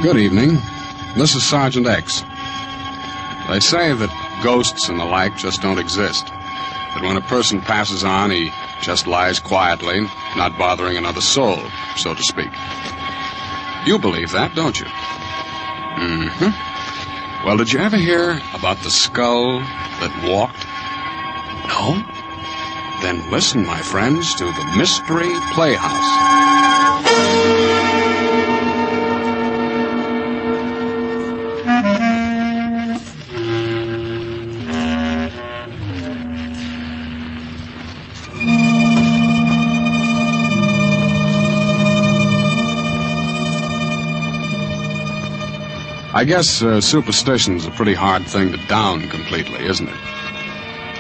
Good evening. This is Sergeant X. They say that ghosts and the like just don't exist. That when a person passes on, he just lies quietly, not bothering another soul, so to speak. You believe that, don't you? Mm-hmm. Well, did you ever hear about the skull that walked? No? Then listen, my friends, to the Mystery Playhouse. I guess superstition's a pretty hard thing to down completely, isn't it?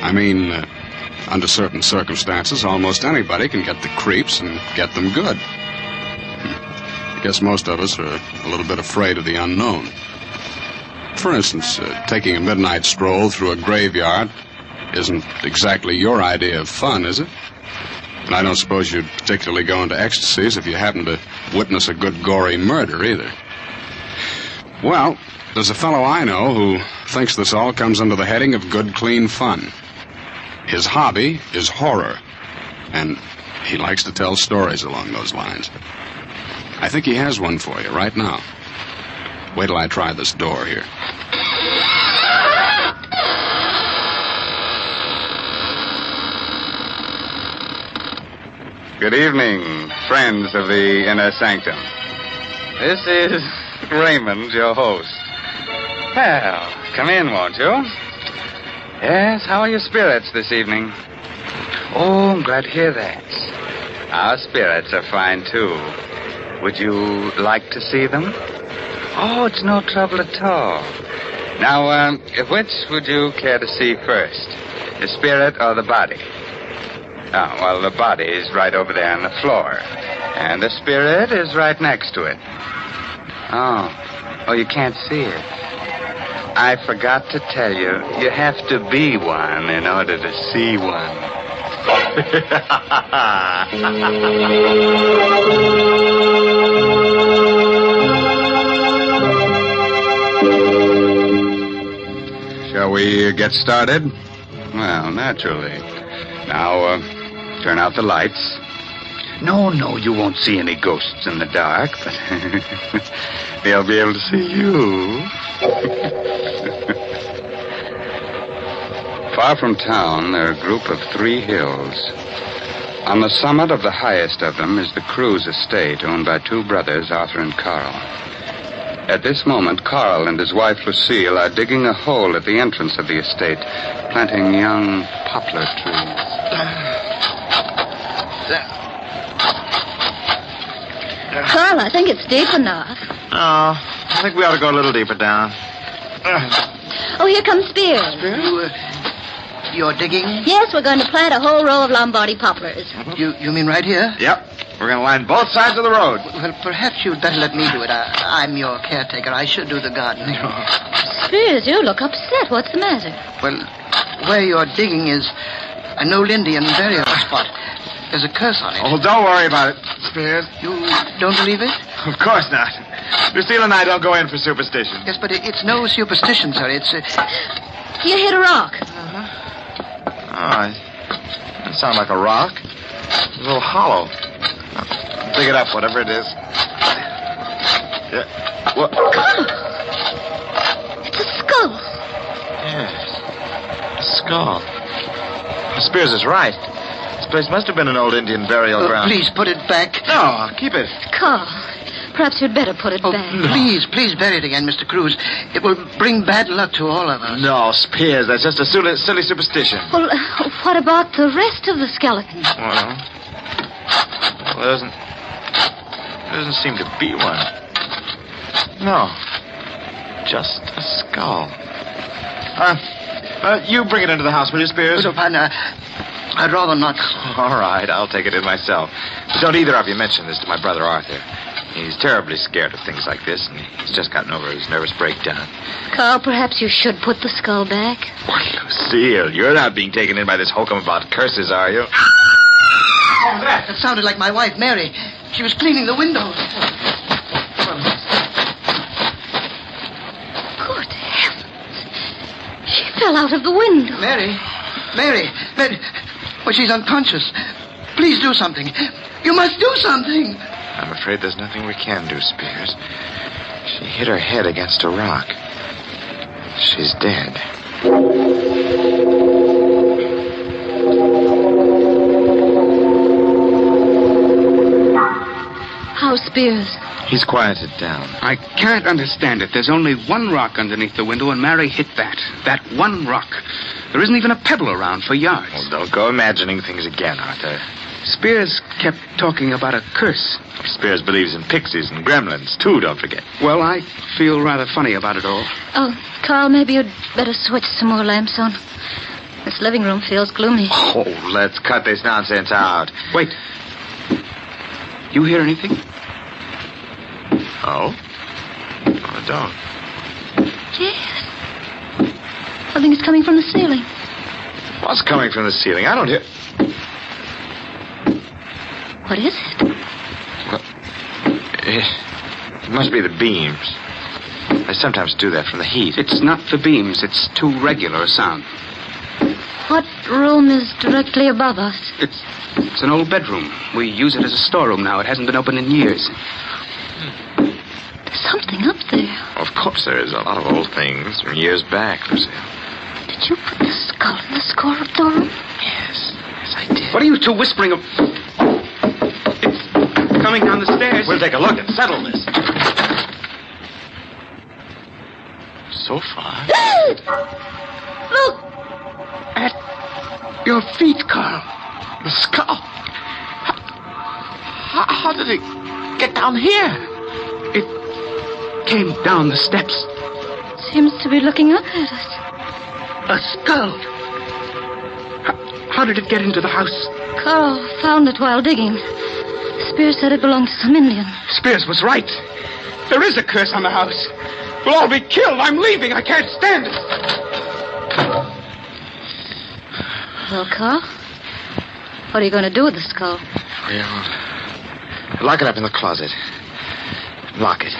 I mean, under certain circumstances, almost anybody can get the creeps and get them good. I guess most of us are a little bit afraid of the unknown. For instance, taking a midnight stroll through a graveyard isn't exactly your idea of fun, is it? And I don't suppose you'd particularly go into ecstasies if you happened to witness a good gory murder, either. Well, there's a fellow I know who thinks this all comes under the heading of good, clean fun. His hobby is horror, and he likes to tell stories along those lines. I think he has one for you right now. Wait till I try this door here. Good evening, friends of the Inner Sanctum. This is Raymond, your host. Well, come in, won't you? Yes, how are your spirits this evening? Oh, I'm glad to hear that. Our spirits are fine, too. Would you like to see them? Oh, it's no trouble at all. Now, which would you care to see first? The spirit or the body? Oh, well, the body is right over there on the floor. And the spirit is right next to it. Oh, you can't see it. I forgot to tell you, you have to be one in order to see one. Shall we get started? Well, naturally. Now, turn out the lights. No, you won't see any ghosts in the dark, but they'll be able to see you. Far from town, there are a group of 3 hills. On the summit of the highest of them is the Cruz estate, owned by 2 brothers, Arthur and Carl. At this moment, Carl and his wife, Lucille, are digging a hole at the entrance of the estate, planting young poplar trees. Carl, I think it's deep enough. Oh, I think we ought to go a little deeper down. Oh, here comes Spears. You're digging? Yes, we're going to plant a whole row of Lombardy poplars. You mean right here? Yep. We're going to line both sides of the road. Well, perhaps you'd better let me do it. I'm your caretaker. I should do the gardening. Spears, you look upset. What's the matter? Well, where you're digging is an old Indian burial spot. There's a curse on it. Oh, don't worry about it, Spears. You don't believe it? Of course not. Lucille and I don't go in for superstition. Yes, but it's no superstition, sir. It's... You hit a rock. Oh, that sounds like a rock. It's a little hollow. Dig it up, whatever it is. Yeah. What? It's a skull. Yes. A skull. A Spears is right. This place must have been an old Indian burial ground. Please put it back. No, keep it. Carl, perhaps you'd better put it back. Please bury it again, Mr. Cruz. It will bring bad luck to all of us. No, Spears, that's just a silly superstition. Well, what about the rest of the skeleton? Well, there doesn't seem to be one. No, just a skull. You bring it into the house, will you, Spears? Oh, partner, I'd rather not. All right, I'll take it in myself. But don't either of you mention this to my brother Arthur. He's terribly scared of things like this, and he's just gotten over his nervous breakdown. Carl, perhaps you should put the skull back. Lucille, you're not being taken in by this hokum about curses, are you? Oh, that sounded like my wife, Mary. She was cleaning the windows. Good heavens. She fell out of the window. Mary. Well, she's unconscious. Please do something. You must do something. I'm afraid there's nothing we can do, Spears. She hit her head against a rock. She's dead. How's Spears? He's quieted down. I can't understand it. There's only one rock underneath the window, and Mary hit that. That one rock. There isn't even a pebble around for yards. Well, don't go imagining things again, Arthur. Spears kept talking about a curse. Spears believes in pixies and gremlins, too, don't forget. Well, I feel rather funny about it all. Oh, Carl, maybe you'd better switch some more lamps on. This living room feels gloomy. Oh, let's cut this nonsense out. Wait. You hear anything? Oh? I don't. Yes. Something is coming from the ceiling. What's coming from the ceiling? I don't hear... What is it? It must be the beams. They sometimes do that from the heat. It's not the beams. It's too regular a sound. What room is directly above us? It's an old bedroom. We use it as a storeroom now. It hasn't been open in years. There's something up there. Of course there is. A lot of old things from years back, Lucille. Did you put the skull in the storeroom? Yes, I did. What are you two whispering of? It's coming down the stairs. We'll take a look and settle this. So far. Look! At your feet, Carl. The skull. How did it get down here? It came down the steps. Seems to be looking up at us. A skull. How did it get into the house? Carl found it while digging. Spears said it belonged to some Indian. Spears was right. There is a curse on the house. We'll all be killed. I'm leaving. I can't stand it. Well, Carl, what are you going to do with the skull? We'll lock it up in the closet. Lock it.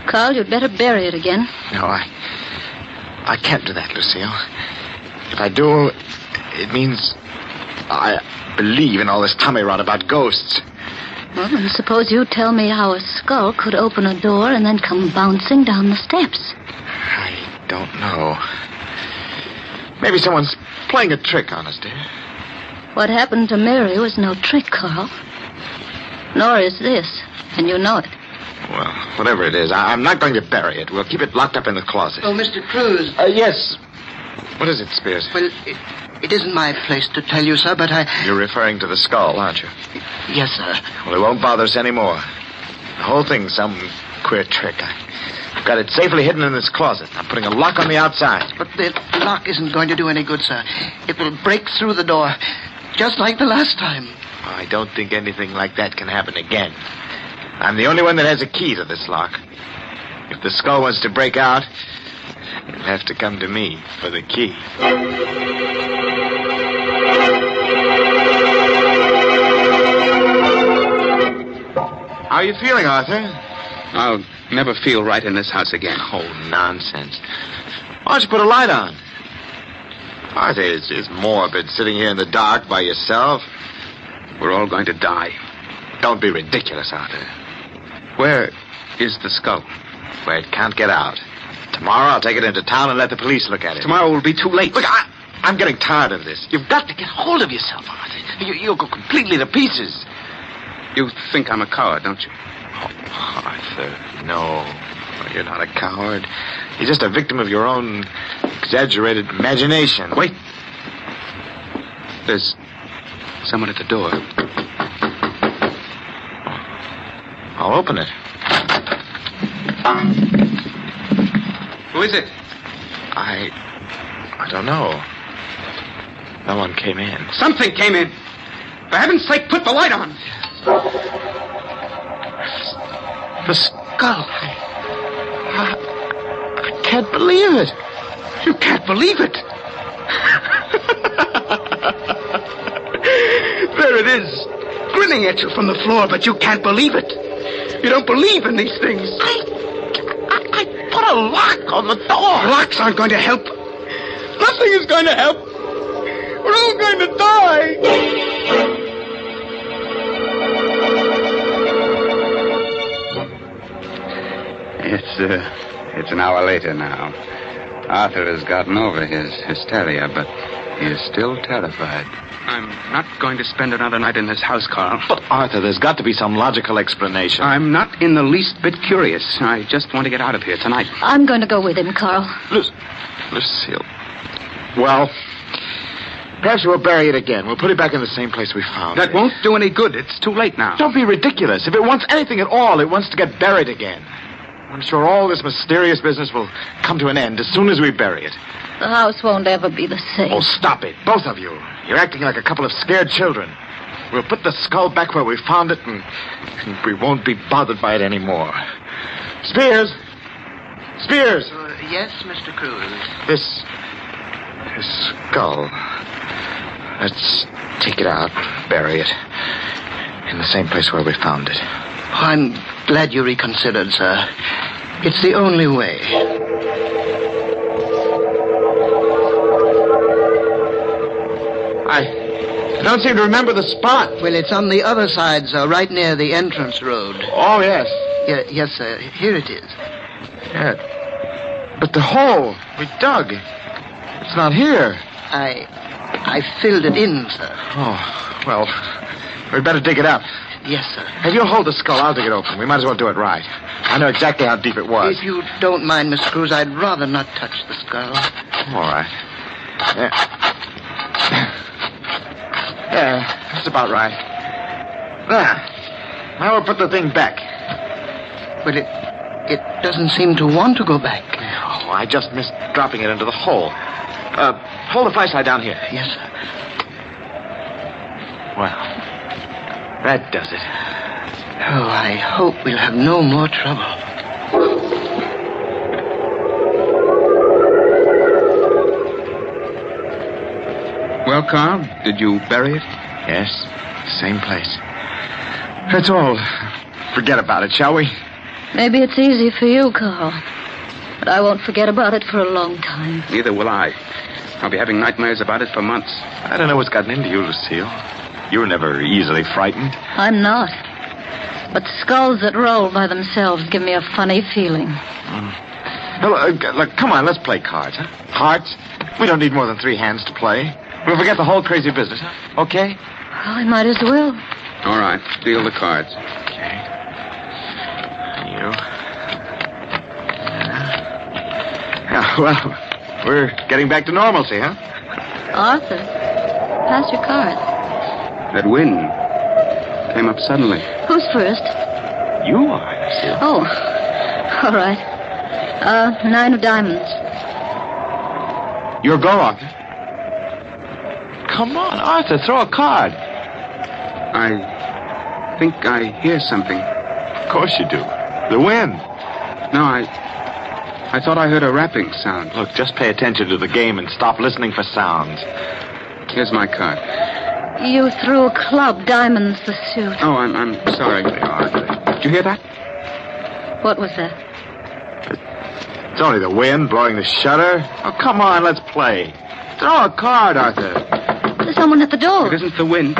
Carl, you'd better bury it again. No, I can't do that, Lucille. If I do, it means I believe in all this tummy rot about ghosts. Well, then suppose you tell me how a skull could open a door and then come bouncing down the steps. I don't know. Maybe someone's playing a trick on us, dear. What happened to Mary was no trick, Carl. Nor is this, and you know it. Well, whatever it is, I'm not going to bury it. We'll keep it locked up in the closet. Oh, Mr. Cruz. Yes. What is it, Spears? Well, it isn't my place to tell you, sir, but I... You're referring to the skull, aren't you? Yes, sir. Well, it won't bother us anymore. The whole thing's some queer trick. I've got it safely hidden in this closet. I'm putting a lock on the outside. But the lock isn't going to do any good, sir. It will break through the door, just like the last time. I don't think anything like that can happen again. I'm the only one that has a key to this lock. If the skull wants to break out, you'll have to come to me for the key. How are you feeling, Arthur? I'll never feel right in this house again. Oh, nonsense. Why don't you put a light on? Arthur, it's morbid sitting here in the dark by yourself. We're all going to die. Don't be ridiculous, Arthur. Where is the skull? Where it can't get out. Tomorrow I'll take it into town and let the police look at it. Tomorrow will be too late. Look, I'm getting tired of this. You've got to get hold of yourself, Arthur. You'll go completely to pieces. You think I'm a coward, don't you? Oh, Arthur, no. You're not a coward. You're just a victim of your own exaggerated imagination. Wait. There's someone at the door. I'll open it. Who is it? I don't know. No one came in. Something came in. For heaven's sake, put the light on. The skull. I can't believe it. You can't believe it. There it is, grinning at you from the floor, but you can't believe it. You don't believe in these things. I put a lock on the door. Locks aren't going to help. Nothing is going to help. We're all going to die. It's an hour later now. Arthur has gotten over his hysteria, but he is still terrified. I'm not going to spend another night in this house, Carl. But, Arthur, there's got to be some logical explanation. I'm not in the least bit curious. I just want to get out of here tonight. I'm going to go with him, Carl. Lucille. Well, perhaps we'll bury it again. We'll put it back in the same place we found it. That won't do any good. It's too late now. Don't be ridiculous. If it wants anything at all, it wants to get buried again. I'm sure all this mysterious business will come to an end as soon as we bury it. The house won't ever be the same. Oh, stop it, both of you. You're acting like a couple of scared children. We'll put the skull back where we found it, and we won't be bothered by it anymore. Spears! Spears! Yes, Mr. Cruz. This skull. Let's take it out, bury it in the same place where we found it. Oh, I'm glad you reconsidered, sir. It's the only way. I don't seem to remember the spot. Well, it's on the other side, sir, right near the entrance road. Oh, yes. Yes, sir. Here it is. Yeah. But the hole we dug, it's not here. I filled it in, sir. Oh, well, we'd better dig it up. Yes, sir. If you'll hold the skull, I'll dig it open. We might as well do it right. I know exactly how deep it was. If you don't mind, Mr. Cruz, I'd rather not touch the skull. All right. Yeah, that's about right. There. Now we'll put the thing back. But it doesn't seem to want to go back. Oh, I just missed dropping it into the hole. Hold the flashlight down here. Yes, sir. Well, that does it. Oh, I hope we'll have no more trouble. Well, Carl, did you bury it? Yes, same place. That's all. Forget about it, shall we? Maybe it's easy for you, Carl. But I won't forget about it for a long time. Neither will I. I'll be having nightmares about it for months. I don't know what's gotten into you, Lucille. You were never easily frightened. I'm not. But skulls that roll by themselves give me a funny feeling. Well, look, come on, let's play cards, huh? Hearts? We don't need more than 3 hands to play. We'll forget the whole crazy business, huh? Okay? Well, I might as well. All right, deal the cards. Okay. You. Yeah, well, we're getting back to normalcy, huh? Arthur, pass your card. That wind came up suddenly. Who's first? You are, Lucille. Oh, all right. 9 of diamonds. Your go, Arthur. Come on, Arthur, throw a card. I think I hear something. Of course you do. The wind. No, I thought I heard a rapping sound. Look, just pay attention to the game and stop listening for sounds. Here's my card. You threw a club, diamonds the suit. Oh, I'm sorry. Did you hear that? What was that? It's only the wind blowing the shutter. Oh, come on, let's play. Throw a card, Arthur. There's someone at the door. It isn't the wind.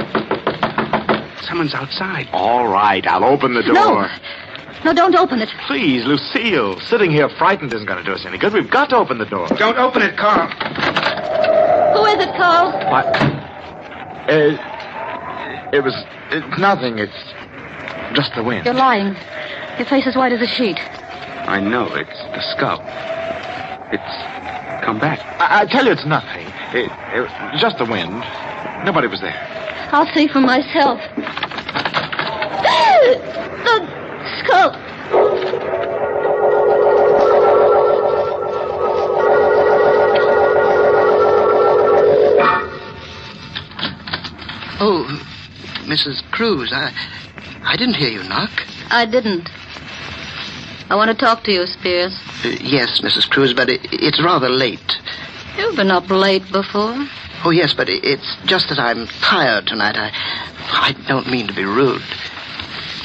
Someone's outside. All right, I'll open the door. No, don't open it. Please, Lucille. Sitting here frightened isn't going to do us any good. We've got to open the door. Don't open it, Carl. Who is it, Carl? What? It was nothing. It's just the wind. You're lying. Your face is white as a sheet. I know. It's the skull. It's come back. I tell you, it's nothing. It was just the wind. Nobody was there. I'll see for myself. The skull. Oh, Mrs. Cruz, I didn't hear you knock. I didn't. I want to talk to you, Spears. Yes, Mrs. Cruz, but it's rather late. You've been up late before. Oh, yes, but it's just that I'm tired tonight. I don't mean to be rude.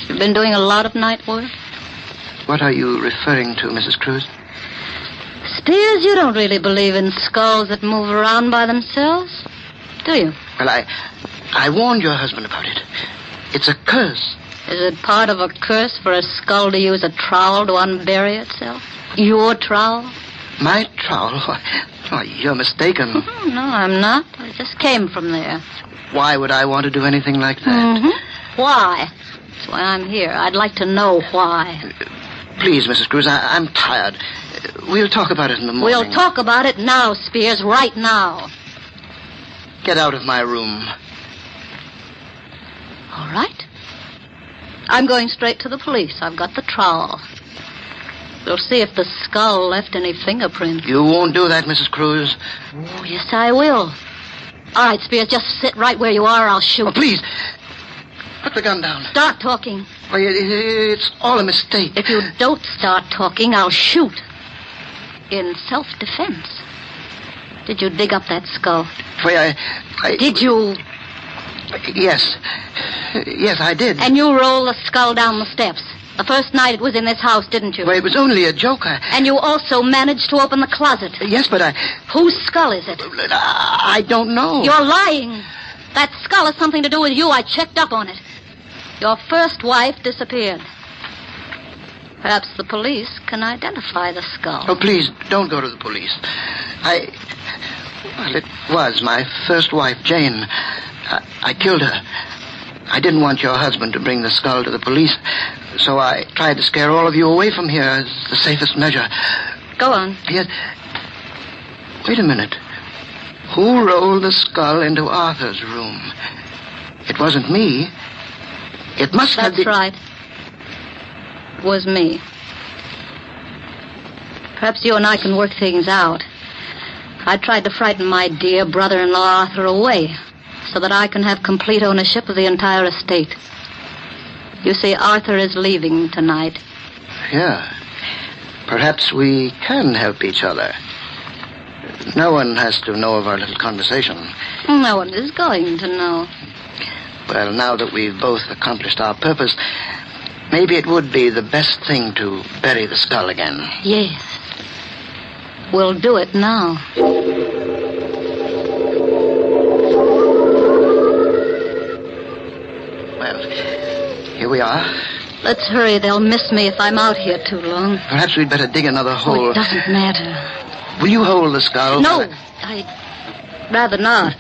You've been doing a lot of night work. What are you referring to, Mrs. Cruz? Spears, you don't really believe in skulls that move around by themselves, do you? Well, I warned your husband about it. It's a curse. Is it part of a curse for a skull to use a trowel to unbury itself? Your trowel? My trowel? Why, you're mistaken. No, I'm not. I just came from there. Why would I want to do anything like that? Mm-hmm. Why? That's why I'm here. I'd like to know why. Please, Mrs. Cruz, I'm tired. We'll talk about it in the morning. We'll talk about it now, Spears, right now. Get out of my room. All right. I'm going straight to the police. I've got the trowel. We'll see if the skull left any fingerprints. You won't do that, Mrs. Cruz. Oh, yes, I will. All right, Spears, just sit right where you are. I'll shoot. Oh, please. Put the gun down. Start talking. Why, it's all a mistake. If you don't start talking, I'll shoot. In self-defense. Did you dig up that skull? Why, Did you? Yes. Yes, I did. And you rolled the skull down the steps. The first night it was in this house, didn't you? Well, it was only a joke. And you also managed to open the closet. Yes, but Whose skull is it? I don't know. You're lying. That skull has something to do with you. I checked up on it. Your first wife disappeared. Perhaps the police can identify the skull. Oh, please, don't go to the police. Well, it was my first wife, Jane. I killed her. I didn't want your husband to bring the skull to the police, so I tried to scare all of you away from here as the safest measure. Go on. Yes. Wait a minute. Who rolled the skull into Arthur's room? It wasn't me. It must have been... That's right. It was me. Perhaps you and I can work things out. I tried to frighten my dear brother-in-law Arthur away so that I can have complete ownership of the entire estate. You see, Arthur is leaving tonight. Yeah. Perhaps we can help each other. No one has to know of our little conversation. No one is going to know. Well, now that we've both accomplished our purpose, maybe it would be the best thing to bury the skull again. Yes. We'll do it now. Well, here we are. Let's hurry. They'll miss me if I'm out here too long. Perhaps we'd better dig another hole. Oh, it doesn't matter. Will you hold the skull? No, I'd rather not.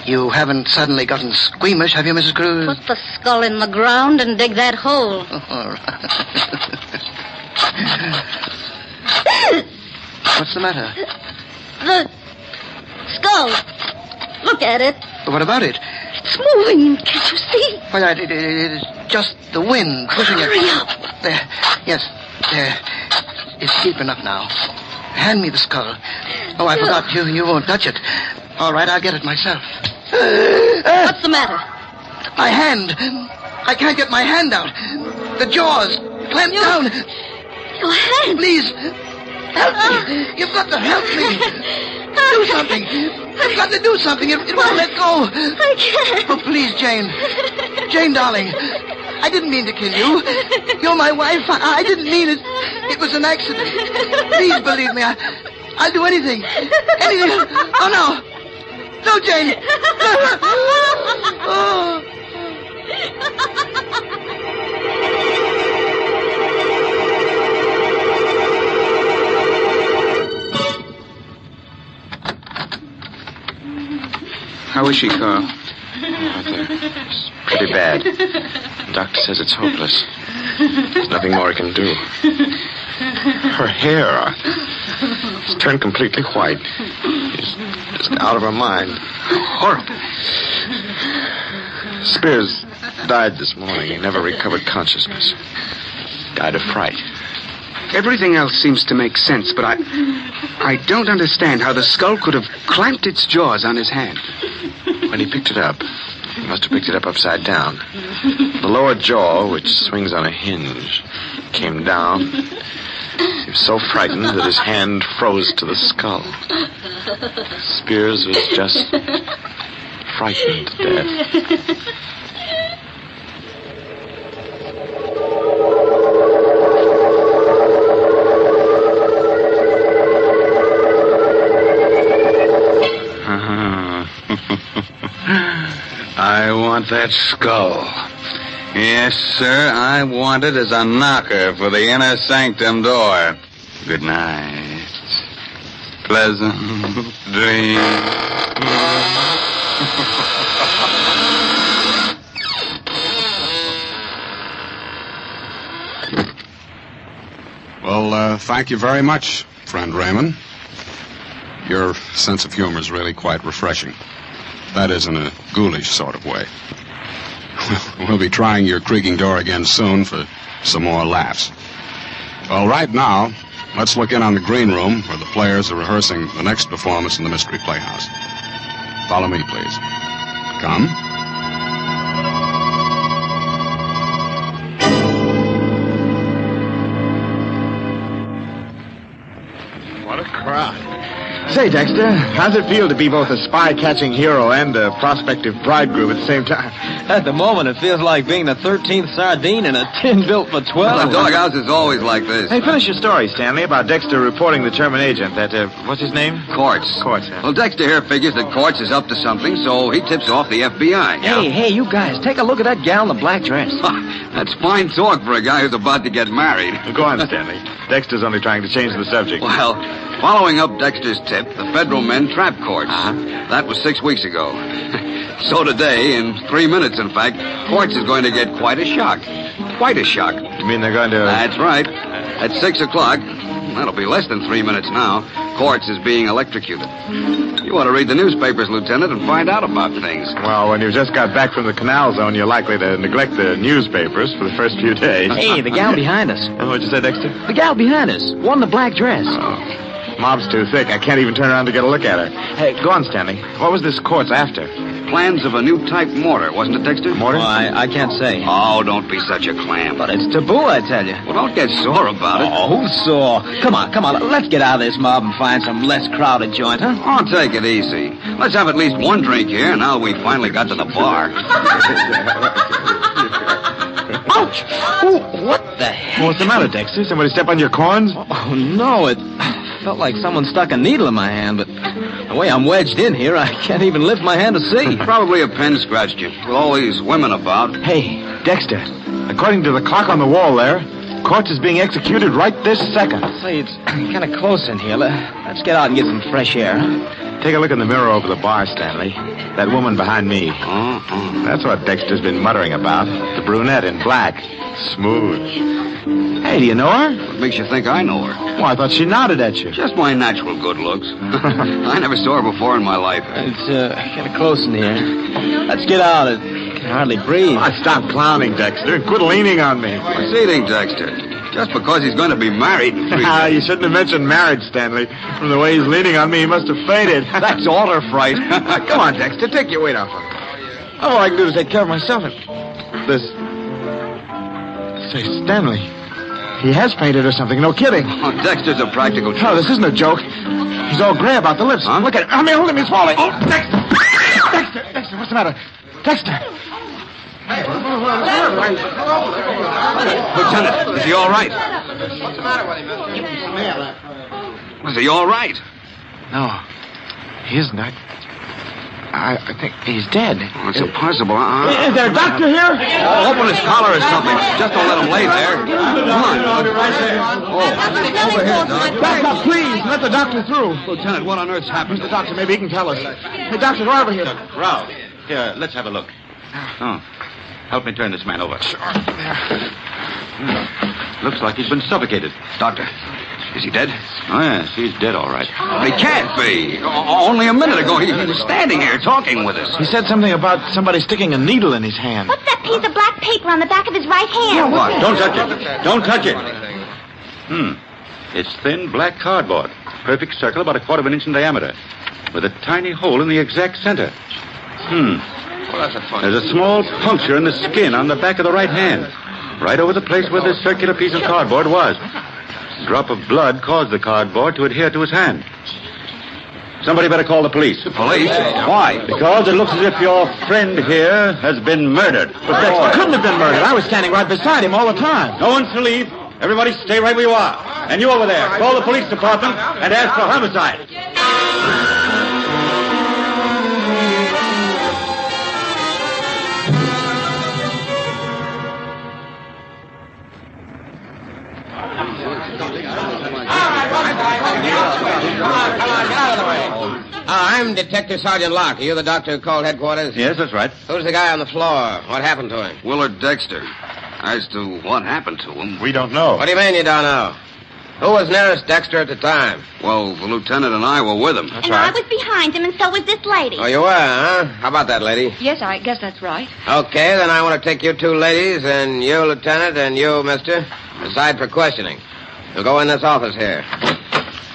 You haven't suddenly gotten squeamish, have you, Mrs. Cruz? Put the skull in the ground and dig that hole. All right. What's the matter? The skull. Look at it. What about it? It's moving. Can't you see? Well, it is just the wind pushing it. Hurry up. There. Yes. There. It's deep enough now. Hand me the skull. Oh, I forgot. You won't touch it. All right, I'll get it myself. What's the matter? My hand. I can't get my hand out. The jaws clamped down. Your hand. Please. Help me. You've got to help me. Do something. You've got to do something. It won't let go. I can't. Oh, please, Jane. Jane, darling. I didn't mean to kill you. You're my wife. I didn't mean it. It was an accident. Please believe me. I'll do anything. Anything. Oh, no. No, Jane. Oh. How is she, Carl? It's pretty bad. The doctor says it's hopeless. There's nothing more he can do. Her hair has turned completely white. She's just out of her mind. Horrible. Spears died this morning. He never recovered consciousness. Died of fright. Everything else seems to make sense, but I don't understand how the skull could have clamped its jaws on his hand. When he picked it up, he must have picked it up upside down. The lower jaw, which swings on a hinge, came down. He was so frightened that his hand froze to the skull. Spears was just frightened to death. I want that skull. Yes, sir, I want it as a knocker for the inner sanctum door. Good night. Pleasant dreams. Well, thank you very much, friend Raymond. Your sense of humor is really quite refreshing. That is, in a ghoulish sort of way. We'll be trying your creaking door again soon for some more laughs. Well, right now, let's look in on the green room where the players are rehearsing the next performance in the Mystery Playhouse. Follow me, please. Come. What a crowd. Say, Dexter, how's it feel to be both a spy-catching hero and a prospective bridegroom at the same time? At the moment, it feels like being the 13th sardine in a tin built for 12. The doghouse is always like this. Hey, finish your story, Stanley, about Dexter reporting the German agent, that, what's his name? Quartz. Quartz, huh? Well, Dexter here figures that Quartz is up to something, so he tips off the FBI. Hey, you guys, take a look at that gal in the black dress. That's fine talk for a guy who's about to get married. Go on, Stanley. Dexter's only trying to change the subject. Well, following up Dexter's tip, the federal men trapped Quartz. That was 6 weeks ago. So today, in 3 minutes, in fact, Quartz is going to get quite a shock. Quite a shock. You mean they're going to... That's right. At 6 o'clock, that'll be less than 3 minutes now, Quartz is being electrocuted. You ought to read the newspapers, Lieutenant, and find out about things. Well, when you've just got back from the canal zone, you're likely to neglect the newspapers for the first few days. Hey, the gal behind us. What'd you say, Dexter? The gal behind us. One in the black dress. Oh. Mob's too thick. I can't even turn around to get a look at her. Hey, go on, Stanley. What was this Quartz after? Plans of a new type mortar, wasn't it, Dexter? Mortar? Oh, I can't say. Oh, don't be such a clam. But it's taboo, I tell you. Well, don't get sore about it. Oh, who's sore? Come on. Let's get out of this mob and find some less crowded joint, huh? Oh, take it easy. Let's have at least one drink here now we finally got to the bar. Ouch! Ooh, what the heck? What's the matter, Dexter? Somebody step on your corns? Oh, no, it felt like someone stuck a needle in my hand, but the way I'm wedged in here, I can't even lift my hand to see. Probably a pen scratched you, with all these women about. Hey, Dexter, according to the clock on the wall there, Quartz is being executed right this second. Say, it's kind of close in here. Let's get out and get some fresh air, huh? Take a look in the mirror over the bar, Stanley. That woman behind me. That's what Dexter's been muttering about. The brunette in black. Smooth. Hey, do you know her? What makes you think I know her? Well, I thought she nodded at you. Just my natural good looks. I never saw her before in my life. It's kind of close in here. Let's get out. I can hardly breathe. Oh, stop clowning, Dexter. Quit leaning on me. What's eating, Dexter? Just because he's going to be married. You shouldn't have mentioned marriage, Stanley. From the way he's leaning on me, he must have fainted. That's altar fright. Come on, Dexter. Take your weight off him. All I can do is take care of myself. This... Say, Stanley, he has fainted or something. No kidding. Oh, Dexter's a practical joke. No, this isn't a joke. He's all gray about the lips. Huh? Look at him. Hold him. He's falling. Oh, Dexter! Dexter, what's the matter? Dexter! Lieutenant, is he all right? What's the matter with him? Is he all right? No, he isn't. I think he's dead. Oh, it's impossible. Is there a doctor here? Open his collar or something. Just don't let him lay there. Come on. Over here, Doc. Back up, please. Let the doctor through. Lieutenant, what on earth's happened? The doctor, maybe he can tell us. Hey, Dr. Garber here. Ralph, here, let's have a look. Oh, help me turn this man over. Sure. Looks like he's been suffocated. Doctor, is he dead? Oh, yes, he's dead, all right. He can't be. Only a minute ago, he was standing here talking with us. He said something about somebody sticking a needle in his hand. What's that piece of black paper on the back of his right hand? What? Don't touch it. Don't touch it. It's thin black cardboard. Perfect circle about 1/4 of an inch in diameter. With a tiny hole in the exact center. There's a small puncture in the skin on the back of the right hand. Right over the place where this circular piece of cardboard was. A drop of blood caused the cardboard to adhere to his hand. Somebody better call the police. The police? Why? Because it looks as if your friend here has been murdered. But Dexter couldn't have been murdered. I was standing right beside him all the time. No one's to leave. Everybody stay right where you are. And you over there, call the police department and ask for homicide. I'm Detective Sergeant Locke. Are you the doctor who called headquarters? Yes, that's right. Who's the guy on the floor? What happened to him? Willard Dexter. As to what happened to him, We don't know. What do you mean you don't know? Who was nearest Dexter at the time? well, the lieutenant and I were with him. And I was behind him, and so was this lady. Oh, you were, huh? How about that, lady? Yes, I guess that's right. Okay, then I want to take you two ladies and you, Lieutenant, and you, mister, aside for questioning. You'll go in this office here.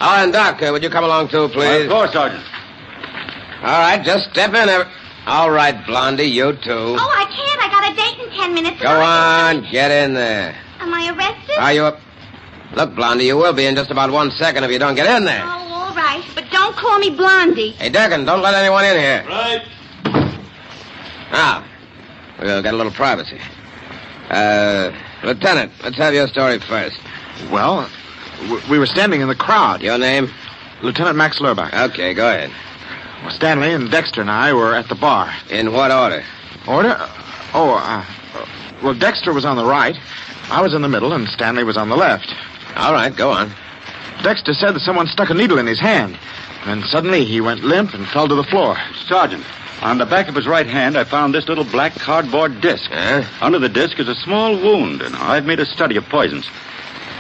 Oh, and Doc, would you come along too, please? Of course, Sergeant. All right, just step in. All right, Blondie, you too. Oh, I can't. I got a date in 10 minutes. Go on, get in there. Am I arrested? Are you up? Look, Blondie, you will be in just about 1 second if you don't get in there. Oh, all right. But don't call me Blondie. Hey, Durkin, don't let anyone in here. Right. Now, we'll get a little privacy. Lieutenant, let's have your story first. Well, we were standing in the crowd. Your name? Lieutenant Max Lurbach. Okay, go ahead. Well, Stanley and Dexter and I were at the bar. In what order? Order? Well, Dexter was on the right. I was in the middle, and Stanley was on the left. All right, go on. Dexter said that someone stuck a needle in his hand. And suddenly he went limp and fell to the floor. Sergeant, on the back of his right hand, I found this little black cardboard disc. Huh? Under the disc is a small wound, and I've made a study of poisons.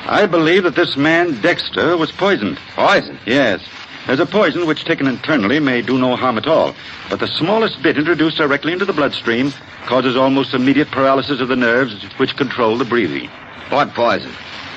I believe that this man, Dexter, was poisoned. Poison? Yes. There's a poison which, taken internally, may do no harm at all. But the smallest bit introduced directly into the bloodstream causes almost immediate paralysis of the nerves which control the breathing. What poison?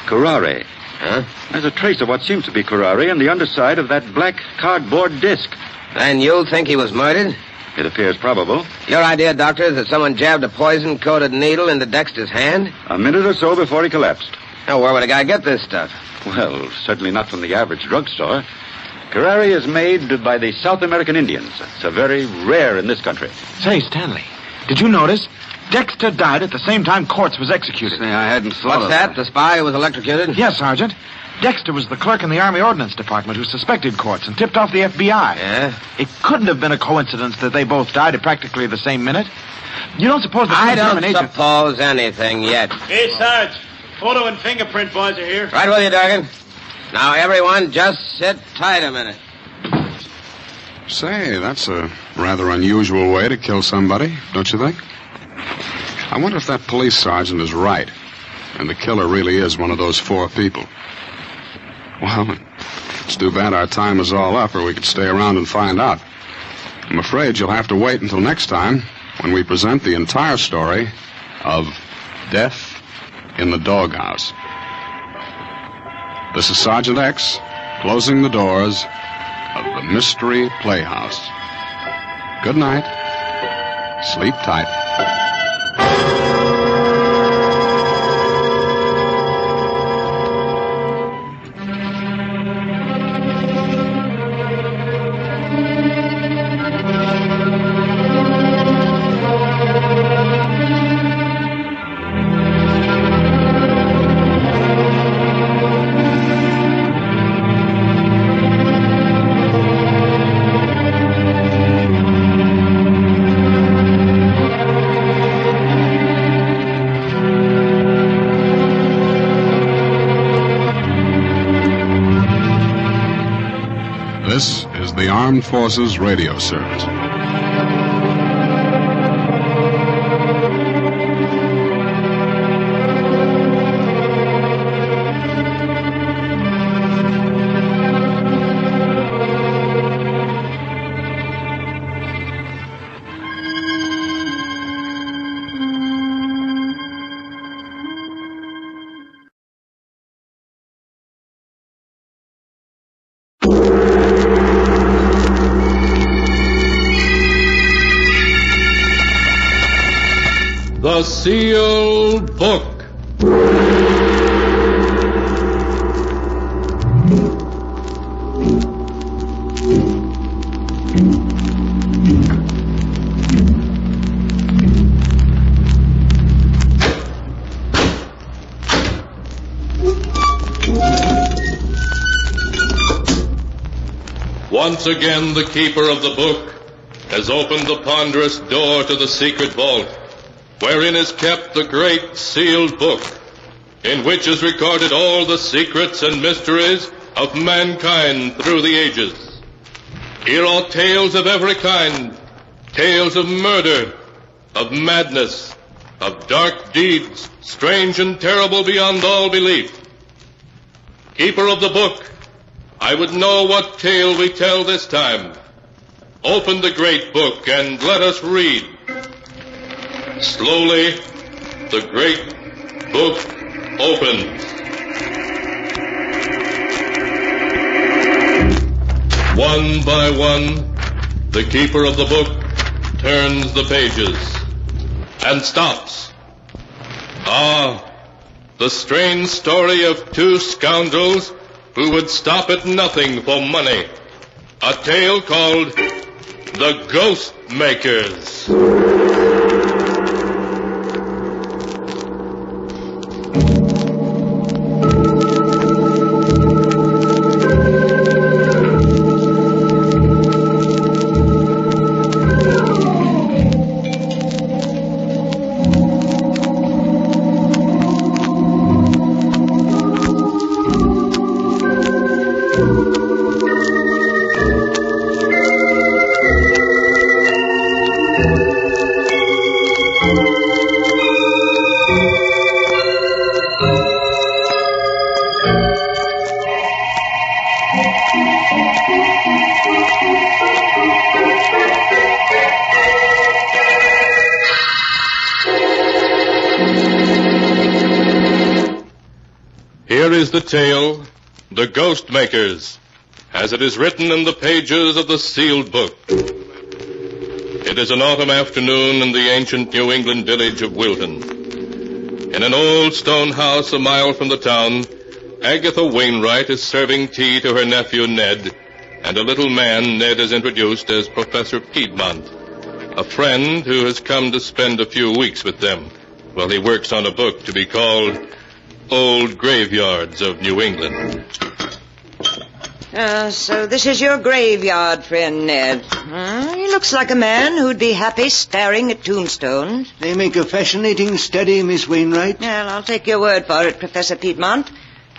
Curare. Huh? There's a trace of what seems to be curare on the underside of that black cardboard disc. Then you think he was murdered? It appears probable. Your idea, Doctor, is that someone jabbed a poison-coated needle into Dexter's hand? A minute or so before he collapsed. Now, where would a guy get this stuff? Well, certainly not from the average drugstore. Curare is made by the South American Indians. It's a very rare in this country. Say, Stanley, did you notice? Dexter died at the same time Quartz was executed. Say, I hadn't thought What's of that? The spy who was electrocuted? Yes, Sergeant. Dexter was the clerk in the Army Ordnance Department who suspected Quartz and tipped off the FBI. Yeah? It couldn't have been a coincidence that they both died at practically the same minute. You don't suppose that I some don't German agent... suppose anything yet. Hey, Sarge. Photo and fingerprint boys are here. Right with you, Durgan. Now, everyone, just sit tight a minute. Say, that's a rather unusual way to kill somebody, don't you think? I wonder if that police sergeant is right, and the killer really is one of those 4 people. Well, it's too bad our time is all up, or we could stay around and find out. I'm afraid you'll have to wait until next time, when we present the entire story of Death in the Doghouse. This is Sergeant X, closing the doors of the Mystery Playhouse. Good night. Sleep tight. Armed Forces Radio Service. The Sealed Book. Once again, the keeper of the book has opened the ponderous door to the secret vault, wherein is kept the great sealed book, in which is recorded all the secrets and mysteries of mankind through the ages. Here are tales of every kind, tales of murder, of madness, of dark deeds, strange and terrible beyond all belief. Keeper of the book, I would know what tale we tell this time. Open the great book and let us read. Slowly, the great book opens. One by one, the keeper of the book turns the pages and stops. Ah, the strange story of two scoundrels who would stop at nothing for money. A tale called The Ghost Makers. Here is the tale, The Ghost Makers, as it is written in the pages of the sealed book. It is an autumn afternoon in the ancient New England village of Wilton. In an old stone house a mile from the town, Agatha Wainwright is serving tea to her nephew Ned, and a little man Ned has introduced as Professor Piedmont, a friend who has come to spend a few weeks with them while he works on a book to be called Old Graveyards of New England. So this is your graveyard, friend Ned. He looks like a man who'd be happy staring at tombstones. They make a fascinating study, Miss Wainwright. Well, I'll take your word for it, Professor Piedmont.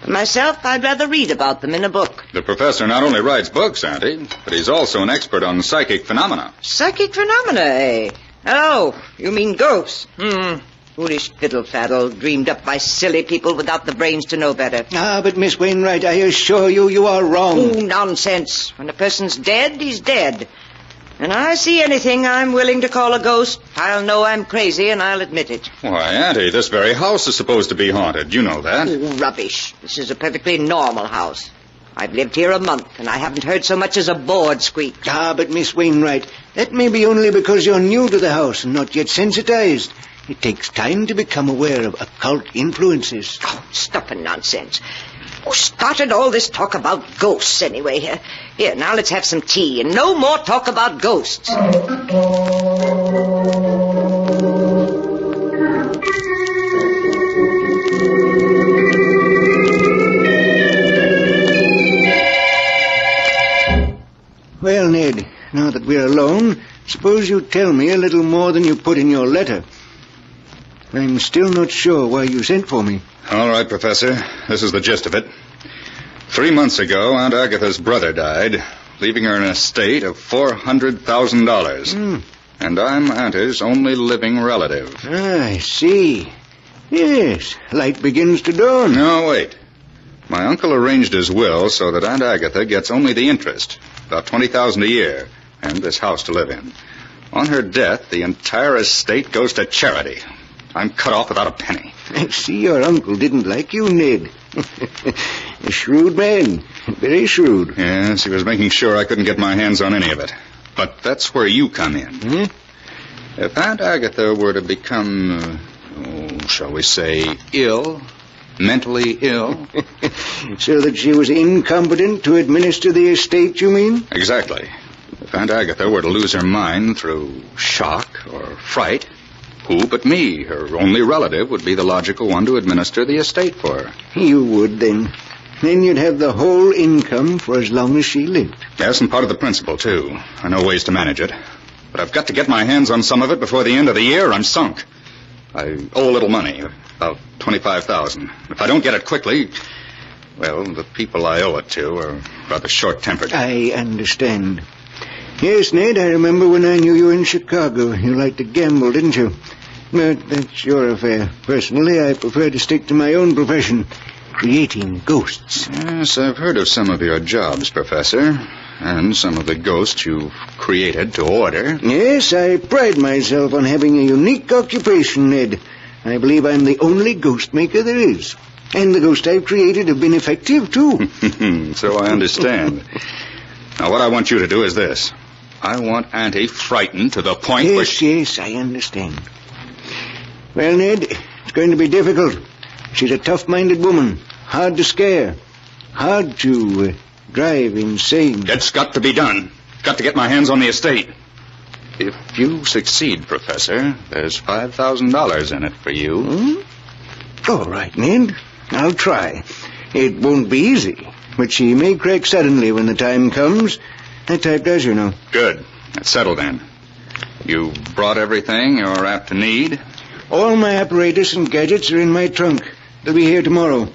For myself, I'd rather read about them in a book. The professor not only writes books, Auntie, but he's also an expert on psychic phenomena. Psychic phenomena, eh? Oh, you mean ghosts. Foolish fiddle-faddle dreamed up by silly people without the brains to know better. But Miss Wainwright, I assure you, you are wrong. Oh, nonsense. When a person's dead, he's dead. When I see anything I'm willing to call a ghost, I'll know I'm crazy and I'll admit it. Why, Auntie, this very house is supposed to be haunted. You know that. Oh, rubbish. This is a perfectly normal house. I've lived here a month, and I haven't heard so much as a board squeak. But Miss Wainwright, that may be only because you're new to the house and not yet sensitized. It takes time to become aware of occult influences. Oh, stop the nonsense. Who started all this talk about ghosts, anyway? Here, now let's have some tea, and no more talk about ghosts. Well, Ned, now that we're alone, suppose you tell me a little more than you put in your letter. I'm still not sure why you sent for me. All right, Professor. This is the gist of it. 3 months ago, Aunt Agatha's brother died. leaving her an estate of $400,000. And I'm Auntie's only living relative. I see. Yes, light begins to dawn. No, wait. My uncle arranged his will so that Aunt Agatha gets only the interest, about $20,000 a year, and this house to live in. On her death, the entire estate goes to charity. I'm cut off without a penny. I see your uncle didn't like you, Ned. A shrewd man. Very shrewd. Yes, he was making sure I couldn't get my hands on any of it. But that's where you come in. If Aunt Agatha were to become, shall we say, ill, mentally ill... So that she was incompetent to administer the estate, you mean? Exactly. If Aunt Agatha were to lose her mind through shock or fright, who but me, her only relative, would be the logical one to administer the estate for her? You would, then. Then you'd have the whole income for as long as she lived. Yes, and part of the principal, too. I know ways to manage it. But I've got to get my hands on some of it before the end of the year, or I'm sunk. I owe a little money, about $25,000. If I don't get it quickly, well, the people I owe it to are rather short-tempered. I understand. Yes, Ned, I remember when I knew you in Chicago. You liked to gamble, didn't you? But that's your affair. Personally, I prefer to stick to my own profession, creating ghosts. Yes, I've heard of some of your jobs, Professor, and some of the ghosts you've created to order. Yes, I pride myself on having a unique occupation, Ned. I believe I'm the only ghost maker there is. And the ghosts I've created have been effective, too. So I understand. Now, what I want you to do is this. I want Auntie frightened to the point where Yes, I understand. Well, Ned, it's going to be difficult. She's a tough-minded woman. Hard to scare. Hard to drive insane. It's got to be done. Got to get my hands on the estate. If you succeed, Professor, there's $5,000 in it for you. All right, Ned. I'll try. It won't be easy, but she may crack suddenly when the time comes. That type does, you know. Good. That's settled then. You brought everything you're apt to need? All my apparatus and gadgets are in my trunk. They'll be here tomorrow.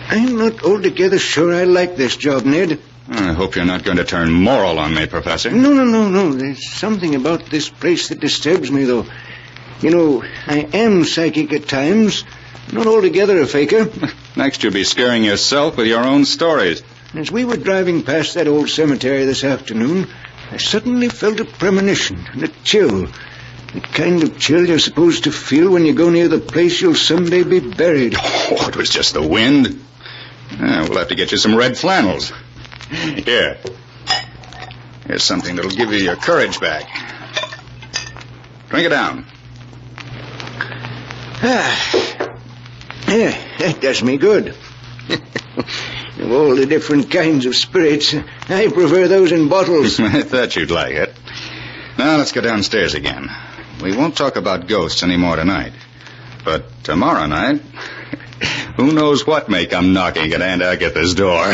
I'm not altogether sure I like this job, Ned. I hope you're not going to turn moral on me, Professor. No. There's something about this place that disturbs me, though. You know, I am psychic at times. Not altogether a faker. Next, you'll be scaring yourself with your own stories. As we were driving past that old cemetery this afternoon, I suddenly felt a premonition and a chill. The kind of chill you're supposed to feel when you go near the place you'll someday be buried. Oh, it was just the wind. We'll have to get you some red flannels. Here. Here's something that'll give you your courage back. Drink it down. Yeah, that does me good. Of all the different kinds of spirits, I prefer those in bottles. I thought you'd like it. Now, let's go downstairs again. We won't talk about ghosts anymore tonight. But tomorrow night, who knows what may come knocking at Aunt Agatha's door.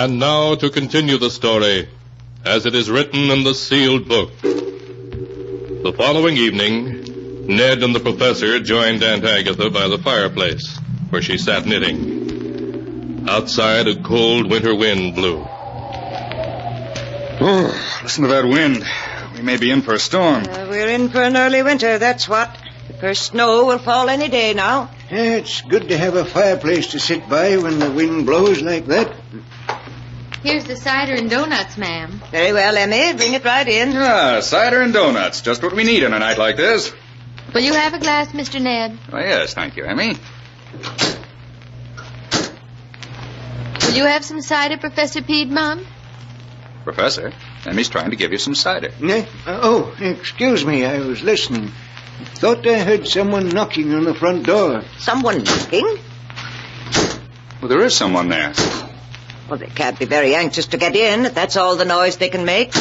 And now to continue the story, as it is written in the sealed book. The following evening, Ned and the professor joined Aunt Agatha by the fireplace, where she sat knitting. Outside, a cold winter wind blew. Oh, listen to that wind. We may be in for a storm. We're in for an early winter, that's what. The first snow will fall any day now. It's good to have a fireplace to sit by when the wind blows like that. Here's the cider and donuts, ma'am. Very well, Emmy. Bring it right in. Ah, cider and donuts. Just what we need on a night like this. Will you have a glass, Mr. Ned? Oh, yes, thank you, Emmy. Will you have some cider, Professor Piedmont? Professor, Emmy's trying to give you some cider. Oh, excuse me. I was listening. Thought I heard someone knocking on the front door. Someone knocking? Well, there is someone there. Well, they can't be very anxious to get in, if that's all the noise they can make.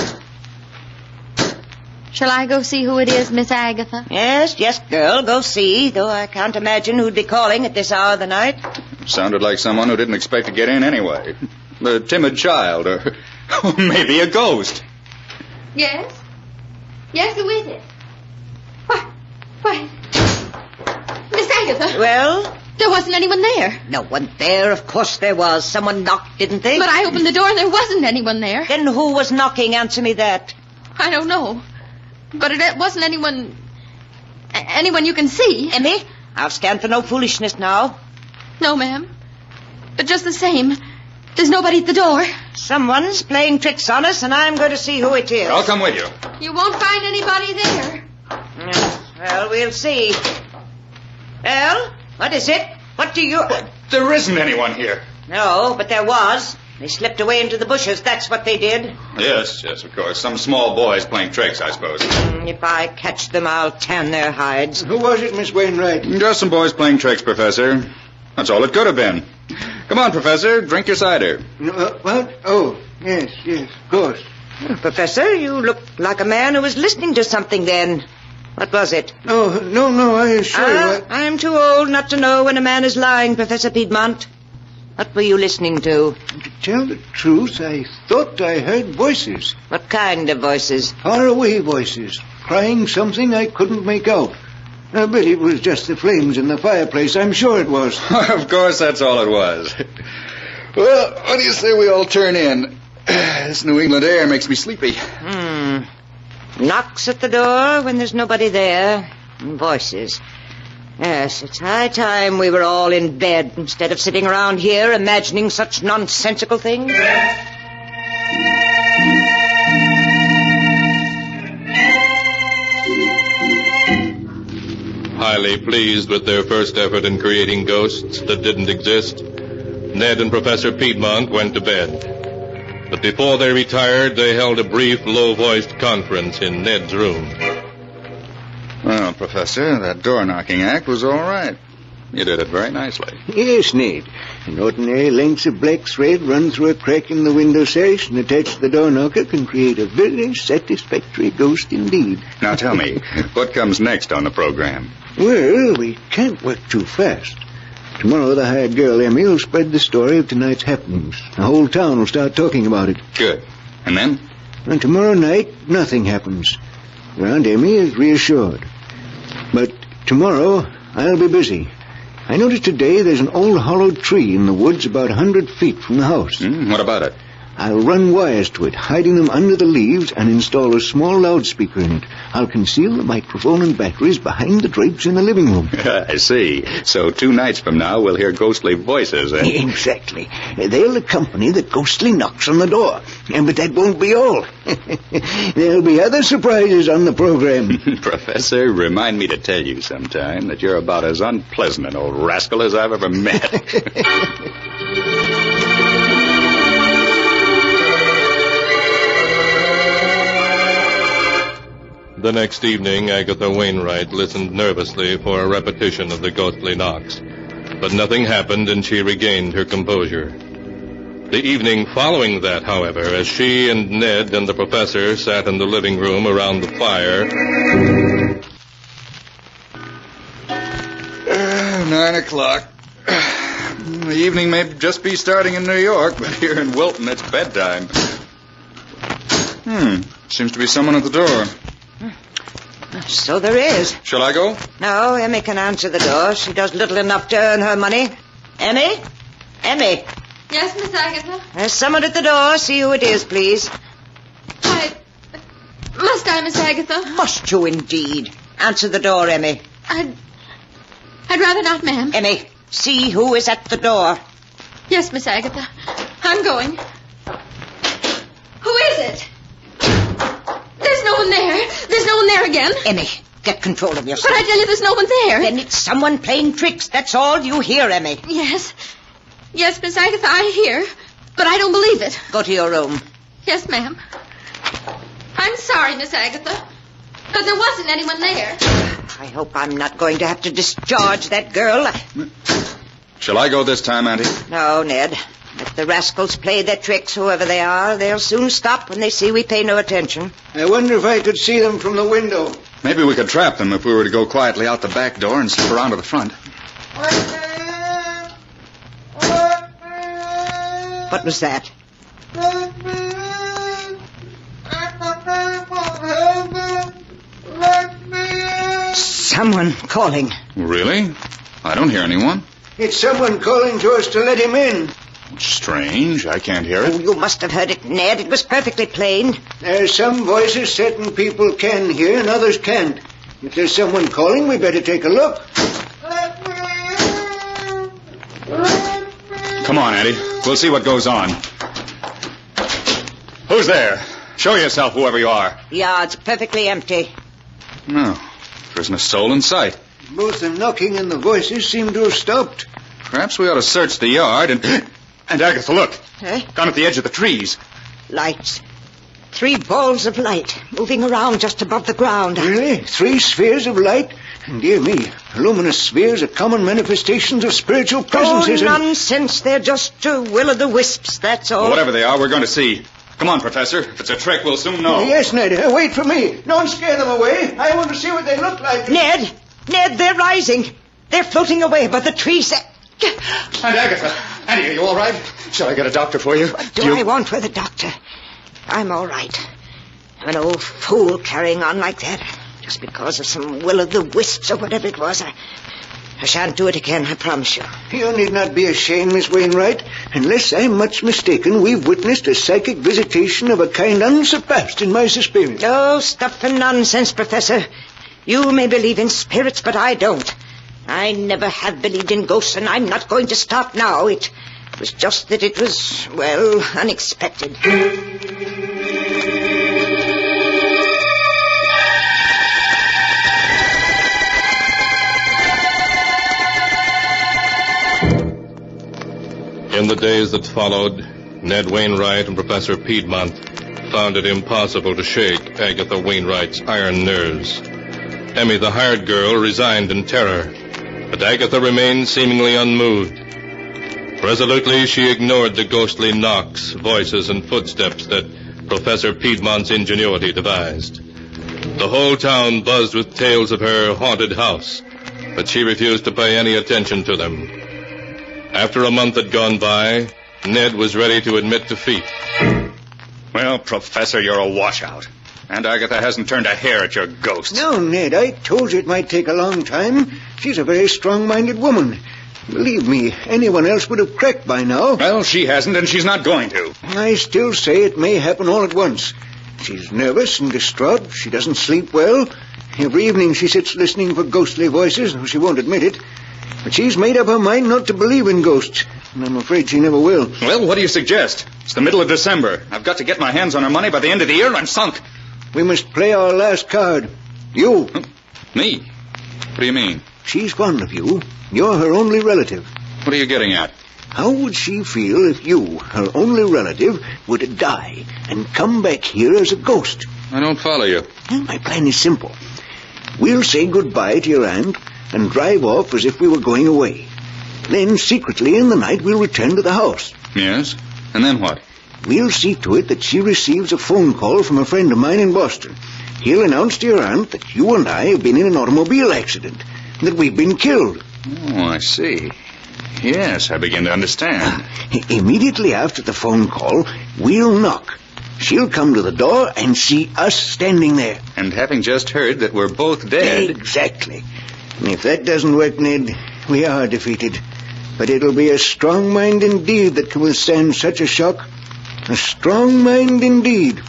Shall I go see who it is, Miss Agatha? Yes, girl, go see, though I can't imagine who'd be calling at this hour of the night. Sounded like someone who didn't expect to get in anyway. A timid child, or maybe a ghost. Yes? Yes, who is it? Why, Miss Agatha. Well? There wasn't anyone there. No one there? Of course there was. Someone knocked, didn't they? But I opened the door and there wasn't anyone there. Then who was knocking? Answer me that. I don't know. But it wasn't anyone you can see. Emmy, I'll stand for no foolishness now. No, ma'am. But just the same, there's nobody at the door. Someone's playing tricks on us, and I'm going to see who it is. I'll come with you. You won't find anybody there. Well, we'll see. Well, what is it? What do you... There isn't anyone here. No, but there was. They slipped away into the bushes, that's what they did. Yes, of course. Some small boys playing tricks, I suppose. If I catch them, I'll tan their hides. Who was it, Miss Wainwright? Just some boys playing tricks, Professor. That's all it could have been. Come on, Professor, drink your cider. What? Oh, yes, of course. Well, Professor, you look like a man who was listening to something then. What was it? Oh, no, I assure you. I'm too old not to know when a man is lying, Professor Piedmont. What were you listening to? To tell the truth, I thought I heard voices. What kind of voices? Far away voices, crying something I couldn't make out. But it was just the flames in the fireplace. I'm sure it was. Of course, that's all it was. Well, what do you say we all turn in? This New England air makes me sleepy. Knocks at the door when there's nobody there. And voices. Yes, it's high time we were all in bed instead of sitting around here imagining such nonsensical things. Highly pleased with their first effort in creating ghosts that didn't exist, Ned and Professor Piedmont went to bed. But before they retired, they held a brief, low-voiced conference in Ned's room. Well, Professor, that door-knocking act was all right. You did it very nicely. Yes, Ned. An ordinary length of black thread run through a crack in the window sash and attached to the door knocker can create a very satisfactory ghost indeed. Now tell me, what comes next on the program? Well, we can't work too fast. Tomorrow the hired girl, Emmy, will spread the story of tonight's happenings. The whole town will start talking about it. Good. And then? And tomorrow night, nothing happens. Your Aunt Emmy is reassured. But tomorrow, I'll be busy. I noticed today there's an old hollow tree in the woods about 100 feet from the house. What about it? I'll run wires to it, hiding them under the leaves, and install a small loudspeaker in it. I'll conceal the microphone and batteries behind the drapes in the living room. I see. So 2 nights from now, we'll hear ghostly voices, eh? Exactly. They'll accompany the ghostly knocks on the door. But that won't be all. There'll be other surprises on the program. Professor, remind me to tell you sometime that you're about as unpleasant an old rascal as I've ever met. The next evening, Agatha Wainwright listened nervously for a repetition of the ghostly knocks. But nothing happened, and she regained her composure. The evening following that, however, as she and Ned and the professor sat in the living room around the fire... 9 o'clock. The evening may just be starting in New York, but here in Wilton, it's bedtime. Seems to be someone at the door. So there is. Shall I go? No, Emmy can answer the door. She does little enough to earn her money. Emmy? Emmy? Yes, Miss Agatha? There's someone at the door. See who it is, please. Must I, Miss Agatha? Must you indeed? Answer the door, Emmy. I'd rather not, ma'am. Emmy, see who is at the door. Yes, Miss Agatha. I'm going. Who is it? There's no one there. There's no one there again. Emmy, get control of yourself. But I tell you, there's no one there. Then it's someone playing tricks. That's all you hear, Emmy. Yes. Yes, Miss Agatha, I hear. But I don't believe it. Go to your room. Yes, ma'am. I'm sorry, Miss Agatha. But there wasn't anyone there. I hope I'm not going to have to discharge that girl. Shall I go this time, Auntie? No, Ned. Let the rascals play their tricks, whoever they are. They'll soon stop when they see we pay no attention. I wonder if I could see them from the window. Maybe we could trap them if we were to go quietly out the back door and slip around to the front. What was that? Someone calling. Really? I don't hear anyone. It's someone calling to us to let him in. Strange. I can't hear it. Oh, you must have heard it, Ned. It was perfectly plain. There's some voices certain people can hear and others can't. If there's someone calling, we better take a look. Come on, Auntie. We'll see what goes on. Who's there? Show yourself, whoever you are. The yard's perfectly empty. No, there isn't a soul in sight. Both the knocking and the voices seem to have stopped. Perhaps we ought to search the yard and... And Agatha, look. Down at the edge of the trees. Lights. 3 balls of light moving around just above the ground. Really? 3 spheres of light? Dear me, luminous spheres are common manifestations of spiritual presences. Oh, nonsense. They're just will-o'-the-wisps, that's all. Well, whatever they are, we're going to see. Come on, Professor. If it's a trick, we'll soon know. Yes, Ned. Wait for me. Don't scare them away. I want to see what they look like. Ned, they're rising. They're floating away above the trees. And Agatha. Annie, are you all right? Shall I get a doctor for you? What do I want with a doctor? I'm all right. I'm an old fool carrying on like that. Just because of some will-o'-the-wisps or whatever it was. I shan't do it again, I promise you. You need not be ashamed, Miss Wainwright. Unless I'm much mistaken, we've witnessed a psychic visitation of a kind unsurpassed in my experience. Oh, stuff and nonsense, Professor. You may believe in spirits, but I don't. I never have believed in ghosts, and I'm not going to stop now. It was just that it was, well, unexpected. In the days that followed, Ned Wainwright and Professor Piedmont found it impossible to shake Agatha Wainwright's iron nerves. Emmy, the hired girl, resigned in terror, but Agatha remained seemingly unmoved. Resolutely, she ignored the ghostly knocks, voices, and footsteps that Professor Piedmont's ingenuity devised. The whole town buzzed with tales of her haunted house, but she refused to pay any attention to them. After a month had gone by, Ned was ready to admit defeat. Well, Professor, you're a washout. And Agatha hasn't turned a hair at your ghost. No, Ned, I told you it might take a long time. She's a very strong-minded woman. Believe me, anyone else would have cracked by now. Well, she hasn't, and she's not going to. I still say it may happen all at once. She's nervous and distraught. She doesn't sleep well. Every evening she sits listening for ghostly voices, though she won't admit it. But she's made up her mind not to believe in ghosts, and I'm afraid she never will. Well, what do you suggest? It's the middle of December. I've got to get my hands on her money by the end of the year, and I'm sunk. We must play our last card. You. Me? What do you mean? She's fond of you. You're her only relative. What are you getting at? How would she feel if you, her only relative, were to die and come back here as a ghost? I don't follow you. Well, my plan is simple. We'll say goodbye to your aunt and drive off as if we were going away. Then, secretly in the night, we'll return to the house. Yes? And then what? We'll see to it that she receives a phone call from a friend of mine in Boston. He'll announce to your aunt that you and I have been in an automobile accident, and that we've been killed. Oh, I see. Yes, I begin to understand. Immediately after the phone call, we'll knock. She'll come to the door and see us standing there. And having just heard that we're both dead... Exactly. And if that doesn't work, Ned, we are defeated. But it'll be a strong mind indeed that can withstand such a shock. A strong mind indeed.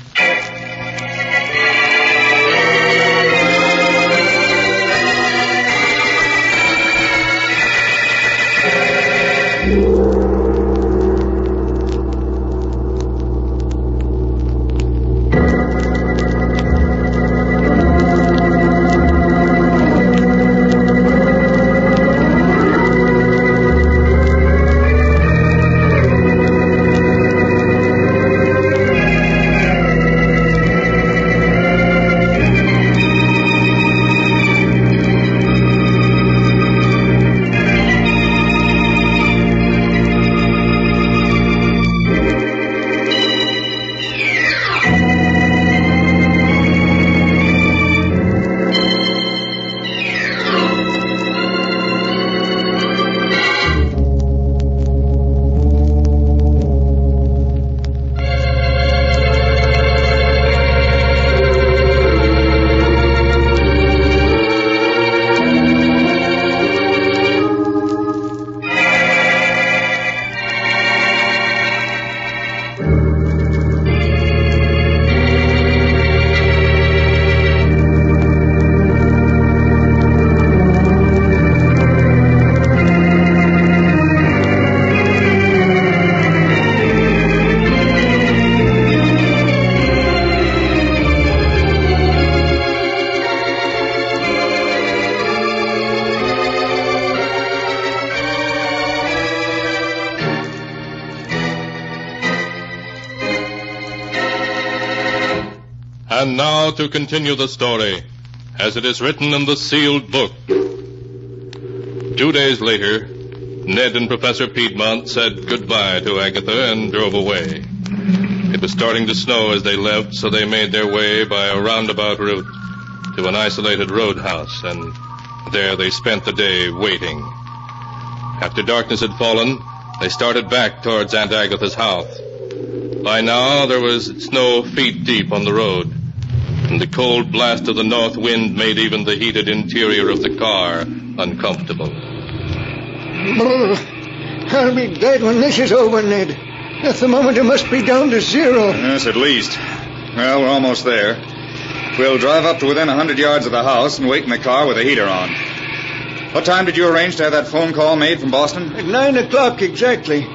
And now to continue the story, as it is written in the sealed book. 2 days later, Ned and Professor Piedmont said goodbye to Agatha and drove away. It was starting to snow as they left, so they made their way by a roundabout route to an isolated roadhouse, and there they spent the day waiting. After darkness had fallen, they started back towards Aunt Agatha's house. By now, there was snow feet deep on the road, and the cold blast of the north wind made even the heated interior of the car uncomfortable. I'll be dead when this is over, Ned. The thermometer must be down to 0. Yes, at least. Well, we're almost there. We'll drive up to within 100 yards of the house and wait in the car with the heater on. What time did you arrange to have that phone call made from Boston? At 9 o'clock exactly.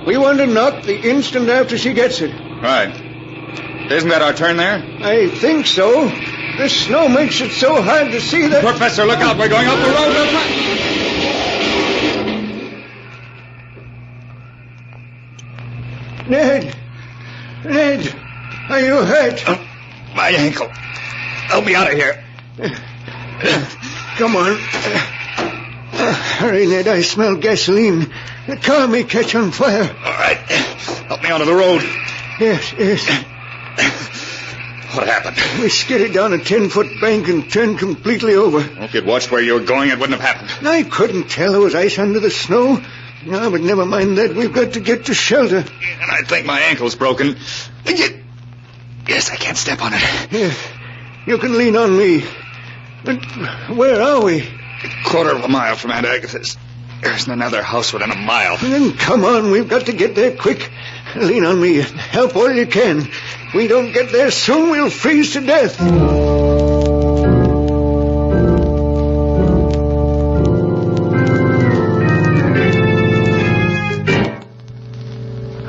We want to knock the instant after she gets it. Right. Isn't that our turn there? I think so. The snow makes it so hard to see that... Professor, look out. We're going up the road. Ned! Ned! Are you hurt? My ankle. Help me out of here. Come on. Hurry, Ned. I smell gasoline. The car may catch on fire. All right. Help me onto the road. Yes. What happened? We skidded down a 10-foot bank and turned completely over. If you'd watched where you were going, it wouldn't have happened. I couldn't tell. There was ice under the snow. No, but never mind that. We've got to get to shelter. And I think my ankle's broken. Yes, I can't step on it. Yes. You can lean on me. But where are we? A quarter of a mile from Aunt Agatha's. There isn't another house within a mile. Then come on. We've got to get there quick. Lean on me. Help all you can. If we don't get there soon, we'll freeze to death.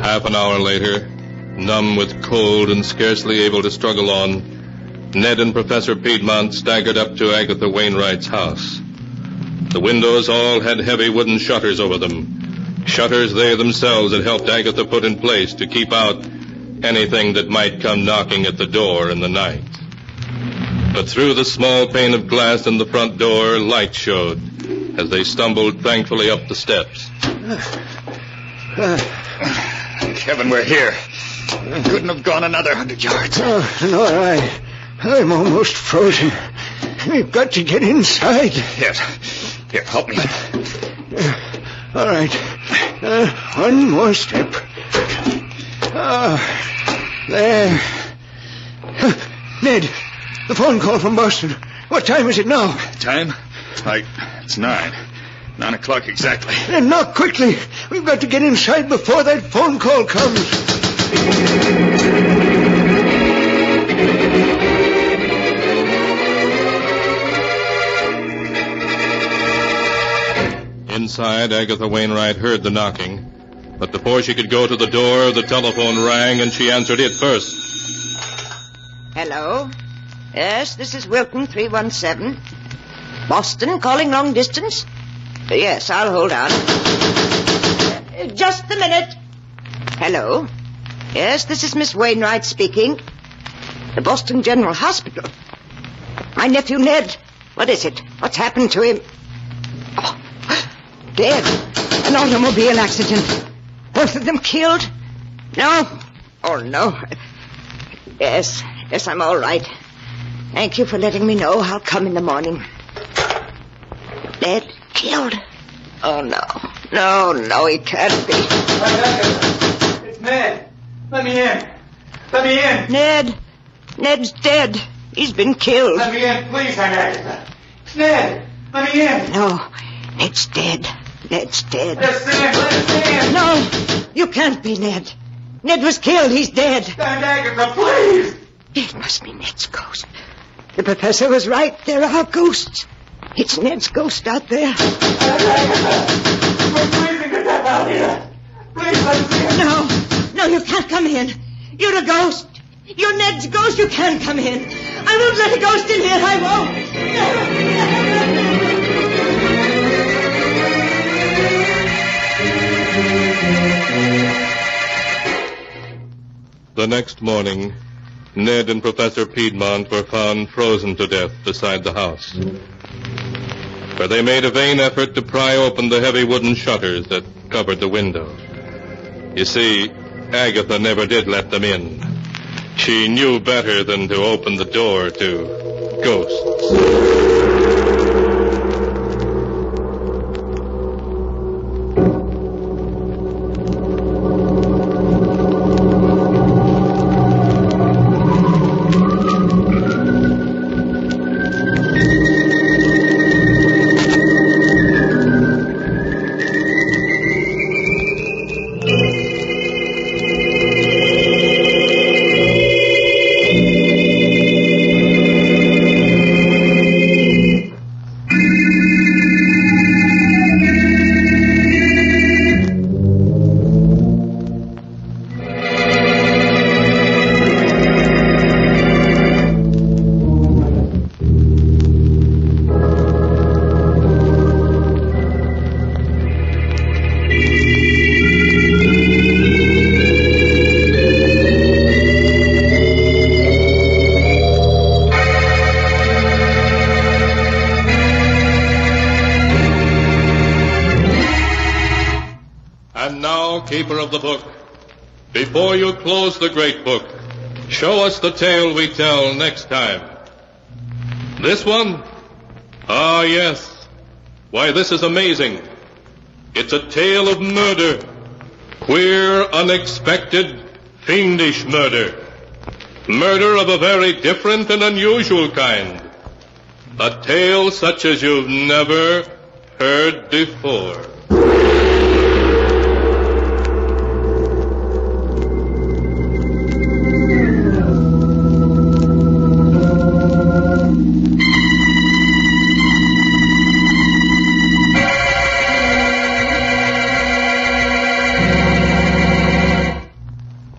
Half an hour later, numb with cold and scarcely able to struggle on, Ned and Professor Piedmont staggered up to Agatha Wainwright's house. The windows all had heavy wooden shutters over them. Shutters they themselves had helped Agatha put in place to keep out anything that might come knocking at the door in the night. But through the small pane of glass in the front door, light showed as they stumbled thankfully up the steps. Thank heaven we're here. Couldn't have gone another 100 yards. Oh, all right. I'm almost frozen. We've got to get inside. Yes. Here, help me. All right. One more step. There. Ned, the phone call from Boston. What time is it now? Time? It's 9. 9 o'clock exactly. Then knock quickly. We've got to get inside before that phone call comes. Inside, Agatha Wainwright heard the knocking. But before she could go to the door, the telephone rang, and she answered it first. Hello? Yes, this is Wilton 317. Boston, calling long distance? Yes, I'll hold on. Just a minute. Hello? Yes, this is Miss Wainwright speaking. The Boston General Hospital. My nephew Ned. What is it? What's happened to him? Oh, dead. An automobile accident. Both of them killed? No. Oh, no. Yes, I'm all right. Thank you for letting me know. I'll come in the morning. Dead? Killed? Oh, no. No, he can't be. It's Ned. Let me in. Let me in. Ned's dead. He's been killed. Let me in, please, Agatha. It's Ned. Let me in. No, Ned's dead. Ned's dead. Let us in. No, you can't be Ned. Ned was killed. He's dead. Stand, Agatha, please. It must be Ned's ghost. The professor was right. There are ghosts. It's Ned's ghost out there. Agatha, we're freezing to death out here. Please let us in. No, you can't come in. You're a ghost. You're Ned's ghost. You can't come in. I won't let a ghost in here. I won't. The next morning, Ned and Professor Piedmont were found frozen to death beside the house, where they made a vain effort to pry open the heavy wooden shutters that covered the window. You see, Agatha never did let them in. She knew better than to open the door to ghosts. Keeper of the book, before you close the great book, show us the tale we tell next time. This one? Ah, yes. Why, this is amazing. It's a tale of murder. Queer, unexpected, fiendish murder. Murder of a very different and unusual kind. A tale such as you've never heard before.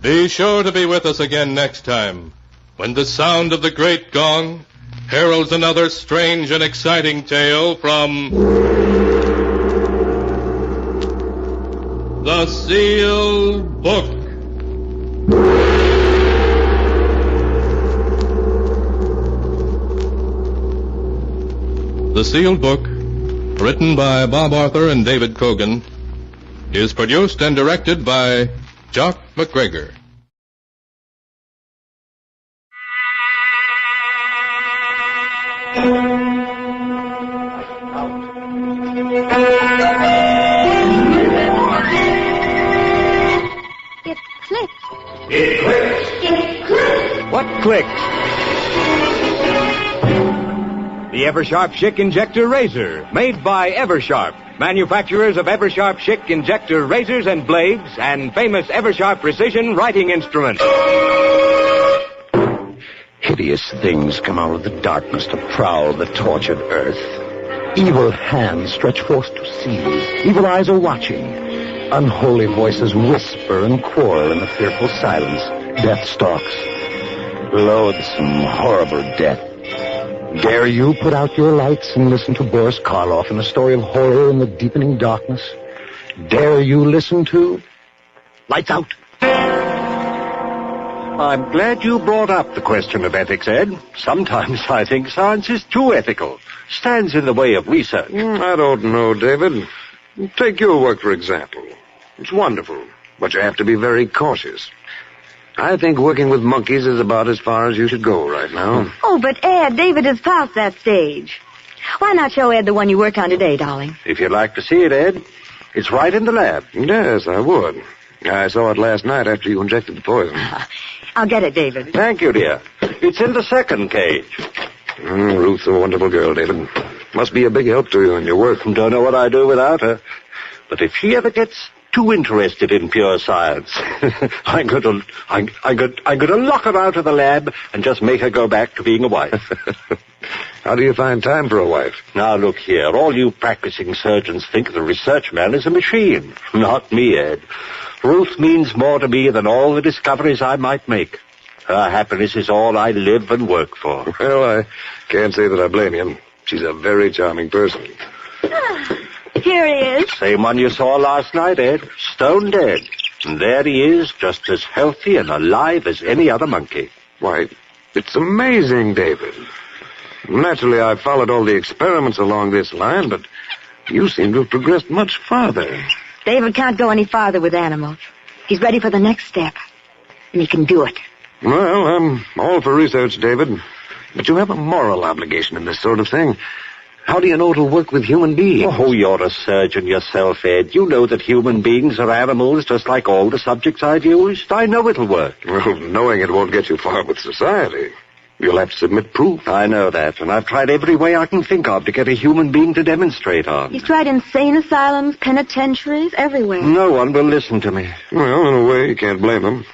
Be sure to be with us again next time, when the sound of the great gong heralds another strange and exciting tale from The Sealed Book. The Sealed Book, written by Bob Arthur and David Cogan, is produced and directed by Jock McGregor. clicks. The Eversharp Schick Injector Razor, made by Eversharp, manufacturers of Eversharp Schick Injector Razors and Blades, and famous Eversharp Precision Writing Instrument. Hideous things come out of the darkness to prowl the tortured earth. Evil hands stretch forth to seize. Evil eyes are watching. Unholy voices whisper and quarrel in the fearful silence. Death stalks. Loathsome, horrible death. Dare you put out your lights and listen to Boris Karloff in a story of horror in the deepening darkness? Dare you listen to... Lights out! I'm glad you brought up the question of ethics, Ed. Sometimes I think science is too ethical. Stands in the way of research. I don't know, David. Take your work, for example. It's wonderful, but you have to be very cautious. I think working with monkeys is about as far as you should go right now. Oh, but Ed, David is past that stage. Why not show Ed the one you worked on today, darling? If you'd like to see it, Ed, it's right in the lab. Yes, I would. I saw it last night after you injected the poison. I'll get it, David. Thank you, dear. It's in the second cage. Ruth's a wonderful girl, David. Must be a big help to you in your work. Don't know what I'd do without her. But if she ever gets too interested in pure science, I'm going to lock her out of the lab and just make her go back to being a wife. How do you find time for a wife? Now, look here. All you practicing surgeons think the research man is a machine. Not me, Ed. Ruth means more to me than all the discoveries I might make. Her happiness is all I live and work for. Well, I can't say that I blame you. She's a very charming person. Here he is. Same one you saw last night, Ed. Stone dead. And there he is, just as healthy and alive as any other monkey. Why, it's amazing, David. Naturally, I've followed all the experiments along this line, but you seem to have progressed much farther. David can't go any farther with animals. He's ready for the next step. And he can do it. Well, I'm all for research, David. But you have a moral obligation in this sort of thing. How do you know it'll work with human beings? Oh, you're a surgeon yourself, Ed. You know that human beings are animals just like all the subjects I've used. I know it'll work. Well, knowing it won't get you far with society. You'll have to submit proof. I know that, and I've tried every way I can think of to get a human being to demonstrate on. He's tried insane asylums, penitentiaries, everywhere. No one will listen to me. Well, in a way, you can't blame him.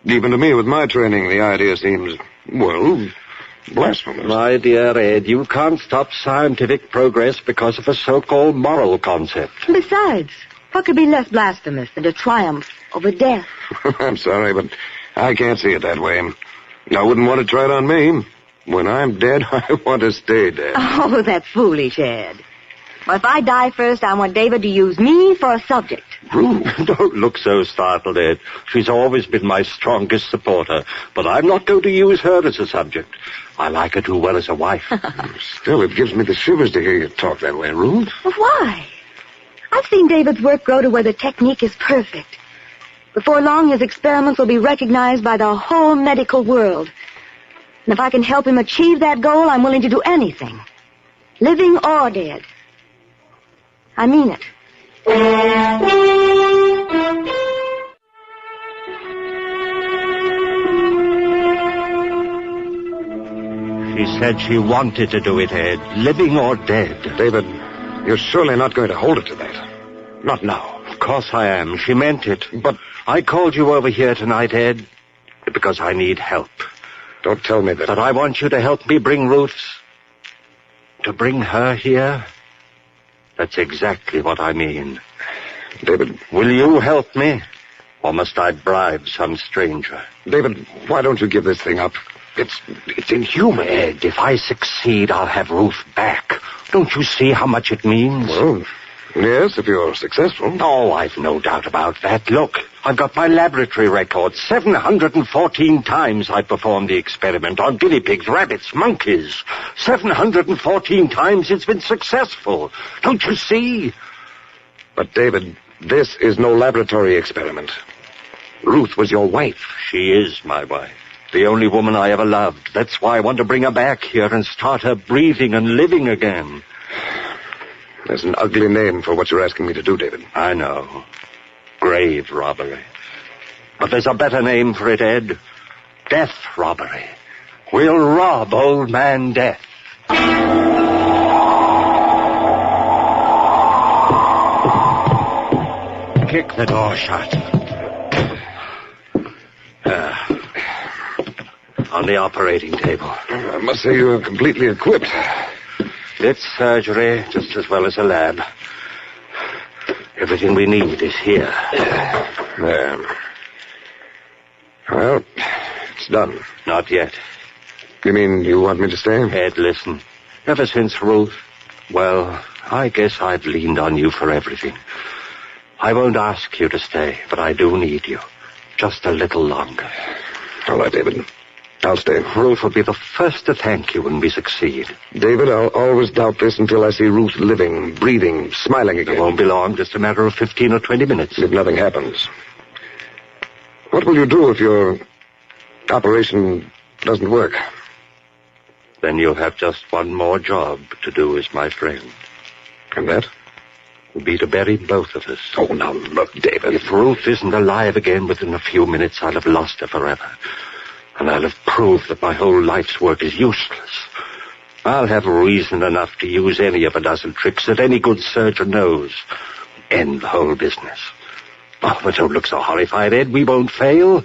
Even to me, with my training, the idea seems, well, blasphemous. My dear Ed, you can't stop scientific progress because of a so-called moral concept. Besides, what could be less blasphemous than a triumph over death? I'm sorry, but I can't see it that way. I wouldn't want to try it on me. When I'm dead, I want to stay dead. Oh, that's foolish, Ed. Well, if I die first, I want David to use me for a subject. Don't look so startled, Ed. She's always been my strongest supporter, but I'm not going to use her as a subject. I like her too well as a wife. Still, it gives me the shivers to hear you talk that way, Ruth. Well, why? I've seen David's work grow to where the technique is perfect. Before long, his experiments will be recognized by the whole medical world. And if I can help him achieve that goal, I'm willing to do anything. Living or dead. I mean it. She said she wanted to do it, Ed. Living or dead. David, you're surely not going to hold her to that. Not now. Of course I am. She meant it. But I called you over here tonight, Ed, because I need help. Don't tell me that. But I want you to help me bring Ruth's... To bring her here? That's exactly what I mean. David... Will you help me? Or must I bribe some stranger? David, why don't you give this thing up? It's inhuman. Ed, if I succeed, I'll have Ruth back. Don't you see how much it means? Well, yes, if you're successful. Oh, I've no doubt about that. Look, I've got my laboratory record. 714 times I performed the experiment on guinea pigs, rabbits, monkeys. 714 times it's been successful. Don't you see? But, David, this is no laboratory experiment. Ruth was your wife. She is my wife. The only woman I ever loved. That's why I want to bring her back here and start her breathing and living again. There's an ugly name for what you're asking me to do, David. I know. Grave robbery. But there's a better name for it, Ed. Death robbery. We'll rob Old Man Death. Kick the door shut. On the operating table. I must say you're completely equipped. It's surgery just as well as a lab. Everything we need is here. There. Well, it's done. Not yet. You mean you want me to stay? Ed, listen. Ever since Ruth, well, I guess I've leaned on you for everything. I won't ask you to stay, but I do need you. Just a little longer. All right, David. I'll stay. Ruth will be the first to thank you when we succeed. David, I'll always doubt this until I see Ruth living, breathing, smiling again. It won't be long, just a matter of 15 or 20 minutes. If nothing happens. What will you do if your operation doesn't work? Then you'll have just one more job to do as my friend. And that? Will be to bury both of us. Oh, now look, David. If Ruth isn't alive again within a few minutes, I'll have lost her forever. And I'll have proved that my whole life's work is useless. I'll have reason enough to use any of a dozen tricks that any good surgeon knows. End the whole business. Oh, but don't look so horrified, Ed. We won't fail.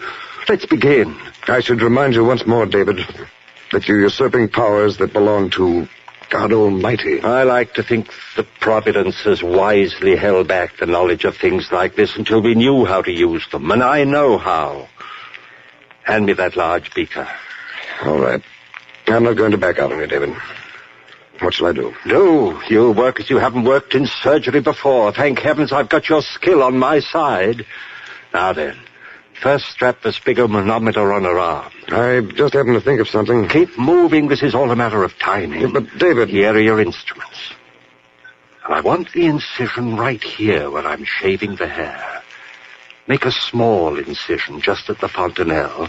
Let's begin. I should remind you once more, David, that you're usurping powers that belong to God Almighty. I like to think that Providence has wisely held back the knowledge of things like this until we knew how to use them, and I know how. Hand me that large beaker. All right. I'm not going to back out on you, David. What shall I do? No, you'll work as you haven't worked in surgery before. Thank heavens I've got your skill on my side. Now then, first strap the sphygmomanometer on her arm. I just happened to think of something. Keep moving. This is all a matter of timing. Yeah, but, David... Here are your instruments. And I want the incision right here where I'm shaving the hair. Make a small incision just at the fontanelle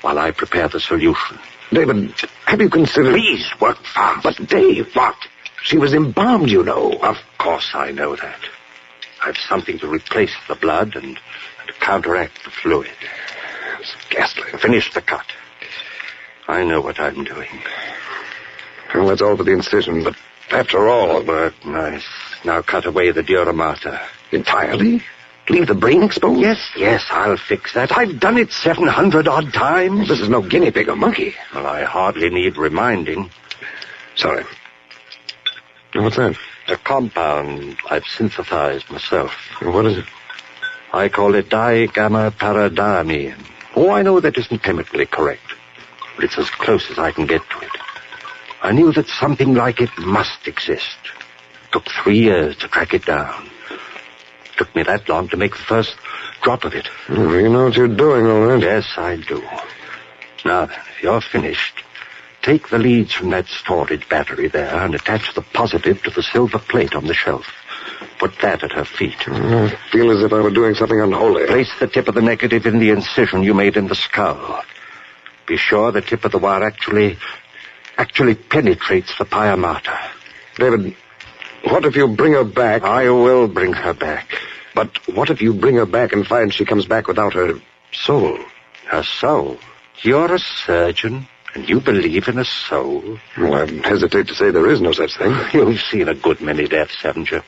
while I prepare the solution. David, have you considered... Please, work fast. But, Dave, what? She was embalmed, you know. Of course I know that. I've something to replace the blood and to counteract the fluid. It's ghastly. Finish the cut. I know what I'm doing. Well, that's all for the incision, but after all... Work nice. Now cut away the dura mater. Entirely? Leave the brain exposed? Yes, I'll fix that. I've done it 700-odd times. Well, this is no guinea pig or monkey. Well, I hardly need reminding. Sorry. What's that? A compound I've synthesized myself. What is it? I call it digamma-paradiamine. Oh, I know that isn't chemically correct, but it's as close as I can get to it. I knew that something like it must exist. Took 3 years to track it down. Took me that long to make the first drop of it. You know what you're doing, all right? Yes, I do. Now then, if you're finished, take the leads from that storage battery there and attach the positive to the silver plate on the shelf. Put that at her feet. I feel as if I were doing something unholy. Place the tip of the negative in the incision you made in the skull. Be sure the tip of the wire actually penetrates the pia mater. David, what if you bring her back? I will bring her back. But what if you bring her back and find she comes back without her soul? Her soul? You're a surgeon, and you believe in a soul? Well, I hesitate to say there is no such thing. You've seen a good many deaths, haven't you?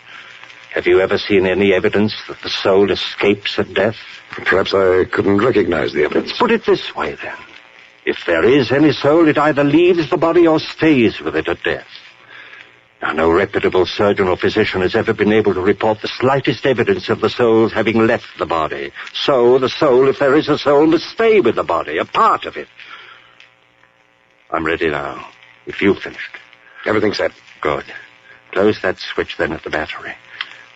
Have you ever seen any evidence that the soul escapes at death? Perhaps I couldn't recognize the evidence. Let's put it this way, then. If there is any soul, it either leaves the body or stays with it at death. Now, no reputable surgeon or physician has ever been able to report the slightest evidence of the soul's having left the body. So, the soul, if there is a soul, must stay with the body, a part of it. I'm ready now, if you've finished. Everything's set. Good. Close that switch then at the battery.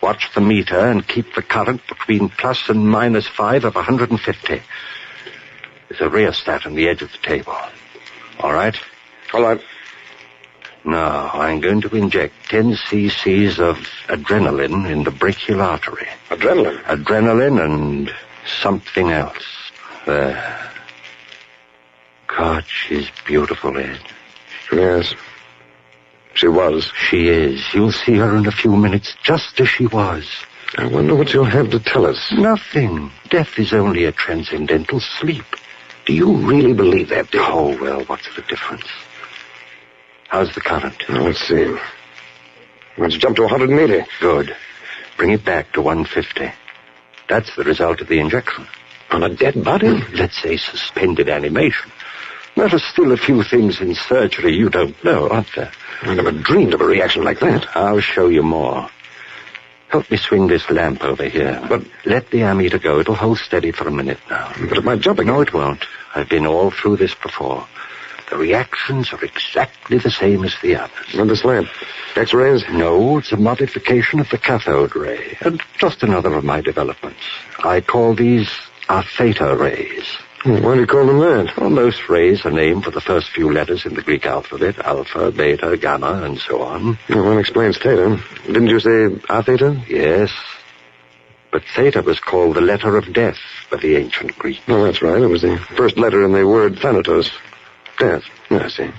Watch the meter and keep the current between plus and minus 5 of 150. There's a rheostat on the edge of the table. All right? All right. Now, I'm going to inject 10 cc's of adrenaline in the brachial artery. Adrenaline? Adrenaline and something else. There. God, she's beautiful, Ed. Yes. She was. She is. You'll see her in a few minutes, just as she was. I wonder what you'll have to tell us. Nothing. Death is only a transcendental sleep. Do you really believe that, David? Oh, well, what's the difference? How's the current? Now, let's see. Let's jump to 180. Good. Bring it back to 150. That's the result of the injection. On a dead body? Let's say suspended animation. There are still a few things in surgery you don't know, aren't there? I never dreamed of a reaction like that. I'll show you more. Help me swing this lamp over here. But let the ammeter go. It'll hold steady for a minute now. But it might jump again. No, it won't. I've been all through this before. The reactions are exactly the same as the others. And this lamp? X-rays? No, it's a modification of the cathode ray. And just another of my developments. I call these theta rays. Why do you call them that? Well, most rays are named for the first few letters in the Greek alphabet. Alpha, beta, gamma, and so on. Well, that explains theta. Didn't you say theta? Yes. But theta was called the letter of death by the ancient Greeks. Oh, that's right. It was the first letter in the word thanatos. Death. I see.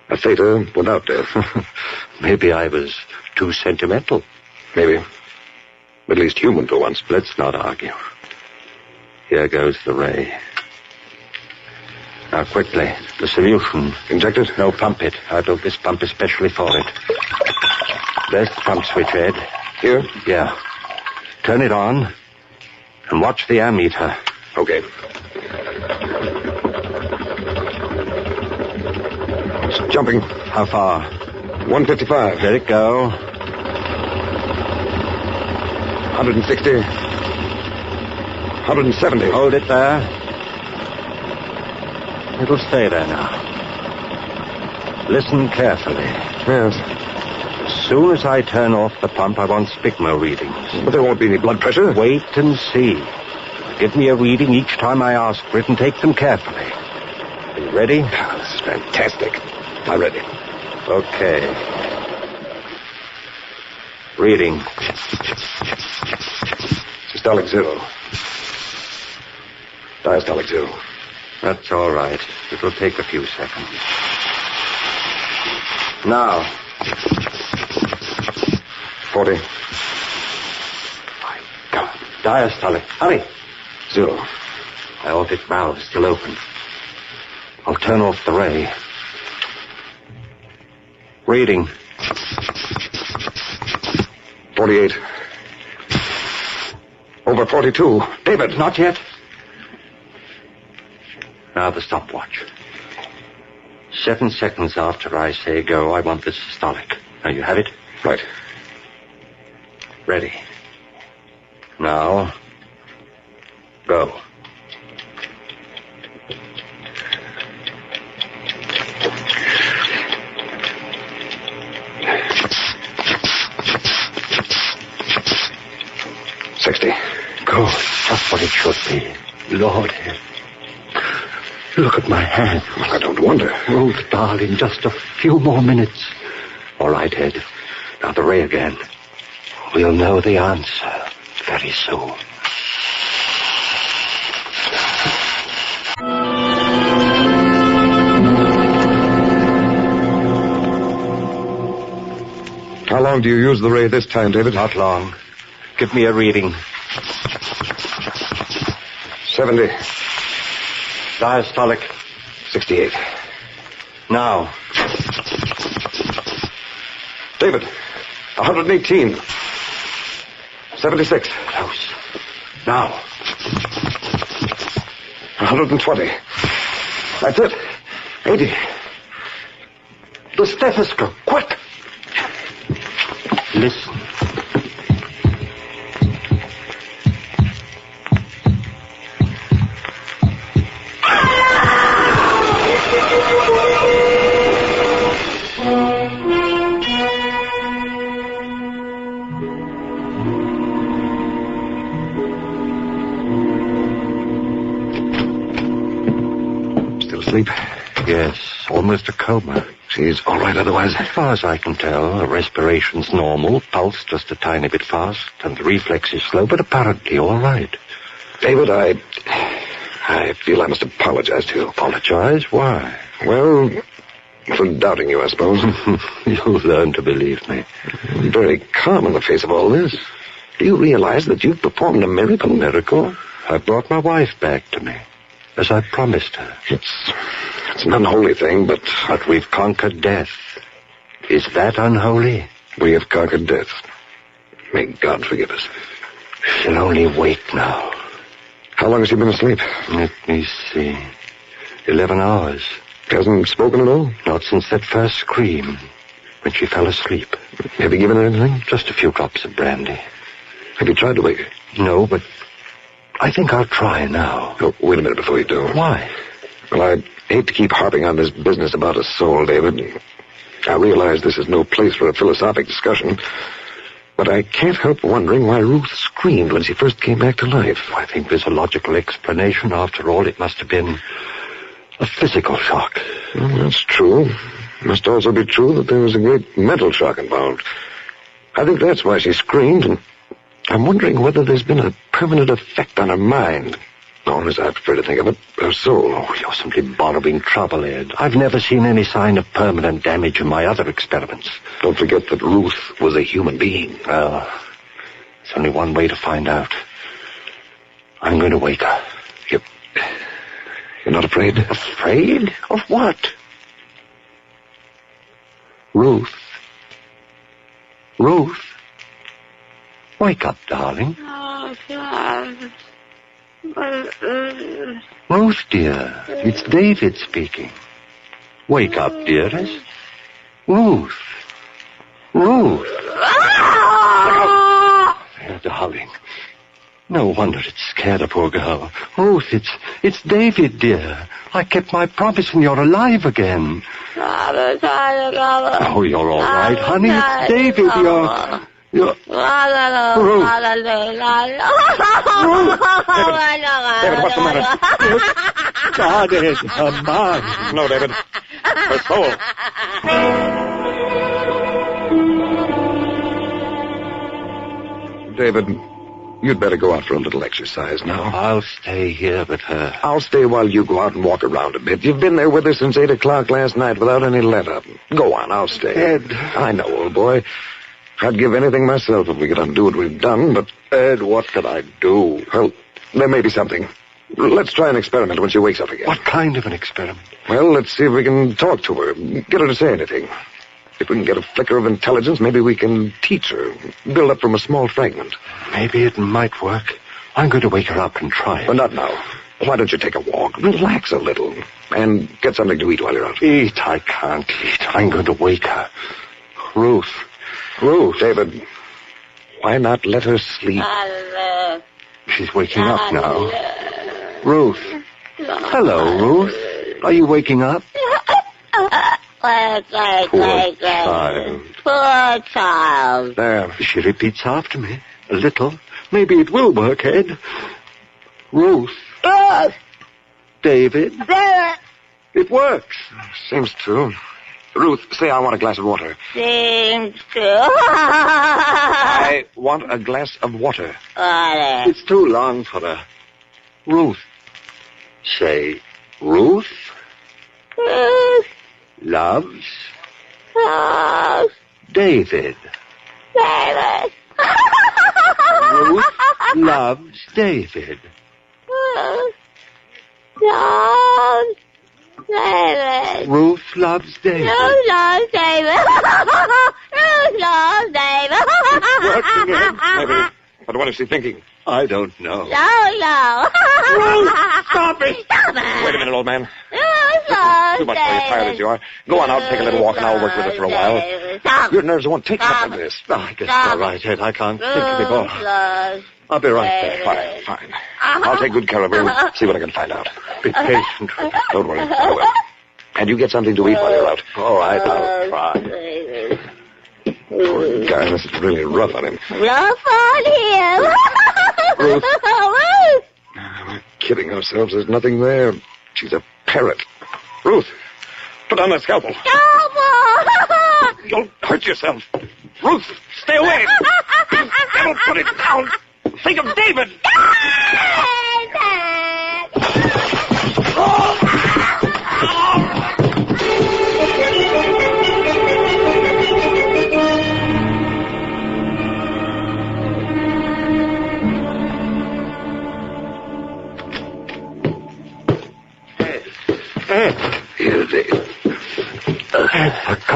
A theta without death. Maybe I was too sentimental. Maybe. At least human for once. Let's not argue. Here goes the ray. Now, quickly, the solution. Inject it? No, pump it. I built this pump especially for it. There's the pump switch, Ed. Here? Yeah. Turn it on and watch the ammeter. Okay. It's jumping. How far? 155. Let it go. 160. 170. Hold it there. It'll stay there now. Listen carefully. Yes. As soon as I turn off the pump, I want spigma readings. But there won't be any blood pressure. Wait and see. Give me a reading each time I ask for it and take them carefully. Are you ready? This is fantastic. I'm ready. Okay. Reading. Systolic 0. Diastolic 0. That's all right. It'll take a few seconds. Now. 40. My God. Diastolic. Hurry. 0. Aortic valve still open. I'll turn off the ray. Reading. 48. Over 42. David. Not yet. Now the stopwatch. 7 seconds after I say go, I want the systolic. Now you have it? Right. Ready. Now, go. Good. Just what it should be. Lord, look at my hand. Well, I don't wonder. Oh, darling, just a few more minutes. All right, Ed. Now the ray again. We'll know the answer very soon. How long do you use the ray this time, David? Not long. Give me a reading. 70. Diastolic. 68. Now. David, 118. 76. Close. Now. 120. That's it. 80. The stethoscope. Quick. Listen. Sleep? Yes, almost a coma. She's all right otherwise? As far as I can tell, her respiration's normal, pulse just a tiny bit fast, and the reflex is slow, but apparently all right. David, I feel I must apologize to you. Apologize? Why? Well, for doubting you, I suppose. You'll learn to believe me. I'm very calm in the face of all this. Do you realize that you've performed a miracle? Miracle? I brought my wife back to me. as I promised her. It's an unholy thing, but we've conquered death. Is that unholy? We have conquered death. May God forgive us. She'll only wake now. How long has she been asleep? Let me see. 11 hours. Hasn't spoken at all? Not since that first scream, when she fell asleep. Have you given her anything? Just a few drops of brandy. Have you tried to wake her? No, but I think I'll try now. Oh, wait a minute before you do. Why? Well, I hate to keep harping on this business about a soul, David. I realize this is no place for a philosophic discussion, but I can't help wondering why Ruth screamed when she first came back to life. I think there's a logical explanation. After all, it must have been a physical shock. Well, that's true. It must also be true that there was a great mental shock involved. I think that's why she screamed, and I'm wondering whether there's been a permanent effect on her mind. Or, as I prefer to think of it, her soul. Oh, you're simply borrowing trouble, Ed. I've never seen any sign of permanent damage in my other experiments. Don't forget that Ruth was a human being. Well, there's only one way to find out. I'm going to wake her. You're not afraid? Afraid? Of what? Ruth. Ruth. Wake up, darling. Oh, God. Ruth, dear. It's David speaking. Wake up, dearest. Ruth. Ruth. There, darling. No wonder it scared the poor girl. Ruth, it's David, dear. I kept my promise and you're alive again. Oh, you're all right, honey. It's David. You're... Ruth. David, what's the matter? God is her mind. No, David. Her soul. David, you'd better go out for a little exercise now. I'll stay here with her. I'll stay while you go out and walk around a bit. You've been there with her since 8 o'clock last night without any let-up. Go on, I'll stay. Ed. I know, old boy. I'd give anything myself if we could undo what we've done, but... Ed, what can I do? Well, there may be something. Let's try an experiment when she wakes up again. What kind of an experiment? Well, let's see if we can talk to her. Get her to say anything. If we can get a flicker of intelligence, maybe we can teach her. Build up from a small fragment. Maybe it might work. I'm going to wake her up and try. But not now. Why don't you take a walk? Relax a little. And get something to eat while you're out. Eat? I can't eat. I'm going to wake her. Ruth. David, why not let her sleep? She's waking up now. Ruth. Hello, Ruth. Are you waking up? Poor child. Poor child. There. She repeats after me. A little. Maybe it will work, Ed. Ruth. David. It works. Seems to. Ruth, say I want a glass of water. Seems to. I want a glass of water. It's too long for her. Ruth. Say, Ruth. Loves. David. Ruth loves David. Ruth loves David. Ruth loves David. Ruth loves David. Working, Ed. Maybe. But what is she thinking? I don't know. No. Ruth, stop it. Stop it. Wait a minute, old man. Ruth loves Too much for you, tired as you are. Go on out and take a little walk, and I'll work with her for a while. Stop. Your nerves won't take something like this. Oh, I guess you're right, Ed. I can't think of it all. I'll be right back. Fine. I'll take good care of her and see what I can find out. Be patient. Don't worry, I will. And you get something to eat while you're out. All right, I'll try. Poor guy, this is really rough on him. Rough on him. Ruth. Ruth. We're kidding ourselves. There's nothing there. She's a parrot. Ruth, put on that scalpel. Scalpel. You'll hurt yourself. Ruth, stay away. Don't put it down. Think of David.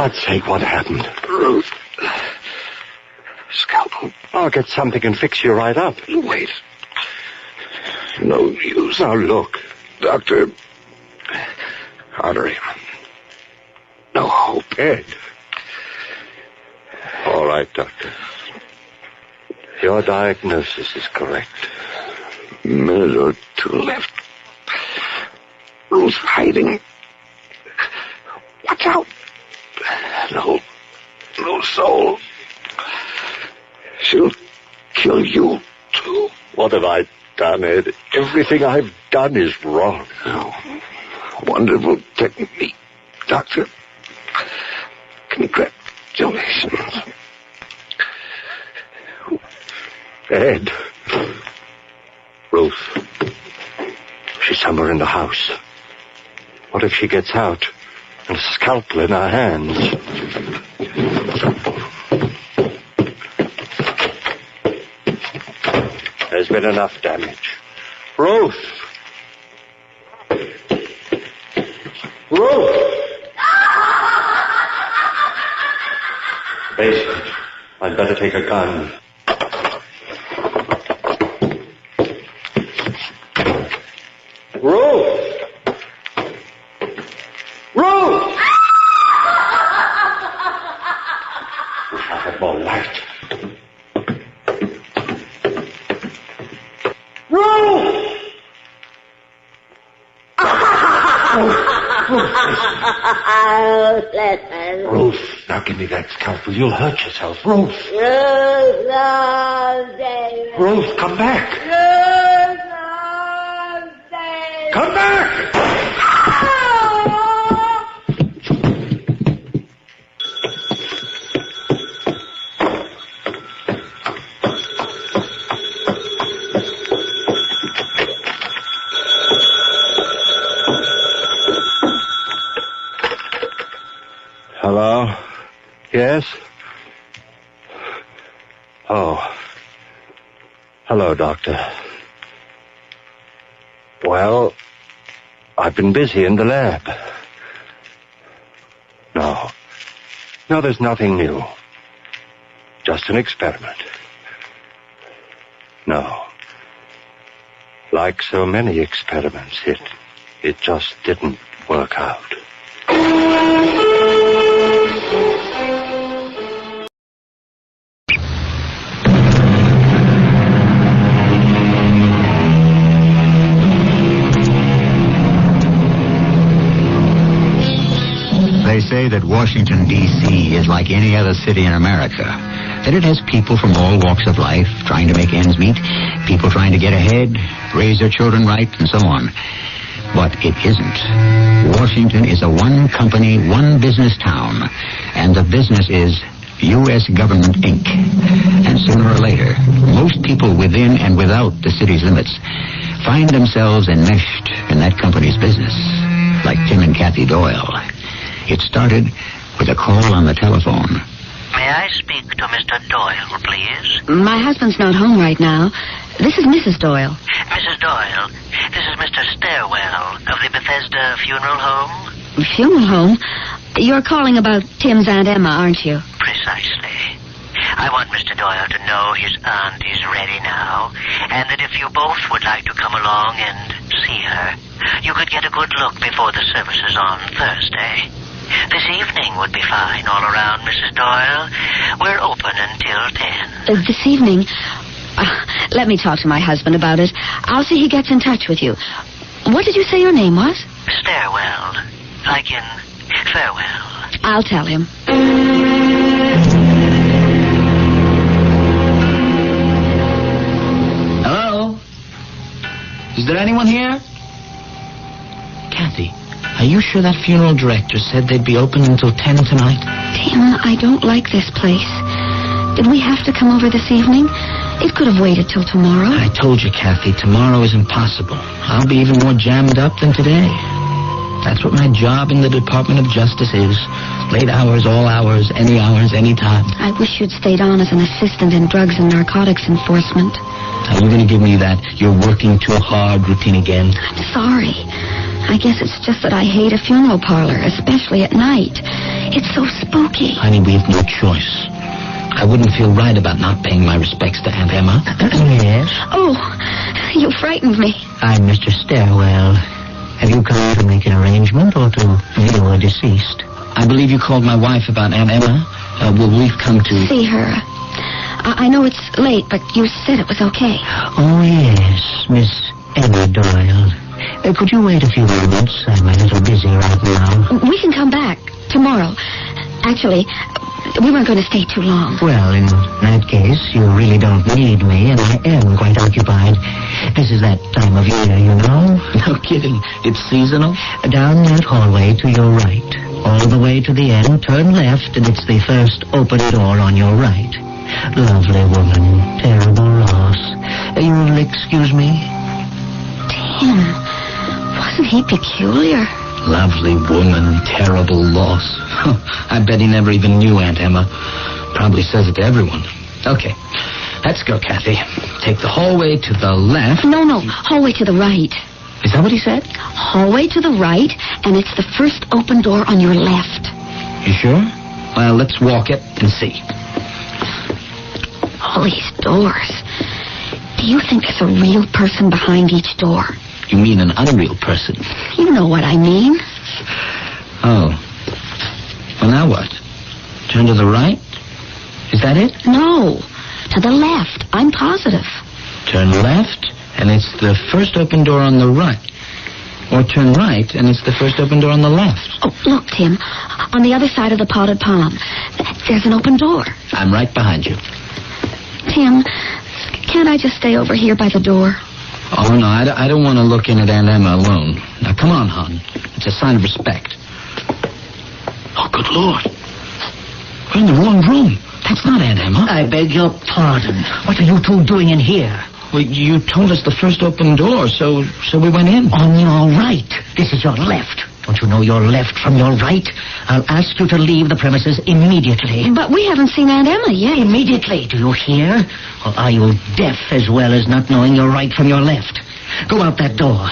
God's sake, what happened? Ruth. Scalpel. I'll get something and fix you right up. Wait. No use. Now, look. Doctor. Artery. No hope. Ed. All right, Doctor. Your diagnosis is correct. A minute or two left. Ruth hiding. Watch out. No soul. She'll kill you, too. What have I done, Ed? Everything I've done is wrong. Oh, wonderful technique, Doctor. Congratulations. Ed. Ruth. She's somewhere in the house. What if she gets out and a scalpel in her hands? There's been enough damage. Ruth! Ruth! Basement. I'd better take a gun. Ruth! Ruth! Wish I had more light. Ruth! Ruth, now give me that scalpel. You'll hurt yourself. Ruth! Ruth, no, David. Ruth, come back. Ruth, no, David. Come back! Hello? Yes? Oh. Hello, Doctor. Well, I've been busy in the lab. No, there's nothing new. Just an experiment. No. Like so many experiments, it just didn't work out. They say that Washington, D.C. is like any other city in America, that it has people from all walks of life trying to make ends meet, people trying to get ahead, raise their children right, and so on. But it isn't. Washington is a one-company, one-business town, and the business is U.S. Government, Inc. And sooner or later, most people within and without the city's limits find themselves enmeshed in that company's business, like Tim and Kathy Doyle. It started with a call on the telephone. May I speak to Mr. Doyle, please? My husband's not home right now. This is Mrs. Doyle. Mrs. Doyle, this is Mr. Stairwell of the Bethesda Funeral Home. Funeral home? You're calling about Tim's Aunt Emma, aren't you? Precisely. I want Mr. Doyle to know his aunt is ready now, and that if you both would like to come along and see her, you could get a good look before the services on Thursday. This evening would be fine all around, Mrs. Doyle. We're open until 10. This evening? Let me talk to my husband about it. I'll see he gets in touch with you. What did you say your name was? Stairwell. Like in farewell. I'll tell him. Hello? Is there anyone here? Kathy, are you sure that funeral director said they'd be open until 10 tonight? Tim, I don't like this place. Did we have to come over this evening? It could have waited till tomorrow. I told you, Kathy, tomorrow is impossible. I'll be even more jammed up than today. That's what my job in the Department of Justice is. Late hours, all hours, any time. I wish you'd stayed on as an assistant in drugs and narcotics enforcement. Are you going to give me that you're working too hard routine again? I'm sorry. I guess it's just that I hate a funeral parlor, especially at night. It's so spooky. Honey, we have no choice. I wouldn't feel right about not paying my respects to Aunt Emma. Yes? Oh, you frightened me. I'm Mr. Stairwell. Have you come to make an arrangement or to view a deceased? I believe you called my wife about Aunt Emma. Well, we've come to... See her. I know it's late, but you said it was okay. Oh, yes, Miss Emma Doyle. Could you wait a few moments? I'm a little busy right now. We can come back tomorrow. Actually, we weren't going to stay too long. Well, in that case, you really don't need me, and I am quite occupied. This is that time of year, you know. No kidding. It's seasonal? Down that hallway to your right. All the way to the end, turn left, and it's the first open door on your right. Lovely woman. Terrible loss. You'll excuse me? Tim, wasn't he peculiar? Lovely woman, terrible loss. I bet he never even knew Aunt Emma. Probably says it to everyone. Okay, let's go, Kathy. Take the hallway to the left. No, hallway to the right. Is that what he said? Hallway to the right, and it's the first open door on your left. You sure? Well, let's walk it and see. All these doors. Do you think there's a real person behind each door? You mean an unreal person? You know what I mean. Oh. Well, now what? Turn to the right? Is that it? No, to the left. I'm positive. Turn left, and it's the first open door on the right. Or turn right, and it's the first open door on the left. Oh, look, Tim. On the other side of the potted palm, there's an open door. I'm right behind you. Tim, can't I just stay over here by the door? Oh, no, I don't want to look in at Aunt Emma alone. Now, come on, hon. It's a sign of respect. Oh, good Lord. We're in the wrong room. That's not Aunt Emma. I beg your pardon. What are you two doing in here? Well, you told us the first open door, so we went in. On your right. This is your left. Don't you know your left from your right? I'll ask you to leave the premises immediately. But we haven't seen Aunt Emma yet. Immediately, do you hear? Or are you deaf as well as not knowing your right from your left? Go out that door.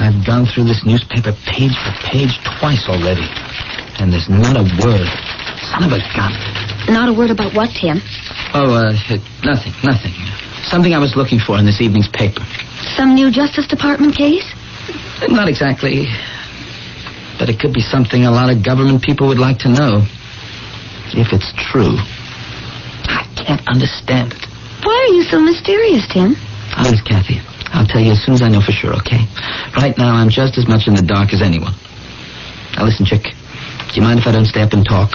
I've gone through this newspaper page for page twice already. And there's not a word. Son of a gun. Not a word about what, Tim? Oh, nothing. Something I was looking for in this evening's paper. Some new Justice Department case? Not exactly. But it could be something a lot of government people would like to know. If it's true. I can't understand it. Why are you so mysterious, Tim? Honest, Kathy. I'll tell you as soon as I know for sure, okay? Right now, I'm just as much in the dark as anyone. Now, listen, chick. Do you mind if I don't stay up and talk?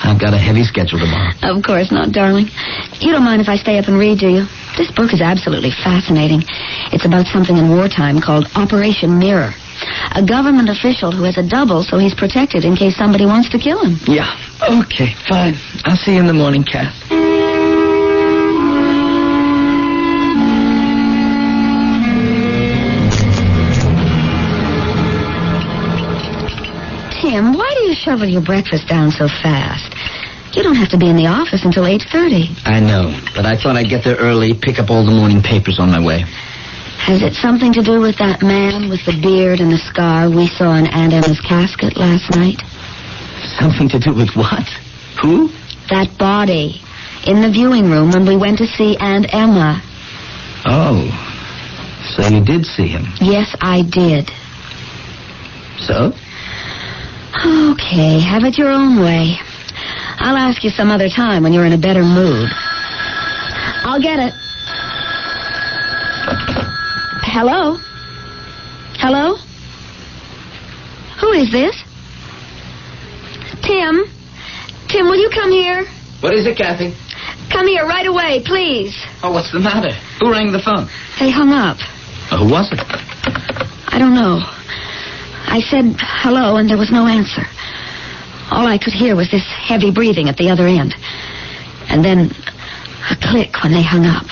I've got a heavy schedule tomorrow. Of course not, darling. You don't mind if I stay up and read, do you? This book is absolutely fascinating. It's about something in wartime called Operation Mirror. A government official who has a double so he's protected in case somebody wants to kill him. Yeah, okay, fine. I'll see you in the morning, Kath. Tim, why do you shovel your breakfast down so fast? You don't have to be in the office until 8:30. I know, but I thought I'd get there early, pick up all the morning papers on my way. Has it something to do with that man with the beard and the scar we saw in Aunt Emma's casket last night? Something to do with what? Who? That body. In the viewing room when we went to see Aunt Emma. Oh, so you did see him? Yes, I did. So? Okay, have it your own way. I'll ask you some other time when you're in a better mood. I'll get it. Hello? Hello? Who is this? Tim? Tim, will you come here? What is it, Kathy? Come here right away, please. Oh, what's the matter? Who rang the phone? They hung up. Who was it? I don't know. I said hello, and there was no answer. All I could hear was this heavy breathing at the other end. And then a click when they hung up.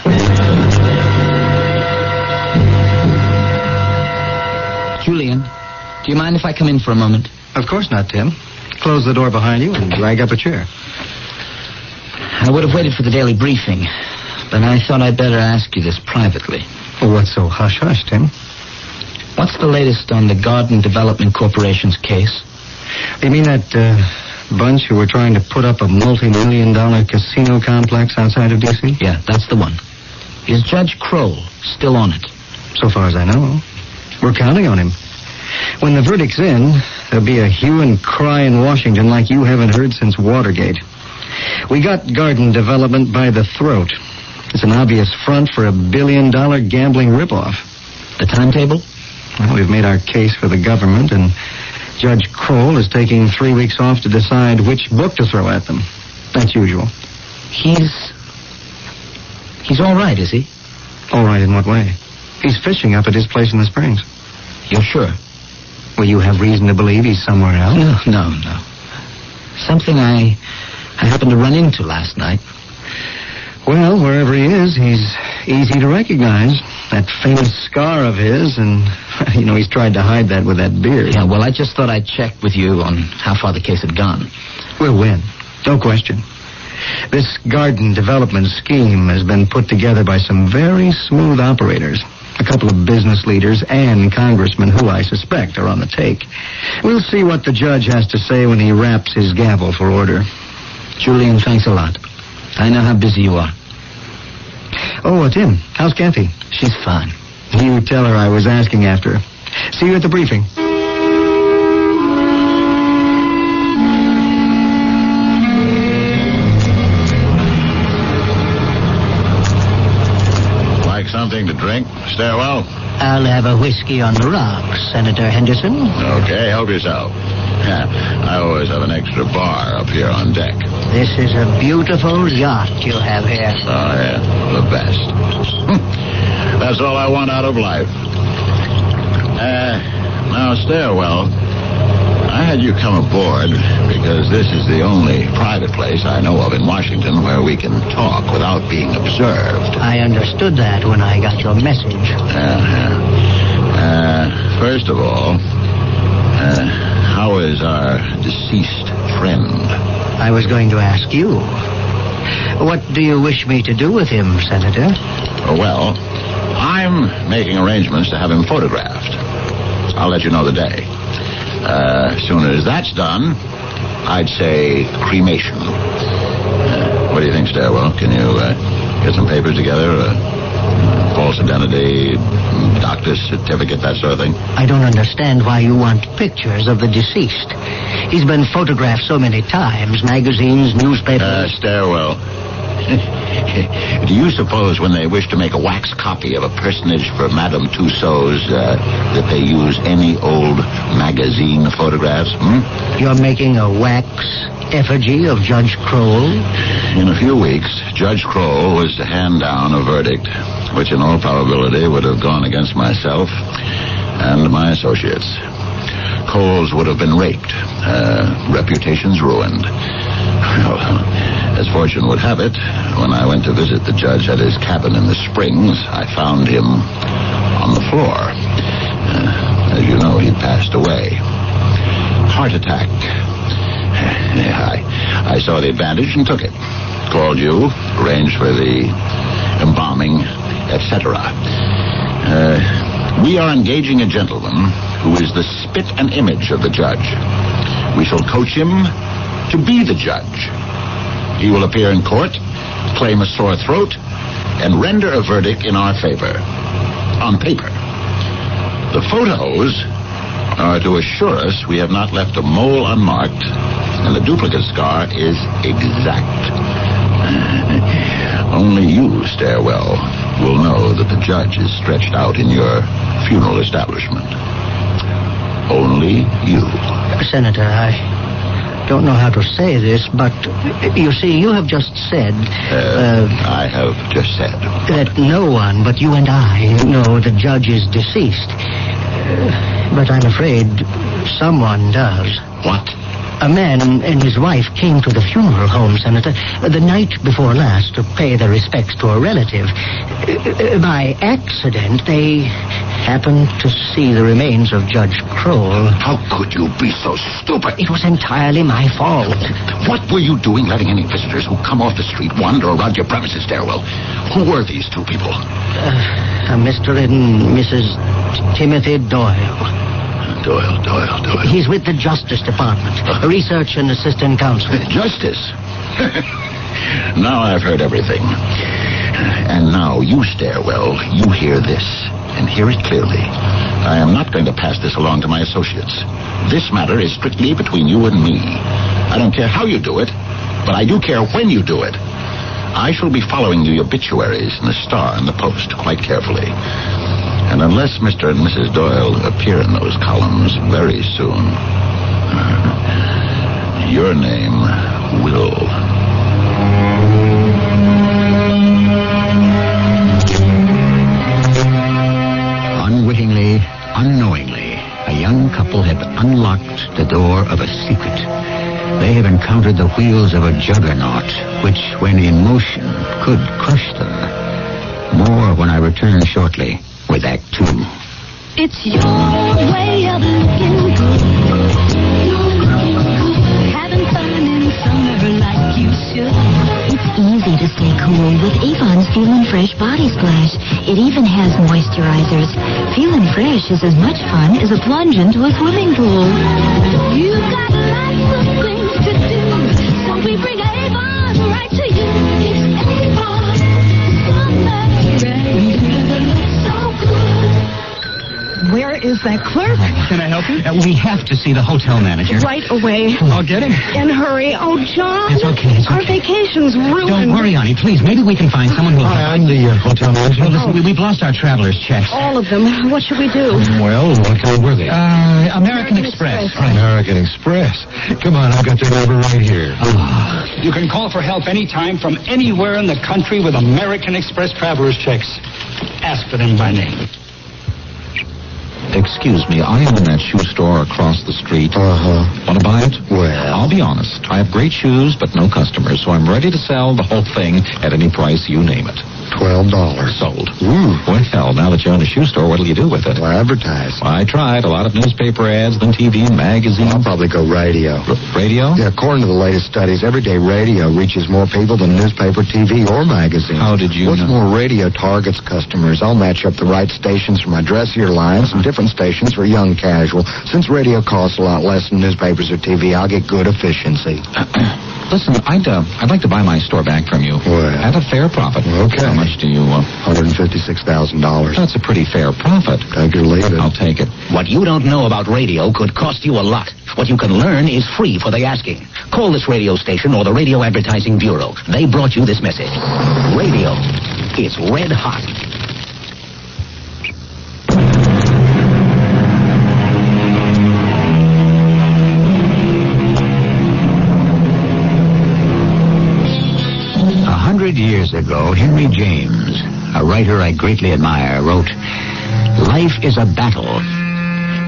Julian, do you mind if I come in for a moment? Of course not, Tim. Close the door behind you and drag up a chair. I would have waited for the daily briefing, but I thought I'd better ask you this privately. Well, what's so hush-hush, Tim? What's the latest on the Garden Development Corporation's case? You mean that bunch who were trying to put up a multi-million-dollar casino complex outside of D.C.? Yeah, that's the one. Is Judge Kroll still on it? So far as I know. We're counting on him. When the verdict's in, there'll be a hue and cry in Washington like you haven't heard since Watergate. We got Garden Development by the throat. It's an obvious front for $1 billion gambling ripoff. The timetable? Well, we've made our case for the government, and Judge Kroll is taking 3 weeks off to decide which book to throw at them. That's usual. He's all right, is he? All right in what way? He's fishing up at his place in the Springs. You're sure? Well, you have reason to believe he's somewhere else? No. Something I happened to run into last night. Well, wherever he is, he's easy to recognize. That famous scar of his, and, he's tried to hide that with that beard. Yeah, well, I just thought I'd check with you on how far the case had gone. We'll win. No question. This Garden Development scheme has been put together by some very smooth operators. A couple of business leaders and congressmen who I suspect are on the take. We'll see what the judge has to say when he raps his gavel for order. Julian, thanks a lot. I know how busy you are. Oh, Tim, how's Kathy? She's fine. You tell her I was asking after her. See you at the briefing. Like something to drink, Stairwell? I'll have a whiskey on the rocks, Senator Henderson. Okay, help yourself. I always have an extra bar up here on deck. This is a beautiful yacht you have here. Oh, yeah, the best. That's all I want out of life. Now, Stairwell, I had you come aboard because this is the only private place I know of in Washington where we can talk without being observed. I understood that when I got your message. First of all, how is our deceased friend? I was going to ask you. What do you wish me to do with him, Senator? Well, I'm making arrangements to have him photographed. I'll let you know the day. As soon as that's done, I'd say cremation. What do you think, Stairwell? Can you get some papers together? False identity, doctor's certificate, that sort of thing? I don't understand why you want pictures of the deceased. He's been photographed so many times, magazines, newspapers. Stairwell. Do you suppose when they wish to make a wax copy of a personage for Madame Tussauds that they use any old magazine photographs? You're making a wax effigy of Judge Kroll? In a few weeks, Judge Kroll was to hand down a verdict, which in all probability would have gone against myself and my associates. Coals would have been raked, reputations ruined. Well, as fortune would have it, when I went to visit the judge at his cabin in the Springs, I found him on the floor. As you know, he'd passed away. Heart attack. I saw the advantage and took it. Called you, arranged for the embalming, etc. We are engaging a gentleman who is the spit and image of the judge. We shall coach him to be the judge. He will appear in court, claim a sore throat, and render a verdict in our favor. On paper. The photos are to assure us we have not left a mole unmarked, and the duplicate scar is exact. Only you, Stairwell, will know that the judge is stretched out in your funeral establishment. Only you. Senator, I don't know how to say this, but you see, you have just said... I have just said... that no one but you and I know the judge is deceased. But I'm afraid someone does. What? A man and his wife came to the funeral home, Senator, the night before last to pay their respects to a relative. By accident, they happened to see the remains of Judge Kroll. How could you be so stupid? It was entirely my fault. What were you doing letting any visitors who come off the street wander around your premises, Stairwell? Who were these two people? Mr. and Mrs. Timothy Doyle. Doyle. He's with the Justice Department. Research and Assistant Counsel. Justice? Now I've heard everything. And now you, Stairwell, you hear this, and hear it clearly. I am not going to pass this along to my associates. This matter is strictly between you and me. I don't care how you do it, but I do care when you do it. I shall be following the obituaries in the Star and the Post quite carefully. And unless Mr. and Mrs. Doyle appear in those columns very soon, your name will. Unwittingly, unknowingly, a young couple have unlocked the door of a secret. They have encountered the wheels of a juggernaut, which, when in motion, could crush them. More when I return shortly with Act 2. It's your way of looking good. Having fun in summer like you should. It's easy to stay cool with Avon's Feelin' Fresh Body Splash. It even has moisturizers. Feelin' Fresh is as much fun as a plunge into a swimming pool. You got lots of things to do, so we bring Avon right to you. It's Avon Summer Rain. So good. Where is that clerk? Can I help you? We have to see the hotel manager. Right away. I'll get him. And hurry. Oh, John. It's okay. Our vacation's ruined. Don't worry, honey. Please, maybe we can find someone who'll... Hi, I'm the hotel manager. Well, listen, we've lost our traveler's checks. All of them. What should we do? Well, what kind were they? American Express. Right. American Express. Come on, I've got their number right here. You can call for help anytime from anywhere in the country with American Express traveler's checks. Ask for them by name. Excuse me, I am in that shoe store across the street. Want to buy it? Well, I'll be honest. I have great shoes, but no customers, so I'm ready to sell the whole thing at any price you name it. $12. Sold. Well, now that you're in the shoe store, what'll you do with it? Well, advertise. I tried. A lot of newspaper ads, then TV and magazines. I'll probably go radio. Radio? Yeah, according to the latest studies, everyday radio reaches more people than newspaper, TV, or magazines. How did you What's know? more, radio targets customers. I'll match up the right stations for my dressier lines and different stations for young casual. Since radio costs a lot less than newspapers or TV, I'll get good efficiency. Listen, I'd like to buy my store back from you. Well, at a fair profit. Okay. How much do you... $156,000. That's a pretty fair profit. Take it or leave it. I'll take it. What you don't know about radio could cost you a lot. What you can learn is free for the asking. Call this radio station or the Radio Advertising Bureau. They brought you this message. Radio. It's red hot. Years ago, Henry James, a writer I greatly admire, wrote, "Life is a battle.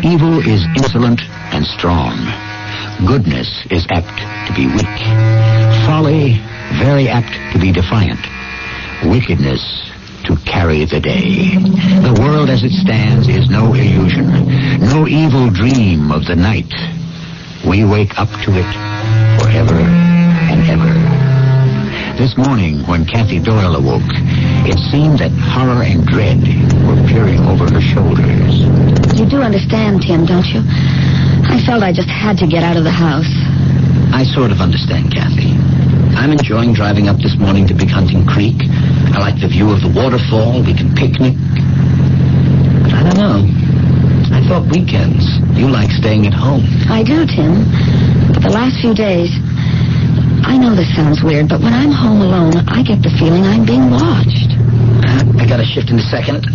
Evil is insolent and strong. Goodness is apt to be weak. Folly very apt to be defiant. Wickedness to carry the day. The world as it stands is no illusion, no evil dream of the night. We wake up to it forever and ever." This morning, when Kathy Doyle awoke, it seemed that horror and dread were peering over her shoulders. You do understand, Tim, don't you? I felt I just had to get out of the house. I sort of understand, Kathy. I'm enjoying driving up this morning to Big Hunting Creek. I like the view of the waterfall. We can picnic. But I don't know. I thought weekends, you like staying at home. I do, Tim. But the last few days... I know this sounds weird, but when I'm home alone, I get the feeling I'm being watched. I gotta shift in a second.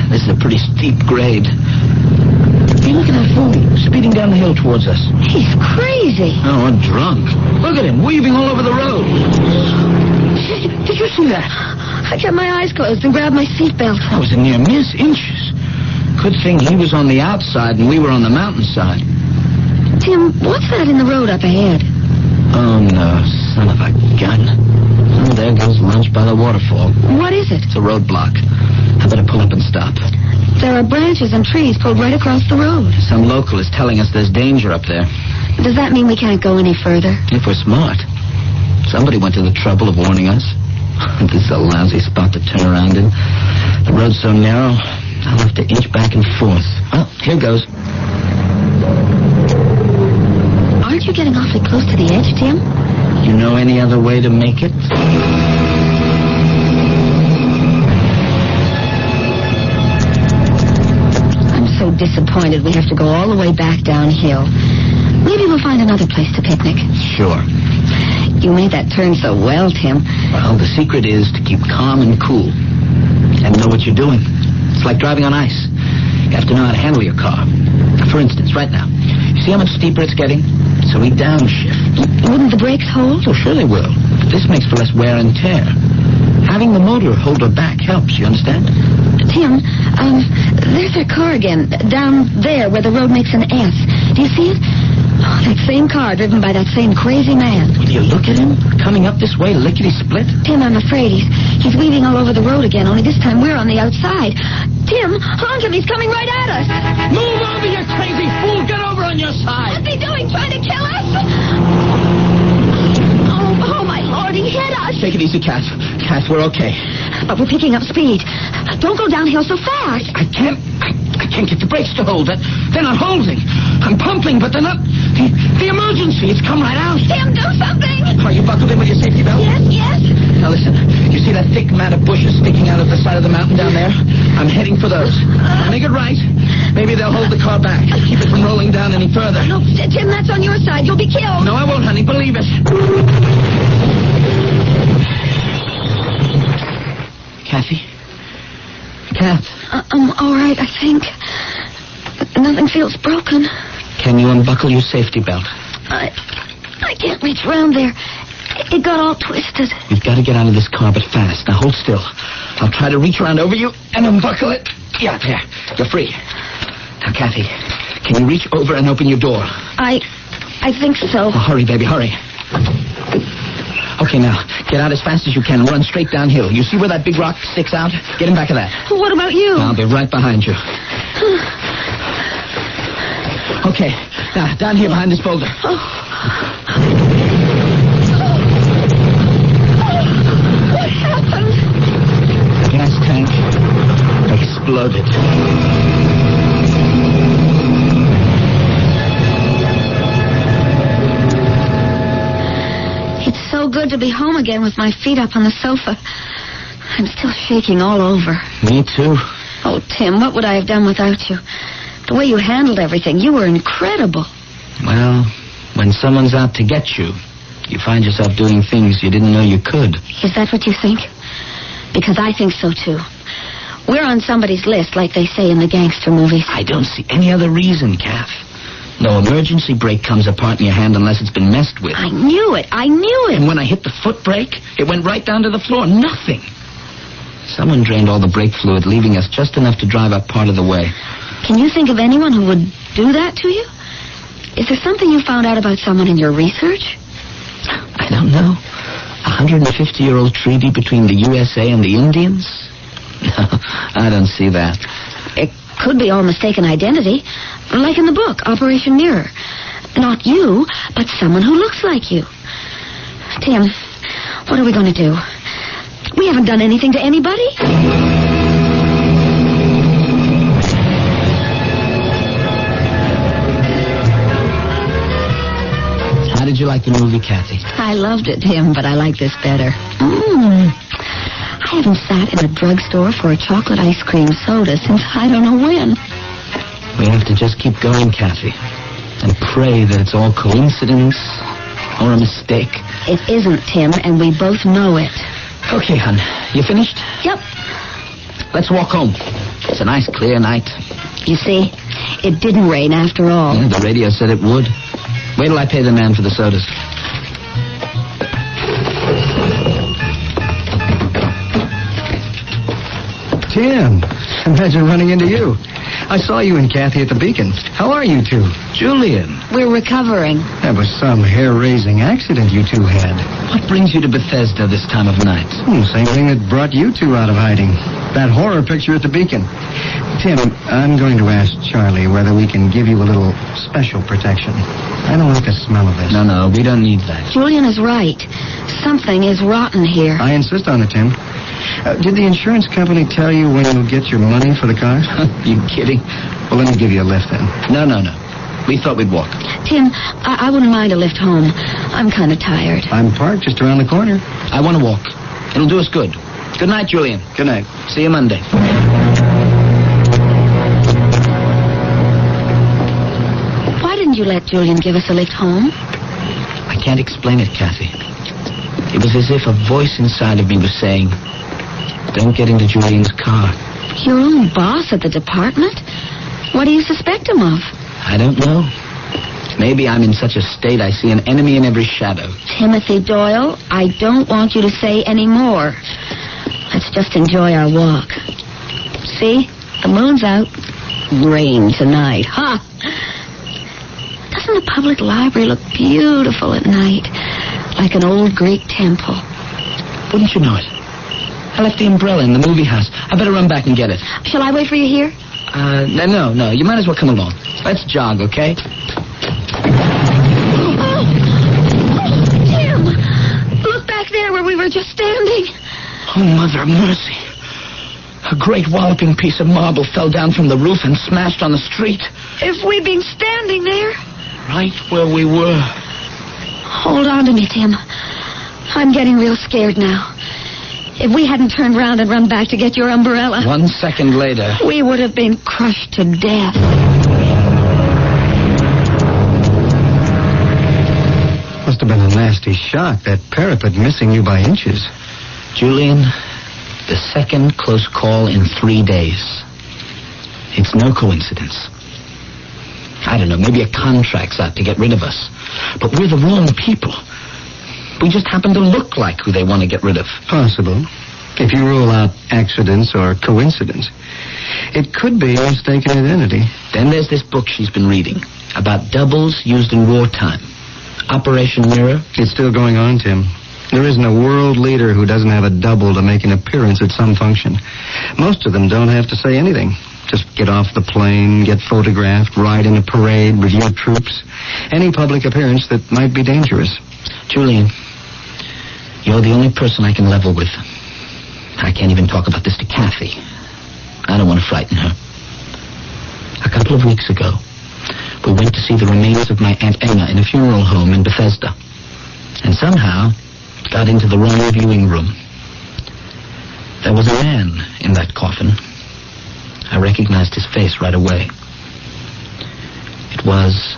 This is a pretty steep grade. Hey, look at that fool speeding down the hill towards us. He's crazy. Oh, I'm drunk. Look at him, weaving all over the road. Did you see that? I kept my eyes closed and grabbed my seatbelt. That was a near miss, inches. Good thing he was on the outside and we were on the mountainside. Tim, what's that in the road up ahead? Oh, no, son of a gun. Oh, there goes lunch by the waterfall. What is it? It's a roadblock. I better pull up and stop. There are branches and trees pulled right across the road. Some local is telling us there's danger up there. Does that mean we can't go any further? If we're smart. Somebody went to the trouble of warning us. This is a lousy spot to turn around in. The road's so narrow, I'll have to inch back and forth. Well, here goes. Aren't you getting awfully close to the edge, Tim? You know any other way to make it? I'm so disappointed we have to go all the way back downhill. Maybe we'll find another place to picnic. Sure. You made that turn so well, Tim. Well, the secret is to keep calm and cool. And know what you're doing. It's like driving on ice. You have to know how to handle your car. For instance, right now, you see how much steeper it's getting? So we downshift. Wouldn't the brakes hold? Oh, sure they will. But this makes for less wear and tear. Having the motor hold her back helps, you understand? Tim, there's their car again, down there where the road makes an S. Do you see it? Oh, that same car driven by that same crazy man. Will you look at him? Coming up this way, lickety-split? Tim, I'm afraid he's weaving all over the road again, only this time we're on the outside. Tim, honk him, he's coming right at us. Move over, you crazy fool! Get over on your side! What's he doing, trying to kill us? Oh, my Lord, he hit us. Take it easy, Kath. Kath, we're okay. But we're picking up speed. Don't go downhill so fast. I can't get the brakes to hold. They're not holding. I'm pumping, but they're not. The emergency, it's come right out. Tim, do something. Are you buckled in with your safety belt? Yes. Now listen, you see that thick mat of bushes sticking out of the side of the mountain down there? I'm heading for those. Make it right. Maybe they'll hold the car back. Keep it from rolling down any further. No, Tim, that's on your side. You'll be killed. No, I won't, honey. Believe it. Kathy? Kath? I'm all right, I think. Nothing feels broken. Can you unbuckle your safety belt? I can't reach around there. It got all twisted. You've got to get out of this car, but fast. Now hold still. I'll try to reach around over you and unbuckle it. Yeah, there. You're free. Now, Kathy, can you reach over and open your door? I think so. Oh, hurry, baby, hurry. Okay, now, get out as fast as you can. Run straight downhill. You see where that big rock sticks out? Get in back of that. What about you? I'll be right behind you. Okay, now, down here behind this boulder. What happened? The gas tank exploded. It's so good to be home again with my feet up on the sofa. I'm still shaking all over. Me too. Oh, Tim, what would I have done without you? The way you handled everything, you were incredible. Well, when someone's out to get you, you find yourself doing things you didn't know you could. Is that what you think? Because I think so, too. We're on somebody's list, like they say in the gangster movies. I don't see any other reason, Kath. No emergency brake comes apart in your hand unless it's been messed with. I knew it. And when I hit the foot brake, it went right down to the floor. Nothing. Someone drained all the brake fluid, leaving us just enough to drive up part of the way. Can you think of anyone who would do that to you? Is there something you found out about someone in your research? I don't know. 150-year-old treaty between the USA and the Indians? No, I don't see that. It could be all mistaken identity, like in the book, Operation Mirror. Not you, but someone who looks like you. Tim, what are we going to do? We haven't done anything to anybody. How did you like the movie, Kathy? I loved it, Tim, but I like this better. I haven't sat in a drugstore for a chocolate ice cream soda since I don't know when. We have to just keep going, Kathy, and pray that it's all coincidence or a mistake. It isn't, Tim, and we both know it. Okay, hon. You finished? Yep. Let's walk home. It's a nice, clear night. You see, it didn't rain after all. Yeah, the radio said it would. Wait till I pay the man for the sodas. Tim, imagine running into you. I saw you and Kathy at the Beacon. How are you two? Julian. We're recovering. That was some hair-raising accident you two had. What brings you to Bethesda this time of night? Same thing that brought you two out of hiding. That horror picture at the Beacon. Tim, I'm going to ask Charlie whether we can give you a little special protection. I don't like the smell of this. No, we don't need that. Julian is right. Something is rotten here. I insist on it, Tim. Did the insurance company tell you when you'll get your money for the car? You kidding? Well, let me give you a lift then. No. We thought we'd walk. Tim, I wouldn't mind a lift home. I'm kind of tired. I'm parked just around the corner. I want to walk. It'll do us good. Good night, Julian. Good night. See you Monday. Why didn't you let Julian give us a lift home? I can't explain it, Kathy. It was as if a voice inside of me was saying, don't get into Julian's car. Your own boss at the department? What do you suspect him of? I don't know. Maybe I'm in such a state I see an enemy in every shadow. Timothy Doyle, I don't want you to say any more. Let's just enjoy our walk. See? The moon's out. Rain tonight. Ha! Doesn't the public library look beautiful at night? Like an old Greek temple. Wouldn't you know it? I left the umbrella in the movie house. I better run back and get it. Shall I wait for you here? No. You might as well come along. Let's jog, okay? Oh, Tim! Look back there where we were just standing. Oh, Mother of Mercy. A great walloping piece of marble fell down from the roof and smashed on the street. If we'd been standing there. Right where we were. Hold on to me, Tim. I'm getting real scared now. If we hadn't turned round and run back to get your umbrella... 1 second later... we would have been crushed to death. Must have been a nasty shock, that parapet missing you by inches. Julian, the second close call in 3 days. It's no coincidence. I don't know, maybe a contract's out to get rid of us. But we're the wrong people. We just happen to look like who they want to get rid of. Possible. If you rule out accidents or coincidence. It could be a mistaken identity. Then there's this book she's been reading about doubles used in wartime. Operation Mirror. It's still going on, Tim. There isn't a world leader who doesn't have a double to make an appearance at some function. Most of them don't have to say anything. Just get off the plane, get photographed, ride in a parade, review troops. Any public appearance that might be dangerous. Julian, you're the only person I can level with. I can't even talk about this to Kathy. I don't want to frighten her. A couple of weeks ago, we went to see the remains of my Aunt Emma in a funeral home in Bethesda. And somehow got into the wrong viewing room. There was a man in that coffin. I recognized his face right away. It was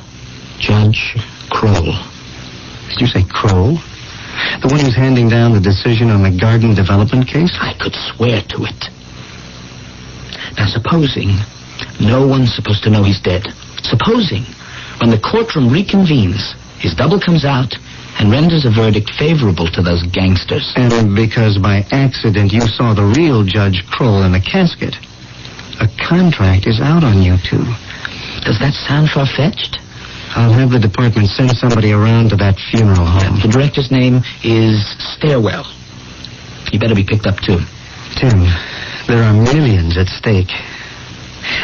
Judge Kroll. Did you say Kroll? The one who's handing down the decision on the garden development case? I could swear to it. Now, supposing no one's supposed to know he's dead. Supposing, when the courtroom reconvenes, his double comes out and renders a verdict favorable to those gangsters. And because by accident you saw the real Judge Kroll in the casket, a contract is out on you two. Does that sound far-fetched? I'll have the department send somebody around to that funeral home. The director's name is Stairwell. You better be picked up, too. Tim, there are millions at stake.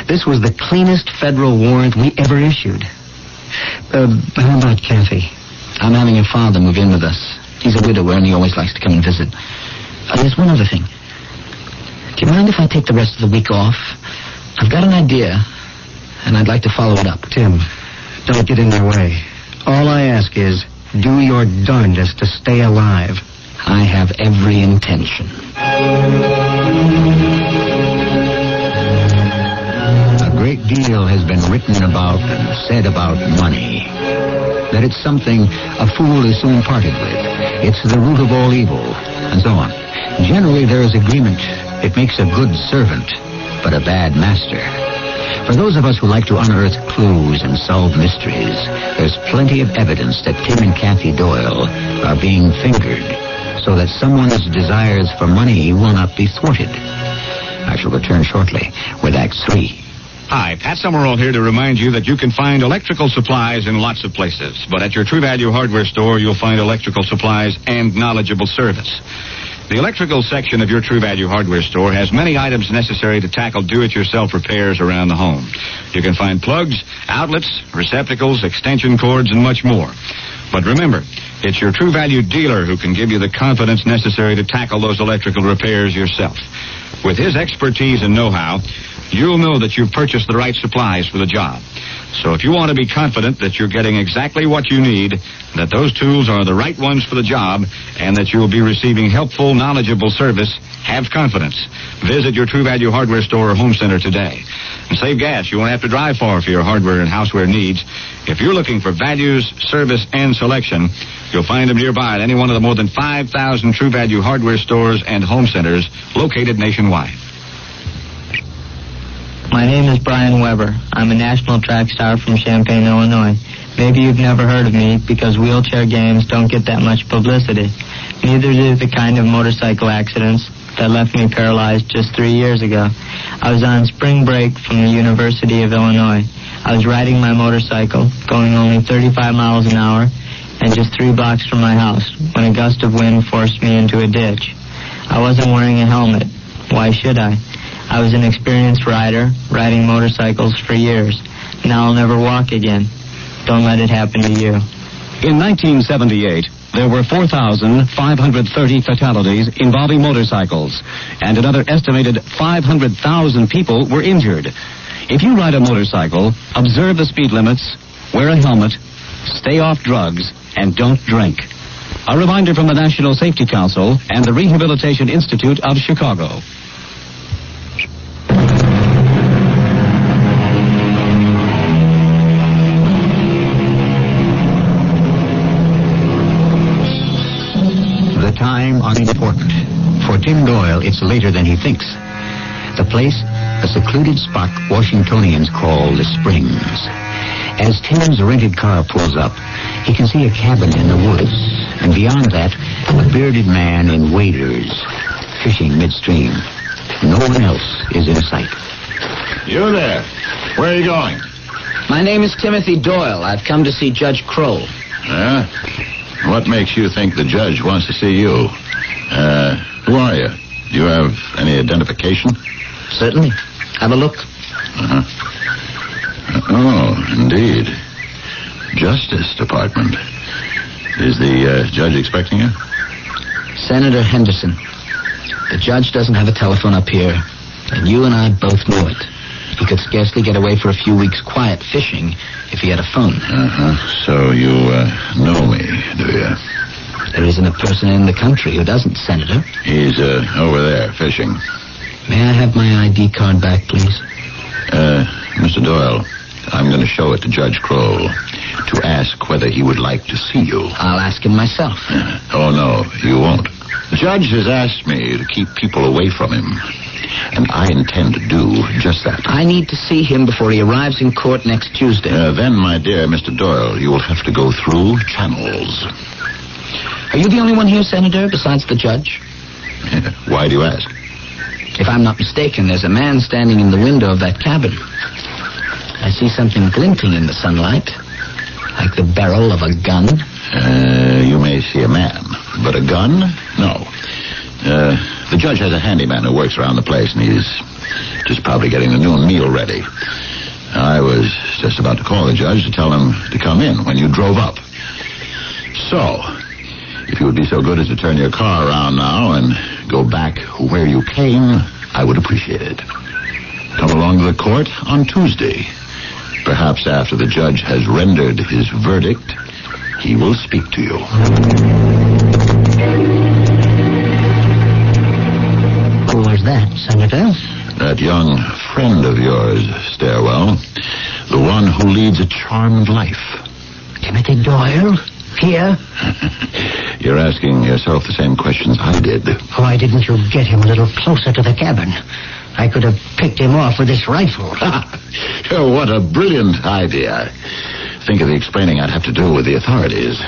This was the cleanest federal warrant we ever issued. How about Kathy? I'm having your father move in with us. He's a widower and he always likes to come and visit. There's one other thing. Do you mind if I take the rest of the week off? I've got an idea, and I'd like to follow it up. Tim, don't get in their way. All I ask is, do your darndest to stay alive. I have every intention. A great deal has been written about and said about money. That it's something a fool is soon parted with. It's the root of all evil, and so on. Generally, there is agreement. It makes a good servant, but a bad master. For those of us who like to unearth clues and solve mysteries, there's plenty of evidence that Tim and Kathy Doyle are being fingered, so that someone's desires for money will not be thwarted. I shall return shortly with Act 3. Hi, Pat Summerall here to remind you that you can find electrical supplies in lots of places. But at your True Value hardware store, you'll find electrical supplies and knowledgeable service. The electrical section of your True Value hardware store has many items necessary to tackle do-it-yourself repairs around the home. You can find plugs, outlets, receptacles, extension cords, and much more. But remember, It's your True Value dealer who can give you the confidence necessary to tackle those electrical repairs yourself. With his expertise and know-how, you'll know that you've purchased the right supplies for the job. So if you want to be confident that you're getting exactly what you need, that those tools are the right ones for the job, and that you'll be receiving helpful, knowledgeable service, have confidence. Visit your True Value hardware store or home center today. And save gas. You won't have to drive far for your hardware and houseware needs. If you're looking for values, service, and selection, you'll find them nearby at any one of the more than 5,000 True Value hardware stores and home centers located nationwide. My name is Brian Weber. I'm a national track star from Champaign, Illinois. Maybe you've never heard of me because wheelchair games don't get that much publicity. Neither do the kind of motorcycle accidents that left me paralyzed just 3 years ago. I was on spring break from the University of Illinois. I was riding my motorcycle, going only 35 miles an hour, and just 3 blocks from my house, when a gust of wind forced me into a ditch. I wasn't wearing a helmet. Why should I? I was an experienced rider, riding motorcycles for years. Now I'll never walk again. Don't let it happen to you. In 1978, there were 4,530 fatalities involving motorcycles, and another estimated 500,000 people were injured. If you ride a motorcycle, observe the speed limits, wear a helmet, stay off drugs, and don't drink. A reminder from the National Safety Council and the Rehabilitation Institute of Chicago. The time unimportant. For Tim Doyle, it's later than he thinks. The place, a secluded spot Washingtonians call the Springs. As Tim's rented car pulls up, he can see a cabin in the woods, and beyond that, a bearded man in waders, fishing midstream. No one else is in sight. You there. Where are you going? My name is Timothy Doyle. I've come to see Judge Kroll. Huh? What makes you think the judge wants to see you? Who are you? Do you have any identification? Certainly. Have a look. Uh-huh. Oh, indeed. Justice Department. Is the judge expecting you? Senator Henderson. The judge doesn't have a telephone up here, and you and I both know it. He could scarcely get away for a few weeks' quiet fishing if he had a phone. Uh-huh. So you know me, do you? There isn't a person in the country who doesn't, Senator. He's over there fishing. May I have my ID card back, please? Mr. Doyle, I'm going to show it to Judge Kroll to ask whether he would like to see you. I'll ask him myself. Oh, no, you won't. The judge has asked me to keep people away from him, and I intend to do just that. I need to see him before he arrives in court next Tuesday. Then, my dear Mr. Doyle, you will have to go through channels. Are you the only one here, Senator, besides the judge? Why do you ask? If I'm not mistaken, there's a man standing in the window of that cabin. I see something glinting in the sunlight, like the barrel of a gun. You may see a man, but a gun? No. The judge has a handyman who works around the place, and he's just probably getting the noon meal ready. I was just about to call the judge to tell him to come in when you drove up. So, if you would be so good as to turn your car around now and go back where you came, I would appreciate it. Come along to the court on Tuesday. Perhaps after the judge has rendered his verdict, he will speak to you. Who was that, Senator? That young friend of yours, Stairwell. The one who leads a charmed life. Timothy Doyle? Here? You're asking yourself the same questions I did. Why didn't you get him a little closer to the cabin? I could have picked him off with this rifle. Oh, what a brilliant idea. Think of the explaining I'd have to do with the authorities.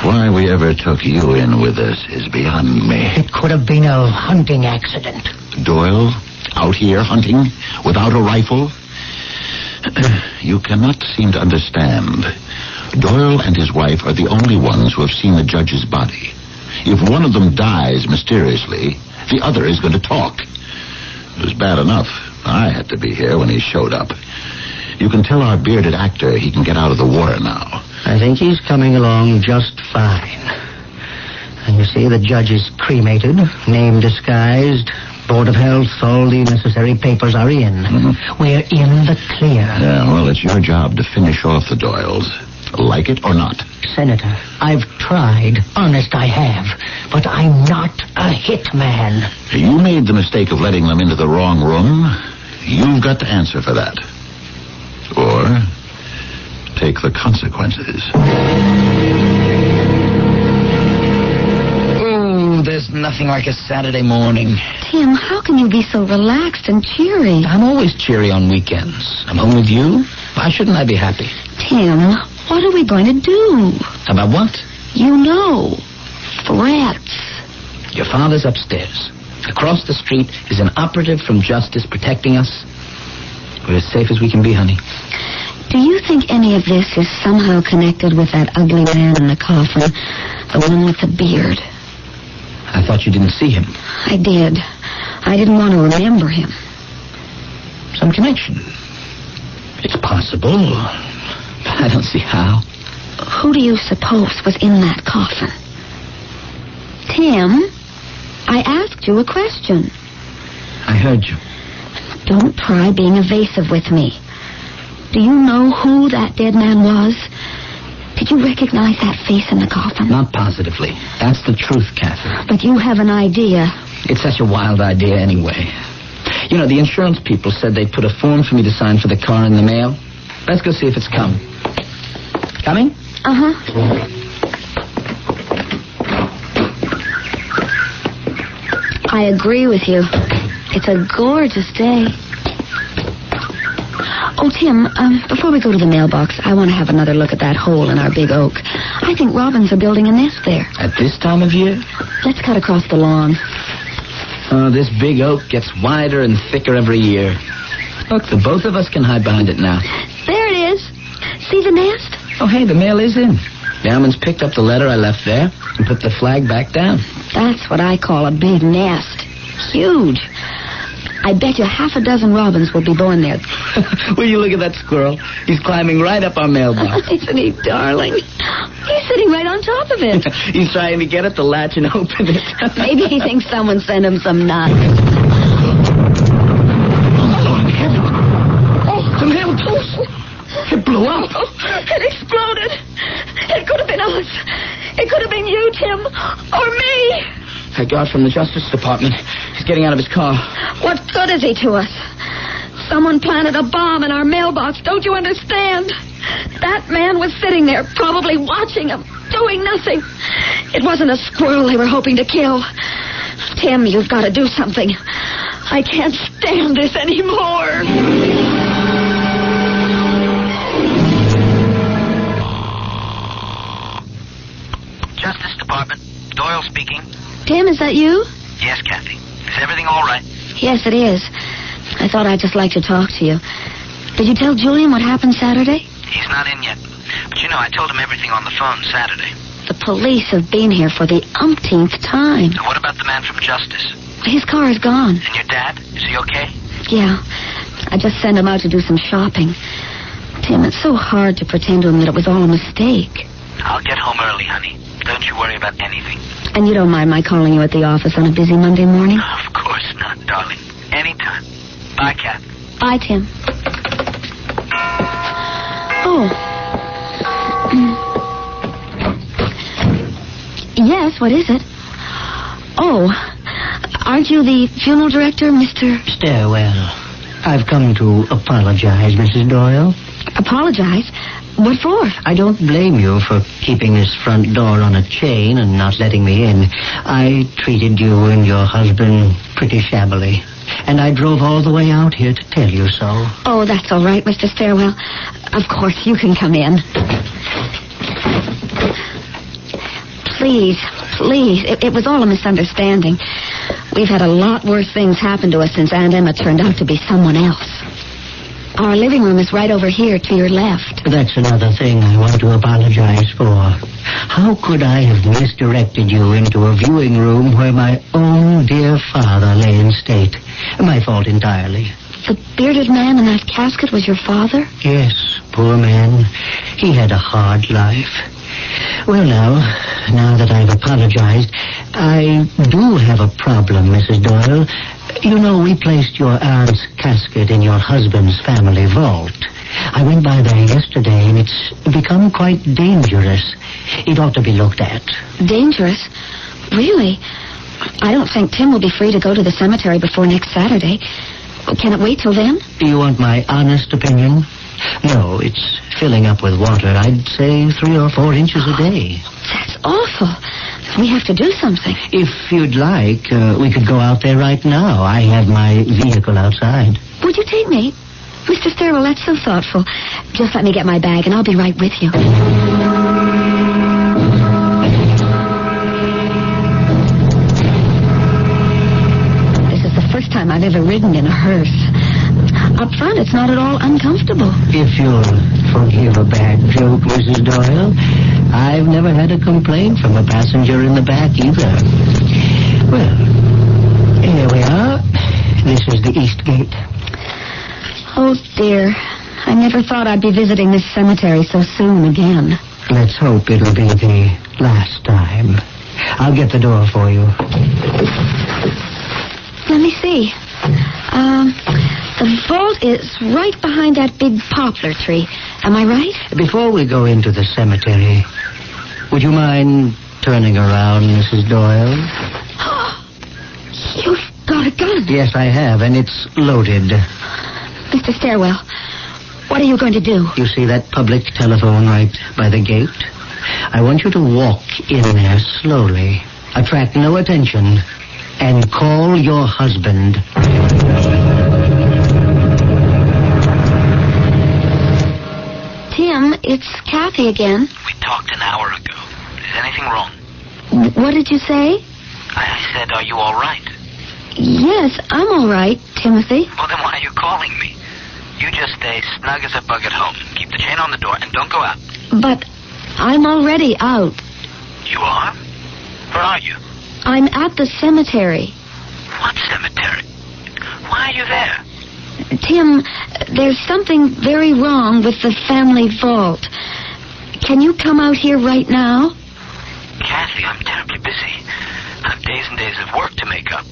Why we ever took you in with us is beyond me. It could have been a hunting accident. Doyle, out here hunting, without a rifle? You cannot seem to understand. Doyle and his wife are the only ones who have seen the judge's body. If one of them dies mysteriously, the other is going to talk. It was bad enough. I had to be here when he showed up. You can tell our bearded actor he can get out of the water now. I think he's coming along just fine. And you see, the judge is cremated, name disguised, Board of Health, all the necessary papers are in. Mm-hmm. We're in the clear. Yeah, well, it's your job to finish off the Doyles. Like it or not. Senator, I've tried. Honest, I have. But I'm not a hitman. You made the mistake of letting them into the wrong room. You've got to answer for that. Or take the consequences. Oh, there's nothing like a Saturday morning. Tim, how can you be so relaxed and cheery? I'm always cheery on weekends. I'm home with you. Why shouldn't I be happy? Tim, what are we going to do? About what? You know. Threats. Your father's upstairs. Across the street is an operative from Justice protecting us. We're as safe as we can be, honey. Do you think any of this is somehow connected with that ugly man in the coffin? The one with the beard? I thought you didn't see him. I did. I didn't want to remember him. Some connection. It's possible. I don't see how. Who do you suppose was in that coffin? Tim, I asked you a question. I heard you. Don't try being evasive with me. Do you know who that dead man was? Did you recognize that face in the coffin? Not positively. That's the truth, Catherine. But you have an idea. It's such a wild idea anyway. You know, the insurance people said they'd put a form for me to sign for the car in the mail. Let's go see if it's come. Coming? Uh-huh. I agree with you. It's a gorgeous day. Oh, Tim, before we go to the mailbox, I want to have another look at that hole in our big oak. I think robins are building a nest there. At this time of year? Let's cut across the lawn. Oh, this big oak gets wider and thicker every year. Look, the both of us can hide behind it now. There it is. See the nest? Oh, hey, the mail is in. Bauman's picked up the letter I left there and put the flag back down. That's what I call a big nest. Huge. I bet you half a dozen robins will be born there. Will you look at that squirrel? He's climbing right up our mailbox. Isn't he darling? He's sitting right on top of it. He's trying to get at the latch and open it. Maybe he thinks someone sent him some nuts. Oh, the mail post. It blew up. It exploded. It could have been us. It could have been you, Tim, or me. A guard from the Justice Department. He's getting out of his car. What good is he to us? Someone planted a bomb in our mailbox, don't you understand? That man was sitting there, probably watching him, doing nothing. It wasn't a squirrel they were hoping to kill. Tim, you've got to do something. I can't stand this anymore. Justice Department. Doyle speaking. Tim, is that you? Yes, Kathy. Is everything all right? Yes, it is. I thought I'd just like to talk to you. Did you tell Julian what happened Saturday? He's not in yet. But you know, I told him everything on the phone Saturday. The police have been here for the umpteenth time. And what about the man from Justice? His car is gone. And your dad? Is he okay? Yeah. I just sent him out to do some shopping. Tim, it's so hard to pretend to him that it was all a mistake. I'll get home early, honey. Don't you worry about anything. And you don't mind my calling you at the office on a busy Monday morning? Of course not, darling. Anytime. Bye, Kat. Bye, Tim. Oh. Yes, what is it? Oh, aren't you the funeral director, Mr. Stairwell. I've come to apologize, Mrs. Doyle. Apologize? What for? I don't blame you for keeping this front door on a chain and not letting me in. I treated you and your husband pretty shabbily. And I drove all the way out here to tell you so. Oh, that's all right, Mr. Stairwell. Of course, you can come in. Please. It was all a misunderstanding. We've had a lot worse things happen to us since Aunt Emma turned out to be someone else. Our living room is right over here to your left. That's another thing I want to apologize for. How could I have misdirected you into a viewing room where my own dear father lay in state? My fault entirely. The bearded man in that casket was your father? Yes, poor man. He had a hard life. Well, now that I've apologized, I do have a problem, Mrs. Doyle. You know, we placed your aunt's casket in your husband's family vault. I went by there yesterday, and it's become quite dangerous. It ought to be looked at. Dangerous? Really? I don't think Tim will be free to go to the cemetery before next Saturday. Can it wait till then? Do you want my honest opinion? No, it's filling up with water. I'd say 3 or 4 inches a day. That's awful. We have to do something. If you'd like, we could go out there right now. I have my vehicle outside. Would you take me? Mr. Sterwell, that's so thoughtful. Just let me get my bag, and I'll be right with you. This is the first time I've ever ridden in a hearse. Up front, it's not at all uncomfortable. If you'll forgive a bad joke, Mrs. Doyle, I've never had a complaint from a passenger in the back either. Well, here we are. This is the East Gate. Oh, dear. I never thought I'd be visiting this cemetery so soon again. Let's hope it'll be the last time. I'll get the door for you. Let me see. The vault is right behind that big poplar tree. Am I right? Before we go into the cemetery, would you mind turning around, Mrs. Doyle? You've got a gun. Yes, I have, and it's loaded. Mr. Sterwell, what are you going to do? You see that public telephone right by the gate? I want you to walk in there slowly, attract no attention, and call your husband. Tim, it's Kathy again. We talked an hour ago. Is anything wrong? What did you say? I said, are you all right? Yes, I'm all right, Timothy. Well, then why are you calling me? You just stay snug as a bug at home. Keep the chain on the door and don't go out. But I'm already out. You are? Where are you? I'm at the cemetery. What cemetery? Why are you there? Tim, there's something very wrong with the family vault. Can you come out here right now? Kathy, I'm terribly busy. I've days and days of work to make up.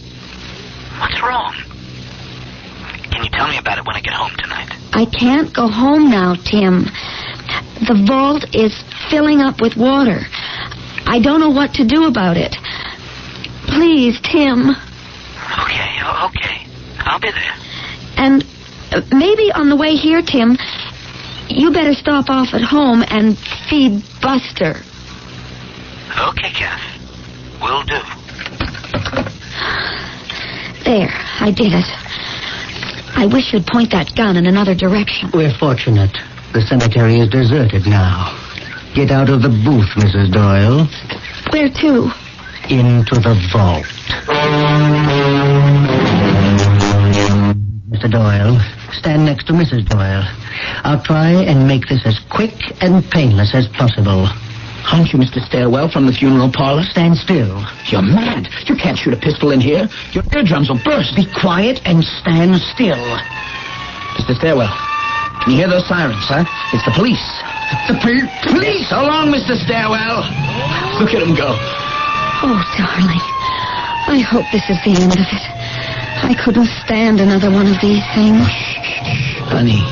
What's wrong? Can you tell me about it when I get home tonight? I can't go home now, Tim. The vault is filling up with water. I don't know what to do about it. Please, Tim. Okay. I'll be there. And maybe on the way here, Tim, you better stop off at home and feed Buster. Okay, Kath. Will do. There, I did it. I wish you'd point that gun in another direction. We're fortunate. The cemetery is deserted now. Get out of the booth, Mrs. Doyle. Where to? Into the vault. Mr. Doyle, stand next to Mrs. Doyle. I'll try and make this as quick and painless as possible. Aren't you Mr. Stairwell from the funeral parlor? Stand still. You're mad. You can't shoot a pistol in here. Your eardrums will burst. Be quiet and stand still. Mr. Stairwell, can you hear those sirens, huh? It's the police. The police! So long, Mr. Stairwell. Look at them go. Oh, darling. I hope this is the end of it. I couldn't stand another one of these things. Honey,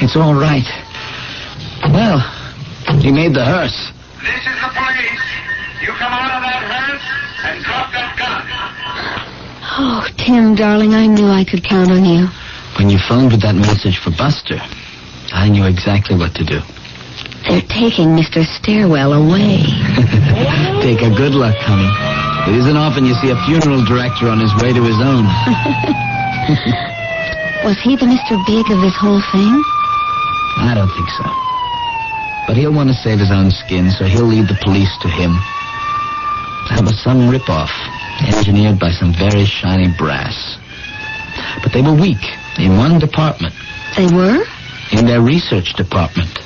it's all right. Well, he made the hearse. This is the police. You come out of that hearse and drop that gun. Oh, Tim, darling, I knew I could count on you. When you phoned with that message for Buster, I knew exactly what to do. They're taking Mr. Stairwell away. Take a good luck, honey. It isn't often you see a funeral director on his way to his own. Was he the Mr. Big of this whole thing? I don't think so. But he'll want to save his own skin, so he'll lead the police to him. That was some rip-off, engineered by some very shiny brass. But they were weak in one department. They were? In their research department.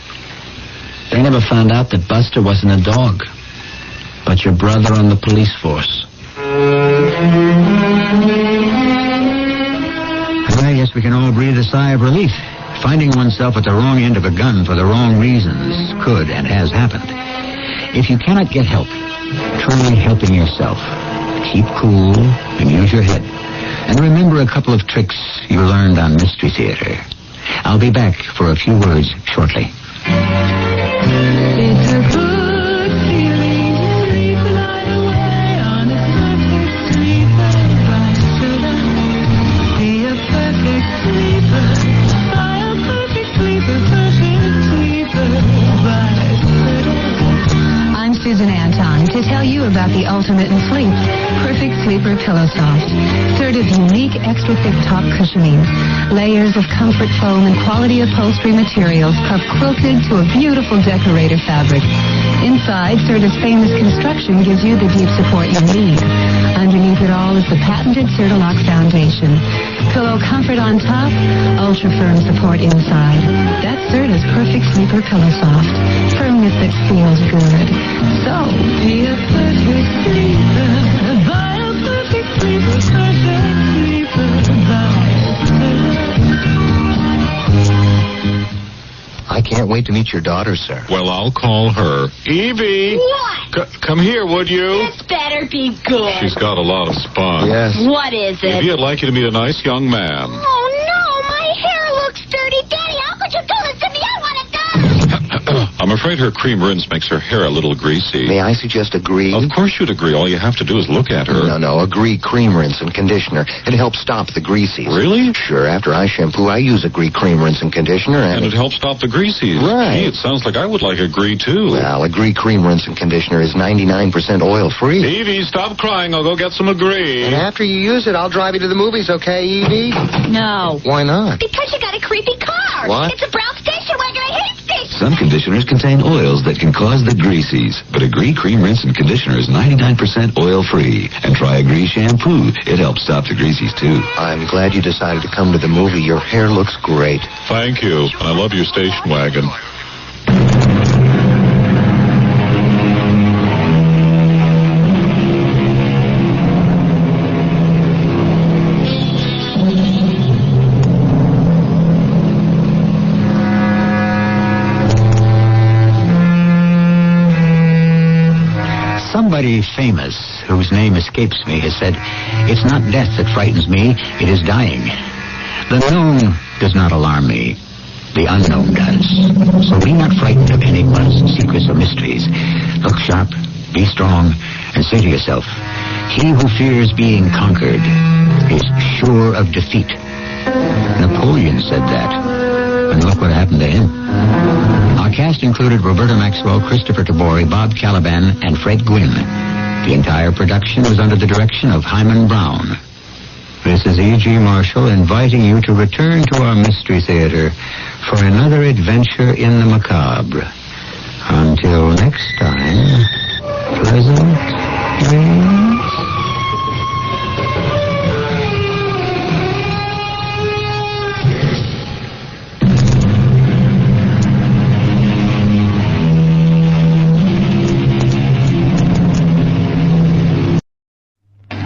They never found out that Buster wasn't a dog, but your brother on the police force. I guess we can all breathe a sigh of relief. Finding oneself at the wrong end of a gun for the wrong reasons could and has happened. If you cannot get help, try helping yourself. Keep cool and use your head. And remember a couple of tricks you learned on Mystery Theater. I'll be back for a few words shortly. It's a good feeling to sleep the night away on a perfect sleeper by Soda. Be a perfect sleeper. Buy a perfect sleeper by Soda. I'm Susan Anton to tell you about the ultimate in sleep, Perfect Sleeper Pillow Soft. Serta's unique extra thick top cushioning. Layers of comfort foam and quality upholstery materials puff quilted to a beautiful decorator fabric. Inside, Serta's famous construction gives you the deep support you need. Underneath it all is the patented Sertalock foundation. Pillow comfort on top, ultra firm support inside. That's Serta's Perfect Sleeper Pillow Soft. Firmness that feels good. So, be a perfect sleeper. Buy a perfect sleeper. Perfect sleeper. I can't wait to meet your daughter, sir. Well, I'll call her. Evie! What? Come here, would you? This better be good. She's got a lot of spunk. Yes. What is it? Evie, I'd like you to meet a nice young man. Oh, no, my hair looks dirty. Daddy, how could you do this to me? I want it done. I'm afraid her cream rinse makes her hair a little greasy. May I suggest Agree? Of course you'd agree. All you have to do is look at her. No, Agree cream rinse and conditioner. It helps stop the greasies. Really? Sure, after I shampoo, I use Agree cream rinse and conditioner, And it helps stop the greasies. Right. Gee, it sounds like I would like Agree, too. Well, Agree cream rinse and conditioner is 99% oil-free. Evie, stop crying. I'll go get some Agree. And after you use it, I'll drive you to the movies, okay, Evie? No. Why not? Because you got a creepy car. What? It's a brown station wagon. I hate stations. Some conditioners contain oils that can cause the greasies. But Agree Cream Rinse and Conditioner is 99% oil-free. And try Agree Shampoo. It helps stop the greasies, too. I'm glad you decided to come to the movie. Your hair looks great. Thank you. And I love your station wagon. Somebody famous, whose name escapes me, has said, "It's not death that frightens me, it is dying." The known does not alarm me. The unknown does. So be not frightened of anyone's secrets or mysteries. Look sharp, be strong, and say to yourself, he who fears being conquered is sure of defeat. Napoleon said that, and look what happened to him. Our cast included Roberta Maxwell, Christopher Tabori, Bob Caliban, and Fred Gwynn. The entire production was under the direction of Hyman Brown. This is E.G. Marshall inviting you to return to our Mystery Theater for another adventure in the macabre. Until next time, pleasant dreams.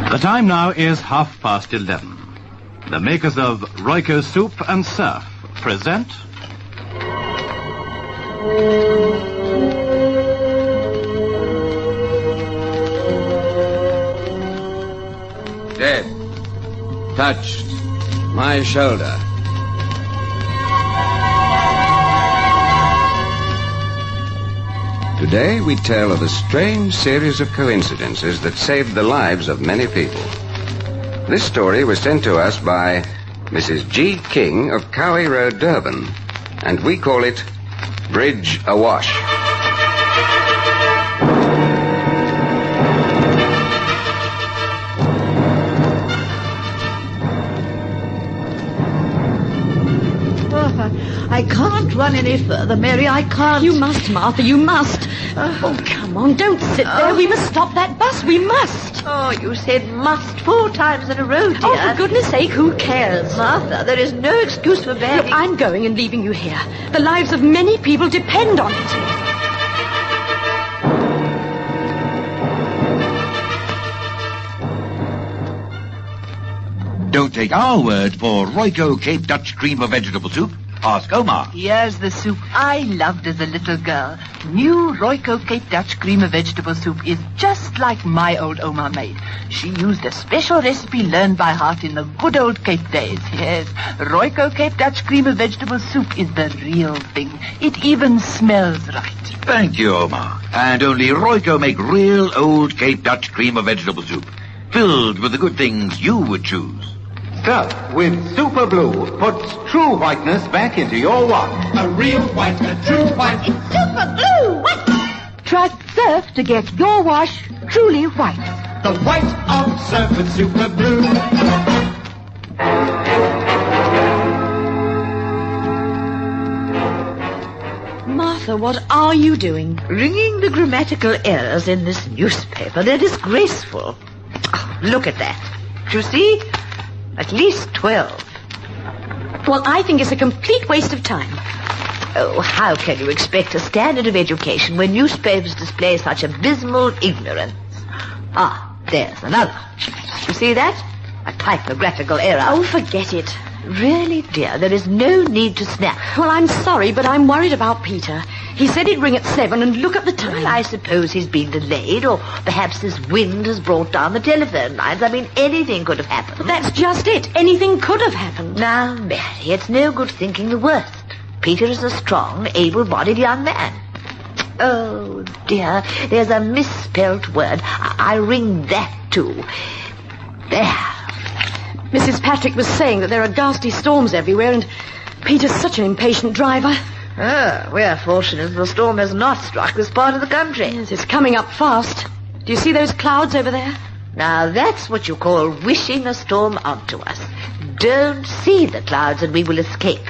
The time now is 11:30. The makers of Royco Soup and Surf present... Dead. Touched. My shoulder. Today we tell of a strange series of coincidences that saved the lives of many people. This story was sent to us by Mrs. G. King of Cowie Road, Durban, and we call it Bridge Awash. I can't run any further, Mary. I can't. You must, Martha. You must. Oh, come on. Don't sit there. We must stop that bus. We must. Oh, you said must 4 times in a row, dear. Oh, for goodness sake, who cares? Martha, there is no excuse for begging. Look, I'm going and leaving you here. The lives of many people depend on it. Don't take our word for Royco Cape Dutch cream of vegetable soup. Ask Omar. Here's the soup I loved as a little girl. New Royco Cape Dutch cream of vegetable soup is just like my old Oma made. She used a special recipe learned by heart in the good old Cape days. Yes, Royco Cape Dutch cream of vegetable soup is the real thing. It even smells right. Thank you, Omar. And only Royco make real old Cape Dutch cream of vegetable soup, filled with the good things you would choose. Surf with Super Blue puts true whiteness back into your wash. A real white, a true white. It's Super Blue! What? Trust Surf to get your wash truly white. The white of Surf with Super Blue. Martha, what are you doing? Ringing the grammatical errors in this newspaper. They're disgraceful. Oh, look at that. Do you see? At least 12. Well, I think it's a complete waste of time. Oh, how can you expect a standard of education when newspapers display such abysmal ignorance? Ah, there's another. You see that? A typographical error. Oh, forget it. Really, dear, there is no need to snap. Well, I'm sorry, but I'm worried about Peter. He said he'd ring at 7, and look at the time. Well, I suppose he's been delayed, or perhaps this wind has brought down the telephone lines. I mean, anything could have happened. But that's just it. Anything could have happened. Now, Mary, it's no good thinking the worst. Peter is a strong, able-bodied young man. Oh, dear, there's a misspelt word. I'll ring that, too. There. Mrs. Patrick was saying that there are ghastly storms everywhere, and Peter's such an impatient driver. Oh, we're fortunate the storm has not struck this part of the country. Yes, it's coming up fast. Do you see those clouds over there? Now, that's what you call wishing a storm onto us. Don't see the clouds and we will escape.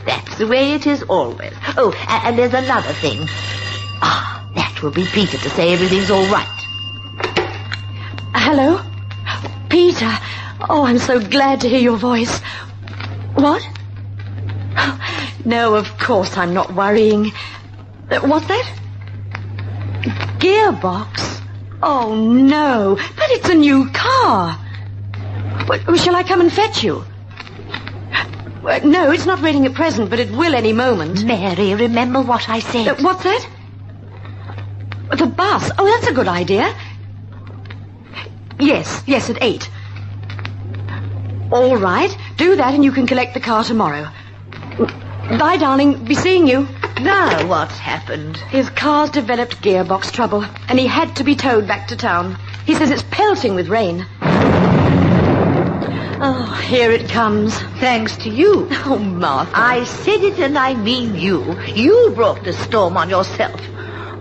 That's the way it is always. Oh, and there's another thing. Ah, that will be Peter to say everything's all right. Hello? Peter. Oh, I'm so glad to hear your voice. What? No, of course I'm not worrying. What's that? Gearbox? Oh, no. But it's a new car. Shall I come and fetch you? No, it's not raining at present, but it will any moment. Mary, remember what I said. What's that? The bus. Oh, that's a good idea. Yes, at 8. All right. Do that and you can collect the car tomorrow. Bye, darling. Be seeing you. Now what's happened? His car's developed gearbox trouble, and he had to be towed back to town. He says it's pelting with rain. Oh, here it comes. Thanks to you. Oh, Martha. I said it and I mean you. You brought this storm on yourself.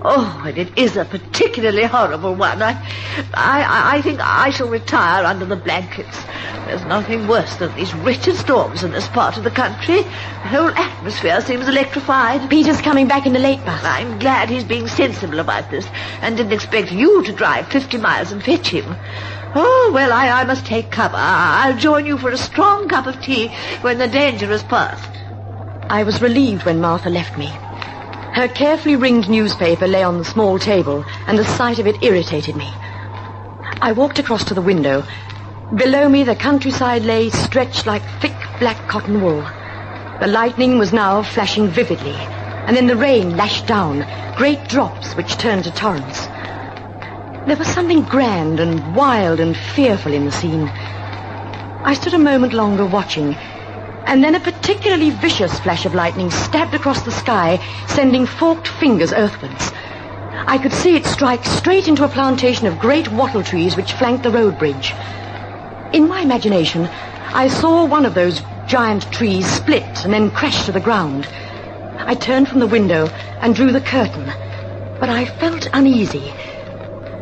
Oh, and it is a particularly horrible one. I think I shall retire under the blankets. There's nothing worse than these wretched storms in this part of the country. The whole atmosphere seems electrified. Peter's coming back in the late bus. I'm glad he's being sensible about this and didn't expect you to drive 50 miles and fetch him. Oh, well, I must take cover. I'll join you for a strong cup of tea when the danger is past. I was relieved when Martha left me. Her carefully ringed newspaper lay on the small table, and the sight of it irritated me. I walked across to the window. Below me, the countryside lay stretched like thick black cotton wool. The lightning was now flashing vividly, and then the rain lashed down, great drops which turned to torrents. There was something grand and wild and fearful in the scene. I stood a moment longer watching, and then a particularly vicious flash of lightning stabbed across the sky, sending forked fingers earthwards. I could see it strike straight into a plantation of great wattle trees which flanked the road bridge. In my imagination, I saw one of those giant trees split and then crash to the ground. I turned from the window and drew the curtain, but I felt uneasy.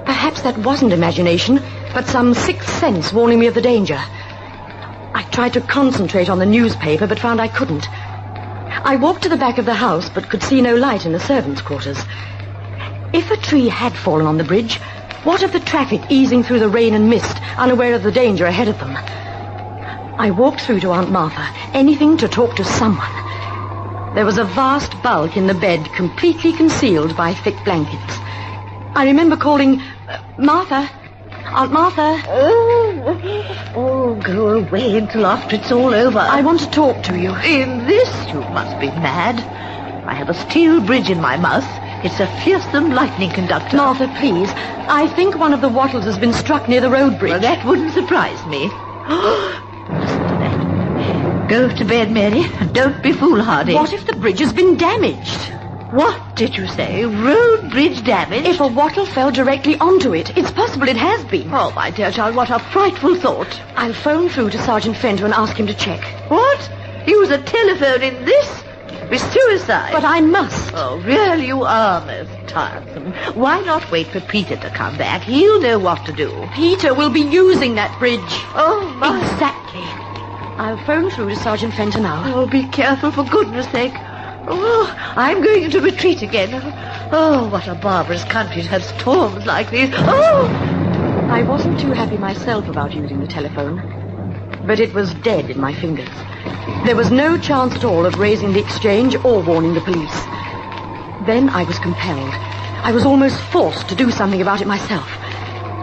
Perhaps that wasn't imagination, but some sixth sense warning me of the danger. I tried to concentrate on the newspaper, but found I couldn't. I walked to the back of the house, but could see no light in the servants' quarters. If a tree had fallen on the bridge, what of the traffic easing through the rain and mist, unaware of the danger ahead of them? I walked through to Aunt Martha, anything to talk to someone. There was a vast bulk in the bed, completely concealed by thick blankets. I remember calling, Martha, Aunt Martha. Oh, go away until after it's all over. I want to talk to you. In this, you must be mad. I have a steel bridge in my mouth. It's a fearsome lightning conductor. Martha, please. I think one of the wattles has been struck near the road bridge. Well, that wouldn't surprise me. Listen to that. Go to bed, Mary, and don't be foolhardy. What if the bridge has been damaged? What did you say? Road bridge damaged? If a wattle fell directly onto it, it's possible it has been. Oh, my dear child, what a frightful thought. I'll phone through to Sergeant Fenter and ask him to check. What? Use a telephone in this? Be suicide. But I must. Oh, really, you are most tiresome. Why not wait for Peter to come back? He'll know what to do. Peter will be using that bridge. Oh, my. Exactly. I'll phone through to Sergeant Fenter now. Oh, be careful, for goodness sake. Oh, I'm going into retreat again. Oh, what a barbarous country to have storms like these. Oh! I wasn't too happy myself about using the telephone, but it was dead in my fingers. There was no chance at all of raising the exchange or warning the police. Then I was compelled. I was almost forced to do something about it myself.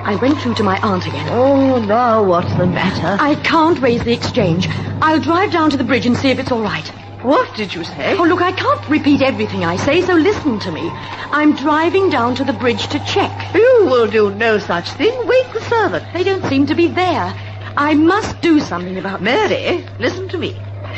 I went through to my aunt again. Oh, now what's the matter? I can't raise the exchange. I'll drive down to the bridge and see if it's all right. What did you say? Oh, look, I can't repeat everything I say, so listen to me. I'm driving down to the bridge to check. You will do no such thing. Wake the servant. They don't seem to be there. I must do something about Mary, listen to me.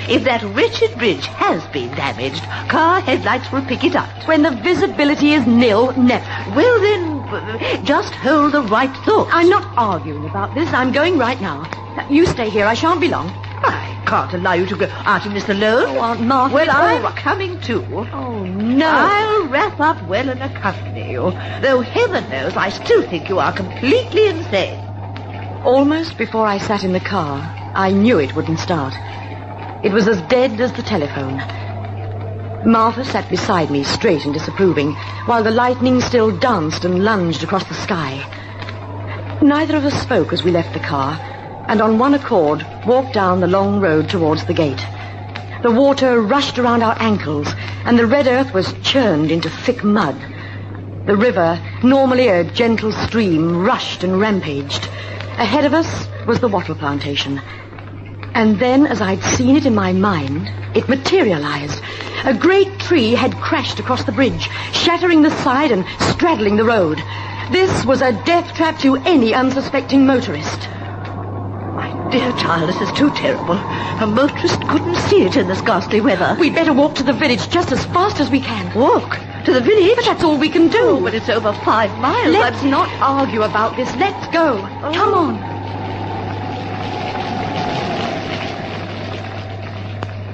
If that wretched bridge has been damaged, car headlights will pick it up. When the visibility is nil, never. Well, then, just hold the right thought. I'm not arguing about this. I'm going right now. You stay here. I shan't be long. I can't allow you to go out in this alone. Oh, Aunt Martha. Well, I'm coming too. Oh, no. I'll wrap up well and accompany you. Though heaven knows I still think you are completely insane. Almost before I sat in the car, I knew it wouldn't start. It was as dead as the telephone. Martha sat beside me, straight and disapproving, while the lightning still danced and lunged across the sky. Neither of us spoke as we left the car, and on one accord walked down the long road towards the gate. The water rushed around our ankles, and the red earth was churned into thick mud. The river, normally a gentle stream, rushed and rampaged. Ahead of us was the wattle plantation. And then, as I'd seen it in my mind, it materialized. A great tree had crashed across the bridge, shattering the side and straddling the road. This was a death trap to any unsuspecting motorist. My dear child, this is too terrible. A motorist couldn't see it in this ghastly weather. We'd better walk to the village just as fast as we can. Walk? To the village? But that's all we can do. Oh, but it's over 5 miles. Let's not argue about this. Let's go. Oh. Come on.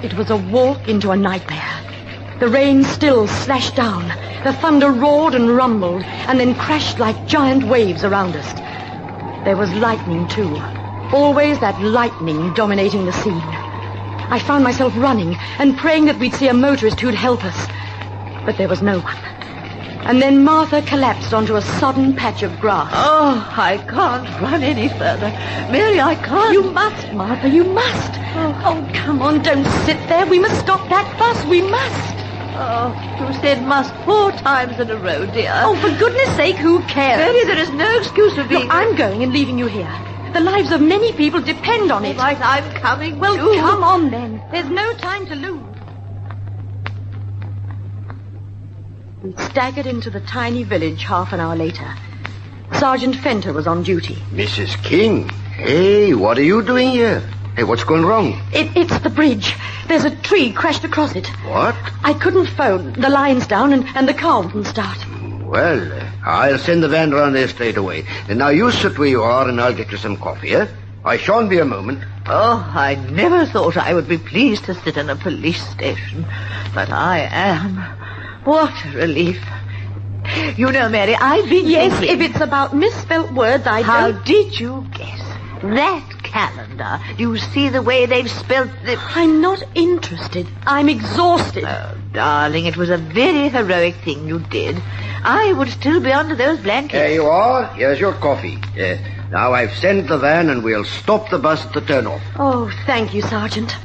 It was a walk into a nightmare. The rain still slashed down. The thunder roared and rumbled, and then crashed like giant waves around us. There was lightning, too. Always that lightning dominating the scene. I found myself running and praying that we'd see a motorist who'd help us. But there was no one. And then Martha collapsed onto a sodden patch of grass. Oh, I can't run any further. Mary, I can't. You must, Martha, you must. Oh, come on, don't sit there. We must stop that bus. We must. Oh, you said must 4 times in a row, dear. Oh, for goodness sake, who cares? Mary, there is no excuse for being... Look, I'm going and leaving you here. The lives of many people depend on it. All right, I'm coming. Well, too. come on, then. There's no time to lose. We staggered into the tiny village half an hour later. Sergeant Fenter was on duty. Mrs. King? Hey, what are you doing here? Hey, what's going wrong? It's the bridge. There's a tree crashed across it. What? I couldn't phone. The line's down and the car wouldn't start. Well, I'll send the van round there straight away. And now you sit where you are and I'll get you some coffee, eh? I shan't be a moment. Oh, I never thought I would be pleased to sit in a police station. But I am. What a relief. You know, Mary, I've been thinking... if it's about misspelt words, How did you guess? That calendar. You see the way they've spelt the... I'm not interested. I'm exhausted. Oh, darling, it was a very heroic thing you did. I would still be under those blankets. There you are. Here's your coffee. Now I've sent the van and we'll stop the bus at the turnoff. Oh, thank you, Sergeant.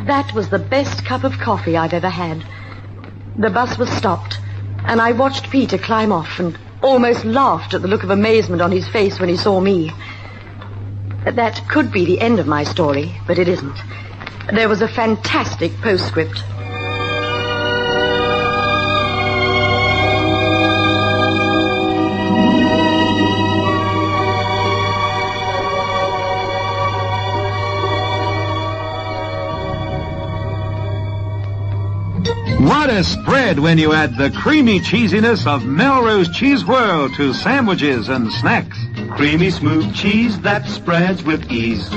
That was the best cup of coffee I've ever had. The bus was stopped, and I watched Peter climb off and almost laughed at the look of amazement on his face when he saw me. That could be the end of my story, but it isn't. There was a fantastic postscript. What a spread when you add the creamy cheesiness of Melrose Cheese Whirl to sandwiches and snacks. Creamy, smooth cheese that spreads with ease.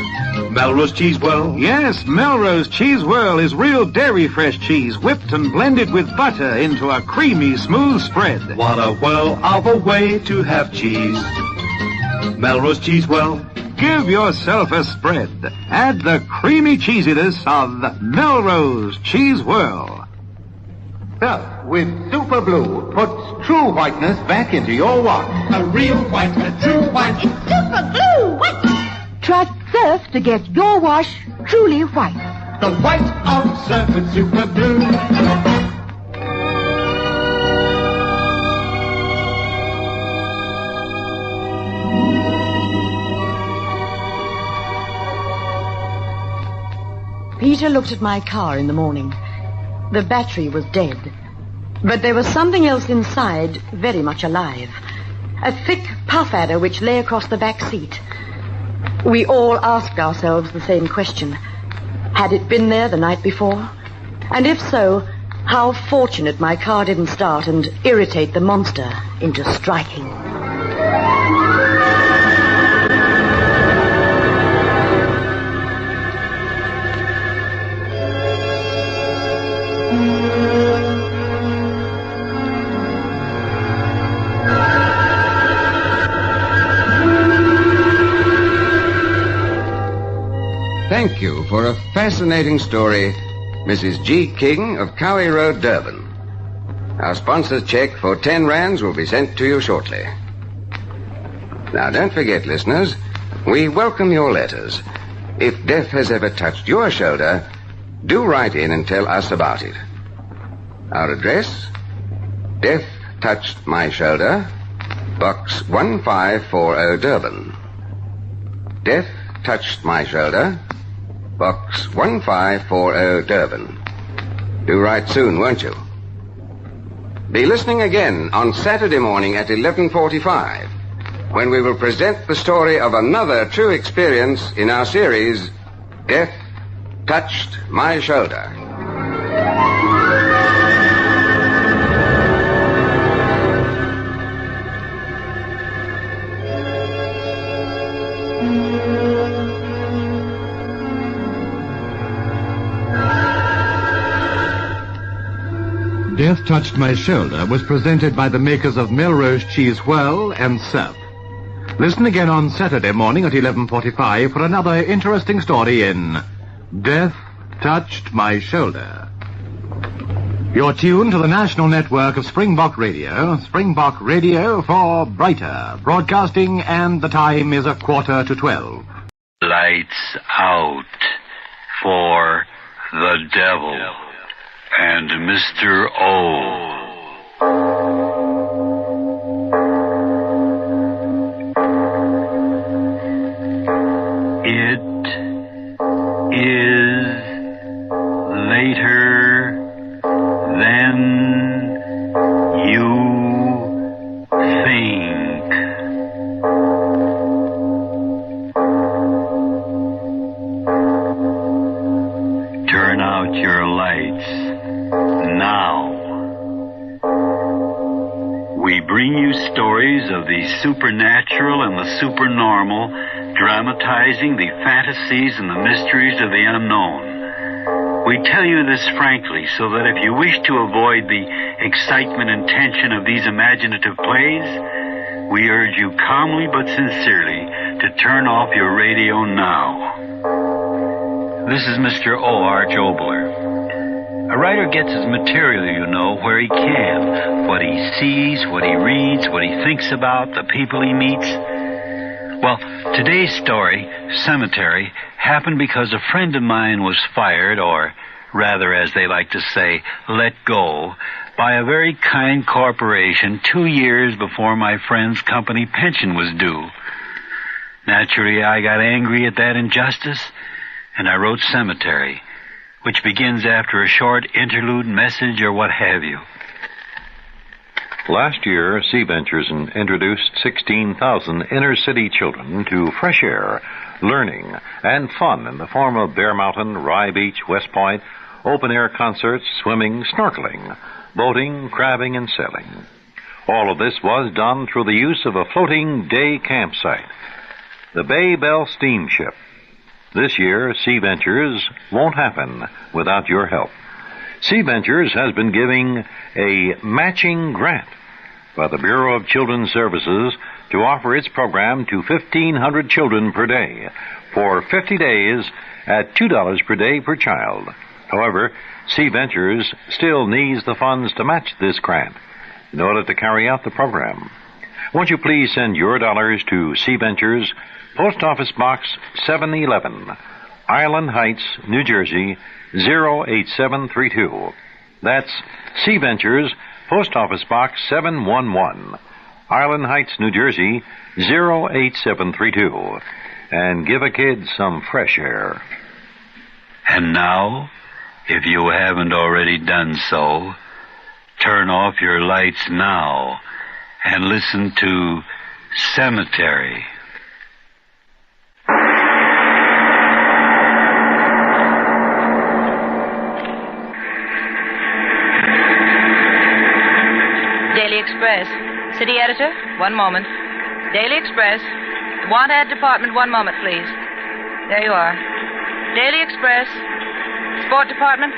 Melrose Cheese Whirl. Yes, Melrose Cheese Whirl is real dairy fresh cheese whipped and blended with butter into a creamy, smooth spread. What a whirl of a way to have cheese. Melrose Cheese Whirl. Give yourself a spread. Add the creamy cheesiness of Melrose Cheese Whirl. Surf with Super Blue puts true whiteness back into your watch. A real white, a true white. It's Super Blue. What? Trust Surf to get your wash truly white. The white of Surf with Super Blue. Peter looked at my car in the morning. The battery was dead. But there was something else inside, very much alive. A thick puff adder which lay across the back seat. We all asked ourselves the same question. Had it been there the night before? And if so, how fortunate my car didn't start and irritate the monster into striking. Thank you for a fascinating story, Mrs. G. King of Cowie Road, Durban. Our sponsor's check for 10 rands will be sent to you shortly. Now, don't forget, listeners, we welcome your letters. If death has ever touched your shoulder, do write in and tell us about it. Our address, Death Touched My Shoulder, Box 1540, Durban. Death Touched My Shoulder, Box 1540, Durban. Do write soon, won't you? Be listening again on Saturday morning at 11:45, when we will present the story of another true experience in our series, Death Touched My Shoulder. Death Touched My Shoulder was presented by the makers of Melrose Cheese Whirl and Surf. Listen again on Saturday morning at 11:45 for another interesting story in Death Touched My Shoulder. You're tuned to the national network of Springbok Radio for Brighter Broadcasting, and the time is 11:45. Lights out for the devil and Mr. O. It is later than you think. Turn out your lights now. We bring you stories of the supernatural and the supernormal, dramatizing the fantasies and the mysteries of the unknown. We tell you this frankly so that if you wish to avoid the excitement and tension of these imaginative plays, we urge you calmly but sincerely to turn off your radio now. This is Mr. O. Arch Obler. A writer gets his material, you know, where he can. What he sees, what he reads, what he thinks about, the people he meets. Well, today's story, Cemetery, happened because a friend of mine was fired, or rather, as they like to say, let go, by a very kind corporation 2 years before my friend's company pension was due. Naturally, I got angry at that injustice, and I wrote cemetery, which begins after a short interlude message or what have you. Last year, Sea Ventures introduced 16,000 inner-city children to fresh air, learning, and fun in the form of Bear Mountain, Rye Beach, West Point, open-air concerts, swimming, snorkeling, boating, crabbing, and sailing. All of this was done through the use of a floating day campsite, the Bay Bell Steamship. This year, Sea Ventures won't happen without your help. Sea Ventures has been giving a matching grant by the Bureau of Children's Services to offer its program to 1,500 children per day for 50 days at $2 per day per child. However, Sea Ventures still needs the funds to match this grant in order to carry out the program. Won't you please send your dollars to Sea Ventures, Post Office Box 711, Island Heights, New Jersey, 08732. That's Sea Ventures, Post Office Box 711, Island Heights, New Jersey, 08732. And give a kid some fresh air. And now, if you haven't already done so, turn off your lights now and listen to Cemetery. Daily Express. City editor, 1 moment. Daily Express. Want ad department, 1 moment, please. There you are. Daily Express. Sport department.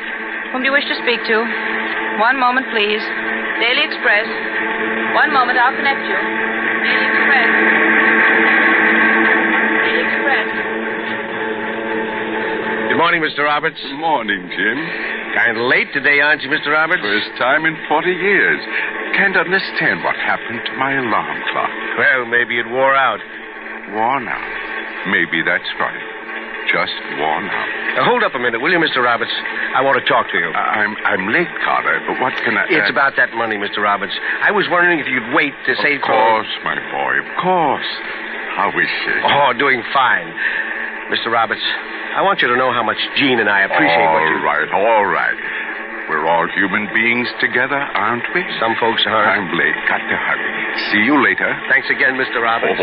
Whom do you wish to speak to? 1 moment, please. Daily Express. 1 moment, I'll connect you. Daily Express. Daily Express. Good morning, Mr. Roberts. Good morning, Jim. Kind of late today, aren't you, Mr. Roberts? First time in 40 years. Can't understand what happened to my alarm clock. Well, maybe it wore out. Worn out. Maybe that's right. Just worn out. Hold up a minute, will you, Mr. Roberts? I want to talk to you. I'm late, Carter, but what can I... It's about that money, Mr. Roberts. I was wondering if you'd wait to say... Of course, my boy, of course. How is she? Oh, doing fine. Mr. Roberts, I want you to know how much Jean and I appreciate what you... All right. We're all human beings together, aren't we? Some folks are. I'm late. Got to hurry. See you later. Thanks again, Mr. Roberts.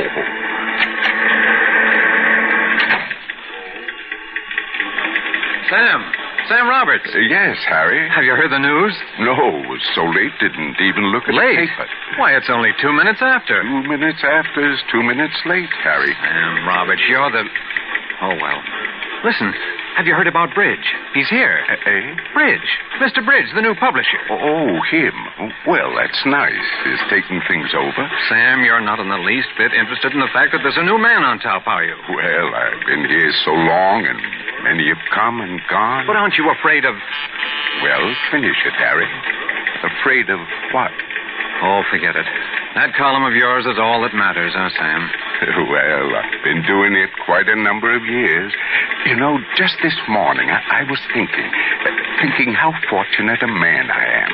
Sam Roberts. Yes, Harry. Have you heard the news? No, was so late, didn't even look at the paper. Why, it's only 2 minutes after. 2 minutes after is 2 minutes late, Harry. Sam Roberts, you're the... Oh, well. Listen, have you heard about Bridge? He's here. Bridge. Mr. Bridge, the new publisher. Oh, him. Well, that's nice. He's taking things over. Sam, you're not in the least bit interested in the fact that there's a new man on top, are you? Well, I've been here so long, and many have come and gone. But aren't you afraid of... Well, finish it, Harry. Afraid of what? Oh, forget it. That column of yours is all that matters, huh, Sam? Well, I've been doing it quite a number of years. You know, just this morning, I was thinking how fortunate a man I am.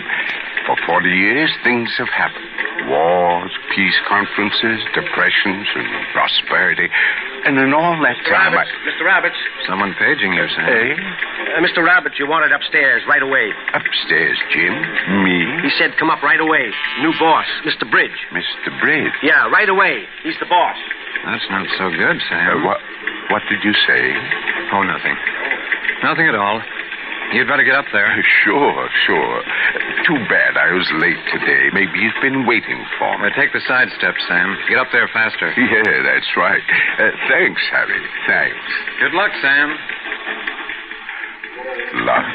For 40 years, things have happened. Wars, peace conferences, depressions, and prosperity. And in all that time, Mr. Roberts. Someone paging you, Sam. Mr. Roberts, you wanted upstairs right away. Upstairs, Jim? Me? He said come up right away. New boss, Mr. Bridge. Mr. Bridge? Yeah, right away. He's the boss. That's not so good, Sam. What did you say? Oh, nothing. Nothing at all. You'd better get up there. Sure. Too bad I was late today. Maybe he's been waiting for me. Take the side steps, Sam. Get up there faster. Yeah, that's right. Thanks, Harry. Thanks. Good luck, Sam. Luck?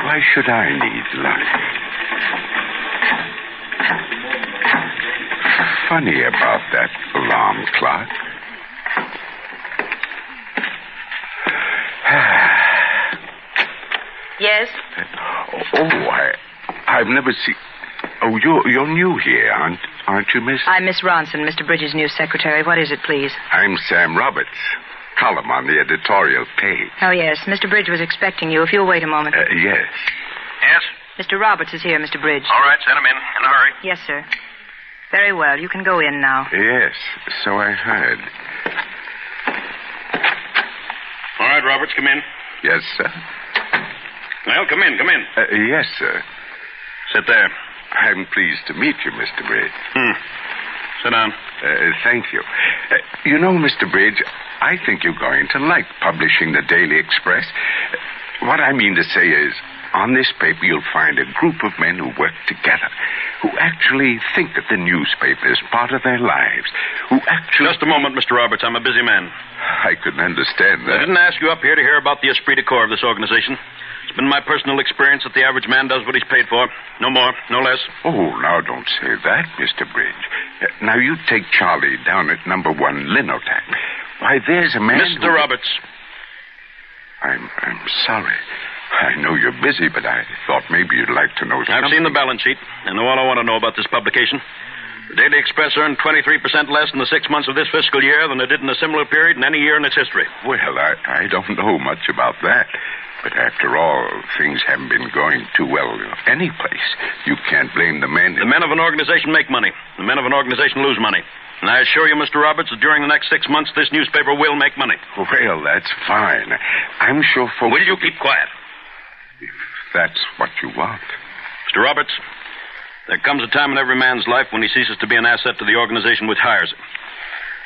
Why should I need luck? Funny about that alarm clock. Yes? I've never seen... Oh, you're new here, aren't you, Miss? I'm Miss Ronson, Mr. Bridges' new secretary. What is it, please? I'm Sam Roberts. Column on the editorial page. Oh, yes. Mr. Bridge was expecting you. If you'll wait a moment. Yes. Yes? Mr. Roberts is here, Mr. Bridge. All right, send him in a hurry. Yes, sir. Very well. You can go in now. Yes, so I heard. All right, Roberts, come in. Yes, sir. Well, come in. Yes, sir. Sit there. I'm pleased to meet you, Mr. Bridge. Sit down. Thank you. You know, Mr. Bridge, I think you're going to like publishing the Daily Express. What I mean to say is, on this paper you'll find a group of men who work together, who actually think that the newspaper is part of their lives, who actually... Just a moment, Mr. Roberts. I'm a busy man. I couldn't understand that. I didn't ask you up here to hear about the esprit de corps of this organization. It's been my personal experience that the average man does what he's paid for. No more, no less. Oh, now don't say that, Mr. Bridge. Now you take Charlie down at number 1 Linotac. Why, there's a man Mr. Roberts. I'm sorry. I know you're busy, but I thought maybe you'd like to know something. I've seen the balance sheet. I know all I want to know about this publication. The Daily Express earned 23% less in the 6 months of this fiscal year than it did in a similar period in any year in its history. Well, I don't know much about that. But after all, things haven't been going too well any place. You can't blame the men. The men of an organization make money. The men of an organization lose money. And I assure you, Mr. Roberts, that during the next 6 months, this newspaper will make money. Well, that's fine. I'm sure folks... Will you keep quiet? If that's what you want. Mr. Roberts, there comes a time in every man's life when he ceases to be an asset to the organization which hires him.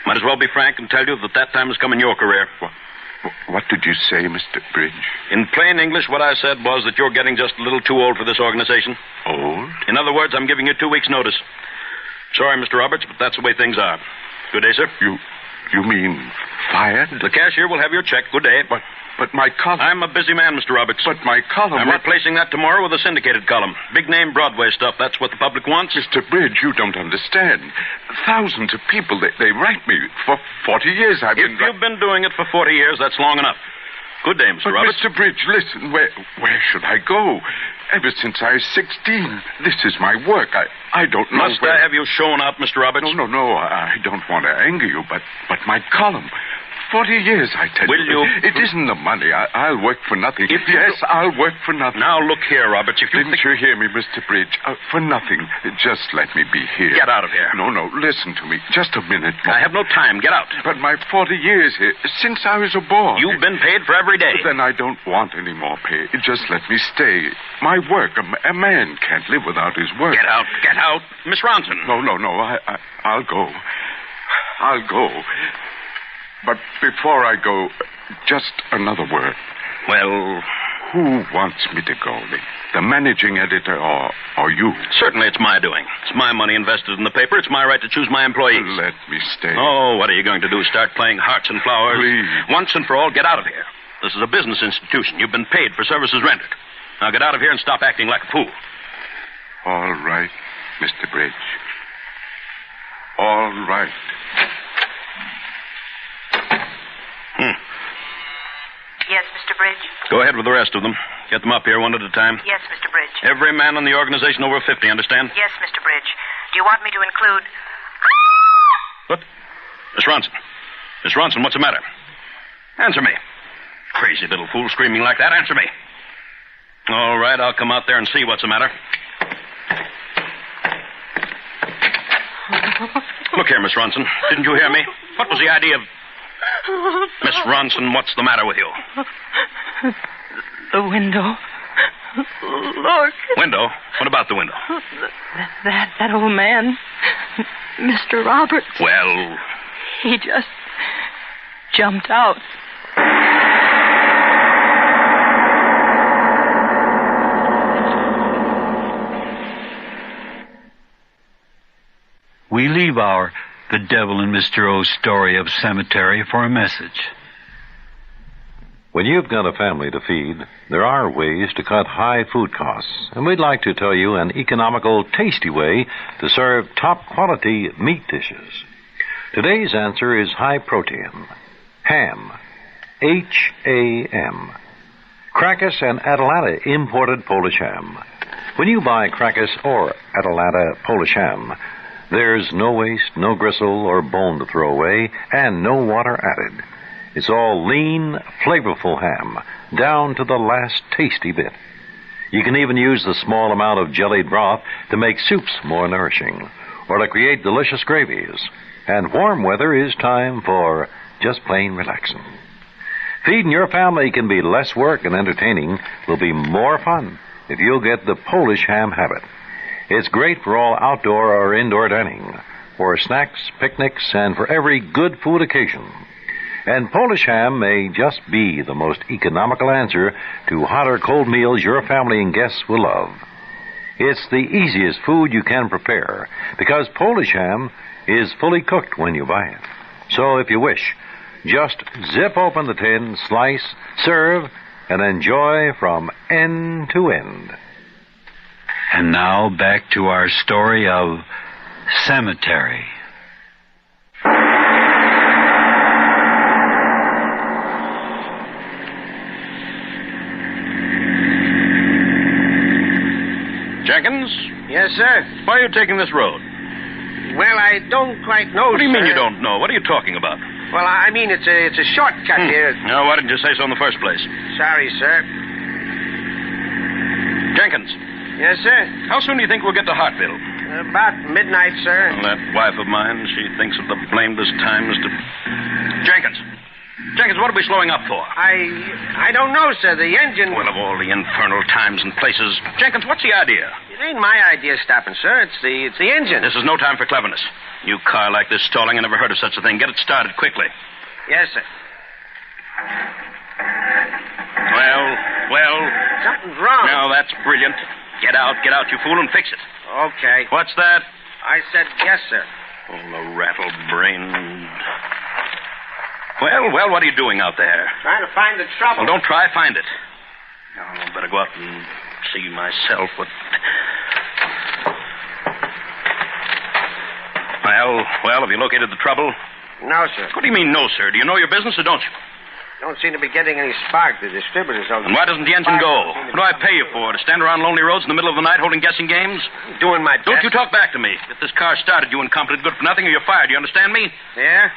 Might as well be frank and tell you that time has come in your career. What did you say, Mr. Bridge? In plain English, what I said was that you're getting just a little too old for this organization. Old? In other words, I'm giving you 2 weeks' notice. Sorry, Mr. Roberts, but that's the way things are. Good day, sir. You mean fired? The cashier will have your check. Good day. But my column... I'm a busy man, Mr. Roberts. But my column... I'm replacing that tomorrow with a syndicated column. Big-name Broadway stuff. That's what the public wants. Mr. Bridge, you don't understand. Thousands of people, they write me. For 40 years I've been... If you've been doing it for 40 years, that's long enough. Good day, Mr. Roberts. Mr. Bridge, listen, where should I go? Ever since I was 16, this is my work. I don't know Must I have you shown up, Mr. Roberts? No, I don't want to anger you, but my column... 40 years, I tell you. Will you... It isn't the money. I'll work for nothing. Yes, I'll work for nothing. Now, look here, Roberts. Didn't you hear me, Mr. Bridge? For nothing. Just let me be here. Get out of here. No, listen to me. Just a minute more. I have no time. Get out. But my 40 years here, since I was a boy... You've been paid for every day. Then I don't want any more pay. Just let me stay. My work, a man can't live without his work. Get out. Miss Ronson. No. I'll go. I'll go. But before I go, just another word. Well... Who wants me to go? The managing editor or you? Certainly it's my doing. It's my money invested in the paper. It's my right to choose my employees. Let me stay. Oh, what are you going to do? Start playing hearts and flowers? Please. Once and for all, get out of here. This is a business institution. You've been paid for services rendered. Now get out of here and stop acting like a fool. All right, Mr. Bridge. All right. Yes, Mr. Bridge? Go ahead with the rest of them. Get them up here one at a time. Yes, Mr. Bridge. Every man in the organization over 50, understand? Yes, Mr. Bridge. Do you want me to include... What? Miss Ronson. Miss Ronson, what's the matter? Answer me. Crazy little fool screaming like that. Answer me. All right, I'll come out there and see what's the matter. Look here, Miss Ronson. Didn't you hear me? What was the idea of... Miss Ronson, what's the matter with you? The window. Look. Window? What about the window? That old man, Mr. Roberts. Well... He just jumped out. We leave our The Devil in Mr. O's story of cemetery for a message. When you've got a family to feed, there are ways to cut high food costs, and we'd like to tell you an economical, tasty way to serve top-quality meat dishes. Today's answer is high protein. Ham. H-A-M. Crackus and Atalanta imported Polish ham. When you buy Crackus or Atalanta Polish ham, there's no waste, no gristle or bone to throw away, and no water added. It's all lean, flavorful ham, down to the last tasty bit. You can even use the small amount of jellied broth to make soups more nourishing, or to create delicious gravies. And warm weather is time for just plain relaxing. Feeding your family can be less work, and entertaining will be more fun if you'll get the Polish ham habit. It's great for all outdoor or indoor dining, for snacks, picnics, and for every good food occasion. And Polish ham may just be the most economical answer to hot or cold meals your family and guests will love. It's the easiest food you can prepare, because Polish ham is fully cooked when you buy it. So if you wish, just zip open the tin, slice, serve, and enjoy from end to end. And now back to our story of cemetery. Jenkins? Yes, sir? Why are you taking this road? Well, I don't quite know, What do you mean sir. you don't know? What are you talking about? Well, I mean, it's a shortcut here. Now, why didn't you say so in the first place? Sorry, sir. Jenkins, Yes, sir? how soon do you think we'll get to Hartville? About midnight, sir. Well, that wife of mine, she thinks of the blamedest times to... Jenkins! Jenkins, what are we slowing up for? I don't know, sir. The engine... Well, of all the infernal times and places. Jenkins, what's the idea? It ain't my idea stopping, sir. It's the engine. This is no time for cleverness. New car like this stalling, I never heard of such a thing. Get it started quickly. Yes, sir. Well. Something's wrong. Now, that's brilliant. Get out, you fool, and fix it. Okay. What's that? I said yes, sir. Oh, the rattle-brained... Well, what are you doing out there? Trying to find the trouble. Well, don't try, find it. No, I better go out and see myself what... Well, have you located the trouble? No, sir. What do you mean, no, sir? Do you know your business or don't you? Don't seem to be getting any spark. The distributors don't... And why doesn't the engine go? What do I pay you for? To stand around lonely roads in the middle of the night holding guessing games? Doing my best. Don't you talk back to me. Get this car started, you incompetent good for nothing, or you're fired. You understand me? Yeah?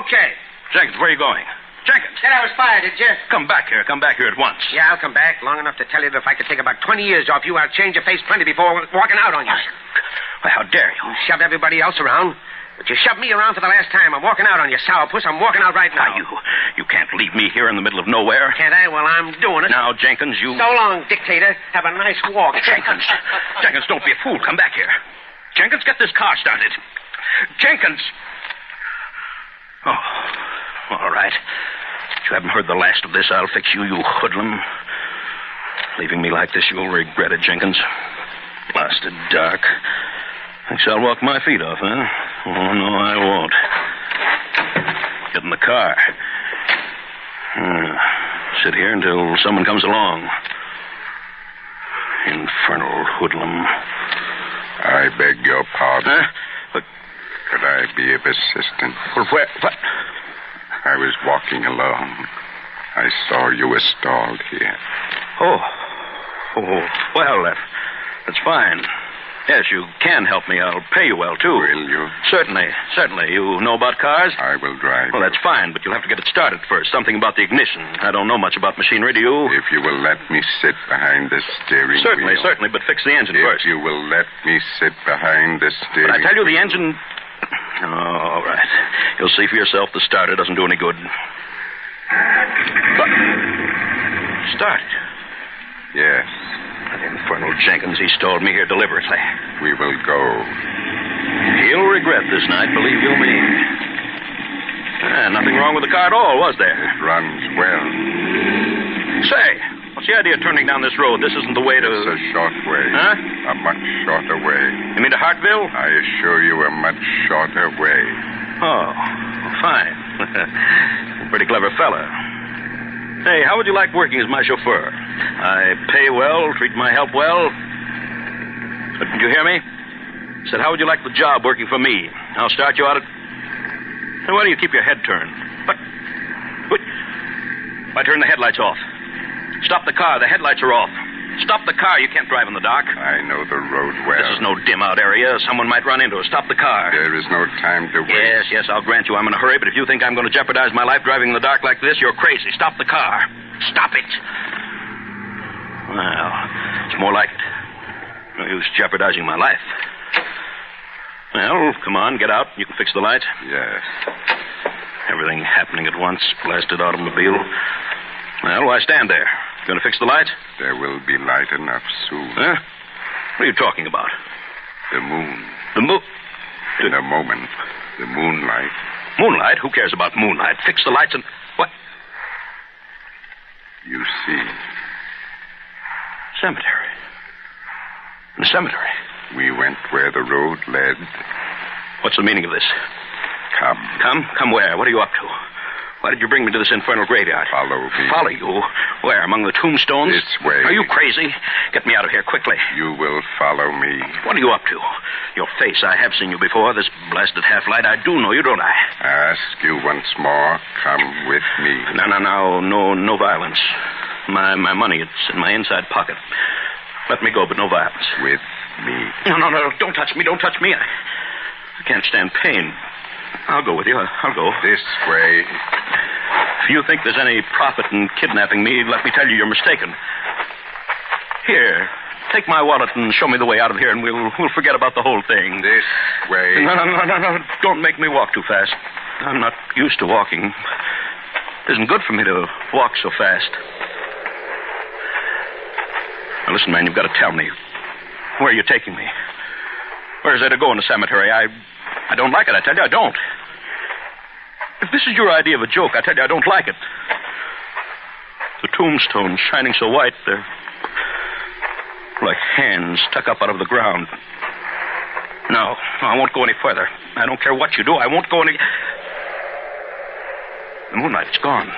Okay. Jenkins, where are you going? Jenkins! Said I was fired, did you? Come back here at once. Yeah, I'll come back long enough to tell you that if I could take about 20 years off you, I'll change your face plenty before walking out on you. Well, how dare you? You shoved everybody else around. But you shoved me around for the last time. I'm walking out on you, sourpuss. I'm walking out right now. You can't leave me here in the middle of nowhere. Can't I? Well, I'm doing it. Now, Jenkins, you... So long, dictator. Have a nice walk. Jenkins, don't be a fool. Come back here. Jenkins, get this car started. Jenkins! Oh, all right. If you haven't heard the last of this, I'll fix you, you hoodlum. Leaving me like this, you'll regret it, Jenkins. Blasted dark. Thinks I'll walk my feet off, huh? Oh, no, I won't. Get in the car. Sit here until someone comes along. Infernal hoodlum. I beg your pardon. Huh? But... Could I be of assistance? Well, where... What? I was walking along. I saw you were stalled here. Oh, well, that's fine. Yes, you can help me. I'll pay you well, too. Will you? Certainly. You know about cars? I will drive. Well, that's fine, but you'll have to get it started first. Something about the ignition. I don't know much about machinery, do you? If you will let me sit behind the steering wheel. Certainly, but fix the engine first. If you will let me sit behind the steering wheel. But I tell you, the engine... Oh, all right. You'll see for yourself the starter doesn't do any good. But... Started. Yes. That infernal Jenkins, he stalled me here deliberately. We will go. He'll regret this night, believe you me. Nothing wrong with the car at all, was there? It runs well. Say, what's the idea of turning down this road? This isn't the way to... It's a short way. Huh? A much shorter way. You mean to Hartville? I assure you, a much shorter way. Oh, fine. Pretty clever fella. Hey, how would you like working as my chauffeur? I pay well, treat my help well. But did you hear me? I said, how would you like the job working for me? I'll start you out at... Why do you keep your head turned? What? Why turn the headlights off? Stop the car. The headlights are off. Stop the car. You can't drive in the dark. I know the road well. This is no dim-out area. Someone might run into us. Stop the car. There is no time to wait. Yes, I'll grant you I'm in a hurry, but if you think I'm going to jeopardize my life driving in the dark like this, you're crazy. Stop the car. Stop it. Well, it's more like it. No use jeopardizing my life. Well, come on, get out. You can fix the lights. Yes. Everything happening at once. Blasted automobile. Well, why stand there? You going to fix the lights? There will be light enough soon. Huh? What are you talking about? The moon. The moon? In a moment. The moonlight. Moonlight? Who cares about moonlight? Fix the lights and... What? You see. Cemetery. The cemetery. We went where the road led. What's the meaning of this? Come. Come? Come where? What are you up to? Why did you bring me to this infernal graveyard? Follow me. Follow you? Where? Among the tombstones? This way. Are you crazy? Get me out of here quickly. You will follow me. What are you up to? Your face, I have seen you before. This blasted half-light, I do know you, don't I? Ask you once more. Come with me. No violence. My money, it's in my inside pocket. Let me go, but no violence. With me. No, don't touch me, I can't stand pain. I'll go with you, I'll go. This way. If you think there's any profit in kidnapping me, let me tell you you're mistaken. Here, take my wallet and show me the way out of here, and we'll forget about the whole thing. This way. No. Don't make me walk too fast. I'm not used to walking. It isn't good for me to walk so fast. Now, listen, man, you've got to tell me. Where are you taking me? Where is there to go in the cemetery? I don't like it, I tell you, I don't. If this is your idea of a joke, I tell you, I don't like it. The tombstones shining so white, they're like hands stuck up out of the ground. No, I won't go any further. I don't care what you do, I won't go any... The moonlight's gone.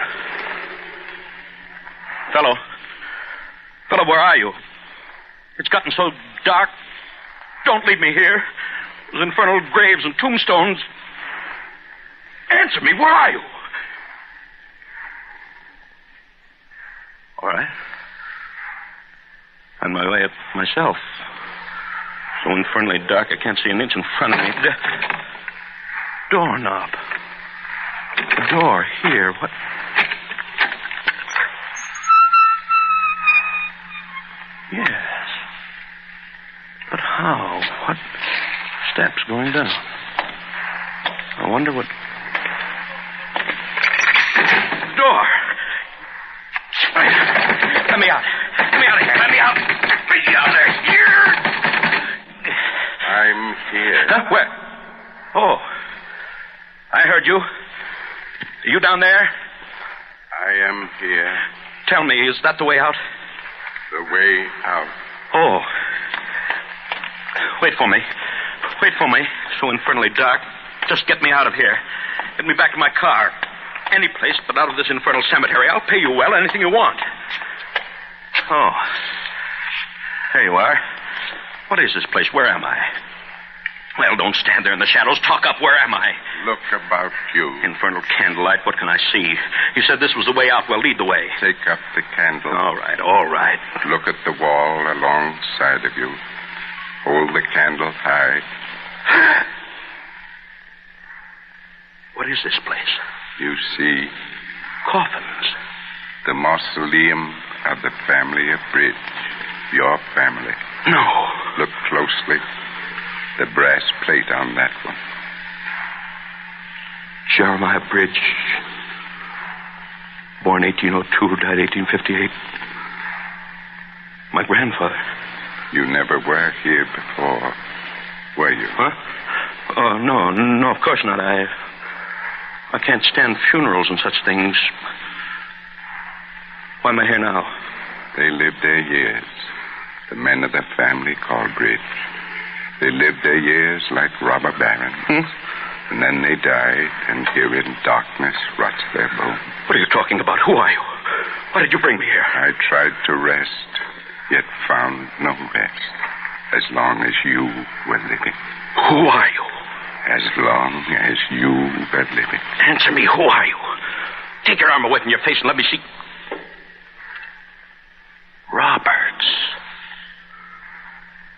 Fellow, where are you? It's gotten so dark. Don't leave me here. Those infernal graves and tombstones. Answer me, where are you? All right. On my way up myself. So infernally dark I can't see an inch in front of me. Doorknob. The door here. What? Yes. But how? What steps going down? I wonder what... Door! Let me out. Let me out of here. Let me out. Let me out of here. I'm here. Huh? Where? Oh. I heard you. Are you down there? I am here. Tell me, is that the way out? The way out. Oh. Wait for me. Wait for me. So infernally dark. Just get me out of here. Get me back to my car. Any place but out of this infernal cemetery. I'll pay you well, anything you want. Oh. There you are. What is this place? Where am I? Well, don't stand there in the shadows. Talk up. Where am I? Look about you. Infernal candlelight. What can I see? You said this was the way out. Well, lead the way. Take up the candle. All right. Look at the wall alongside of you. Hold the candle high. What is this place? You see... Coffins. The mausoleum of the family of Bridge. Your family. No. Look closely. The brass plate on that one. Jeremiah Bridge. Born 1802, died 1858. My grandfather. You never were here before, were you? Huh? Oh, no, of course not. I can't stand funerals and such things. Why am I here now? They lived their years. The men of the family called Bridge. They lived their years like robber barons. And then they died, and here in darkness rots their bones. What are you talking about? Who are you? Why did you bring me here? I tried to rest, yet found no rest. As long as you were living. Who are you? As long as you were living. Answer me, who are you? Take your arm away from your face and let me see. Roberts.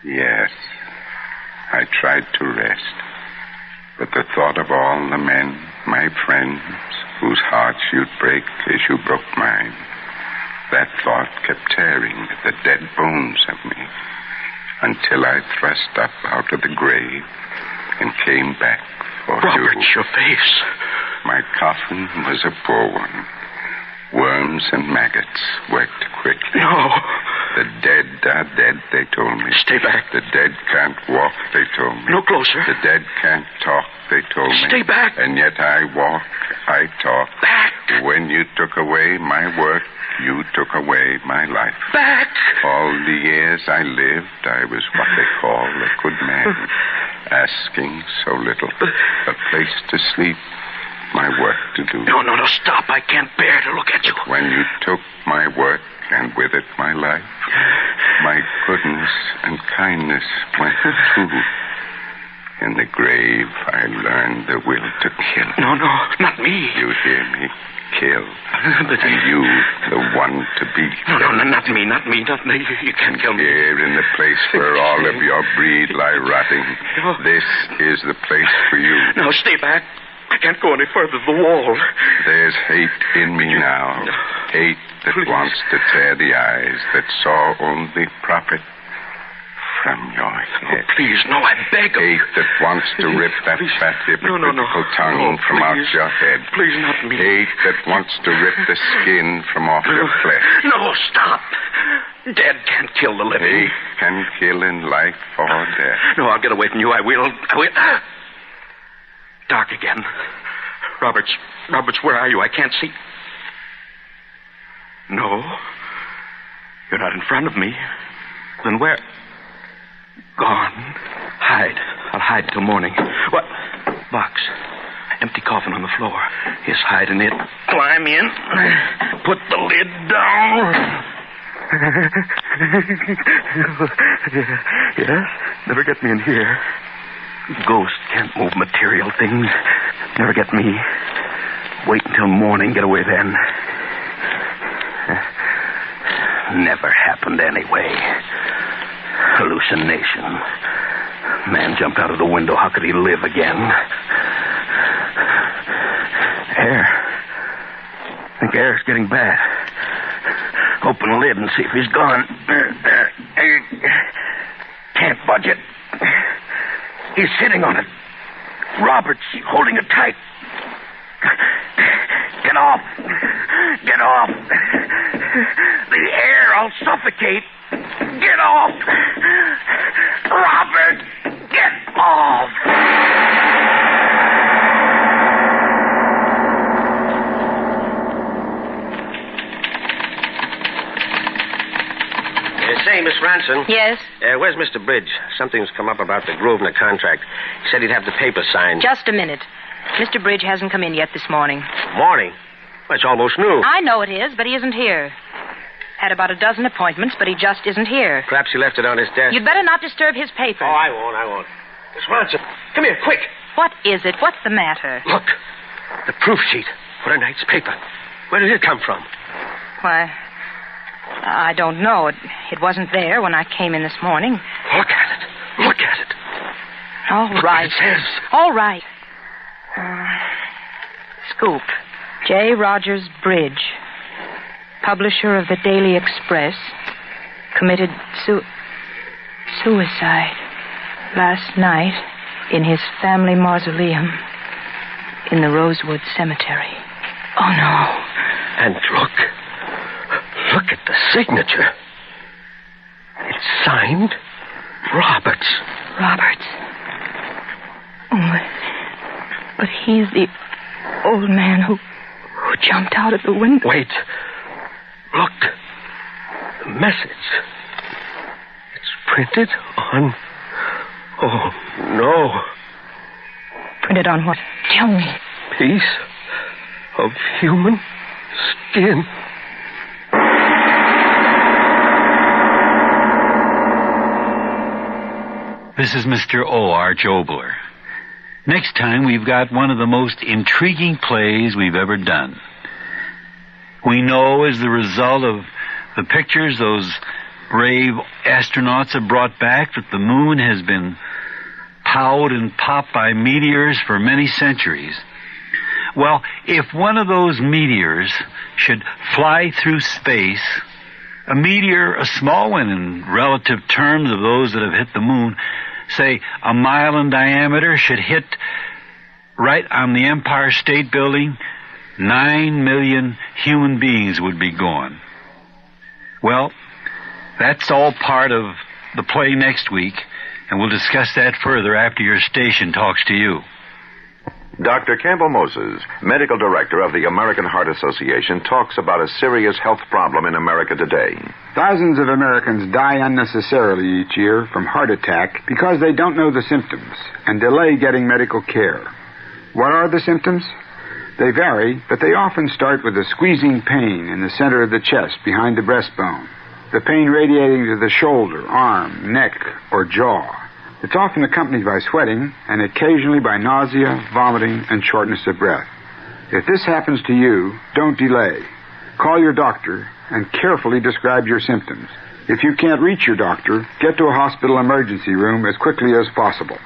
Yes. I tried to rest. But the thought of all the men, my friends, whose hearts you'd break as you broke mine, That thought kept tearing at the dead bones of me until I thrust up out of the grave and came back for Robert, you. your face. My coffin was a poor one. Worms and maggots worked quickly. No. The dead are dead, they told me. Stay back. The dead can't walk, they told me. No closer. The dead can't talk, they told me. Stay back. And yet I walk, I talk. Back. When you took away my work, you took away my life. Back. All the years I lived, I was what they call a good man, asking so little. A place to sleep, my work to do. No, stop. I can't bear to look at you. When you took my work, and with it my life, my goodness and kindness went too. In the grave, I learned the will to kill. No, not me. You hear me? Kill. And you, the one to be killed. No, not me. You can't kill me. Here in the place where all of your breed lie rotting. No. This is the place for you. No, stay back. I can't go any further. The wall. There's hate in me now. Hate that wants to tear the eyes that saw only profit from your head. Oh, please, no, I beg of you. Hate that wants to rip that fat hypocritical tongue from out your head. Please, not me. Hate that wants to rip the skin from off your flesh. No, stop. Dead can't kill the living. Hate can kill in life or death. No, I'll get away from you. I will. Dark again. Roberts, where are you? I can't see. No. You're not in front of me. Then where? Gone. Hide. I'll hide till morning. What? Box. Empty coffin on the floor. Yes, hide in it. Climb in. Put the lid down. Yes? Never get me in here. Ghosts can't move material things. Never get me. Wait until morning. Get away then. Never happened anyway. Hallucination. Man jumped out of the window. How could he live again? Air. I think air's getting bad. Open the lid and see if he's gone. Can't budge it. He's sitting on it. Robert's holding it tight. Get off. Get off. The air, I'll suffocate. Get off. Robert, get off. Say, Miss Ranson. Yes? Where's Mr. Bridge? Something's come up about the Grosvenor contract. He said he'd have the papers signed. Just a minute. Mr. Bridge hasn't come in yet this morning. Morning? Well, it's almost noon. I know it is, but he isn't here. Had about a dozen appointments, but he just isn't here. Perhaps he left it on his desk. You'd better not disturb his paper. Oh, I won't. Miss Ranson, come here, quick. What is it? What's the matter? Look, the proof sheet for tonight's paper. Where did it come from? Why, I don't know. It wasn't there when I came in this morning. Look at it. All Look right. what it says. All right. Scoop. J. Rogers Bridge, publisher of the Daily Express, committed suicide last night in his family mausoleum in the Rosewood Cemetery. Oh, no. And look at the signature. It's signed Roberts. Roberts. Oh, but he's the old man who jumped out of the window. Wait. Look. The message. It's printed on... Oh, no. Printed on what? Tell me. Piece of human skin. This is Mr. O.R. Jobler. Next time, we've got one of the most intriguing plays we've ever done. We know as the result of the pictures those brave astronauts have brought back that the moon has been powed and popped by meteors for many centuries. Well, if one of those meteors should fly through space, a meteor, a small one in relative terms of those that have hit the moon, say a mile in diameter, should hit right on the Empire State Building, 9 million human beings would be gone. Well, that's all part of the play next week, and we'll discuss that further after your station talks to you. Dr. Campbell Moses, medical director of the American Heart Association, talks about a serious health problem in America today. Thousands of Americans die unnecessarily each year from heart attack because they don't know the symptoms and delay getting medical care. What are the symptoms? They vary, but they often start with a squeezing pain in the center of the chest behind the breastbone. The pain radiating to the shoulder, arm, neck, or jaw. It's often accompanied by sweating and occasionally by nausea, vomiting, and shortness of breath. If this happens to you, don't delay. Call your doctor and carefully describe your symptoms. If you can't reach your doctor, get to a hospital emergency room as quickly as possible.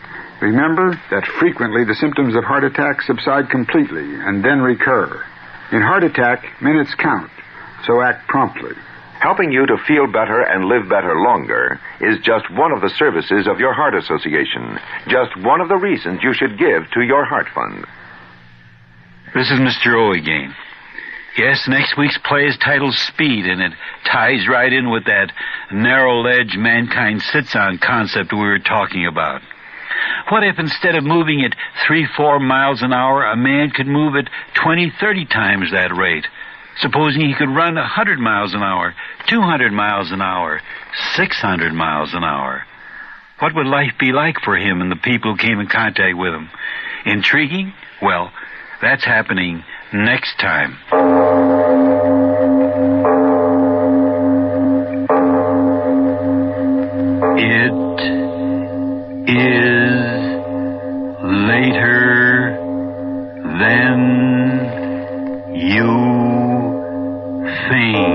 Remember that frequently the symptoms of heart attack subside completely and then recur. In heart attack, minutes count, so act promptly. Helping you to feel better and live better longer is just one of the services of your heart association. Just one of the reasons you should give to your heart fund. This is Mr. O again. Yes, next week's play is titled Speed, and it ties right in with that narrow ledge mankind sits on concept we were talking about. What if instead of moving at 3-4 miles an hour, a man could move at 20-30 times that rate? Supposing he could run 100 miles an hour, 200 miles an hour, 600 miles an hour. What would life be like for him and the people who came in contact with him? Intriguing? Well, that's happening next time. It is later than you think.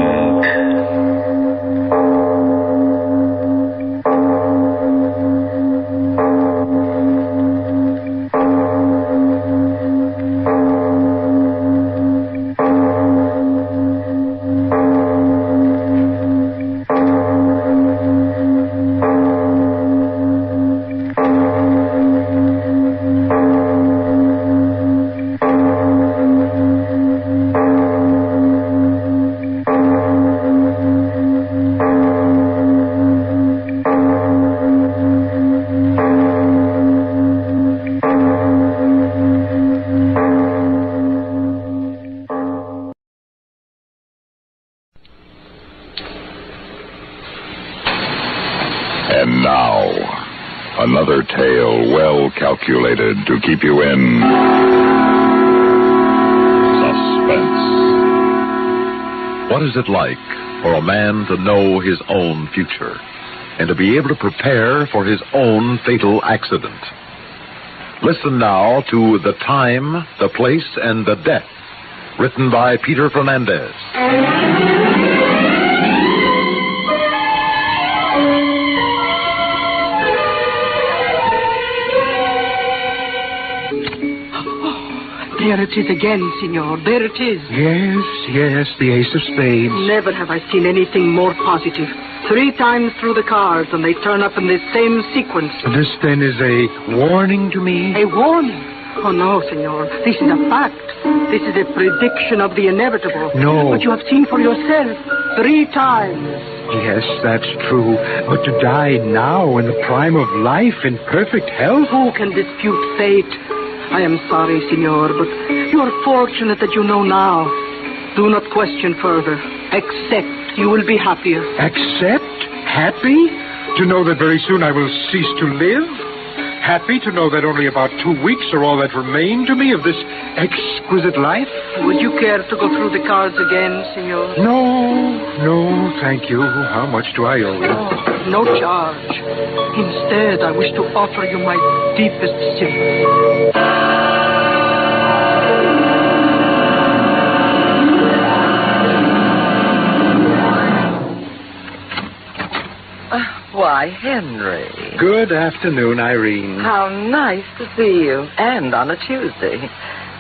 And now, another tale well calculated to keep you in suspense. What is it like for a man to know his own future and to be able to prepare for his own fatal accident? Listen now to The Time, the Place, and the Death, written by Peter Fernandez. There it is again, Signor. There it is. Yes, the ace of spades. Never have I seen anything more positive. 3 times through the cards, and they turn up in the same sequence. This, then, is a warning to me? A warning? Oh, no, Signor. This is a fact. This is a prediction of the inevitable. No. But you have seen for yourself 3 times. Yes, that's true. But to die now in the prime of life, in perfect health? Who can dispute fate? I am sorry, Signor, but you are fortunate that you know now. Do not question further. Accept. You will be happier. Accept? Happy? To know that very soon I will cease to live? Happy to know that only about 2 weeks are all that remain to me of this exquisite life? Would you care to go through the cards again, Signor? No, thank you. How much do I owe you? Oh, no charge. Instead, I wish to offer you my deepest sympathy. Why, Henry. Good afternoon, Irene. How nice to see you. And on a Tuesday.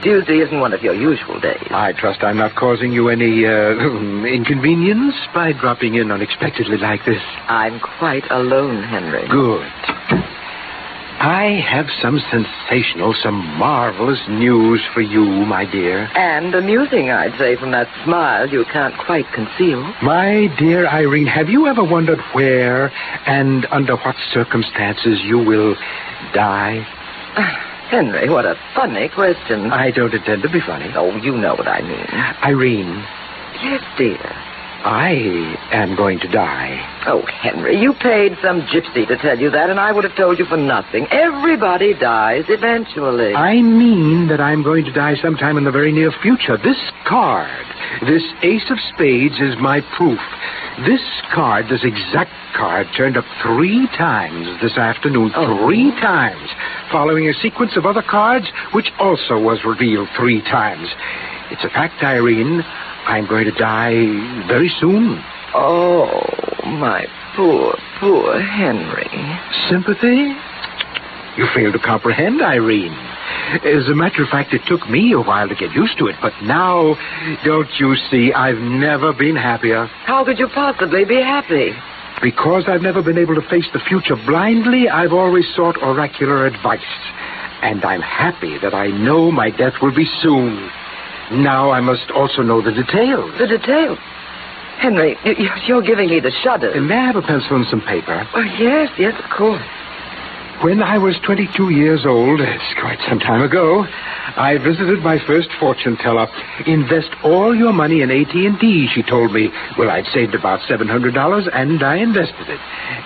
Tuesday isn't one of your usual days. I trust I'm not causing you any inconvenience by dropping in unexpectedly like this. I'm quite alone, Henry. Good. I have some sensational, some marvelous news for you, my dear. And amusing, I'd say, from that smile you can't quite conceal. My dear Irene, have you ever wondered where and under what circumstances you will die? Henry, what a funny question. I don't intend to be funny. Oh, you know what I mean. Irene. Yes, dear. I am going to die. Oh, Henry, you paid some gypsy to tell you that, and I would have told you for nothing. Everybody dies eventually. I mean that I'm going to die sometime in the very near future. This card, this ace of spades, is my proof. This card, this exact card, turned up 3 times this afternoon. 3 times. Following a sequence of other cards, which also was revealed 3 times. It's a fact, Irene. I'm going to die very soon. Oh, my poor Henry. Sympathy? You fail to comprehend, Irene. As a matter of fact, it took me a while to get used to it, but now, don't you see, I've never been happier. How could you possibly be happy? Because I've never been able to face the future blindly, I've always sought oracular advice. And I'm happy that I know my death will be soon. Now I must also know the details. The details? Henry, you're giving me the shudders. May I have a pencil and some paper? Oh, yes, of course. When I was 22 years old, it's quite some time ago, I visited my first fortune teller. Invest all your money in AT&T, she told me. Well, I'd saved about $700, and I invested it.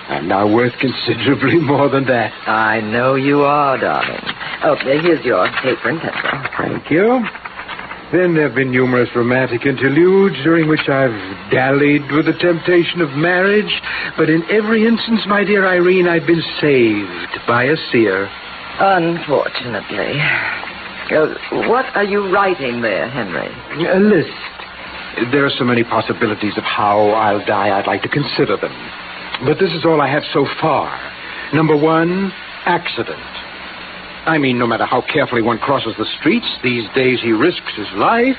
I'm now worth considerably more than that. I know you are, darling. Okay, here's your paper and pencil. Thank you. Then there have been numerous romantic interludes during which I've dallied with the temptation of marriage. But in every instance, my dear Irene, I've been saved by a seer. Unfortunately. What are you writing there, Henry? A list. There are so many possibilities of how I'll die, I'd like to consider them. But this is all I have so far. Number 1, accident. I mean, no matter how carefully one crosses the streets, these days he risks his life.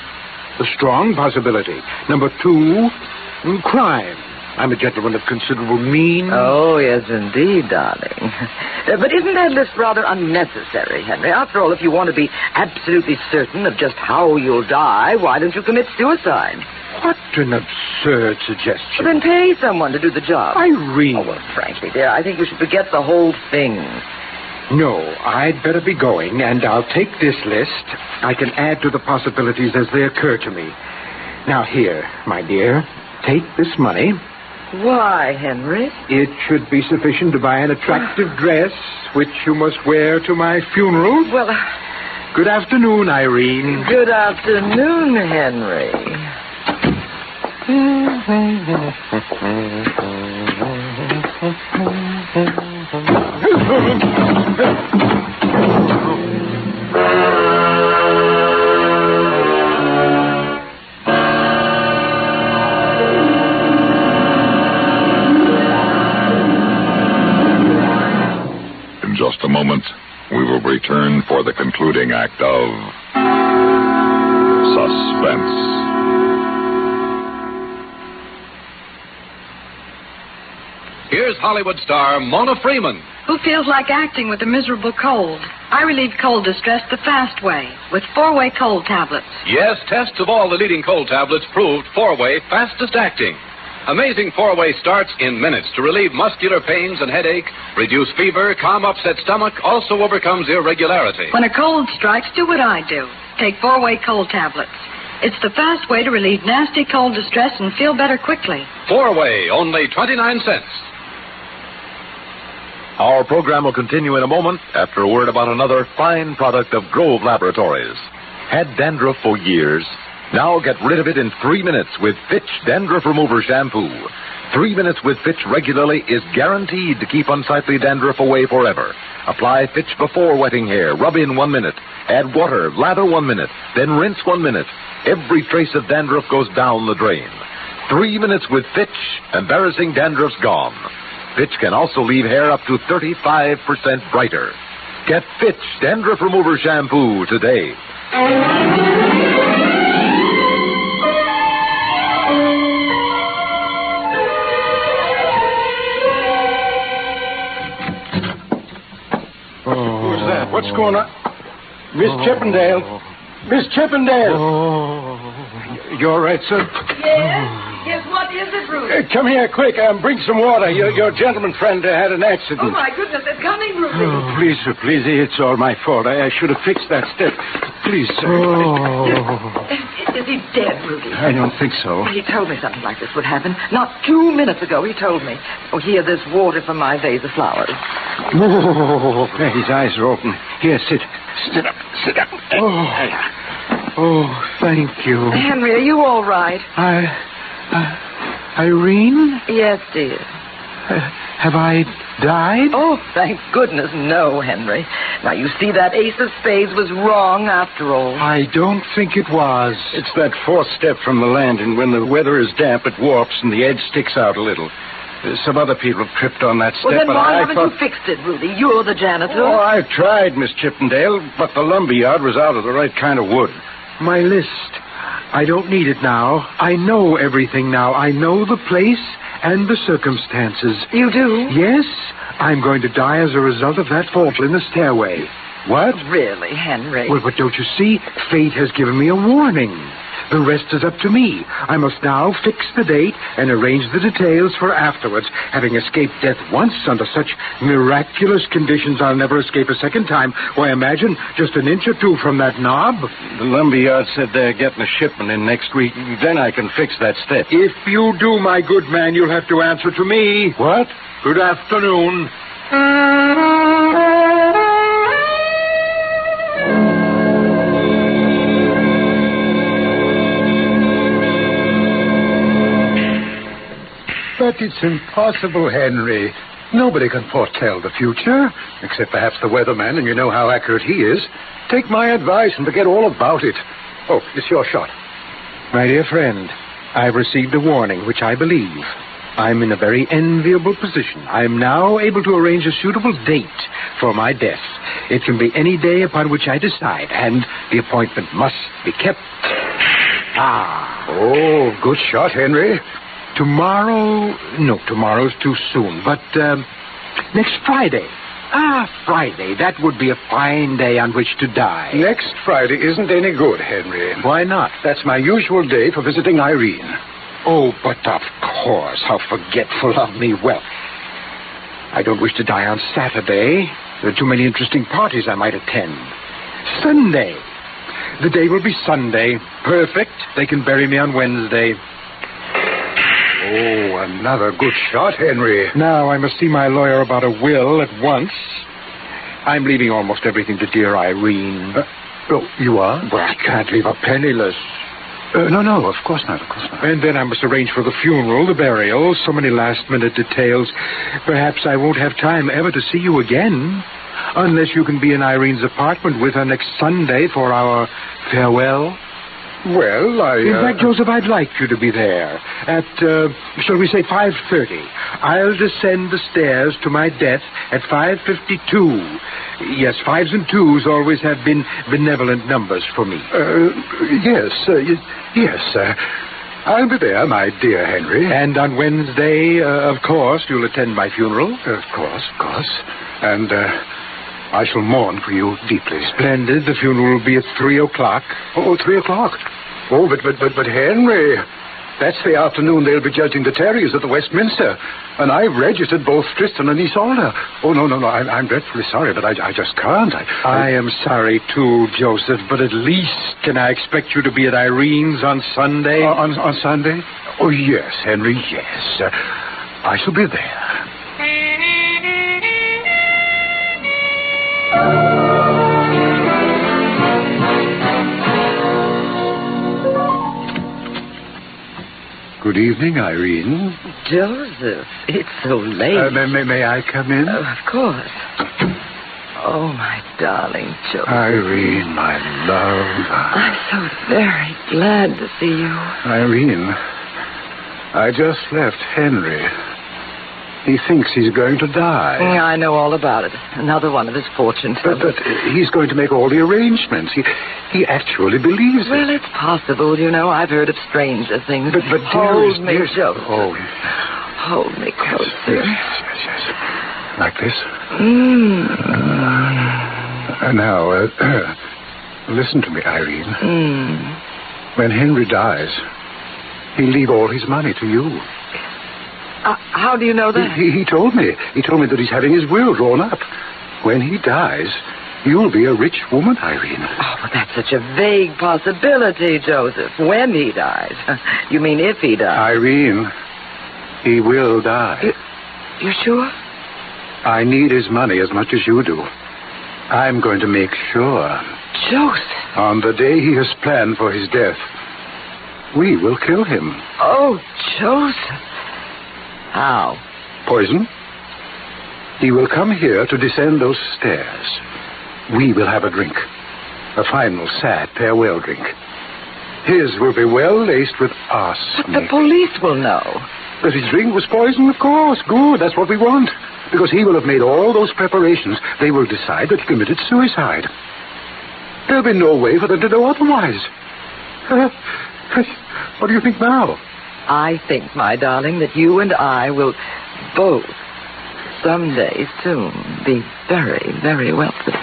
A strong possibility. Number 2, crime. I'm a gentleman of considerable means. Oh, yes, indeed, darling. But isn't that list rather unnecessary, Henry? After all, if you want to be absolutely certain of just how you'll die, why don't you commit suicide? What an absurd suggestion. Then pay someone to do the job. Irene. Oh, well, frankly, dear, I think you should forget the whole thing. No, I'd better be going, and I'll take this list. I can add to the possibilities as they occur to me. Now, here, my dear, take this money. Why, Henry? It should be sufficient to buy an attractive dress, which you must wear to my funeral. Well, good afternoon, Irene. Good afternoon, Henry. In just a moment, we will return for the concluding act of Suspense. Here's Hollywood star Mona Freeman. Who feels like acting with a miserable cold? I relieve cold distress the fast way with 4-way cold tablets. Yes, tests of all the leading cold tablets proved 4-way fastest acting. Amazing 4-way starts in minutes to relieve muscular pains and headache, reduce fever, calm upset stomach, also overcomes irregularity. When a cold strikes, do what I do. Take 4-way cold tablets. It's the fast way to relieve nasty cold distress and feel better quickly. 4-way, only 29 cents. Our program will continue in a moment after a word about another fine product of Grove Laboratories. Had dandruff for years? Now get rid of it in 3 minutes with Fitch Dandruff Remover Shampoo. 3 minutes with Fitch regularly is guaranteed to keep unsightly dandruff away forever. Apply Fitch before wetting hair. Rub in 1 minute. Add water. Lather 1 minute. Then rinse 1 minute. Every trace of dandruff goes down the drain. 3 minutes with Fitch. Embarrassing dandruff's gone. Fitch can also leave hair up to 35% brighter. Get Fitch Dandruff Remover Shampoo today. Who's that? What's going on? Miss Chippendale. Miss Chippendale. You all right, sir? Yes, what is it, Rudy? Come here, quick. Bring some water. Your gentleman friend had an accident. Oh, my goodness, it's coming, Rudy. Oh, please, sir, please. It's all my fault. I should have fixed that step. Please, sir. Is he dead, Rudy? I don't think so. He told me something like this would happen. Not 2 minutes ago, he told me. Oh, here, there's water from my vase of flowers. Oh, his eyes are open. Here, sit. Sit up. Sit up. Oh, thank you. Henry, are you all right? Irene? Yes, dear. Have I died? Oh, thank goodness, no, Henry. Now, you see, that ace of spades was wrong after all. I don't think it was. It's that fourth step from the landing. When the weather is damp, it warps and the edge sticks out a little. Some other people have tripped on that step. Well, then but why I haven't thought... you fixed it, Rudy? You're the janitor. Oh, I've tried, Miss Chippendale, but the lumberyard was out of the right kind of wood. My list. I don't need it now. I know everything now. I know the place and the circumstances. You do? Yes. I'm going to die as a result of that fault in the stairway. What? Really, Henry? Well, but don't you see? Fate has given me a warning. The rest is up to me. I must now fix the date and arrange the details for afterwards. Having escaped death once under such miraculous conditions, I'll never escape a second time. Why, imagine just an inch or two from that knob. The lumberyard said they're getting a shipment in next week. Then I can fix that step. If you do, my good man, you'll have to answer to me. What? Good afternoon. But it's impossible, Henry. Nobody can foretell the future, except perhaps the weatherman, and you know how accurate he is. Take my advice and forget all about it. Oh, it's your shot. My dear friend, I've received a warning, which I believe. I'm in a very enviable position. I am now able to arrange a suitable date for my death. It can be any day upon which I decide, and the appointment must be kept. Oh, good shot, Henry. Tomorrow's too soon, but next Friday. Friday. That would be a fine day on which to die. Next Friday isn't any good, Henry. Why not? That's my usual day for visiting Irene. Oh, but of course. How forgetful of me. Well, I don't wish to die on Saturday. There are too many interesting parties I might attend. Sunday. The day will be Sunday. Perfect. They can bury me on Wednesday. Oh, another good shot, Henry. Now I must see my lawyer about a will at once. I'm leaving almost everything to dear Irene. You are? Well, I can't leave her penniless. No, of course not, And then I must arrange for the funeral, the burial, so many last-minute details. Perhaps I won't have time ever to see you again, unless you can be in Irene's apartment with her next Sunday for our farewell. Well, In fact, Joseph, I'd like you to be there at, shall we say 5:30. I'll descend the stairs to my death at 5:52. Yes, 5s and 2s always have been benevolent numbers for me. Yes. I'll be there, my dear Henry. And on Wednesday, of course, you'll attend my funeral? Of course. And, I shall mourn for you deeply. Splendid. The funeral will be at 3 o'clock. Oh, 3 o'clock? Oh, but Henry, that's the afternoon they'll be judging the terriers at the Westminster. And I've registered both Tristan and Isolde. Oh, no, I'm dreadfully sorry, but I just can't. I am sorry, too, Joseph, but at least can I expect you to be at Irene's on Sunday? On Sunday? Oh, yes, Henry, yes. I shall be there. Good evening, Irene. Joseph, it's so late. May I come in? Of course. Oh, my darling Joseph. Irene, my love. I'm so very glad to see you. Irene, I just left Henry. He thinks he's going to die. Yeah, I know all about it. Another one of his fortune But tellers. he's going to make all the arrangements. He actually believes Well, it. it's possible, you know. I've heard of stranger things. But hold dearest, me, dearest- Joseph. Oh, Hold me closer. yes. Like this. Now, listen to me, Irene. When Henry dies, he'll leave all his money to you. How do you know that? He told me. He told me that he's having his will drawn up. When he dies, you'll be a rich woman, Irene. Oh, but that's such a vague possibility, Joseph. When he dies. You mean if he dies? Irene, he will die. You're sure? I need his money as much as you do. I'm going to make sure. Joseph. On the day he has planned for his death, we will kill him. Oh, Joseph. How? Poison? He will come here to descend those stairs. We will have a drink. A final, sad farewell drink. His will be well laced with arsenic. But the police will know. That his drink was poison, of course. Good, that's what we want. Because he will have made all those preparations. They will decide that he committed suicide. There'll be no way for them to know otherwise. What do you think now? I think, my darling, that you and I will both someday soon be very, very wealthy.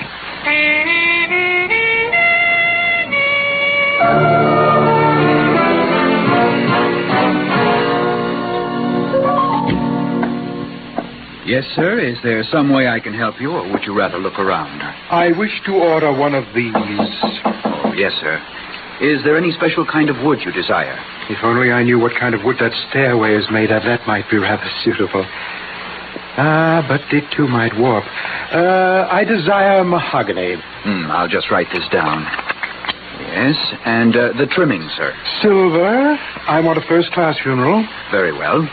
Yes, sir. Is there some way I can help you, or would you rather look around? I wish to order one of these. Oh, yes, sir. Is there any special kind of wood you desire? If only I knew what kind of wood that stairway is made of, that might be rather suitable. But it too might warp. I desire mahogany. I'll just write this down. Yes, and the trimming, sir. Silver. I want a first-class funeral. Very well.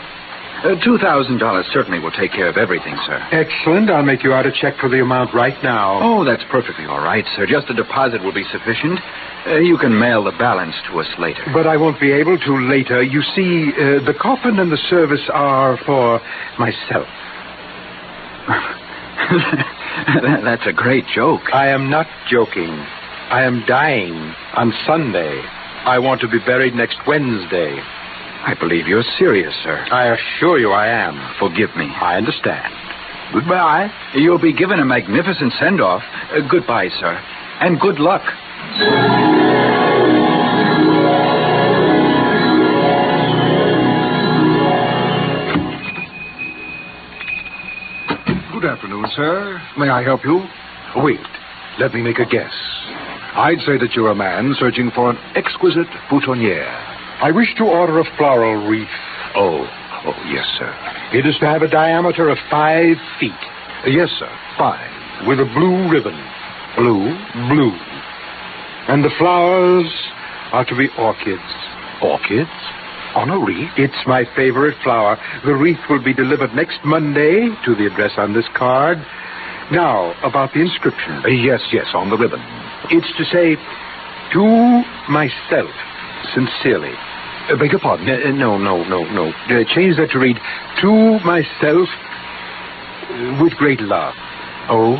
$2,000 certainly will take care of everything, sir. Excellent. I'll make you out a check for the amount right now. Oh, that's perfectly all right, sir. Just a deposit will be sufficient. You can mail the balance to us later. But I won't be able to later. You see, the coffin and the service are for myself. That's a great joke. I am not joking. I am dying on Sunday. I want to be buried next Wednesday. I believe you're serious, sir. I assure you I am. Forgive me. I understand. Goodbye. You'll be given a magnificent send-off. Goodbye, sir. And good luck. Good afternoon, sir. May I help you? Wait. Let me make a guess. I'd say that you're a man searching for an exquisite boutonniere. I wish to order a floral wreath. Oh, yes, sir. It is to have a diameter of 5 feet. Yes, sir, 5. With a blue ribbon. Blue. And the flowers are to be orchids. Orchids? On a wreath? It's my favorite flower. The wreath will be delivered next Monday to the address on this card. Now, about the inscription. Yes, on the ribbon. It's to say, to myself, sincerely. Beg your pardon. No. Change that to read, to myself, with great love. Oh?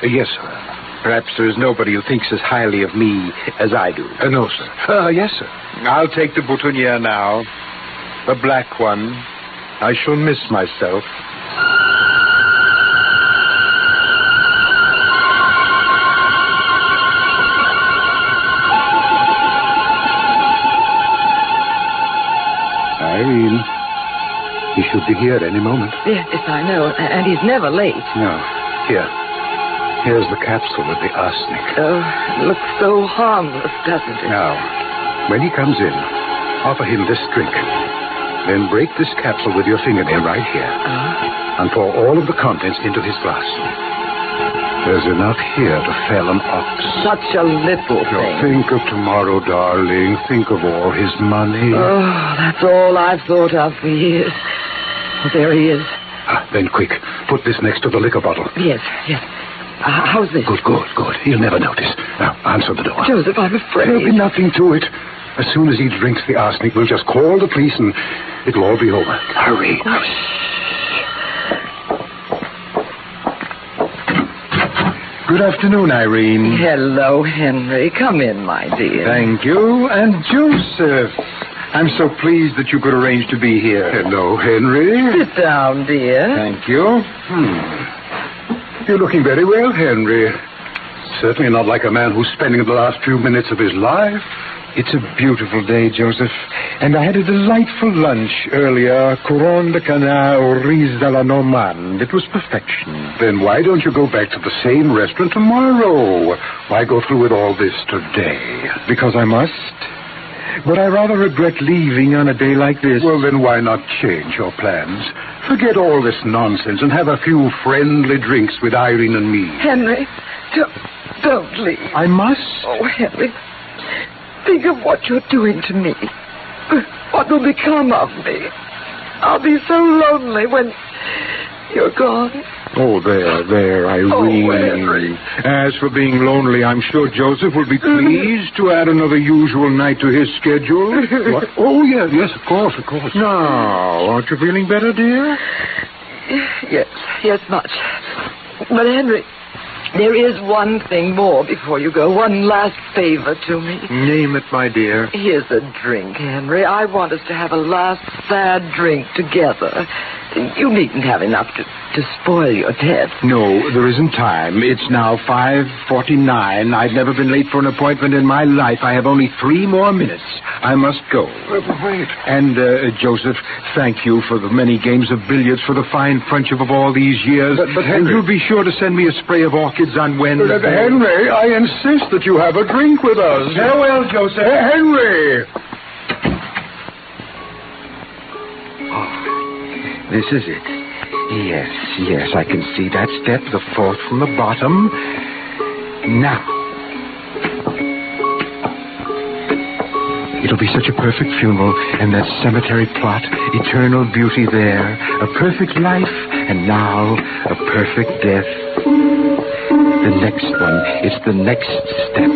Yes, sir. Perhaps there's nobody who thinks as highly of me as I do. No, sir. Yes, sir. I'll take the boutonniere now. The black one. I shall miss myself. Irene, he should be here at any moment. Yes, I know. And he's never late. No. Here's the capsule with the arsenic. Oh, it looks so harmless, doesn't it? Now, when he comes in, offer him this drink. Then break this capsule with your fingernail right here. And pour all of the contents into his glass. There's enough here to fell an ox. Such a little thing. Think of tomorrow, darling. Think of all his money. Oh, that's all I've thought of for years. Well, there he is. Then quick, put this next to the liquor bottle. Yes. How's this? Good. He'll never notice. Now, answer the door. Joseph, I'm afraid. There'll be nothing to it. As soon as he drinks the arsenic, we'll just call the police and it'll all be over. Hurry. Good afternoon, Irene. Hello, Henry. Come in, my dear. Thank you. And Joseph. I'm so pleased that you could arrange to be here. Hello, Henry. Sit down, dear. Thank you. You're looking very well, Henry. Certainly not like a man who's spending the last few minutes of his life. It's a beautiful day, Joseph. And I had a delightful lunch earlier. Couronne de canard au riz à la normande. It was perfection. Then why don't you go back to the same restaurant tomorrow? Why go through with all this today? Because I must. But I rather regret leaving on a day like this. Well, then why not change your plans? Forget all this nonsense and have a few friendly drinks with Irene and me. Henry, don't leave. I must. Oh, Henry, think of what you're doing to me. What will become of me? I'll be so lonely when you're gone. Oh, there, Irene. Oh, Henry. As for being lonely, I'm sure Joseph will be pleased to add another usual night to his schedule. What? Oh, yes, of course. Now, aren't you feeling better, dear? Yes, much. But, Henry, there is one thing more before you go. One last favor to me. Name it, my dear. Here's a drink, Henry. I want us to have a last sad drink together. You needn't have enough to spoil your test. No, there isn't time. It's now 5:49. I've never been late for an appointment in my life. I have only 3 more minutes. I must go. Wait. And, Joseph, thank you for the many games of billiards, for the fine friendship of all these years. But Henry... And you'll be sure to send me a spray of orchids on Wednesday. Henry, I insist that you have a drink with us. Farewell, Joseph. Henry! This is it. Yes, I can see that step, the 4th from the bottom. Now. It'll be such a perfect funeral, and that cemetery plot, eternal beauty there, a perfect life, and now a perfect death. The next one, it's the next step.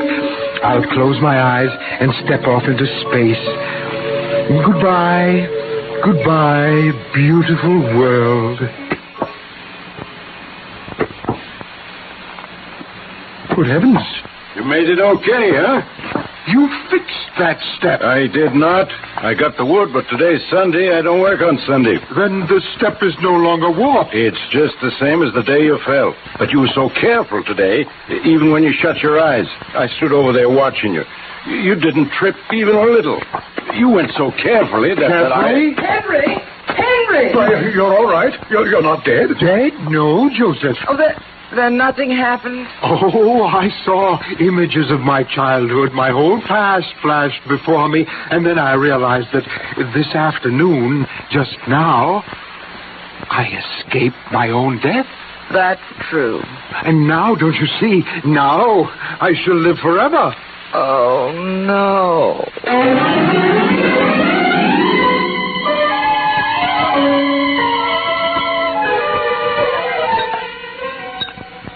I'll close my eyes and step off into space. Goodbye. Goodbye, beautiful world. Good heavens. You made it okay, huh? You fixed that step. I did not. I got the wood, but today's Sunday. I don't work on Sunday. Then the step is no longer warped. It's just the same as the day you fell. But you were so careful today, even when you shut your eyes. I stood over there watching you. You didn't trip even a little. You went so carefully that I... Henry! Why, you're all right. You're not dead. Dead? No, Joseph. Oh, then nothing happened? Oh, I saw images of my childhood. My whole past flashed before me. And then I realized that this afternoon, just now, I escaped my own death. That's true. And now, don't you see, now I shall live forever. Oh, no.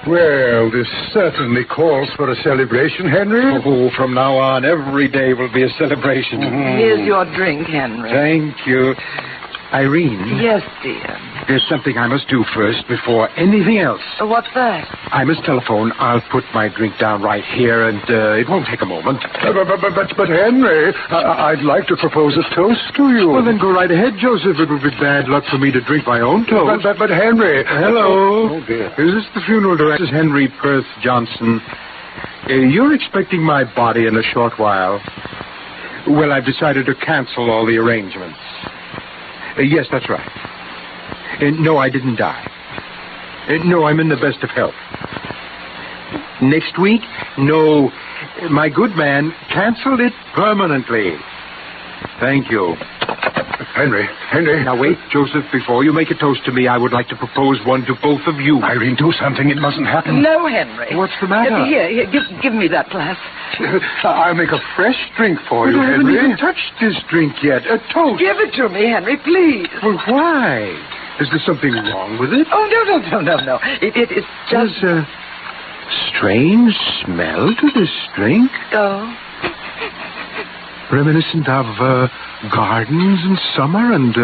Well, this certainly calls for a celebration, Henry. Oh, from now on, every day will be a celebration. Here's your drink, Henry. Thank you. Irene. Yes, dear. There's something I must do first before anything else. What's that? I must telephone. I'll put my drink down right here, and it won't take a moment. But Henry, I'd like to propose a toast to you. Well, then go right ahead, Joseph. It would be bad luck for me to drink my own toast. But Henry... Hello. Oh, dear. Is this the funeral director? This is Henry Perth Johnson. You're expecting my body in a short while. Well, I've decided to cancel all the arrangements. Yes, that's right. No, I didn't die. No, I'm in the best of health. Next week? No. My good man canceled it permanently. Thank you. Henry. Now, wait, Joseph, before you make a toast to me, I would like to propose one to both of you. Irene, do something. It mustn't happen. No, Henry. What's the matter? Here, give me that glass. I'll make a fresh drink for you, I haven't Henry. even touched this drink yet. A toast. Give it to me, Henry, please. Well, why? Is there something wrong with it? Oh, no. It is just... There's a strange smell to this drink. Oh. Reminiscent of gardens in summer and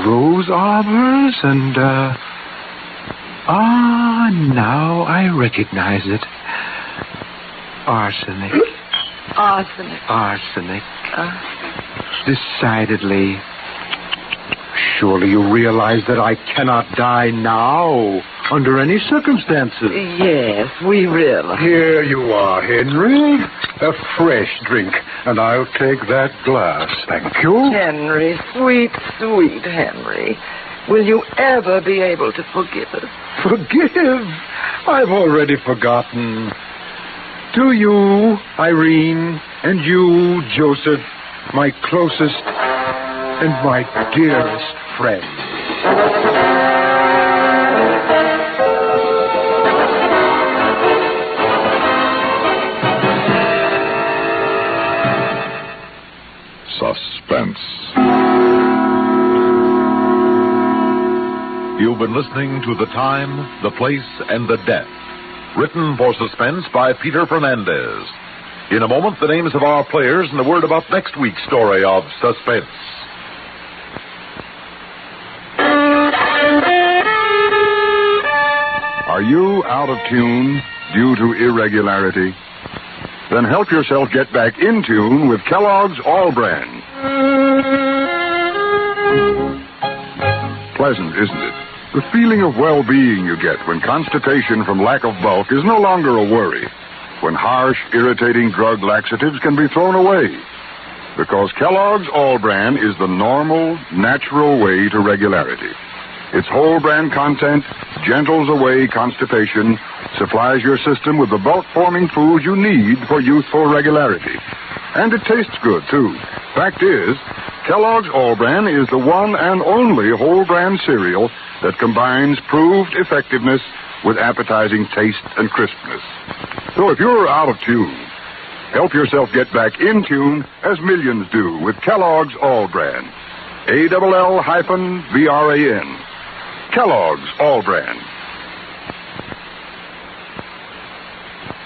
rose arbors and Ah, now I recognize it. Arsenic. Arsenic. Arsenic. Decidedly. Surely you realize that I cannot die now, under any circumstances. Yes, we realize. Here you are, Henry. A fresh drink, and I'll take that glass. Thank you. Henry, sweet, sweet Henry. Will you ever be able to forgive us? Forgive? I've already forgotten. To you, Irene, and you, Joseph, my closest and my dearest friend. Suspense. You've been listening to The Time, The Place, and The Death. Written for Suspense by Peter Fernandez. In a moment, the names of our players and the word about next week's story of Suspense. Are you out of tune due to irregularity? Then help yourself get back in tune with Kellogg's All Brand. Pleasant, isn't it? The feeling of well-being you get when constipation from lack of bulk is no longer a worry. When harsh, irritating drug laxatives can be thrown away. Because Kellogg's All Brand is the normal, natural way to regularity. Its whole brand content gentles away constipation, supplies your system with the bulk-forming foods you need for youthful regularity. And it tastes good, too. Fact is, Kellogg's All Brand is the one and only whole brand cereal that combines proved effectiveness with appetizing taste and crispness. So if you're out of tune, help yourself get back in tune as millions do with Kellogg's All Brand. ALL-VRAN. Kellogg's All Brand.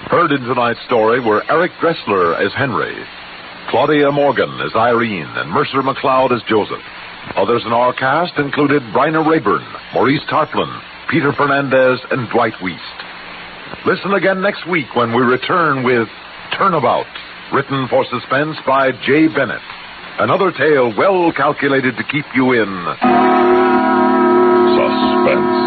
Heard in tonight's story were Eric Dressler as Henry, Claudia Morgan as Irene, and Mercer McLeod as Joseph. Others in our cast included Bryna Rayburn, Maurice Tarplin, Peter Fernandez, and Dwight Wiest. Listen again next week when we return with Turnabout, written for Suspense by Jay Bennett. Another tale well calculated to keep you in suspense.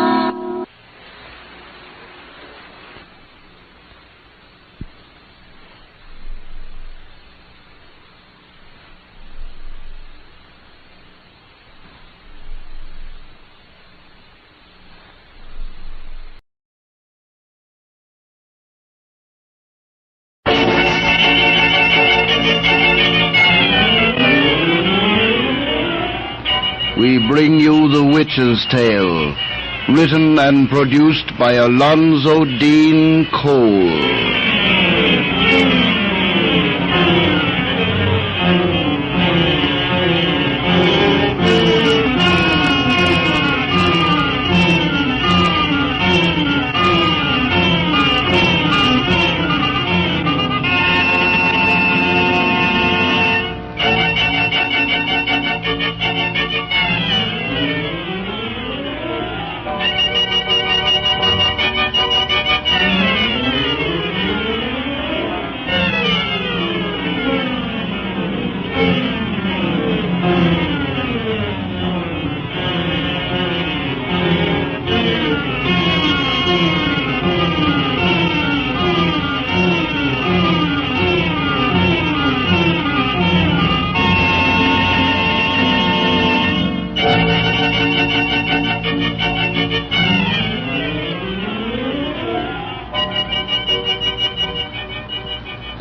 We bring you The Witch's Tale, written and produced by Alonzo Dean Cole.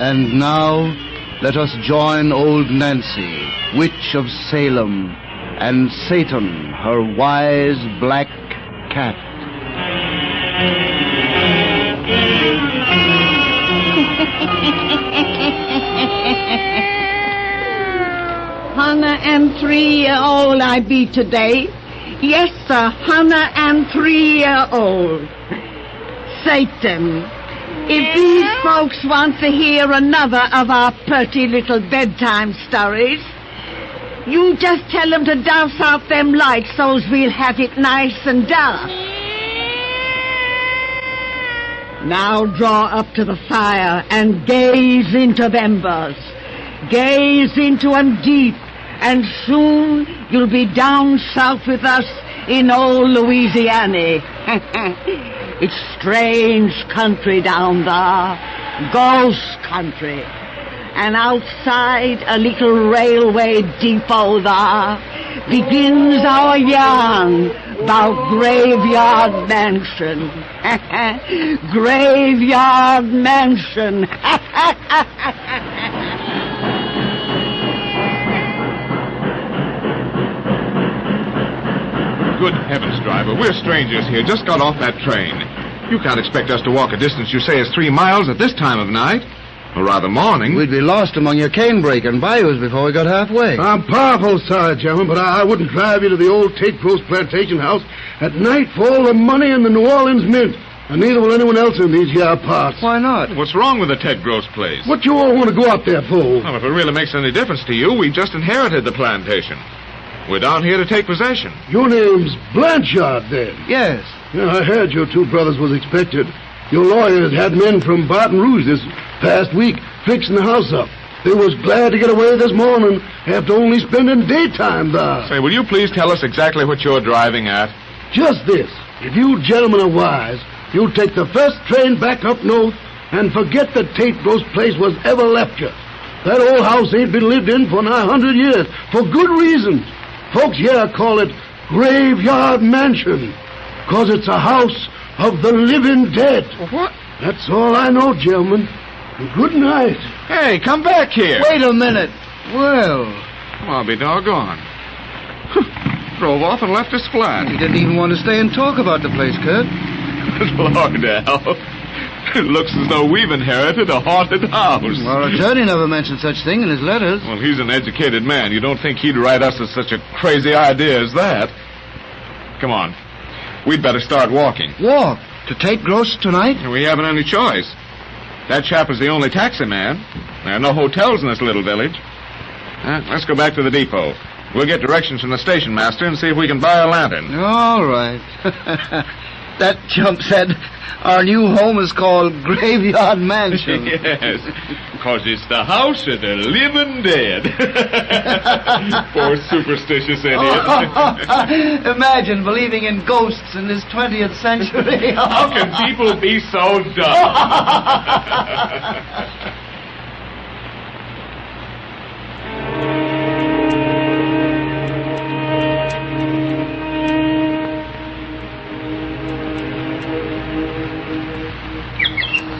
And now, let us join old Nancy, witch of Salem, and Satan, her wise black cat. $103-year-old I be today. Yes, sir, 103-year-old. Satan. If these folks want to hear another of our pretty little bedtime stories, you just tell them to douse out them lights so's we'll have it nice and dark. Now draw up to the fire and gaze into them, Buzz. Gaze into them deep, and soon you'll be down south with us in old Louisiana. It's strange country down there, ghost country. And outside a little railway depot there begins our yarn about Graveyard Mansion. Graveyard Mansion. Good heavens, driver. We're strangers here. Just got off that train. You can't expect us to walk a distance you say is 3 miles at this time of night. Or rather morning. We'd be lost among your canebrake and bayous before we got halfway. I'm powerful sorry, gentlemen, but I wouldn't drive you to the old Tate Gross plantation house at night for all the money in the New Orleans Mint. And neither will anyone else in these here parts. Why not? What's wrong with the Ted Gross place? What you all want to go out there for? Well, if it really makes any difference to you, we've just inherited the plantation. We're down here to take possession. Your name's Blanchard, then? Yes. Yeah, I heard your two brothers was expected. Your lawyers had men from Baton Rouge this past week fixing the house up. They was glad to get away this morning after only spending daytime there. Say, will you please tell us exactly what you're driving at? Just this. If you gentlemen are wise, you'll take the first train back up north and forget that Tate Gross place was ever left you. That old house ain't been lived in for 900 years, for good reasons. Folks here call it Graveyard Mansion, 'cause it's a house of the living dead. What? That's all I know, gentlemen. Good night. Hey, come back here. Wait a minute. Well... I'll be doggone. Drove off and left us flat. He didn't even want to stay and talk about the place, Kurt. Lord, Al. It looks as though we've inherited a haunted house. Our attorney never mentioned such thing in his letters. Well, he's an educated man. You don't think he'd write us with such a crazy idea as that? Come on. We'd better start walking. Walk? To Tate Gross tonight? We haven't any choice. That chap is the only taxi man. There are no hotels in this little village. Let's go back to the depot. We'll get directions from the station master and see if we can buy a lantern. All right. That chump said our new home is called Graveyard Mansion. Yes, because it's the house of the living dead. Poor superstitious idiot. Imagine believing in ghosts in this 20th century. How can people be so dumb?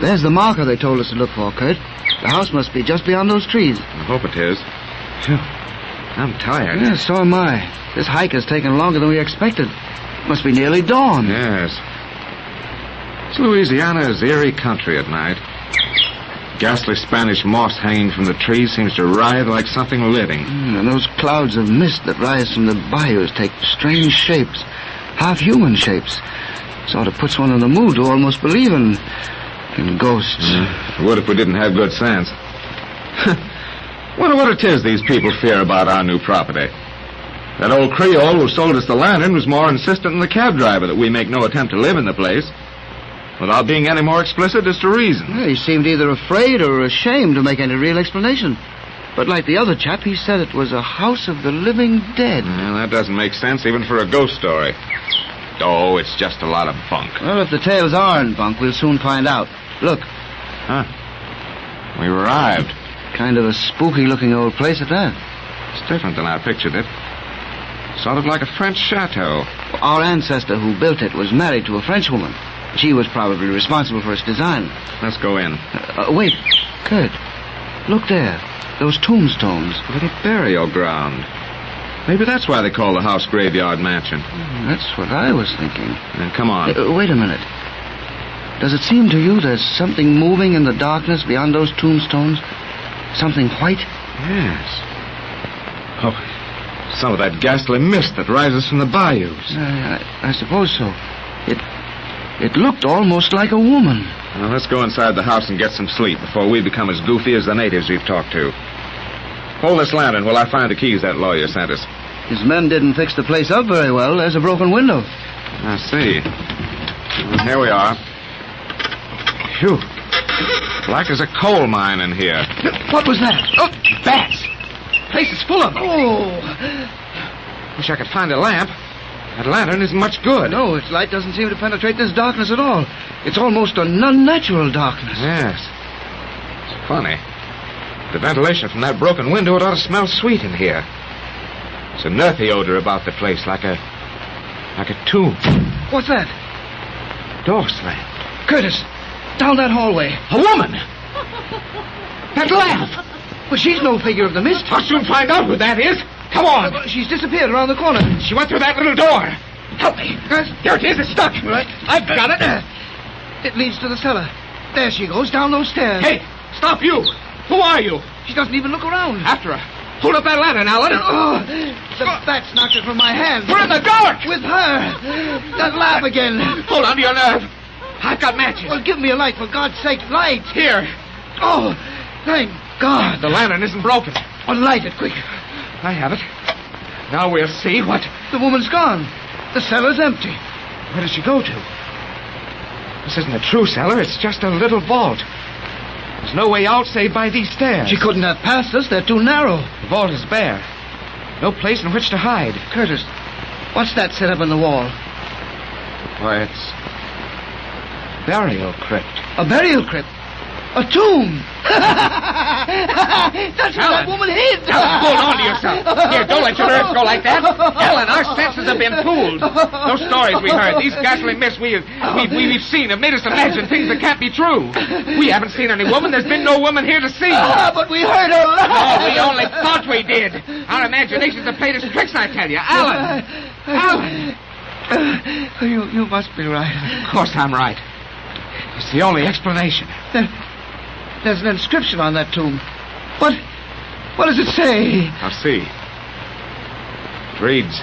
There's the marker they told us to look for, Kurt. The house must be just beyond those trees. I hope it is. Phew. I'm tired. Yeah, so am I. This hike has taken longer than we expected. Must be nearly dawn. Yes. This Louisiana is eerie country at night. Ghastly Spanish moss hanging from the trees seems to writhe like something living. And those clouds of mist that rise from the bayous take strange shapes, half-human shapes. Sort of puts one in the mood to almost believe in ghosts. Would if we didn't have good sense. Wonder what it is these people fear about our new property. That old Creole who sold us the lantern was more insistent than the cab driver that we make no attempt to live in the place. Without being any more explicit as to reason. Yeah, he seemed either afraid or ashamed to make any real explanation. But like the other chap, he said it was a house of the living dead. Well, that doesn't make sense even for a ghost story. Oh, it's just a lot of bunk. Well, if the tales aren't bunk, we'll soon find out. Look. Huh. We've arrived. Kind of a spooky-looking old place at that. It's different than I pictured it. Sort of like a French chateau. Our ancestor who built it was married to a Frenchwoman. She was probably responsible for its design. Let's go in. Wait. Kurt. Look there. Those tombstones. A little burial ground. Maybe that's why they call the house Graveyard Mansion. That's what I was thinking. Come on. Wait a minute. Does it seem to you there's something moving in the darkness beyond those tombstones? Something white? Yes. Oh, some of that ghastly mist that rises from the bayous. I suppose so. It looked almost like a woman. Well, let's go inside the house and get some sleep before we become as goofy as the natives we've talked to. Hold this lantern while I find the keys that lawyer sent us. His men didn't fix the place up very well. There's a broken window. I see. Here we are. Phew. Black as a coal mine in here. What was that? Oh, bats. The place is full of them. Oh. Wish I could find a lamp. That lantern isn't much good. No, its light doesn't seem to penetrate this darkness at all. It's almost an unnatural darkness. Yes. It's funny. The ventilation from that broken window, it ought to smell sweet in here. There's an earthy odor about the place, like a tomb. What's that? Door slammed. Curtis, down that hallway. A woman! That lamp! But she's no figure of the mist. I'll soon find out who that is. Come on. She's disappeared around the corner. She went through that little door. Help me. Here it is. It's stuck. Right. I've got it. It leads to the cellar. There she goes, down those stairs. Hey, stop you. Who are you? She doesn't even look around. After her. Hold up that lantern, Alan. Oh, the bats knocked it from my hand. We're in the dark. With her. That laugh again. Hold on to your nerve. I've got matches. Well, give me a light, for God's sake. Light. Here. Oh, thank God. The lantern isn't broken. Well, light it, quick. I have it. Now we'll see what... The woman's gone. The cellar's empty. Where did she go to? This isn't a true cellar. It's just a little vault. There's no way out save by these stairs. She couldn't have passed us. They're too narrow. The vault is bare. No place in which to hide. Curtis, what's that set up in the wall? Why, it's... burial crypt. A burial crypt? A tomb! That's where that woman hid! Alan, hold on to yourself. Here, don't let your nerves go like that. Alan, our senses have been fooled. Those stories we heard, these ghastly myths we've seen have made us imagine things that can't be true. We haven't seen any woman. There's been no woman here to see. But we heard her laugh. No, we only thought we did. Our imaginations have played us tricks, I tell you. Alan! You must be right. Of course I'm right. It's the only explanation. There's an inscription on that tomb. What does it say? I'll see. It reads,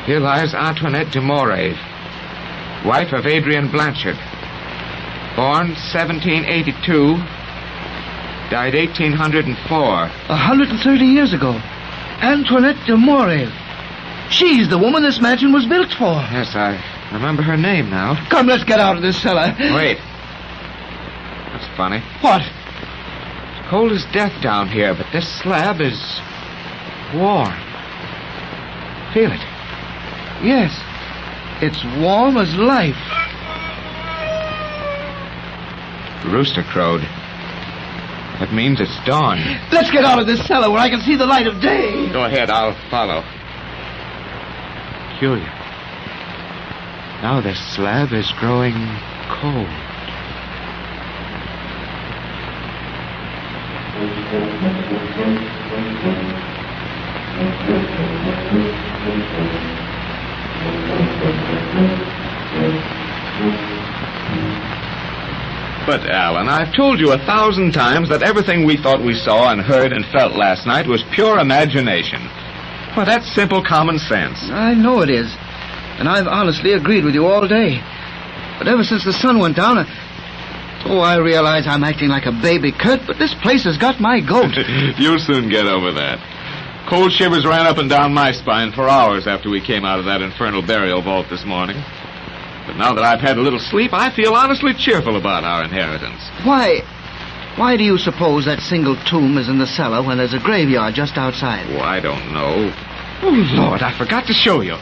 "Here lies Antoinette de Morey, wife of Adrian Blanchard. Born 1782, died 1804. 130 years ago. Antoinette de Morey. She's the woman this mansion was built for. Yes, I remember her name now. Come, let's get out of this cellar. Wait. That's funny. What? It's cold as death down here, but this slab is warm. Feel it. Yes. It's warm as life. The rooster crowed. That means it's dawn. Let's get out of this cellar where I can see the light of day. Go ahead, I'll follow. Peculiar. Now this slab is growing cold. But, Alan, I've told you 1,000 times that everything we thought we saw and heard and felt last night was pure imagination. Well, that's simple common sense. I know it is. And I've honestly agreed with you all day. But ever since the sun went down, I realize I'm acting like a baby, Kurt, but this place has got my goat. You'll soon get over that. Cold shivers ran up and down my spine for hours after we came out of that infernal burial vault this morning. But now that I've had a little sleep, I feel honestly cheerful about our inheritance. Why do you suppose that single tomb is in the cellar when there's a graveyard just outside? Oh, I don't know. Oh, Lord, I forgot to show you.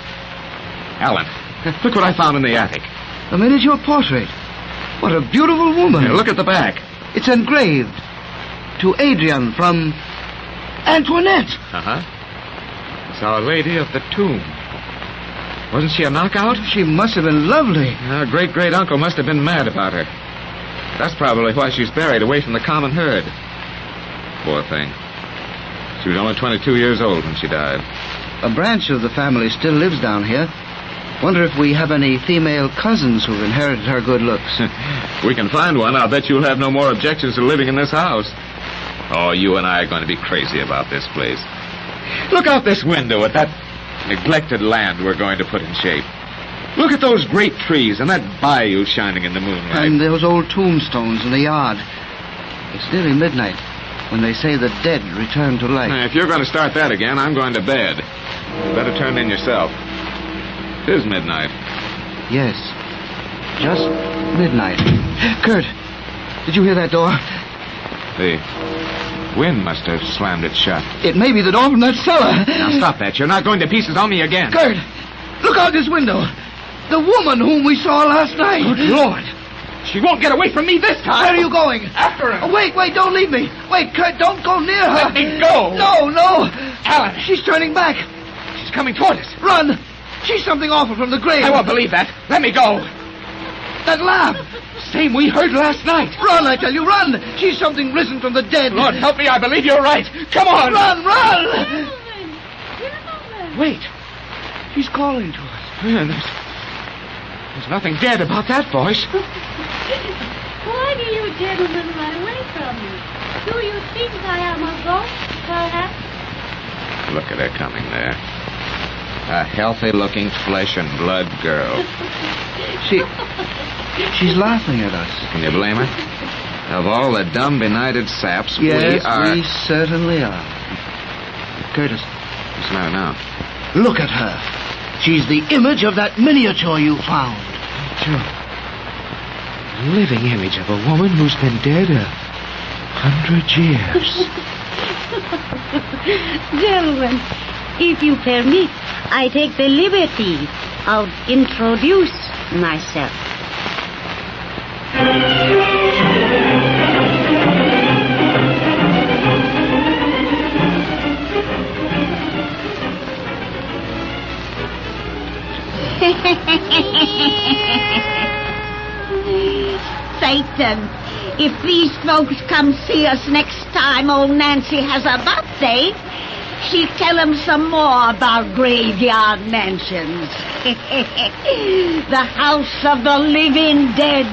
Alan, look what I found in the attic. A miniature portrait. What a beautiful woman. Here, look at the back. It's engraved. To Adrian from Antoinette. Uh-huh. It's Our Lady of the Tomb. Wasn't she a knockout? She must have been lovely. Our great-great-uncle must have been mad about her. That's probably why she's buried away from the common herd. Poor thing. She was only 22 years old when she died. A branch of the family still lives down here. Wonder if we have any female cousins who've inherited her good looks. We can find one. I'll bet you'll have no more objections to living in this house. Oh, you and I are going to be crazy about this place. Look out this window at that neglected land we're going to put in shape. Look at those great trees and that bayou shining in the moonlight. And those old tombstones in the yard. It's nearly midnight when they say the dead return to life. If you're going to start that again, I'm going to bed. You better turn in yourself. It is midnight. Yes. Just midnight. Kurt, did you hear that door? The wind must have slammed it shut. It may be the door from that cellar. Now stop that. You're not going to pieces on me again. Kurt, look out this window. The woman whom we saw last night. Good Lord. She won't get away from me this time. Where are you going? After her. Oh, wait, don't leave me. Wait, Kurt, don't go near her. Let me go. No. Alan. She's turning back. She's coming toward us. Run. She's something awful from the grave. I won't believe that. Let me go. That laugh. Same we heard last night. Run, I tell you, run. She's something risen from the dead. Lord, help me. I believe you're right. Come on. Run. Wait. She's calling to us. Yeah, there's nothing dead about that voice. Why do you gentlemen run away from me? Do you think I am a ghost, perhaps? Look at her coming there. A healthy-looking flesh and blood girl. She's laughing at us. Can you blame her? Of all the dumb, benighted saps, yes, we are... we certainly are. Curtis. What's the matter now? Look at her. She's the image of that miniature you found. Sure. A living image of a woman who's been dead 100 years. Gentlemen, if you permit, I take the liberty of introduce myself. Satan, if these folks come see us next time old Nancy has a birthday, she'll tell them some more about graveyard mansions. The house of the living dead.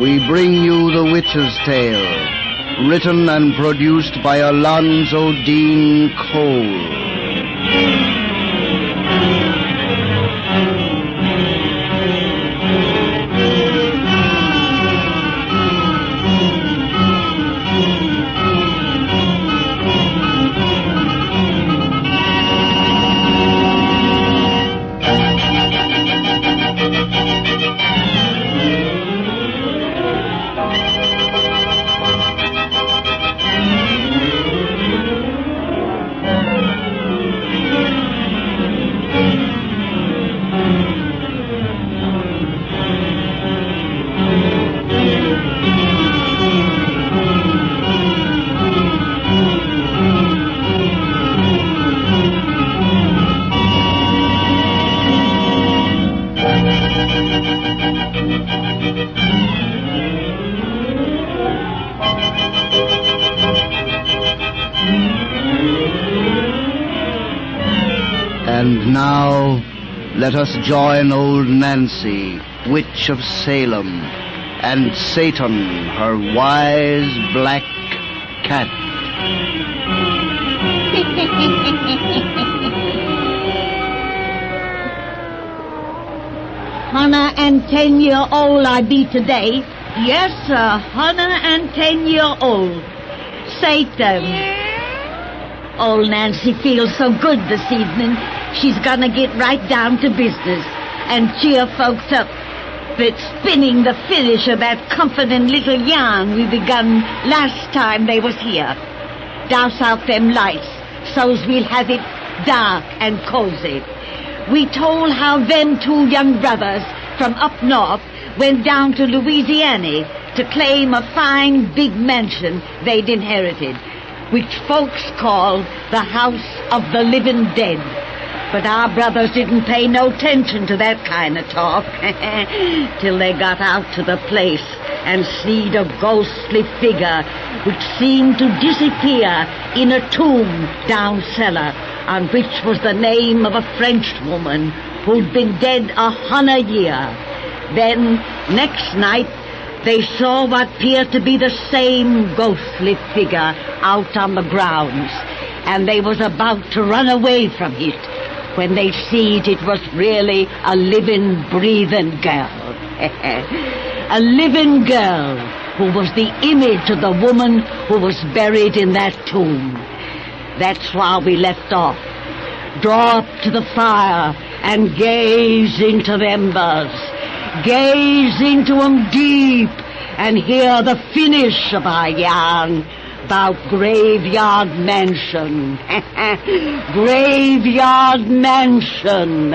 We bring you The Witch's Tale, written and produced by Alonzo Dean Cole. And now, let us join old Nancy, witch of Salem, and Satan, her wise black cat. $110-year-old I be today. Yes, sir, 110-year-old. Satan. Old Nancy feels so good this evening. She's gonna get right down to business and cheer folks up. But spinning the finish of that comforting little yarn we begun last time they was here. Douse out them lights so's we'll have it dark and cozy. We told how them two young brothers from up north went down to Louisiana to claim a fine big mansion they'd inherited, which folks call the House of the Living Dead. But our brothers didn't pay no attention to that kind of talk till they got out to the place and seed a ghostly figure which seemed to disappear in a tomb down cellar, on which was the name of a French woman who'd been dead 100 years. Then, next night, they saw what appeared to be the same ghostly figure out on the grounds, and they was about to run away from it when they seed it was really a living, breathing girl. A living girl who was the image of the woman who was buried in that tomb. That's why we left off. Draw up to the fire and gaze into the embers. Gaze into 'em deep and hear the finish of our yarn about Graveyard Mansion. Graveyard Mansion.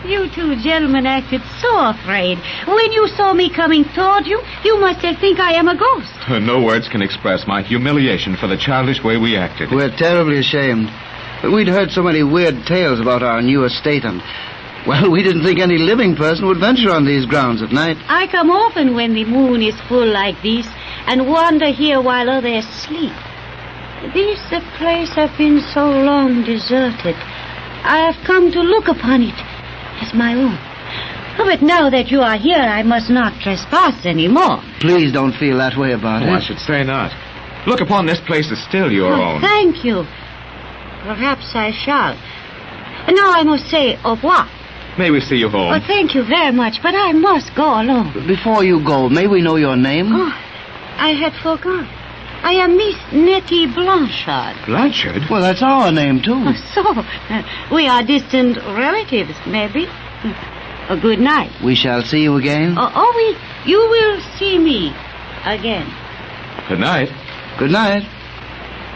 You two gentlemen acted so afraid. When you saw me coming toward you, you must have think I am a ghost. No words can express my humiliation for the childish way we acted. We're terribly ashamed. We'd heard so many weird tales about our new estate, and, well, we didn't think any living person would venture on these grounds at night. I come often when the moon is full like this and wander here while others sleep. This place has been so long deserted. I have come to look upon it as my own. Oh, but now that you are here, I must not trespass anymore. Please don't feel that way about it. I should say not. Look upon this place as still your own. Thank you. Perhaps I shall. Now I must say au revoir. May we see you home? Oh, thank you very much, but I must go alone. Before you go, may we know your name? Oh, I had forgotten. I am Miss Nettie Blanchard. Blanchard? Well, that's our name, too. Oh, so, we are distant relatives, maybe. A good night. We shall see you again? You will see me again. Good night. Good night.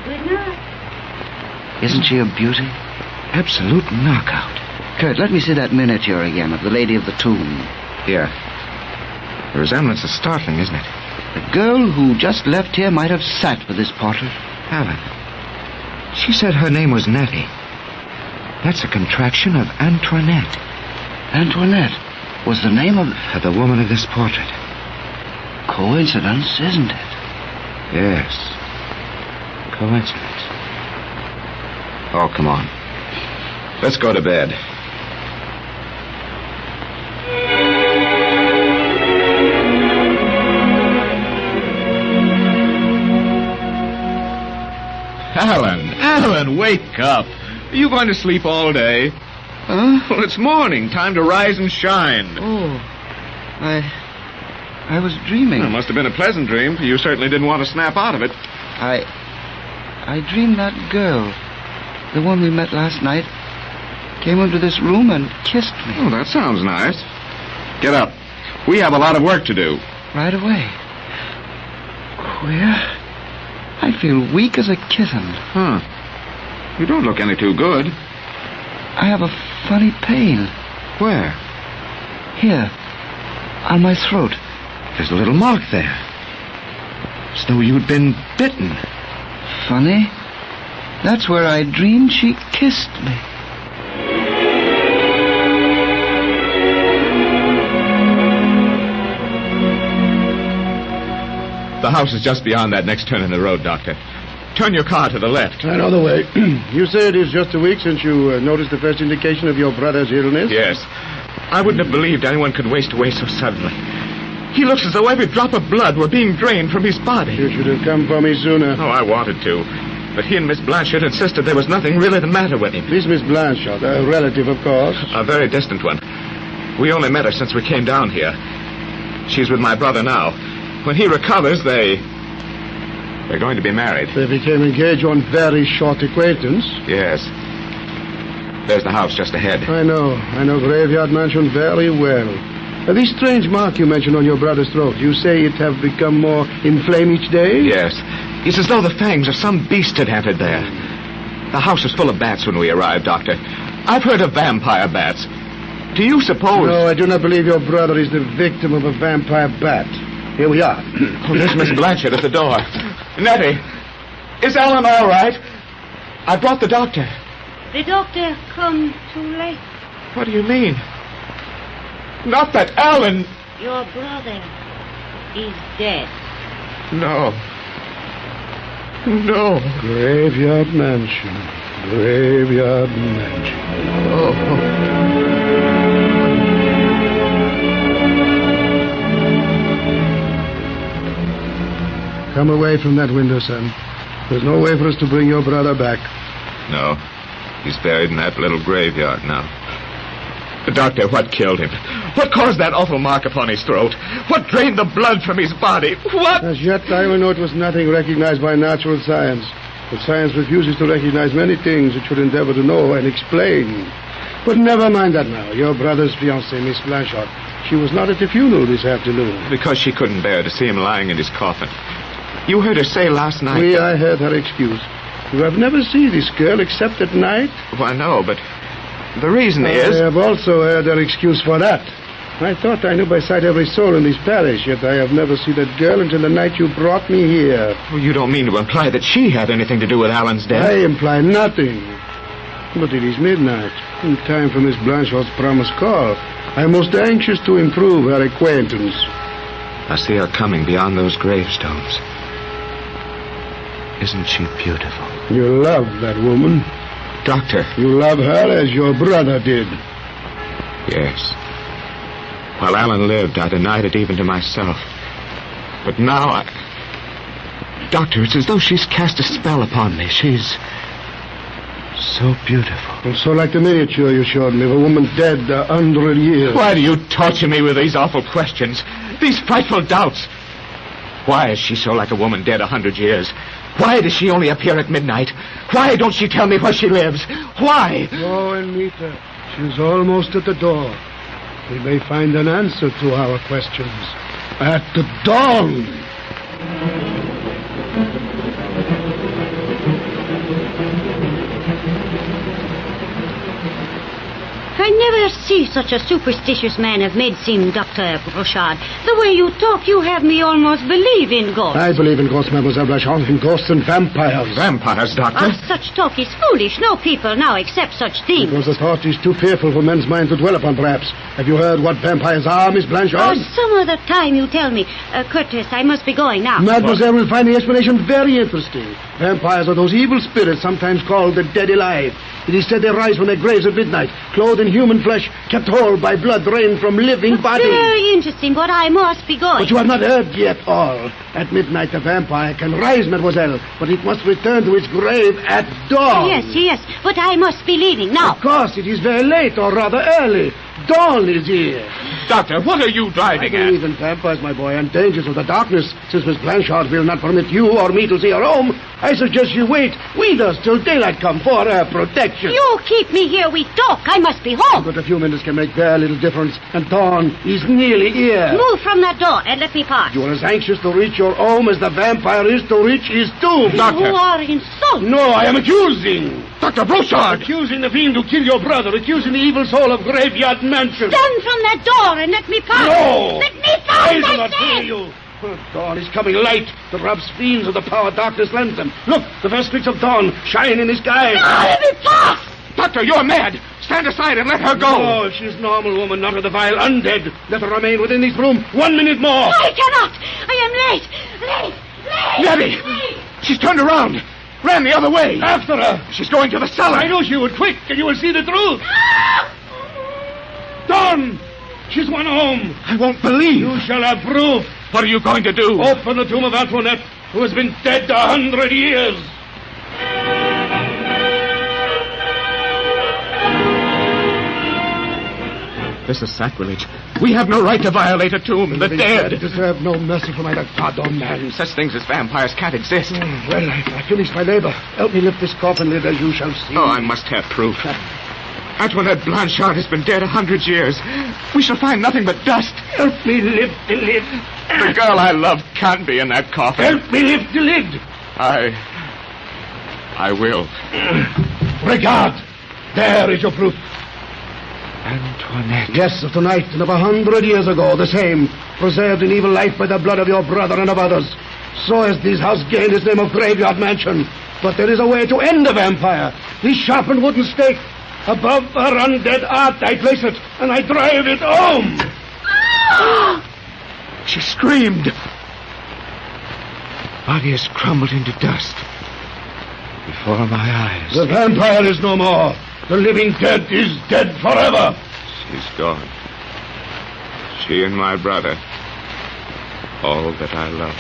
Good night. Isn't she a beauty? Absolute knockout. Kurt, let me see that miniature again of the Lady of the Tomb. Here. The resemblance is startling, isn't it? The girl who just left here might have sat for this portrait. Helen. She said her name was Nettie. That's a contraction of Antoinette. Antoinette was the name of the woman of this portrait. Coincidence, isn't it? Yes. Coincidence. Oh, come on. Let's go to bed. Alan, wake up. Are you going to sleep all day? Huh? Well, it's morning. Time to rise and shine. Oh, I was dreaming. It must have been a pleasant dream, for you certainly didn't want to snap out of it. I dreamed that girl, the one we met last night, came into this room and kissed me. Oh, that sounds nice. Get up. We have a lot of work to do. Right away. Queer. I feel weak as a kitten. Huh. You don't look any too good. I have a funny pain. Where? Here. On my throat. There's a little mark there. As though you'd been bitten. Funny. That's where I dreamed she kissed me. The house is just beyond that next turn in the road, Doctor. Turn your car to the left. I know the way. You say it is just a week since you noticed the first indication of your brother's illness? Yes. I wouldn't have believed anyone could waste away so suddenly. He looks as though every drop of blood were being drained from his body. You should have come for me sooner. Oh, I wanted to. But he and Miss Blanchard insisted there was nothing really the matter with him. This Miss Blanchard, a relative, of course. A very distant one. We only met her since we came down here. She's with my brother now. When he recovers, they're going to be married. They became engaged on very short acquaintance. Yes. There's the house just ahead. I know Graveyard Mansion very well. This strange mark you mentioned on your brother's throat, you say it have become more inflamed each day? Yes. It's as though the fangs of some beast had entered there. The house was full of bats when we arrived, Doctor. I've heard of vampire bats. Do you suppose... No, I do not believe your brother is the victim of a vampire bat. Here we are. Oh, there's Miss Blanchard at the door. Nettie, is Alan all right? I brought the doctor. The doctor come too late. What do you mean? Not that Alan... Your brother is dead. No. No. Graveyard Mansion. Graveyard Mansion. Oh. Come away from that window, son. There's no way for us to bring your brother back. No. He's buried in that little graveyard now. Doctor, what killed him? What caused that awful mark upon his throat? What drained the blood from his body? What? As yet, I will know it was nothing recognized by natural science. But science refuses to recognize many things it should endeavor to know and explain. But never mind that now. Your brother's fiancée, Miss Blanchard, she was not at the funeral this afternoon. Because she couldn't bear to see him lying in his coffin. You heard her say last night... Oui, I heard her excuse. You have never seen this girl except at night? Why, no, but the reason is... I have also heard her excuse for that. I thought I knew by sight every soul in this parish, yet I have never seen that girl until the night you brought me here. Well, you don't mean to imply that she had anything to do with Alan's death? I imply nothing. But it is midnight, in time for Miss Blanchard's promised call. I'm most anxious to improve her acquaintance. I see her coming beyond those gravestones. Isn't she beautiful? You love that woman. Doctor. You love her as your brother did. Yes. While Alan lived, I denied it even to myself. But now Doctor, it's as though she's cast a spell upon me. She's so beautiful. And so like the miniature you showed me of a woman dead 100 years. Why do you torture me with these awful questions? These frightful doubts? Why is she so like a woman dead 100 years? Why does she only appear at midnight? Why don't she tell me where she lives? Why? Go and meet her. She's almost at the door. We may find an answer to our questions at the dawn. I never see such a superstitious man of medicine, Dr. Brochard. The way you talk, you have me almost believe in ghosts. I believe in ghosts, Mademoiselle Brochard, in ghosts and vampires. Vampires, Doctor? Such talk is foolish. No people now accept such things. Because the thought is too fearful for men's minds to dwell upon, perhaps. Have you heard what vampires are, Miss Blanchard? Some other time you tell me. Curtis, I must be going now. Mademoiselle will find the explanation very interesting. Vampires are those evil spirits sometimes called the dead alive. It is said they rise from their graves at midnight, clothed in human flesh, kept whole by blood drained from living bodies. Very interesting, but I must be going. But you have not heard yet all. At midnight, the vampire can rise, mademoiselle, but it must return to its grave at dawn. Yes, but I must be leaving now. Of course, it is very late, or rather early. Dawn is here. Doctor, what are you driving at? I believe in vampires, my boy, and dangers of the darkness. Since Miss Blanchard will not permit you or me to see her home, I suggest you wait with us till daylight come for her protection. You keep me here with talk. I must be home. But a few minutes can make very little difference, and dawn is nearly here. Move from that door and let me pass. You are as anxious to reach your home as the vampire is to reach his tomb. Doctor. You are insulting. No, I am accusing. Dr. Broussard. Accusing the fiend who killed your brother, accusing the evil soul of Graveyard Mansion. Stand from that door and let me pass. No. Let me pass. I do not fear you. Dawn is coming light. The robs fiends of the power darkness lends them. Look, the first streaks of dawn shine in the sky. No, let me pass. Doctor, you're mad. Stand aside and let her go. No, she's normal woman, not of the vile undead. Let her remain within this room 1 minute more. I cannot. I am late. Nettie. She's turned around. Ran the other way. After her. She's going to the cellar. I knew she would. Quick, and you will see the truth. Dawn! She's gone home. I won't believe. You shall have proof. What are you going to do? Open the tomb of Antoinette, who has been dead 100 years. This is sacrilege. We have no right to violate a tomb. The dead deserve no mercy from either God or man. Such things as vampires can't exist. Well, I finished my labor. Help me lift this coffin lid, as you shall see. Oh, I must have proof. Antoinette Blanchard has been dead 100 years. We shall find nothing but dust. Help me lift the lid. The girl I love can't be in that coffin. Help me lift the lid. I will. Regard. There is your proof. Antoinette. Yes, of tonight and of 100 years ago, the same. Preserved in evil life by the blood of your brother and of others. So has this house gained its name of Graveyard Mansion. But there is a way to end the vampire. This sharpened wooden stake. Above her undead art I place it, and I drive it home. She screamed. Body has crumbled into dust before my eyes. The vampire is no more. The living dead is dead forever. She's gone. She and my brother. All that I loved.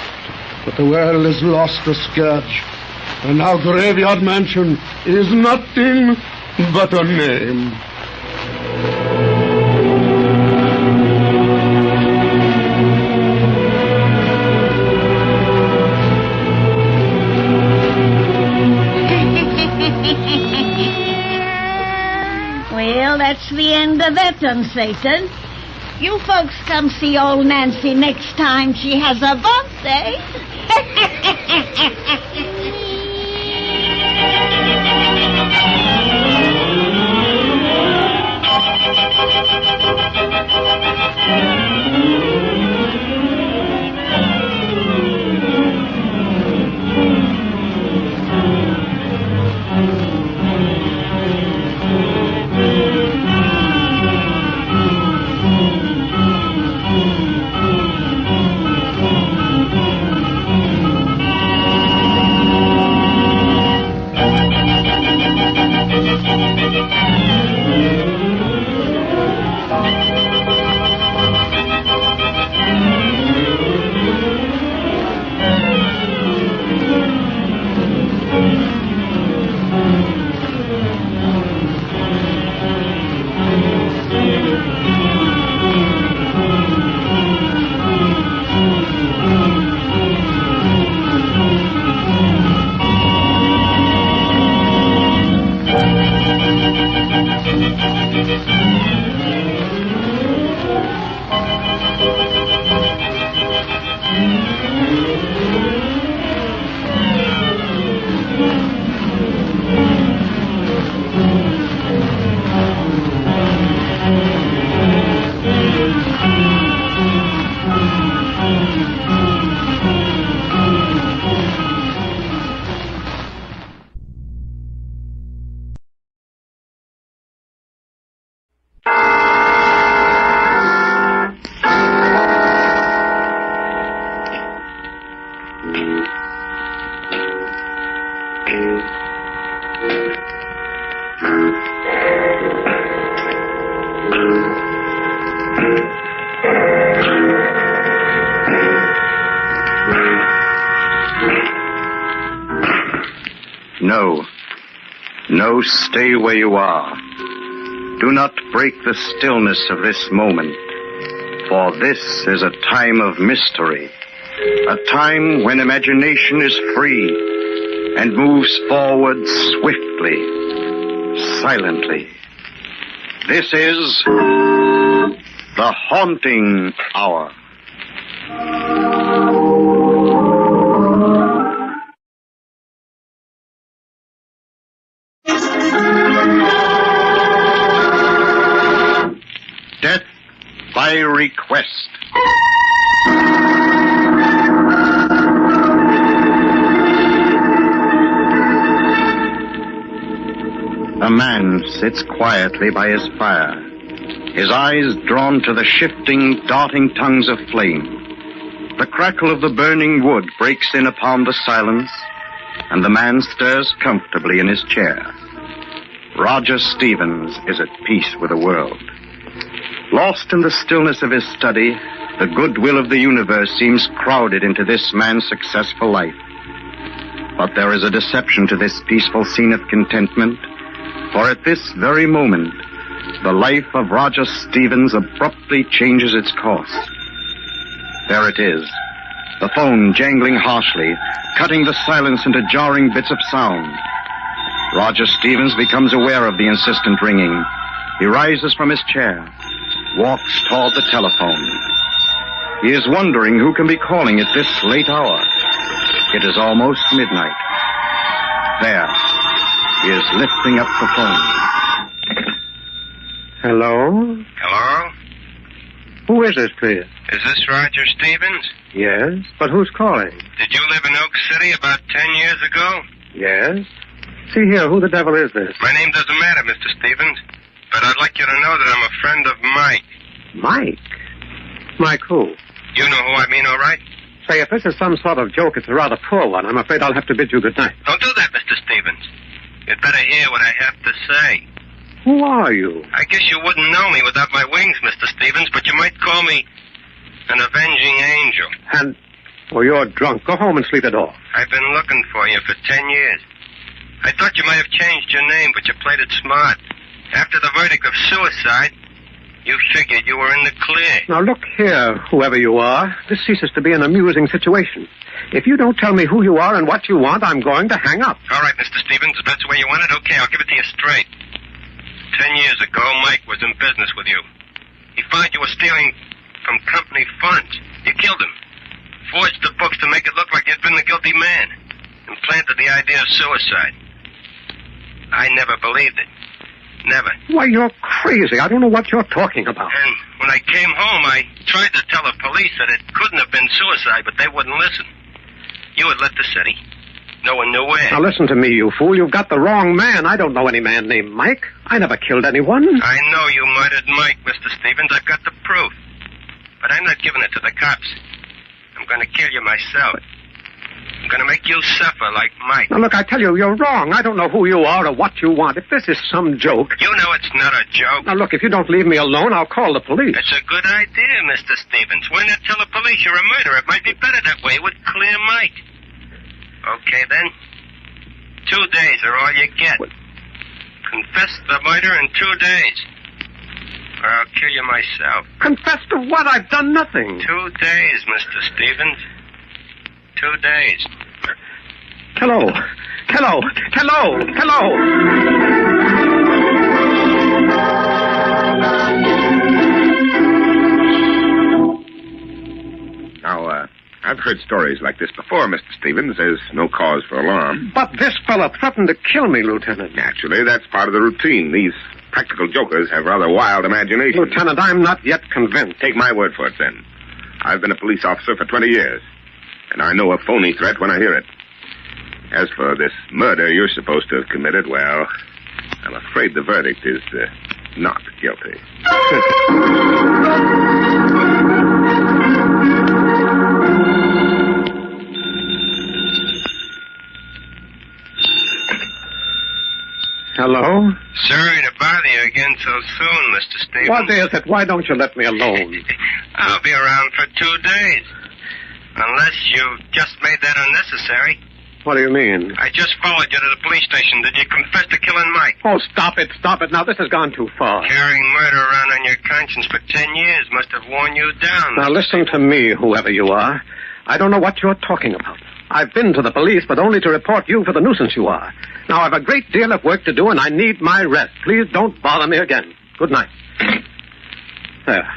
But the world has lost the scourge. And now Graveyard Mansion is nothing but a name. Well, that's the end of that one, Satan. You folks come see old Nancy next time she has a birthday. No, stay where you are. Do not break the stillness of this moment, for this is a time of mystery, a time when imagination is free and moves forward swiftly, silently. This is the haunting hour. Death by request. A man sits quietly by his fire, his eyes drawn to the shifting, darting tongues of flame. The crackle of the burning wood breaks in upon the silence, and the man stirs comfortably in his chair. Roger Stevens is at peace with the world. Lost in the stillness of his study, the goodwill of the universe seems crowded into this man's successful life. But there is a deception to this peaceful scene of contentment, for at this very moment, The life of Roger Stevens abruptly changes its course. There it is, the phone jangling harshly, cutting the silence into jarring bits of sound. Roger Stevens becomes aware of the insistent ringing. He rises from his chair, walks toward the telephone. He is wondering who can be calling at this late hour. It is almost midnight. There, he is lifting up the phone. Hello? Hello? Who is this, please? Is this Roger Stevens? Yes, but who's calling? Did you live in Oak City about 10 years ago? Yes. See here, who the devil is this? My name doesn't matter, Mr. Stevens, but I'd like you to know that I'm a friend of Mike. Mike? Mike who? You know who I mean, all right? Say, if this is some sort of joke, it's a rather poor one. I'm afraid I'll have to bid you good night. Don't do that, Mr. Stevens. You'd better hear what I have to say. Who are you? I guess you wouldn't know me without my wings, Mr. Stevens, but you might call me an avenging angel. And, well, you're drunk. Go home and sleep it off. I've been looking for you for 10 years. I thought you might have changed your name, but you played it smart. After the verdict of suicide, you figured you were in the clear. Now, look here, whoever you are. This ceases to be an amusing situation. If you don't tell me who you are and what you want, I'm going to hang up. All right, Mr. Stevens, if that's the way you want it, okay, I'll give it to you straight. 10 years ago, Mike was in business with you. He found you were stealing from company funds. You killed him. Forged the books to make it look like you'd been the guilty man. And planted the idea of suicide. I never believed it. Never. Why, you're crazy. I don't know what you're talking about. And when I came home, I tried to tell the police that it couldn't have been suicide, but they wouldn't listen. You had left the city. No one knew where. Now listen to me, you fool. You've got the wrong man. I don't know any man named Mike. I never killed anyone. I know you murdered Mike, Mr. Stevens. I've got the proof. But I'm not giving it to the cops. I'm going to kill you myself. I'm going to make you suffer like Mike. Now, look, I tell you, you're wrong. I don't know who you are or what you want. If this is some joke... You know it's not a joke. Now, look, if you don't leave me alone, I'll call the police. It's a good idea, Mr. Stevens. Why not tell the police you're a murderer? It might be better that way. It would clear Mike. Okay, then. 2 days are all you get. What? Confess the murder in 2 days. Or I'll kill you myself. Confess to what? I've done nothing. 2 days, Mr. Stevens. 2 days. Hello. Hello. Hello. Hello. Now, I've heard stories like this before, Mr. Stevens. There's no cause for alarm. But this fella threatened to kill me, Lieutenant. Naturally, that's part of the routine. These practical jokers have rather wild imaginations. Lieutenant, I'm not yet convinced. Take my word for it, then. I've been a police officer for 20 years. And I know a phony threat when I hear it. As for this murder you're supposed to have committed, well, I'm afraid the verdict is not guilty. Hello? Sorry to bother you again so soon, Mr. Stevens. What is it? Why don't you let me alone? I'll be around for 2 days. Unless you just made that unnecessary. What do you mean? I just followed you to the police station. Did you confess to killing Mike? Oh, stop it. Stop it. Now, this has gone too far. Carrying murder around on your conscience for 10 years must have worn you down. Now, listen to me, whoever you are. I don't know what you're talking about. I've been to the police, but only to report you for the nuisance you are. Now, I've a great deal of work to do, and I need my rest. Please don't bother me again. Good night. There.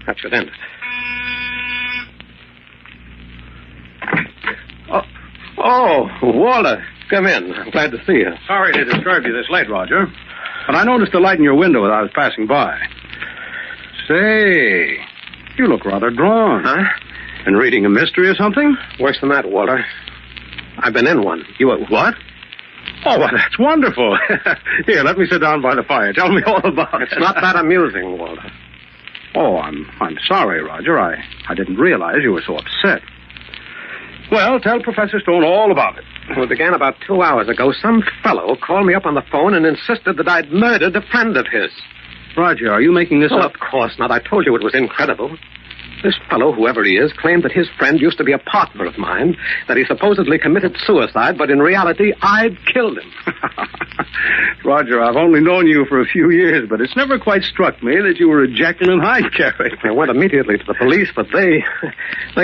That should end it. Oh, Walter, come in. I'm glad to see you. Sorry to disturb you this late, Roger, but I noticed a light in your window as I was passing by. Say, you look rather drawn. Huh? Been reading a mystery or something? Worse than that, Walter. I've been in one. You what? Oh, well, that's wonderful. Here, let me sit down by the fire. Tell me all about it. It's not that amusing, Walter. Oh, I'm sorry, Roger. I didn't realize you were so upset. Well, tell Professor Stone all about it. Well, it began about 2 hours ago. Some fellow called me up on the phone and insisted that I'd murdered a friend of his. Roger, are you making this up? Of course not. I told you it was incredible. This fellow, whoever he is, claimed that his friend used to be a partner of mine, that he supposedly committed suicide, but in reality, I'd killed him. Roger, I've only known you for a few years, but it's never quite struck me that you were a Jekyll and Hyde character. I went immediately to the police, but they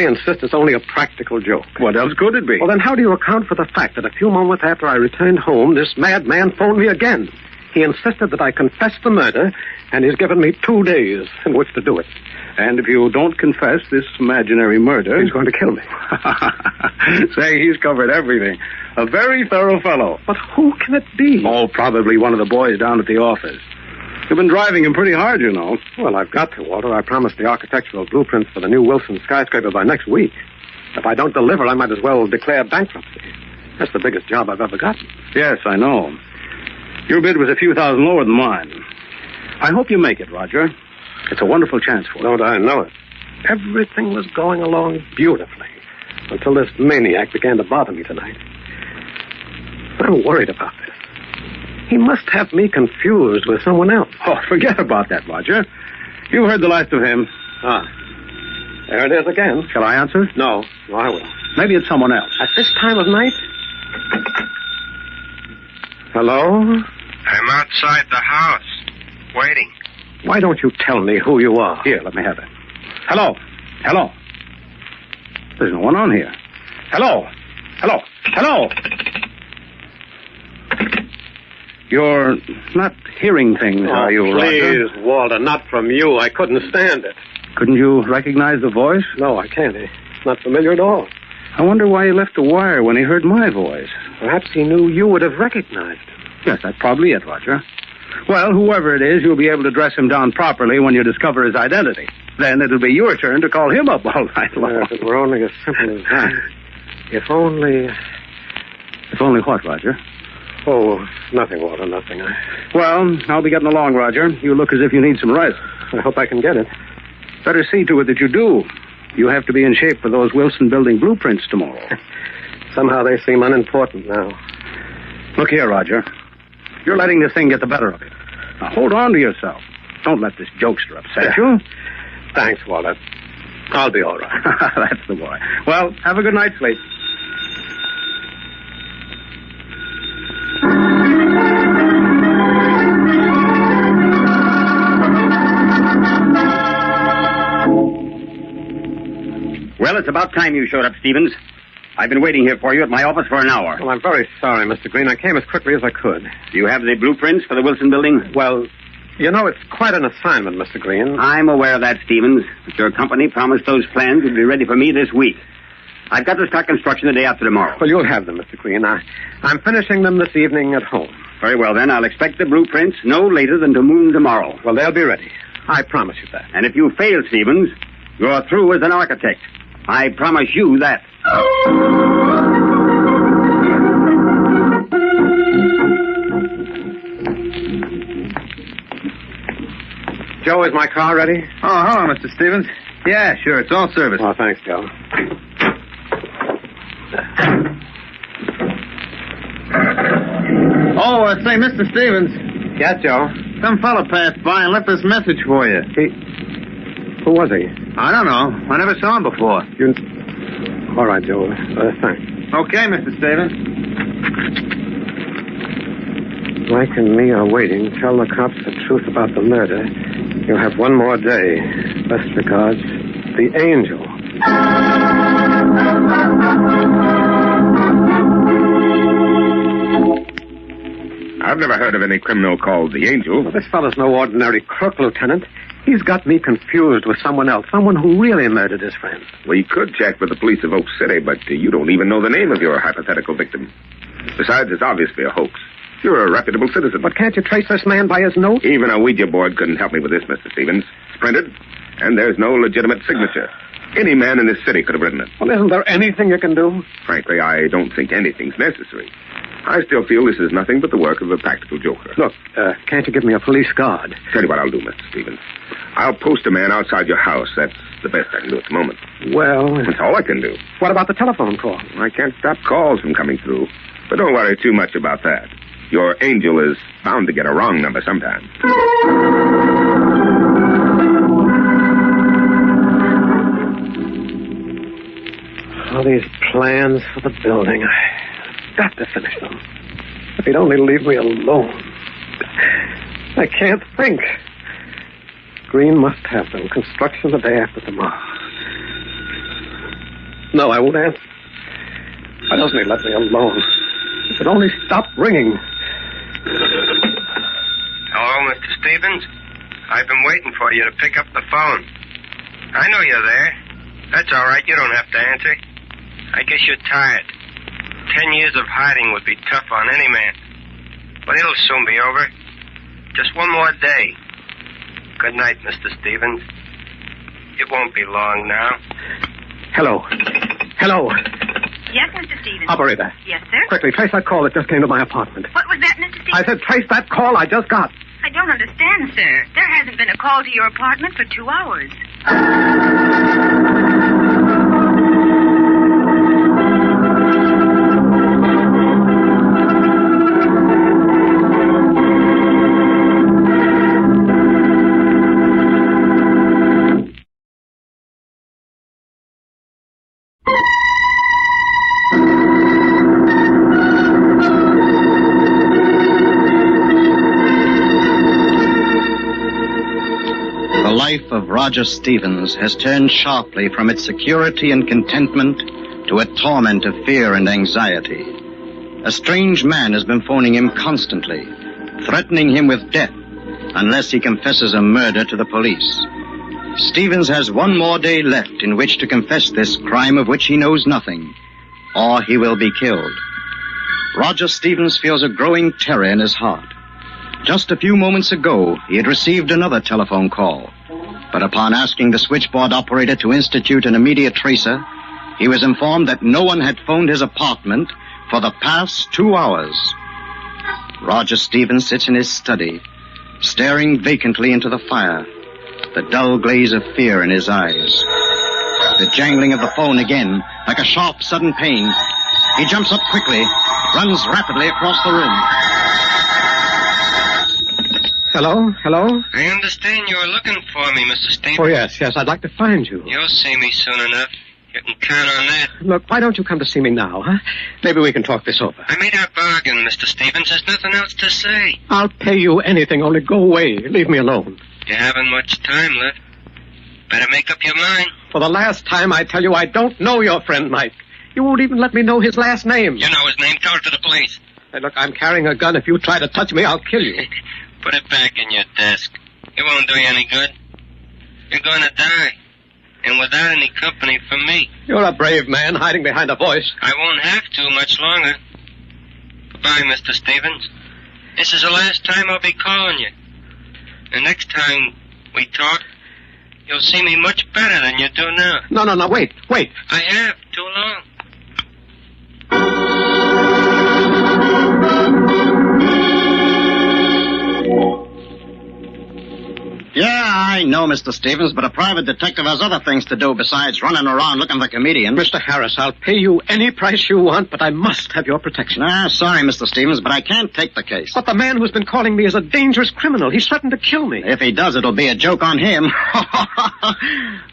insist it's only a practical joke. What else could it be? Well, then how do you account for the fact that a few moments after I returned home, this madman phoned me again? He insisted that I confess the murder, and he's given me 2 days in which to do it. And if you don't confess this imaginary murder... He's going to kill me. Say, he's covered everything. A very thorough fellow. But who can it be? Oh, probably one of the boys down at the office. You've been driving him pretty hard, you know. Well, I've got to, Walter. I promised the architectural blueprints for the new Wilson skyscraper by next week. If I don't deliver, I might as well declare bankruptcy. That's the biggest job I've ever gotten. Yes, I know. Your bid was a few thousand lower than mine. I hope you make it, Roger. It's a wonderful chance for you. Don't I know it? Everything was going along beautifully until this maniac began to bother me tonight. I'm worried about this. He must have me confused with someone else. Oh, forget about that, Roger. You heard the last of him. Ah. There it is again. Shall I answer? No, I will. Maybe it's someone else. At this time of night? Hello? I'm outside the house, waiting. Why don't you tell me who you are? Here, let me have it. Hello? Hello? There's no one on here. Hello? Hello? Hello? You're not hearing things, are you, Roger? Please, Walter, not from you. I couldn't stand it. Couldn't you recognize the voice? No, I can't. It's not familiar at all. I wonder why he left the wire when he heard my voice. Perhaps he knew you would have recognized him. Yes, that's probably it, Roger. Well, whoever it is, you'll be able to dress him down properly when you discover his identity. Then it'll be your turn to call him up all night long. If it were only as simple as that. If only... If only what, Roger? Oh, nothing, Walter, nothing. Well, I'll be getting along, Roger. You look as if you need some rest. I hope I can get it. Better see to it that you do. You have to be in shape for those Wilson building blueprints tomorrow. Somehow they seem unimportant now. Look here, Roger. You're letting this thing get the better of you. Now, hold on to yourself. Don't let this jokester upset you. Thanks, Walter. I'll be all right. That's the boy. Well, have a good night's sleep. Well, it's about time you showed up, Stevens. I've been waiting here for you at my office for an hour. Well, I'm very sorry, Mr. Green. I came as quickly as I could. Do you have the blueprints for the Wilson building? Well, you know, it's quite an assignment, Mr. Green. I'm aware of that, Stevens. But your company promised those plans would be ready for me this week. I've got to start construction the day after tomorrow. Well, you'll have them, Mr. Green. I'm finishing them this evening at home. Very well, then. I'll expect the blueprints no later than to noon tomorrow. Well, they'll be ready. I promise you that. And if you fail, Stevens, you're through as an architect. I promise you that. Joe, is my car ready? Oh, hello, Mr. Stevens. Yeah, sure. It's all serviced. Oh, thanks, Joe. Oh, say, Mr. Stevens. Yes, Joe? Some fella passed by and left this message for you. Who was he? I don't know. I never saw him before. All right, Joe. Thanks. Okay, Mr. Stevens. Mike and me are waiting. Tell the cops the truth about the murder. You'll have one more day. Best regards, the Angel. I've never heard of any criminal called the Angel. Well, this fellow's no ordinary crook, Lieutenant. He's got me confused with someone else, someone who really murdered his friend. We could check with the police of Oak City, but you don't even know the name of your hypothetical victim. Besides, it's obviously a hoax. You're a reputable citizen. But can't you trace this man by his note? Even a Ouija board couldn't help me with this, Mr. Stevens. It's printed, and there's no legitimate signature. Any man in this city could have written it. Well, isn't there anything you can do? Frankly, I don't think anything's necessary. I still feel this is nothing but the work of a practical joker. Look, can't you give me a police guard? Tell you what I'll do, Mr. Stevens. I'll post a man outside your house. That's the best I can do at the moment. Well... That's all I can do. What about the telephone call? I can't stop calls from coming through. But don't worry too much about that. Your Angel is bound to get a wrong number sometime. these plans for the building. I've got to finish them. If he'd only leave me alone. I can't think. Green must have them. Construction the day after tomorrow. No, I won't answer. Why doesn't he let me alone? If it only stopped ringing. Hello, Mr. Stevens? I've been waiting for you to pick up the phone. I know you're there. That's all right. You don't have to answer. I guess you're tired. 10 years of hiding would be tough on any man. But it'll soon be over. Just one more day. Good night, Mr. Stevens. It won't be long now. Hello. Hello. Yes, Mr. Stevens. Operator. Yes, sir? Quickly, trace that call that just came to my apartment. What was that, Mr. Stevens? I said trace that call I just got. I don't understand, sir. There hasn't been a call to your apartment for 2 hours. The life of Roger Stevens has turned sharply from its security and contentment to a torment of fear and anxiety. A strange man has been phoning him constantly, threatening him with death unless he confesses a murder to the police. Stevens has one more day left in which to confess this crime of which he knows nothing, or he will be killed. Roger Stevens feels a growing terror in his heart. Just a few moments ago, he had received another telephone call. But upon asking the switchboard operator to institute an immediate tracer, he was informed that no one had phoned his apartment for the past 2 hours. Roger Stevens sits in his study, staring vacantly into the fire, the dull glaze of fear in his eyes. The jangling of the phone again, like a sharp, sudden pain. He jumps up quickly, runs rapidly across the room. Hello? Hello? I understand you're looking for me, Mr. Stevens. Oh, yes. I'd like to find you. You'll see me soon enough. You can count on that. Look, why don't you come to see me now, huh? Maybe we can talk this over. I made our bargain, Mr. Stevens. There's nothing else to say. I'll pay you anything, only go away. Leave me alone. You haven't much time left. Better make up your mind. For the last time, I tell you, I don't know your friend, Mike. You won't even let me know his last name. You know his name. Tell it to the police. Hey, look, I'm carrying a gun. If you try to touch me, I'll kill you. Put it back in your desk. It won't do you any good. You're going to die. And without any company from me. You're a brave man hiding behind a voice. I won't have to much longer. Goodbye, Mr. Stevens. This is the last time I'll be calling you. The next time we talk, you'll see me much better than you do now. No, wait. I have, too long. Yeah, I know, Mr. Stevens, but a private detective has other things to do besides running around looking for comedians. Mr. Harris, I'll pay you any price you want, but I must have your protection. Sorry, Mr. Stevens, but I can't take the case. But the man who's been calling me is a dangerous criminal. He's threatened to kill me. If he does, it'll be a joke on him.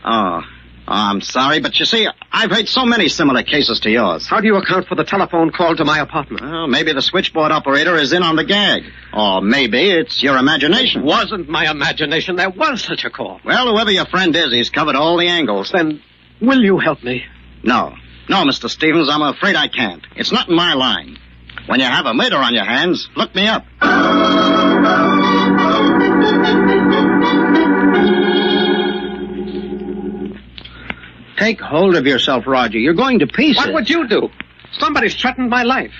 Oh, I'm sorry, but you see, I've heard so many similar cases to yours. How do you account for the telephone call to my apartment? Well, maybe the switchboard operator is in on the gag. Or maybe it's your imagination. It wasn't my imagination. There was such a call. Well, whoever your friend is, he's covered all the angles. Then, will you help me? No, Mr. Stevens, I'm afraid I can't. It's not in my line. When you have a murder on your hands, look me up. Take hold of yourself, Roger. You're going to pieces. What would you do? Somebody's threatened my life.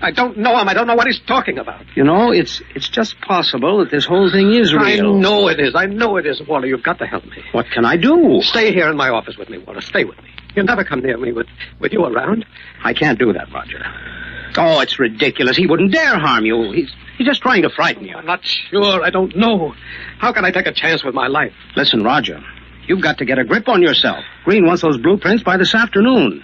I don't know him. I don't know what he's talking about. You know, it's just possible that this whole thing is real. I know it is. Walter, you've got to help me. What can I do? Stay here in my office with me, Walter. Stay with me. You'll never come near me with you around. I can't do that, Roger. Oh, it's ridiculous. He wouldn't dare harm you. He's just trying to frighten you. I'm not sure. I don't know. How can I take a chance with my life? Listen, Roger. You've got to get a grip on yourself. Green wants those blueprints by this afternoon.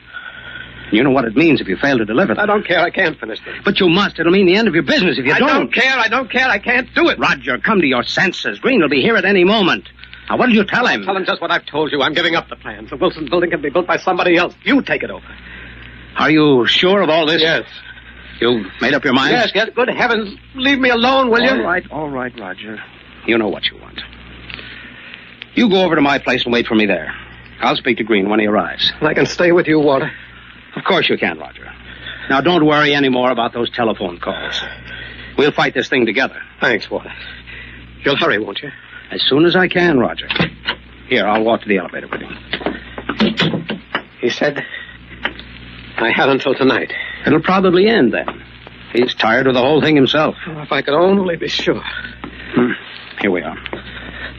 You know what it means if you fail to deliver them. I don't care. I can't finish them. But you must. It'll mean the end of your business if you don't. I don't care. I can't do it. Roger, come to your senses. Green will be here at any moment. Now, what did you tell him? Tell him just what I've told you. I'm giving up the plans. The Wilson building can be built by somebody else. You take it over. Are you sure of all this? Yes. You made up your mind? Yes. Good heavens. Leave me alone, will you? All right, Roger. You know what you want. You go over to my place and wait for me there. I'll speak to Green when he arrives. I can stay with you, Walter. Of course you can, Roger. Now, don't worry any more about those telephone calls. We'll fight this thing together. Thanks, Walter. You'll hurry, won't you? As soon as I can, Roger. Here, I'll walk to the elevator with you. He said I had until tonight. It'll probably end then. He's tired of the whole thing himself. Oh, if I could only be sure. Here we are.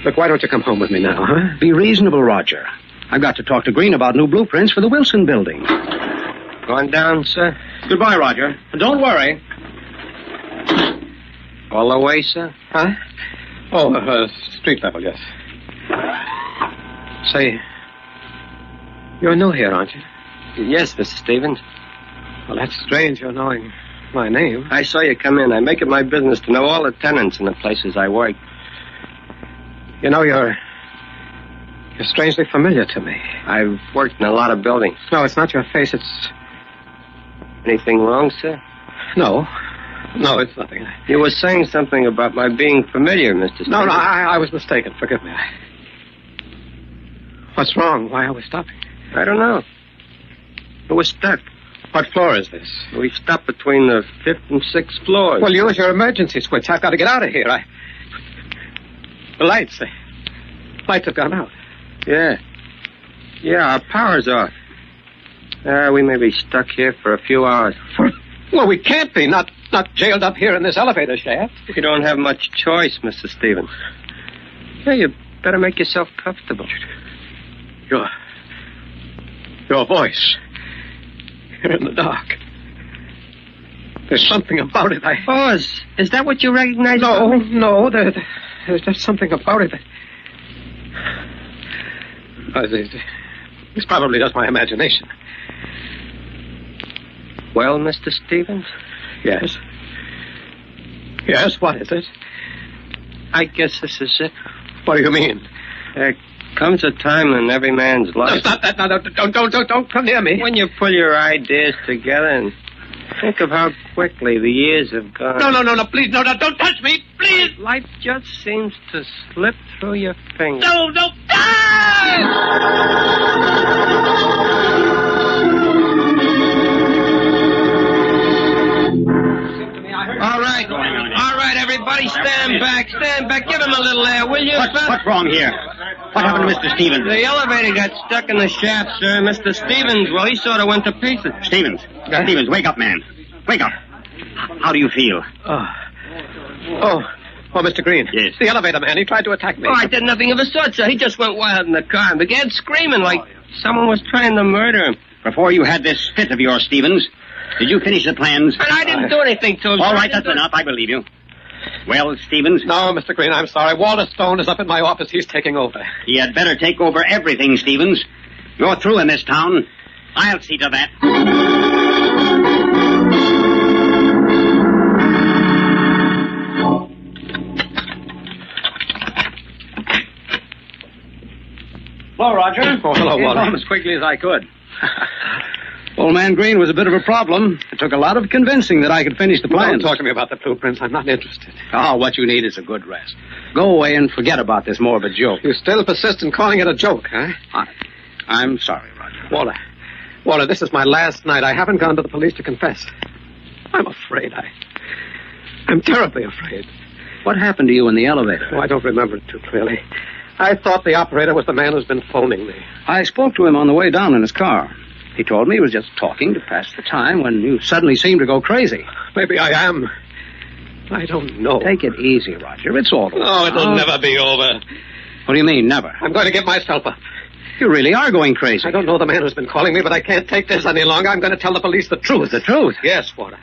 Look, why don't you come home with me now, huh? Be reasonable, Roger. I've got to talk to Green about new blueprints for the Wilson building. Going down, sir? Goodbye, Roger. And don't worry. All the way, sir? Huh? Oh, street level, yes. Say, you're new here, aren't you? Yes, Mr. Stevens. Well, that's strange, you're knowing my name. I saw you come in. I make it my business to know all the tenants in the places I work. You know, you're strangely familiar to me. I've worked in a lot of buildings. No, it's not your face, it's... Anything wrong, sir? No, it's nothing. You were saying something about my being familiar, Mr. Stevens. No, I was mistaken. Forgive me. What's wrong? Why are we stopping? I don't know. We were stuck. What floor is this? We stopped between the 5th and 6th floors. Well, use your emergency switch. I've got to get out of here. The lights have gone out. Yeah, our power's off. We may be stuck here for a few hours. Well, we can't be. Not jailed up here in this elevator shaft. You don't have much choice, Mr. Stevens. Yeah, you better make yourself comfortable. Your voice. Here in the dark. There's something about it. Oh, is that what you recognize? No. There's just something about it. It's probably just my imagination. Well, Mr. Stevens? Yes. Yes, what is it? I guess this is it. What do you mean? There comes a time in every man's life... No, stop that. No, don't come near me. When you pull your ideas together and think of how quickly the years have gone. No, please, no, don't touch me, please. Life just seems to slip through your fingers. No. All right, everybody, stand back. Give him a little air, will you? What's wrong here? What happened to Mr. Stevens? The elevator got stuck in the shaft, sir. Mr. Stevens, well, he sort of went to pieces. Stevens, wake up, man. Wake up. How do you feel? Oh, Mr. Green. Yes. The elevator man, he tried to attack me. Oh, I did nothing of the sort, sir. He just went wild in the car and began screaming like someone was trying to murder him. Before you had this fit of yours, Stevens, did you finish the plans? And I didn't do anything to him. All right, that's enough. I believe you. Well, Stevens? No, Mr. Green, I'm sorry. Walter Stone is up in my office. He's taking over. He had better take over everything, Stevens. You're through in this town. I'll see to that. Hello, Roger. Oh, hello, Walter. As quickly as I could. Old man Green was a bit of a problem. It took a lot of convincing that I could finish the plans. Don't talk to me about the blueprints. I'm not interested. Oh, what you need is a good rest. Go away and forget about this morbid joke. You still persist in calling it a joke, huh? I'm sorry, Roger. Walter, this is my last night. I haven't gone to the police to confess. I'm afraid. I'm terribly afraid. What happened to you in the elevator? Oh, I don't remember it too clearly. I thought the operator was the man who's been phoning me. I spoke to him on the way down in his car. He told me he was just talking to pass the time when you suddenly seemed to go crazy. Maybe I am. I don't know. Take it easy, Roger. It's all over. Oh, it'll never be over. What do you mean, never? I'm going to give myself up. You really are going crazy. I don't know the man who's been calling me, but I can't take this any longer. I'm going to tell the police the truth. The truth? Yes, Walter.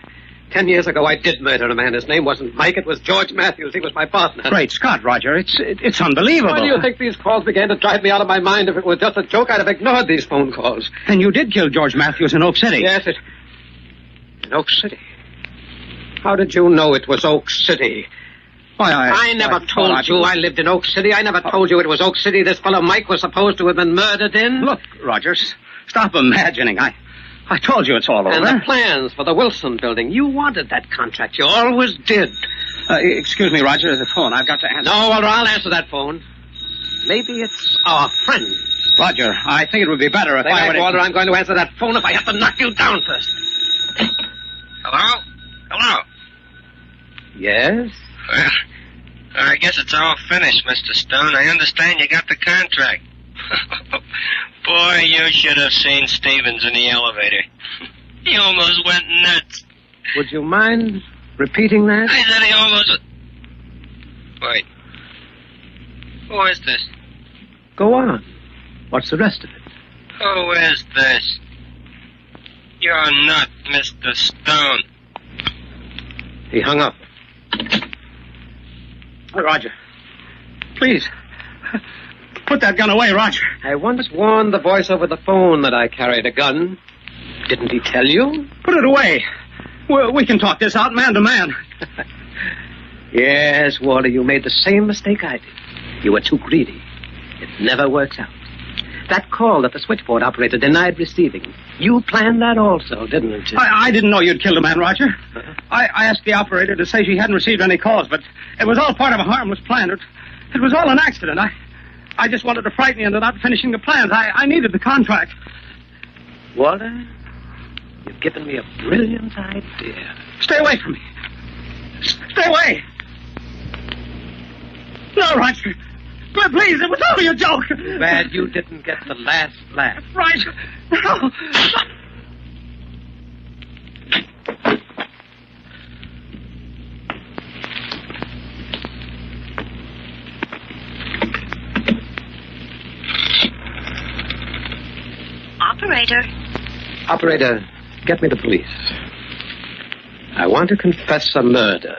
10 years ago, I did murder a man. His name wasn't Mike. It was George Matthews. He was my partner. Great Scott, Roger. It's unbelievable. Why do you think these calls began to drive me out of my mind? If it was just a joke, I'd have ignored these phone calls. Then you did kill George Matthews in Oak City. Yes, in Oak City. How did you know it was Oak City? Why, I never told you I lived in Oak City. I never told you it was Oak City this fellow Mike was supposed to have been murdered in. Look, Rogers, stop imagining. I told you it's all over. And the plans for the Wilson building. You wanted that contract. You always did. Excuse me, Roger, the phone. I've got to answer. No, well, I'll answer that phone. Maybe it's our friend. Roger, I think it would be better if I would... Walter, I'm going to answer that phone if I have to knock you down first. Hello? Hello? Yes? Well, I guess it's all finished, Mr. Stone. I understand you got the contract. Boy, you should have seen Stevens in the elevator. He almost went nuts. Would you mind repeating that? I said he almost... Wait. Who is this? Go on. What's the rest of it? Who is this? You're not Mr. Stone. He hung up. Roger, please, put that gun away, Roger. I once warned the voice over the phone that I carried a gun. Didn't he tell you? Put it away. We can talk this out man to man. Yes, Walter, you made the same mistake I did. You were too greedy. It never works out. That call that the switchboard operator denied receiving. You planned that also, didn't you? I didn't know you'd killed a man, Roger. I asked the operator to say she hadn't received any calls, but it was all part of a harmless plan. It was all an accident. I just wanted to frighten you into not finishing the plans. I needed the contract. Walter, you've given me a brilliant idea. Stay away from me. Stay away. No, Roger. Please, it was only a joke. Bad you didn't get the last laugh. Right. No. Operator. Operator, get me the police. I want to confess a murder.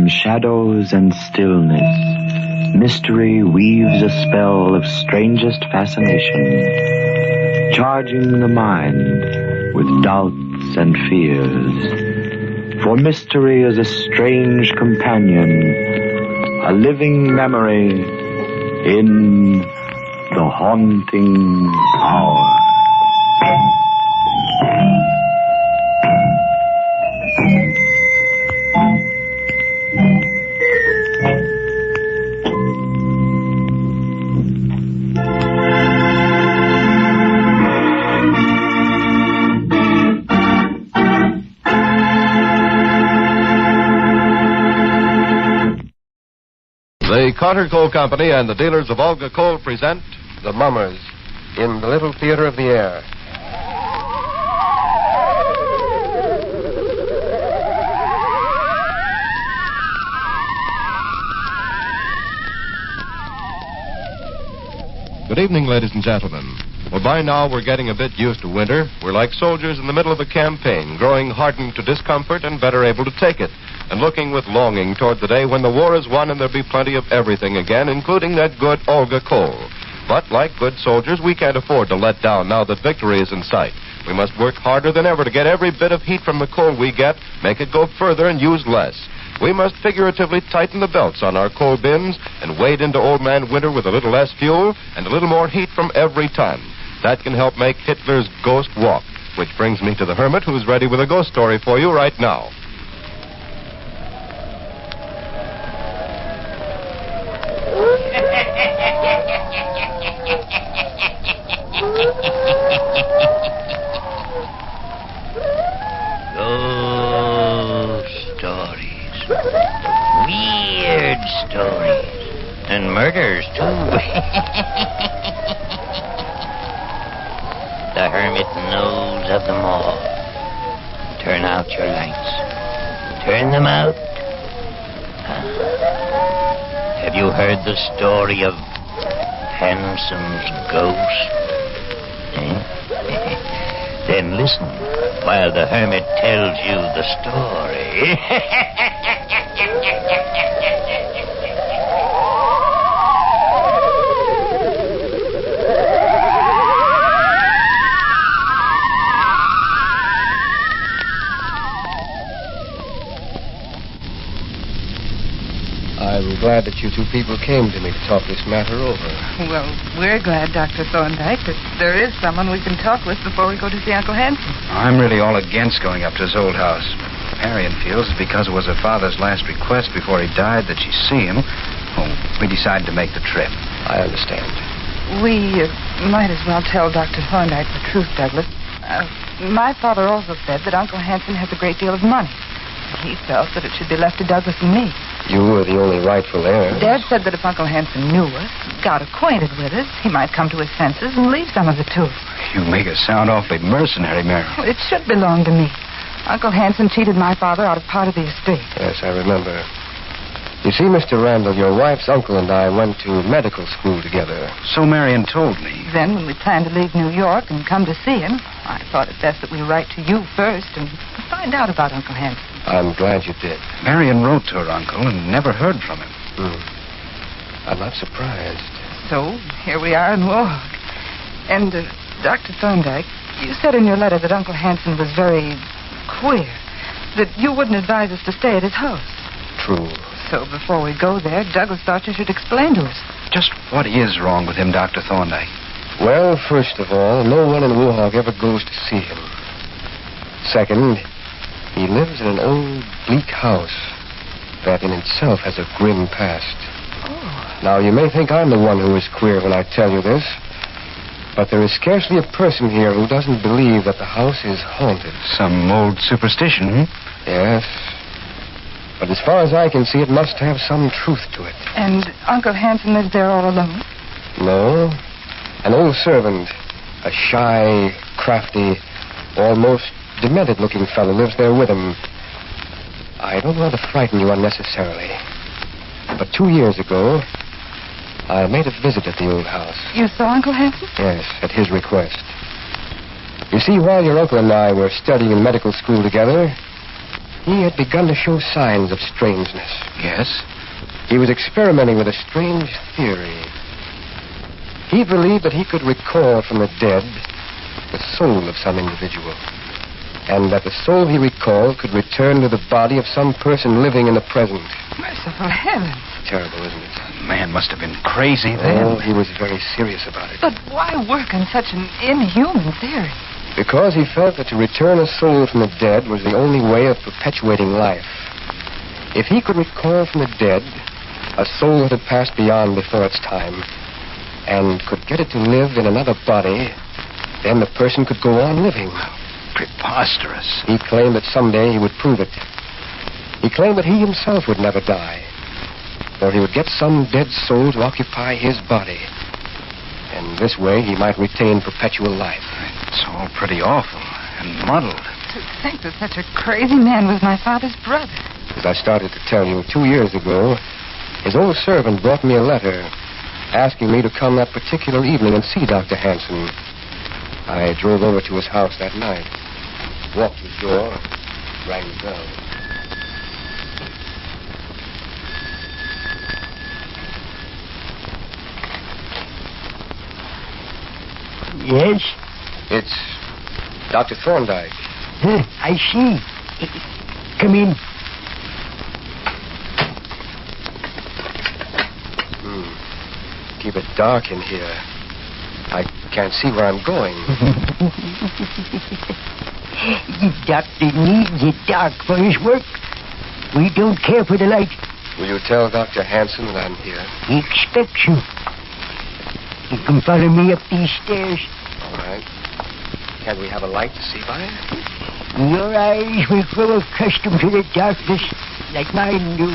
Shadows and stillness, mystery weaves a spell of strangest fascination, charging the mind with doubts and fears. For mystery is a strange companion, a living memory in the haunting hour. The Carter Coal Company and the dealers of Olga Coal present The Mummers in the Little Theater of the Air. Good evening, ladies and gentlemen. Well, by now we're getting a bit used to winter. We're like soldiers in the middle of a campaign, growing hardened to discomfort and better able to take it, and looking with longing toward the day when the war is won and there'll be plenty of everything again, including that good Olga coal. But like good soldiers, we can't afford to let down now that victory is in sight. We must work harder than ever to get every bit of heat from the coal we get, make it go further and use less. We must figuratively tighten the belts on our coal bins and wade into old man winter with a little less fuel and a little more heat from every ton. That can help make Hitler's ghost walk, which brings me to the hermit, who's ready with a ghost story for you right now. Ghost stories. Weird stories. And murders, too. The hermit knows of them all. Turn out your lights. Turn them out. Have you heard the story of Hansen's ghost? Then listen while the hermit tells you the story. I'm glad that you two people came to me to talk this matter over. Well, we're glad, Dr. Thorndyke, that there is someone we can talk with before we go to see Uncle Hanson. I'm really all against going up to his old house. Marion feels it's because it was her father's last request before he died that she see him. Oh, we decided to make the trip. I understand. We might as well tell Dr. Thorndyke the truth, Douglas. My father also said that Uncle Hanson has a great deal of money. He felt that it should be left to Douglas and me. You were the only rightful heir. Dad said that if Uncle Hanson knew us, got acquainted with us, he might come to his senses and leave some of it to us. You make us sound awfully mercenary, Mary. Well, it should belong to me. Uncle Hanson cheated my father out of part of the estate. Yes, I remember. You see, Mr. Randall, your wife's uncle and I went to medical school together. So Marion told me. Then, when we planned to leave New York and come to see him, I thought it best that we write to you first and find out about Uncle Hanson. I'm glad you did. Marion wrote to her uncle and never heard from him. I'm not surprised. So, here we are in Warhawk. And, Dr. Thorndyke, you said in your letter that Uncle Hanson was very queer, that you wouldn't advise us to stay at his house. True. So before we go there, Douglas thought you should explain to us. Just what is wrong with him, Dr. Thorndyke? Well, first of all, no one in Warhawk ever goes to see him. Second, he lives in an old, bleak house that in itself has a grim past. Oh. Now, you may think I'm the one who is queer when I tell you this, but there is scarcely a person here who doesn't believe that the house is haunted. Some old superstition, Yes. But as far as I can see, it must have some truth to it. And Uncle Hanson lives there all alone? No. An old servant, a shy, crafty, almost demented-looking fellow lives there with him. I don't want to frighten you unnecessarily, but 2 years ago, I made a visit at the old house. You saw Uncle Hanson? Yes, at his request. You see, while your uncle and I were studying in medical school together, he had begun to show signs of strangeness. Yes? He was experimenting with a strange theory. He believed that he could recall from the dead the soul of some individual, and that the soul he recalled could return to the body of some person living in the present. Merciful heavens. Terrible, isn't it? The man must have been crazy then. Oh, he was very serious about it. But why work on such an inhuman theory? Because he felt that to return a soul from the dead was the only way of perpetuating life. If he could recall from the dead a soul that had passed beyond before its time, and could get it to live in another body, then the person could go on living. Preposterous. He claimed that someday he would prove it. He claimed that he himself would never die, or he would get some dead soul to occupy his body. And this way he might retain perpetual life. It's all pretty awful and muddled. To think that such a crazy man was my father's brother. As I started to tell you, 2 years ago, his old servant brought me a letter asking me to come that particular evening and see Dr. Hanson. I drove over to his house that night, walked to the door, rang the bell. Yes? It's Dr. Thorndyke. I see. Come in. Keep it dark in here. I can't see where I'm going. The doctor needs it dark for his work. We don't care for the light. Will you tell Dr. Hanson that I'm here? He expects you. You can follow me up these stairs. All right. Can we have a light to see by? Your eyes will grow accustomed to the darkness like mine do.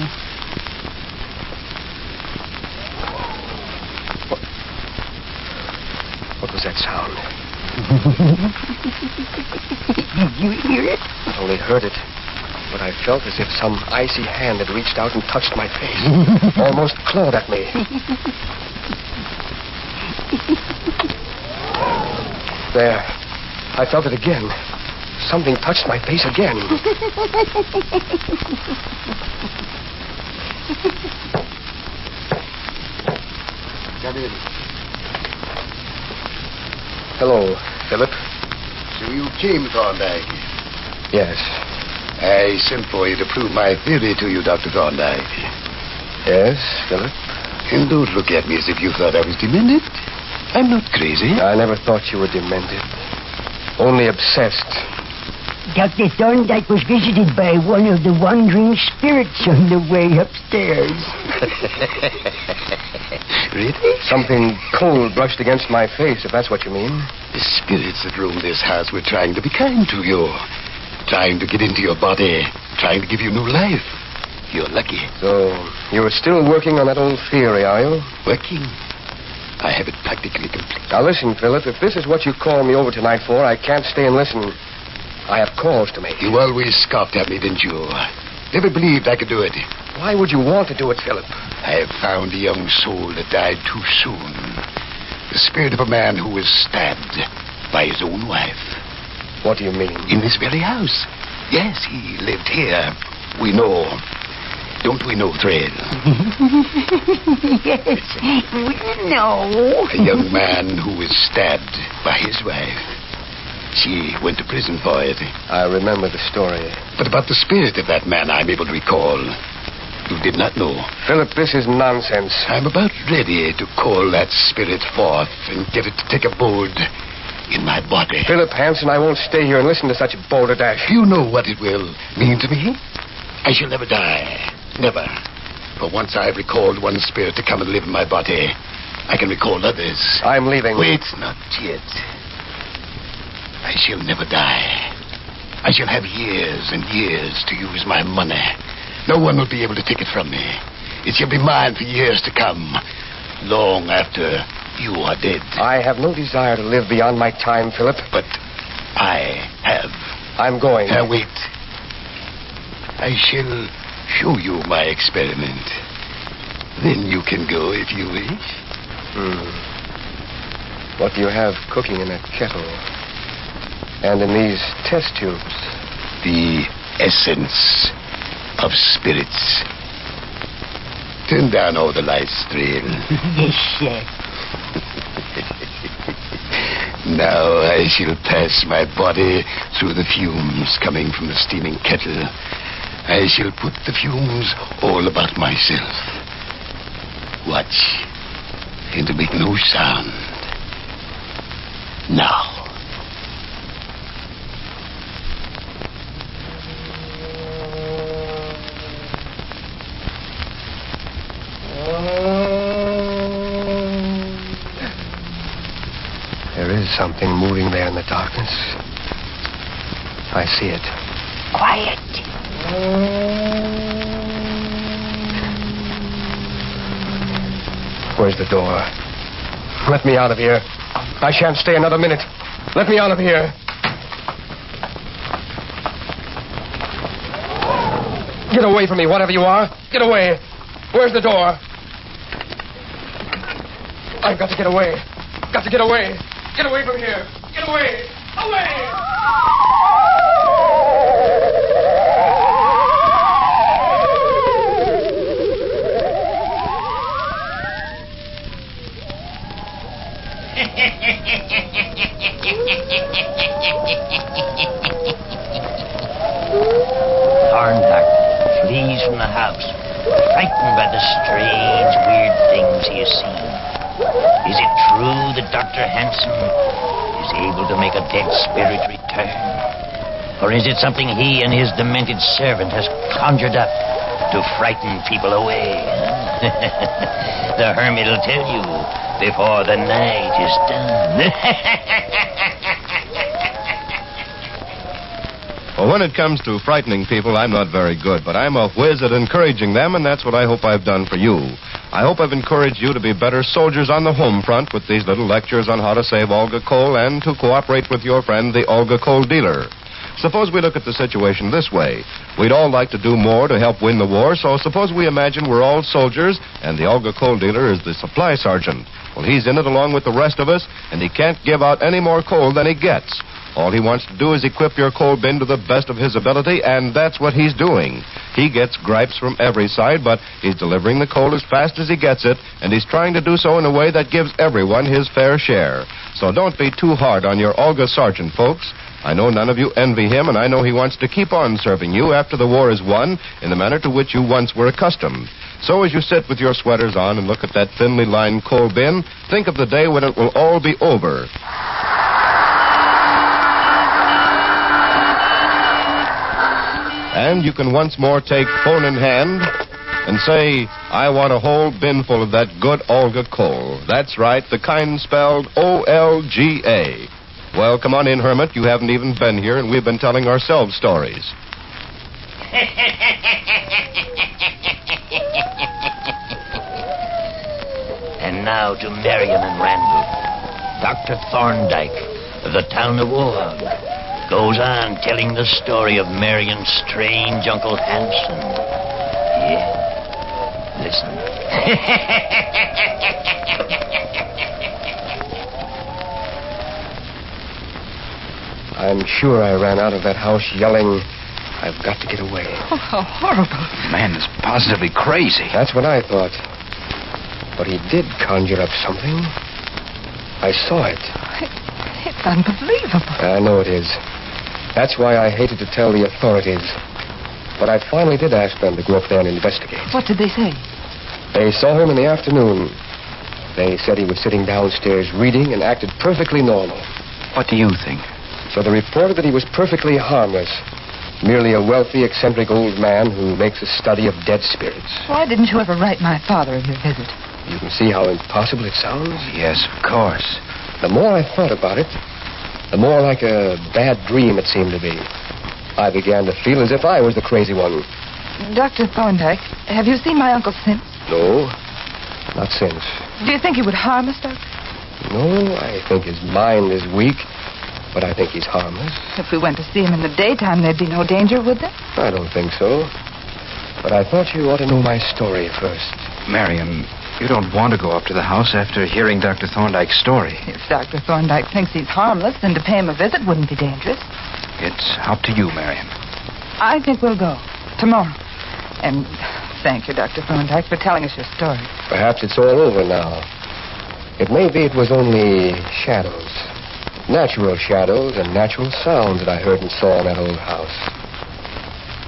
What was that sound? Did you hear it? I only heard it. but I felt as if some icy hand had reached out and touched my face, almost clawed at me. There. I felt it again. Something touched my face again. Come in. Hello, Philip. So you came, Thorndyke? Yes. I sent for you to prove my theory to you, Dr. Thorndyke. Yes, Philip? And don't look at me as if you thought I was demented. I'm not crazy. I never thought you were demented. Only obsessed. Dr. Thorndyke was visited by one of the wandering spirits on the way upstairs. Really? Something cold brushed against my face, if that's what you mean. The spirits that roam this house were trying to be kind to you. Trying to get into your body. Trying to give you new life. You're lucky. So, you're still working on that old theory, are you? Working? I have it practically complete. Now listen, Philip, if this is what you called me over tonight for, I can't stay and listen. I have calls to make. You always scoffed at me, didn't you? Never believed I could do it. Why would you want to do it, Philip? I have found a young soul that died too soon. The spirit of a man who was stabbed by his own wife. What do you mean? In this very house. Yes, he lived here. We know. Don't we know, Thread? Yes, we know. A young man who was stabbed by his wife. She went to prison for it. I remember the story. But about the spirit of that man, I'm able to recall. You did not know. Philip, this is nonsense. I'm about ready to call that spirit forth and get it to take abode in my body. Philip Hanson, I won't stay here and listen to such balderdash. You know what it will mean to me? I shall never die. Never. For once I've recalled one spirit to come and live in my body, I can recall others. I'm leaving. Wait, not yet. I shall never die. I shall have years and years to use my money. No one will be able to take it from me. It shall be mine for years to come, long after you are dead. I have no desire to live beyond my time, Philip. But I have. I'm going. Now, wait. I shall show you my experiment. Then you can go if you wish. What do you have cooking in that kettle? And in these test tubes? The essence of spirits. Turn down all the lights, Thrill. Yes, sir. Now I shall pass my body through the fumes coming from the steaming kettle. I shall put the fumes all about myself. Watch. And to make no sound. Now. There is something moving there in the darkness. I see it. Quiet. Where's the door? Let me out of here. I shan't stay another minute. Let me out of here. Get away from me, whatever you are. Get away. Where's the door? I've got to get away. Got to get away. Get away from here. Get away. Away! Thorndyke flees from the house, frightened by the strange, weird things he has seen. Is it true that Dr. Hanson is able to make a dead spirit return? Or is it something he and his demented servant has conjured up to frighten people away? The hermit will tell you before the night is done. Well, when it comes to frightening people, I'm not very good, but I'm a whiz at encouraging them, and that's what I hope I've done for you. I hope I've encouraged you to be better soldiers on the home front with these little lectures on how to save Olga coal and to cooperate with your friend, the Olga coal dealer. Suppose we look at the situation this way. We'd all like to do more to help win the war, so suppose we imagine we're all soldiers and the Olga coal dealer is the supply sergeant. Well, he's in it along with the rest of us, and he can't give out any more coal than he gets. All he wants to do is equip your coal bin to the best of his ability, and that's what he's doing. He gets gripes from every side, but he's delivering the coal as fast as he gets it, and he's trying to do so in a way that gives everyone his fair share. So don't be too hard on your Olga sergeant, folks. I know none of you envy him, and I know he wants to keep on serving you after the war is won in the manner to which you once were accustomed. So as you sit with your sweaters on and look at that thinly lined coal bin, think of the day when it will all be over. And you can once more take phone in hand and say, I want a whole bin full of that good Olga coal. That's right, the kind spelled O-L-G-A. Well, come on in, Hermit. You haven't even been here, and we've been telling ourselves stories. And now to Marion and Randall. Dr. Thorndyke of the town of Ohog goes on telling the story of Marion's strange Uncle Hanson. Yeah, listen. I'm sure I ran out of that house yelling, I've got to get away. Oh, how horrible. The man is positively crazy. That's what I thought. But he did conjure up something. I saw it. It's unbelievable. I know it is. That's why I hated to tell the authorities. But I finally did ask them to go up there and investigate. What did they say? They saw him in the afternoon. They said he was sitting downstairs reading and acted perfectly normal. What do you think? So they reported that he was perfectly harmless. Merely a wealthy, eccentric old man who makes a study of dead spirits. Why didn't you ever write my father of your visit? You can see how impossible it sounds? Yes, of course. The more I thought about it, the more like a bad dream it seemed to be. I began to feel as if I was the crazy one. Dr. Thorndyke, have you seen my uncle since? No, not since. Do you think he would harm us, Doctor? No, I think his mind is weak, but I think he's harmless. If we went to see him in the daytime, there'd be no danger, would there? I don't think so. But I thought you ought to know my story first. Marion, you don't want to go up to the house after hearing Dr. Thorndyke's story. If Dr. Thorndyke thinks he's harmless, then to pay him a visit wouldn't be dangerous. It's up to you, Marion. I think we'll go. Tomorrow. And thank you, Dr. Thorndyke, for telling us your story. Perhaps it's all over now. It may be it was only shadows. Natural shadows and natural sounds that I heard and saw in that old house.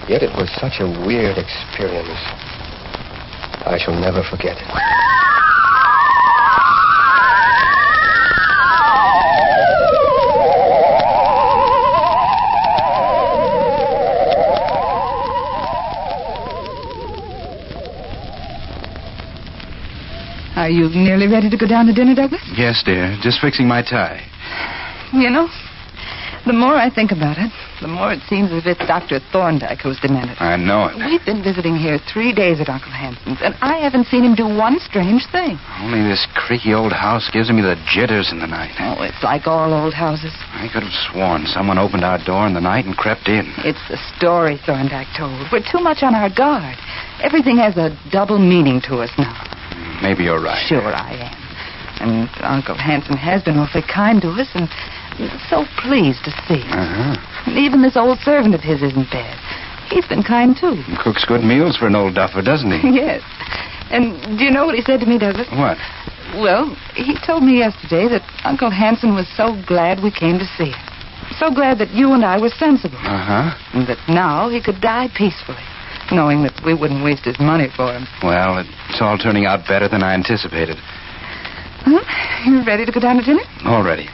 Yet it was such a weird experience. I shall never forget it. Are you nearly ready to go down to dinner, Douglas? Yes, dear. Just fixing my tie. You know, the more I think about it, the more it seems as if it's Dr. Thorndyke who's demented. I know it. We've been visiting here 3 days at Uncle Hanson's, and I haven't seen him do one strange thing. Only this creaky old house gives me the jitters in the night. Oh, it's like all old houses. I could have sworn someone opened our door in the night and crept in. It's the story Thorndyke told. We're too much on our guard. Everything has a double meaning to us now. Maybe you're right. Sure I am. And Uncle Hanson has been awfully kind to us, and so pleased to see us. Uh-huh. And even this old servant of his isn't bad. He's been kind, too. He cooks good meals for an old duffer, doesn't he? Yes. And do you know what he said to me, Douglas? What? Well, he told me yesterday that Uncle Hanson was so glad we came to see him. So glad that you and I were sensible. Uh-huh. And that now he could die peacefully, knowing that we wouldn't waste his money for him. Well, it's all turning out better than I anticipated. Huh? You ready to go down to dinner? Already.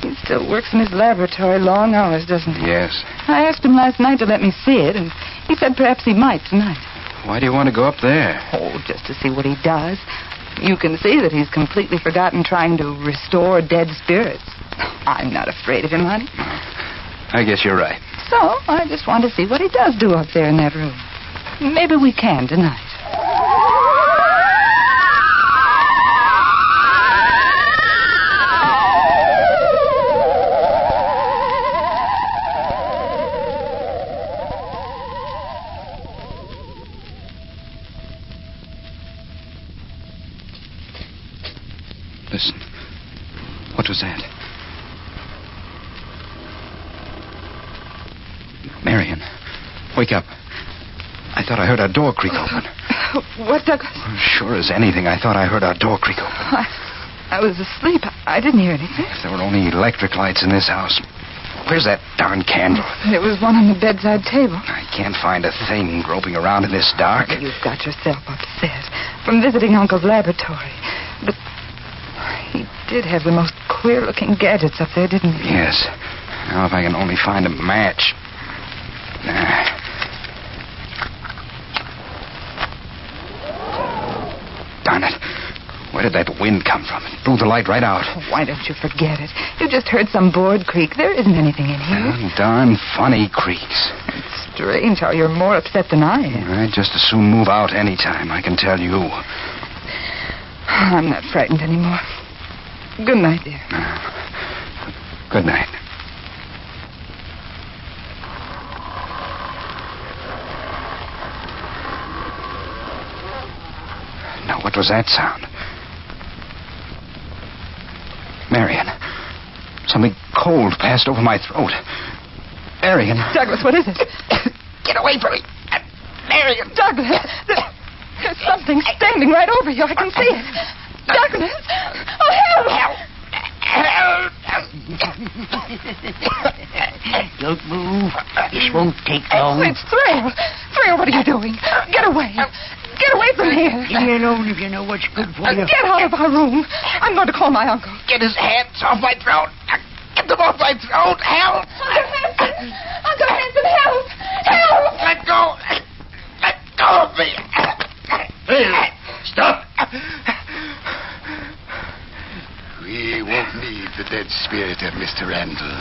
He still works in his laboratory long hours, doesn't he? Yes. I asked him last night to let me see it, and he said perhaps he might tonight. Why do you want to go up there? Oh, just to see what he does. You can see that he's completely forgotten trying to restore dead spirits. I'm not afraid of him, honey. I guess you're right. So, I just want to see what he does do up there in that room. Maybe we can tonight. Marion, wake up. I thought I heard our door creak open. What, Douglas? Sure as anything, I thought I heard our door creak open. I was asleep. I didn't hear anything. If there were only electric lights in this house. Where's that darn candle? There was one on the bedside table. I can't find a thing groping around in this dark. You've got yourself upset from visiting Uncle's laboratory. But he did have the most queer-looking gadgets up there, didn't he? Yes. Now, if I can only find a match. Darn it. Where did that wind come from? It blew the light right out. Why don't you forget it? You just heard some board creak. There isn't anything in here. Darn funny creaks. It's strange how you're more upset than I am. I'd just as soon move out any time, I can tell you. I'm not frightened anymore. Good night, dear. Good night. Now, what was that sound? Marion, something cold passed over my throat. Marion. Douglas, what is it? Get away from me. Marion. Douglas, there's something standing right over you. I can see it. Douglas. Oh, help. Don't move. This won't take long. It's Thrail. Thrail, what are you doing? Get away. Get away from here. Leave me alone if you know what's good for you. Get out of our room. I'm going to call my uncle. Get his hands off my throat. Get them off my throat. Help. Uncle Hanson, help. Help. Let go. Let go of me. Hey, stop. We won't need the dead spirit of Mr. Randall.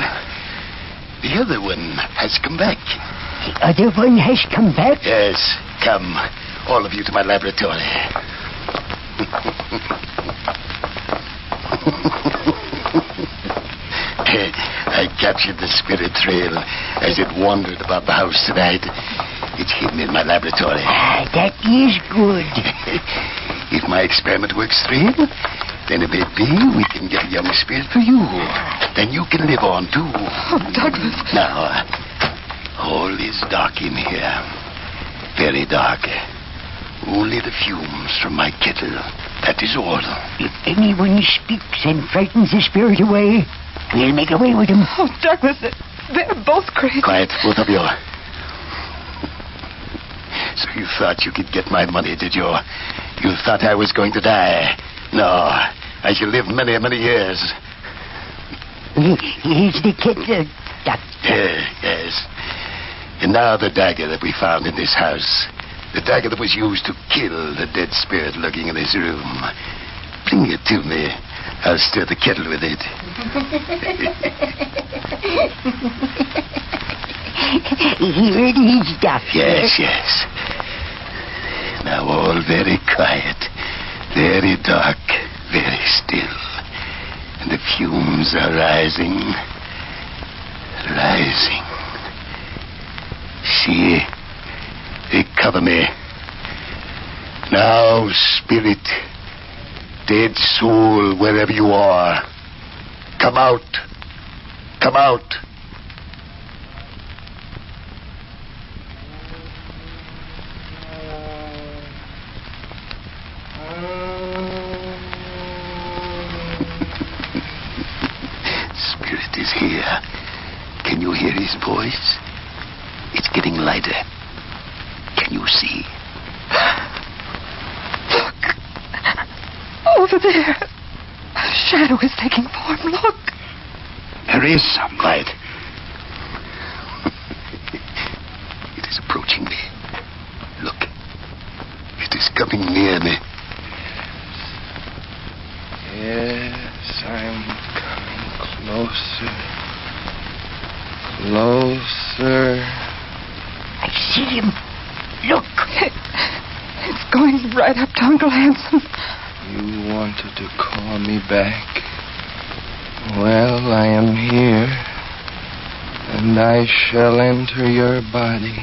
The other one has come back. The other one has come back? Yes, come. All of you to my laboratory. I captured the spirit trail as it wandered about the house tonight. It's hidden in my laboratory. That is good. If my experiment works, Trail, then it may be we can get a young spirit for you. Then you can live on, too. Oh, Douglas. Now, all is dark in here. Very dark. Only the fumes from my kettle. That is all. If anyone speaks and frightens the spirit away, we'll make away with him. Oh, Douglas, they're both crazy. Quiet, both of you. So you thought you could get my money, did you? You thought I was going to die. No, I shall live many, many years. Here's the kettle, Doctor. Yes. And now the dagger that we found in this house. The dagger that was used to kill the dead spirit lurking in this room. Bring it to me. I'll stir the kettle with it. Here it is, Doctor. Yes. Now all very quiet, very dark, very still. And the fumes are rising. See, they cover me. Now, spirit, dead soul, wherever you are, come out. Come out. Spirit is here. Can you hear his voice? It's getting lighter. Can you see? Look. Over there. A shadow is taking form. Look. There is some light. It is approaching me. Look. It is coming near me. Yes, I'm coming closer. Closer. I see him. Look. It's going right up to Uncle Hanson. You wanted to call me back. Well, I am here. And I shall enter your body.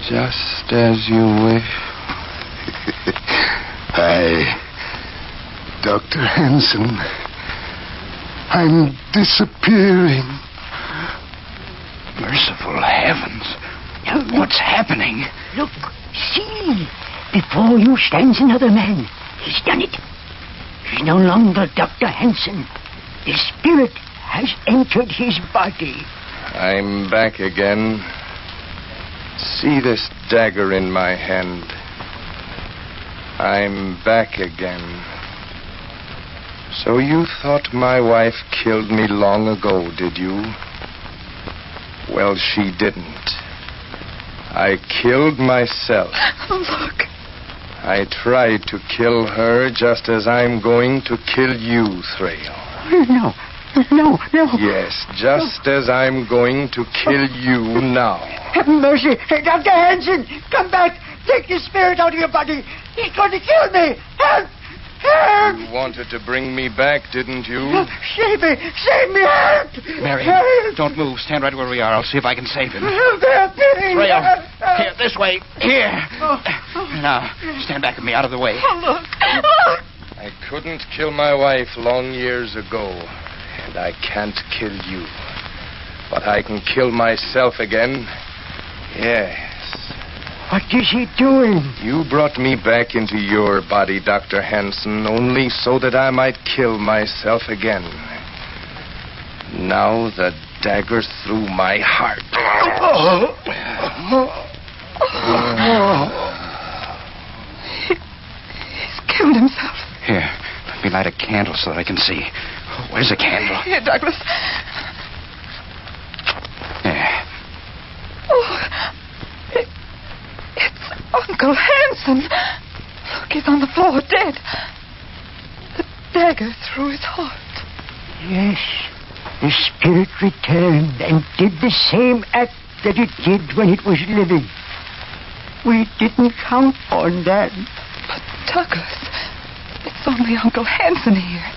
Just as you wish. Dr. Hanson, I'm disappearing. Merciful heavens. What's happening? Look, see. Before you stands another man. He's done it. He's no longer Dr. Hansen. The spirit has entered his body. I'm back again. See this dagger in my hand. I'm back again. So you thought my wife killed me long ago, did you? Well, she didn't. I killed myself. Look. I tried to kill her just as I'm going to kill you, Thrale. No. Yes, just as I'm going to kill you now. Have mercy. Dr. Hansen, come back. Take the spirit out of your body. He's going to kill me. Help! Help! You wanted to bring me back, didn't you? Save me! Save me! Help! Mary, Help! don't move. Stand right where we are. I'll see if I can save him. Help! Thrale, here, this way. Here. Now, stand back with me, out of the way. Look. I couldn't kill my wife long years ago, and I can't kill you. But I can kill myself again. Yes. What is he doing? You brought me back into your body, Dr. Hansen, only so that I might kill myself again. Now the dagger's through my heart. He's killed himself. Here, let me light a candle so that I can see. Where's the candle? Here, Douglas. There. Oh, it's Uncle Hansen. Look, he's on the floor, dead. The dagger through his heart. Yes. The spirit returned and did the same act that it did when it was living. We didn't count on that. But, Douglas, it's only Uncle Hansen here.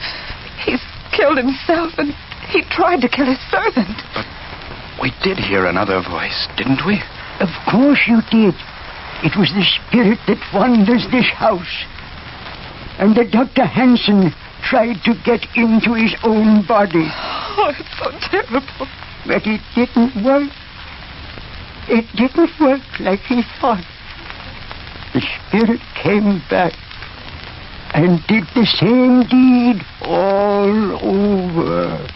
He's killed himself and he tried to kill his servant. But we did hear another voice, didn't we? Of course you did. It was the spirit that wanders this house. And that Dr. Hansen tried to get into his own body. Oh, it's so terrible. But it didn't work. It didn't work like he thought. The spirit came back and did the same deed all over.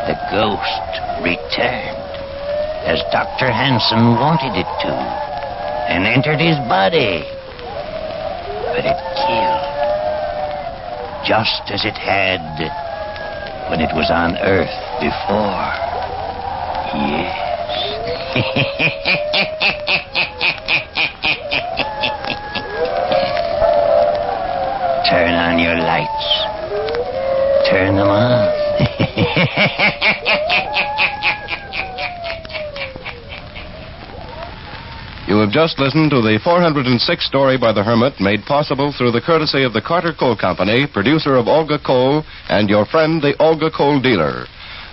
The ghost returned, as Dr. Hansen wanted it to, and entered his body. But it killed, just as it had when it was on Earth before. Yes. Turn on your lights. Turn them on. You have just listened to the 406th story by the Hermit, made possible through the courtesy of the Carter Coal Company, producer of Olga Coal, and your friend, the Olga Coal dealer.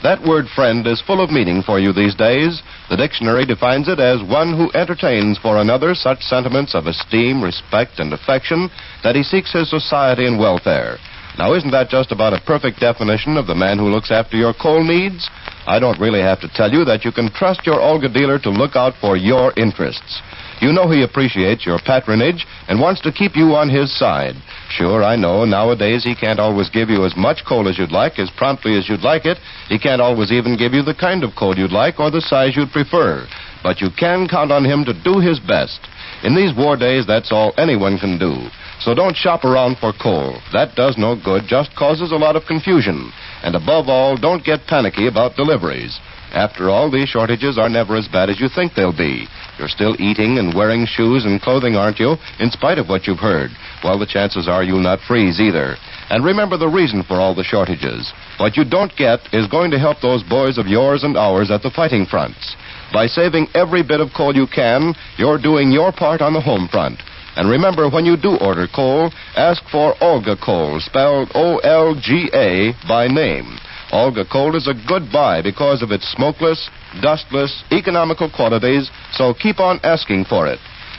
That word friend is full of meaning for you these days. The dictionary defines it as one who entertains for another such sentiments of esteem, respect, and affection that he seeks his society and welfare. Now, isn't that just about a perfect definition of the man who looks after your coal needs? I don't really have to tell you that you can trust your Olga dealer to look out for your interests. You know he appreciates your patronage and wants to keep you on his side. Sure, I know nowadays he can't always give you as much coal as you'd like, as promptly as you'd like it. He can't always even give you the kind of coal you'd like or the size you'd prefer. But you can count on him to do his best. In these war days, that's all anyone can do. So don't shop around for coal. That does no good, just causes a lot of confusion. And above all, don't get panicky about deliveries. After all, these shortages are never as bad as you think they'll be. You're still eating and wearing shoes and clothing, aren't you, in spite of what you've heard? Well, the chances are you'll not freeze either. And remember the reason for all the shortages. What you don't get is going to help those boys of yours and ours at the fighting fronts. By saving every bit of coal you can, you're doing your part on the home front. And remember, when you do order coal, ask for Olga Coal, spelled O-L-G-A, by name. Olga Coal is a good buy because of its smokeless, dustless, economical qualities, so keep on asking for it.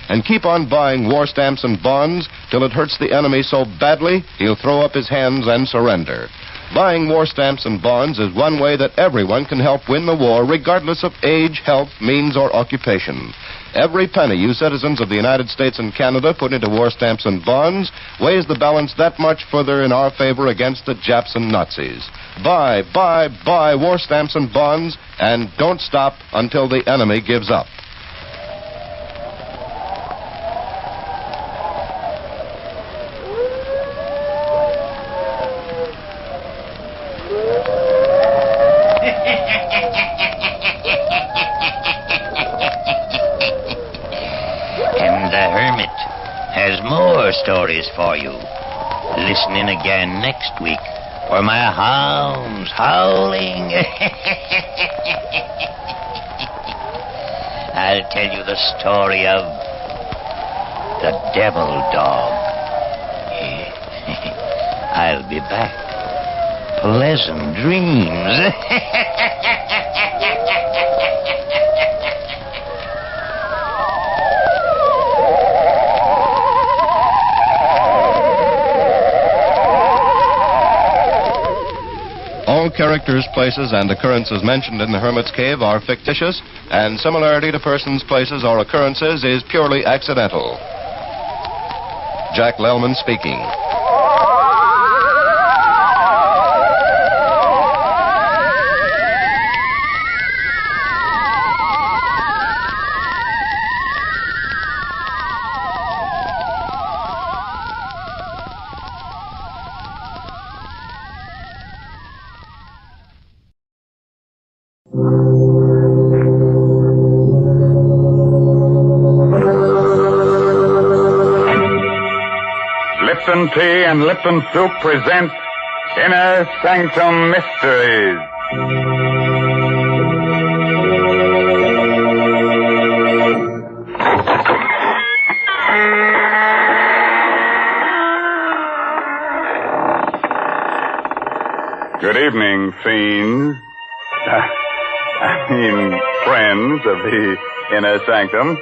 And keep on buying war stamps and bonds till it hurts the enemy so badly he'll throw up his hands and surrender. Buying war stamps and bonds is one way that everyone can help win the war, regardless of age, health, means, or occupation. Every penny you citizens of the United States and Canada put into war stamps and bonds weighs the balance that much further in our favor against the Japs and Nazis. Buy war stamps and bonds, and don't stop until the enemy gives up. Stories for you. Listen in again next week for my hounds howling. I'll tell you the story of the devil dog. I'll be back. Pleasant dreams. All characters, places, and occurrences mentioned in the Hermit's Cave are fictitious, and similarity to persons, places, or occurrences is purely accidental. Jack Lellman speaking. Lipton Tea and Lipton Soup present Inner Sanctum Mysteries. Good evening, fiends. Friends of the Inner Sanctum.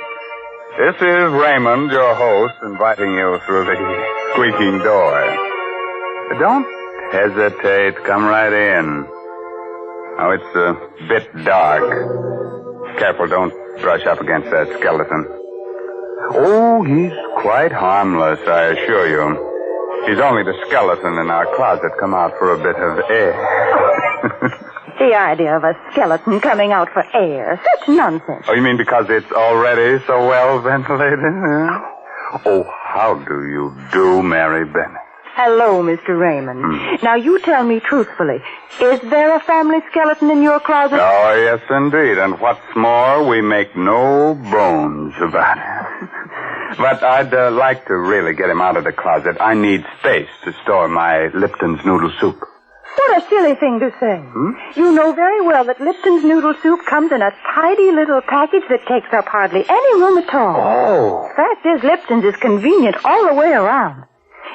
This is Raymond, your host, inviting you through the squeaking door. Don't hesitate. Come right in. Oh, it's a bit dark. Careful, don't brush up against that skeleton. Oh, he's quite harmless, I assure you. He's only the skeleton in our closet come out for a bit of air. The idea of a skeleton coming out for air. Such nonsense. Oh, you mean because it's already so well ventilated? Oh, how do you do, Mary Bennett? Hello, Mr. Raymond. Now, you tell me truthfully, is there a family skeleton in your closet? Oh, yes, indeed. And what's more, we make no bones about it. But I'd like to really get him out of the closet. I need space to store my Lipton's noodle soup. What a silly thing to say. You know very well that Lipton's noodle soup comes in a tidy little package that takes up hardly any room at all. Oh. Fact is, Lipton's is convenient all the way around.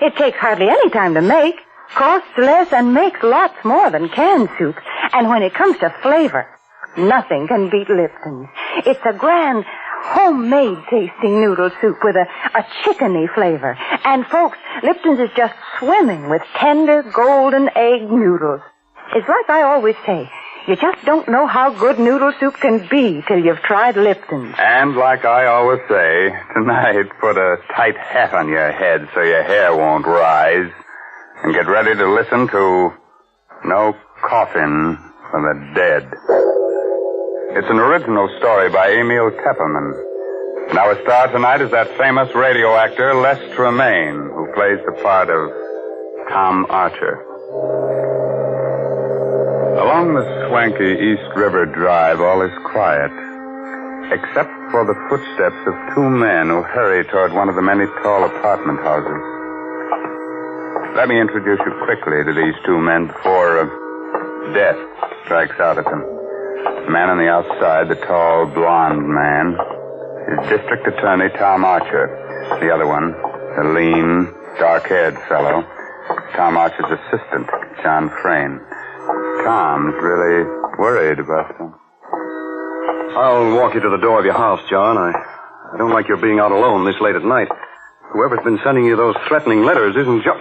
It takes hardly any time to make, costs less, and makes lots more than canned soup. And when it comes to flavor, nothing can beat Lipton's. It's a grand, homemade-tasting noodle soup with a chickeny flavor. And, folks, Lipton's is just swimming with tender, golden egg noodles. It's like I always say, You just don't know how good noodle soup can be till you've tried Lipton's. And like I always say, tonight put a tight hat on your head so your hair won't rise. And get ready to listen to No Coffin for the Dead. It's an original story by Emil Tepperman. And our star tonight is that famous radio actor Les Tremaine, who plays the part of Tom Archer. Along the swanky East River Drive, all is quiet, except for the footsteps of two men who hurry toward one of the many tall apartment houses. Let me introduce you quickly to these two men before death strikes out at them. The man on the outside, the tall, blonde man, is District Attorney Tom Archer. The other one, the lean, dark-haired fellow, Tom Archer's assistant, John Frayne. Tom's really worried about them. I'll walk you to the door of your house, John. I don't like your being out alone this late at night. Whoever's been sending you those threatening letters isn't John.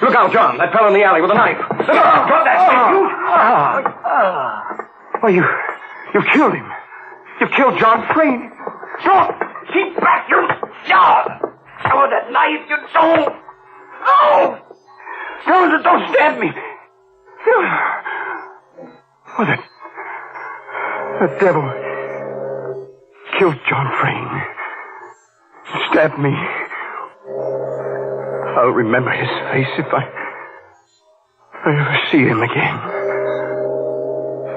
Look out, John. That fellow in the alley with a knife. Look out. Drop that thing, you. You've killed him. You've killed John Frayne. Don't. Keep back, you John. Oh, that knife, you don't. No. Don't stab me. Oh, that devil killed John Frayne. Stabbed me. I'll remember his face if I ever see him again.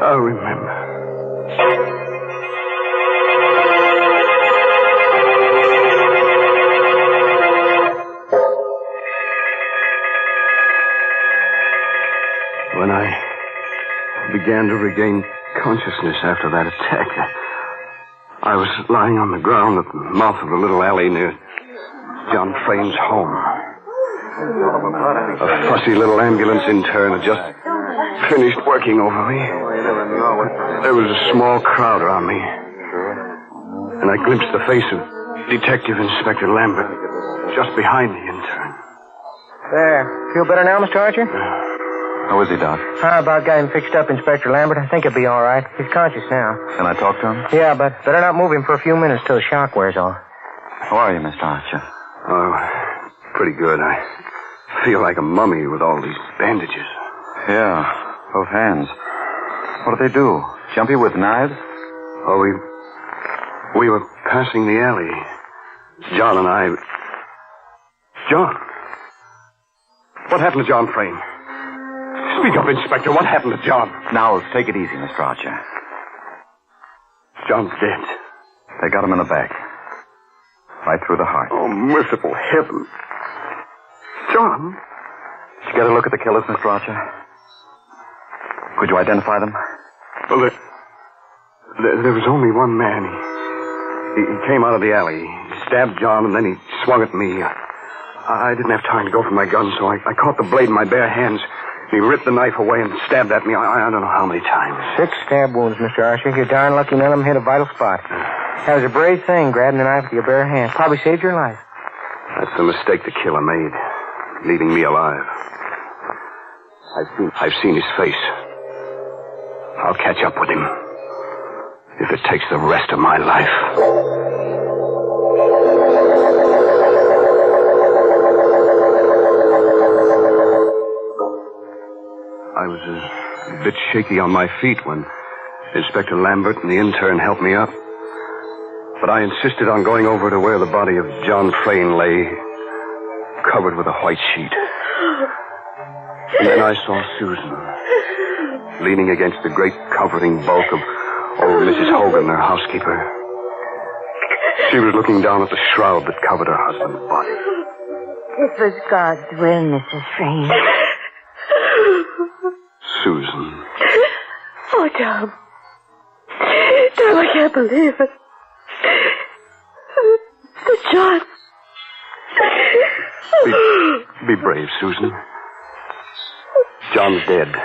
I'll remember. When I began to regain consciousness after that attack, I was lying on the ground at the mouth of the little alley near John Frayne's home. A fussy little ambulance intern had just finished working over me. There was a small crowd around me, and I glimpsed the face of Detective Inspector Lambert just behind the intern. There. Feel better now, Mr. Archer? How is he, Doc? How about getting him fixed up, Inspector Lambert? I think he'll be all right. He's conscious now. Can I talk to him? Yeah, but better not move him for a few minutes till the shock wears off. How are you, Mr. Archer? Oh, pretty good. I feel like a mummy with all these bandages. Yeah, both hands. What did they do? Jump you with knives? Oh, we were passing the alley. John and I... John? What happened to John Frayne? Speak up, Inspector. What happened to John? Now, take it easy, Mr. Archer. John's dead. They got him in the back. Right through the heart. Oh, merciful heaven. John? Did you get a look at the killers, Mr. Archer? Could you identify them? Well, there was only one man. He came out of the alley. He stabbed John, and then he swung at me. I didn't have time to go for my gun, so I caught the blade in my bare hands. He ripped the knife away and stabbed at me I don't know how many times. 6 stab wounds, Mr. Archer. You're darn lucky none of them hit a vital spot. That was a brave thing, grabbing the knife with your bare hand. Probably saved your life. That's the mistake the killer made, leaving me alive. I've seen his face. I'll catch up with him, if it takes the rest of my life. I was a bit shaky on my feet when Inspector Lambert and the intern helped me up. But I insisted on going over to where the body of John Frayne lay, covered with a white sheet. And then I saw Susan, leaning against the great comforting bulk of old Mrs. Hogan, their housekeeper. She was looking down at the shroud that covered her husband's body. It was God's will, Mrs. Frayne. Susan. Oh, Tom. Tom, I can't believe it. But John. Be brave, Susan. John's dead.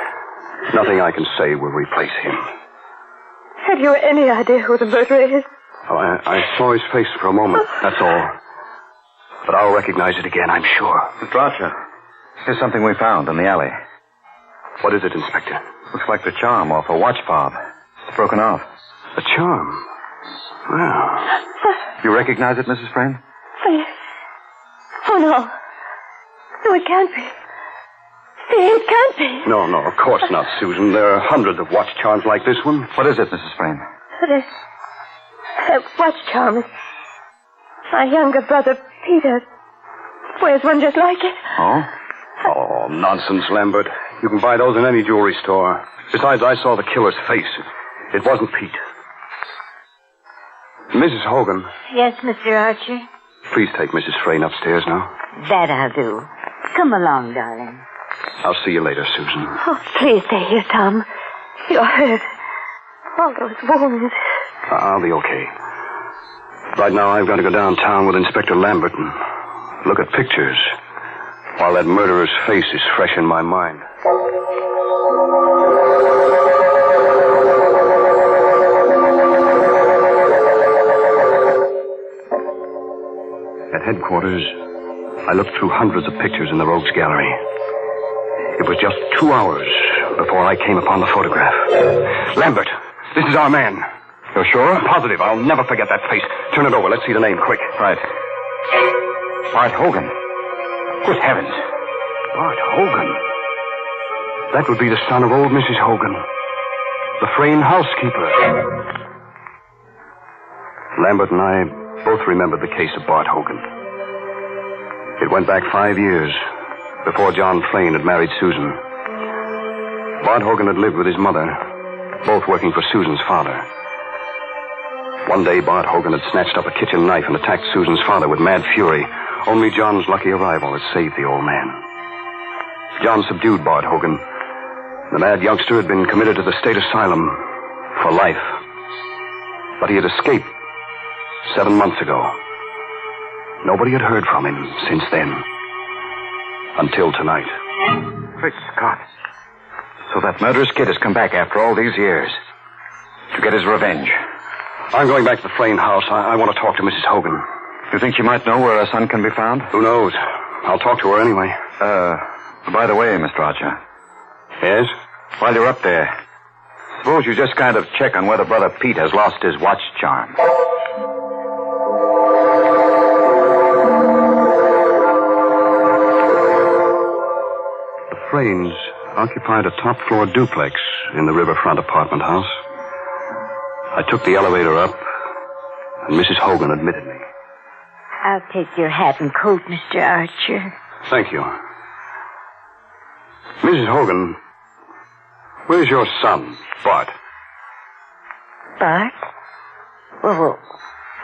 Nothing I can say will replace him. Have you any idea who the murderer is? Oh, I saw his face for a moment, that's all. But I'll recognize it again, I'm sure. Mr. Archer, here's something we found in the alley. What is it, Inspector? Looks like the charm off a watch fob. It's broken off. A charm? Well. You recognize it, Mrs. Frayne? Oh, no. No, it can't be. It can't be. No, of course not, Susan. There are hundreds of watch charms like this one. What is it, Mrs. Frayne? That watch charm is... My younger brother, Peter, wears one just like it. Oh? Oh, nonsense, Lambert. You can buy those in any jewelry store. Besides, I saw the killer's face. It wasn't Pete. Mrs. Hogan. Yes, Mr. Archer? Please take Mrs. Frayne upstairs now. That I'll do. Come along, darling. I'll see you later, Susan. Oh, please stay here, Tom. You're hurt. All those wounds. I'll be okay. Right now, I've got to go downtown with Inspector Lambert and look at pictures while that murderer's face is fresh in my mind. At headquarters, I looked through hundreds of pictures in the Rogues Gallery. It was just 2 hours before I came upon the photograph. Lambert, this is our man. You're sure? Positive. I'll never forget that face. Turn it over. Let's see the name, quick. Right. Bart Hogan. Good heavens. Bart Hogan? That would be the son of old Mrs. Hogan, the Frayne housekeeper. Lambert and I both remembered the case of Bart Hogan. It went back 5 years before John Frayne had married Susan. Bart Hogan had lived with his mother, both working for Susan's father. One day, Bart Hogan had snatched up a kitchen knife and attacked Susan's father with mad fury. Only John's lucky arrival had saved the old man. John subdued Bart Hogan. The mad youngster had been committed to the state asylum for life. But he had escaped 7 months ago. Nobody had heard from him since then. Until tonight. Great Scott. So that murderous kid has come back after all these years to get his revenge. I'm going back to the Frayne house. I want to talk to Mrs. Hogan. You think she might know where her son can be found? Who knows? I'll talk to her anyway. By the way, Mr. Archer. Yes? While you're up there, suppose you just kind of check on whether Brother Pete has lost his watch charm. The Fraynes occupied a top-floor duplex in the riverfront apartment house. I took the elevator up, and Mrs. Hogan admitted me. I'll take your hat and coat, Mr. Archer. Thank you. Mrs. Hogan, where's your son, Bart? Bart? Well,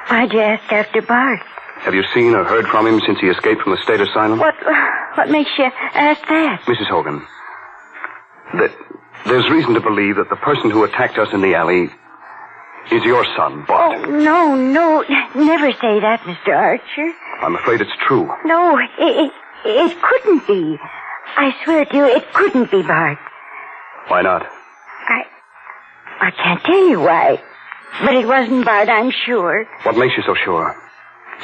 why'd you ask after Bart? Have you seen or heard from him since he escaped from the state asylum? What makes you ask that? Mrs. Hogan, there's reason to believe that the person who attacked us in the alley is your son, Bart. Oh, no. Never say that, Mr. Archer. I'm afraid it's true. No, it couldn't be. I swear to you, it couldn't be Bart. Why not? I can't tell you why. But it wasn't Bart, I'm sure. What makes you so sure?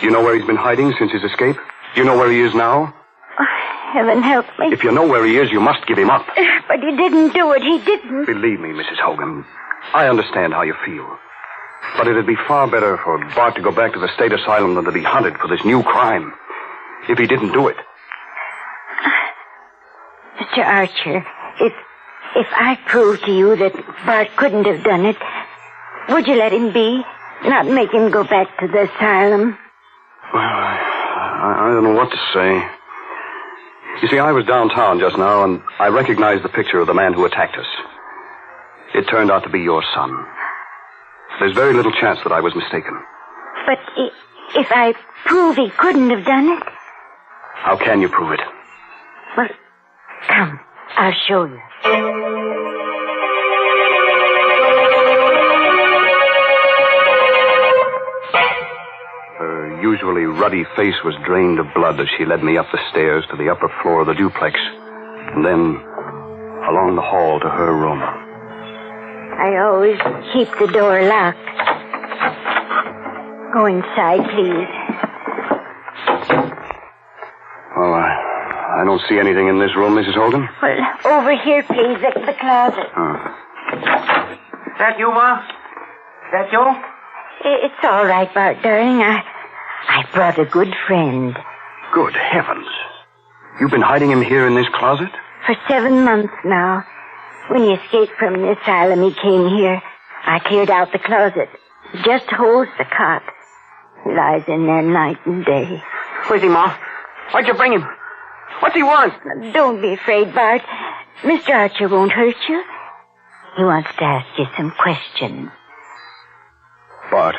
Do you know where he's been hiding since his escape? Do you know where he is now? Oh, heaven help me. If you know where he is, you must give him up. But he didn't do it. He didn't. Believe me, Mrs. Hogan, I understand how you feel. But it'd be far better for Bart to go back to the state asylum than to be hunted for this new crime. If he didn't do it. Mr. Archer, if I prove to you that Bart couldn't have done it, would you let him be? Not make him go back to the asylum? Well, I don't know what to say. You see, I was downtown just now, and I recognized the picture of the man who attacked us. It turned out to be your son. There's very little chance that I was mistaken. But if I prove he couldn't have done it? How can you prove it? Well, come, I'll show you. Her usually ruddy face was drained of blood as she led me up the stairs to the upper floor of the duplex, and then along the hall to her room. I always keep the door locked. Go inside, please. Well, I don't see anything in this room, Mrs. Hogan. Well, over here, please, the closet. That you, Ma? That you? It's all right, Bart, darling. I brought a good friend. Good heavens. You've been hiding him here in this closet? For 7 months now. When he escaped from the asylum, he came here. I cleared out the closet. He just holds the cot. He lies in there night and day. Where's he, Ma? Why'd you bring him? What's he want? Don't be afraid, Bart. Mr. Archer won't hurt you. He wants to ask you some questions. Bart,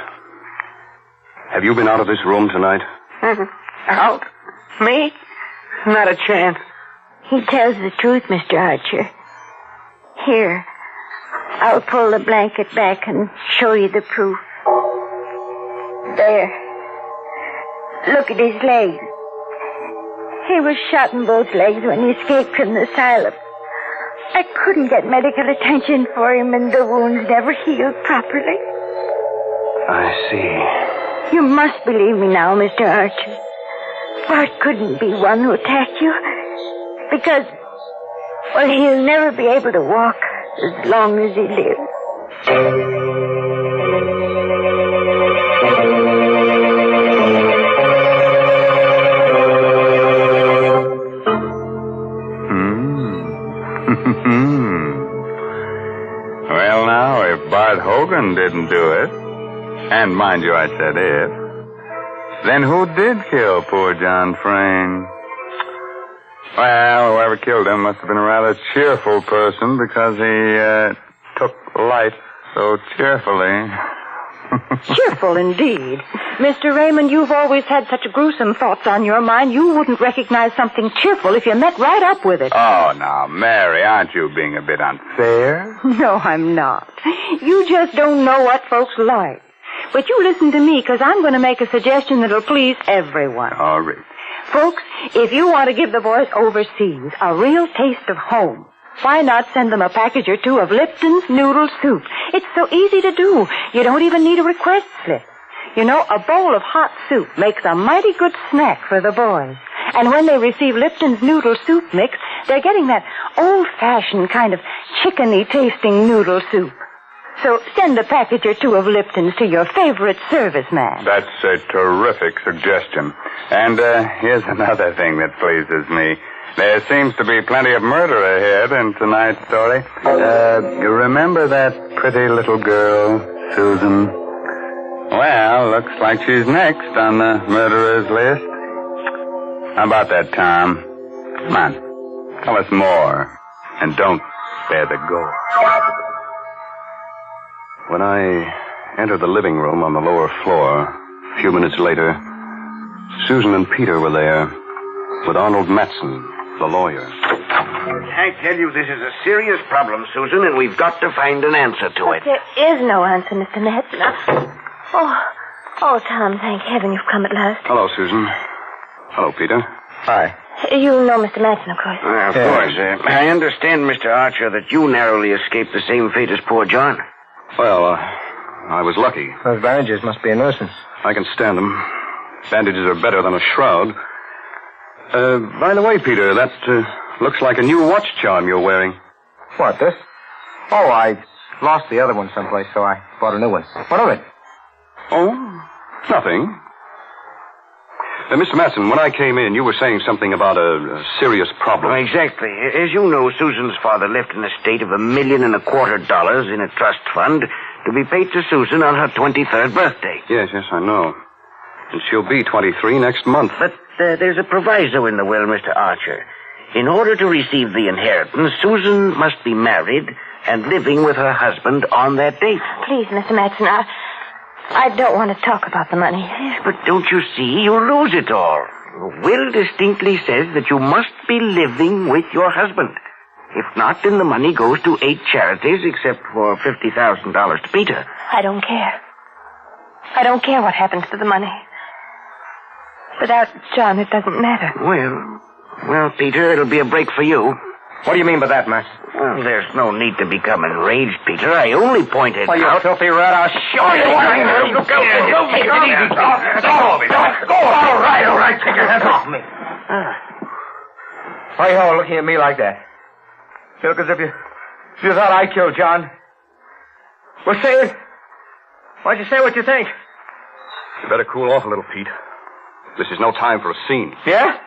have you been out of this room tonight? Out? Me? Not a chance. He tells the truth, Mr. Archer. Here, I'll pull the blanket back and show you the proof. There. Look at his legs. He was shot in both legs when he escaped from the asylum. I couldn't get medical attention for him, and the wounds never healed properly. I see. You must believe me now, Mr. Archer. Bart couldn't be one who attacked you. Because, well, he'll never be able to walk as long as he lives. Well, now, if Bart Hogan didn't do it, and mind you, I said if, then who did kill poor John Frayne? Well, whoever killed him must have been a rather cheerful person because he took life so cheerfully. Cheerful indeed. Mr. Raymond, you've always had such gruesome thoughts on your mind, you wouldn't recognize something cheerful if you met right up with it. Oh, now, Mary, aren't you being a bit unfair? No, I'm not. You just don't know what folks like. But you listen to me, because I'm going to make a suggestion that'll please everyone. All right. Folks, if you want to give the boys overseas a real taste of home, why not send them a package or two of Lipton's noodle soup? It's so easy to do. You don't even need a request slip. You know, a bowl of hot soup makes a mighty good snack for the boys. And when they receive Lipton's noodle soup mix, they're getting that old-fashioned kind of chickeny-tasting noodle soup. So send a package or two of Lipton's to your favorite serviceman. That's a terrific suggestion. And here's another thing that pleases me. There seems to be plenty of murder ahead in tonight's story. You remember that pretty little girl, Susan? Well, looks like she's next on the murderer's list. How about that, Tom? Come on, tell us more. And don't spare the gore. When I entered the living room on the lower floor, a few minutes later, Susan and Peter were there with Arnold Matson, the lawyer. I tell you, this is a serious problem, Susan, and we've got to find an answer to it. There is no answer, Mr. Matson. Oh, Tom, thank heaven you've come at last. Hello, Susan. Hello, Peter. Hi. You know Mr. Matson, of course. Of course. I understand, Mr. Archer, that you narrowly escaped the same fate as poor John. Well, I was lucky. Those bandages must be a nuisance. I can stand them. Bandages are better than a shroud. By the way, Peter, that looks like a new watch charm you're wearing. What, this? Oh, I lost the other one someplace, so I bought a new one. What of it? Oh, nothing. Mr. Matson, when I came in, you were saying something about a serious problem. Exactly. As you know, Susan's father left an estate of $1.25 million in a trust fund to be paid to Susan on her 23rd birthday. Yes, I know. And she'll be 23 next month. But there's a proviso in the will, Mr. Archer. In order to receive the inheritance, Susan must be married and living with her husband on that date. Please, Mr. Matson, I don't want to talk about the money. But don't you see? You'll lose it all. The will distinctly says that you must be living with your husband. If not, then the money goes to 8 charities, except for $50,000 to Peter. I don't care. I don't care what happens to the money. Without John, it doesn't matter. Well, Peter, it'll be a break for you. What do you mean by that, Max? Well, there's no need to become enraged, Peter. I only pointed out... You filthy rat, I'll show you what I know. Go. Take it easy. Go. All right. Take your hands off me. Why are you all looking at me like that? You look as if you thought I killed John. Well, say it. Why don't you say what you think? You better cool off a little, Pete. This is no time for a scene. Yeah?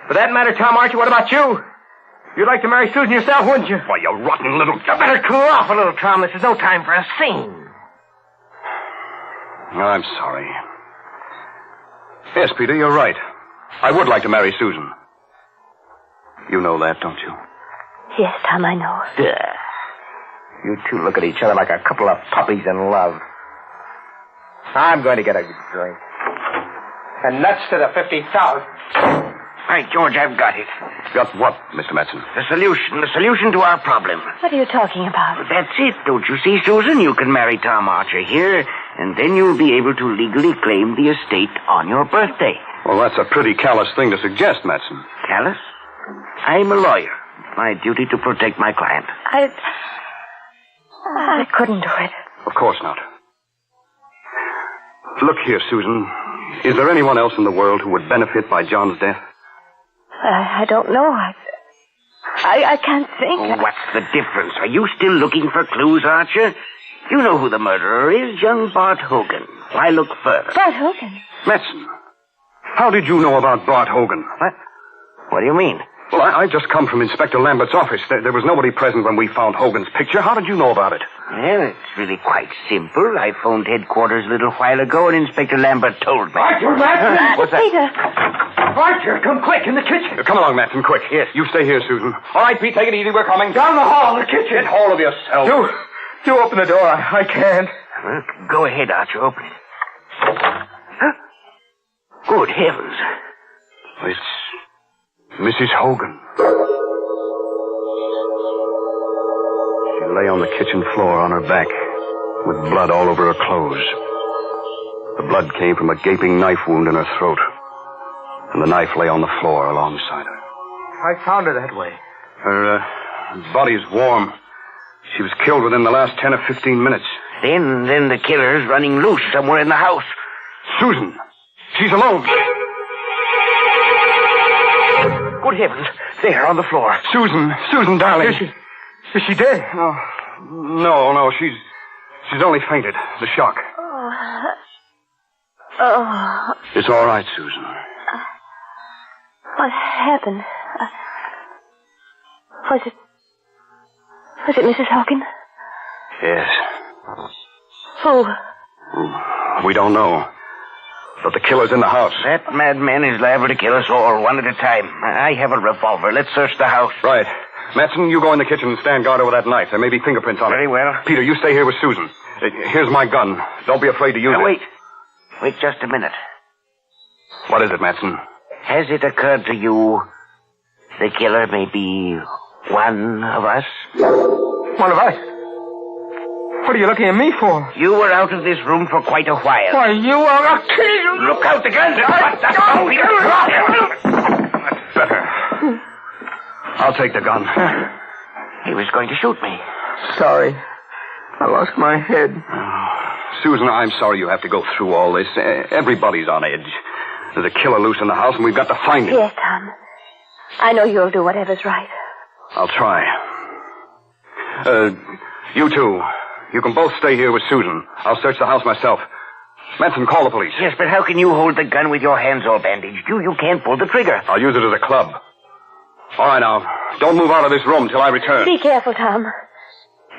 For that matter, Tom Archie, what about you? You'd like to marry Susan yourself, wouldn't you? Why, you rotten little... You better cool off a little, Tom. This is no time for a scene. I'm sorry. Yes, Peter, you're right. I would like to marry Susan. You know that, don't you? Yes, Tom, I know. Yeah. You two look at each other like a couple of puppies in love. I'm going to get a drink. And nuts to the 50,000. Right, George, I've got it. Got what, Mr. Matson? The solution to our problem. What are you talking about? That's it, don't you see, Susan? You can marry Tom Archer here, and then you'll be able to legally claim the estate on your birthday. Well, that's a pretty callous thing to suggest, Matson. Callous? I'm a lawyer. It's my duty to protect my client. I couldn't do it. Of course not. Look here, Susan. Is there anyone else in the world who would benefit by John's death? I don't know. I can't think. Oh, what's the difference? Are you still looking for clues, Archer? You know who the murderer is, young Bart Hogan. Why look further? Bart Hogan? Matson, how did you know about Bart Hogan? What do you mean? Well, I just come from Inspector Lambert's office. There was nobody present when we found Hogan's picture. How did you know about it? Well, it's really quite simple. I phoned headquarters a little while ago, and Inspector Lambert told me. Archer, Matson! What's that? Peter! Archer, come quick, in the kitchen. Come along, Matson, quick. Yes. You stay here, Susan. All right, Pete, take it easy. We're coming. Down the hall, the kitchen. Get hold of yourself. You open the door. I can't. Well, go ahead, Archer. Open it. Huh? Good heavens. It's Mrs. Hogan. She lay on the kitchen floor on her back, with blood all over her clothes. The blood came from a gaping knife wound in her throat, and the knife lay on the floor alongside her. I found her that way. Her body's warm. She was killed within the last 10 or 15 minutes. Then the killer's running loose somewhere in the house. Susan! She's alone! Good heavens. There, on the floor. Susan, darling. Is she dead? No, she's only fainted. The shock. Oh. It's all right, Susan. What happened? Was it Mrs. Hogan? Yes. Who? We don't know. But the killer's in the house. That madman is liable to kill us all, one at a time. I have a revolver. Let's search the house. Right. Matson, you go in the kitchen and stand guard over that knife. There may be fingerprints on it. Very well. Peter, you stay here with Susan. Here's my gun. Don't be afraid to use it. Wait just a minute. What is it, Matson? Has it occurred to you the killer may be one of us? One of us? What are you looking at me for? You were out of this room for quite a while. Why, you are a killer! Look out, the gun! That's better. I'll take the gun. He was going to shoot me. Sorry. I lost my head. Susan, I'm sorry you have to go through all this. Everybody's on edge. There's a killer loose in the house, and we've got to find him. Yes, Tom. I know you'll do whatever's right. I'll try. You two. You can both stay here with Susan. I'll search the house myself. Manson, call the police. Yes, but how can you hold the gun with your hands all bandaged? You can't pull the trigger. I'll use it as a club. All right, now. Don't move out of this room till I return. Be careful, Tom.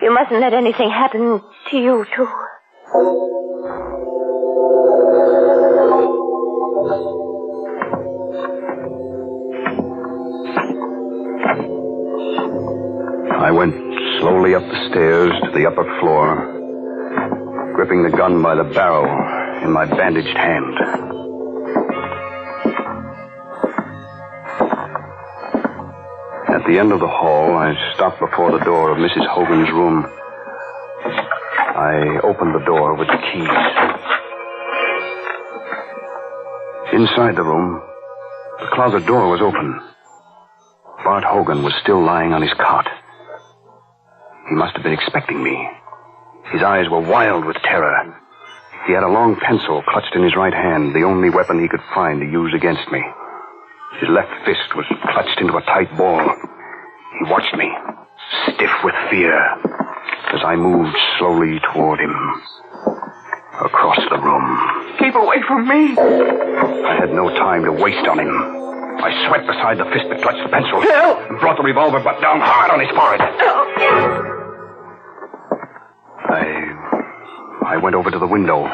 You mustn't let anything happen to you, too. I went slowly up the stairs to the upper floor, gripping the gun by the barrel in my bandaged hand. At the end of the hall, I stopped before the door of Mrs. Hogan's room. I opened the door with the keys. Inside the room, the closet door was open. Bart Hogan was still lying on his cot. He must have been expecting me. His eyes were wild with terror. He had a long pencil clutched in his right hand, the only weapon he could find to use against me. His left fist was clutched into a tight ball. He watched me, stiff with fear, as I moved slowly toward him. Across the room. Keep away from me. I had no time to waste on him. I swept beside the fist that clutched the pencil. Help! And brought the revolver butt down hard on his forehead. Help! I went over to the window.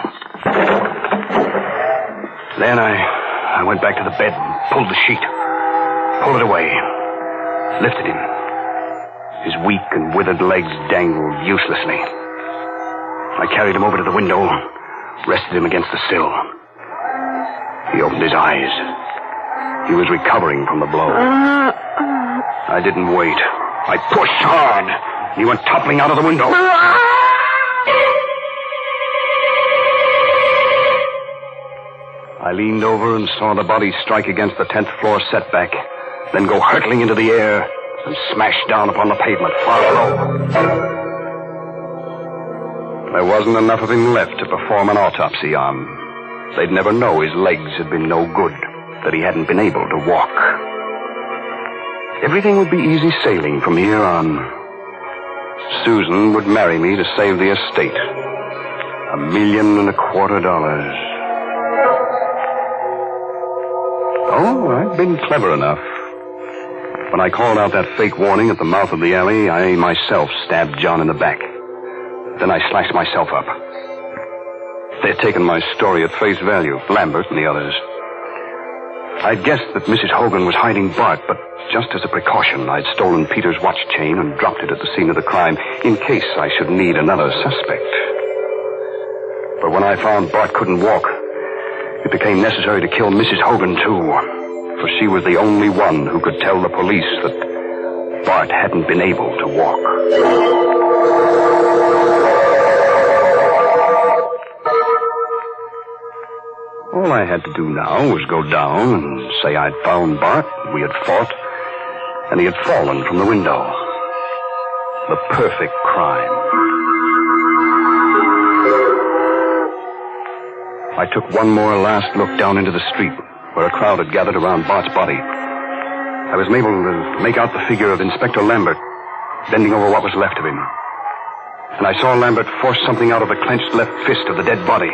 Then I went back to the bed and pulled the sheet. Pulled it away. Lifted him. His weak and withered legs dangled uselessly. I carried him over to the window, rested him against the sill. He opened his eyes. He was recovering from the blow. I didn't wait. I pushed hard. He went toppling out of the window. I leaned over and saw the body strike against the 10th floor setback, then go hurtling into the air and smash down upon the pavement far below. There wasn't enough of him left to perform an autopsy on. They'd never know his legs had been no good, that he hadn't been able to walk. Everything would be easy sailing from here on. Susan would marry me to save the estate. $1.25 million. Oh, I'd been clever enough. When I called out that fake warning at the mouth of the alley, I myself stabbed John in the back. Then I slashed myself up. They'd taken my story at face value, Lambert and the others. I'd guessed that Mrs. Hogan was hiding Bart, but just as a precaution, I'd stolen Peter's watch chain and dropped it at the scene of the crime in case I should need another suspect. But when I found Bart couldn't walk, it became necessary to kill Mrs. Hogan, too, for she was the only one who could tell the police that Bart hadn't been able to walk. All I had to do now was go down and say I'd found Bart, we had fought, and he had fallen from the window. The perfect crime. I took one more last look down into the street, where a crowd had gathered around Bart's body. I was able to make out the figure of Inspector Lambert, bending over what was left of him. And I saw Lambert force something out of the clenched left fist of the dead body.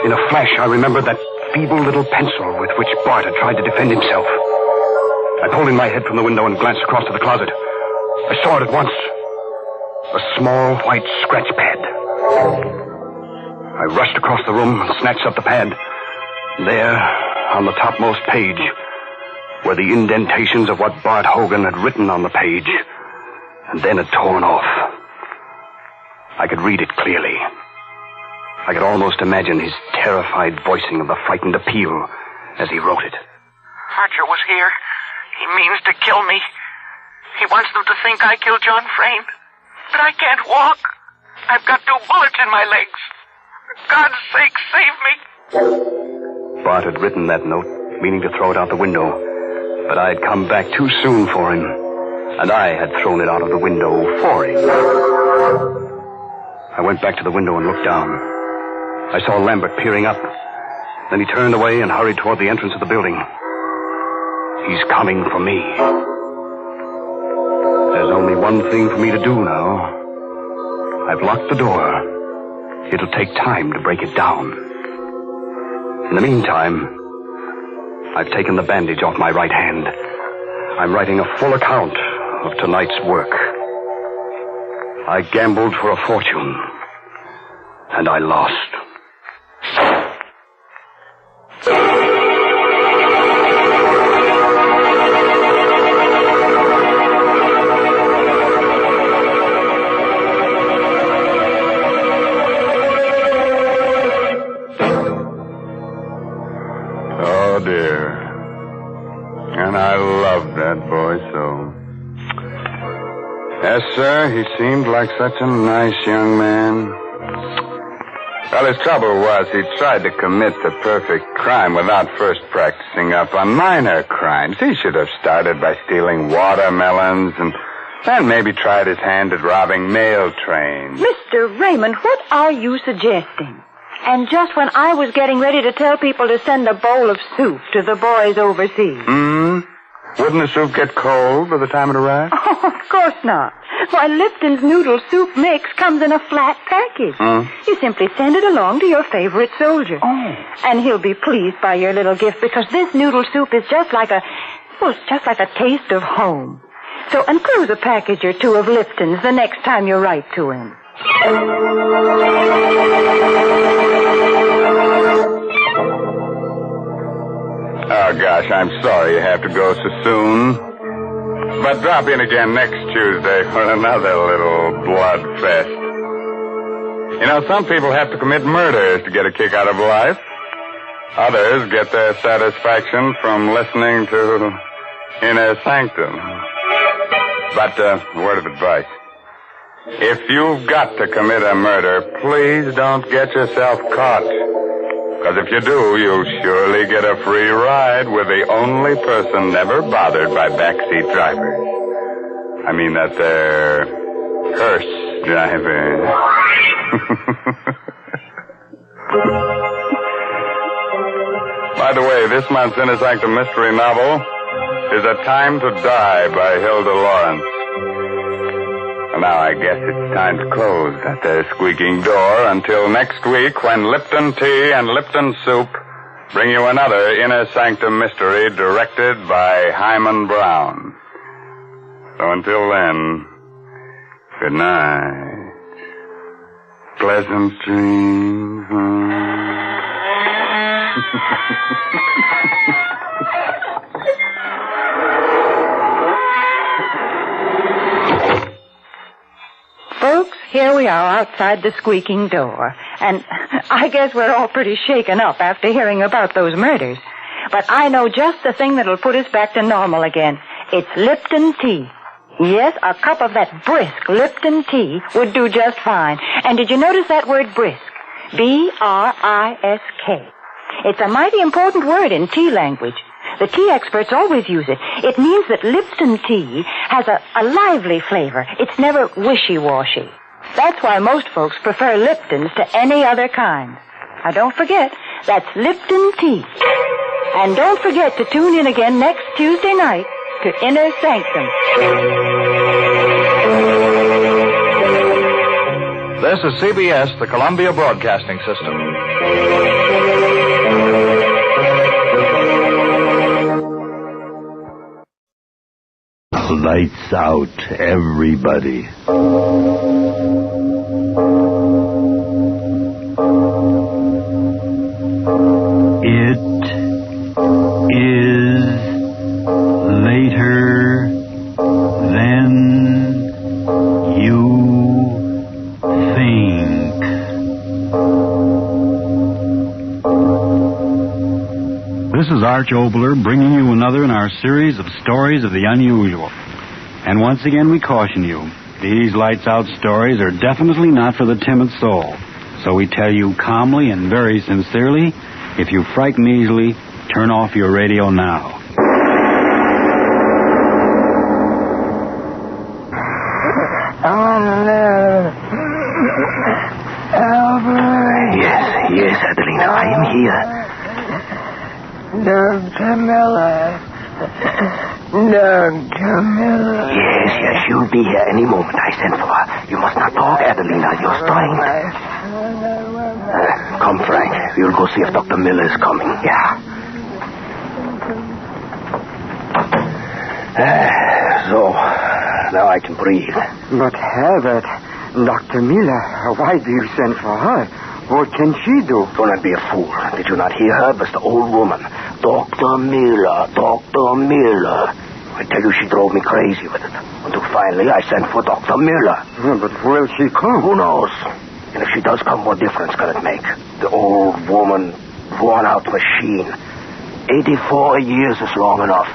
In a flash, I remembered that feeble little pencil with which Bart had tried to defend himself. I pulled in my head from the window and glanced across to the closet. I saw it at once. A small white scratch pad. I rushed across the room and snatched up the pad. There, on the topmost page, were the indentations of what Bart Hogan had written on the page, and then had torn off. I could read it clearly. I could almost imagine his terrified voicing of the frightened appeal as he wrote it. Archer was here. He means to kill me. He wants them to think I killed John Frayne. But I can't walk. I've got 2 bullets in my legs. For God's sake, save me. Bart had written that note, meaning to throw it out the window. But I had come back too soon for him, and I had thrown it out of the window for him. I went back to the window and looked down. I saw Lambert peering up. Then he turned away and hurried toward the entrance of the building. He's coming for me. There's only one thing for me to do now. I've locked the door. It'll take time to break it down. In the meantime, I've taken the bandage off my right hand. I'm writing a full account of tonight's work. I gambled for a fortune, and I lost. Oh, dear. And I loved that boy so. Yes, sir, he seemed like such a nice young man. Well, his trouble was he tried to commit the perfect crime without first practicing up on minor crimes. He should have started by stealing watermelons and then maybe tried his hand at robbing mail trains. Mr. Raymond, what are you suggesting? And just when I was getting ready to tell people to send a bowl of soup to the boys overseas. Wouldn't the soup get cold by the time it arrived? Oh, of course not. Why, Lipton's noodle soup mix comes in a flat package. You simply send it along to your favorite soldier. And he'll be pleased by your little gift because this noodle soup is just like a taste of home. So enclose a package or two of Lipton's the next time you write to him. Oh, gosh, I'm sorry you have to go so soon. But drop in again next Tuesday for another little blood fest. You know, some people have to commit murders to get a kick out of life. Others get their satisfaction from listening to Inner Sanctum. But, a word of advice. If you've got to commit a murder, please don't get yourself caught. Because if you do, you'll surely get a free ride with the only person never bothered by backseat drivers. I mean that they're hearse drivers. By the way, this month's Inner Sanctum mystery novel is A Time to Die by Hilda Lawrence. And now I guess it's time to close that squeaking door until next week when Lipton Tea and Lipton Soup bring you another Inner Sanctum mystery directed by Hyman Brown. So until then, good night. Pleasant dreams. Folks, here we are outside the squeaking door. And I guess we're all pretty shaken up after hearing about those murders. But I know just the thing that'll put us back to normal again. It's Lipton tea. Yes, a cup of that brisk Lipton tea would do just fine. And did you notice that word brisk? B-R-I-S-K. It's a mighty important word in tea language. The tea experts always use it. It means that Lipton tea has a lively flavor. It's never wishy-washy. That's why most folks prefer Lipton's to any other kind. Now, don't forget, that's Lipton tea. And don't forget to tune in again next Tuesday night to Inner Sanctum. This is CBS, the Columbia Broadcasting System. Lights out, everybody. It is later than you think. This is Arch Obler bringing you another in our series of stories of the unusual. And once again, we caution you, these lights-out stories are definitely not for the timid soul. So we tell you calmly and very sincerely, if you frighten easily, turn off your radio now. Albert. Yes, Adelina, I am here. Dr. Miller. Dr. Miller. Yes, you'll be here any moment. I sent for her. You must not talk, Adelina. You're strained. Come, Frank. We'll go see if Dr. Miller is coming. Yeah. So, now I can breathe. But, Herbert, Dr. Miller, why do you send for her? What can she do? Do not be a fool. Did you not hear her? That's the old woman. Dr. Miller, Dr. Miller. I tell you, she drove me crazy with it. Until finally I sent for Dr. Miller. But will she come? Who knows? And if she does come, what difference can it make? The old woman, worn-out machine. 84 years is long enough.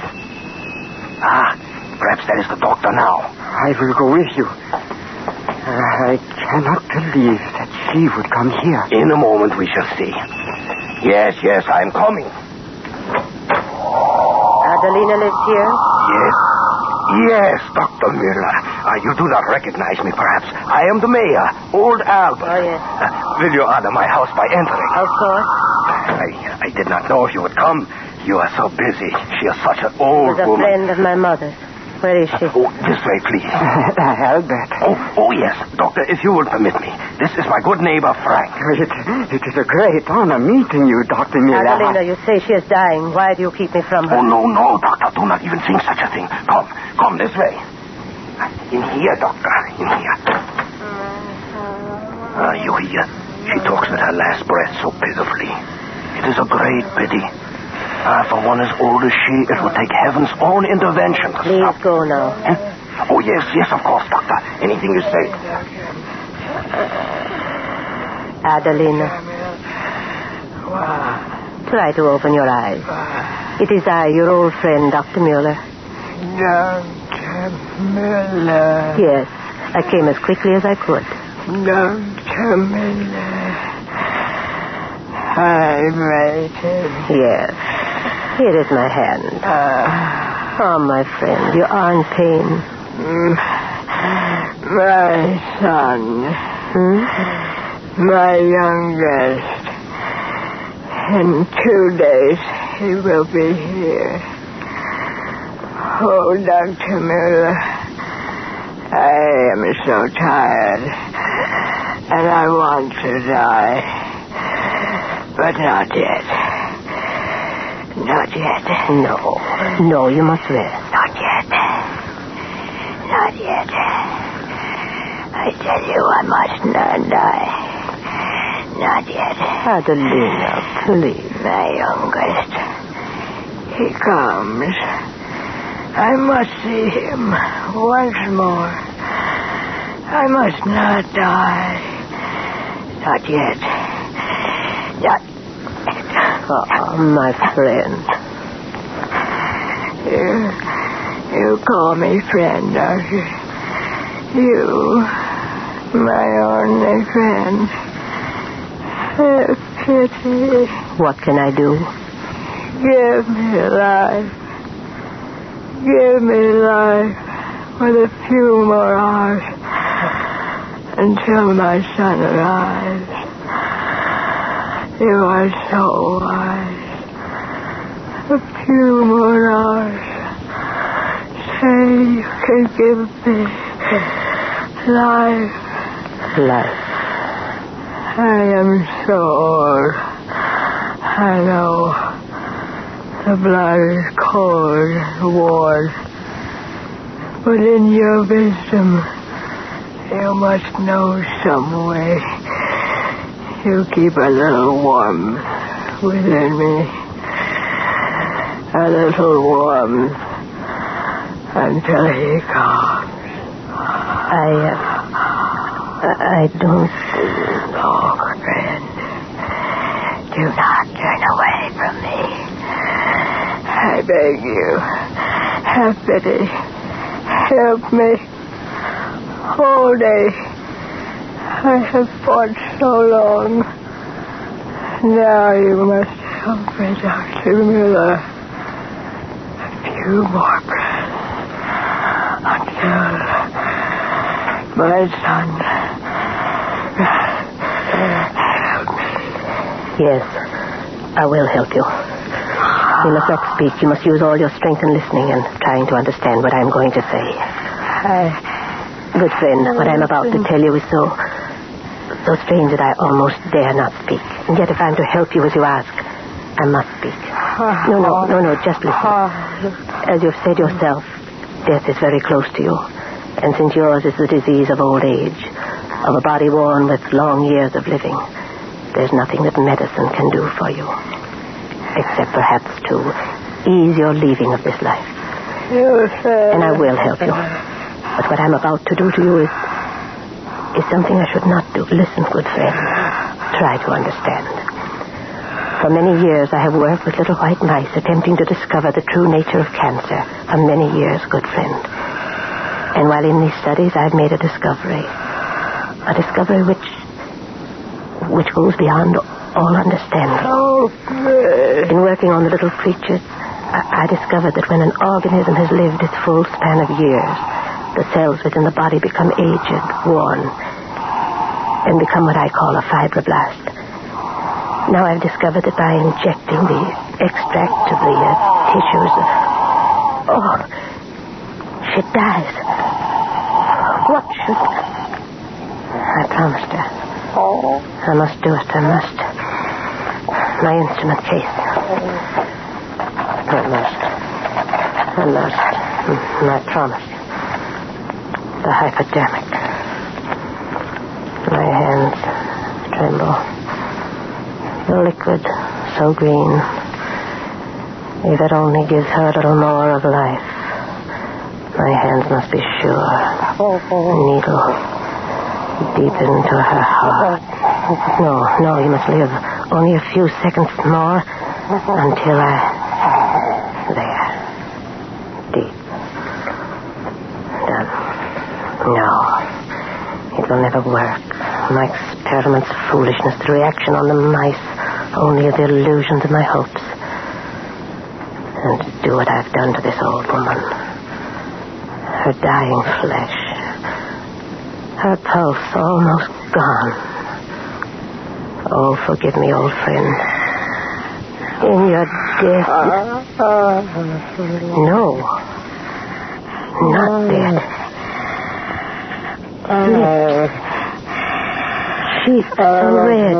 Perhaps that is the doctor now. I will go with you. I cannot believe that she would come here. In a moment we shall see. Yes, I'm coming. Adelina lives here? Yes, Dr. Miller. I you do not recognize me, perhaps. I am the mayor, old Albert. Oh, yes. Will you honor my house by entering? Of course. I did not know if you would come. You are so busy. She is such an old She was a woman. friend of my mother's. Where is she? Oh, this way, please. Albert. Oh, yes. Doctor, if you will permit me. This is my good neighbor, Frank. It is a great honor meeting you, Dr. Miller. Adelina, you say she is dying. Why do you keep me from her? Oh, no, Doctor. Do not even think such a thing. Come this way. In here, Doctor. In here. You hear? She talks with her last breath so pitifully. It is a great pity. For one as old as she, it would take heaven's own intervention to Please stop. go now. Huh? Oh, yes, of course, Doctor. Anything you say. Adelina. Try to open your eyes. It is I, your old friend, Dr. Mueller. Dr. Mueller. Yes, I came as quickly as I could. Dr. Mueller. I waited. Yes. Here is my hand. Oh, my friend, you are in pain. My son. My youngest. In 2 days, he will be here. Oh, Dr. Mueller, I am so tired, and I want to die. But not yet. Not yet. No, you must rest. Not yet. Not yet. I tell you, I must not die. Not yet. Adelina, please. My youngest. He comes. I must see him once more. I must not die. Not yet. Not. Oh, my friend. You call me friend, don't you? You, my only friend. Have pity. What can I do? Give me life. Give me life with a few more hours until my son arrives. You are so wise. A few more hours. Say you can give me life. Life. I am so old. I know. The blood is cold and worn. But in your wisdom, you must know some way. You keep a little warmth within me. A little warmth until he comes. I don't... Oh, friend. Do not turn away from me. I beg you. Have pity. Help me. All day. I have fought so long. Now you must help me, Dr. Mueller. A few more breaths until my son. Help me. Yes, I will help you. You must not speak. You must use all your strength in listening and trying to understand what I'm going to say. Good friend, what I'm about to tell you is so strange that I almost dare not speak. And yet if I'm to help you as you ask, I must speak. No, just listen. As you've said yourself, death is very close to you. And since yours is the disease of old age, of a body worn with long years of living, there's nothing that medicine can do for you. Except perhaps to ease your leaving of this life. And I will help you. But what I'm about to do to you is something I should not do. Listen, good friend. Try to understand. For many years I have worked with little white mice attempting to discover the true nature of cancer. For many years, good friend. And while in these studies I've made a discovery. A discovery which goes beyond all understanding. In working on the little creatures, I discovered that when an organism has lived its full span of years, The cells within the body become aged, worn, and become what I call a fibroblast. Now I've discovered that by injecting the extract of the tissues... Oh, she dies. What should... I promised her. I must do it. I must. My instrument case. I must. I promised. The hypodermic. My hands tremble. The liquid, so green. If it only gives her a little more of life. My hands must be sure. Needle deep into her heart. No, you must live. Only a few seconds more until there. Deep. Done. No. It will never work. My experiment's foolishness, the reaction on the mice, only the illusions of my hopes. And to do what I've done to this old woman. Her dying flesh. Her pulse almost gone. Oh, forgive me, old friend. In your death... No. Not dead. Lips. She's so red.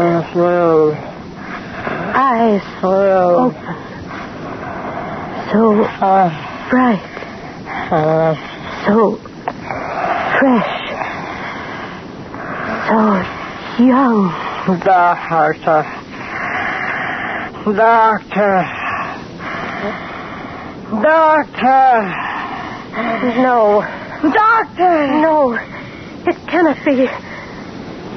Eyes open. So bright. So fresh. So young. Doctor. No. Doctor! No. It cannot be.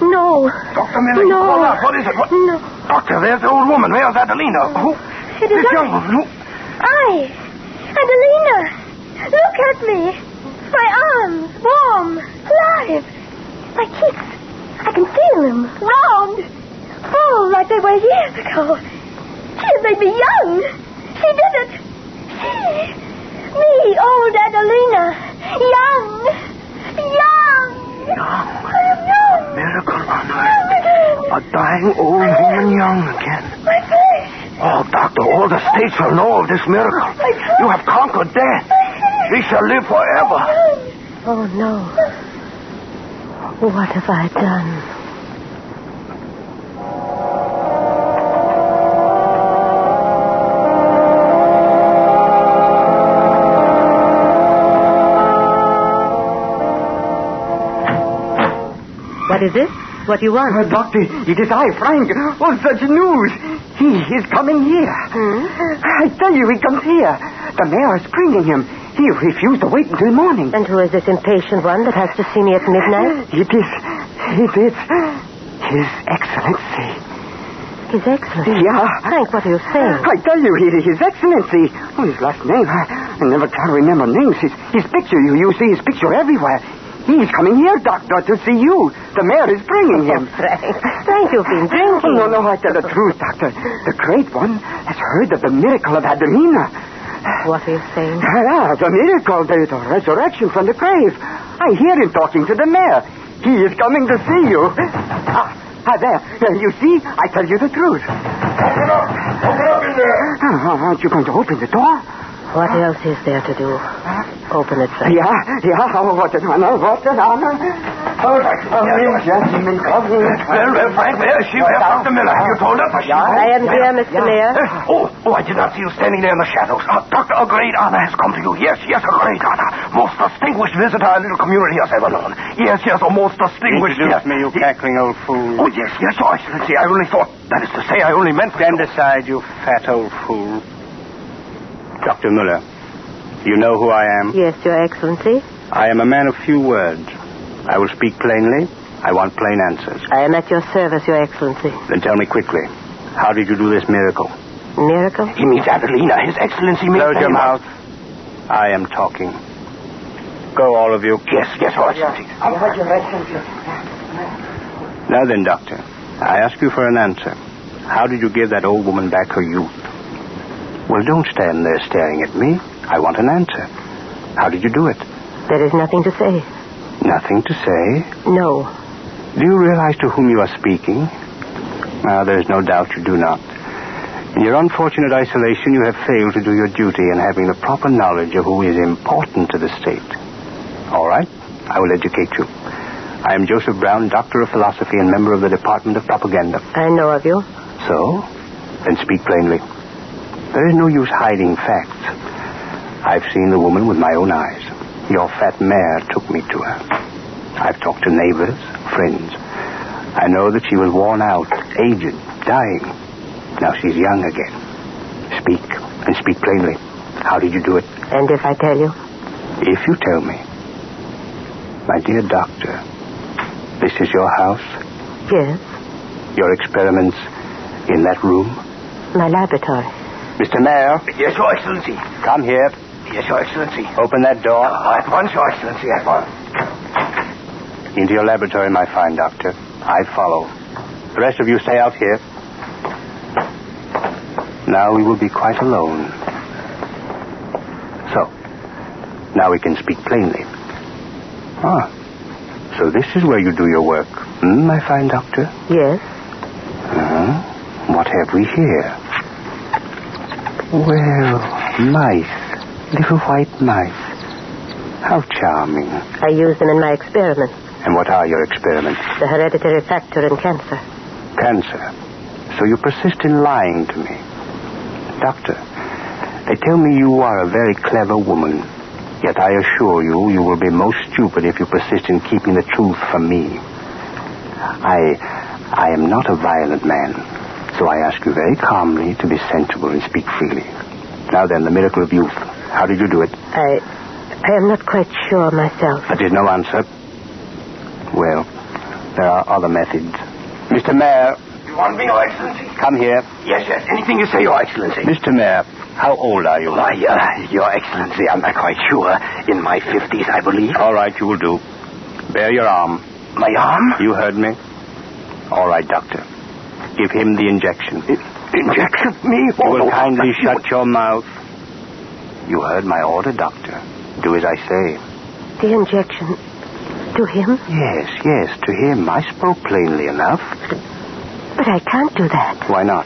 No. Dr. Miller, no. What is it? What? No. Doctor, there's the old woman. Where's Adelina? Who? It is this young woman. Who? Adelina! Look at me! My arms, warm, alive. My cheeks, I can feel them, round, full like they were years ago. She has made me young. She did it. She, me, old Adelina, young. I am young. Miracle on earth. A dying old woman young again. My flesh. Oh, doctor, all the states will know of this miracle. You have conquered death. We shall live forever. Oh, no. What have I done? What is it? What do you want? Doctor, it is I, Frank. Oh, such news. He is coming here. I tell you, he comes here. The mayor is bringing him. He refused to wait until morning. And who is this impatient one that has to see me at midnight? It is His Excellency. His Excellency? Yeah. Frank, what are you saying? I tell you, His Excellency. Oh, his last name. I never can remember names. His picture, you see his picture everywhere. He's coming here, Doctor, to see you. The mayor is bringing him. Oh, Frank, you've been drinking. Oh, no, I tell the truth, Doctor. The great one has heard of the miracle of Adelina. What are you saying? The miracle, the resurrection from the grave. I hear him talking to the mayor. He is coming to see you. There. You see, I tell you the truth. Open up in there. Aren't you going to open the door? What else is there to do? Open it, Frank. Yeah. Oh, what an honor. Oh, gentlemen, come here. Well, Frank, where is she? Where's Dr. Miller? Have you told us? I am here, Mr. Mayor. Oh, I did not see you standing there in the shadows. Doctor, a great honor has come to you. Yes, a great honor. Most distinguished visitor our little community has ever known. Yes, a most distinguished... Introduce me, you cackling old fool. Oh, yes, Your Excellency. I only thought... That is to say, I only meant... Stand aside, you fat old fool. Dr. Muller, you know who I am? Yes, Your Excellency. I am a man of few words. I will speak plainly. I want plain answers. I am at your service, Your Excellency. Then tell me quickly, how did you do this miracle? Miracle? He means Adelina. His Excellency means... Close your mouth. I am talking. Go, all of you. Yes, Your Excellency. Now then, Doctor, I ask you for an answer. How did you give that old woman back her youth? Well, don't stand there staring at me. I want an answer. How did you do it? There is nothing to say. Nothing to say? No. Do you realize to whom you are speaking? There's no doubt you do not. In your unfortunate isolation, you have failed to do your duty in having the proper knowledge of who is important to the state. All right, I will educate you. I am Joseph Brown, Doctor of Philosophy and member of the Department of Propaganda. I know of you. So? Then speak plainly. There is no use hiding facts. I've seen the woman with my own eyes. Your fat mare took me to her. I've talked to neighbors, friends. I know that she was worn out, aged, dying. Now she's young again. Speak, and speak plainly. How did you do it? And if I tell you? If you tell me. My dear doctor, this is your house? Yes. Your experiments in that room? My laboratory. Mr. Mayor? Yes, Your Excellency. Come here. Yes, Your Excellency. Open that door. At once, Your Excellency, at once. Into your laboratory, my fine doctor. I follow. The rest of you stay out here. Now we will be quite alone. So, now we can speak plainly. So this is where you do your work, my fine doctor? Yes. What have we here? Well, mice. Little white mice. How charming. I use them in my experiments. And what are your experiments? The hereditary factor in cancer. Cancer. So you persist in lying to me. Doctor, they tell me you are a very clever woman. Yet I assure you, you will be most stupid if you persist in keeping the truth from me. I am not a violent man, so I ask you very calmly to be sensible and speak freely. Now then, the miracle of youth. How did you do it? I am not quite sure myself. That is no answer. Well, there are other methods. Mr. Mayor. You want me, Your Excellency? Come here. Yes. Anything you say, Your Excellency. Mr. Mayor, how old are you? Why, Your Excellency, I'm not quite sure. In my 50s, I believe. All right, you will do. Bare your arm. My arm? You heard me. All right, doctor. Give him the injection. Injection? Me? You will kindly shut your mouth. You heard my order, doctor. Do as I say. The injection to him? Yes, to him. I spoke plainly enough. But I can't do that. Why not?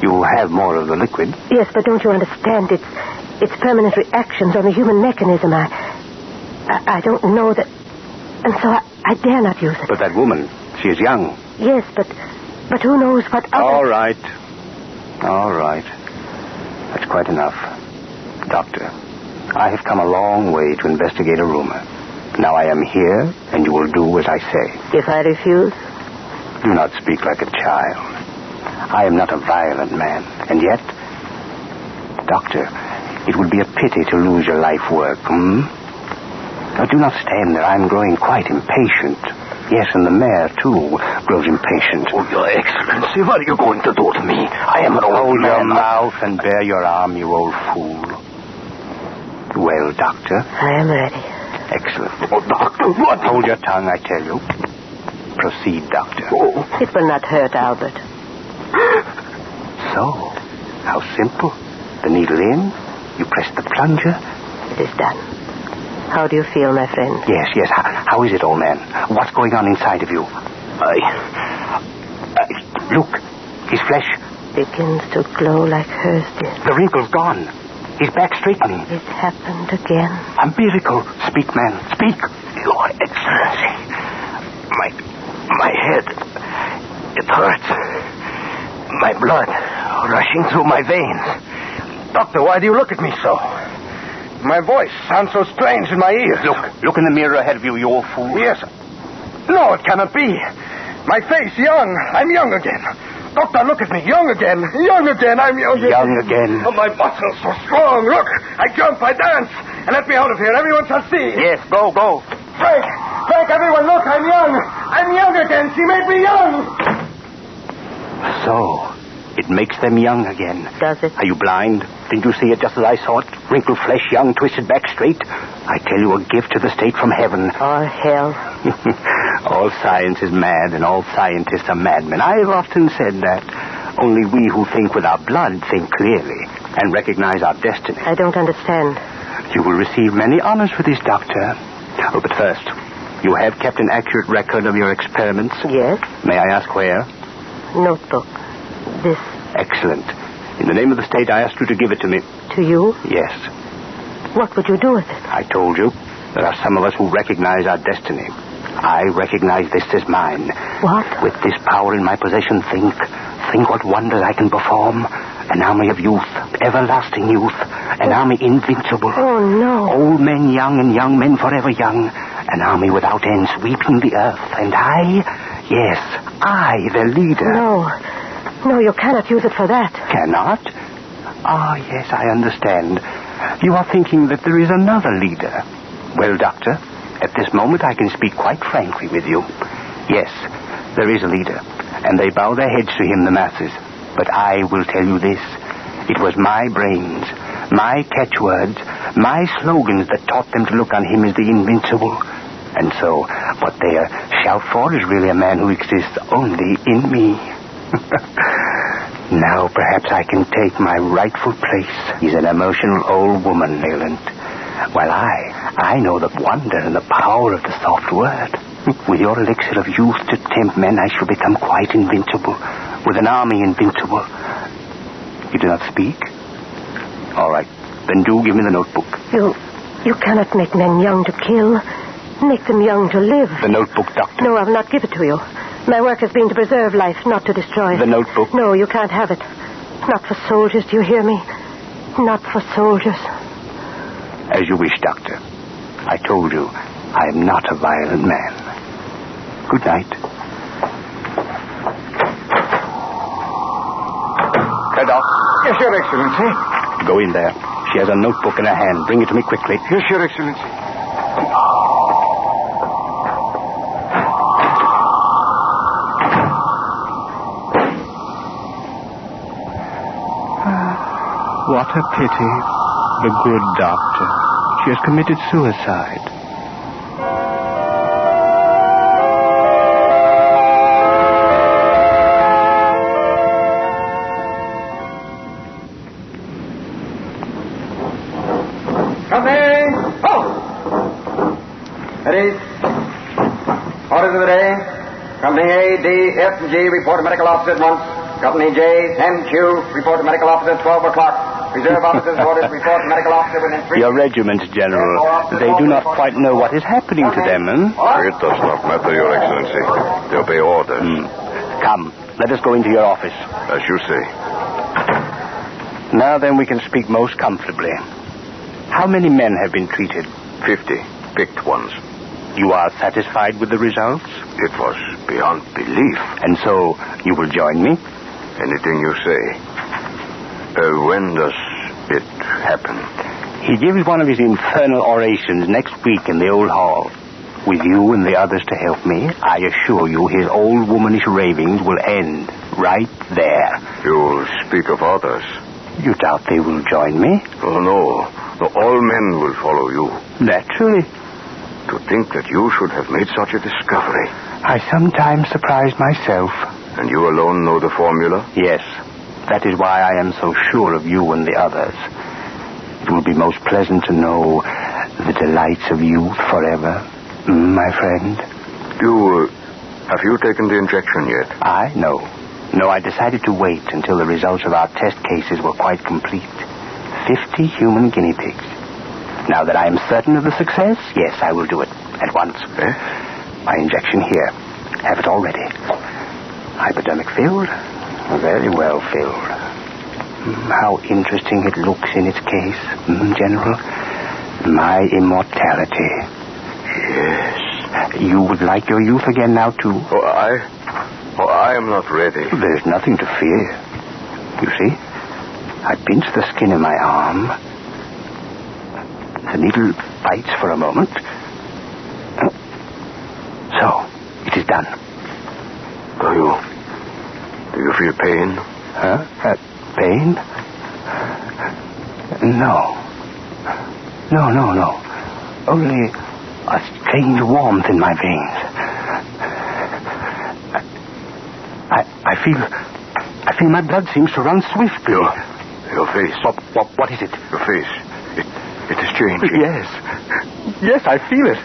You have more of the liquid. Yes, but don't you understand? It's permanent reactions on the human mechanism. I don't know that... And so I dare not use it. But that woman, she is young. Yes, but who knows what other... All right. That's quite enough. Doctor, I have come a long way to investigate a rumor. Now I am here, and you will do as I say. If I refuse? Do not speak like a child. I am not a violent man, and yet... Doctor, it would be a pity to lose your life work, Now, do not stand there. I'm growing quite impatient. Yes, and the mayor, too, grows impatient. Oh, Your Excellency, what are you going to do to me? I am an old Hold man. your mouth and bare your arm, you old fool. Well, Doctor? I am ready. Excellent. Oh, Doctor, what? Hold your tongue, I tell you. Proceed, Doctor. Oh. It will not hurt, Albert. So, how simple. The needle in, you press the plunger. It is done. How do you feel, my friend? Yes. How is it, old man? What's going on inside of you? Look, his flesh begins to glow like hers did. The wrinkle's gone. His back straightening. It happened again. A miracle. Speak, man. Speak. Your Excellency, my head, it hurts. My blood rushing through my veins. Doctor, why do you look at me so? My voice sounds so strange in my ears. Look in the mirror ahead of you, you old fool. Yes. No, it cannot be. My face, young. I'm young again. Doctor, look at me. Young again. I'm young again. Young again. Oh, my muscles so strong. Look, I jump, I dance. And let me out of here. Everyone shall see. Yes, go. Frank, everyone, look, I'm young. I'm young again. She made me young. So, it makes them young again. Does it? Are you blind? Didn't you see it just as I saw it? Wrinkled flesh, young, twisted back straight. I tell you, a gift to the state from heaven. Or hell. All science is mad, and all scientists are madmen. I've often said that. Only we who think with our blood think clearly and recognize our destiny. I don't understand. You will receive many honors for this, Doctor. Oh, but first, you have kept an accurate record of your experiments? Yes. May I ask where? Notebook. This. Excellent. In the name of the state, I ask you to give it to me. To you? Yes. What would you do with it? I told you. There are some of us who recognize our destiny. I recognize this as mine. What? With this power in my possession, think what wonders I can perform. An army of youth, everlasting youth. An army invincible. Oh, no. Old men young and young men forever young. An army without end sweeping the earth. And I, yes, I, the leader. No, you cannot use it for that. Cannot? Ah, yes, I understand. You are thinking that there is another leader. Well, Doctor, at this moment I can speak quite frankly with you. Yes, there is a leader, and they bow their heads to him, the masses. But I will tell you this. It was my brains, my catchwords, my slogans that taught them to look on him as the invincible. And so, what they shout for is really a man who exists only in me. Now perhaps I can take my rightful place. He's an emotional old woman, Leland. While I know the wonder and the power of the soft word. With your elixir of youth to tempt men, I shall become quite invincible. With an army invincible. You do not speak? All right. Then do give me the notebook. You cannot make men young to kill. Make them young to live. The notebook, Doctor. No, I will not give it to you. My work has been to preserve life, not to destroy it. The notebook? No, you can't have it. Not for soldiers, do you hear me? Not for soldiers. As you wish, Doctor. I told you, I am not a violent man. Good night. Doc. Yes, Your Excellency. Go in there. She has a notebook in her hand. Bring it to me quickly. Yes, Your Excellency. What a pity. The good doctor. She has committed suicide. Company! Halt! Ready? Orders of the day. Company A, D, F, and G report to medical officer at once. Company J, M, Q report to medical officer at 12 o'clock. Reserve officers orders report to medical officer within 3... Your regiment, General. They do not quite know what is happening to them, It does not matter, Your Excellency. They obey orders. Come, let us go into your office. As you say. Now then we can speak most comfortably. How many men have been treated? 50. Picked ones. You are satisfied with the results? It was beyond belief. And so, you will join me? Anything you say. When does it happen? He gives one of his infernal orations next week in the old hall. With you and the others to help me, I assure you his old womanish ravings will end right there. You'll speak of others. You doubt they will join me? Oh, no. All men will follow you. Naturally. To think that you should have made such a discovery. I sometimes surprise myself. And you alone know the formula? Yes. That is why I am so sure of you and the others. It will be most pleasant to know the delights of youth forever, my friend. Have you taken the injection yet? I? No. No, I decided to wait until the results of our test cases were quite complete. 50 human guinea pigs. Now that I am certain of the success, yes, I will do it at once. My injection here. Have it all ready. Hypodermic filled? Very well filled. How interesting it looks in its case, General. My immortality. Yes. You would like your youth again now, too? I am not ready. There's nothing to fear. You see? I pinch the skin of my arm. The needle bites for a moment. So, it is done. Do you feel pain? Pain? No. No. Only a strange warmth in my veins. I feel my blood seems to run swiftly. Your face. What is it? Your face. It is changing. Yes, I feel it.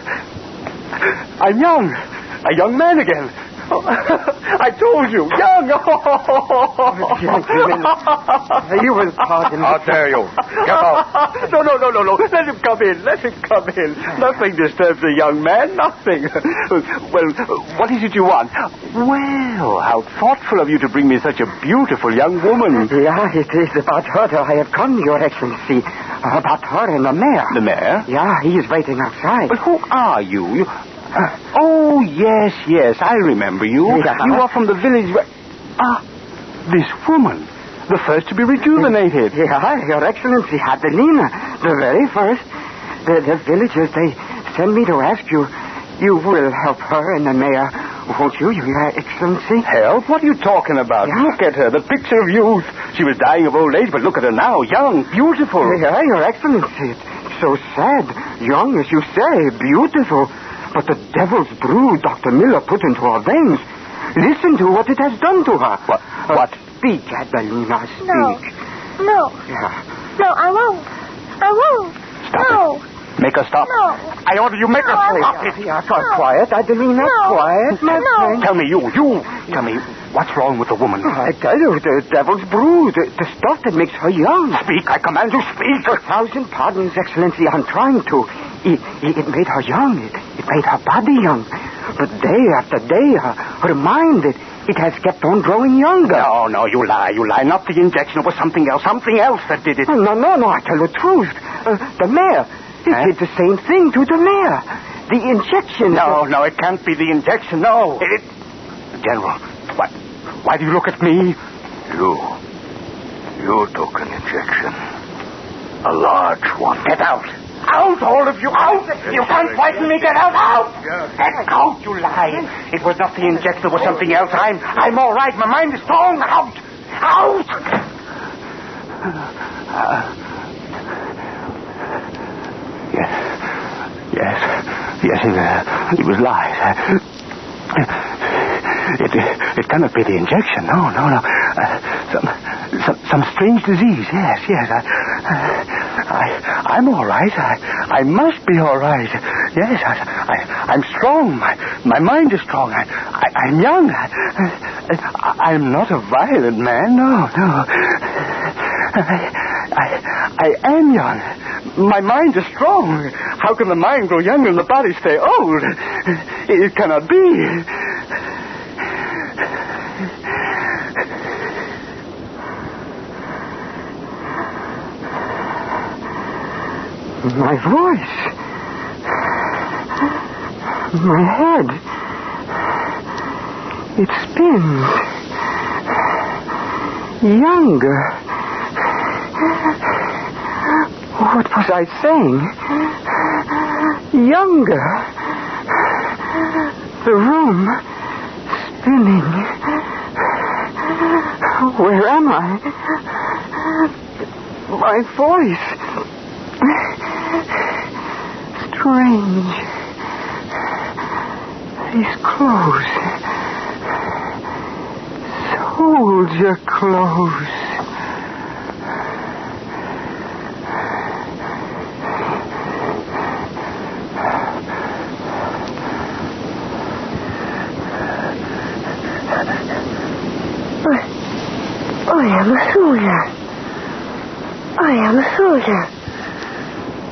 I'm young. A young man again. Oh, I told you, young. Gentlemen, you will pardon me. How dare you? Get out. No. Let him come in. Nothing disturbs a young man. Nothing. Well, what is it you want? Well, how thoughtful of you to bring me such a beautiful young woman. Yeah, it is about her that I have come, Your Excellency. About her and the mayor. The mayor? Yeah, he is waiting outside. But who are you? Oh, yes, I remember you. Yeah. You are from the village where... this woman. The first to be rejuvenated. Yeah, Your Excellency, Adelina. The very first. The villagers, they send me to ask you. You will help her and the mayor, won't you, Your Excellency? Help? What are you talking about? Yeah. Look at her, the picture of youth. She was dying of old age, but look at her now, young, beautiful. Yeah, Your Excellency. It's so sad. Young, as you say, beautiful. But the devil's brew Dr. Miller put into her veins. Listen to what it has done to her. What? Speak, Adelina, speak. No. Yeah. No, I won't. Stop it. Make her stop. No. I order you make her stop it. Yeah, quiet, Adelina, quiet, my friend. Tell me, Tell me, what's wrong with the woman? I tell you, the devil's brew, the stuff that makes her young. Speak, I command you, speak. 1,000 pardons, Excellency, I'm trying to. It made her young. It made her body young. But day after day, her mind, it has kept on growing younger. No, you lie. Not the injection. It was something else that did it. No, I tell the truth. The mayor, it did the same thing to the mayor. The injection. No, it can't be the injection, no. General, why do you look at me? You took an injection. A large one. Get out. Out, all of you, out! You can't frighten me, get out! Get out, you lie! It was not the injection, it was something else. I'm all right, my mind is strong. Out! Yes, he was lies. It cannot be the injection. No. Some strange disease. Yes. I'm all right. I must be all right. Yes, I'm strong. My mind is strong. I'm young. I'm not a violent man. No. I am young. My mind is strong. How can the mind grow young and the body stay old? It cannot be. My voice. My head. It spins. Younger. What was I saying? Younger. The room spinning. Where am I? My voice. Strange. These clothes. Soldier clothes. I am a soldier. I am a soldier.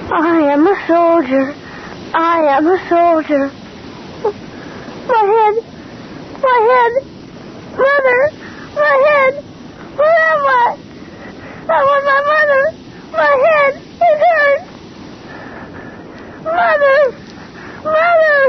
I am a soldier. I am a soldier. My head. Mother. My head. Where am I? I want my mother. My head. It hurts. Mother. Mama.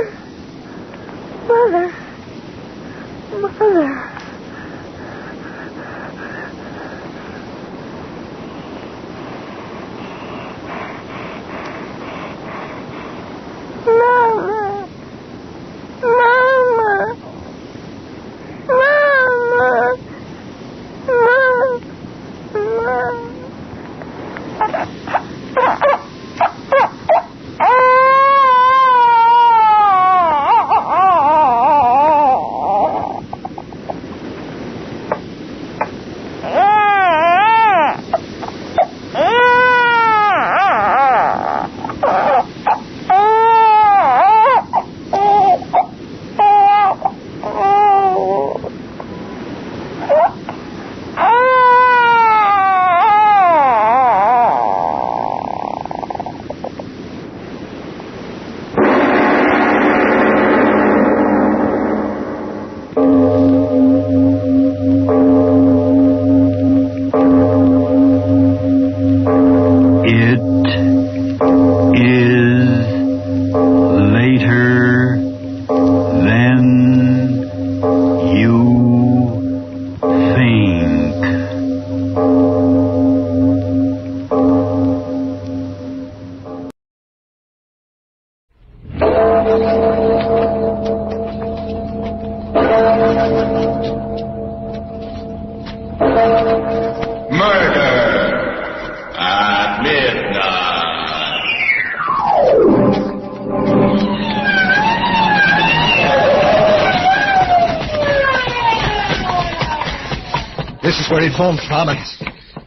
This is where he phoned from. And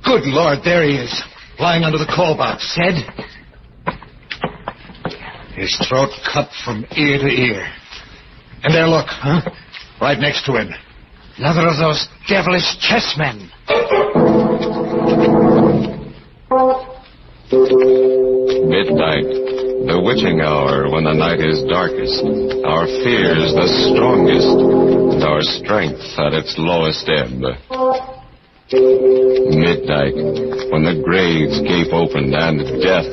good Lord, there he is, lying under the call box. Dead? His throat cut from ear to ear. And there, look, right next to him. Another of those devilish chessmen. Midnight, the witching hour when the night is darkest, our fears the strongest, and our strength at its lowest ebb. Midnight, when the graves gape open and death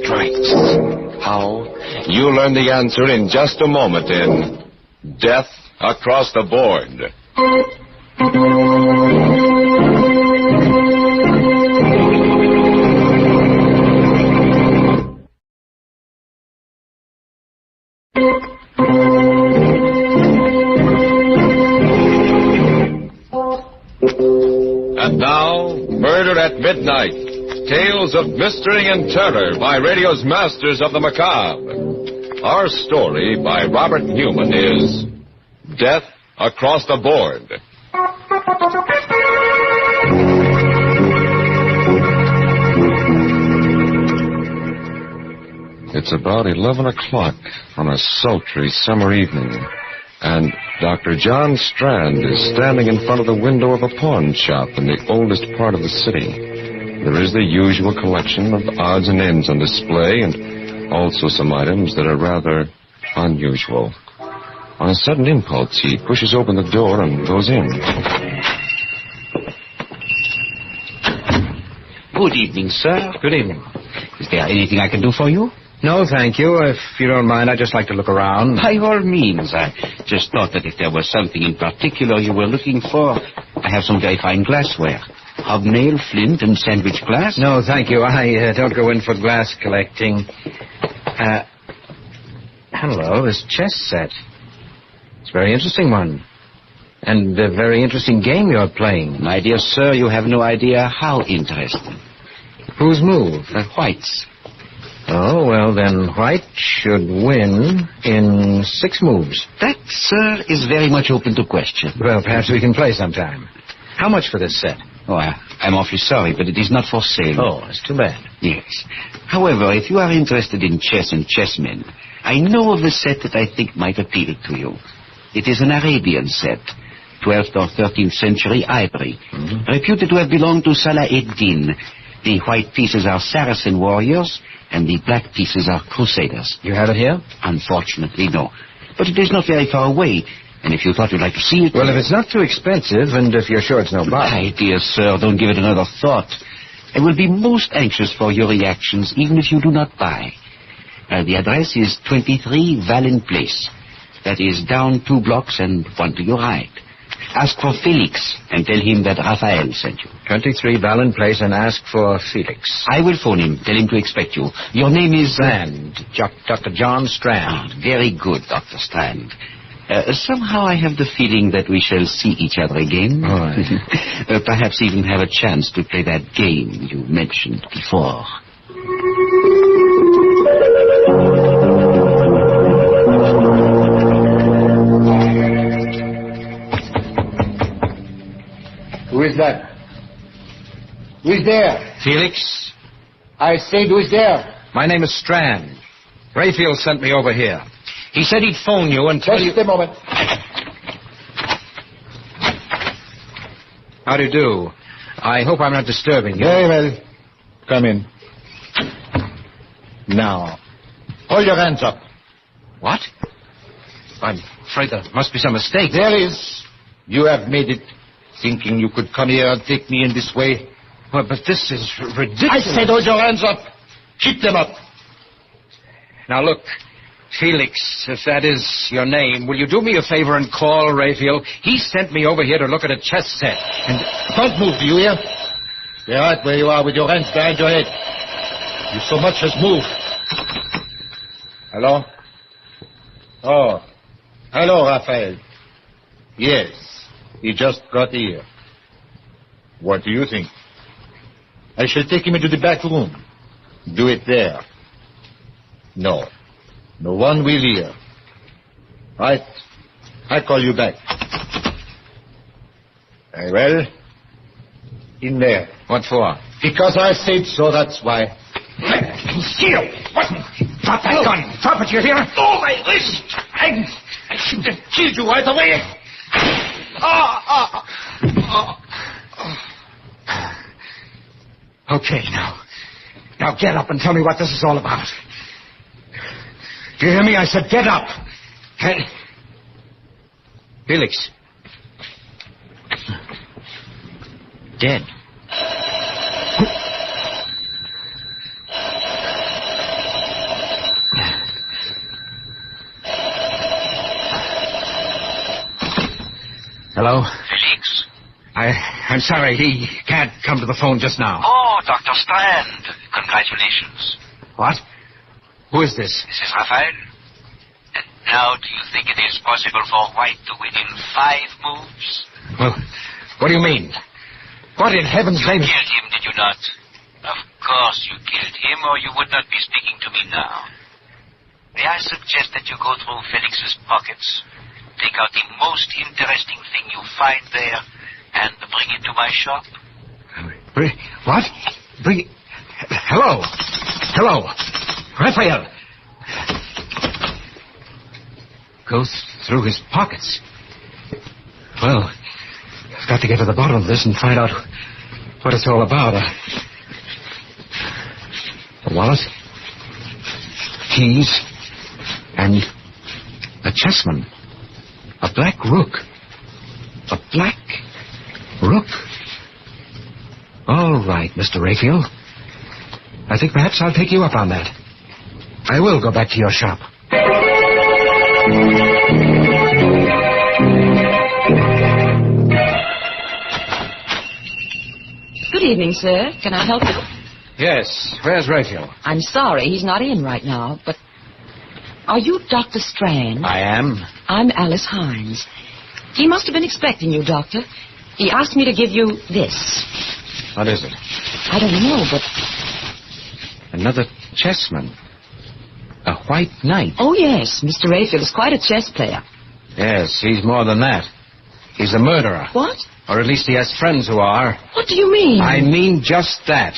strikes. How? You'll learn the answer in just a moment in Death Across the Board. And now, Murder at Midnight. Tales of mystery and terror by radio's masters of the macabre. Our story by Robert Newman is Death Across the Board. It's about 11 o'clock on a sultry summer evening, and Dr. John Strand is standing in front of the window of a pawn shop in the oldest part of the city. There is the usual collection of odds and ends on display, and also some items that are rather unusual. On a sudden impulse, he pushes open the door and goes in. Good evening, sir. Good evening. Is there anything I can do for you? No, thank you. If you don't mind, I'd just like to look around. By all means. I just thought that if there was something in particular you were looking for, I have some very fine glassware. Hobnail, flint, and sandwich glass? No, thank you. I don't go in for glass collecting. Hello, this chess set. It's a very interesting one. And a very interesting game you're playing. My dear sir, you have no idea how interesting. Whose move? White's. Oh, well, then White should win in 6 moves. That, sir, is very much open to question. Well, perhaps we can play sometime. How much for this set? Oh, I'm awfully sorry, but it is not for sale. Oh, that's too bad. Yes. However, if you are interested in chess and chessmen, I know of a set that I think might appeal to you. It is an Arabian set, 12th or 13th century ivory, reputed to have belonged to Salah ed-Din. The white pieces are Saracen warriors, and the black pieces are crusaders. You have it here? Unfortunately, no. But it is not very far away, and if you thought you'd like to see it... Well, if it's not too expensive, and if you're sure it's no bother... My dear sir, don't give it another thought. I will be most anxious for your reactions, even if you do not buy. The address is 23 Valen Place. That is down 2 blocks and 1 to your right. Ask for Felix and tell him that Raphael sent you. 23 Valen Place and ask for Felix. I will phone him. Tell him to expect you. Your name is... Strand. Dr. John Strand. Very good, Dr. Strand. Somehow I have the feeling that we shall see each other again. Perhaps even have a chance to play that game you mentioned before. Who is that? Who is there? Felix? I said, who is there? My name is Strand. Rayfield sent me over here. He said he'd phone you and tell you... Just a moment. How do you do? I hope I'm not disturbing you. Very well. Come in. Now, hold your hands up. What? I'm afraid there must be some mistake. There is. You have made it, thinking you could come here and take me in this way. Well, but this is ridiculous. I said hold your hands up. Keep them up. Now, look, Felix, if that is your name, will you do me a favor and call Rayfield? He sent me over here to look at a chess set. And don't move, do you hear? Stay right where you are with your hands behind your head. You so much as move. Hello? Oh. Hello, Raphael. Yes, he just got here. What do you think? I shall take him into the back room. Do it there. No. No one will hear. Right. I'll call you back. Very well. In there. What for? Because I said so, that's why. Conceal! What? Drop that gun! Drop it, you hear? Oh, my wrist! I should have killed you right away. Okay, now. Now get up and tell me what this is all about. Do you hear me? I said get up. Felix. Dead. Hello? Felix? I'm sorry, he can't come to the phone just now. Oh, Dr. Strand. Congratulations. What? Who is this? This is Raphael. And now do you think it is possible for White to win in 5 moves? Well, what do you mean? What in heaven's name? You killed him, did you not? Of course you killed him, or you would not be speaking to me now. May I suggest that you go through Felix's pockets, take out the most interesting thing you find there, and bring it to my shop? What? Bring... Hello? Hello? Raphael! Goes through his pockets. Well, I've got to get to the bottom of this and find out what it's all about. A wallet, keys, and a chessman. A black rook. A black rook. All right, Mr. Raphael. I think perhaps I'll take you up on that. I will go back to your shop. Good evening, sir. Can I help you? Yes. Where's Raphael? I'm sorry, he's not in right now, but... Are you Dr. Strand? I am. I'm Alice Hines. He must have been expecting you, Doctor. He asked me to give you this. What is it? I don't know, but... Another chessman. A white knight. Oh, yes. Mr. Raphael is quite a chess player. Yes, he's more than that. He's a murderer. What? Or at least he has friends who are. What do you mean? I mean just that.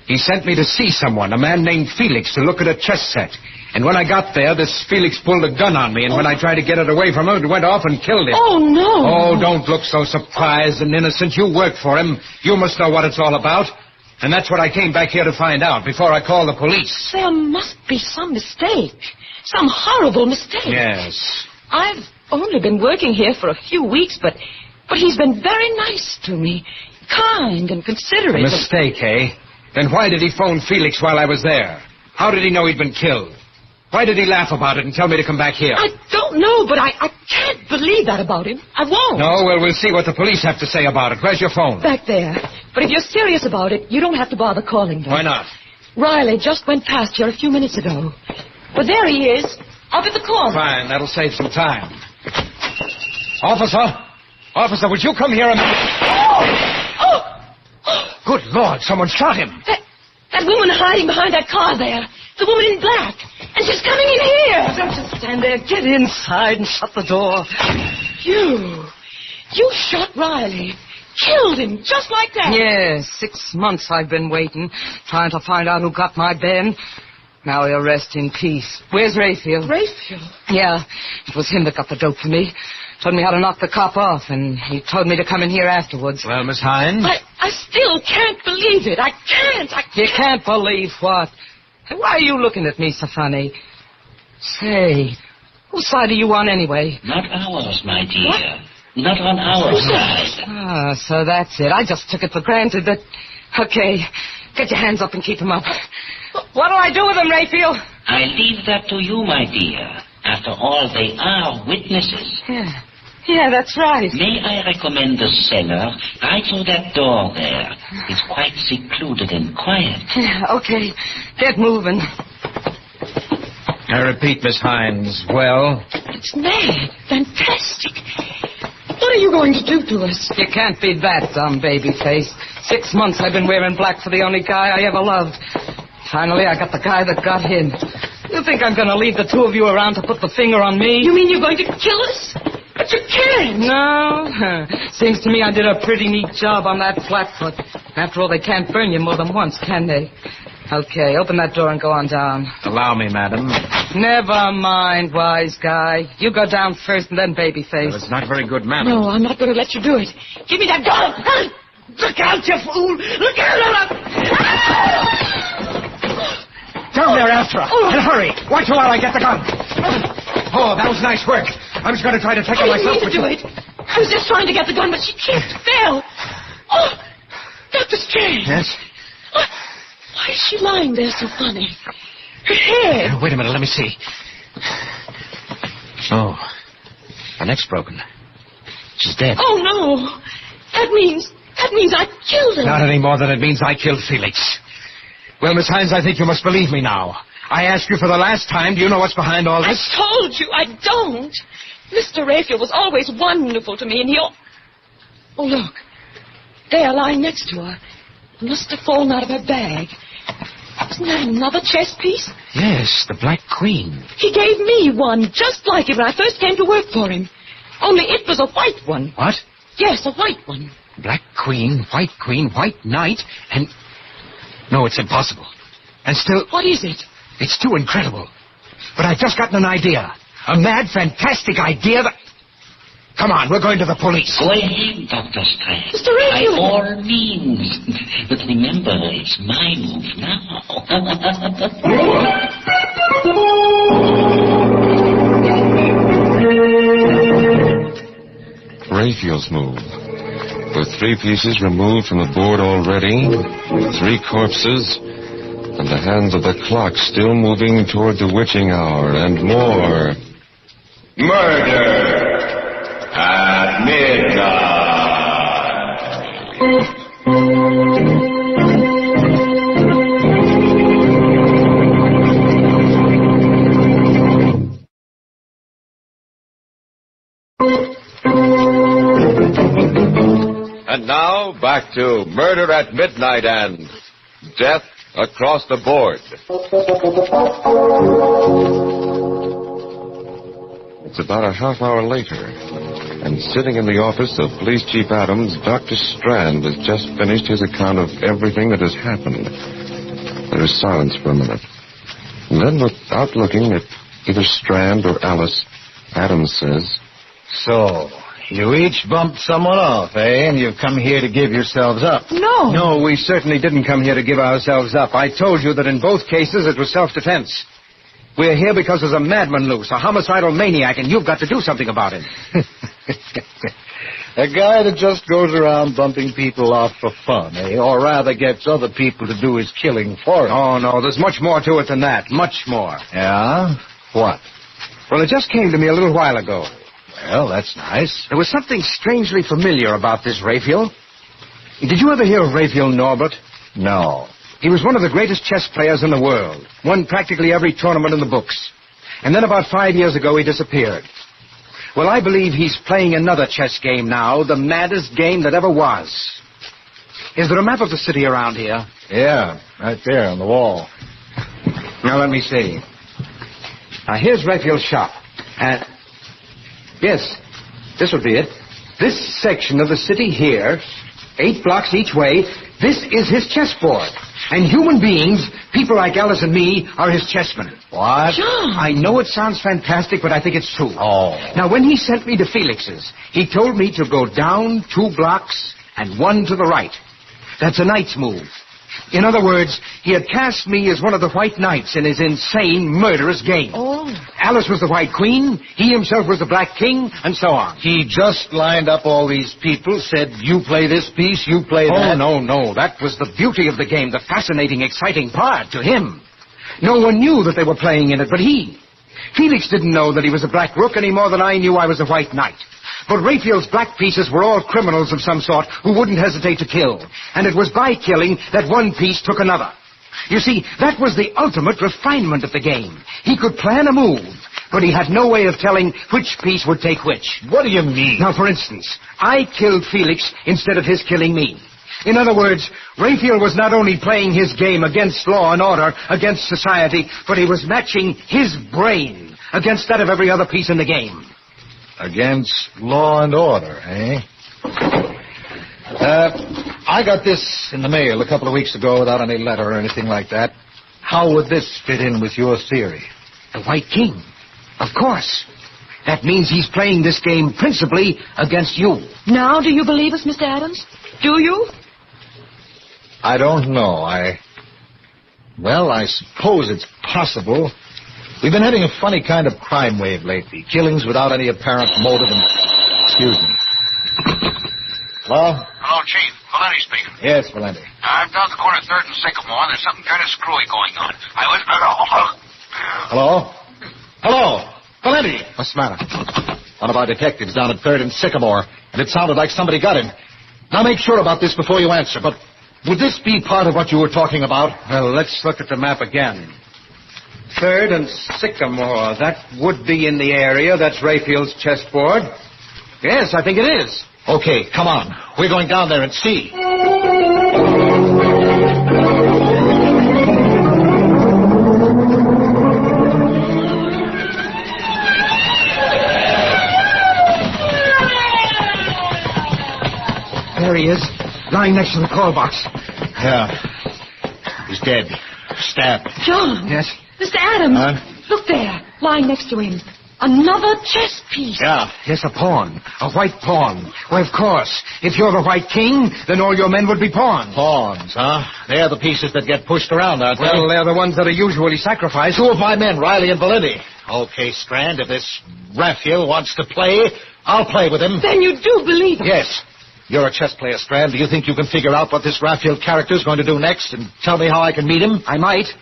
He sent me to see someone, a man named Felix, to look at a chess set. And when I got there, this Felix pulled a gun on me, and when I tried to get it away from him, it went off and killed him. Oh, no. Oh, don't look so surprised and innocent. You work for him. You must know what it's all about. And that's what I came back here to find out before I called the police. There must be some mistake. Some horrible mistake. Yes. I've only been working here for a few weeks, but he's been very nice to me. Kind and considerate. A mistake, eh? Then why did he phone Felix while I was there? How did he know he'd been killed? Why did he laugh about it and tell me to come back here? I don't know, but I can't believe that about him. I won't. No, well, we'll see what the police have to say about it. Where's your phone? Back there. But if you're serious about it, you don't have to bother calling them. Why not? Riley just went past here a few minutes ago. But there he is, up at the corner. Fine, that'll save some time. Officer, would you come here a minute? Good Lord, someone shot him. That woman hiding behind that car there. The woman in black. And she's coming in here. Don't just stand there. Get inside and shut the door. You shot Riley. Killed him, just like that. Yes, 6 months I've been waiting, trying to find out who got my Ben. Now he'll rest in peace. Where's Raphael? Raphael? Yeah, it was him that got the dope for me. Told me how to knock the cop off, and he told me to come in here afterwards. Well, Miss Hines? I still can't believe it. I can't. You can't believe what? Hey, why are you looking at me so funny? Say, whose side are you on anyway? Not ours, my dear. What? Not on our side. Ah, so that's it. I just took it for granted that... Okay, get your hands up and keep them up. What'll I do with them, Raphael? I leave that to you, my dear. After all, they are witnesses. Yeah, that's right. May I recommend the cellar? Right through that door there. It's quite secluded and quiet. Yeah, okay. Get moving. I repeat, Miss Hines, well? It's mad. Fantastic. What are you going to do to us? You can't be that dumb, babyface. 6 months I've been wearing black for the only guy I ever loved. Finally, I got the guy that got him. You think I'm going to leave the two of you around to put the finger on me? You mean you're going to kill us? But you can't. No. Seems to me I did a pretty neat job on that flatfoot. After all, they can't burn you more than once, can they? Okay, open that door and go on down. Allow me, madam. Never mind, wise guy. You go down first and then babyface. Well, it's not very good manners. No, I'm not going to let you do it. Give me that gun. Look out, you fool. Look out. Down there after her. And hurry. Watch her while I get the gun. Oh, that was nice work. I was going to try to take her myself. I didn't mean to do it. I was just trying to get the gun, but she tripped, fell. Oh, Dr. Strange. Yes? Why is she lying there so funny? Her head. Wait a minute, let me see. Oh, her neck's broken. She's dead. Oh, no. That means I killed her. Not any more than it means I killed Felix. Well, Miss Hines, I think you must believe me now. I asked you for the last time. Do you know what's behind all this? I told you I don't. Mr. Raphael was always wonderful to me, and he... Oh, look. There, lying next to her. It must have fallen out of her bag. Isn't that another chess piece? Yes, the Black Queen. He gave me one just like it when I first came to work for him. Only it was a white one. What? Yes, a white one. Black Queen, White Knight, and... No, it's impossible. And still... What is it? It's too incredible. But I've just gotten an idea. A mad, fantastic idea that... Come on, we're going to the police. Go ahead, Dr. Strange. Mr. Raphael. By all means. But remember, it's my move now. Raphael's move. With 3 pieces removed from the board already, 3 corpses, and the hands of the clock still moving toward the witching hour, and more. Murder at midnight. And now, back to Murder at Midnight and Death Across the Board. It's about a half hour later, and sitting in the office of Police Chief Adams, Dr. Strand has just finished his account of everything that has happened. There is silence for a minute. And then, without looking at either Strand or Alice, Adams says, So, you each bumped someone off, eh? And you've come here to give yourselves up. No. No, we certainly didn't come here to give ourselves up. I told you that in both cases it was self-defense. We're here because there's a madman loose, a homicidal maniac, and you've got to do something about it. A guy that just goes around bumping people off for fun, eh? Or rather gets other people to do his killing for him. Oh, no, there's much more to it than that. Much more. Yeah? What? Well, it just came to me a little while ago. Well, that's nice. There was something strangely familiar about this Raphael. Did you ever hear of Raphael Norbert? No. He was one of the greatest chess players in the world. Won practically every tournament in the books. And then about 5 years ago, he disappeared. Well, I believe he's playing another chess game now, the maddest game that ever was. Is there a map of the city around here? Yeah, right there on the wall. Now, let me see. Now, here's Raphael's shop. And... yes, this would be it. This section of the city here, 8 blocks each way, this is his chessboard. And human beings, people like Alice and me, are his chessmen. What? John. I know it sounds fantastic, but I think it's true. Oh. Now, when he sent me to Felix's, he told me to go down 2 blocks and 1 to the right. That's a knight's move. In other words, he had cast me as one of the white knights in his insane, murderous game. Oh. Alice was the white queen, he himself was the black king, and so on. He just lined up all these people, said, you play this piece, you play that. Oh, no. That was the beauty of the game, the fascinating, exciting part to him. No one knew that they were playing in it but he. Felix didn't know that he was a black rook any more than I knew I was a white knight. But Raphael's black pieces were all criminals of some sort who wouldn't hesitate to kill. And it was by killing that one piece took another. You see, that was the ultimate refinement of the game. He could plan a move, but he had no way of telling which piece would take which. What do you mean? Now, for instance, I killed Felix instead of his killing me. In other words, Raphael was not only playing his game against law and order, against society, but he was matching his brain against that of every other piece in the game. Against law and order, eh? I got this in the mail a couple of weeks ago without any letter or anything like that. How would this fit in with your theory? The White King. Of course. That means he's playing this game principally against you. Now, do you believe us, Mr. Adams? Do you? I don't know. Well, I suppose it's possible. We've been having a funny kind of crime wave lately. Killings without any apparent motive and... Excuse me. Hello? Hello, Chief. Valenti speaking. Yes, Valenti. I'm down the corner of 3rd and Sycamore. There's something kind of screwy going on. I was... Hello? Hello? Valenti! What's the matter? One of our detectives down at 3rd and Sycamore, and it sounded like somebody got him. Now make sure about this before you answer, but would this be part of what you were talking about? Well, let's look at the map again. 3rd and Sycamore. That would be in the area. That's Rayfield's chessboard. Yes, I think it is. Okay, come on. We're going down there and see. There he is, lying next to the call box. Yeah. He's dead. Stabbed. John. Yes? Mr. Adams. Huh? Look there, lying next to him. Another chess piece. Yeah. Yes, a pawn. A white pawn. Well, of course. If you're the White King, then all your men would be pawns. Pawns, huh? They're the pieces that get pushed around, aren't they? Well, they're the ones that are usually sacrificed. 2 of my men, Riley and Valenti. Okay, Strand, if this Raphael wants to play, I'll play with him. Then you do believe it? Yes. You're a chess player, Strand. Do you think you can figure out what this Raphael character is going to do next and tell me how I can meet him? I might.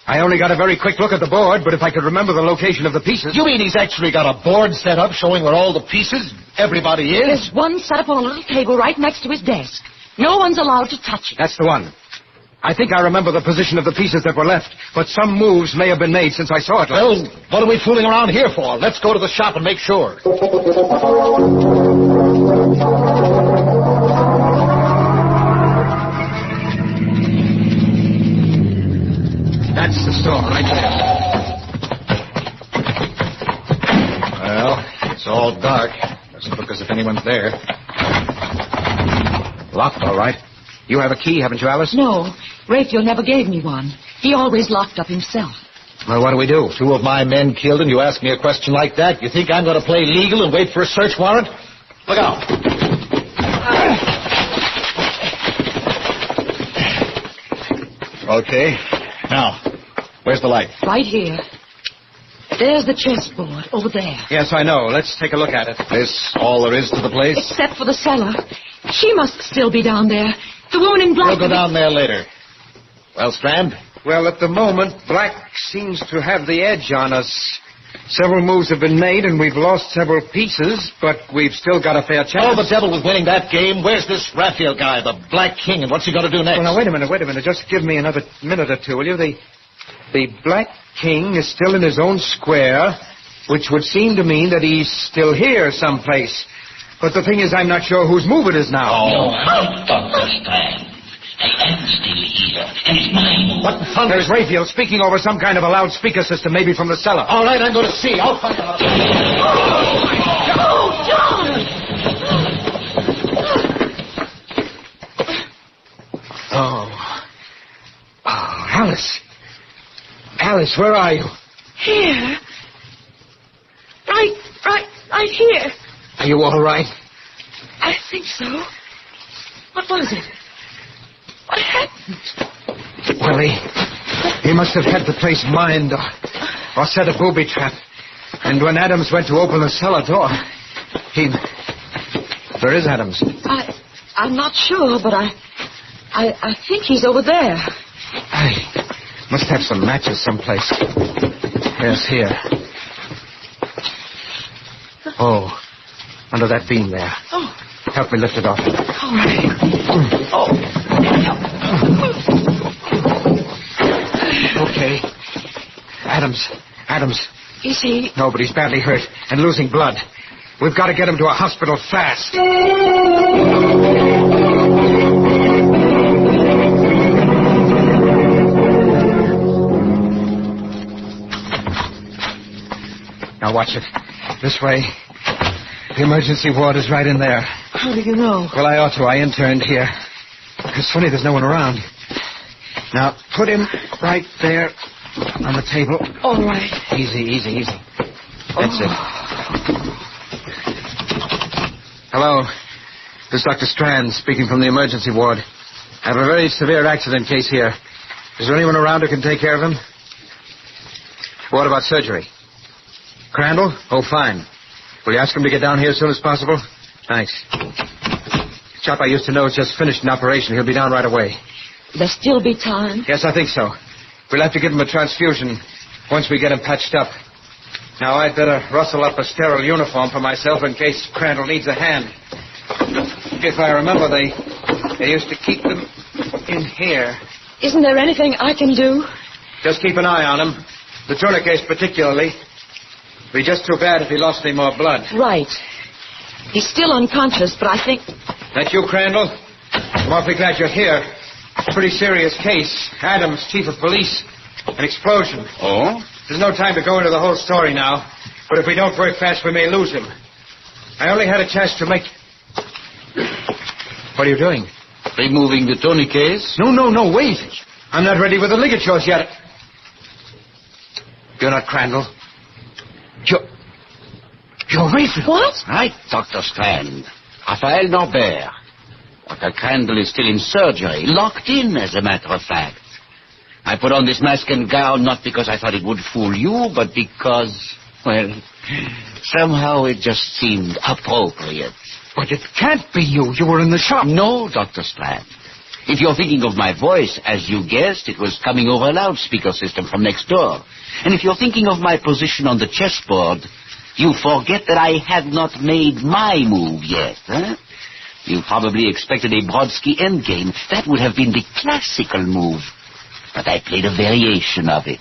I only got a very quick look at the board, but if I could remember the location of the pieces... You mean he's actually got a board set up showing where all the pieces, everybody is? There's one set up on a little table right next to his desk. No one's allowed to touch it. That's the one. I think I remember the position of the pieces that were left, but some moves may have been made since I saw it last. Well, what are we fooling around here for? Let's go to the shop and make sure. That's the store right there. Well, it's all dark. Doesn't look as if anyone's there. Locked, all right. You have a key, haven't you, Alice? No. Raphael never gave me one. He always locked up himself. Well, what do we do? 2 of my men killed and you ask me a question like that? You think I'm going to play legal and wait for a search warrant? Look out. Okay. Now, where's the light? Right here. There's the chessboard over there. Yes, I know. Let's take a look at it. This all there is to the place? Except for the cellar. She must still be down there. The woman in black... We'll go down there later. Well, Strand? Well, at the moment, Black seems to have the edge on us. Several moves have been made, and we've lost several pieces, but we've still got a fair chance. Oh, the devil was winning that game. Where's this Raphael guy, the Black King, and what's he going to do next? Well, now, wait a minute. Just give me another minute or two, will you? The Black King is still in his own square, which would seem to mean that he's still here someplace. But the thing is, I'm not sure whose move it is now. Oh, Dr. Strand. I am still here, and it's my move. What in thunder is Raphael speaking over some kind of a loudspeaker system, maybe from the cellar? All right, I'm going to see. I'll find out. Oh, John! Oh, Alice. Alice, where are you? Here. Right here. Are you all right? I think so. What was it? What happened? Well, he must have had the place mined or set a booby trap. And when Adams went to open the cellar door, Where is Adams? I'm not sure, but I think he's over there. I must have some matches someplace. Yes, here. Oh, under that beam there. Oh. Help me lift it off. All right. Oh. Okay. Adams. Is he? No, but he's badly hurt and losing blood. We've got to get him to a hospital fast. Now watch it. This way. The emergency ward is right in there. How do you know? Well, I ought to. I interned here. It's funny there's no one around. Now, put him right there on the table. All right. Easy. That's it. Hello. This is Dr. Strand speaking from the emergency ward. I have a very severe accident case here. Is there anyone around who can take care of him? What about surgery? Crandall? Oh, fine. Will you ask him to get down here as soon as possible? Thanks. The chap I used to know has just finished an operation. He'll be down right away. There'll still be time? Yes, I think so. We'll have to give him a transfusion once we get him patched up. Now, I'd better rustle up a sterile uniform for myself in case Crandall needs a hand. If I remember, they used to keep them in here. Isn't there anything I can do? Just keep an eye on him. The tourniquet particularly. It'd be just too bad if he lost any more blood. Right. He's still unconscious, but I think... That you, Crandall? I'm awfully glad you're here. It's a pretty serious case. Adams, chief of police. An explosion. Oh? There's no time to go into the whole story now. But if we don't work fast, we may lose him. I only had a chance to make... What are you doing? Removing the tourniquets? No, wait. I'm not ready with the ligatures yet. You're not Crandall. You're Raphael. What? Right, Dr. Strand. Raphael Norbert. Dr. Crandall is still in surgery, locked in, as a matter of fact. I put on this mask and gown not because I thought it would fool you, but because, well, somehow it just seemed appropriate. But it can't be you. You were in the shop. No, Dr. Strand. If you're thinking of my voice, as you guessed, it was coming over a loudspeaker system from next door. And if you're thinking of my position on the chessboard, you forget that I had not made my move yet, huh? You probably expected a Brodsky endgame. That would have been the classical move. But I played a variation of it.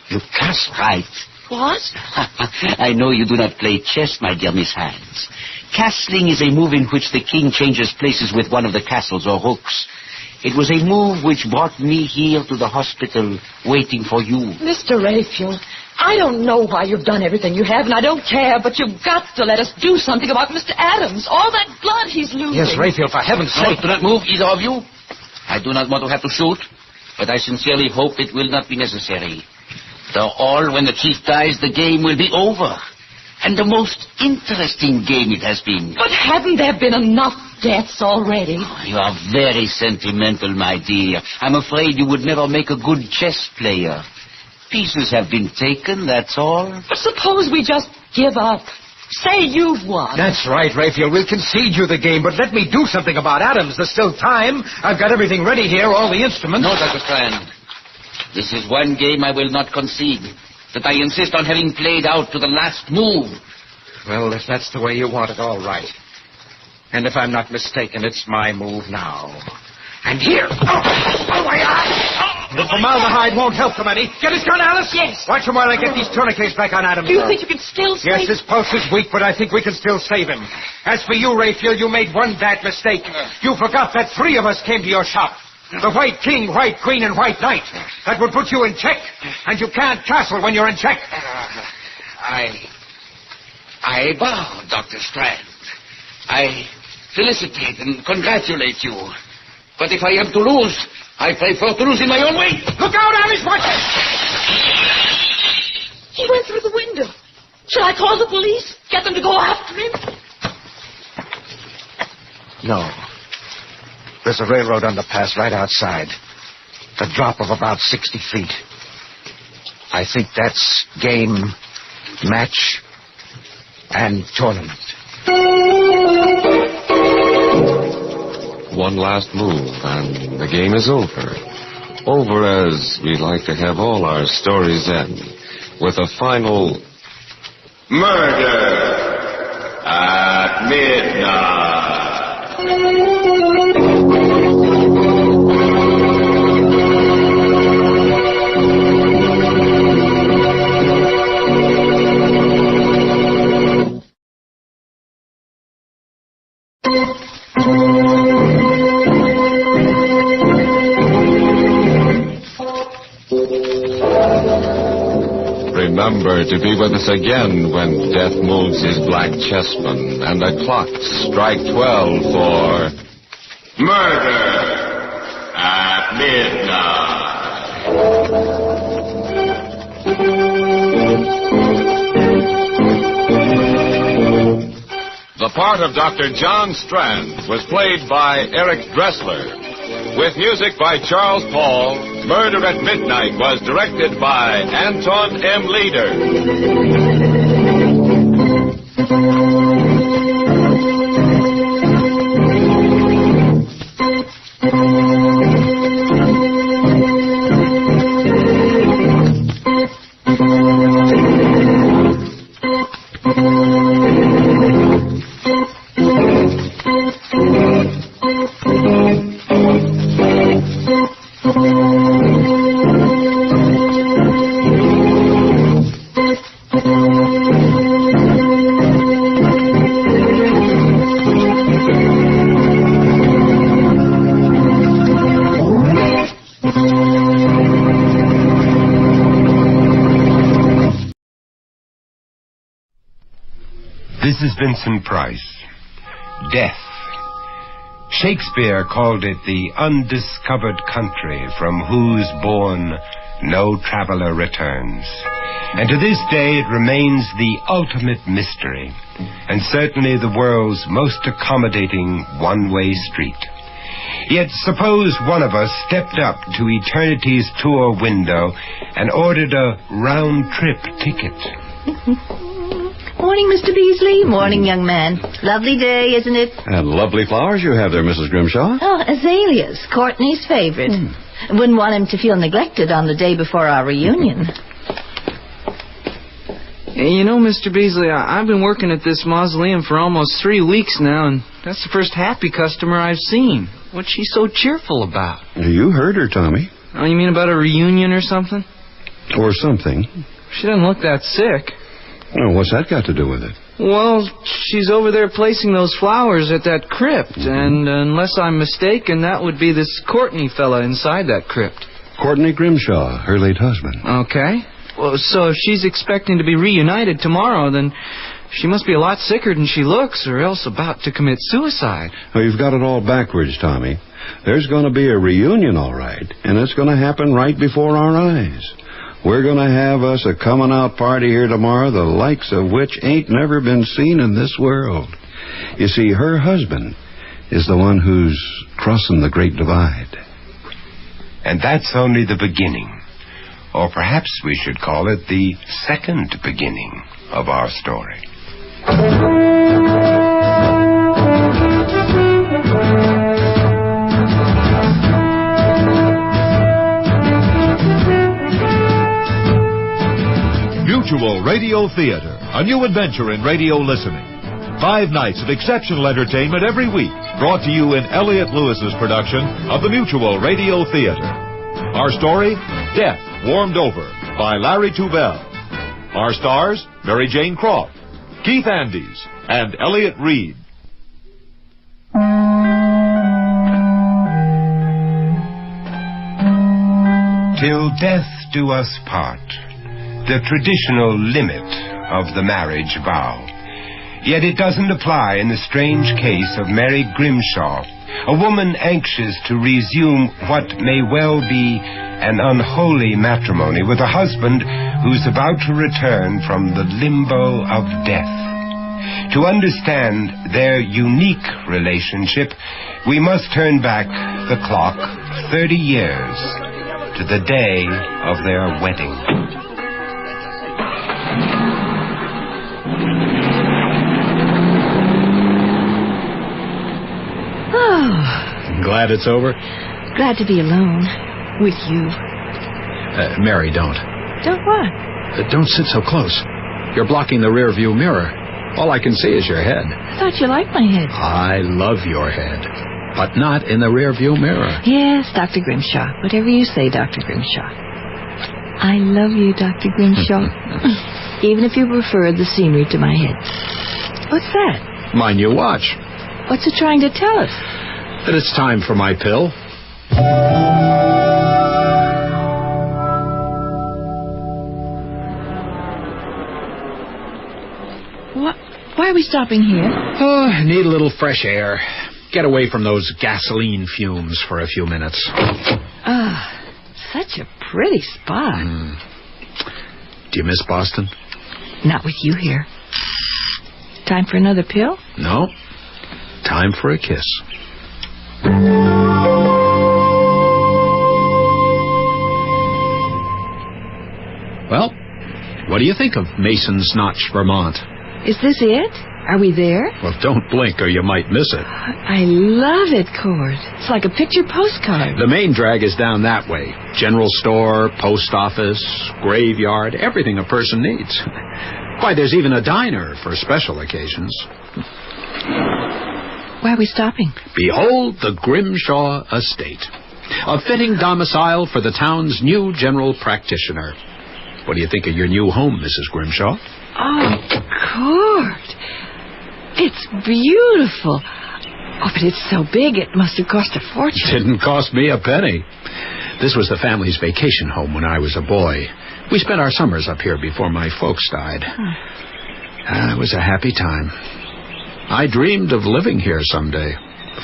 You cast right. What? I know you do not play chess, my dear Miss Hands. Castling is a move in which the king changes places with one of the castles or rooks. It was a move which brought me here to the hospital, waiting for you. Mr. Raphael, I don't know why you've done everything you have, and I don't care, but you've got to let us do something about Mr. Adams. All that blood he's losing. Yes, Raphael, for heaven's sake. Do not move, either of you. I do not want to have to shoot, but I sincerely hope it will not be necessary. After all, when the chief dies, the game will be over. And the most interesting game it has been. But haven't there been enough deaths already? Oh, you are very sentimental, my dear. I'm afraid you would never make a good chess player. Pieces have been taken, that's all. But suppose we just give up. Say you've won. That's right, Raphael. We'll concede you the game, but let me do something about Adams. There's still time. I've got everything ready here, all the instruments. No, Dr. Strand. This is one game I will not concede. That I insist on having played out to the last move. Well, if that's the way you want it, all right. And if I'm not mistaken, it's my move now. And here. Oh my eye! The formaldehyde won't help them any. Get his gun, Alice? Yes. Watch him while I get these tourniquets back on Adams. Do you think you can still save him? Yes, his pulse is weak, but I think we can still save him. As for you, Raphael, you made one bad mistake. You forgot that 3 of us came to your shop. The White King, White Queen, and White Knight. That would put you in check. And you can't castle when you're in check. I bow, Dr. Strand. I felicitate and congratulate you. But if I am to lose, I prefer to lose in my own way. Look out, Alice! Watch it! He went through the window. Shall I call the police? Get them to go after him? No. There's a railroad underpass right outside. A drop of about 60 feet. I think that's game, match, and tournament. One last move, and the game is over. Over as we like to have all our stories end, with a final... Murder at midnight. Remember sure to be with us again when death moves his black chessmen and the clocks strike 12 for Murder at Midnight. The part of Dr. John Strand was played by Eric Dressler. With music by Charles Paul, Murder at Midnight was directed by Anton M. Leader. This is Vincent Price. Death. Shakespeare called it the undiscovered country from whose bourne no traveler returns. And to this day it remains the ultimate mystery, and certainly the world's most accommodating one-way street. Yet suppose one of us stepped up to eternity's tour window and ordered a round-trip ticket. Morning, Mr. Beasley. Morning, young man. Lovely day, isn't it? And lovely flowers you have there, Mrs. Grimshaw. Oh, azaleas. Courtney's favorite. Wouldn't want him to feel neglected on the day before our reunion. You know, Mr. Beasley, I've been working at this mausoleum for almost 3 weeks now, and that's the first happy customer I've seen. What's she so cheerful about? You heard her, Tommy. Oh, you mean about a reunion or something? Or something. She doesn't look that sick. Well, what's that got to do with it? Well, she's over there placing those flowers at that crypt, and unless I'm mistaken, that would be this Courtney fella inside that crypt. Courtney Grimshaw, her late husband. Okay. Well, so if she's expecting to be reunited tomorrow, then she must be a lot sicker than she looks, or else about to commit suicide. Oh, you've got it all backwards, Tommy. There's going to be a reunion, all right, and it's going to happen right before our eyes. We're going to have us a coming-out party here tomorrow, the likes of which ain't never been seen in this world. You see, her husband is the one who's crossing the Great Divide. And that's only the beginning. Or perhaps we should call it the second beginning of our story. Mutual Radio Theater, a new adventure in radio listening. 5 nights of exceptional entertainment every week, brought to you in Elliott Lewis's production of the Mutual Radio Theater. Our story, Death Warmed Over, by Larry Tubell. Our stars, Mary Jane Croft, Keith Andes, and Elliott Reed. Till death do us part, the traditional limit of the marriage vow. Yet it doesn't apply in the strange case of Mary Grimshaw, a woman anxious to resume what may well be an unholy matrimony with a husband who's about to return from the limbo of death. To understand their unique relationship, we must turn back the clock 30 years to the day of their wedding. Glad it's over? Glad to be alone. With you. Mary, don't. Don't what? Don't sit so close. You're blocking the rear view mirror. All I can see is your head. I thought you liked my head. I love your head. But not in the rear view mirror. Yes, Dr. Grimshaw. Whatever you say, Dr. Grimshaw. I love you, Dr. Grimshaw. Even if you prefer the scenery to my head. What's that? My new watch. What's it trying to tell us? That it's time for my pill. Why are we stopping here? Oh, I need a little fresh air. Get away from those gasoline fumes for a few minutes. Ah, such a pretty spot. Do you miss Boston? Not with you here. Time for another pill? No. Time for a kiss. Well, what do you think of Mason's Notch, Vermont? Is this it? Are we there? Well, don't blink or you might miss it. I love it, Cord. It's like a picture postcard. The main drag is down that way. General store, post office, graveyard, everything a person needs. Why, there's even a diner for special occasions. Why are we stopping? Behold the Grimshaw Estate. A fitting domicile for the town's new general practitioner. What do you think of your new home, Mrs. Grimshaw? Oh, Cord. It's beautiful. Oh, but it's so big it must have cost a fortune. Didn't cost me a penny. This was the family's vacation home when I was a boy. We spent our summers up here before my folks died. It was a happy time. I dreamed of living here someday.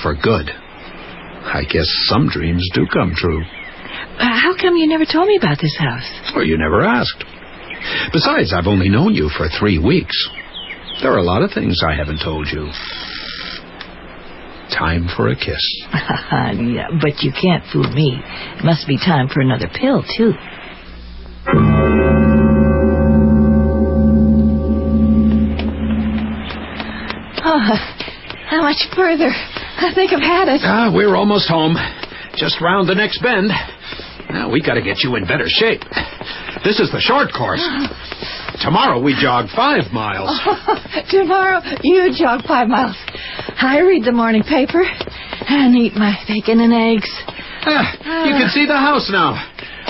For good. I guess some dreams do come true. How come you never told me about this house? Well, you never asked. Besides, I've only known you for 3 weeks. There are a lot of things I haven't told you. Time for a kiss. Yeah, but you can't fool me. It must be time for another pill, too. Oh, how much further? I think I've had it. We're almost home. Just round the next bend. Now, we got to get you in better shape. This is the short course. Tomorrow we jog 5 miles. Tomorrow you jog 5 miles. I read the morning paper and eat my bacon and eggs. You can see the house now.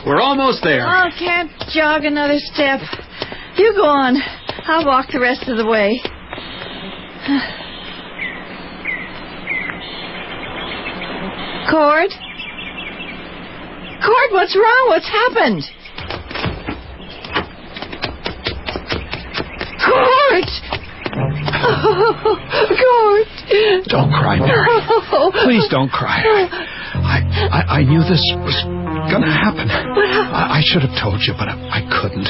We're almost there. Oh, can't jog another step. You go on. I'll walk the rest of the way. Cord? Cord, what's wrong? What's happened? Cord! Oh, Cord! Don't cry, Mary. Please don't cry. I knew this was going to happen. I should have told you, but I couldn't.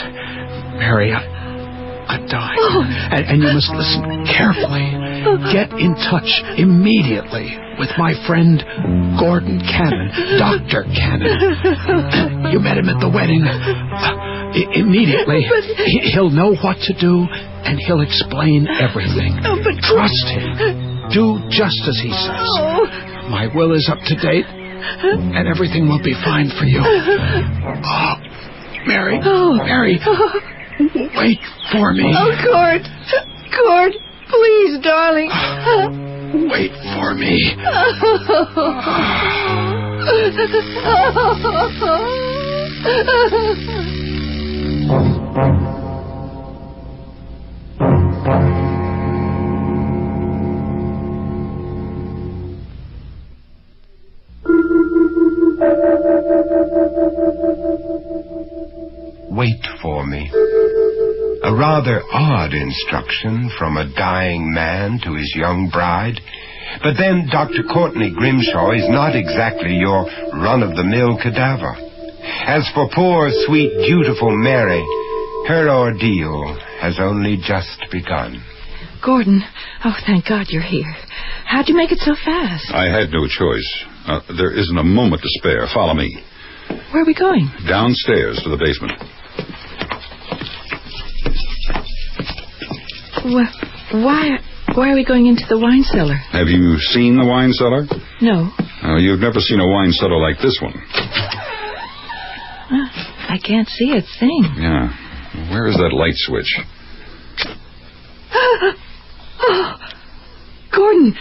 Mary, I'm dying. And you must listen carefully. Get in touch immediately with my friend Gordon Cannon, Dr. Cannon. You met him at the wedding. Immediately. He'll know what to do, and he'll explain everything. Trust him. Do just as he says. My will is up to date, and everything will be fine for you. Oh, Mary. Mary. Wait for me. Oh, Cord. Cord, please, darling. Wait for me. Wait for me. A rather odd instruction from a dying man to his young bride. But then Dr. Courtney Grimshaw is not exactly your run-of-the-mill cadaver. As for poor, sweet, dutiful Mary, her ordeal has only just begun. Gordon, oh, thank God you're here. How'd you make it so fast? I had no choice. There isn't a moment to spare. Follow me. Where are we going? Downstairs to the basement. Why are we going into the wine cellar? Have you seen the wine cellar? No. You've never seen a wine cellar like this one. I can't see a thing. Yeah. Where is that light switch? Oh, Gordon,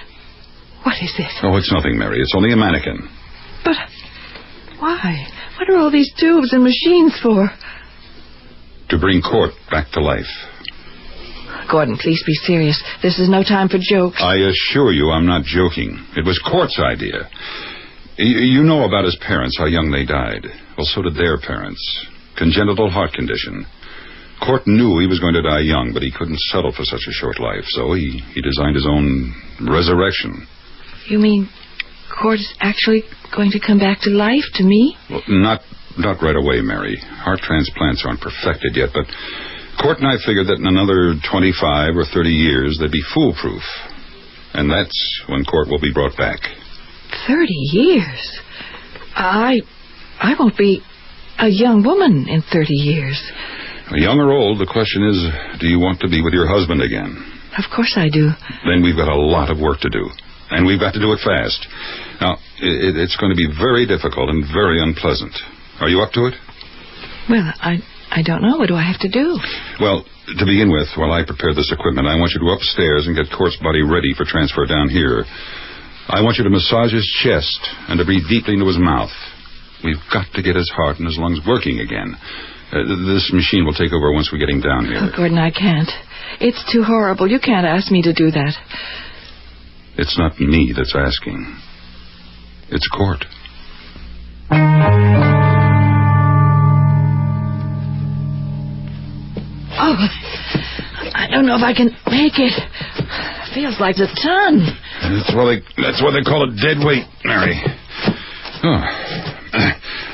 what is it? Oh, it's nothing, Mary. It's only a mannequin. But why? What are all these tubes and machines for? To bring Court back to life. Gordon, please be serious. This is no time for jokes. I assure you I'm not joking. It was Court's idea. You know about his parents, how young they died. Well, so did their parents. Congenital heart condition. Court knew he was going to die young, but he couldn't settle for such a short life, so he designed his own resurrection. You mean Court is actually going to come back to life to me? Well, not right away, Mary. Heart transplants aren't perfected yet, but Court and I figured that in another 25 or 30 years, they'd be foolproof. And that's when Court will be brought back. 30 years? I won't be a young woman in 30 years. Young or old, the question is, do you want to be with your husband again? Of course I do. Then we've got a lot of work to do. And we've got to do it fast. Now, it's going to be very difficult and very unpleasant. Are you up to it? Well, I don't know. What do I have to do? Well, to begin with, while I prepare this equipment, I want you to go upstairs and get Court's body ready for transfer down here. I want you to massage his chest and to breathe deeply into his mouth. We've got to get his heart and his lungs working again. This machine will take over once we get him down here. Oh, Gordon, I can't. It's too horrible. You can't ask me to do that. It's not me that's asking. It's Court. Oh, I don't know if I can make it. Feels like a ton. That's why they call it dead weight, Mary. Oh.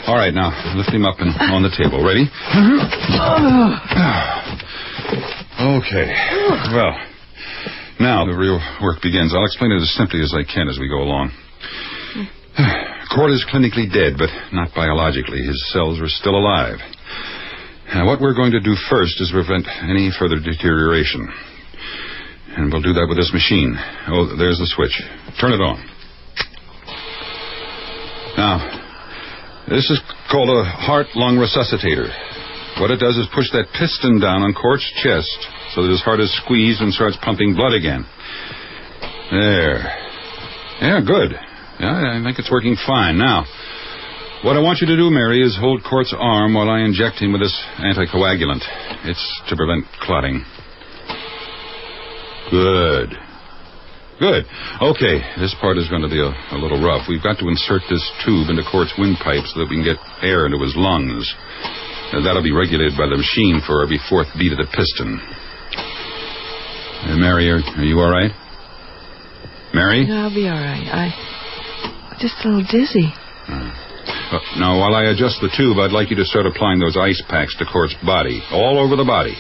All right, now, lift him up and on the table. Ready? Okay. Well, now the real work begins. I'll explain it as simply as I can as we go along. Court is clinically dead, but not biologically. His cells are still alive. Now, what we're going to do first is prevent any further deterioration. And we'll do that with this machine. Oh, there's the switch. Turn it on. Now, this is called a heart-lung resuscitator. What it does is push that piston down on Court's chest so that his heart is squeezed and starts pumping blood again. There. Yeah, good. Yeah, I think it's working fine. Now, what I want you to do, Mary, is hold Court's arm while I inject him with this anticoagulant. It's to prevent clotting. Good. Okay, this part is going to be a little rough. We've got to insert this tube into Court's windpipe so that we can get air into his lungs. That'll be regulated by the machine for every fourth beat of the piston. Mary, are you all right? Mary? No, I'll be all right. I'm just a little dizzy. Now, while I adjust the tube, I'd like you to start applying those ice packs to Court's body, all over the body.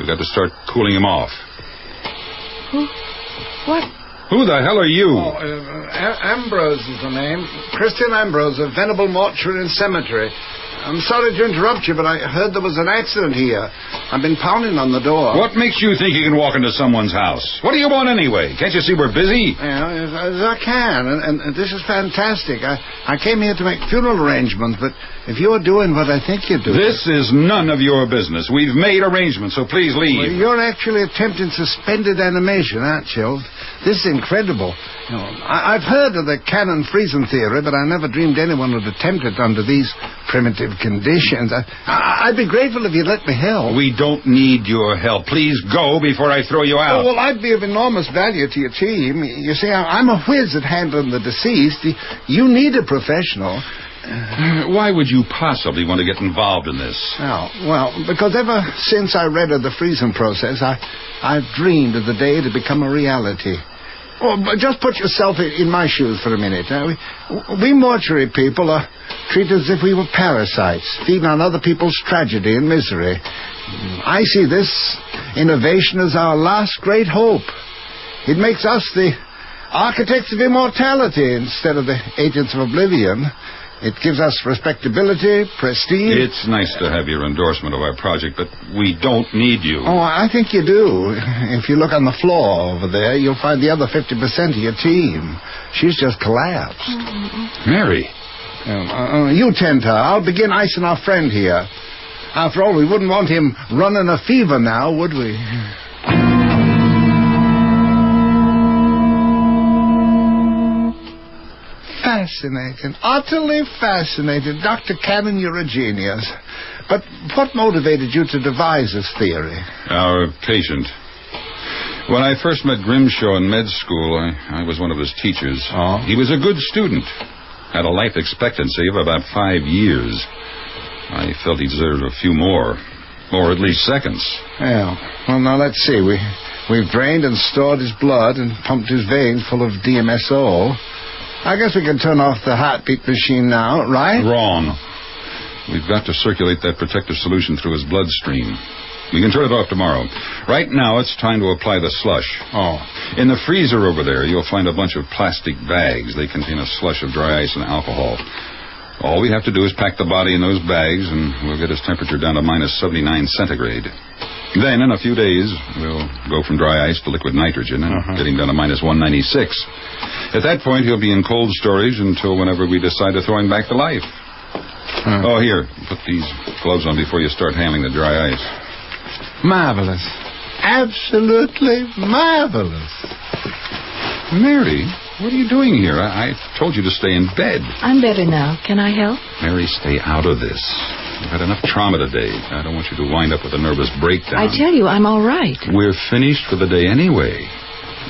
We've got to start cooling him off. What? Who the hell are you? Oh, Ambrose is the name. Christian Ambrose of Venable Mortuary and Cemetery. I'm sorry to interrupt you, but I heard there was an accident here. I've been pounding on the door. What makes you think you can walk into someone's house? What do you want anyway? Can't you see we're busy? Yeah, as I can, and this is fantastic. I came here to make funeral arrangements, but if you're doing what I think you're doing... This is none of your business. We've made arrangements, so please leave. Well, you're actually attempting suspended animation, aren't you? This is incredible. You know, I've heard of the Cannon freezing theory, but I never dreamed anyone would attempt it under these primitive conditions. I'd be grateful if you'd let me help. We don't need your help. Please go before I throw you out. Oh, well, I'd be of enormous value to your team. You see, I'm a whiz at handling the deceased. You need a professional. Why would you possibly want to get involved in this? Oh, well, because ever since I read of the freezing process, I've dreamed of the day to become a reality. Oh, but just put yourself in my shoes for a minute. We mortuary people are treated as if we were parasites, feeding on other people's tragedy and misery. I see this innovation as our last great hope. It makes us the architects of immortality instead of the agents of oblivion. It gives us respectability, prestige. It's nice to have your endorsement of our project, but we don't need you. Oh, I think you do. If you look on the floor over there, you'll find the other 50% of your team. She's just collapsed. Mary. You tend to her. I'll begin icing our friend here. After all, we wouldn't want him running a fever now, would we? Fascinating. Utterly fascinating. Dr. Cannon, you're a genius. But what motivated you to devise this theory? Our patient. When I first met Grimshaw in med school, I was one of his teachers. Oh? He was a good student. Had a life expectancy of about 5 years. I felt he deserved a few more. Or at least seconds. Yeah. Well, now, let's see. We've drained and stored his blood and pumped his veins full of DMSO. I guess we can turn off the heartbeat machine now, right? Wrong. We've got to circulate that protective solution through his bloodstream. We can turn it off tomorrow. Right now, it's time to apply the slush. Oh. In the freezer over there, you'll find a bunch of plastic bags. They contain a slush of dry ice and alcohol. All we have to do is pack the body in those bags, and we'll get his temperature down to minus 79 centigrade. Then, in a few days, we'll go from dry ice to liquid nitrogen and get him down to minus 196. At that point, he'll be in cold storage until whenever we decide to throw him back to life. Oh, here, put these gloves on before you start handling the dry ice. Marvelous. Absolutely marvelous. Mary, what are you doing here? I told you to stay in bed. I'm better now. Can I help? Mary, stay out of this. You've had enough trauma today. I don't want you to wind up with a nervous breakdown. I tell you, I'm all right. We're finished for the day anyway.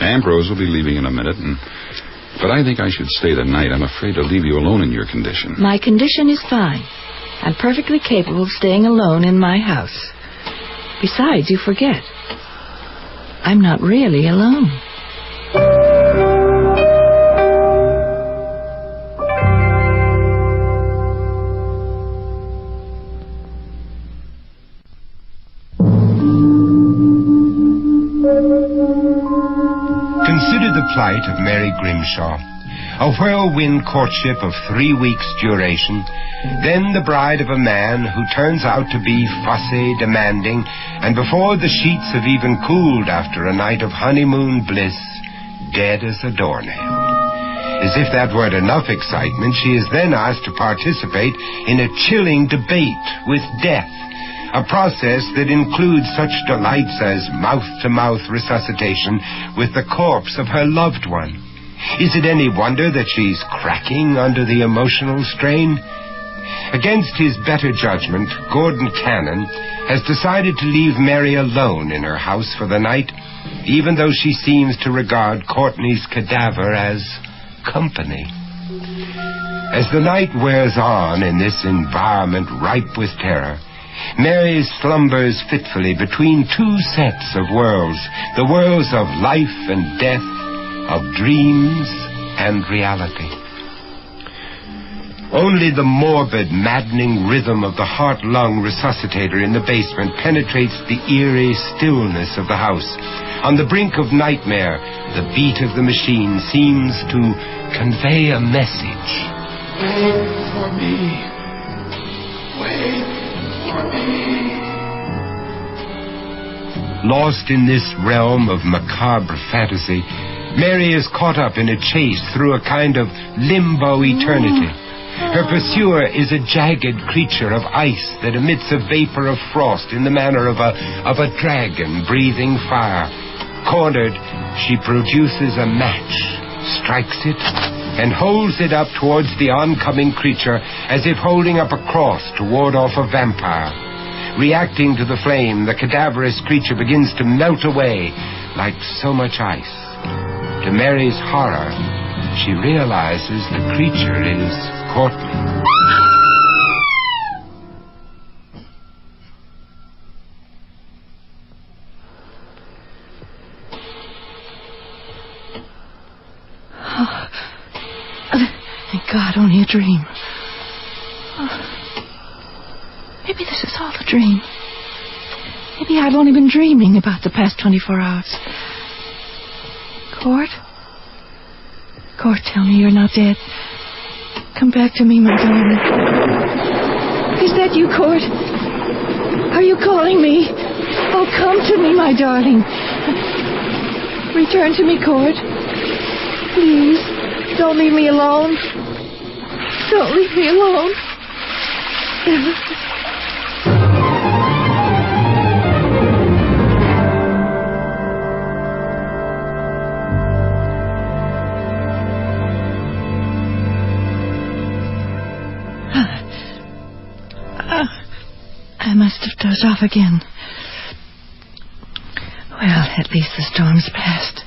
Ambrose will be leaving in a minute, but I think I should stay the night. I'm afraid to leave you alone in your condition. My condition is fine. I'm perfectly capable of staying alone in my house. Besides, you forget. I'm not really alone. Consider the plight of Mary Grimshaw. A whirlwind courtship of 3 weeks' duration, then the bride of a man who turns out to be fussy, demanding, and before the sheets have even cooled after a night of honeymoon bliss, dead as a doornail. As if that weren't enough excitement, she is then asked to participate in a chilling debate with death, a process that includes such delights as mouth-to-mouth resuscitation with the corpse of her loved one. Is it any wonder that she's cracking under the emotional strain? Against his better judgment, Gordon Cannon has decided to leave Mary alone in her house for the night, even though she seems to regard Courtney's cadaver as company. As the night wears on in this environment ripe with terror, Mary slumbers fitfully between two sets of worlds, the worlds of life and death, of dreams and reality. Only the morbid, maddening rhythm of the heart-lung resuscitator in the basement penetrates the eerie stillness of the house. On the brink of nightmare, the beat of the machine seems to convey a message. Wait for me. Wait for me. Lost in this realm of macabre fantasy, Mary is caught up in a chase through a kind of limbo eternity. Her pursuer is a jagged creature of ice that emits a vapor of frost in the manner of a dragon breathing fire. Cornered, she produces a match, strikes it, and holds it up towards the oncoming creature as if holding up a cross to ward off a vampire. Reacting to the flame, the cadaverous creature begins to melt away like so much ice. To Mary's horror, she realizes the creature is Courtney. Oh, thank God, only a dream. Maybe this is all a dream. Maybe I've only been dreaming about the past 24 hours. Court? Court, tell me you're not dead. Come back to me, my darling. Is that you, Court? Are you calling me? Oh, come to me, my darling. Return to me, Court. Please, don't leave me alone. Don't leave me alone. I must have dozed off again. Well, at least the storm's passed.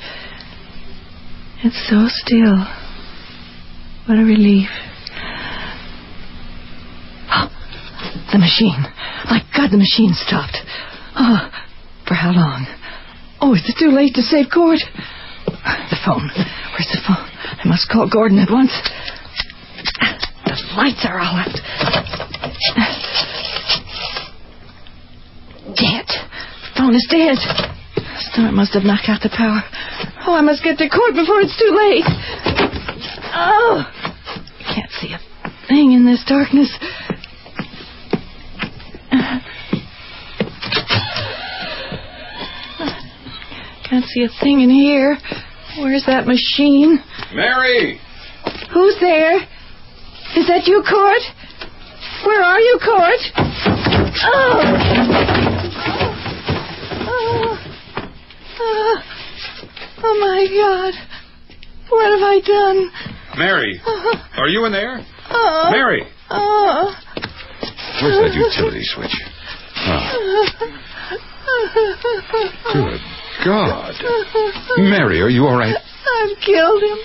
It's so still. What a relief. Oh, the machine. My God, the machine stopped. Oh, for how long? Oh, is it too late to save Court? The phone. Where's the phone? I must call Gordon at once. The lights are all out. Dead. The phone is dead. Storm must have knocked out the power. Oh, I must get to Court before it's too late. Oh! Can't see a thing in this darkness. Can't see a thing in here. Where's that machine? Mary! Who's there? Is that you, Court? Where are you, Court? Oh! Oh, my God. What have I done? Mary, are you in there? Mary! Where's that utility switch? Good God. Mary, are you all right? I've killed him.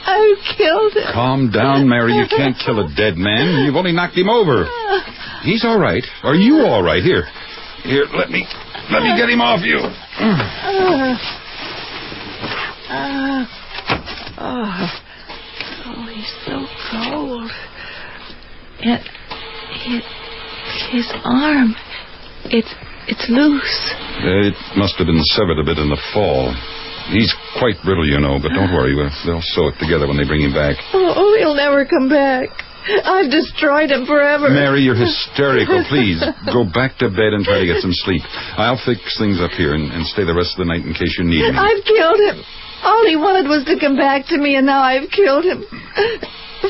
I've killed him. Calm down, Mary. You can't kill a dead man. You've only knocked him over. He's all right. Are you all right? Here, let me get him off you. Oh, he's so cold. His arm, it's loose. It must have been severed a bit in the fall. He's quite brittle, you know, but don't worry. They'll sew it together when they bring him back. Oh, he'll never come back. I've destroyed him forever. Mary, you're hysterical. Please, go back to bed and try to get some sleep. I'll fix things up here and stay the rest of the night in case you need me. I've killed him. All he wanted was to come back to me, and now I've killed him.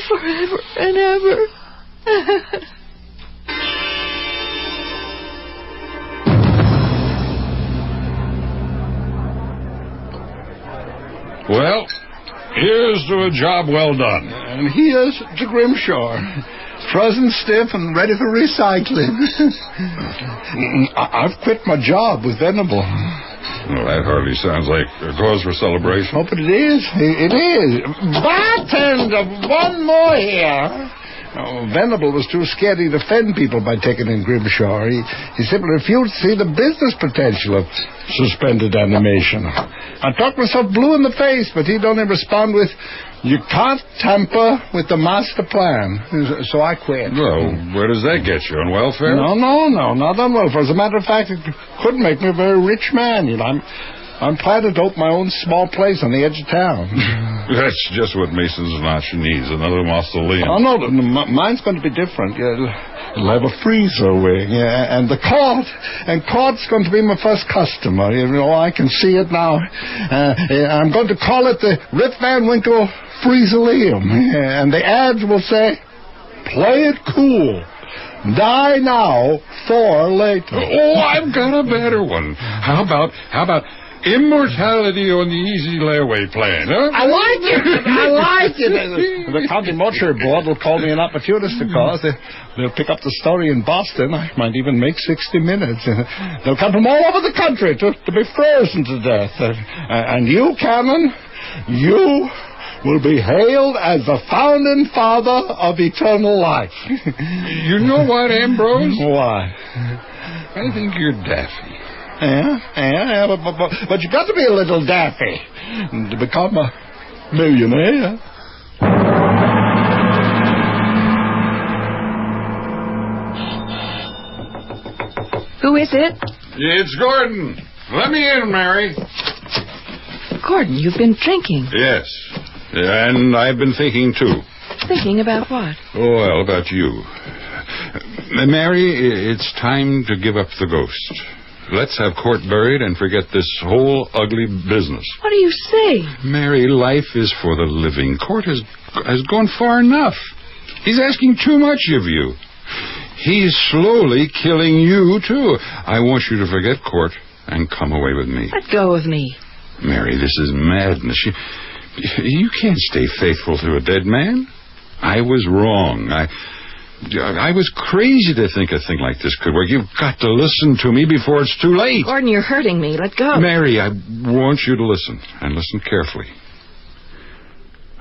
Forever and ever. Well, here's to a job well done. And here's to Grimshaw. Frozen stiff and ready for recycling. I've quit my job with Venable. Well, that hardly sounds like a cause for celebration. Oh, but it is. It is. Bartender, one more here. Oh, Venable was too scared he'd offend people by taking in Grimshaw. He simply refused to see the business potential of suspended animation. I talked myself blue in the face, but he'd only respond with, "You can't tamper with the master plan." So I quit. Well, where does that get you? On welfare? No, not on welfare. As a matter of fact, it could make me a very rich man. You know, I'm planning to open my own small place on the edge of town. That's just what Mason's Notch needs, another mausoleum. Oh, no, mine's going to be different. It'll have a freezer wing, and the court. And court's going to be my first customer. You know, I can see it now. I'm going to call it the Rip Van Winkle Freezoleum. And the ads will say, "Play it cool. Die now, for later." Oh, I've got a better one. How about immortality on the easy layaway plan, huh? I like it. The county mortuary board will call me an opportunist, of course. They'll pick up the story in Boston. I might even make 60 minutes. They'll come from all over the country to be frozen to death. And you, Cannon, you will be hailed as the founding father of eternal life. You know what, Ambrose? Why? I think you're daffy. Yeah, but you got to be a little daffy to become a millionaire. Who is it? It's Gordon. Let me in, Mary. Gordon, you've been drinking. Yes, and I've been thinking, too. Thinking about what? Well, about you. Mary, it's time to give up the ghost. Let's have Court buried and forget this whole ugly business. What are you saying? Mary, life is for the living. Court has gone far enough. He's asking too much of you. He's slowly killing you, too. I want you to forget Court and come away with me. Let go of me. Mary, this is madness. You can't stay faithful to a dead man. I was wrong. I was crazy to think a thing like this could work. You've got to listen to me before it's too late. Gordon, you're hurting me. Let go. Mary, I want you to listen, and listen carefully.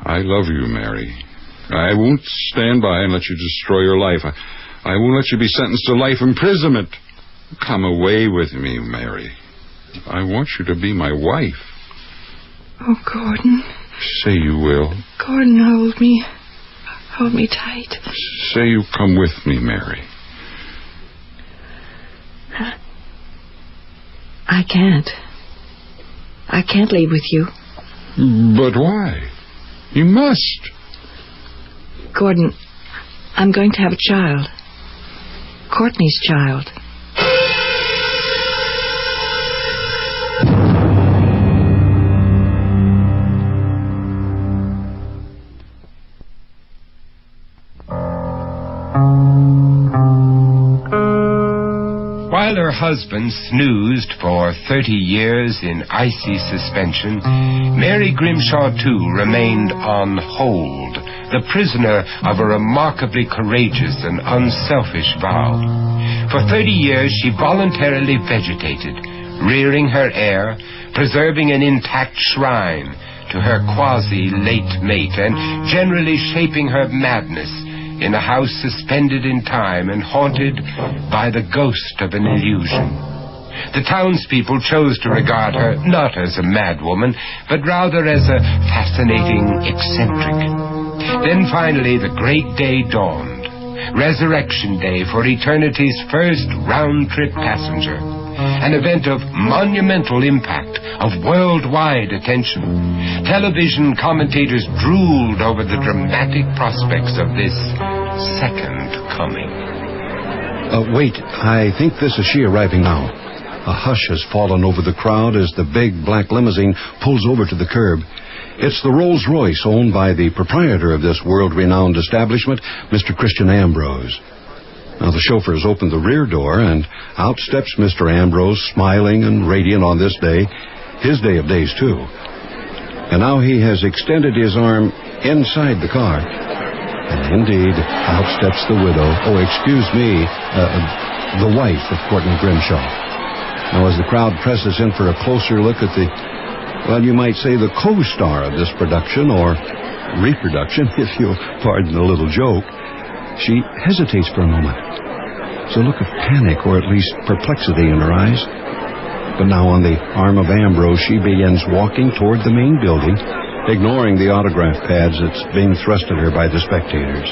I love you, Mary. I won't stand by and let you destroy your life. I won't let you be sentenced to life imprisonment. Come away with me, Mary. I want you to be my wife. Oh, Gordon. Say you will. Gordon, hold me. Hold me tight. Say you come with me, Mary. I can't. I can't leave with you. But why? You must. Gordon, I'm going to have a child. Courtney's child. While her husband snoozed for 30 years in icy suspension, Mary Grimshaw, too, remained on hold, the prisoner of a remarkably courageous and unselfish vow. For 30 years she voluntarily vegetated, rearing her heir, preserving an intact shrine to her quasi-late mate, and generally shaping her madness in a house suspended in time and haunted by the ghost of an illusion. The townspeople chose to regard her not as a madwoman, but rather as a fascinating eccentric. Then finally the great day dawned, Resurrection Day for eternity's first round-trip passenger, an event of monumental impact, of worldwide attention. Television commentators drooled over the dramatic prospects of this second coming. Wait, I think this is she arriving now. A hush has fallen over the crowd as the big black limousine pulls over to the curb. It's the Rolls-Royce owned by the proprietor of this world-renowned establishment, Mr. Christian Ambrose. Now, the chauffeur has opened the rear door, and out steps Mr. Ambrose, smiling and radiant on this day, his day of days, too. And now he has extended his arm inside the car. And indeed, out steps the widow, the wife of Courtney Grimshaw. Now, as the crowd presses in for a closer look at the, well, you might say the co-star of this production, or reproduction, if you'll pardon the little joke, she hesitates for a moment. There's a look of panic, or at least perplexity, in her eyes. But now, on the arm of Ambrose, she begins walking toward the main building, ignoring the autograph pads that's being thrust at her by the spectators.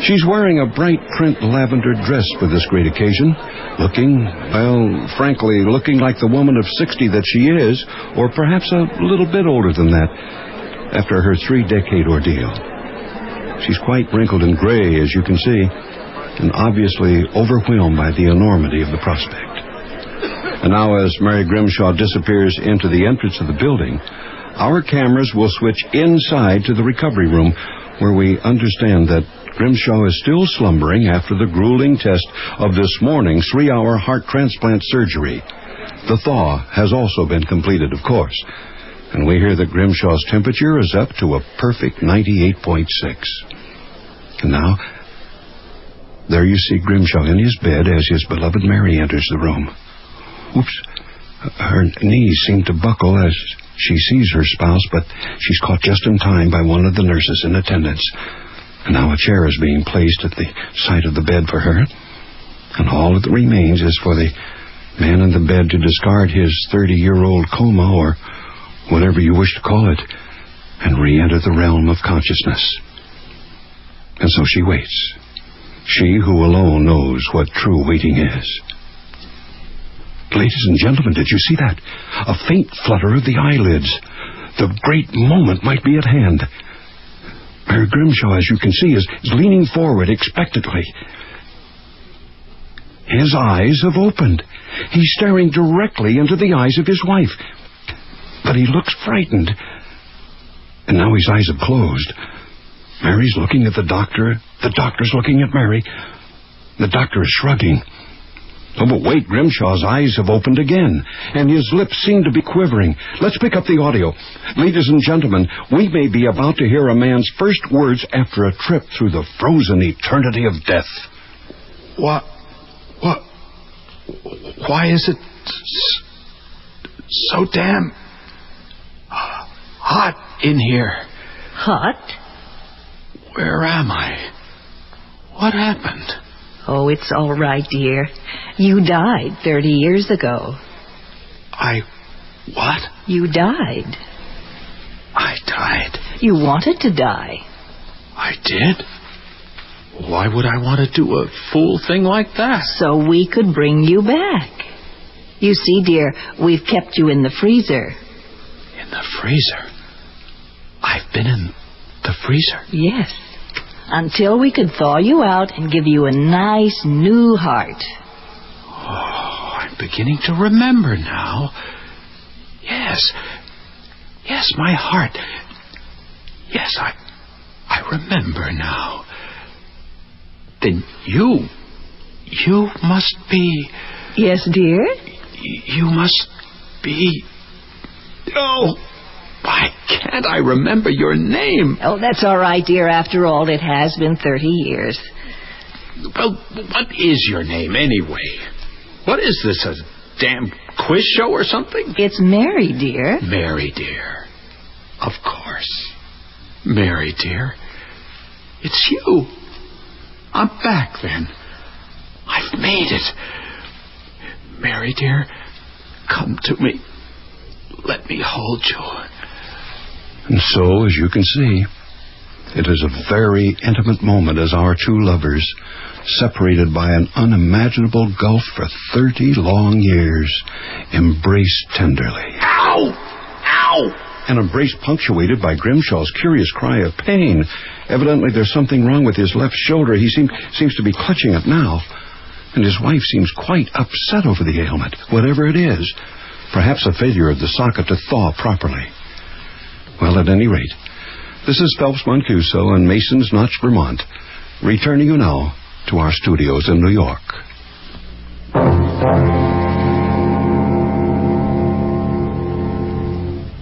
She's wearing a bright print lavender dress for this great occasion, looking like the woman of 60 that she is, or perhaps a little bit older than that, after her 3-decade ordeal. She's quite wrinkled and gray, as you can see, and obviously overwhelmed by the enormity of the prospect. And now, as Mary Grimshaw disappears into the entrance of the building, our cameras will switch inside to the recovery room, where we understand that Grimshaw is still slumbering after the grueling test of this morning's 3-hour heart transplant surgery. The thaw has also been completed, of course, and we hear that Grimshaw's temperature is up to a perfect 98.6. And now, there you see Grimshaw in his bed as his beloved Mary enters the room. Oops. Her knees seem to buckle as she sees her spouse, but she's caught just in time by one of the nurses in attendance. And now a chair is being placed at the side of the bed for her. And all that remains is for the man in the bed to discard his 30-year-old coma, or whatever you wish to call it, and re-enter the realm of consciousness. And so she waits. She who alone knows what true waiting is. Ladies and gentlemen, did you see that? A faint flutter of the eyelids. The great moment might be at hand. Mary Grimshaw, as you can see, is leaning forward expectantly. His eyes have opened. He's staring directly into the eyes of his wife. But he looks frightened. And now his eyes have closed. Mary's looking at the doctor. The doctor's looking at Mary. The doctor is shrugging. Oh, but wait, Grimshaw's eyes have opened again, and his lips seem to be quivering. Let's pick up the audio. Ladies and gentlemen, we may be about to hear a man's first words after a trip through the frozen eternity of death. What? Why is it so damn hot in here? Hot? Where am I? What happened? Oh, it's all right, dear. You died 30 years ago. What? You died. I died. You wanted to die. I did? Why would I want to do a fool thing like that? So we could bring you back. You see, dear, we've kept you in the freezer. In the freezer? I've been in the freezer? Yes. Until we could thaw you out and give you a nice new heart. Oh, I'm beginning to remember now. Yes, my heart. Yes, I remember now. Then you must be... Yes, dear? You must be... Oh, why can't I remember your name? Oh, that's all right, dear. After all, it has been 30 years. Well, what is your name, anyway? What is this, a damn quiz show or something? It's Mary, dear. Mary, dear. Of course. Mary, dear. It's you. I'm back, then. I've made it. Mary, dear, come to me. Let me hold you. And so, as you can see, it is a very intimate moment as our two lovers, separated by an unimaginable gulf for 30 long years, embrace tenderly. Ow! Ow! An embrace punctuated by Grimshaw's curious cry of pain. Evidently there's something wrong with his left shoulder. He seems to be clutching it now. And his wife seems quite upset over the ailment, whatever it is. Perhaps a failure of the socket to thaw properly. Well, at any rate, this is Phelps Mancuso in Mason's Notch, Vermont, returning you now to our studios in New York.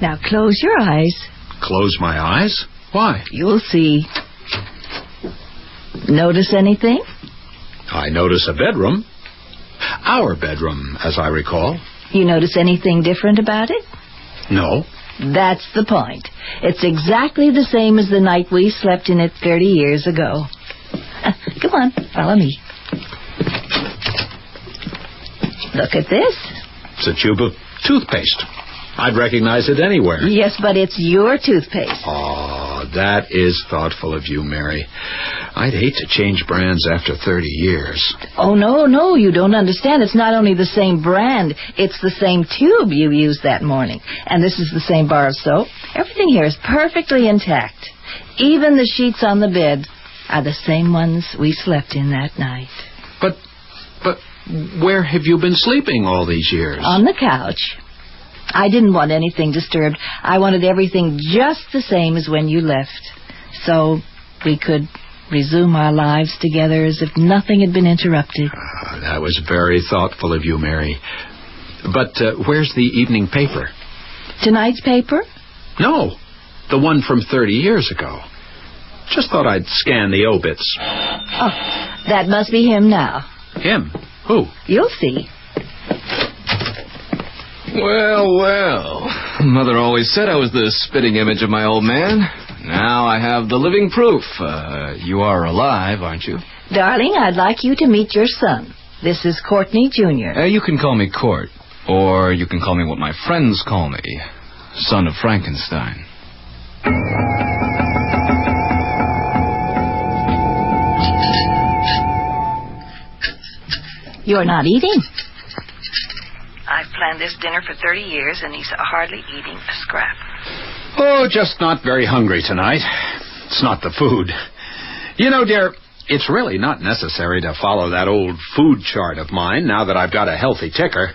Now close your eyes. Close my eyes? Why? You'll see. Notice anything? I notice a bedroom. Our bedroom, as I recall. You notice anything different about it? No. That's the point. It's exactly the same as the night we slept in it 30 years ago. Come on, follow me. Look at this. It's a tube of toothpaste. I'd recognize it anywhere. Yes, but it's your toothpaste. Oh, that is thoughtful of you, Mary. I'd hate to change brands after 30 years. Oh, no, you don't understand. It's not only the same brand, it's the same tube you used that morning. And this is the same bar of soap. Everything here is perfectly intact. Even the sheets on the bed are the same ones we slept in that night. But where have you been sleeping all these years? On the couch. I didn't want anything disturbed. I wanted everything just the same as when you left. So we could resume our lives together as if nothing had been interrupted. That was very thoughtful of you, Mary. But where's the evening paper? Tonight's paper? No, the one from 30 years ago. Just thought I'd scan the obits. Oh, that must be him now. Him? Who? You'll see. Well. Mother always said I was the spitting image of my old man. Now I have the living proof. You are alive, aren't you? Darling, I'd like you to meet your son. This is Courtney Jr. You can call me Court. Or you can call me what my friends call me. Son of Frankenstein. You're not eating. I've planned this dinner for 30 years, and he's hardly eating a scrap. Oh, just not very hungry tonight. It's not the food. You know, dear, it's really not necessary to follow that old food chart of mine now that I've got a healthy ticker.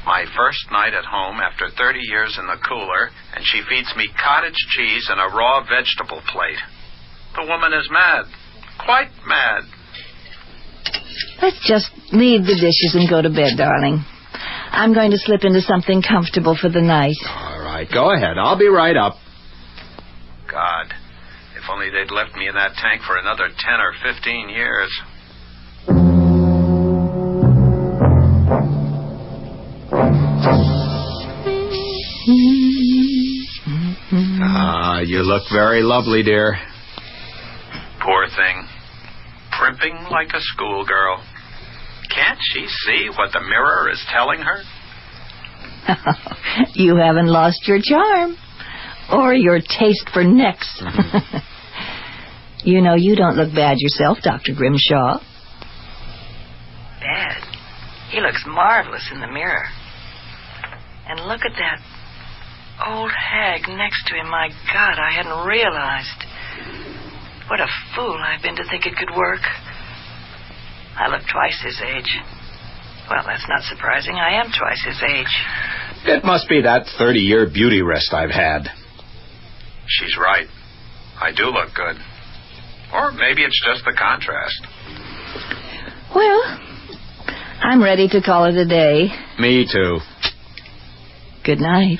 My first night at home after 30 years in the cooler, and she feeds me cottage cheese and a raw vegetable plate. The woman is mad. Quite mad. Let's just leave the dishes and go to bed, darling. I'm going to slip into something comfortable for the night. All right, go ahead. I'll be right up. God, if only they'd left me in that tank for another 10 or 15 years. You look very lovely, dear. Poor thing. primping like a schoolgirl. Can't she see what the mirror is telling her? You haven't lost your charm. Or your taste for necks. You know, you don't look bad yourself, Dr. Grimshaw. Bad? He looks marvelous in the mirror. And look at that old hag next to him. My God, I hadn't realized. What a fool I've been to think it could work. I look twice his age. Well, that's not surprising. I am twice his age. It must be that 30-year beauty rest I've had. She's right. I do look good. Or maybe it's just the contrast. Well, I'm ready to call it a day. Me too. Good night.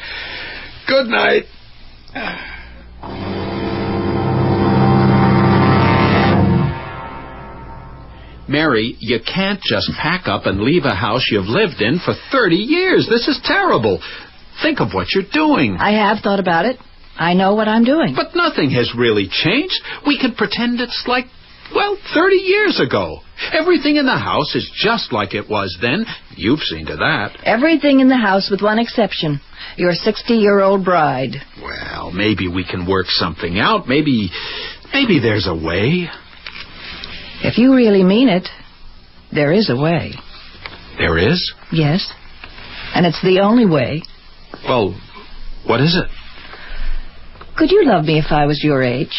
Good night. Mary, you can't just pack up and leave a house you've lived in for 30 years. This is terrible. Think of what you're doing. I have thought about it. I know what I'm doing. But nothing has really changed. We can pretend it's like, 30 years ago. Everything in the house is just like it was then. You've seen to that. Everything in the house with one exception. Your 60-year-old bride. Well, maybe we can work something out. Maybe there's a way. If you really mean it, there is a way. There is? Yes. And it's the only way. Well, what is it? Could you love me if I was your age?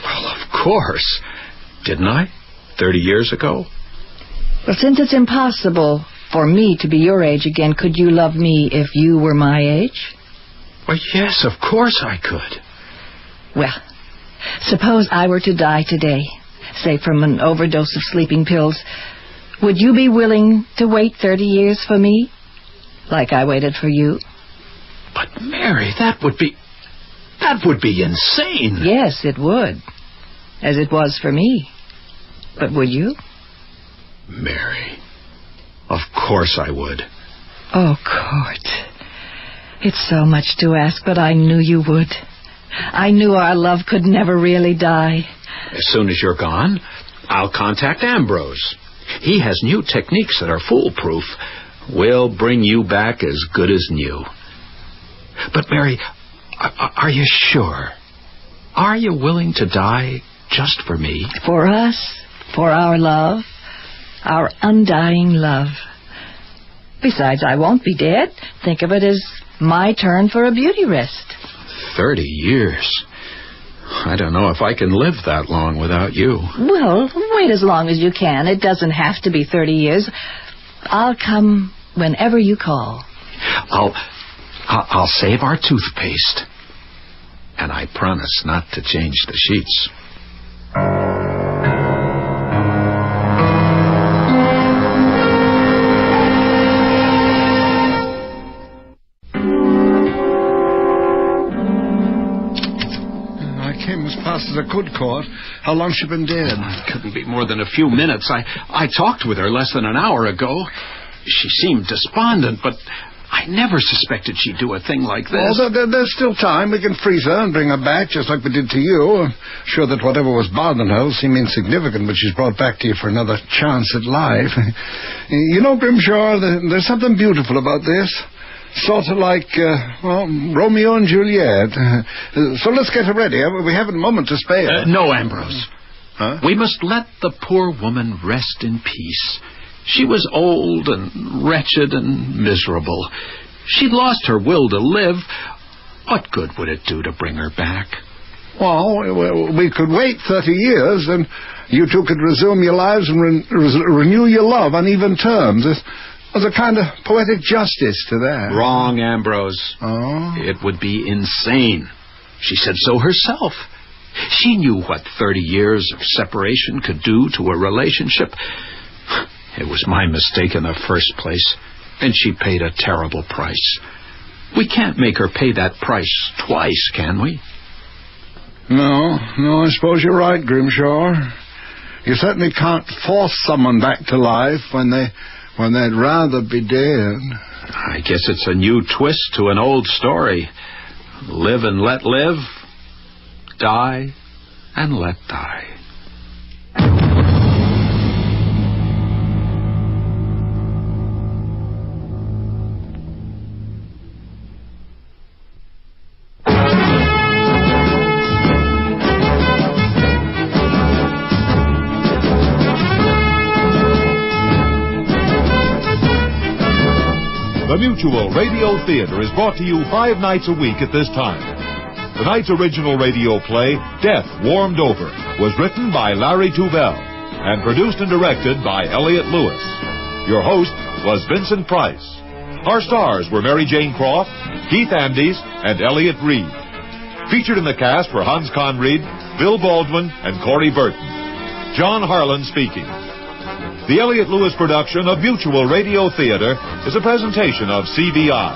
Well, of course. Didn't I? 30 years ago? Well, since it's impossible for me to be your age again, could you love me if you were my age? Well, yes, of course I could. Well, suppose I were to die today, say from an overdose of sleeping pills. Would you be willing to wait 30 years for me, like I waited for you? But, Mary, that would be insane. Yes, it would. As it was for me. But would you? Mary, of course I would. Oh, Court. It's so much to ask, but I knew you would. I knew our love could never really die. As soon as you're gone, I'll contact Ambrose. He has new techniques that are foolproof. We'll bring you back as good as new. But, Mary, are you sure? Are you willing to die just for me? For us, for our love, our undying love. Besides, I won't be dead. Think of it as my turn for a beauty rest. 30 years. I don't know if I can live that long without you. Well, wait as long as you can. It doesn't have to be 30 years. I'll come whenever you call. I'll save our toothpaste. And I promise not to change the sheets. As fast as I could, Court. How long's she been dead? It couldn't be more than a few minutes. I talked with her less than an hour ago. She seemed despondent, but I never suspected she'd do a thing like this. Well, there's still time. We can freeze her and bring her back, just like we did to you. I'm sure that whatever was bothering her will seem insignificant, but she's brought back to you for another chance at life. You know, Grimshaw, there's something beautiful about this. Sort of like, Romeo and Juliet. So let's get her ready. We haven't a moment to spare. No, Ambrose. Huh? We must let the poor woman rest in peace. She was old and wretched and miserable. She'd lost her will to live. What good would it do to bring her back? Well, we could wait 30 years, and you two could resume your lives and renew your love on even terms. There's a kind of poetic justice to that. Wrong, Ambrose. Oh? It would be insane. She said so herself. She knew what 30 years of separation could do to a relationship. It was my mistake in the first place, and she paid a terrible price. We can't make her pay that price twice, can we? No, I suppose you're right, Grimshaw. You certainly can't force someone back to life when they'd rather be dead. I guess it's a new twist to an old story. Live and let live. Die and let die. The Mutual Radio Theater is brought to you 5 nights a week at this time. Tonight's original radio play, Death Warmed Over, was written by Larry Tubell and produced and directed by Elliott Lewis. Your host was Vincent Price. Our stars were Mary Jane Croft, Keith Andes, and Elliott Reed. Featured in the cast were Hans Conried, Bill Baldwin, and Corey Burton. John Harlan speaking. The Elliott Lewis production of Mutual Radio Theater is a presentation of CBI.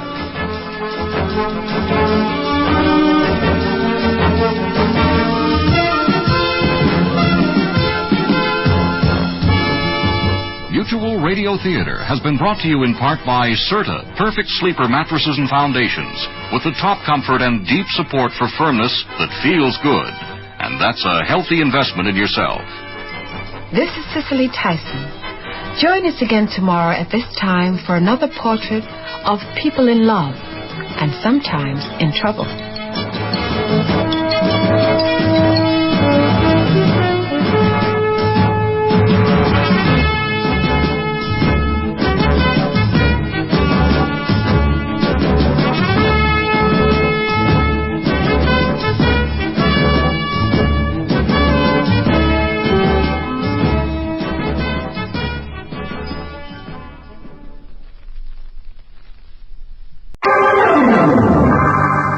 Mutual Radio Theater has been brought to you in part by Serta, perfect sleeper mattresses and foundations, with the top comfort and deep support for firmness that feels good. And that's a healthy investment in yourself. This is Cicely Tyson. Join us again tomorrow at this time for another portrait of people in love and sometimes in trouble.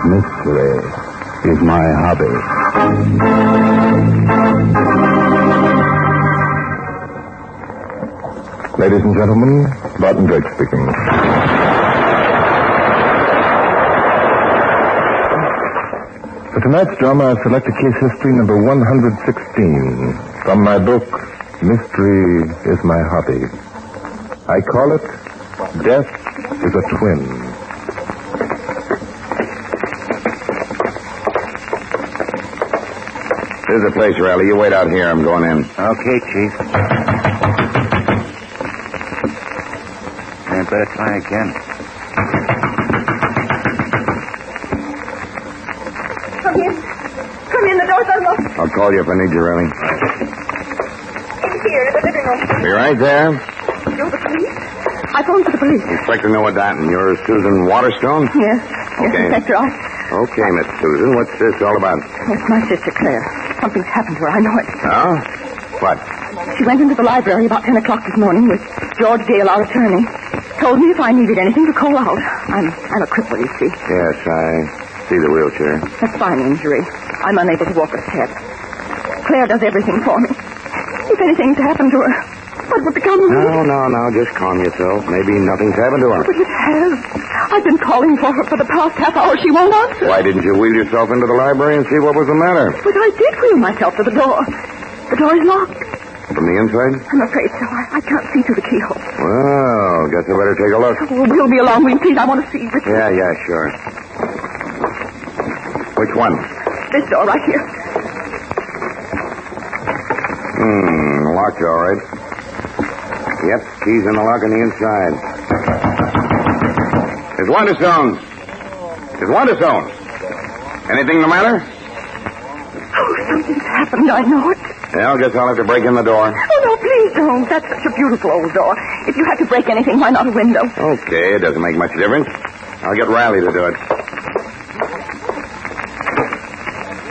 Mystery is my hobby. Ladies and gentlemen, Barton Drake speaking. For tonight's drama, I've selected case history number 116 from my book, Mystery is My Hobby. I call it Death is a Twin. Here's the place, Riley. You wait out here. I'm going in. Okay, Chief. I better try again. Come in. Come in. The door's unlocked. I'll call you if I need you, Riley. In here, in the living room. Be right there. You're the police? I phoned for the police. Inspector Noah Danton. You're Susan Waterstone? Yes. Yes, Okay. Inspector. Okay, Miss Susan. What's this all about? It's my sister, Claire. Something's happened to her. I know it. Oh? What? She went into the library about 10 o'clock this morning with George Gale, our attorney. Told me if I needed anything to call out. I'm a cripple, you see. Yes, I see the wheelchair. A spine injury. I'm unable to walk a step. Claire does everything for me. If anything's happened to her, what would become of me? No. Just calm yourself. Maybe nothing's happened to her. But it has. I've been calling for her for the past half hour. She won't answer. Why didn't you wheel yourself into the library and see what was the matter? But I did wheel myself to the door. The door is locked. From the inside? I'm afraid so. I can't see through the keyhole. Well, guess I better take a look. Oh, we'll be along, will you please? I want to see Richard. Yeah, sure. Which one? This door right here. Locked all right. Yep, keys in the lock on the inside. There's Wanderstone. Anything the matter? Oh, something's happened. I know it. Well, guess I'll have to break in the door. Oh, no, please don't. That's such a beautiful old door. If you had to break anything, why not a window? Okay, it doesn't make much difference. I'll get Riley to do it.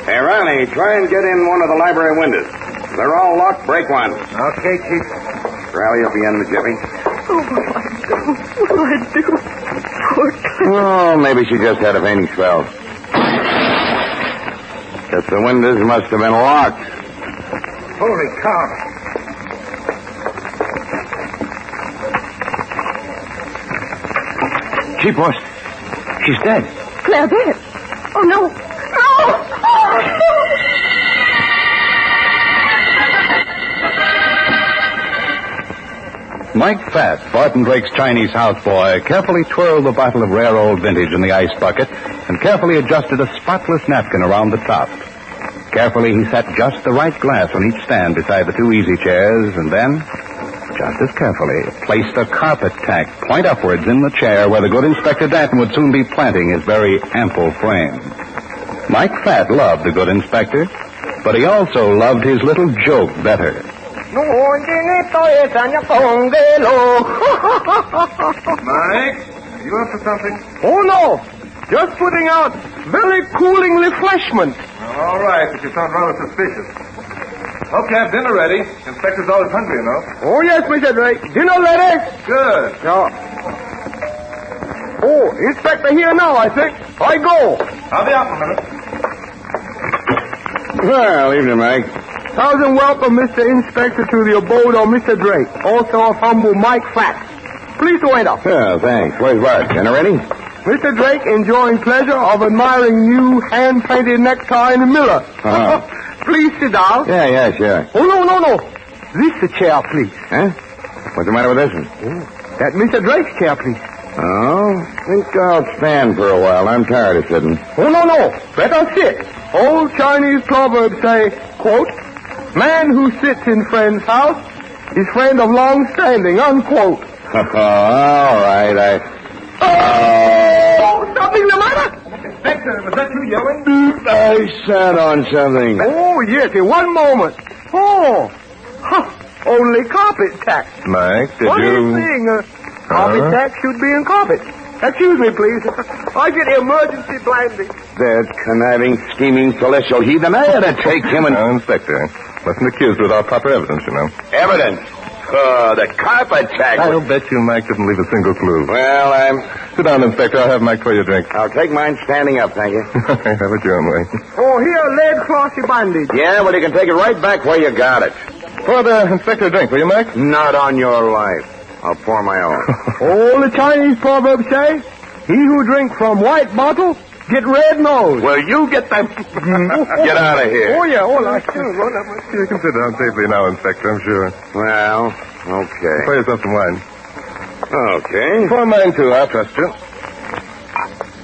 Hey, Riley, try and get in one of the library windows. They're all locked. Break one. Okay, Chief. Riley will be in the jiffy. Oh, what do I do? Poor Claire. Oh, maybe she just had a fainting spell. Guess the windows must have been locked. Holy cow. Chief, boss. She's dead. Claire dead. Oh, no. No! Mike Fatt, Barton Drake's Chinese houseboy, carefully twirled the bottle of rare old vintage in the ice bucket and carefully adjusted a spotless napkin around the top. Carefully, he set just the right glass on each stand beside the two easy chairs, and then, just as carefully, placed a carpet tack point upwards in the chair where the good Inspector Danton would soon be planting his very ample frame. Mike Fatt loved the good inspector, but he also loved his little joke better. Mike, You up for something? Oh, no. Just putting out very cooling refreshment. Well, all right, but you sound rather suspicious. Okay, have dinner ready. Inspector's always hungry, you know. Oh, yes, Mr. Drake. Dinner ready? Good. Yeah. Oh, Inspector here now, I think. I go. I'll be out in a minute. Well, evening, Mike. Thousand welcome, Mr. Inspector, to the abode of Mr. Drake, also of humble Mike Flax. Please wait up. Yeah, thanks. Where's Bart? Dinner ready? Mr. Drake enjoying pleasure of admiring new hand-painted necktie in the mirror. Uh-huh. Please sit down. Yeah, sure. Oh, no. This the chair, please. Huh? What's the matter with this one? That Mr. Drake's chair, please. Oh, I think I'll stand for a while. I'm tired of sitting. Oh, no. Better sit. Old Chinese proverbs say, quote, man who sits in friend's house is friend of long standing, unquote. All right, Oh, something the matter? Inspector, was that you yelling? I sat on something. Oh, yes, in one moment. Oh, only carpet tax. Mike, Funny thing, carpet tax should be in carpet. Excuse me, please. I get emergency blinding. That conniving, scheming, celestial heathen. I had to take him and... No, Inspector. Mustn't accuse without proper evidence, you know. Evidence? The carpet tax. I'll bet you Mike didn't leave a single clue. Well, Sit down, Inspector. I'll have Mike pour you a drink. I'll take mine standing up, thank you. Have it your own way. Oh, here, lead crossy bandage. Yeah, well, you can take it right back where you got it. Pour the Inspector a drink, will you, Mike? Not on your life. I'll pour my own. All the Chinese proverbs say, he who drinks from white bottle, get red nose. Well, you get that... Get out of here. Oh, yeah, I can't run that much. You can sit down safely now, Inspector, I'm sure. Well, okay. Pour yourself some wine. Okay. Pour mine, too. I'll trust you.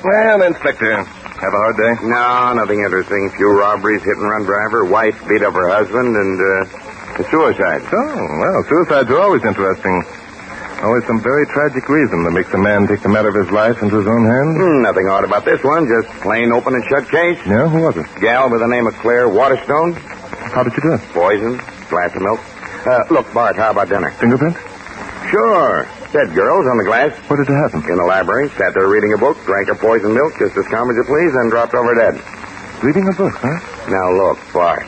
Well, Inspector, have a hard day? No, nothing interesting. Few robberies, hit-and-run driver, wife beat up her husband, and a suicide. Oh, well, suicides are always interesting. Always some very tragic reason that makes a man take the matter of his life into his own hands. Nothing odd about this one. Just plain open and shut case. Yeah, who was it? Gal by the name of Claire Waterstone. How did you do it? Poison, glass of milk. Look, Bart, how about dinner? Fingerprint? Sure. Dead girls on the glass. What did it happen? In the library. Sat there reading a book, drank her poison milk just as calm as you please, and dropped over dead. Reading a book, huh? Now, look, Bart.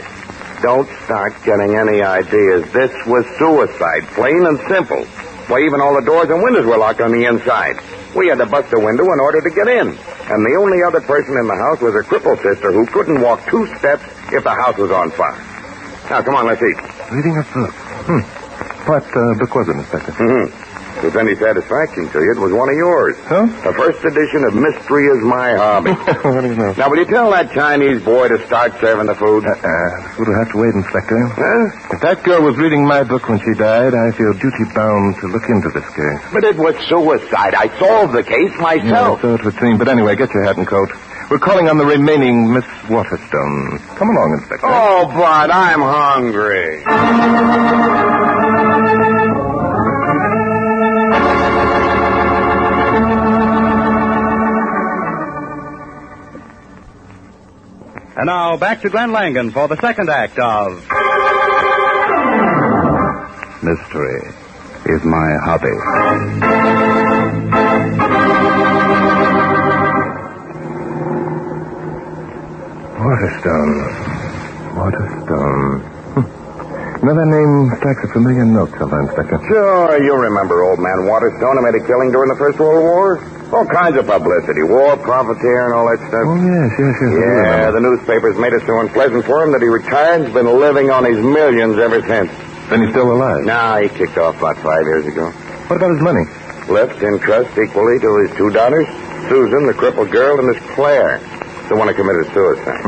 Don't start getting any ideas. This was suicide, plain and simple. Why, even all the doors and windows were locked on the inside. We had to bust a window in order to get in. And the only other person in the house was her crippled sister who couldn't walk 2 steps if the house was on fire. Now, come on, let's eat. Reading a book. What book was it, Inspector? If it's any satisfaction to you, it was one of yours. Huh? The first edition of Mystery is My Hobby. What do you know? Now, will you tell that Chinese boy to start serving the food? We'll have to wait, Inspector. Huh? If that girl was reading my book when she died, I feel duty-bound to look into this case. But it was suicide. I solved the case myself. Yeah, so it would seem. But anyway, get your hat and coat. We're calling on the remaining Miss Waterstone. Come along, Inspector. Oh, but I'm hungry. And now back to Glenn Langan for the second act of Mystery is My Hobby. Waterstone. You know, that name strikes a familiar note, Inspector. Sure, you remember old man Waterstone who made a killing during the First World War? All kinds of publicity, war, profiteer, and all that stuff. Oh, yes. Yeah, the newspapers made it so unpleasant for him that he retired and has been living on his millions ever since. Then he's still alive? No, he kicked off about 5 years ago. What about his money? Left in trust equally to his 2 daughters, Susan, the crippled girl, and Miss Claire, the one who committed suicide.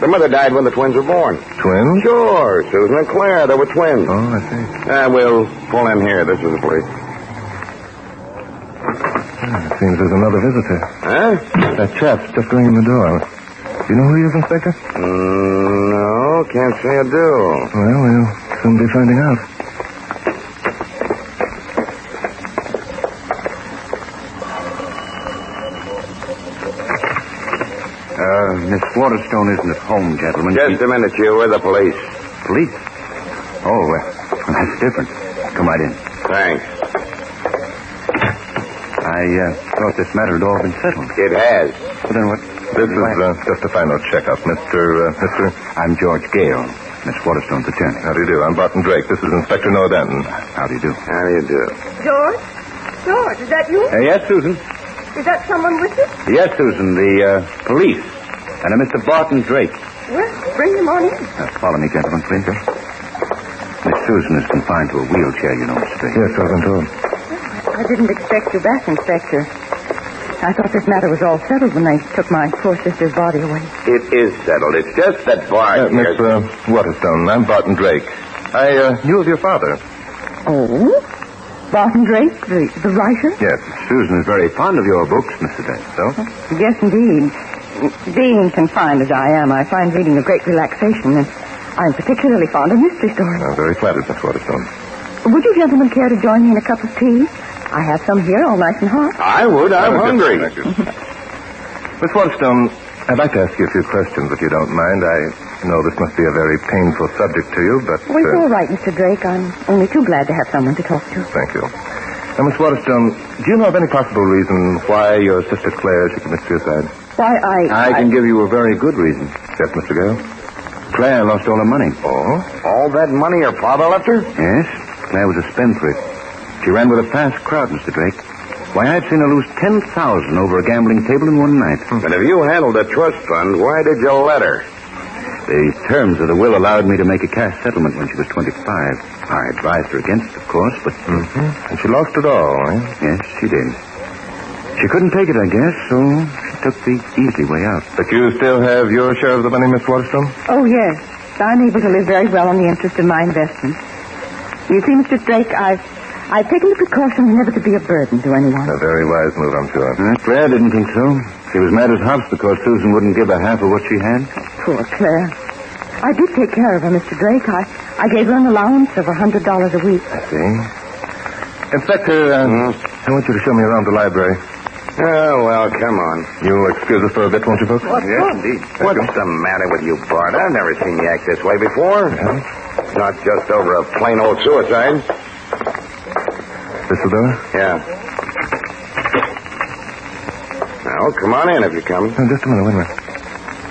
The mother died when the twins were born. Twins? Sure, Susan and Claire, they were twins. Oh, I see. We'll pull in here. This is the place. It seems there's another visitor. Huh? That chap's just going in the door. Do you know who he is, Inspector? No, can't say I do. Well, we'll soon be finding out. Miss Waterstone isn't at home, gentlemen. Just a minute, you. We're the police. Police? Oh, that's different. Come right in. Thanks. I thought this matter had all been settled. It has. Well, then what? This is just a final checkup, Mr. I'm George Gale, Miss Waterstone's attorney. How do you do? I'm Barton Drake. This is Inspector Noah Danton. How do you do? How do you do? George, is that you? Yes, Susan. Is that someone with you? Yes, Susan, the police. And a Mr. Barton Drake. Well, bring him on in. Follow me, gentlemen, please. Miss Susan is confined to a wheelchair, you know, Mr. Drake. Yes, I've been told. I didn't expect you back, Inspector. I thought this matter was all settled when they took my poor sister's body away. It is settled. It's just that Bart here... Miss Waterstone, I'm Barton Drake. I knew of your father. Oh? Barton Drake, the writer? Yes, Susan is very fond of your books, Mr. Drake, so? Yes, indeed. Being confined as I am, I find reading a great relaxation, and I'm particularly fond of mystery stories. I'm very flattered, Miss Waterstone. Would you gentlemen care to join me in a cup of tea? I have some here, all nice and hot. I would. I'm hungry. Thank you. Miss Waterstone, I'd like to ask you a few questions, if you don't mind. I know this must be a very painful subject to you, but... Well, it's all right, Mr. Drake. I'm only too glad to have someone to talk to. Thank you. Now, Miss Waterstone, do you know of any possible reason why your sister Claire should commit suicide? Why, I can give you a very good reason. Yes, Mr. Gale? Claire lost all her money. Oh? All that money her father left her? Yes. Claire was a spendthrift. She ran with a fast crowd, Mr. Drake. Why, I've seen her lose 10,000 over a gambling table in one night. And if you handled a trust fund, why did you let her? The terms of the will allowed me to make a cash settlement when she was 25. I advised her against it, of course, but... And she lost it all, eh? Yes, she did. She couldn't take it, I guess, so she took the easy way out. But you still have your share of the money, Miss Waterstone? Oh, yes. I'm able to live very well on the interest of my investment. You see, Mr. Drake, I've taken the precaution never to be a burden to anyone. A very wise move, I'm sure. Claire didn't think so. She was mad as hops because Susan wouldn't give her half of what she had. Poor Claire. I did take care of her, Mr. Drake. I gave her an allowance of $100 a week. I see. Inspector, I want you to show me around the library. Oh, well, come on. You'll excuse us for a bit, won't you, folks? Yes, indeed. What's the matter with you, Bart? I've never seen you act this way before. Not just over a plain old suicide. This the door? Yeah. Well, come on in if you're coming. Just a minute, wait a minute.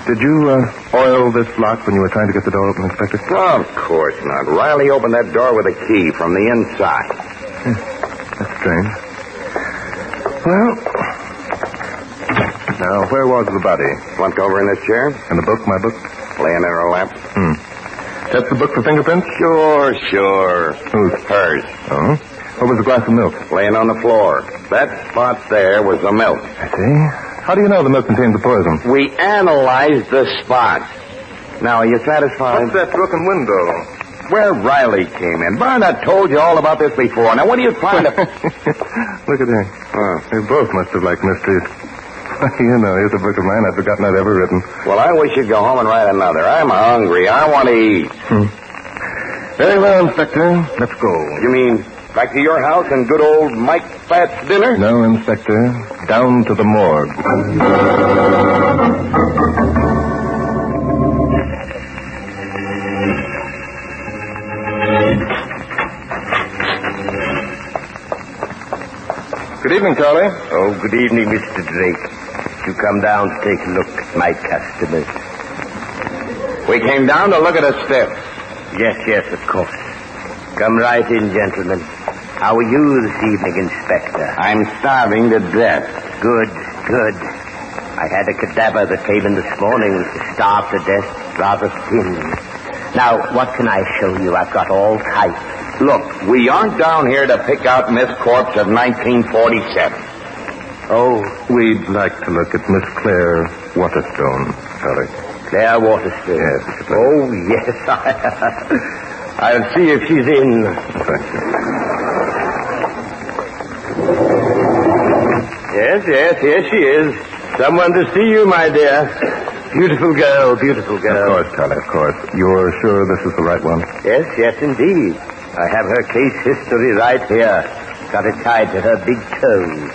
Did you oil this lock when you were trying to get the door open, Inspector? Oh, of course not. Riley opened that door with a key from the inside. That's strange. Well, now, where was the body? Slumped over in this chair. And the book, my book? Laying in her lap. That's the book for fingerprints? Sure. Whose? Hers. Oh? What was the glass of milk? Laying on the floor. That spot there was the milk. I see. How do you know the milk contained the poison? We analyzed the spots. Now, are you satisfied? What's that broken window? Where Riley came in. Barnett told you all about this before. Now, what are you trying to... Look at him. Oh, they both must have liked mysteries. You know, here's a book of mine I've forgotten I'd ever written. Well, I wish you'd go home and write another. I'm hungry. I want to eat. Very well, Inspector. Let's go. You mean back to your house and good old Mike Fat's dinner? No, Inspector. Down to the morgue. Good evening, Charlie. Oh, good evening, Mr. Drake. You come down to take a look at my customers. We came down to look at a stiff. Yes, of course. Come right in, gentlemen. How are you this evening, Inspector? I'm starving to death. Good. I had a cadaver that came in this morning starved to death, rather thin. Now, what can I show you? I've got all types. Look, we aren't down here to pick out Miss Corpse of 1947. Oh. We'd like to look at Miss Claire Waterstone, Charlie. Claire Waterstone? Yes, Mr. Clare. Oh, yes. I'll see if she's in. Thank you. Yes, here she is. Someone to see you, my dear. Beautiful girl. Of course, Charlie, of course. You're sure this is the right one? Yes, indeed. I have her case history right here. Got it tied to her big toe.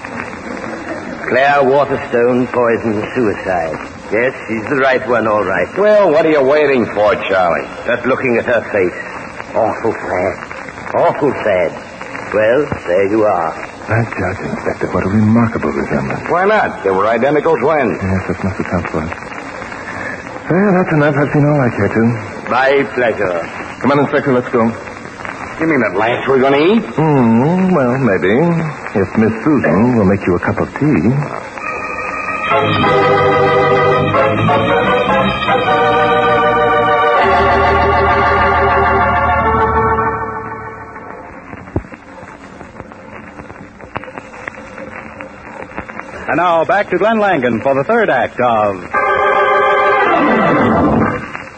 Claire Waterstone, poison, suicide. Yes, she's the right one, all right. Well, what are you waiting for, Charlie? Just looking at her face. Awful sad. Well, there you are. By judge, Inspector, what a remarkable resemblance. Why not? They were identical twins. Yes, this must account for it. Well, that's enough. I've seen all I care to. My pleasure. Come on, Inspector, let's go. You mean at last we're going to eat? Well, maybe. If Miss Susan will make you a cup of tea. And now back to Glenn Langan for the third act of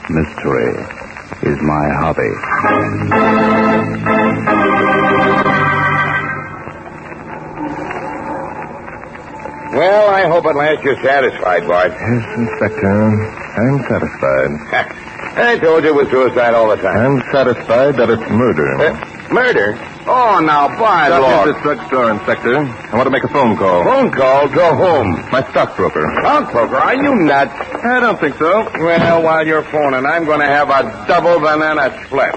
Mystery is My Hobby. Well, I hope at last you're satisfied, Bart. Yes, Inspector. I'm satisfied. I told you it was suicide all the time. I'm satisfied that it's murder. Murder? Oh, now, Bart, Stop Lord. at this drugstore, Inspector. I want to make a phone call. Phone call to whom? My stockbroker. Stockbroker? Are you nuts? I don't think so. Well, while you're phoning, I'm going to have a double banana split.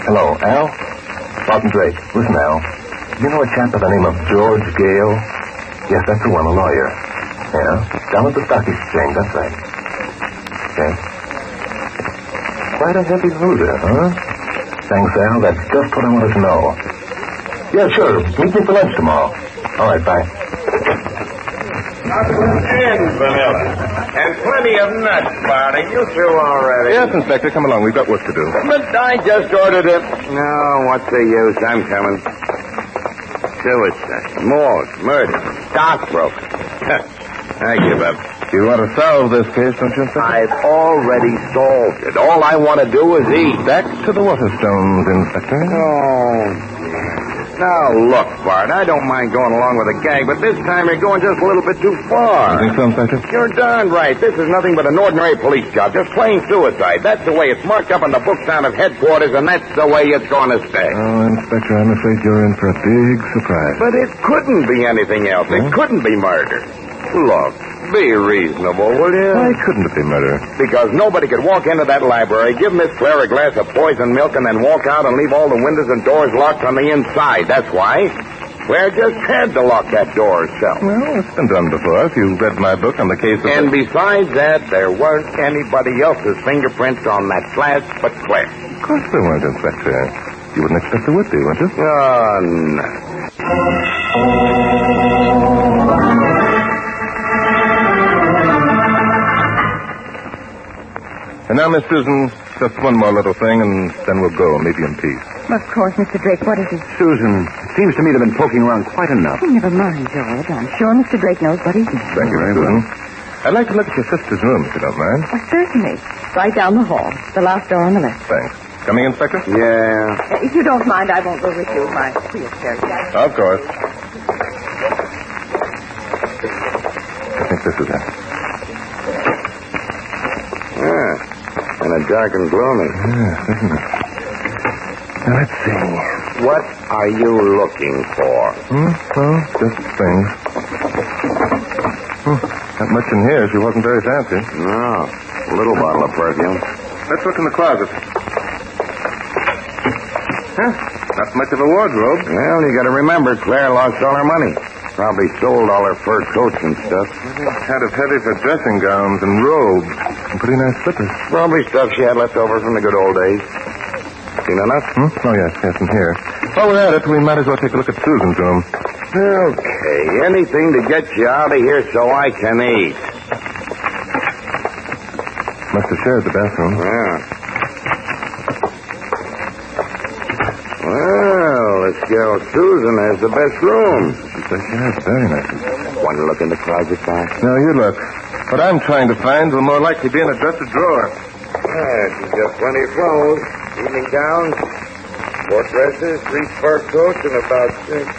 Hello, Al? Barton Drake. Listen, Al. You know a chap by the name of George Gale? Yes, that's the one, a lawyer. Yeah? Down at the stock exchange, that's right. Okay. Quite a heavy loser, huh? Thanks, Al. That's just what I wanted to know. Yeah, sure. Meet me for lunch tomorrow. All right, bye. And vanilla. And plenty of nuts, Barney. You through already? Yes, Inspector. Come along. We've got work to do. But I just ordered it. No, what's the use? I'm coming. Suicide, morgue, murder, stockbroker. I give up. You want to solve this case, don't you, Inspector? I've already solved it. All I want to do is eat. Back to the Waterstones, Inspector. Oh, now, look, Bart, I don't mind going along with the gang, but this time you're going just a little bit too far. You think so, Inspector? You're darn right. This is nothing but an ordinary police job, just plain suicide. That's the way it's marked up on the books down at headquarters, and that's the way it's going to stay. Oh, Inspector, I'm afraid you're in for a big surprise. But it couldn't be anything else. It couldn't be murder. Look, be reasonable, will you? Why couldn't it be murder? Because nobody could walk into that library, give Miss Claire a glass of poisoned milk, and then walk out and leave all the windows and doors locked on the inside. That's why. Claire just had to lock that door herself. Well, it's been done before. If you read my book on the case of... And besides that, there weren't anybody else's fingerprints on that glass but Claire. Of course there weren't, Inspector. You wouldn't expect there would be, would you? Oh, no. And now, Miss Susan, just one more little thing, and then we'll go and leave you in peace. Of course, Mr. Drake. What is it? Susan, it seems to me they've been poking around quite enough. Oh, never mind, George. I'm sure Mr. Drake knows what he's doing. Thank you, Miss Susan. I'd like to look at your sister's room, if you don't mind. Oh, certainly. Right down the hall. The last door on the left. Thanks. Coming, Inspector? Yeah. If you don't mind, I won't go with you. My wheelchair. Of course. I think this is it. Yeah. Kind of dark and gloomy. Yes, isn't it? Now, let's see. What are you looking for? Well, just things. Not much in here. She wasn't very fancy. No. A little bottle of perfume. Let's look in the closet. Huh? Not much of a wardrobe. Well, you got to remember, Claire lost all her money. Probably sold all her fur coats and stuff. Kind of heavy for dressing gowns and robes. And pretty nice slippers. Probably stuff she had left over from the good old days. Seen enough? Oh, yes, in here. While we're at it, we might as well take a look at Susan's room. Okay, anything to get you out of here so I can eat. Must have shared the bathroom. Yeah. Well, this girl Susan has the best room. She says she has. Very nice. Want to look in the closet, Bob? No, you look. What I'm trying to find will more likely be in a dresser drawer. She's got plenty of clothes. Evening gowns, 4 dresses, 3 fur coats, and about 50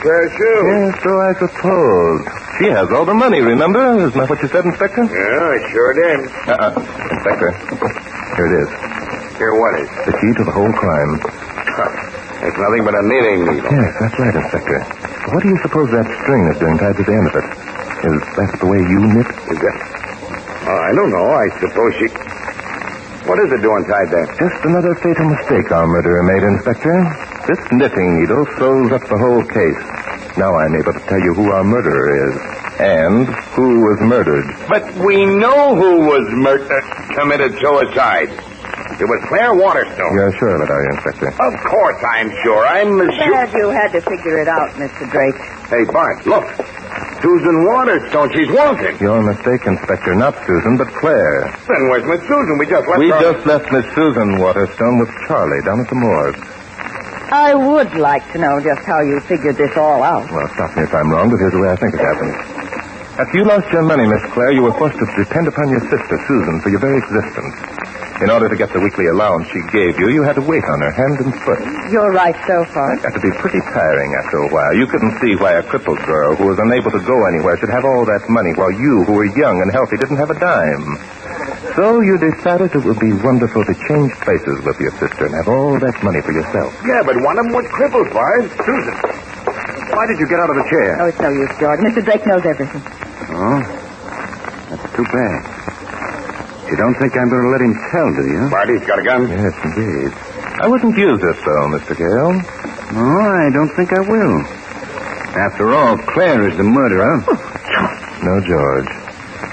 pair of shoes. Yes, so I suppose. She has all the money, remember? Isn't that what you said, Inspector? Yeah, I sure did. Inspector, here it is. Here, what is? The key to the whole crime. It's nothing but a knitting needle. Yes, that's right, Inspector. What do you suppose that string is doing tied to the end of it? Is that the way you knit? Is that... I don't know. I suppose she... What is it doing tied there? Just another fatal mistake our murderer made, Inspector. This knitting needle sews up the whole case. Now I'm able to tell you who our murderer is. And who was murdered. But we know who was committed suicide. It was Claire Waterstone. You're sure of it, are you, Inspector? Of course I'm sure. I'm sure. Glad you had to figure it out, Mr. Drake. Hey, Bart, look. Susan Waterstone. She's wanted. Your mistake, Inspector. Not Susan, but Claire. Then where's Miss Susan? We just left We her... just left Miss Susan Waterstone with Charlie down at the morgue. I would like to know just how you figured this all out. Well, stop me if I'm wrong, but here's the way I think it happened. After you lost your money, Miss Claire, you were forced to depend upon your sister, Susan, for your very existence. In order to get the weekly allowance she gave you, you had to wait on her hand and foot. You're right so far. It got to be pretty tiring after a while. You couldn't see why a crippled girl who was unable to go anywhere should have all that money, while you, who were young and healthy, didn't have a dime. So you decided it would be wonderful to change places with your sister and have all that money for yourself. Yeah, but one of them was crippled, Bart. Susan, why did you get out of the chair? Oh, it's no use, George. Mr. Drake knows everything. Oh, that's too bad. You don't think I'm going to let him tell, do you? Barty's got a gun? Yes, indeed. I wouldn't use this, though, Mr. Gale. No, I don't think I will. After all, Claire is the murderer. No, George.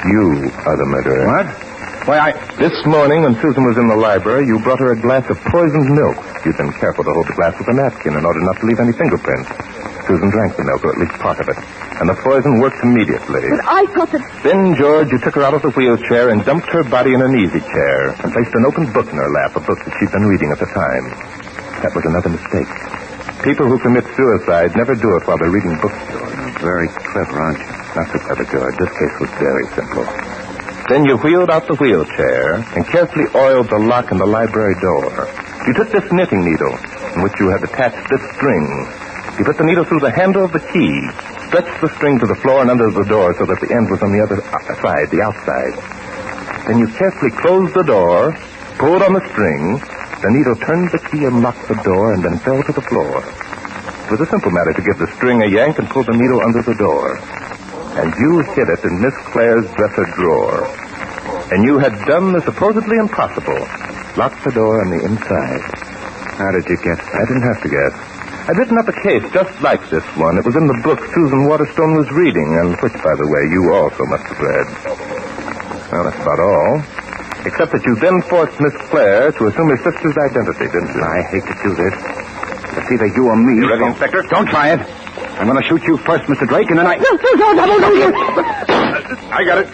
You are the murderer. What? Why, This morning, when Susan was in the library, you brought her a glass of poisoned milk. You'd been careful to hold the glass with a napkin in order not to leave any fingerprints. Susan drank the milk, or at least part of it. And the poison worked immediately. But I thought that... Then, George, you took her out of the wheelchair and dumped her body in an easy chair and placed an open book in her lap, a book that she'd been reading at the time. That was another mistake. People who commit suicide never do it while they're reading books, George. Very clever, aren't you? Not so clever, George. This case was very simple. Then you wheeled out the wheelchair and carefully oiled the lock in the library door. You took this knitting needle, in which you had attached this string. You put the needle through the handle of the key, stretched the string to the floor and under the door so that the end was on the other side, the outside. Then you carefully closed the door, pulled on the string, the needle turned the key and locked the door and then fell to the floor. It was a simple matter to give the string a yank and pull the needle under the door. And you hid it in Miss Claire's dresser drawer. And you had done the supposedly impossible. Locked the door on the inside. How did you guess? I didn't have to guess. I'd written up a case just like this one. It was in the book Susan Waterstone was reading, and which, by the way, you also must have read. Well, that's about all. Except that you then forced Miss Claire to assume her sister's identity, didn't you? I hate to do this. It's either you or me. You ready, Inspector? Don't try it. I'm going to shoot you first, Mr. Drake, and then I... No. I got it.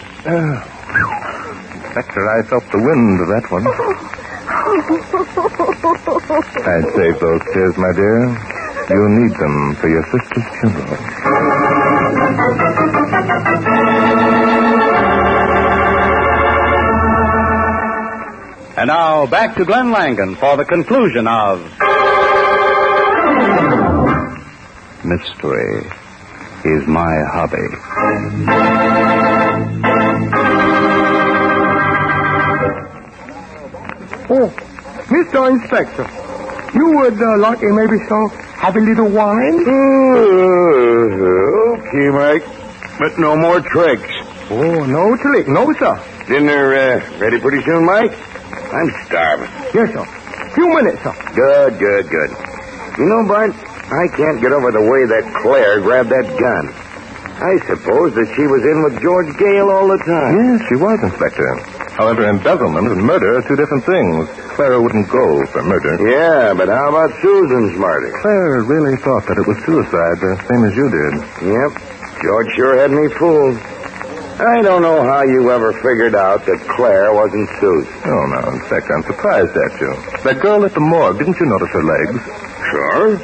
Inspector, I felt the wind of that one. I'd save those tears, my dear. You'll need them for your sister's funeral. And now, back to Glenn Langan for the conclusion of... Mystery is my hobby. Oh, Mr. Inspector, you would like maybe some have a little wine? Okay, Mike. But no more tricks. Oh, no trick. No, sir. Dinner ready pretty soon, Mike? I'm starving. Yes, sir. Few minutes, sir. Good. You know, Bart, I can't get over the way that Claire grabbed that gun. I suppose that she was in with George Gale all the time. Yes, she was, Inspector. However, embezzlement and murder are two different things. Clara wouldn't go for murder. Yeah, but how about Susan's murder? Clara really thought that it was suicide, the same as you did. Yep. George sure had me fooled. I don't know how you ever figured out that Claire wasn't Susan. Oh, no, Inspector, I'm surprised at you. That girl at the morgue, didn't you notice her legs? Sure.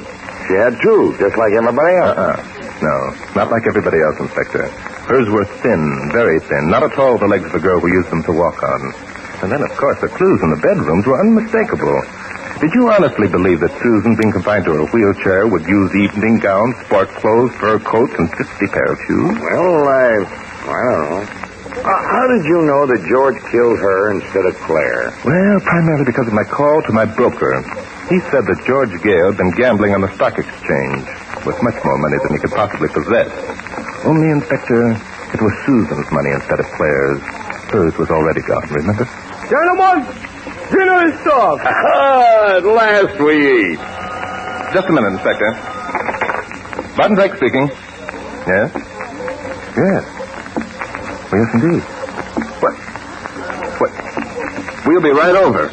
She had two, just like everybody else. No, not like everybody else, Inspector. Hers were thin, very thin, not at all the legs of the girl who used them to walk on. And then, of course, the clues in the bedrooms were unmistakable. Did you honestly believe that Susan, being confined to her wheelchair, would use evening gowns, sport clothes, fur coats, and 50 pair of shoes? Well, I don't know. How did you know that George killed her instead of Claire? Well, primarily because of my call to my broker. He said that George Gale had been gambling on the stock exchange with much more money than he could possibly possess. Only, Inspector, it was Susan's money instead of Claire's. Hers was already gone, remember? Gentlemen, dinner is served. At last we eat. Just a minute, Inspector. Barton Drake speaking. Yes? Yes. Oh, yes, indeed. What? We'll be right over.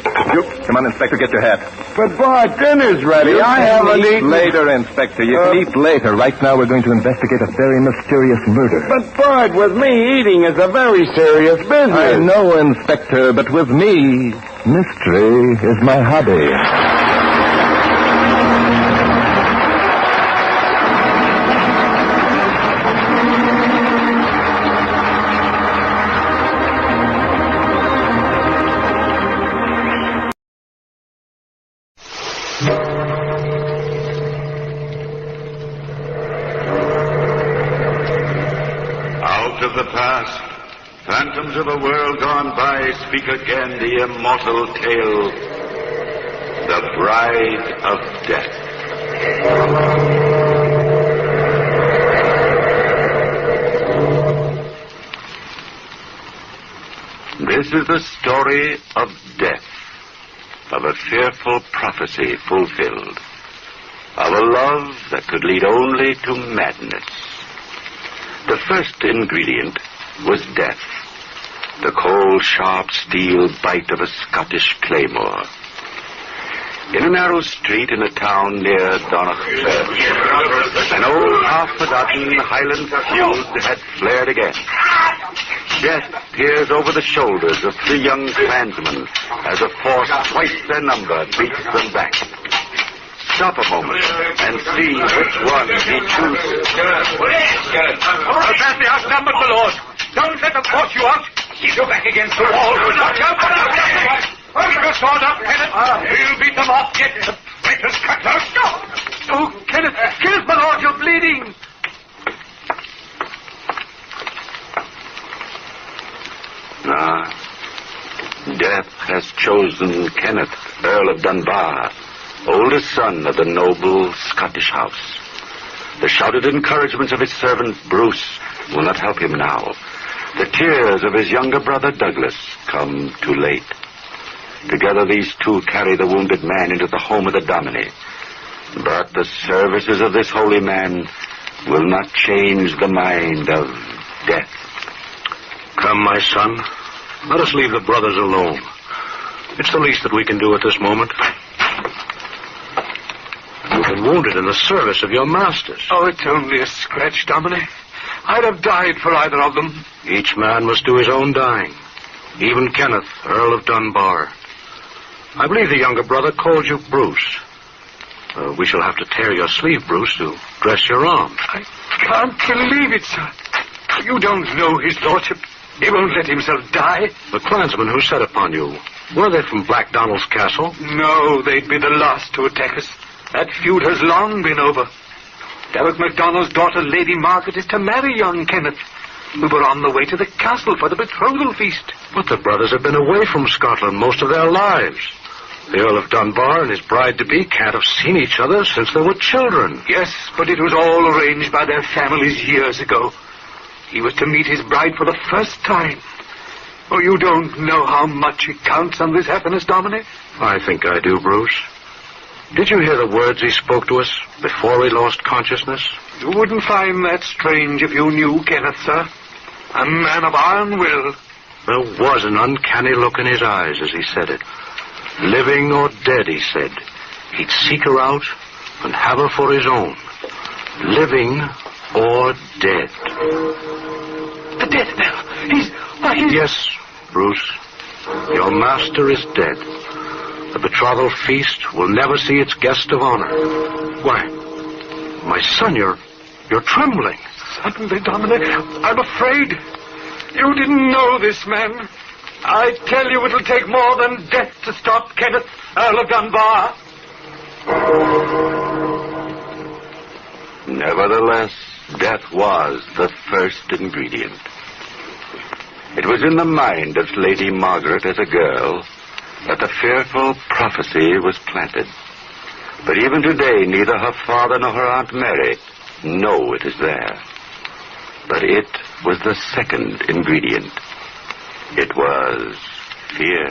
Come on, Inspector, get your hat. But, Bart, dinner's ready. I haven't eaten. Later, Inspector. You can eat later. Right now, we're going to investigate a very mysterious murder. But, Bart, with me, eating is a very serious business. I know, Inspector, but with me, mystery is my hobby. Phantoms of a world gone by speak again the immortal tale, The Bride of Death. This is the story of death, of a fearful prophecy fulfilled, of a love that could lead only to madness. The first ingredient was death, the cold, sharp steel bite of a Scottish claymore. In a narrow street in a town near Donaghmore, an old, half-forgotten Highland feud had flared again. Death peers over the shoulders of three young clansmen as a force twice their number beats them back. Stop a moment and see which one he chooses. Badly outnumbered, my lord. Don't let them force you out. Keep your back against the wall. Watch out for that. Keep your sword up, Kenneth. We'll beat them off yet. The traitors cut out. Oh, Kenneth, my lord, you're bleeding. Death has chosen Kenneth, Earl of Dunbar, oldest son of the noble Scottish house. The shouted encouragements of his servant Bruce will not help him now. The tears of his younger brother Douglas come too late. Together these two carry the wounded man into the home of the Dominie. But the services of this holy man will not change the mind of death. Come, my son. Let us leave the brothers alone. It's the least that we can do at this moment. You've been wounded in the service of your masters. Oh, it's only a scratch, Dominie. I'd have died for either of them. Each man must do his own dying. Even Kenneth, Earl of Dunbar. I believe the younger brother called you Bruce. We shall have to tear your sleeve, Bruce, to dress your arm. I can't believe it, sir. You don't know his lordship. He won't let himself die. The clansmen who set upon you, were they from Black Donald's castle? No, they'd be the last to attack us. That feud has long been over. Derek MacDonald's daughter, Lady Margaret, is to marry young Kenneth. We were on the way to the castle for the betrothal feast. But the brothers have been away from Scotland most of their lives. The Earl of Dunbar and his bride-to-be can't have seen each other since they were children. Yes, but it was all arranged by their families years ago. He was to meet his bride for the first time. Oh, you don't know how much it counts on this happiness, Dominie. I think I do, Bruce. Did you hear the words he spoke to us before he lost consciousness? You wouldn't find that strange if you knew Kenneth, sir. A man of iron will. There was an uncanny look in his eyes as he said it. Living or dead, he said, he'd seek her out and have her for his own. Living or dead. The death bell. Yes, Bruce. Your master is dead. The betrothal feast will never see its guest of honor. Why, my son, you're trembling. Suddenly, Dominic, I'm afraid. You didn't know this man. I tell you, it'll take more than death to stop Kenneth, Earl of Dunbar. Nevertheless, death was the first ingredient. It was in the mind of Lady Margaret as a girl that the fearful prophecy was planted. But even today, neither her father nor her Aunt Mary know it is there. But it was the second ingredient. It was fear.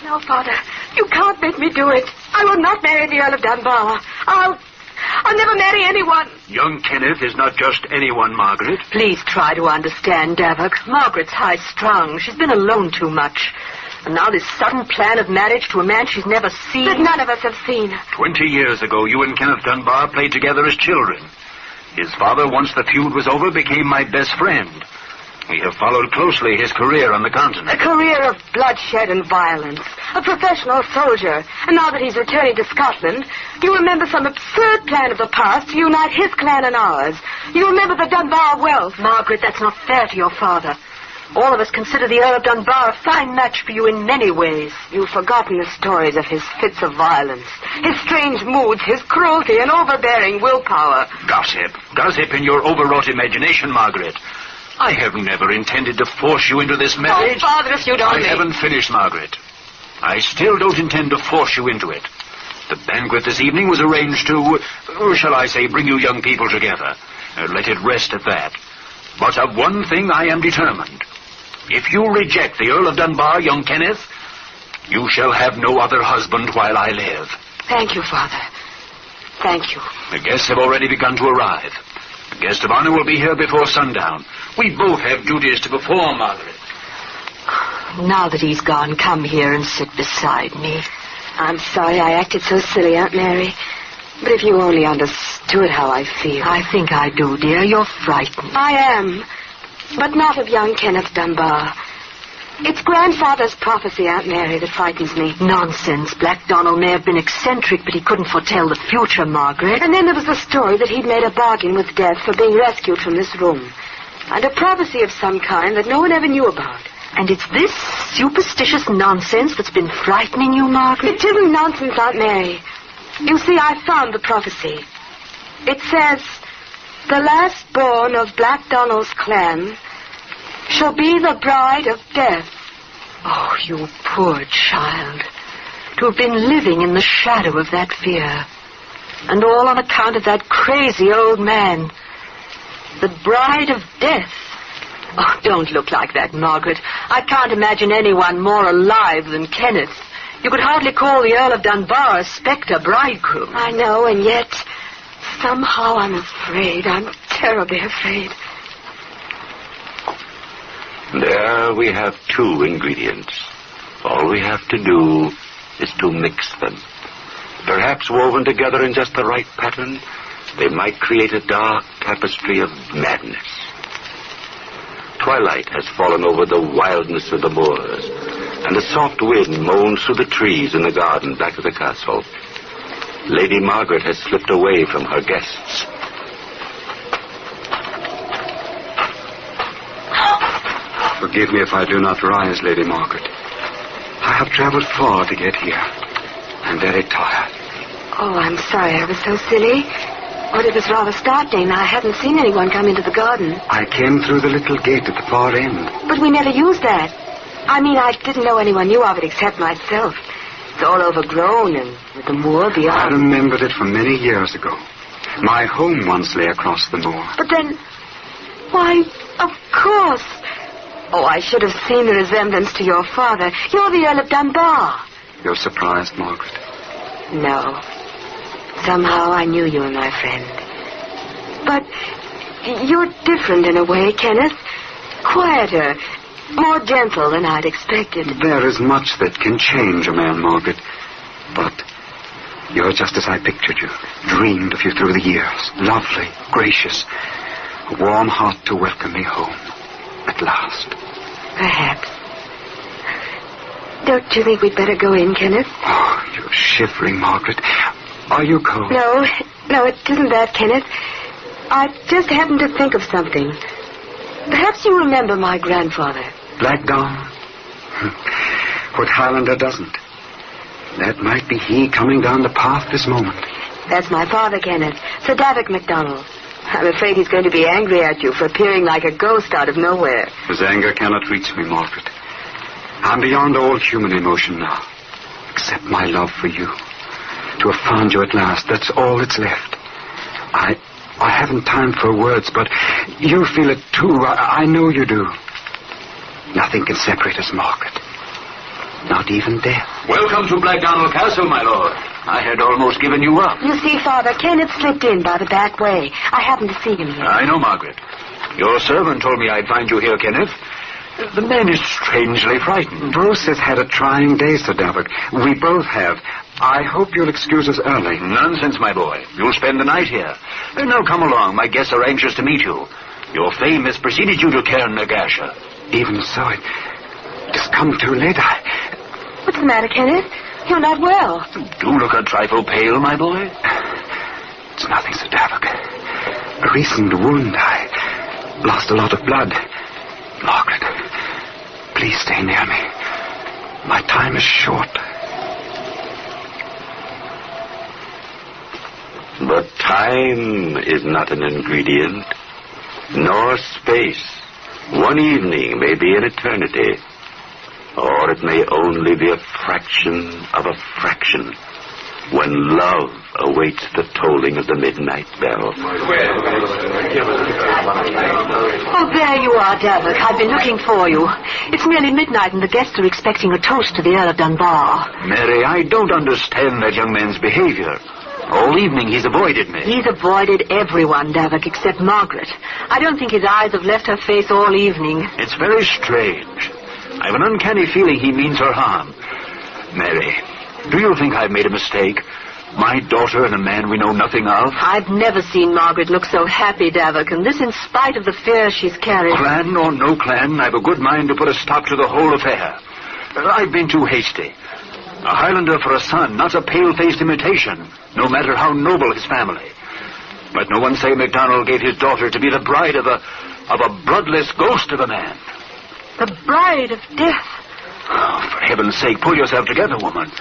No, Father. You can't make me do it. I will not marry the Earl of Dunbar. I'll never marry anyone. Young Kenneth is not just anyone, Margaret. Please try to understand, Davok. Margaret's high-strung. She's been alone too much. And now this sudden plan of marriage to a man she's never seen. That none of us have seen. 20 years ago, you and Kenneth Dunbar played together as children. His father, once the feud was over, became my best friend. We have followed closely his career on the continent. A career of bloodshed and violence. A professional soldier. And now that he's returning to Scotland, you remember some absurd plan of the past to unite his clan and ours. You remember the Dunbar wealth. Margaret, that's not fair to your father. All of us consider the Earl of Dunbar a fine match for you in many ways. You've forgotten the stories of his fits of violence, his strange moods, his cruelty and overbearing willpower. Gossip. Gossip in your overwrought imagination, Margaret. I have never intended to force you into this marriage. Oh, Father, if you'd only... I haven't finished, Margaret. I still don't intend to force you into it. The banquet this evening was arranged to, shall I say, bring you young people together. Let it rest at that. But of one thing I am determined. If you reject the Earl of Dunbar, young Kenneth, you shall have no other husband while I live. Thank you, Father. Thank you. The guests have already begun to arrive. The guest of honor will be here before sundown. We both have duties to perform, Margaret. Now that he's gone, come here and sit beside me. I'm sorry I acted so silly, Aunt Mary. But if you only understood how I feel. I think I do, dear. You're frightened. I am. But not of young Kenneth Dunbar. It's grandfather's prophecy, Aunt Mary, that frightens me. Nonsense. Black Donald may have been eccentric, but he couldn't foretell the future, Margaret. And then there was the story that he'd made a bargain with death for being rescued from this room. And a prophecy of some kind that no one ever knew about. And it's this superstitious nonsense that's been frightening you, Margaret? It isn't nonsense, Aunt Mary. You see, I found the prophecy. It says, the last born of Black Donald's clan shall be the bride of death. Oh, you poor child. To have been living in the shadow of that fear. And all on account of that crazy old man. The bride of death. Oh, don't look like that, Margaret. I can't imagine anyone more alive than Kenneth. You could hardly call the Earl of Dunbar a spectre bridegroom. I know, and yet, somehow I'm afraid. I'm terribly afraid. There we have two ingredients. All we have to do is to mix them. Perhaps woven together in just the right pattern, they might create a dark tapestry of madness. Twilight has fallen over the wildness of the moors, and a soft wind moans through the trees in the garden back of the castle. Lady Margaret has slipped away from her guests. Forgive me if I do not rise, Lady Margaret. I have traveled far to get here. I'm very tired. Oh, I'm sorry I was so silly. But it was rather startling. I hadn't seen anyone come into the garden. I came through the little gate at the far end. But we never used that. I mean, I didn't know anyone knew of it except myself. It's all overgrown and with the moor beyond. I remembered it from many years ago. My home once lay across the moor. But then, why, of course. Oh, I should have seen the resemblance to your father. You're the Earl of Dunbar. You're surprised, Margaret? No. Somehow I knew you were my friend. But you're different in a way, Kenneth. Quieter, more gentle than I'd expected. There is much that can change a man, Margaret. But you're just as I pictured you. Dreamed of you through the years. Lovely, gracious. A warm heart to welcome me home. At last. Perhaps. Don't you think we'd better go in, Kenneth? Oh, you're shivering, Margaret. Are you cold? No, it isn't that, Kenneth. I just happened to think of something. Perhaps you remember my grandfather. Black Donald? What Highlander doesn't? That might be he coming down the path this moment. That's my father, Kenneth. Sir Davok MacDonald. I'm afraid he's going to be angry at you for appearing like a ghost out of nowhere. His anger cannot reach me, Margaret. I'm beyond all human emotion now, except my love for you. To have found you at last. That's all that's left. I haven't time for words, but you feel it too. I know you do. Nothing can separate us, Margaret. Not even death. Welcome to Blackdonald Castle, my lord. I had almost given you up. You see, Father, Kenneth slipped in by the back way. I happened to see him here. I know, Margaret. Your servant told me I'd find you here, Kenneth. The man is strangely frightened. Bruce has had a trying day, Sir Davok. We both have. I hope you'll excuse us early. Nonsense, my boy. You'll spend the night here. Now come along. My guests are anxious to meet you. Your fame has preceded you to Cairn Nagasha. Even so, it has come too late. What's the matter, Kenneth? You're not well. Do look a trifle pale, my boy. It's nothing, Sir Davok. A recent wound. I lost a lot of blood. Margaret, please stay near me. My time is short. But time is not an ingredient, nor space. One evening may be an eternity, or it may only be a fraction of a fraction, when love awaits the tolling of the midnight bell. Oh, there you are, Davok. I've been looking for you. It's nearly midnight and the guests are expecting a toast to the Earl of Dunbar. Mary, I don't understand that young man's behavior. All evening he's avoided me. He's avoided everyone, Davok, except Margaret. I don't think his eyes have left her face all evening. It's very strange. I have an uncanny feeling he means her harm. Mary, do you think I've made a mistake? My daughter and a man we know nothing of? I've never seen Margaret look so happy, Davok, and this in spite of the fear she's carried. Clan or no clan, I've a good mind to put a stop to the whole affair. I've been too hasty. A Highlander for a son, not a pale-faced imitation, no matter how noble his family. But no one say MacDonald gave his daughter to be the bride of a bloodless ghost of a man. The bride of death. Oh, for heaven's sake, pull yourself together, woman.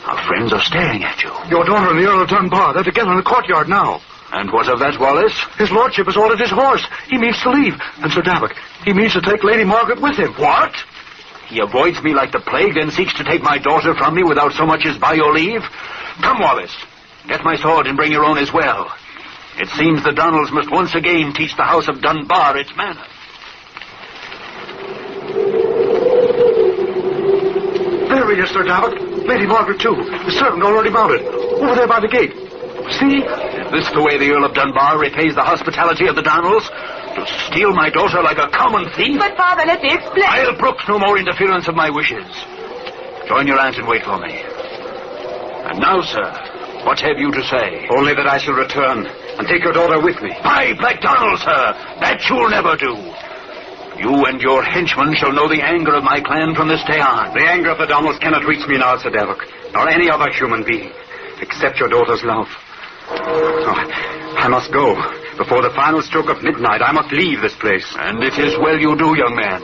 Our friends are staring at you. Your daughter and the Earl of Dunbar, they're together in the courtyard now. And what of that, Wallace? His lordship has ordered his horse. He means to leave. And Sir Davok, he means to take Lady Margaret with him. What? He avoids me like the plague, then seeks to take my daughter from me without so much as by your leave? Come, Wallace. Get my sword and bring your own as well. It seems the Donalds must once again teach the house of Dunbar its manners. There he is, Sir Davok. Lady Margaret, too. The servant already mounted. Over there by the gate. See? Is this the way the Earl of Dunbar repays the hospitality of the Donalds? To steal my daughter like a common thief? But, Father, let me explain. I'll brook no more interference of my wishes. Join your aunt and wait for me. And now, sir, what have you to say? Only that I shall return and take your daughter with me. By Blackdonald, sir, that you'll never do. You and your henchmen shall know the anger of my clan from this day on. The anger of the Donalds cannot reach me now, Sir Davok, nor any other human being, except your daughter's love. Oh, I must go. Before the final stroke of midnight, I must leave this place. And it is well you do, young man,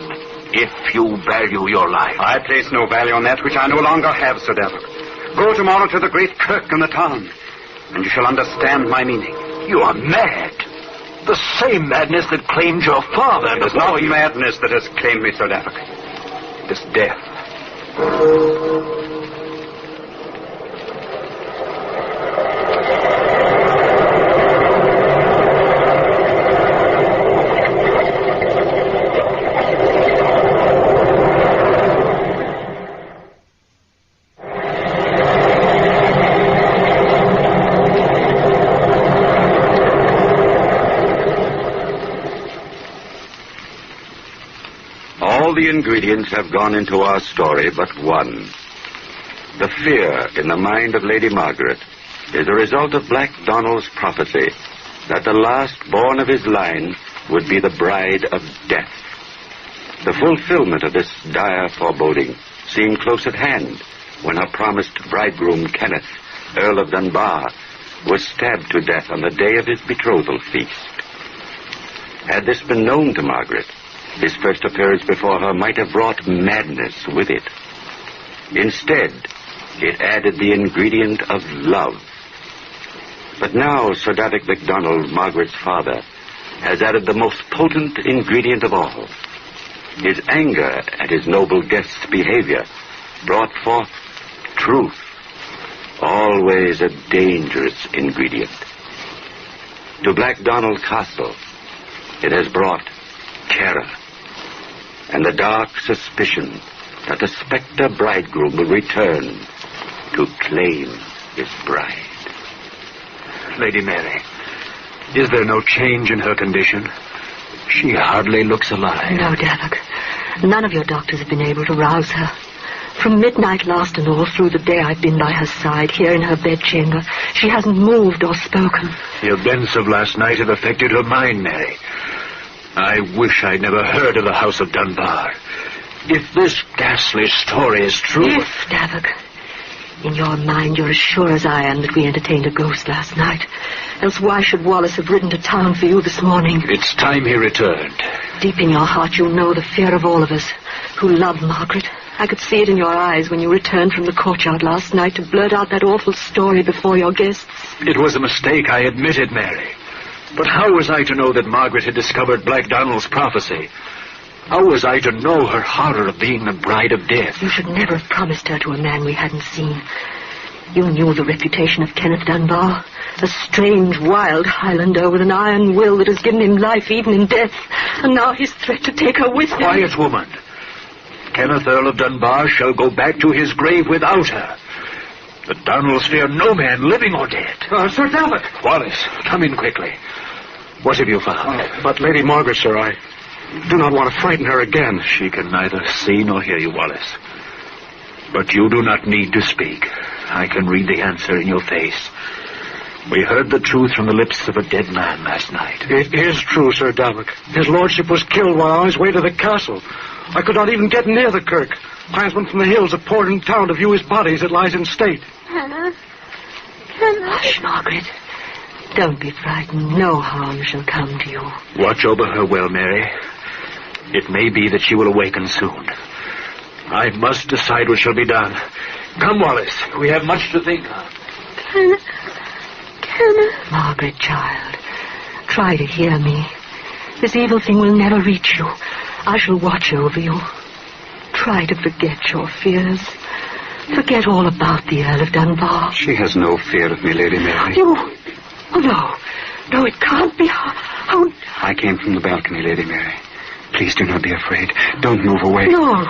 if you value your life. I place no value on that which I no longer have, Sir Davok. Go tomorrow to the great kirk in the town, and you shall understand my meaning. You are mad. The same madness that claimed your father. It is not madness that has claimed me, Sir Davok. It is death. The ingredients have gone into our story but one. The fear in the mind of Lady Margaret is a result of Black Donald's prophecy that the last born of his line would be the bride of death. The fulfillment of this dire foreboding seemed close at hand when her promised bridegroom Kenneth, Earl of Dunbar, was stabbed to death on the day of his betrothal feast. Had this been known to Margaret, his first appearance before her might have brought madness with it. Instead, it added the ingredient of love. But now Sir Davok MacDonald, Margaret's father, has added the most potent ingredient of all. His anger at his noble guest's behavior brought forth truth. always a dangerous ingredient. To Black Donald Castle, it has brought terror and the dark suspicion that the spectre bridegroom will return to claim his bride. Lady Mary, is there no change in her condition? She hardly looks alive. No, Davok. None of your doctors have been able to rouse her. From midnight last and all through the day I've been by her side, here in her bedchamber. She hasn't moved or spoken. The events of last night have affected her mind, Mary. I wish I'd never heard of the House of Dunbar. If this ghastly story is true... If, Davok. In your mind, you're as sure as I am that we entertained a ghost last night. Else why should Wallace have ridden to town for you this morning? It's time he returned. Deep in your heart, you know the fear of all of us who love Margaret. I could see it in your eyes when you returned from the courtyard last night to blurt out that awful story before your guests. It was a mistake, I admit it, Mary. But how was I to know that Margaret had discovered Black Donald's prophecy? How was I to know her horror of being the bride of death? You should never have promised her to a man we hadn't seen. You knew the reputation of Kenneth Dunbar, a strange, wild Highlander with an iron will that has given him life even in death. And now his threat to take her with him. Quiet, woman. Kenneth, Earl of Dunbar, shall go back to his grave without her. The Donalds fear no man, living or dead. Sir Davok. Wallace, come in quickly. What have you found? But Lady Margaret, sir, I do not want to frighten her again. She can neither see nor hear you, Wallace. But you do not need to speak. I can read the answer in your face. We heard the truth from the lips of a dead man last night. It is true, Sir Davok. His lordship was killed while on his way to the castle. I could not even get near the kirk. Clansmen from the hills have poured in town to view his body as it lies in state. Hannah. Hush, Margaret. Don't be frightened. No harm shall come to you. Watch over her well, Mary. It may be that she will awaken soon. I must decide what shall be done. Come, Wallace. We have much to think of. Margaret, child, try to hear me. This evil thing will never reach you. I shall watch over you. Try to forget your fears. Forget all about the Earl of Dunbar. She has no fear of me, Lady Mary. You... Oh, no. No, it can't be. How... I came from the balcony, Lady Mary. Please do not be afraid. Don't move away. No.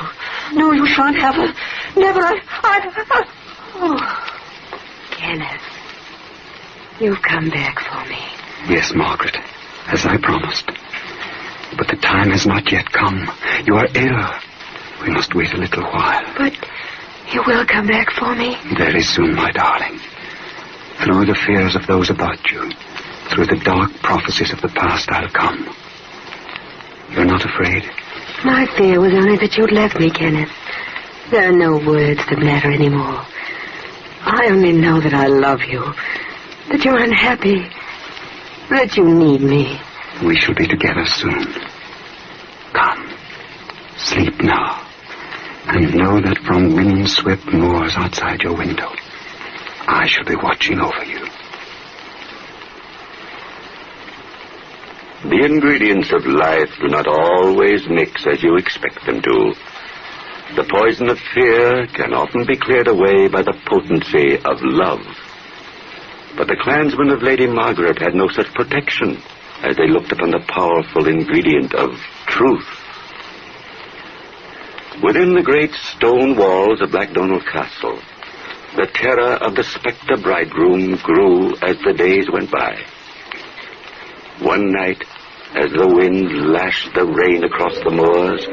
No, you shan't have her. Never. Oh. Kenneth. You've come back for me. Yes, Margaret, as I promised. But the time has not yet come. You are ill. We must wait a little while. But you will come back for me? Very soon, my darling. Through the fears of those about you, through the dark prophecies of the past, I'll come. You're not afraid? My fear was only that you'd left me, Kenneth. There are no words that matter anymore. I only know that I love you, that you're unhappy, that you need me. We shall be together soon. Come, sleep now, and know that from wind-swept moors outside your window, I shall be watching over you. The ingredients of life do not always mix as you expect them to. The poison of fear can often be cleared away by the potency of love. But the clansmen of Lady Margaret had no such protection as they looked upon the powerful ingredient of truth. Within the great stone walls of Black Donald Castle, the terror of the spectre bridegroom grew as the days went by. One night, as the wind lashed the rain across the moors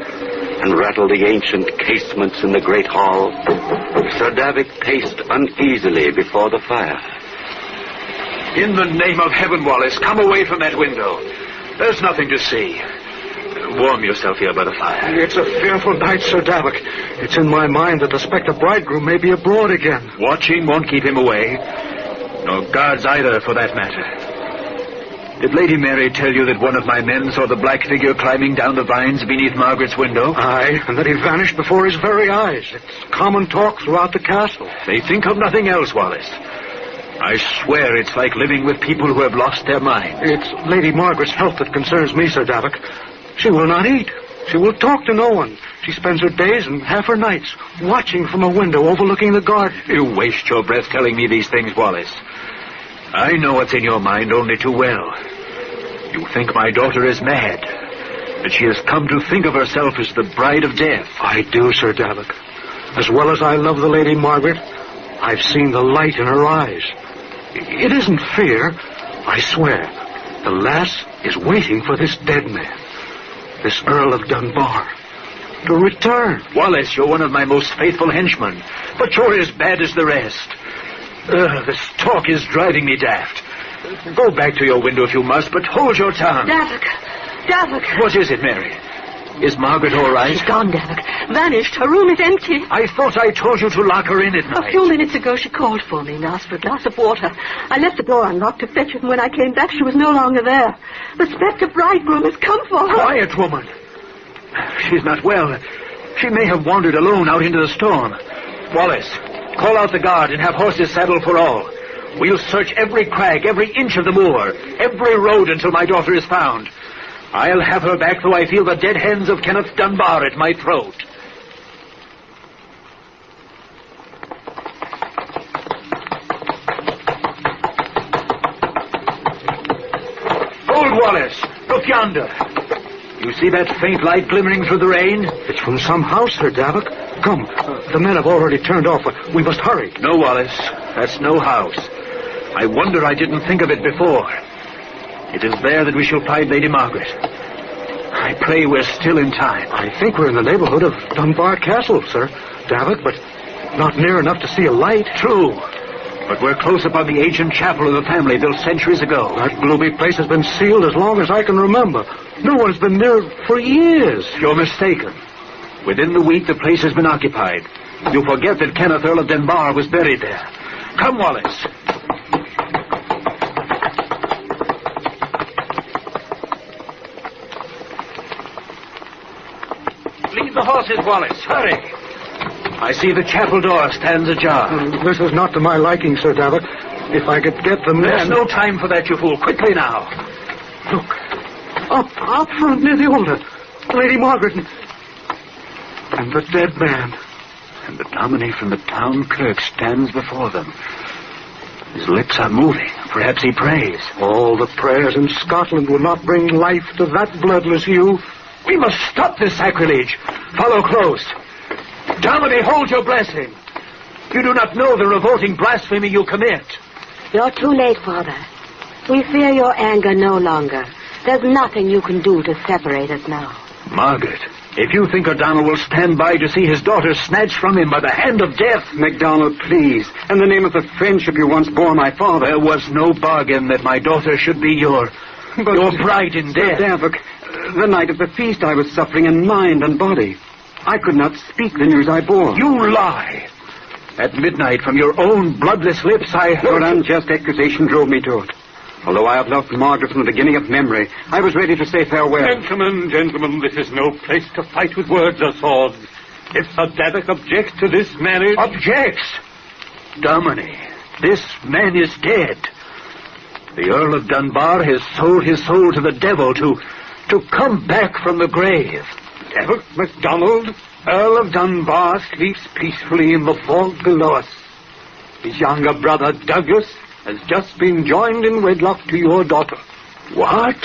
and rattled the ancient casements in the great hall, Sir Davok paced uneasily before the fire. In the name of heaven, Wallace, come away from that window. There's nothing to see. Warm yourself here by the fire. It's a fearful night, Sir Davok. It's in my mind that the spectre bridegroom may be abroad again. Watching won't keep him away. Nor guards either, for that matter. Did Lady Mary tell you that one of my men saw the black figure climbing down the vines beneath Margaret's window? Aye, and that he vanished before his very eyes. It's common talk throughout the castle. They think of nothing else, Wallace. I swear it's like living with people who have lost their minds. It's Lady Margaret's health that concerns me, Sir Davok. She will not eat. She will talk to no one. She spends her days and half her nights watching from a window overlooking the garden. You waste your breath telling me these things, Wallace. I know what's in your mind only too well. You think my daughter is mad, that she has come to think of herself as the bride of death. I do, Sir Davik. As well as I love the Lady Margaret, I've seen the light in her eyes. It isn't fear, I swear. The lass is waiting for this dead man, this Earl of Dunbar, to return. Wallace, you're one of my most faithful henchmen, but you're as bad as the rest. This talk is driving me daft. Go back to your window if you must, but hold your tongue. Davik. What is it, Mary? Is Margaret all right? She's gone, Davik. Vanished. Her room is empty. I thought I told you to lock her in at night. A few minutes ago, she called for me and asked for a glass of water. I left the door unlocked to fetch it, and when I came back, she was no longer there. The spectre bridegroom has come for her. Quiet, woman. She's not well. She may have wandered alone out into the storm. Wallace, call out the guard and have horses saddled for all. We'll search every crag, every inch of the moor, every road until my daughter is found. I'll have her back, though I feel the dead hands of Kenneth Dunbar at my throat. Hold, Wallace. Look yonder. You see that faint light glimmering through the rain? It's from some house, Sir Davik. Come, the men have already turned off. We must hurry. No, Wallace. That's no house. I wonder I didn't think of it before. It is there that we shall find Lady Margaret. I pray we're still in time. I think we're in the neighborhood of Dunbar Castle, Sir Davik, but not near enough to see a light. True. But we're close upon the ancient chapel of the family built centuries ago. That gloomy place has been sealed as long as I can remember. No one's been near it for years. You're mistaken. Within the week, the place has been occupied. You forget that Kenneth, Earl of Dunbar, was buried there. Come, Wallace. Leave the horses, Wallace. Hurry. I see the chapel door stands ajar. This is not to my liking, Sir Davik. If I could get the men... There's no time for that, you fool. Quickly now. Look. Up front near the altar. Lady Margaret and the dead man. And the dominie from the town kirk stands before them. His lips are moving. Perhaps he prays. All the prayers in Scotland will not bring life to that bloodless youth. We must stop this sacrilege. Follow close. Dominie, hold your blessing. You do not know the revolting blasphemy you commit. You're too late, Father. We fear your anger no longer. There's nothing you can do to separate us now. Margaret, if you think O'Donnell will stand by to see his daughter snatched from him by the hand of death... MacDonald, please. In the name of the friendship you once bore my father... There was no bargain that my daughter should be your bride in death. Davik, the night of the feast I was suffering in mind and body. I could not speak the news I bore. You lie. At midnight, from your own bloodless lips, I heard... Your unjust accusation drove me to it. Although I have loved Margaret from the beginning of memory, I was ready to say farewell. Gentlemen, this is no place to fight with words or swords. If Sir Davik objects to this marriage... Objects? Dominie, this man is dead. The Earl of Dunbar has sold his soul to the devil to come back from the grave. Davik MacDonald, Earl of Dunbar, sleeps peacefully in the vault below us. His younger brother, Douglas, has just been joined in wedlock to your daughter. What?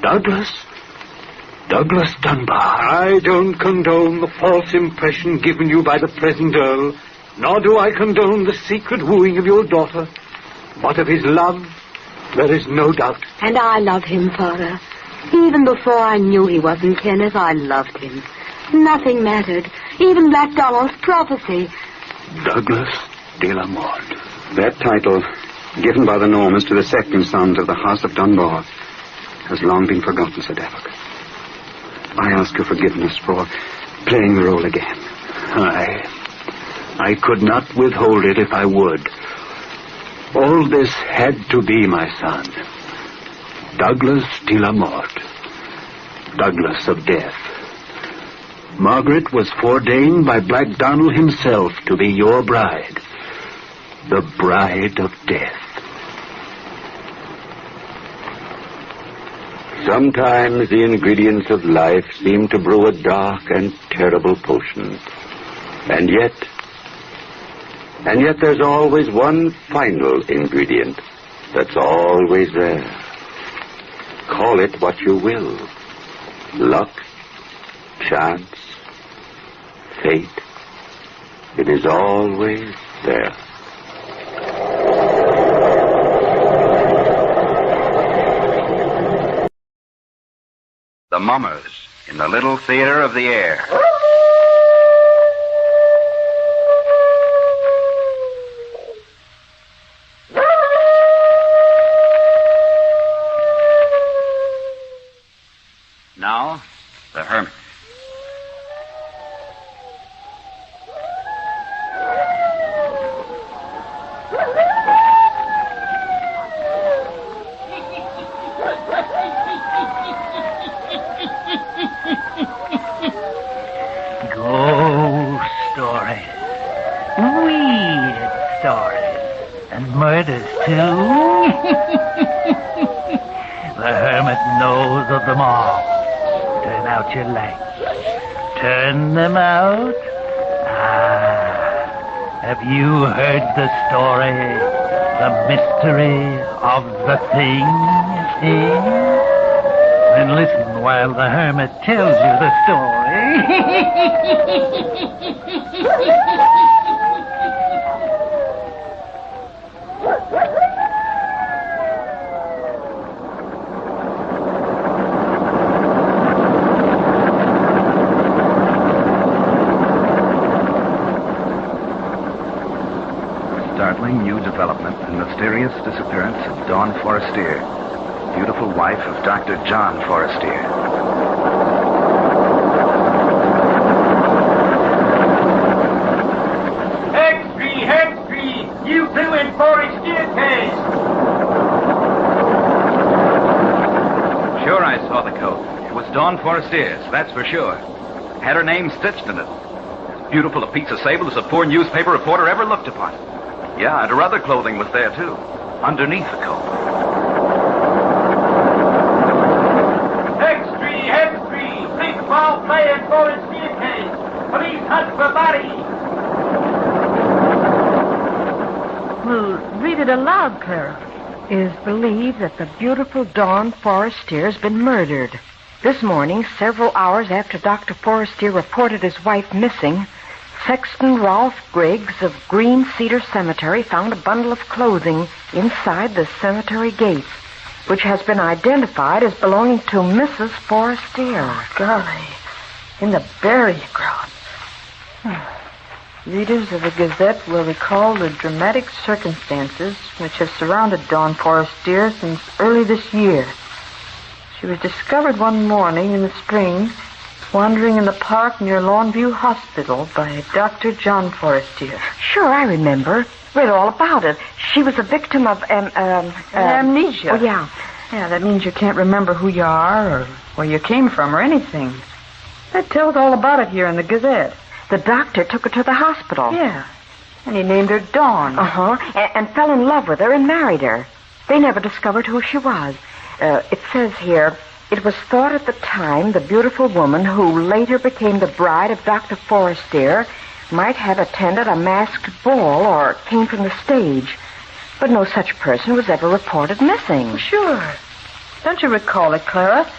Douglas Dunbar? I don't condone the false impression given you by the present Earl, nor do I condone the secret wooing of your daughter. But of his love, there is no doubt. And I love him, Father. Even before I knew he wasn't Kenneth, I loved him. Nothing mattered. Even Black Donald's prophecy. Douglas de la Mort. That title, given by the Normans to the second sons of the House of Dunbar, has long been forgotten, Sir Davik. I ask your forgiveness for playing the role again. I could not withhold it if I would. All this had to be, my son. Douglas de la Mort. Douglas of death. Margaret was foreordained by Black Donald himself to be your bride. The bride of death. Sometimes the ingredients of life seem to brew a dark and terrible potion. And yet there's always one final ingredient that's always there. Call it what you will. Luck, chance, fate. It is always there. The Mummers in the Little Theater of the Air. Now, the Hermit. Ghost stories. Weird stories. And murders, too. The Hermit knows of them all. Turn out your lights. Turn them out. Have you heard the story? The mystery of the thing? Then listen while the Hermit tells you the story. Startling new development and mysterious disappearance of Dawn Forestier, beautiful wife of Dr. John Forestier. Hextree! You two in Forestier case! Sure, I saw the coat. It was Dawn Forestier's, that's for sure. Had her name stitched in it. As beautiful a piece of sable as a poor newspaper reporter ever looked upon. Yeah, and her other clothing was there, too. Underneath the coat. Hextree! Big foul play in Forestier case! Police hunt for body! Well, read it aloud, Clara. It is believed that the beautiful Dawn Forestier has been murdered. This morning, several hours after Dr. Forestier reported his wife missing, Sexton Rolfe Griggs of Green Cedar Cemetery found a bundle of clothing inside the cemetery gate, which has been identified as belonging to Mrs. Forestier. Oh, golly. In the burial ground. Readers of the Gazette will recall the dramatic circumstances which have surrounded Dawn Forestier since early this year. She was discovered one morning in the spring, wandering in the park near Longview Hospital by Dr. John Forestier. Sure, I remember. Read all about it. She was a victim of amnesia. Oh, yeah. Yeah, that means you can't remember who you are or where you came from or anything. That tells all about it here in the Gazette. The doctor took her to the hospital. Yeah. And he named her Dawn. Uh-huh. And fell in love with her and married her. They never discovered who she was. It says here, it was thought at the time the beautiful woman who later became the bride of Dr. Forestier might have attended a masked ball or came from the stage. But no such person was ever reported missing. Sure. Don't you recall it, Clara?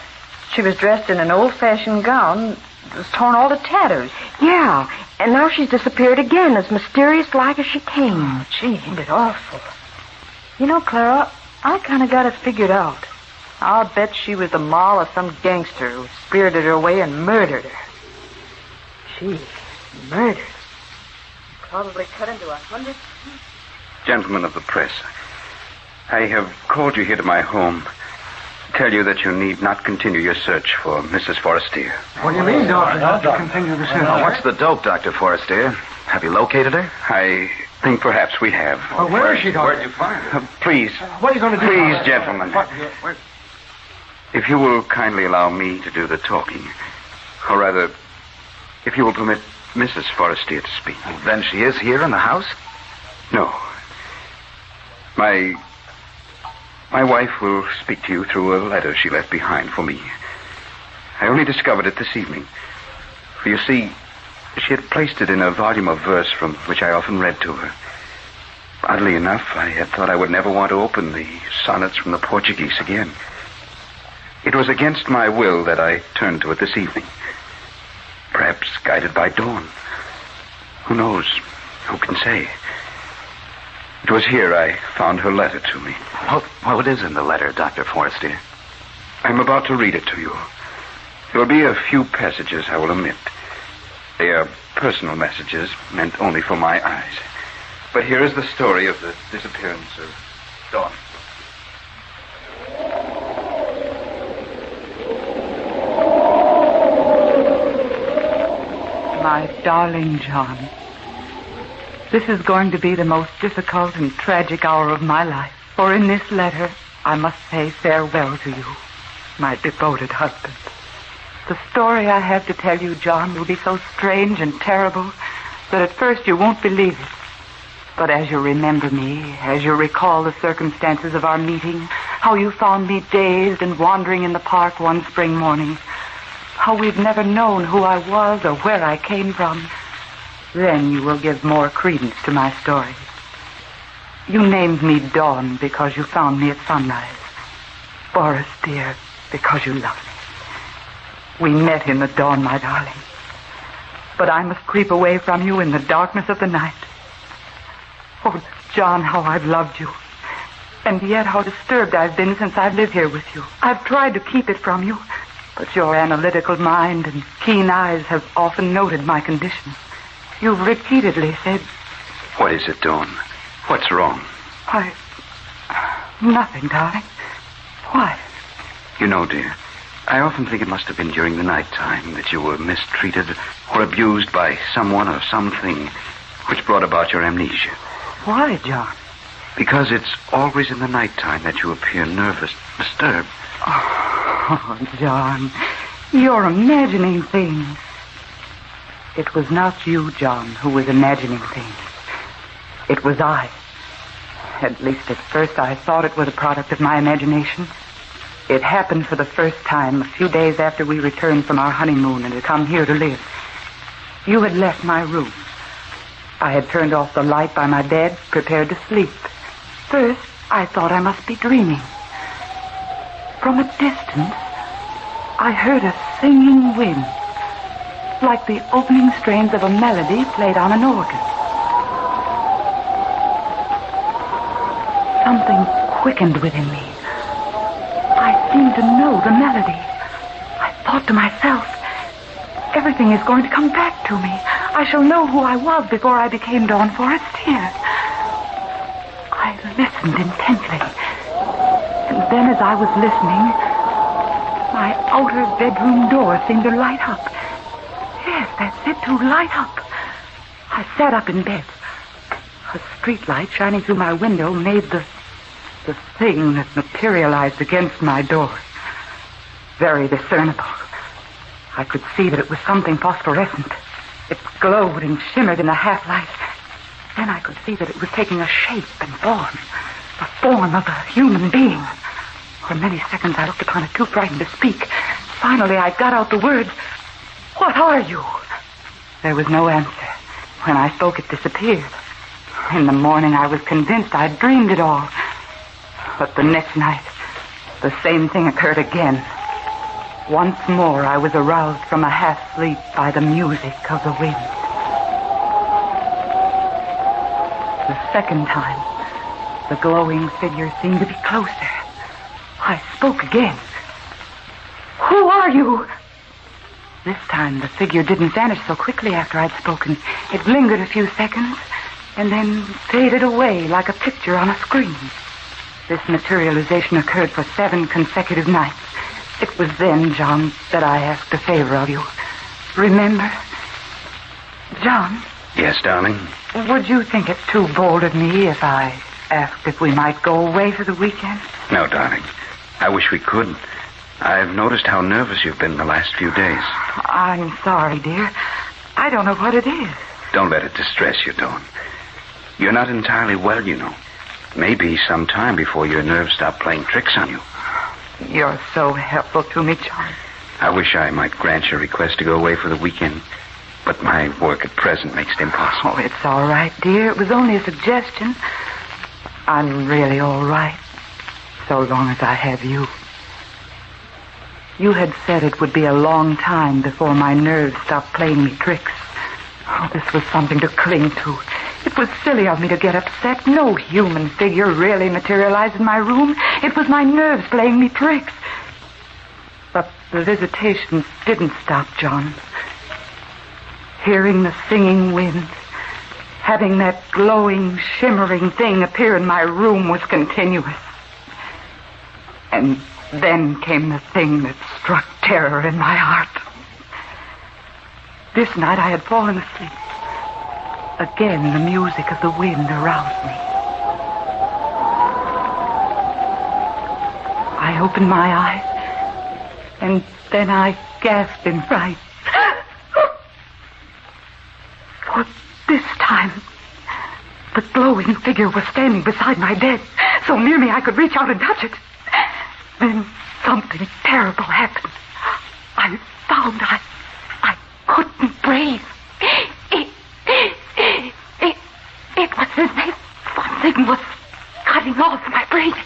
She was dressed in an old-fashioned gown. It was torn all to tatters. Yeah, and now she's disappeared again, as mysterious-like as she came. Oh, gee, ain't it awful? You know, Clara, I kind of got it figured out. I'll bet she was the moll of some gangster who spirited her away and murdered her. Gee, murdered. Probably cut into 100... Gentlemen of the press, I have called you here to my home to tell you that you need not continue your search for Mrs. Forestier. What do you mean, Doctor? Not to continue the search? Now, what's the dope, Dr. Forestier? Have you located her? I think perhaps we have. Well, where is she, Doctor? Where'd you find her? Please. What are you going to do? Please, gentlemen. If you will kindly allow me to do the talking, or rather, if you will permit Mrs. Forestier to speak. Then she is here in the house? No. My wife will speak to you through a letter she left behind for me. I only discovered it this evening. For you see, she had placed it in a volume of verse from which I often read to her. Oddly enough, I had thought I would never want to open the sonnets from the Portuguese again. It was against my will that I turned to it this evening. Perhaps guided by dawn. Who knows? Who can say? It was here I found her letter to me. What is in the letter, Dr. Forrester? I'm about to read it to you. There will be a few passages I will omit. They are personal messages meant only for my eyes. But here is the story of the disappearance of Dawn. My darling John, this is going to be the most difficult and tragic hour of my life. For in this letter, I must say farewell to you, my devoted husband. The story I have to tell you, John, will be so strange and terrible that at first you won't believe it. But as you remember me, as you recall the circumstances of our meeting, how you found me dazed and wandering in the park one spring morning, how we've never known who I was or where I came from, then you will give more credence to my story. You named me Dawn because you found me at sunrise. Boris, dear, because you love me. We met in the dawn, my darling. But I must creep away from you in the darkness of the night. Oh, John, how I've loved you. And yet how disturbed I've been since I've lived here with you. I've tried to keep it from you, but your analytical mind and keen eyes have often noted my condition. You've repeatedly said... What is it, Dawn? What's wrong? Nothing, darling. Why? You know, dear, I often think it must have been during the night time that you were mistreated or abused by someone or something which brought about your amnesia. Why, John? Because it's always in the nighttime that you appear nervous, disturbed. Oh, John, you're imagining things. It was not you, John, who was imagining things. It was I. At least at first I thought it was a product of my imagination. It happened for the first time a few days after we returned from our honeymoon and had come here to live. You had left my room. I had turned off the light by my bed, prepared to sleep. First, I thought I must be dreaming. From a distance, I heard a singing wind, like the opening strains of a melody played on an organ. Something quickened within me. I seemed to know the melody. I thought to myself, everything is going to come back to me. I shall know who I was before I became Dawn Forrester. I listened intently. And then as I was listening, my outer bedroom door seemed to light up. Yes, that's it, to light up. I sat up in bed. A street light shining through my window made the thing that materialized against my door very discernible. I could see that it was something phosphorescent. It glowed and shimmered in the half-light. Then I could see that it was taking a shape and form, the form of a human being. For many seconds I looked upon it, too frightened to speak. Finally I got out the words, "What are you?" There was no answer. When I spoke, it disappeared. In the morning I was convinced I'd dreamed it all. But the next night, the same thing occurred again. Once more I was aroused from a half-sleep by the music of the wind. The second time, the glowing figure seemed to be closer. I spoke again. "Who are you?" This time the figure didn't vanish so quickly after I'd spoken. It lingered a few seconds and then faded away like a picture on a screen. This materialization occurred for 7 consecutive nights. It was then, John, that I asked a favor of you. Remember? John? Yes, darling? Would you think it too bold of me if I asked if we might go away for the weekend? No, darling. I wish we could. I've noticed how nervous you've been the last few days. I'm sorry, dear. I don't know what it is. Don't let it distress you, Dawn. You're not entirely well, you know. may be some time before your nerves stop playing tricks on you. You're so helpful to me, John. I wish I might grant your request to go away for the weekend, but my work at present makes it impossible. Oh, it's all right, dear. It was only a suggestion. I'm really all right, so long as I have you. You had said it would be a long time before my nerves stopped playing me tricks. Oh, this was something to cling to. It was silly of me to get upset. No human figure really materialized in my room. It was my nerves playing me tricks. But the visitations didn't stop, John. Hearing the singing wind, having that glowing, shimmering thing appear in my room was continuous. And then came the thing that struck terror in my heart. This night I had fallen asleep. Again, the music of the wind aroused me. I opened my eyes, and then I gasped in fright. For this time, the glowing figure was standing beside my bed, so near me I could reach out and touch it. Then something terrible happened. I found I couldn't breathe. It was as if something was cutting off my breathing.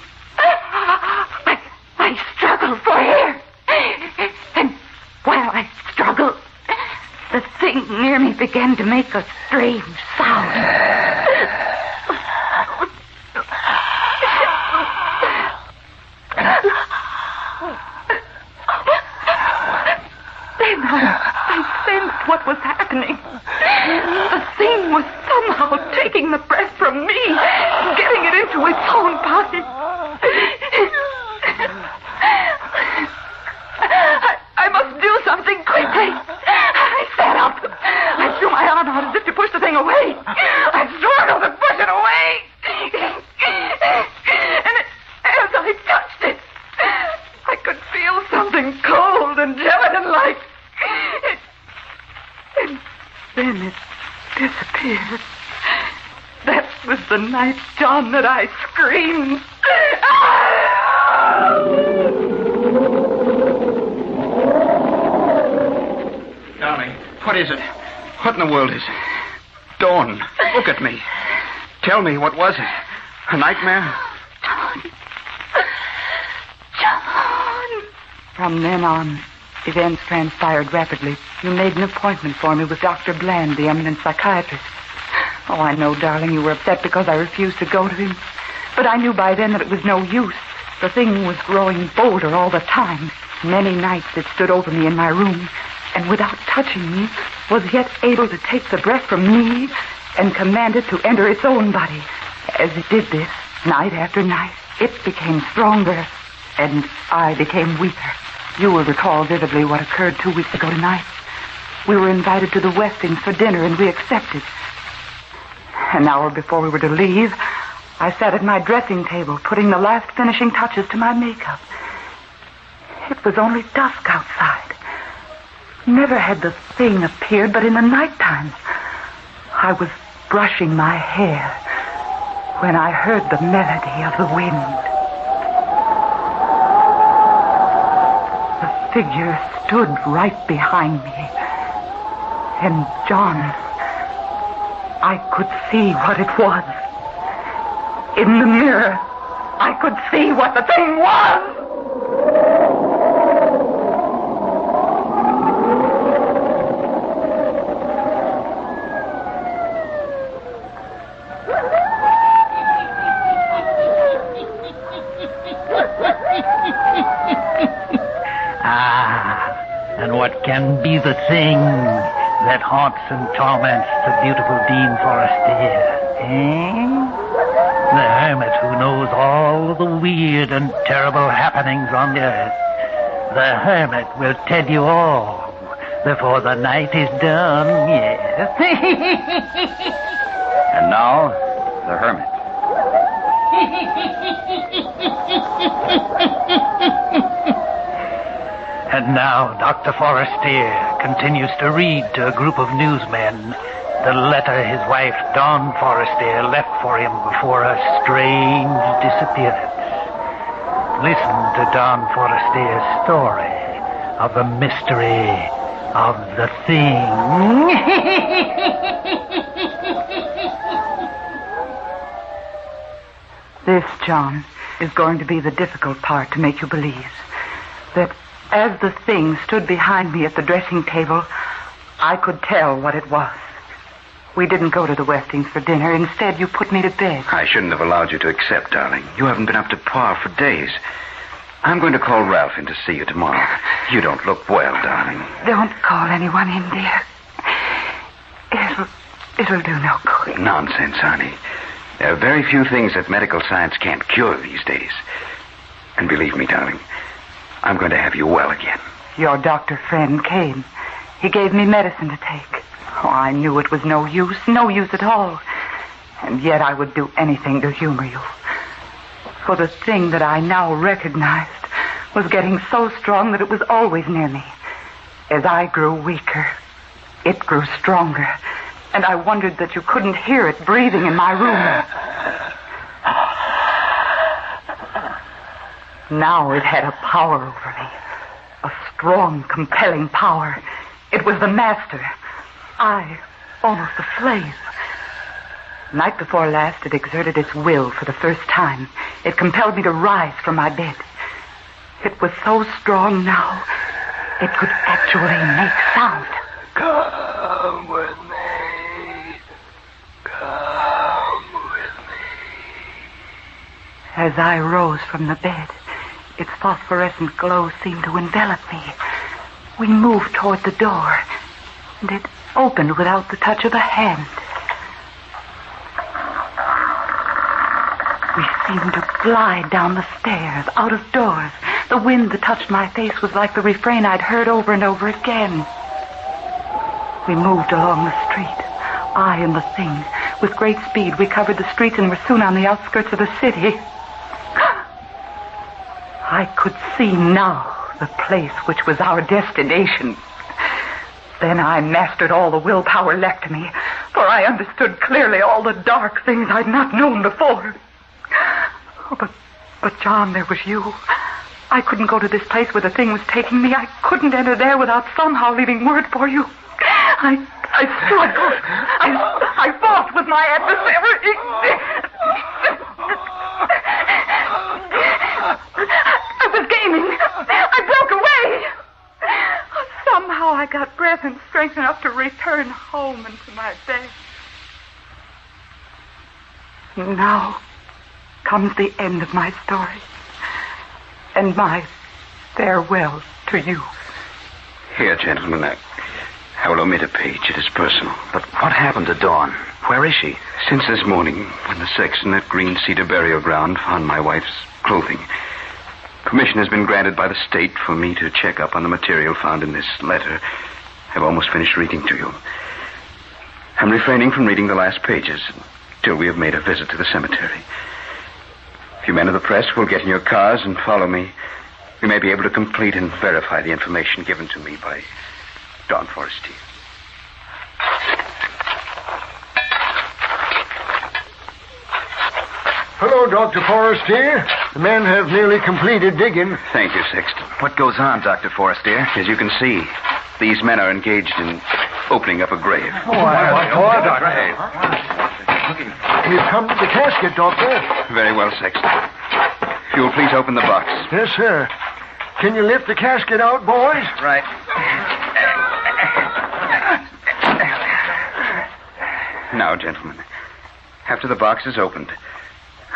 I struggled for air. And while I struggled, the thing near me began to make a strange sound. Then I sensed what was happening. The thing was somehow taking the breath from me, getting it into its own body. I must do something quickly. I sat up. I threw my arm out as if to push the thing away. I struggled to push it away. And as I touched it, I could feel something cold and gelatin-like. And then it disappeared. That was the night, John, that I screamed. Darling, what is it? What in the world is it? Dawn, look at me. Tell me, what was it? A nightmare? John. From then on, events transpired rapidly. You made an appointment for me with Dr. Bland, the eminent psychiatrist. Oh, I know, darling, you were upset because I refused to go to him. But I knew by then that it was no use. The thing was growing bolder all the time. Many nights it stood over me in my room, and without touching me, was yet able to take the breath from me and command it to enter its own body. As it did this, night after night, it became stronger, and I became weaker. You will recall vividly what occurred 2 weeks ago tonight. We were invited to the Westings for dinner, and we accepted. An hour before we were to leave, I sat at my dressing table, putting the last finishing touches to my makeup. It was only dusk outside. Never had the thing appeared but in the nighttime. I was brushing my hair when I heard the melody of the wind. The figure stood right behind me. And John, I could see what it was. In the mirror, I could see what the thing was. And what can be the thing that haunts and torments the beautiful Dean Forestier? The hermit who knows all the weird and terrible happenings on the earth. The hermit will tell you all before the night is done, yes. And now, the hermit. And now Dr. Forestier continues to read to a group of newsmen the letter his wife, Dawn Forrester, left for him before her strange disappearance. Listen to Dawn Forrester's story of the mystery of the thing. This, John, is going to be the difficult part to make you believe. That as the thing stood behind me at the dressing table, I could tell what it was. We didn't go to the Westings for dinner. Instead, you put me to bed. I shouldn't have allowed you to accept, darling. You haven't been up to par for days. I'm going to call Ralph in to see you tomorrow. You don't look well, darling. Don't call anyone in, dear. It'll do no good. Nonsense, honey. There are very few things that medical science can't cure these days. And believe me, darling, I'm going to have you well again. Your doctor friend came. He gave me medicine to take. Oh, I knew it was no use at all. And yet I would do anything to humor you. For the thing that I now recognized was getting so strong that it was always near me. As I grew weaker, it grew stronger. And I wondered that you couldn't hear it breathing in my room. Now it had a power over me. A strong, compelling power. It was the master. I, almost a slave. Night before last, it exerted its will for the first time. It compelled me to rise from my bed. It was so strong now, it could actually make sound. Come with me. Come with me. As I rose from the bed, its phosphorescent glow seemed to envelop me. We moved toward the door, and it opened without the touch of a hand. We seemed to glide down the stairs, out of doors. The wind that touched my face was like the refrain I'd heard over and over again. We moved along the street, I and the thing. With great speed, we covered the streets and were soon on the outskirts of the city. I could see now the place which was our destination. Then I mastered all the willpower left to me, for I understood clearly all the dark things I'd not known before. Oh, but John, there was you. I couldn't go to this place where the thing was taking me. I couldn't enter there without somehow leaving word for you. I struggled. I fought with my adversary. I was gaining. I broke away. Somehow I got breath and strength enough to return home and to my bed. Now comes the end of my story. And my farewell to you. Here, gentlemen, I will omit a page. It is personal. But what happened to Dawn? Where is she? Since this morning, when the sexton at Green Cedar Burial Ground found my wife's clothing, permission has been granted by the state for me to check up on the material found in this letter I've almost finished reading to you. I'm refraining from reading the last pages till we have made a visit to the cemetery. If you men of the press will get in your cars and follow me, we may be able to complete and verify the information given to me by Dawn Forrester. Hello, Dr. Forrester. The men have nearly completed digging. Thank you, Sexton. What goes on, Dr. Forrester? As you can see, these men are engaged in opening up a grave. We've come to the casket, Doctor. Very well, Sexton. If you'll please open the box. Yes, sir. Can you lift the casket out, boys? Right. Now, gentlemen, after the box is opened,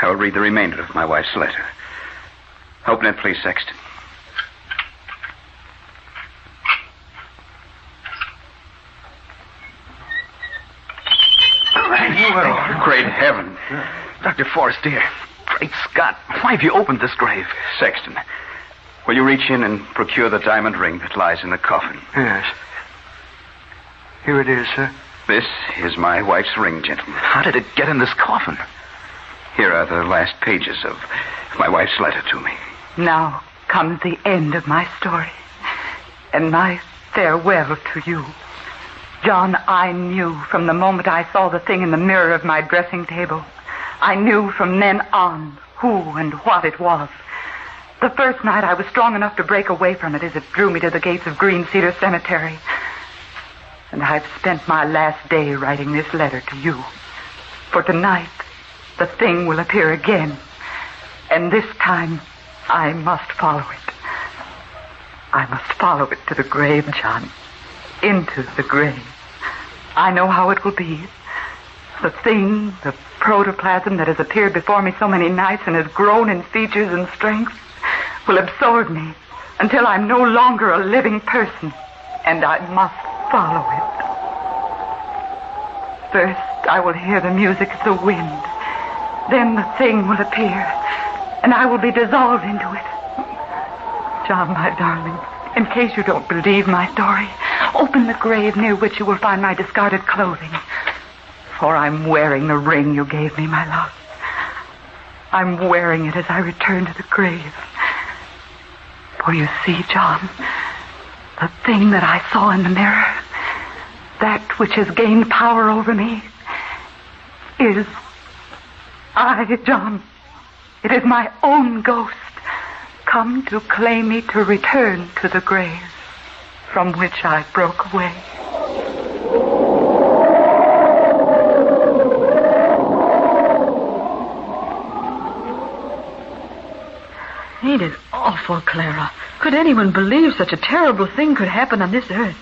I will read the remainder of my wife's letter. Open it, please, Sexton. Great heaven. Dr. Forrester, great Scott, why have you opened this grave? Sexton, will you reach in and procure the diamond ring that lies in the coffin? Yes. Here it is, sir. This is my wife's ring, gentlemen. How did it get in this coffin? Here are the last pages of my wife's letter to me. Now comes the end of my story and my farewell to you. John, I knew from the moment I saw the thing in the mirror of my dressing table. I knew from then on who and what it was. The first night I was strong enough to break away from it as it drew me to the gates of Green Cedar Cemetery. And I've spent my last day writing this letter to you. For tonight, the thing will appear again. And this time, I must follow it. I must follow it to the grave, John. Into the grave. I know how it will be. The thing, the protoplasm that has appeared before me so many nights and has grown in features and strength, will absorb me until I'm no longer a living person, and I must follow it. First, I will hear the music of the wind. Then the thing will appear, and I will be dissolved into it. John, my darling, in case you don't believe my story, open the grave near which you will find my discarded clothing. For I'm wearing the ring you gave me, my love. I'm wearing it as I return to the grave. For you see, John, the thing that I saw in the mirror, that which has gained power over me, is I, John. It is my own ghost, come to claim me to return to the grave from which I broke away. Ain't it awful, Clara? Could anyone believe such a terrible thing could happen on this earth?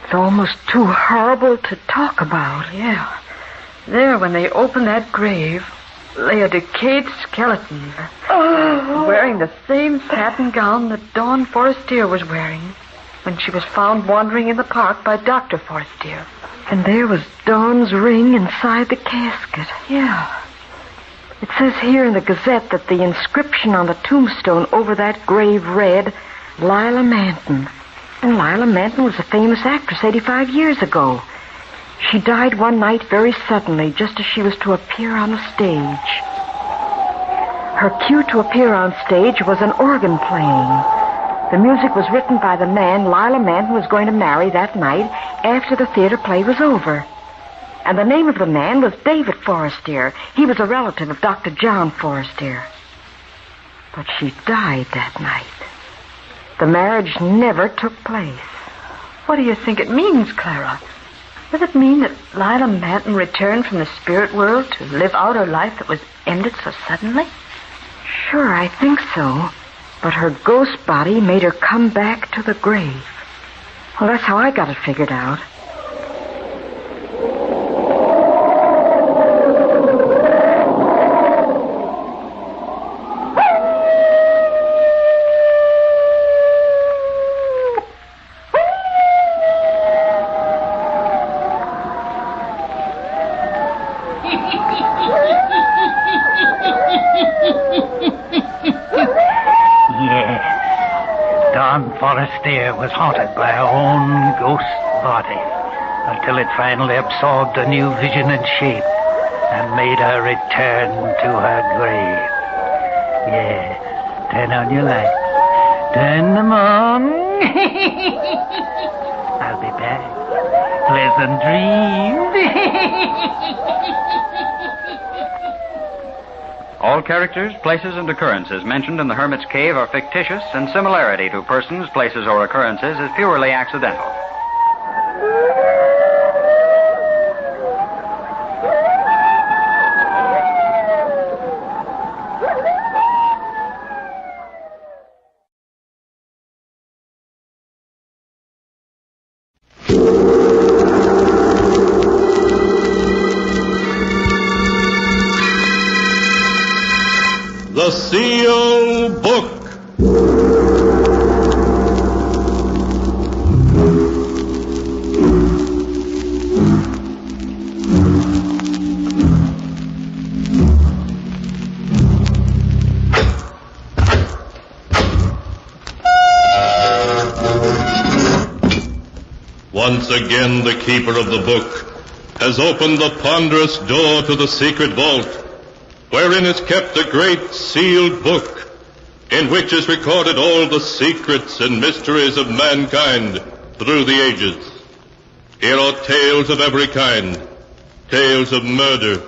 It's almost too horrible to talk about. Yeah. There, when they opened that grave, lay a decayed skeleton. Wearing the same satin gown that Dawn Forestier was wearing when she was found wandering in the park by Dr. Forestier. And there was Dawn's ring inside the casket. Yeah. It says here in the Gazette that the inscription on the tombstone over that grave read, Lila Manton. And Lila Manton was a famous actress 85 years ago. She died one night very suddenly, just as she was to appear on the stage. Her cue to appear on stage was an organ playing. The music was written by the man Lila Manton was going to marry that night after the theater play was over. And the name of the man was David Forestier. He was a relative of Dr. John Forestier. But she died that night. The marriage never took place. What do you think it means, Clara? Does it mean that Lila Manton returned from the spirit world to live out her life that was ended so suddenly? Sure, I think so. But her ghost body made her come back to the grave. Well, that's how I got it figured out. Forestier was haunted by her own ghost body until it finally absorbed a new vision and shape and made her return to her grave. Yeah, turn on your lights. Turn them on. I'll be back. Pleasant dreams. All characters, places, and occurrences mentioned in the Hermit's Cave are fictitious, and similarity to persons, places, or occurrences is purely accidental. The Seal Book. Once again, the keeper of the book has opened the ponderous door to the secret vault, wherein is kept a great sealed book, in which is recorded all the secrets and mysteries of mankind through the ages. Here are tales of every kind. Tales of murder,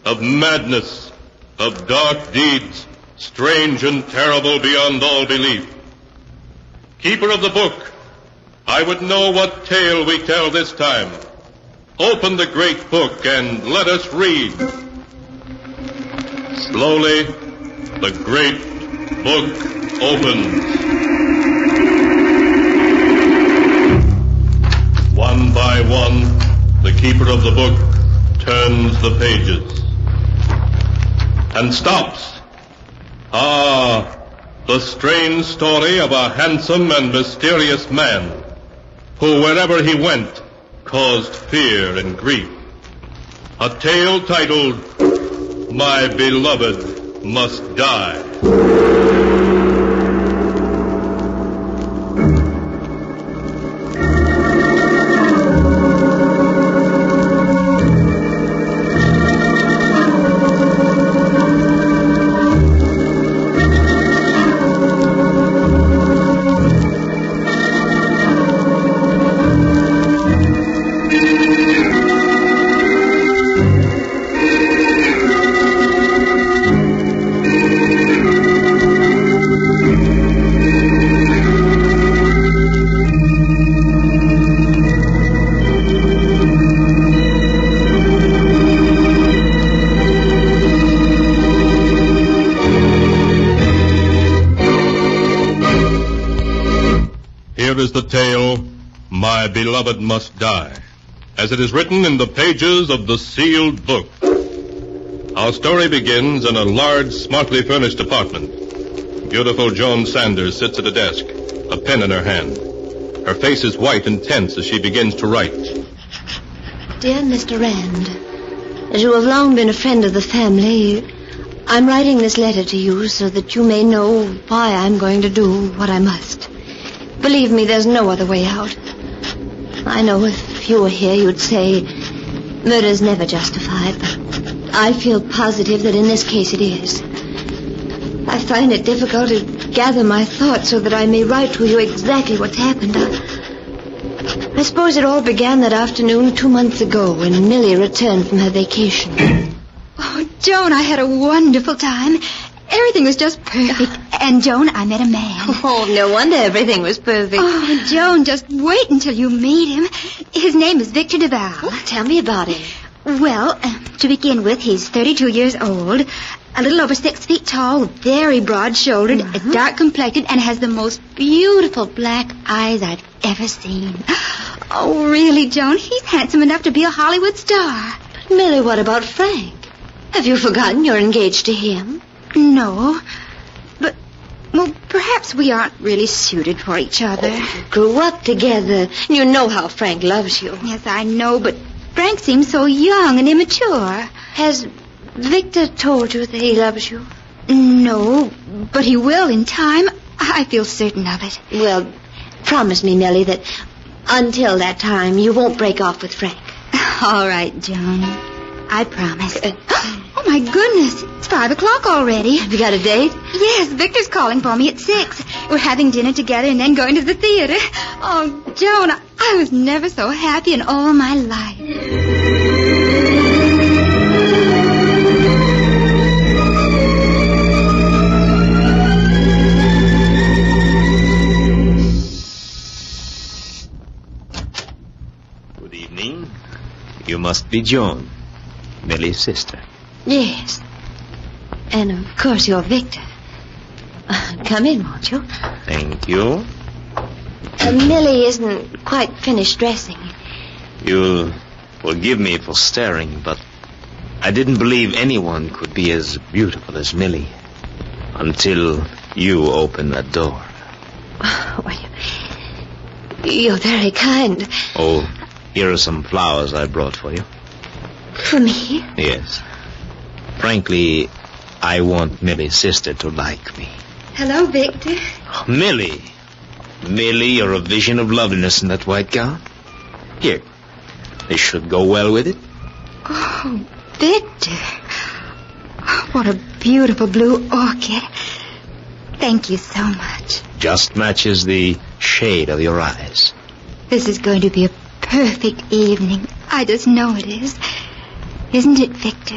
of madness, of dark deeds, strange and terrible beyond all belief. Keeper of the book, I would know what tale we tell this time. Open the great book and let us read. Slowly, the great book opens. One by one, the keeper of the book turns the pages and stops. The strange story of a handsome and mysterious man who, wherever he went, caused fear and grief. A tale titled, My Beloved Must Die. Here is the tale, My Beloved Must Die, as it is written in the pages of the sealed book. Our story begins in a large, smartly furnished apartment. Beautiful Joan Sanders sits at a desk, a pen in her hand. Her face is white and tense as she begins to write. Dear Mr. Rand, as you have long been a friend of the family, I'm writing this letter to you so that you may know why I'm going to do what I must. Believe me, there's no other way out. I know if you were here, you'd say murder's never justified, but I feel positive that in this case it is. I find it difficult to gather my thoughts so that I may write to you exactly what's happened. I suppose it all began that afternoon 2 months ago when Millie returned from her vacation. Oh, Joan, I had a wonderful time. Everything was just perfect. And, Joan, I met a man. Oh, no wonder everything was perfect. Oh, Joan, just wait until you meet him. His name is Victor Duval. Oh, tell me about him. Well, to begin with, he's 32 years old, a little over 6 feet tall, very broad-shouldered, dark complected, and has the most beautiful black eyes I've ever seen. Oh, really, Joan, he's handsome enough to be a Hollywood star. But, Millie, what about Frank? Have you forgotten you're engaged to him? No, but, well, perhaps we aren't really suited for each other. Oh, you grew up together. You know how Frank loves you. Yes, I know, but Frank seems so young and immature. Has Victor told you that he loves you? No, but he will in time. I feel certain of it. Well, promise me, Millie, that until that time you won't break off with Frank. All right, Joan. I promise. Oh, my goodness. It's 5 o'clock already. Have you got a date? Yes, Victor's calling for me at 6. We're having dinner together and then going to the theater. Oh, Joan, I was never so happy in all my life. Good evening. You must be Joan, Millie's sister. Yes. And, of course, you're Victor. Come in, won't you? Thank you. Millie isn't quite finished dressing. You'll forgive me for staring, but I didn't believe anyone could be as beautiful as Millie until you opened that door. Well, you're very kind. Oh, here are some flowers I brought for you. For me? Yes. Frankly, I want Millie's sister to like me. Hello, Victor. Oh, Millie. Millie, you're a vision of loveliness in that white gown. Here. This should go well with it. Oh, Victor. What a beautiful blue orchid. Thank you so much. Just matches the shade of your eyes. This is going to be a perfect evening. I just know it is. Isn't it, Victor?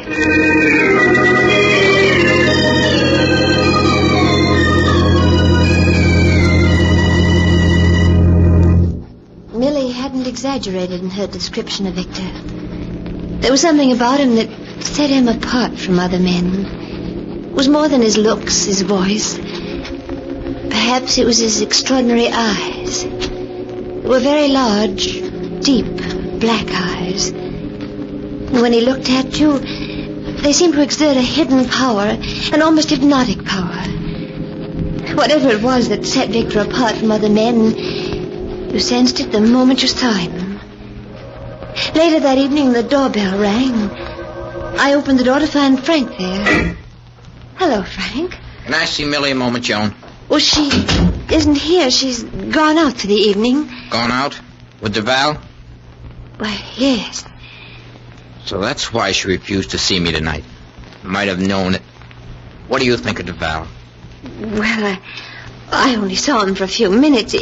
Millie hadn't exaggerated in her description of Victor. There was something about him that set him apart from other men. It was more than his looks, his voice. Perhaps it was his extraordinary eyes. They were very large, deep, black eyes. And when he looked at you, they seemed to exert a hidden power, an almost hypnotic power. Whatever it was that set Victor apart from other men, you sensed it the moment you saw him. Later that evening, the doorbell rang. I opened the door to find Frank there. Hello, Frank. Can I see Millie a moment, Joan? Well, she isn't here. She's gone out for the evening. Gone out? With Duval? Why, yes. So that's why she refused to see me tonight. Might have known it. What do you think of Duval? Well, I only saw him for a few minutes.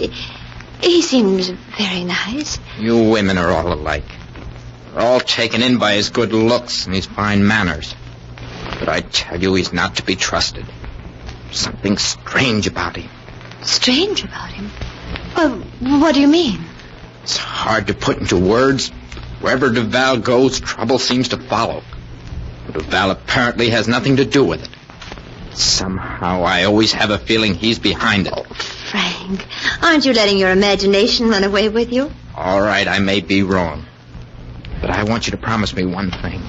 He seems very nice. You women are all alike. We're all taken in by his good looks and his fine manners. But I tell you, he's not to be trusted. Something strange about him. Strange about him? Well, what do you mean? It's hard to put into words. Wherever Duval goes, trouble seems to follow. But Duval apparently has nothing to do with it. Somehow I always have a feeling he's behind it. Oh, Frank, aren't you letting your imagination run away with you? All right, I may be wrong. But I want you to promise me one thing.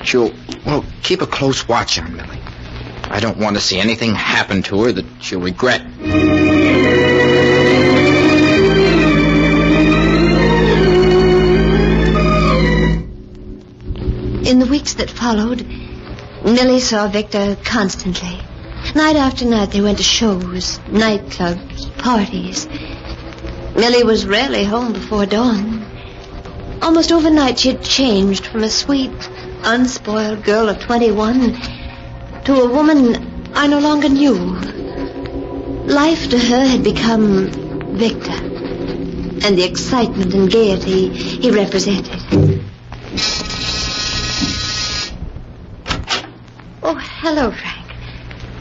You'll keep a close watch on Millie. I don't want to see anything happen to her that she'll regret. In the weeks that followed, Millie saw Victor constantly. Night after night they went to shows, nightclubs, parties. Millie was rarely home before dawn. Almost overnight she had changed from a sweet, unspoiled girl of 21 to a woman I no longer knew. Life to her had become Victor, and the excitement and gaiety he represented. Oh, hello, Frank.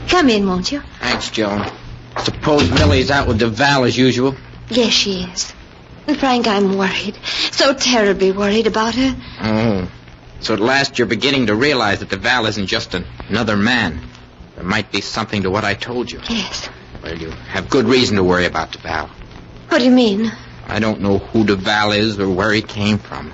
Come in, won't you? Thanks, Joan. Suppose Millie's out with Duval as usual? Yes, she is. And Frank, I'm worried. So terribly worried about her. Oh. So at last you're beginning to realize that Duval isn't just another man. There might be something to what I told you. Yes. Well, you have good reason to worry about Duval. What do you mean? I don't know who Duval is or where he came from.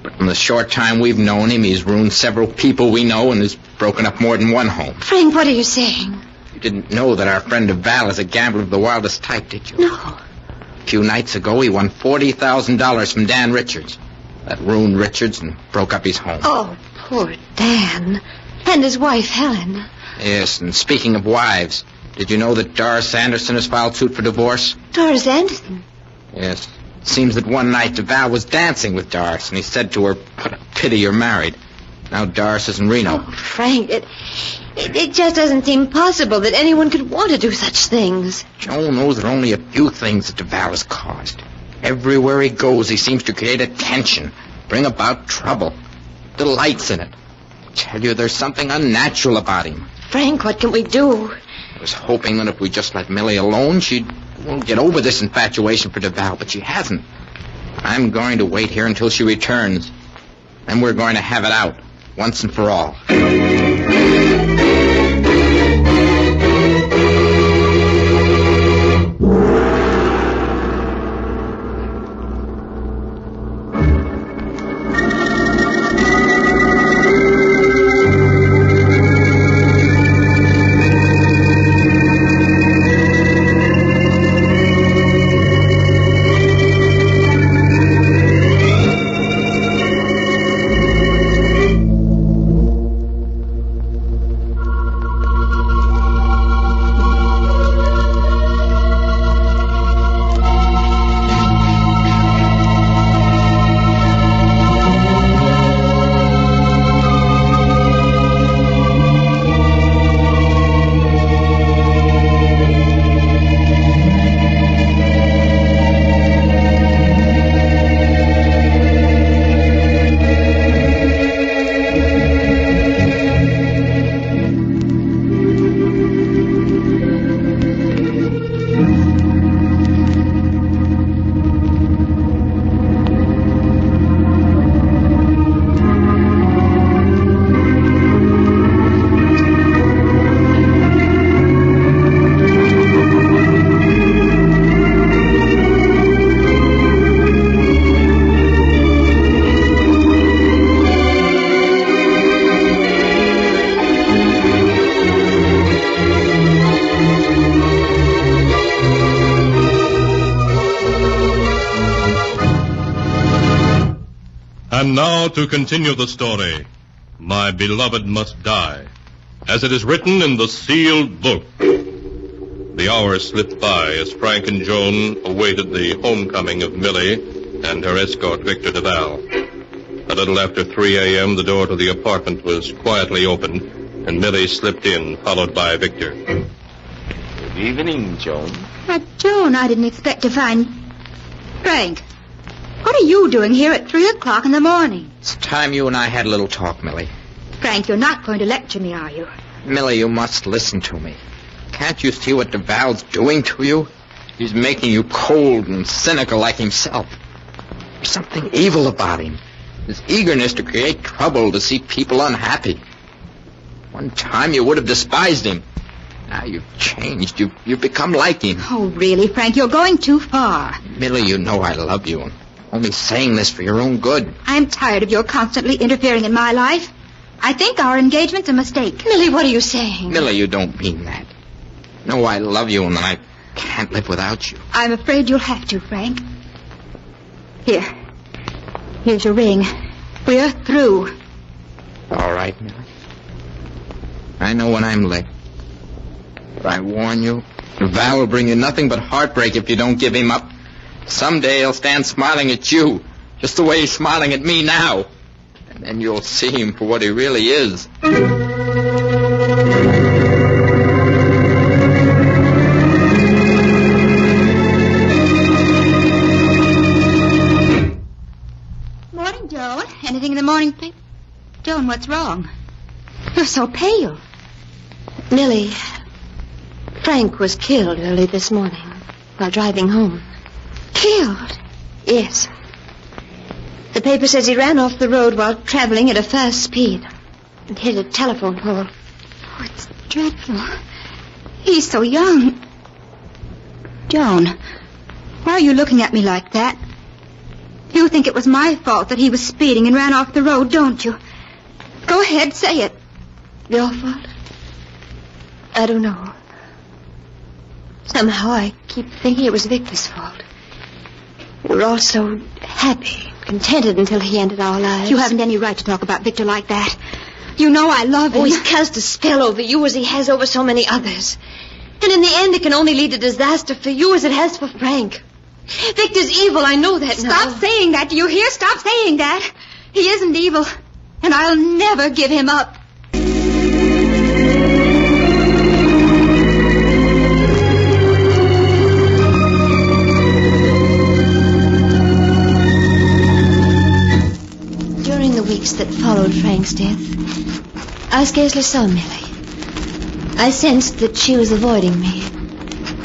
But in the short time we've known him, he's ruined several people we know and has broken up more than one home. Frank, what are you saying? You didn't know that our friend Duval is a gambler of the wildest type, did you? No. A few nights ago, he won $40,000 from Dan Richards. That ruined Richards and broke up his home. Oh, poor Dan. And his wife, Helen. Yes, and speaking of wives, did you know that Doris Anderson has filed suit for divorce? Doris Anderson? Yes. It seems that one night Duval was dancing with Doris, and he said to her, "What a pity you're married." Now Doris is in Reno. Oh, Frank, it just doesn't seem possible that anyone could want to do such things. Joan knows there are only a few things that Duval has caused. Everywhere he goes, he seems to create attention, bring about trouble, delights in it. I tell you, there's something unnatural about him. Frank, what can we do? I was hoping that if we just let Millie alone, she'd get over this infatuation for Duval, but she hasn't. I'm going to wait here until she returns. Then we're going to have it out, once and for all. And now to continue the story, My Beloved Must Die, as it is written in the sealed book. The hours slipped by as Frank and Joan awaited the homecoming of Millie and her escort, Victor Duval. A little after 3 a.m., the door to the apartment was quietly opened, and Millie slipped in, followed by Victor. Good evening, Joan. Joan, I didn't expect to find... Frank, what are you doing here at 3 o'clock in the morning? It's time you and I had a little talk, Millie. Frank, you're not going to lecture me, are you? Millie, you must listen to me. Can't you see what Duval's doing to you? He's making you cold and cynical like himself. There's something evil about him. His eagerness to create trouble, to see people unhappy. One time you would have despised him. Now you've changed. You've become like him. Oh, really, Frank? You're going too far. Millie, you know I love you. I'm only saying this for your own good. I'm tired of your constantly interfering in my life. I think our engagement's a mistake. Millie, what are you saying? Millie, you don't mean that. No, I love you and I can't live without you. I'm afraid you'll have to, Frank. Here's your ring. We're through. All right, Millie. I know when I'm late. But I warn you, Duval will bring you nothing but heartbreak if you don't give him up. Someday he'll stand smiling at you, just the way he's smiling at me now. And then you'll see him for what he really is. Morning, Joan. Anything in the morning, please? Joan, what's wrong? You're so pale. Millie, Frank was killed early this morning while driving home. Killed? Yes. The paper says he ran off the road while traveling at a fast speed and hit a telephone pole. Oh, it's dreadful. He's so young. Joan, why are you looking at me like that? You think it was my fault that he was speeding and ran off the road, don't you? Go ahead, say it. Your fault? I don't know. Somehow I keep thinking it was Victor's fault. We were all so happy, contented until he ended our lives. You haven't any right to talk about Victor like that. You know I love him. Oh, he's cast a spell over you as he has over so many others. And in the end, it can only lead to disaster for you as it has for Frank. Victor's evil, I know that now. Stop saying that. Do you hear? Stop saying that. He isn't evil, and I'll never give him up. During the weeks that followed Frank's death, I scarcely saw Millie. I sensed that she was avoiding me,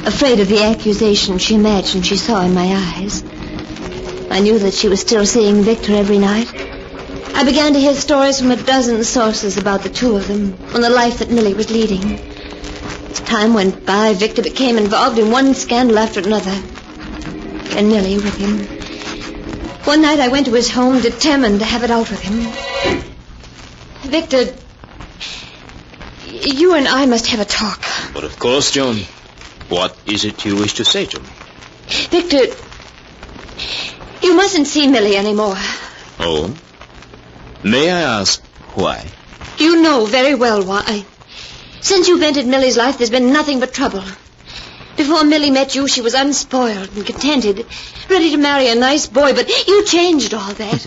afraid of the accusation she imagined she saw in my eyes. I knew that she was still seeing Victor every night. I began to hear stories from a dozen sources about the two of them and the life that Millie was leading. As time went by, Victor became involved in one scandal after another, and Millie with him. One night I went to his home determined to have it out with him. Victor, you and I must have a talk. But of course, Joan. What is it you wish to say to me? Victor, you mustn't see Millie anymore. Oh? May I ask why? You know very well why. Since you've entered Millie's life, there's been nothing but trouble. Before Millie met you, she was unspoiled and contented, ready to marry a nice boy, but you changed all that.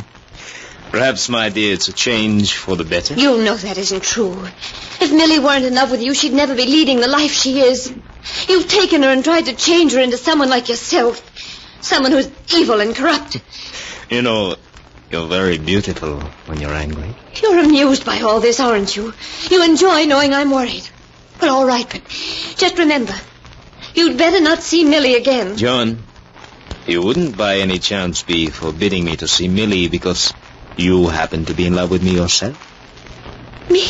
Perhaps, my dear, it's a change for the better. You know that isn't true. If Millie weren't in love with you, she'd never be leading the life she is. You've taken her and tried to change her into someone like yourself. Someone who's evil and corrupt. You know, you're very beautiful when you're angry. You're amused by all this, aren't you? You enjoy knowing I'm worried. Well, all right, but just remember, you'd better not see Millie again. John, you wouldn't by any chance be forbidding me to see Millie because you happen to be in love with me yourself? Me?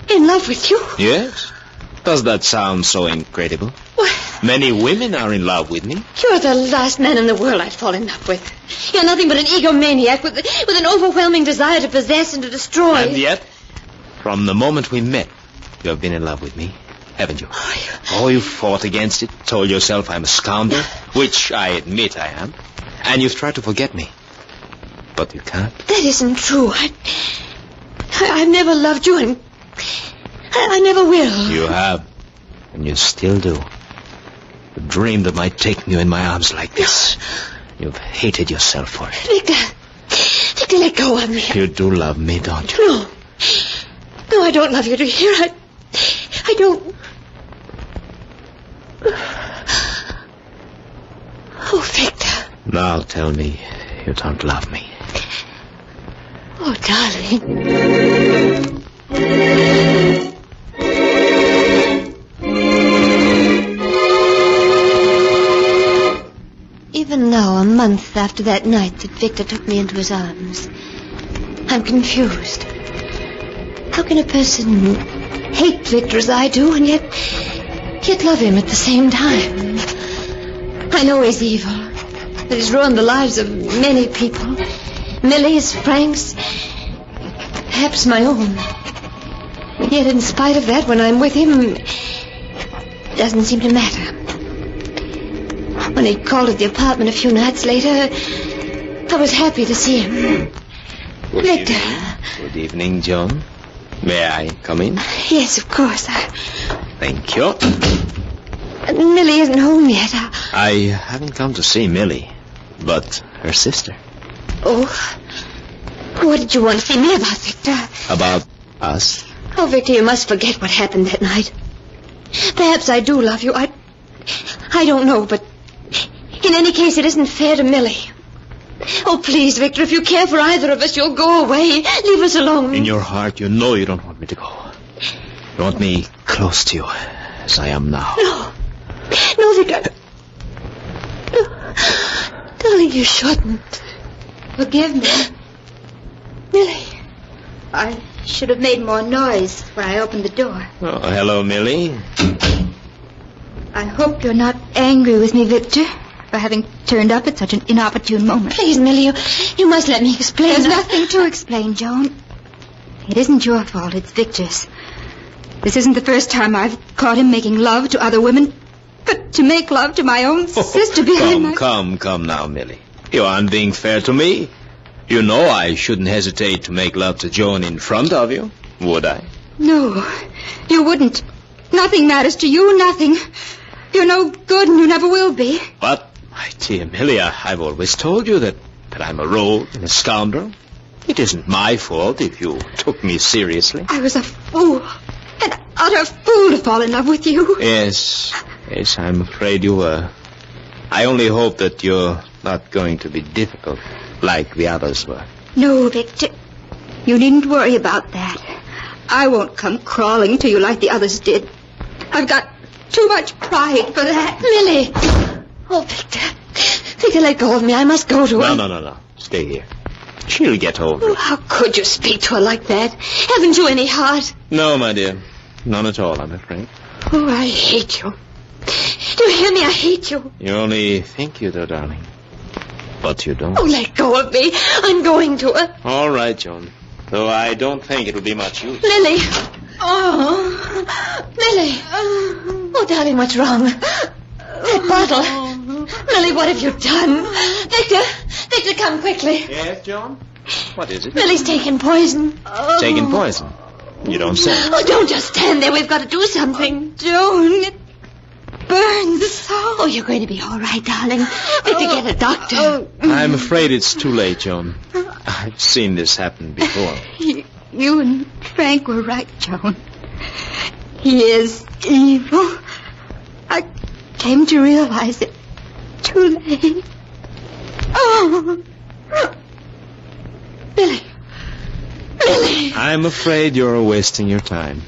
In love with you? Yes. Does that sound so incredible? Well, many women are in love with me. You're the last man in the world I'd fall in love with. You're nothing but an egomaniac with an overwhelming desire to possess and to destroy. And yet, from the moment we met, you have been in love with me, haven't you? Oh, you fought against it, told yourself I'm a scoundrel, which I admit I am, and you've tried to forget me. But you can't. That isn't true. I've never loved you, and I never will. You have, and you still do. You dreamed of my taking you in my arms like this. You've hated yourself for it. Victor, let go of me. You do love me, don't you? No, I don't love you to hear. I don't. Oh, Victor. Now tell me you don't love me. Oh, darling. Even now, a month after that night that Victor took me into his arms, I'm confused. How can a person hate Victor as I do and yet love him at the same time? I know he's evil, that he's ruined the lives of many people. Millie's, Frank's, perhaps my own. Yet in spite of that, when I'm with him, it doesn't seem to matter. When he called at the apartment a few nights later, I was happy to see him. Victor. Good evening, John. May I come in? Yes, of course. Thank you. Millie isn't home yet. I haven't come to see Millie, but her sister. Oh, what did you want to see me about, Victor? About us? Oh, Victor, you must forget what happened that night. Perhaps I do love you. I don't know, but in any case, it isn't fair to Millie. Oh, please, Victor, if you care for either of us, you'll go away. Leave us alone. In your heart, you know you don't want me to go. You want me close to you, as I am now. No, Victor. No. Darling, you shouldn't. Forgive me. Millie. I should have made more noise when I opened the door. Oh, hello, Millie. I hope you're not angry with me, Victor, for having turned up at such an inopportune moment. Please, Millie, you must let me explain. There's nothing to explain, Joan. It isn't your fault, it's Victor's. This isn't the first time I've caught him making love to other women, but to make love to my own sister behind my... Come now, Millie. You aren't being fair to me. You know I shouldn't hesitate to make love to Joan in front of you, would I? No, you wouldn't. Nothing matters to you, nothing. You're no good and you never will be. But, my dear Millie, I've always told you that I'm a rogue and a scoundrel. It isn't my fault if you took me seriously. I was a fool. An utter fool to fall in love with you. Yes, I'm afraid you were. I only hope that you're not going to be difficult like the others were. No, Victor. You needn't worry about that. I won't come crawling to you like the others did. I've got too much pride for that. Millie! Oh, Victor. Victor, let go of me. I must go to her. No. Stay here. She'll get over it. How could you speak to her like that? Haven't you any heart? No, my dear. None at all, I'm afraid. Oh, I hate you. Do you hear me? I hate you. You only think you do, darling. But you don't. Oh, let go of me. I'm going to her. All right, Joan. Though I don't think it'll be much use. Lily. Oh, Millie. Oh, darling, what's wrong? That bottle. Millie, what have you done? Victor, come quickly. Yes, Joan? What is it? Millie's taken poison. Taken poison? You don't say. Oh, don't just stand there. We've got to do something. Joan, it burns so. Oh, you're going to be all right, darling. Victor, get a doctor. I'm afraid it's too late, Joan. I've seen this happen before. You and Frank were right, Joan. He is evil. I came to realize it too late. Oh. Billy. I'm afraid you're wasting your time.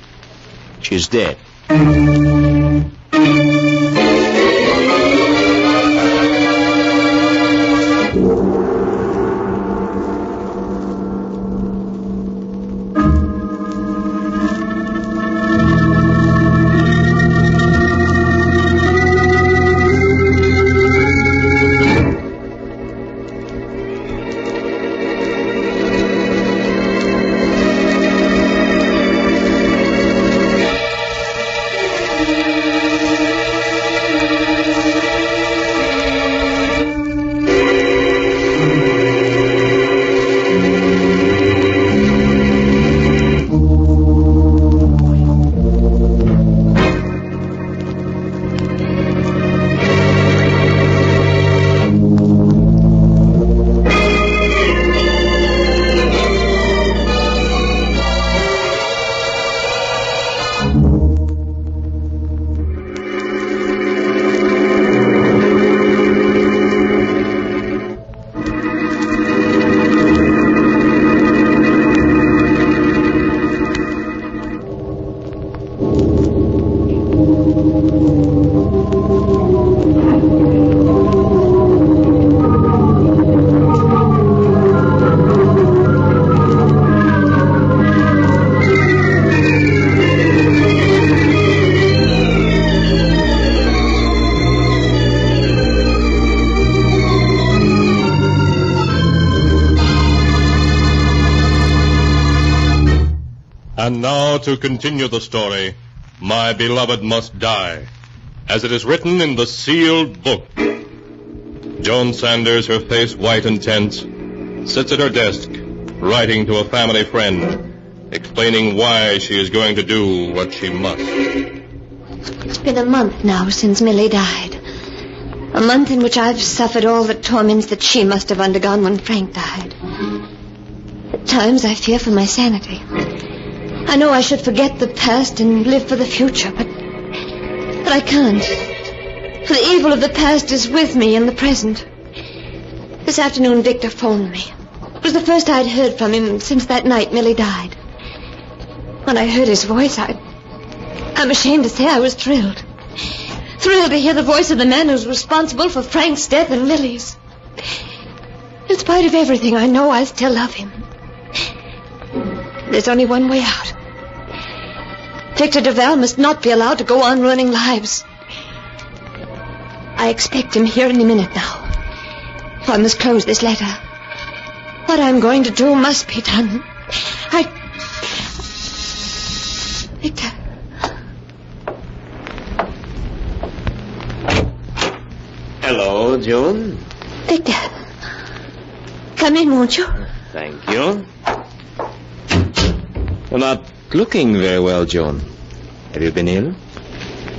She's dead. And now to continue the story, My Beloved Must Die, as it is written in the sealed book. Joan Sanders, her face white and tense, sits at her desk, writing to a family friend, explaining why she is going to do what she must. It's been a month now since Millie died. A month in which I've suffered all the torments that she must have undergone when Frank died. At times I fear for my sanity. I know I should forget the past and live for the future, but I can't. For the evil of the past is with me in the present. This afternoon Victor phoned me. It was the first I'd heard from him since that night Millie died. When I heard his voice, I'm ashamed to say I was thrilled. Thrilled to hear the voice of the man who's responsible for Frank's death and Millie's. In spite of everything, I know I still love him. There's only one way out. Victor Duval must not be allowed to go on ruining lives. I expect him here any minute now. So I must close this letter. What I'm going to do must be done. Victor. Hello, Joan. Victor. Come in, won't you? Thank you. You're not looking very well, Joan. Have you been ill?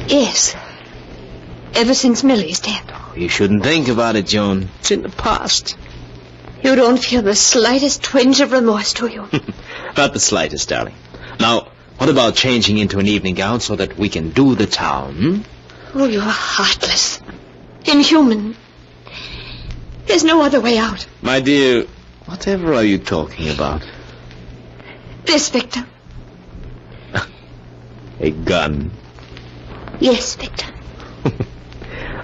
Yes. Ever since Millie's death. Oh, you shouldn't think about it, Joan. It's in the past. You don't feel the slightest twinge of remorse, do you? Not the slightest, darling. Now, what about changing into an evening gown so that we can do the town? Oh, you're heartless. Inhuman. There's no other way out. My dear, whatever are you talking about? This, Victor. A gun? Yes, Victor.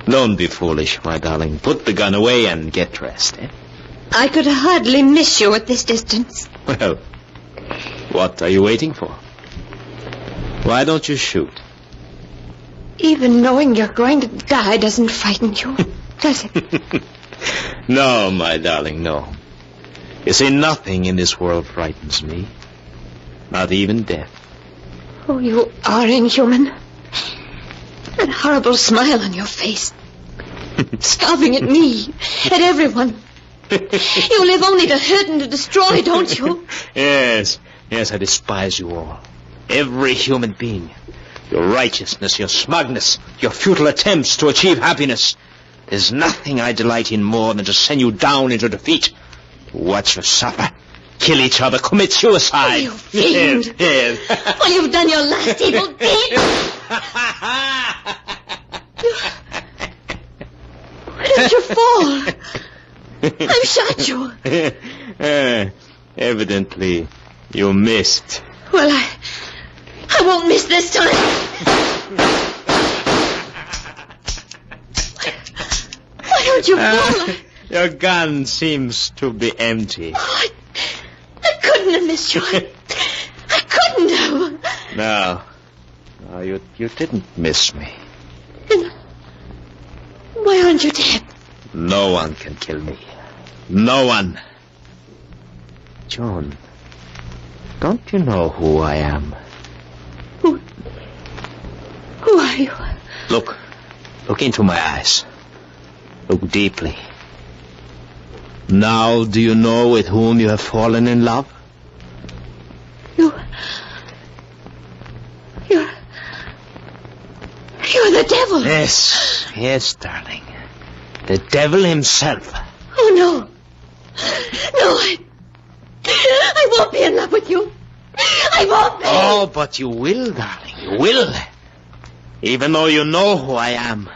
Don't be foolish, my darling. Put the gun away and get dressed, eh? I could hardly miss you at this distance. Well, what are you waiting for? Why don't you shoot? Even knowing you're going to die doesn't frighten you, does it? No, my darling, no. You see, nothing in this world frightens me. Not even death. Oh, you are inhuman. That horrible smile on your face. Scoffing at me, at everyone. You live only to hurt and to destroy, don't you? Yes, I despise you all. Every human being. Your righteousness, your smugness, your futile attempts to achieve happiness. There's nothing I delight in more than to send you down into defeat. To watch you suffer, kill each other, commit suicide. Oh, you fiend. Yes. Well, you've done your last evil deed. Why did you fall? I've shot you. Evidently, you missed. Well, I won't miss this time. Why don't you fall? Your gun seems to be empty. Oh, I couldn't have missed you. I couldn't have. No, you didn't miss me. Then why aren't you dead? No one can kill me. No one. Joan, don't you know who I am? Who are you? Look into my eyes. Look deeply. Now, do you know with whom you have fallen in love? You're the devil. Yes, darling. The devil himself. Oh, no. No, I won't be in love with you. I won't be. Oh, but you will, darling. You will. Even though you know who I am.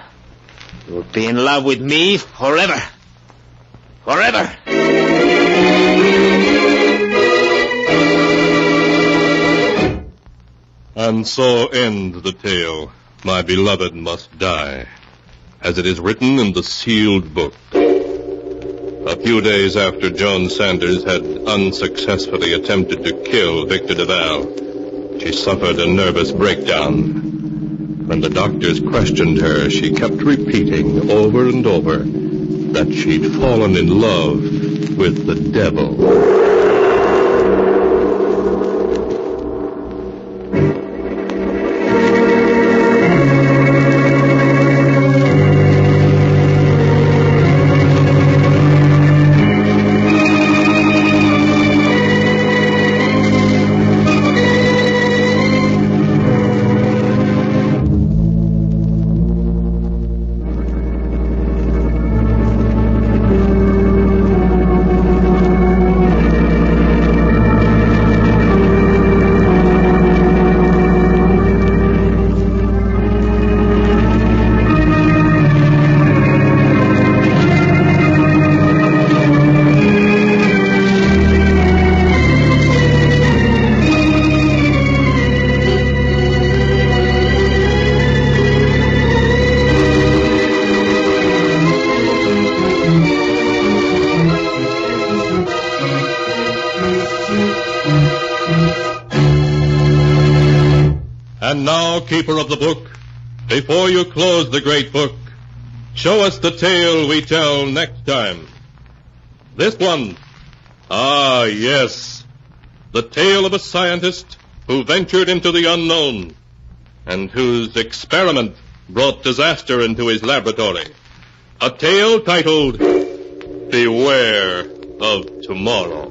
You'll be in love with me forever. Forever. And so ends the tale. my beloved must die, as it is written in the sealed book. A few days after Joan Sanders had unsuccessfully attempted to kill Victor Duval, she suffered a nervous breakdown. When the doctors questioned her, she kept repeating over and over that she'd fallen in love with the devil. And now, keeper of the book, before you close the great book, show us the tale we tell next time. This one. Ah, yes. The tale of a scientist who ventured into the unknown and whose experiment brought disaster into his laboratory. A tale titled Beware of Tomorrow.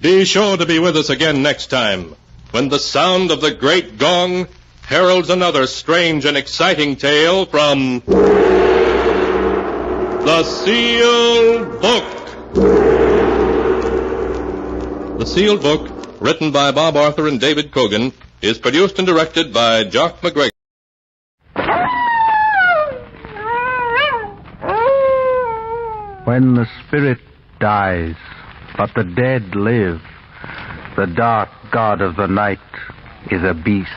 Be sure to be with us again next time, when the sound of the great gong heralds another strange and exciting tale from The Sealed Book. The Sealed Book, written by Bob Arthur and David Cogan, is produced and directed by Jock McGregor. When the spirit dies, but the dead live, the dark god of the night is a beast.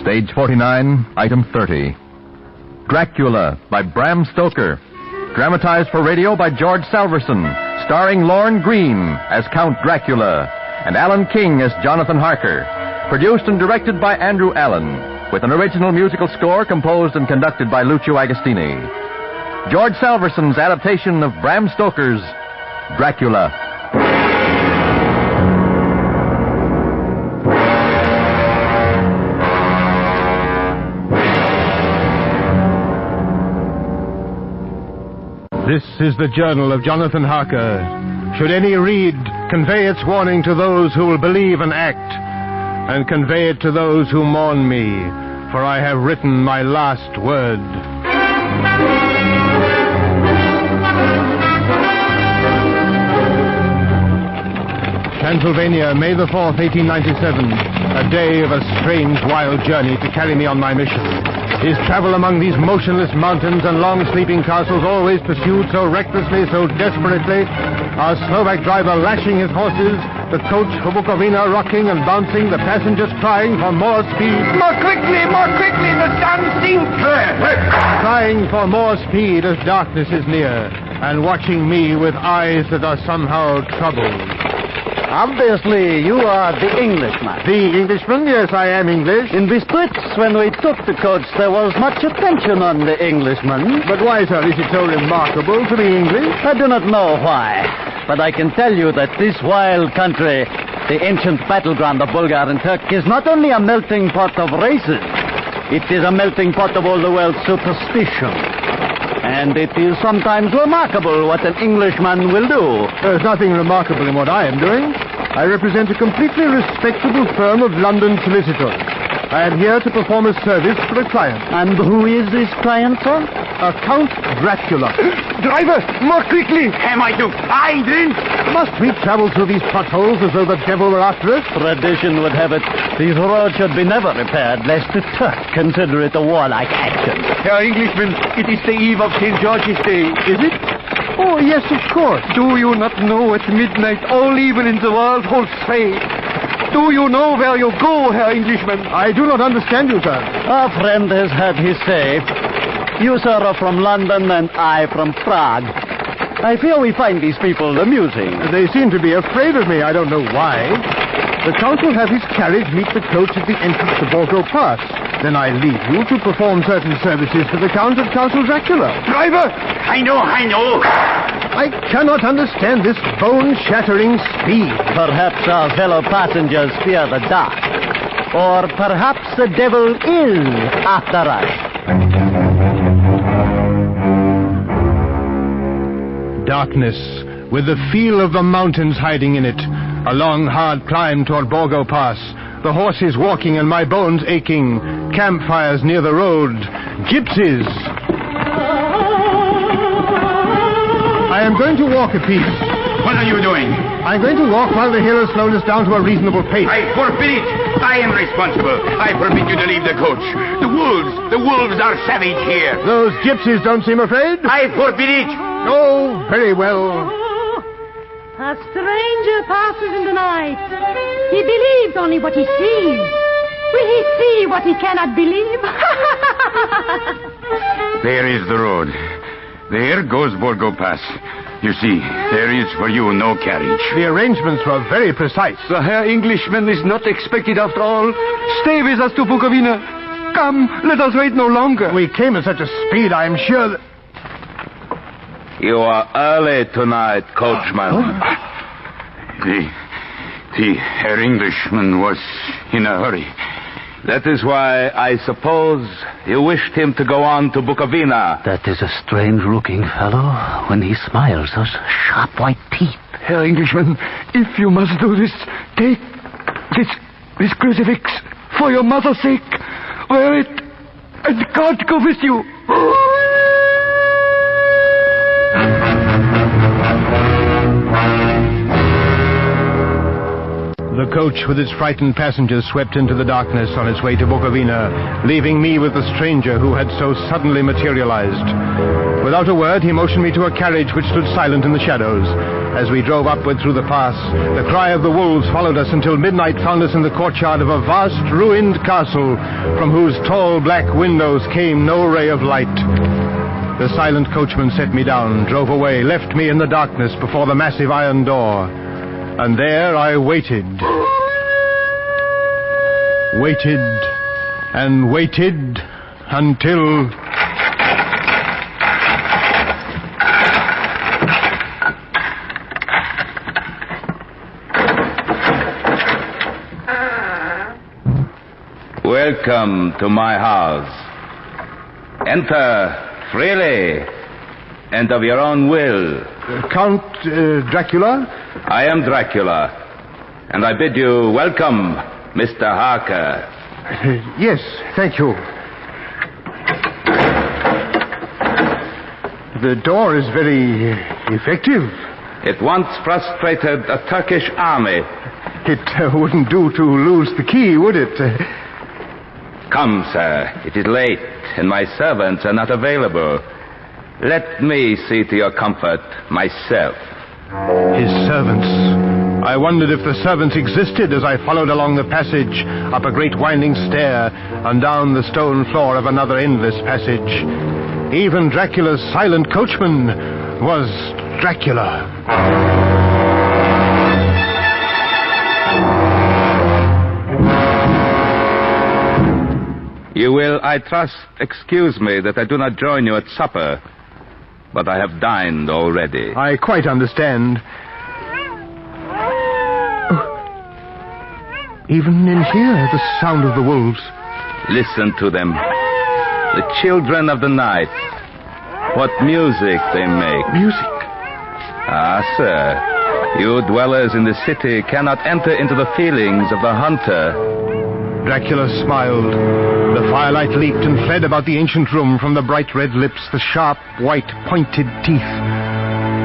Stage 49, Item 30. Dracula by Bram Stoker. Dramatized for radio by George Salverson. Starring Lorne Greene as Count Dracula and Alan King as Jonathan Harker. Produced and directed by Andrew Allen, with an original musical score composed and conducted by Lucio Agostini. George Salverson's adaptation of Bram Stoker's Dracula. This is the journal of Jonathan Harker. Should any read, convey its warning to those who will believe and act, and convey it to those who mourn me, for I have written my last word. Pennsylvania, May the 4th, 1897. A day of a strange, wild journey to carry me on my mission. His travel among these motionless mountains and long sleeping castles, always pursued so recklessly, so desperately, our Slovak driver lashing his horses, the coach for Bukovina rocking and bouncing, the passengers crying for more speed. More quickly, the sun seems clear. Crying for more speed as darkness is near, and watching me with eyes that are somehow troubled. Obviously, you are the Englishman. The Englishman? Yes, I am English. In Bistritz, when we took the coach, there was much attention on the Englishman. But why, sir, is it so remarkable to be English? I do not know why, but I can tell you that this wild country, the ancient battleground of Bulgar and Turk, is not only a melting pot of races, it is a melting pot of all the world's superstition. And it is sometimes remarkable what an Englishman will do. There's nothing remarkable in what I am doing. I represent a completely respectable firm of London solicitors. I am here to perform a service for a client. And who is this client, sir? Count Dracula. Driver, more quickly! Am I to find him? Must we travel through these potholes as though the devil were after us? Tradition would have it these roads should be never repaired, lest the Turk consider it a warlike action. Herr Englishman, it is the eve of St. George's Day, is it? Oh, yes, of course. Do you not know at midnight all evil in the world holds sway? Do you know where you go, Herr Englishman? I do not understand you, sir. Our friend has had his say. You, sir, are from London and I from Prague. I fear we find these people amusing. They seem to be afraid of me. I don't know why. The Count will have his carriage meet the coach at the entrance to Borgo Pass. Then I leave you to perform certain services for the Count at Castle Dracula. Driver! I know. I cannot understand this bone-shattering speed. Perhaps our fellow passengers fear the dark. Or perhaps the devil is after us. Darkness, with the feel of the mountains hiding in it. A long, hard climb toward Borgo Pass. The horses walking and my bones aching. Campfires near the road. Gypsies. I am going to walk a piece. What are you doing? I'm going to walk while the hill has slowed us down to a reasonable pace. I forbid it. I am responsible. I forbid you to leave the coach. The wolves are savage here. Those gypsies don't seem afraid. I forbid it. Oh, very well. A stranger passes in the night. He believes only what he sees. Will he see what he cannot believe? There is the road. There goes Borgo Pass. You see, there is for you no carriage. The arrangements were very precise. The Herr Englishman is not expected after all. Stay with us to Bukovina. Come, let us wait no longer. We came at such a speed, I am sure that... You are early tonight, coachman. The Herr Englishman was in a hurry. That is why I suppose you wished him to go on to Bukovina. That is a strange-looking fellow. When he smiles, those sharp white teeth. Herr Englishman, if you must do this, take this crucifix for your mother's sake. Wear it, and God go with you. The coach with its frightened passengers swept into the darkness on its way to Bukovina, leaving me with the stranger who had so suddenly materialized. Without a word, he motioned me to a carriage which stood silent in the shadows. As we drove upward through the pass, the cry of the wolves followed us until midnight found us in the courtyard of a vast, ruined castle, from whose tall black windows came no ray of light. The silent coachman set me down, drove away, left me in the darkness before the massive iron door. And there I waited. Waited and waited until... Welcome to my house. Enter freely and of your own will. Count Dracula? I am Dracula, and I bid you welcome, Mr. Harker. Yes, thank you. The door is very effective. It once frustrated a Turkish army. It wouldn't do to lose the key, would it? Come, sir. It is late, and my servants are not available. Let me see to your comfort myself. His servants. I wondered if the servants existed as I followed along the passage, up a great winding stair, and down the stone floor of another endless passage. Even Dracula's silent coachman was Dracula. You will, I trust, excuse me that I do not join you at supper. But I have dined already. I quite understand. Oh. Even in here, the sound of the wolves. Listen to them. The children of the night. What music they make. Music? Ah, sir. You dwellers in the city cannot enter into the feelings of the hunter. Dracula smiled. The firelight leaped and fled about the ancient room from the bright red lips, the sharp, white, pointed teeth.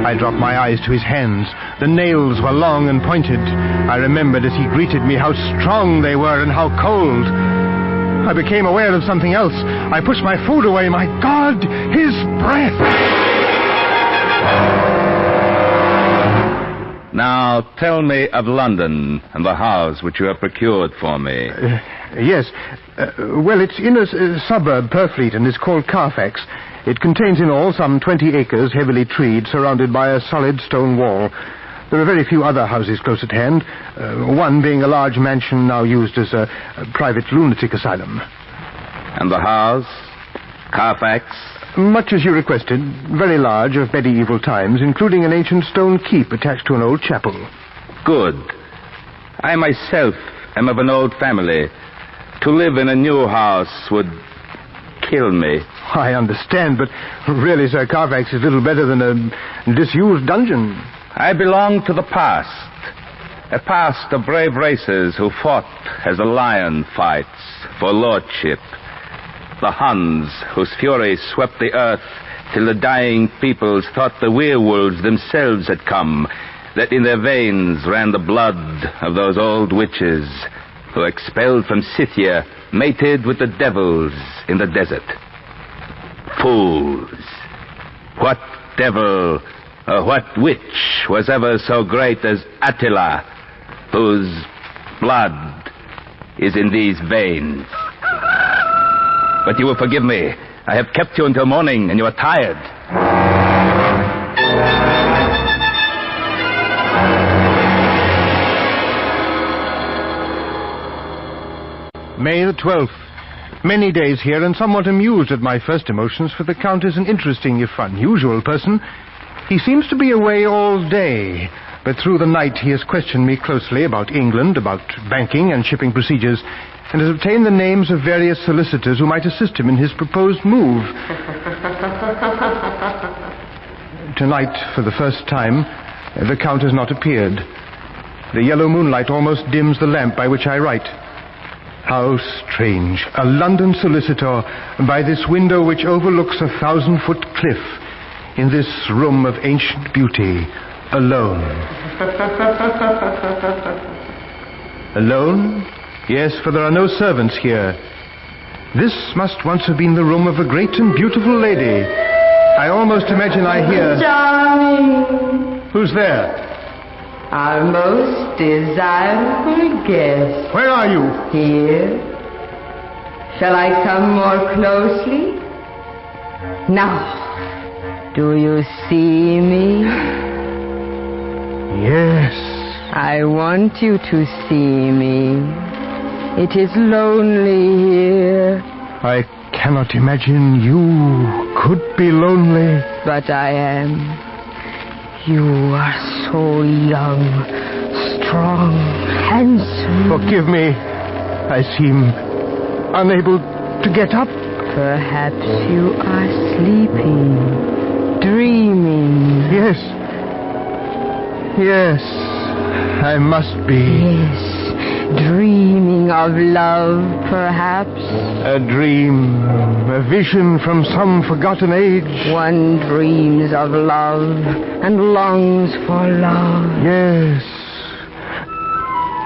I dropped my eyes to his hands. The nails were long and pointed. I remembered as he greeted me how strong they were and how cold. I became aware of something else. I pushed my food away. My God, his breath! Now, tell me of London and the house which you have procured for me. Yes. Well, it's in a suburb, Purfleet, and is called Carfax. It contains in all some 20 acres, heavily treed, surrounded by a solid stone wall. There are very few other houses close at hand, one being a large mansion now used as a private lunatic asylum. And the house? Carfax? Much as you requested. Very large, of medieval times, including an ancient stone keep attached to an old chapel. Good. I myself am of an old family. To live in a new house would kill me. I understand, but really, Sir, Carfax is little better than a disused dungeon. I belong to the past. A past of brave races who fought as a lion fights for lordship. The Huns, whose fury swept the earth till the dying peoples thought the werewolves themselves had come, that in their veins ran the blood of those old witches who, expelled from Scythia, mated with the devils in the desert. Fools! What devil or what witch was ever so great as Attila, whose blood is in these veins? But you will forgive me. I have kept you until morning, and you are tired. May the 12th. Many days here, and somewhat amused at my first emotions, for the Count is an interesting, if unusual, person. He seems to be away all day, but through the night he has questioned me closely about England, about banking and shipping procedures, and has obtained the names of various solicitors who might assist him in his proposed move. Tonight, for the first time, the Count has not appeared. The yellow moonlight almost dims the lamp by which I write. How strange. A London solicitor by this window which overlooks a 1,000-foot cliff, in this room of ancient beauty, alone. Alone? Yes, for there are no servants here. This must once have been the room of a great and beautiful lady. I almost imagine I hear... Darling. Who's there? Our most desirable guest. Where are you? Here. Shall I come more closely? Now, do you see me? Yes. I want you to see me. It is lonely here. I cannot imagine you could be lonely. But I am. You are so young, strong, handsome. Forgive me. I seem unable to get up. Perhaps you are sleeping, dreaming. Yes. Yes, I must be. Yes. Dreaming of love, perhaps? A dream, a vision from some forgotten age. One dreams of love and longs for love. Yes.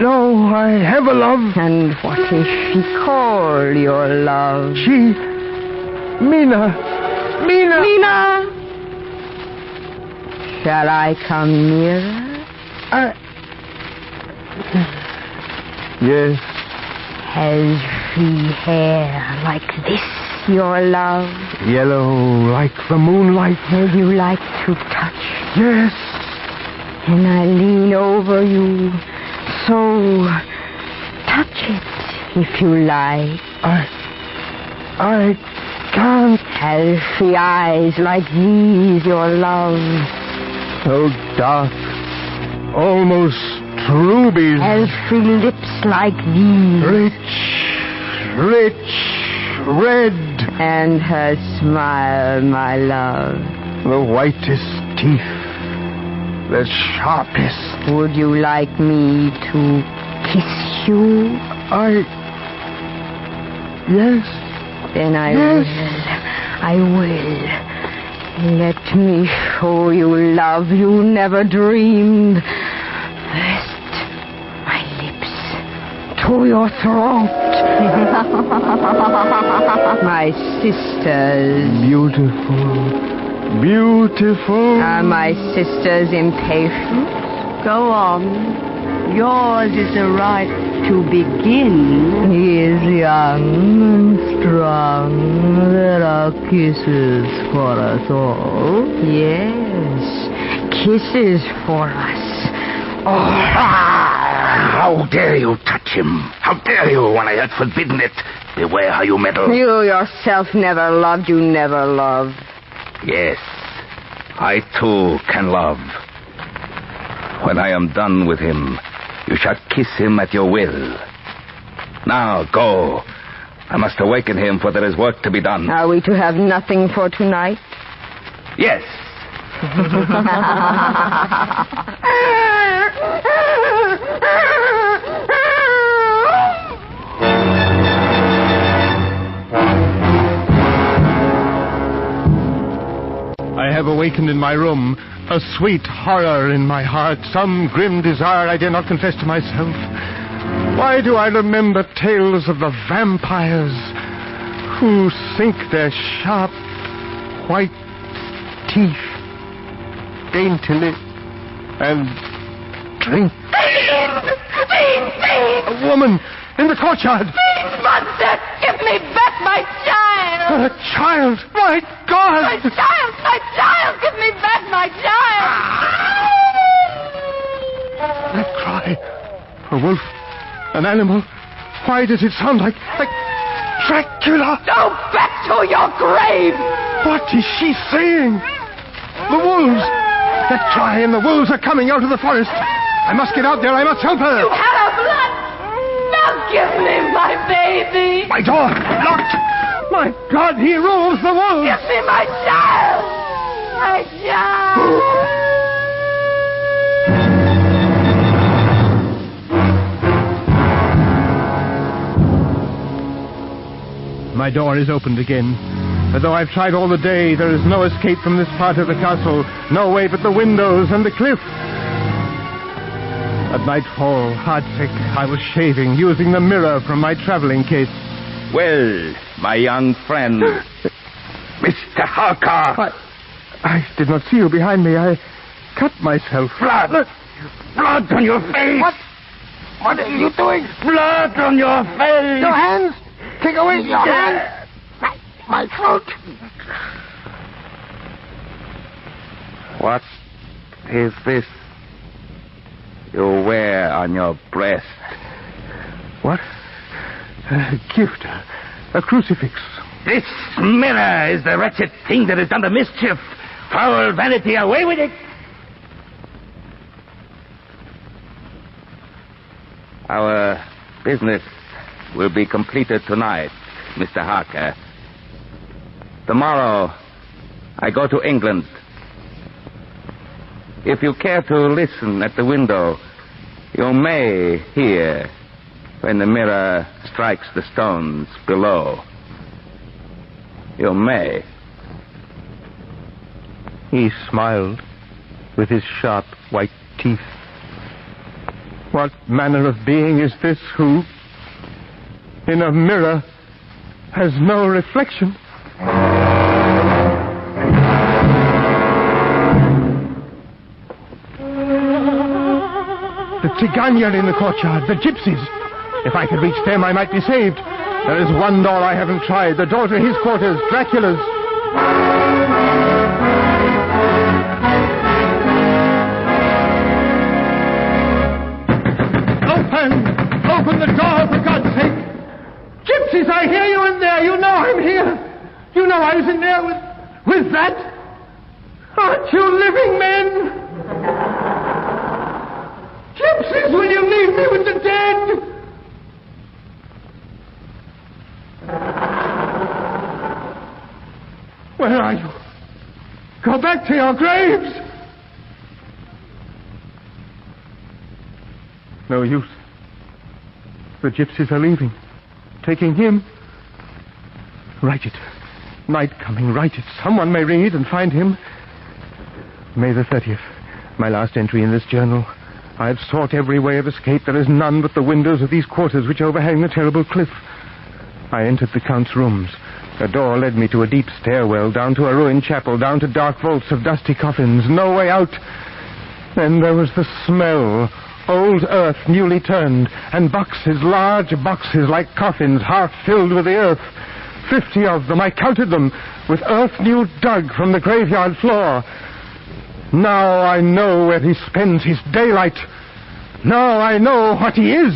No, I have a love. And what is she called, your love? She... Mina. Shall I come nearer? Yes. Has she hair like this, your love? Yellow like the moonlight. Would you like to touch? Yes. And I lean over you, so touch it if you like. I can't. Has she eyes like these, your love? So dark, almost rubies. Has she lips like these? Rich, red. And her smile, my love. The whitest teeth, the sharpest. Would you like me to kiss you? Yes. Then I will. Let me show you love you never dreamed. First, my lips to your throat. My sisters. Beautiful. Beautiful. Are my sisters impatient? Go on. Yours is the right to begin. He is young and strong. There are kisses for us all. Yes, kisses for us all. How dare you touch him? How dare you when I had forbidden it? Beware how you meddle. You yourself never loved. You never loved. Yes, I too can love. When I am done with him, you shall kiss him at your will. Now, go. I must awaken him, for there is work to be done. Are we to have nothing for tonight? Yes. I have awakened in my room a sweet horror in my heart, some grim desire I dare not confess to myself. Why do I remember tales of the vampires who sink their sharp, white teeth daintily and drink? A woman in the courtyard. Monster, give me back my child! A child! My God! My child! Give me back my child! That cry. A wolf. An animal. Why does it sound like Dracula? Go back to your grave! What is she saying? The wolves! That cry and the wolves are coming out of the forest. I must get out there. I must help her. You had her blood! Now give me my baby! My door! Locked! My God, he rules the wolves! Give me my child! My child! My door is opened again. But though I've tried all the day, there is no escape from this part of the castle. No way but the windows and the cliff. At nightfall, heartsick, I was shaving, using the mirror from my traveling case. Well, my young friend. Mr. Harker. I did not see you behind me. I cut myself. Blood! Look. Blood on your face! What are you doing? Blood on your face! Your hands! Take away your hands! My throat! What is this you wear on your breast? What? A gift. A crucifix. This mirror is the wretched thing that has done the mischief. Foul vanity, away with it! Our business will be completed tonight, Mr. Harker. Tomorrow, I go to England. If you care to listen at the window, you may hear when the mirror strikes the stones below. You may. He smiled with his sharp white teeth. What manner of being is this who, in a mirror, has no reflection? The Tiganya in the courtyard, the gypsies. If I could reach them, I might be saved. There is one door I haven't tried, the door to his quarters, Dracula's. Open the door, for God's sake! Gypsies, I hear you in there. You know I'm here. You know I was in there with that. Aren't you living men? Gypsies, will you leave me with the dead? Where are you? Go back to your graves. No use. The gypsies are leaving. Taking him. Write it. Night coming, write it. Someone may read and find him. May the 30th. My last entry in this journal. I have sought every way of escape. There is none but the windows of these quarters which overhang the terrible cliff. I entered the Count's rooms. A door led me to a deep stairwell, down to a ruined chapel, down to dark vaults of dusty coffins. No way out. Then there was the smell. Old earth newly turned, and boxes, large boxes like coffins, half filled with the earth. 50 of them, I counted them, with earth new dug from the graveyard floor. Now I know where he spends his daylight. Now I know what he is.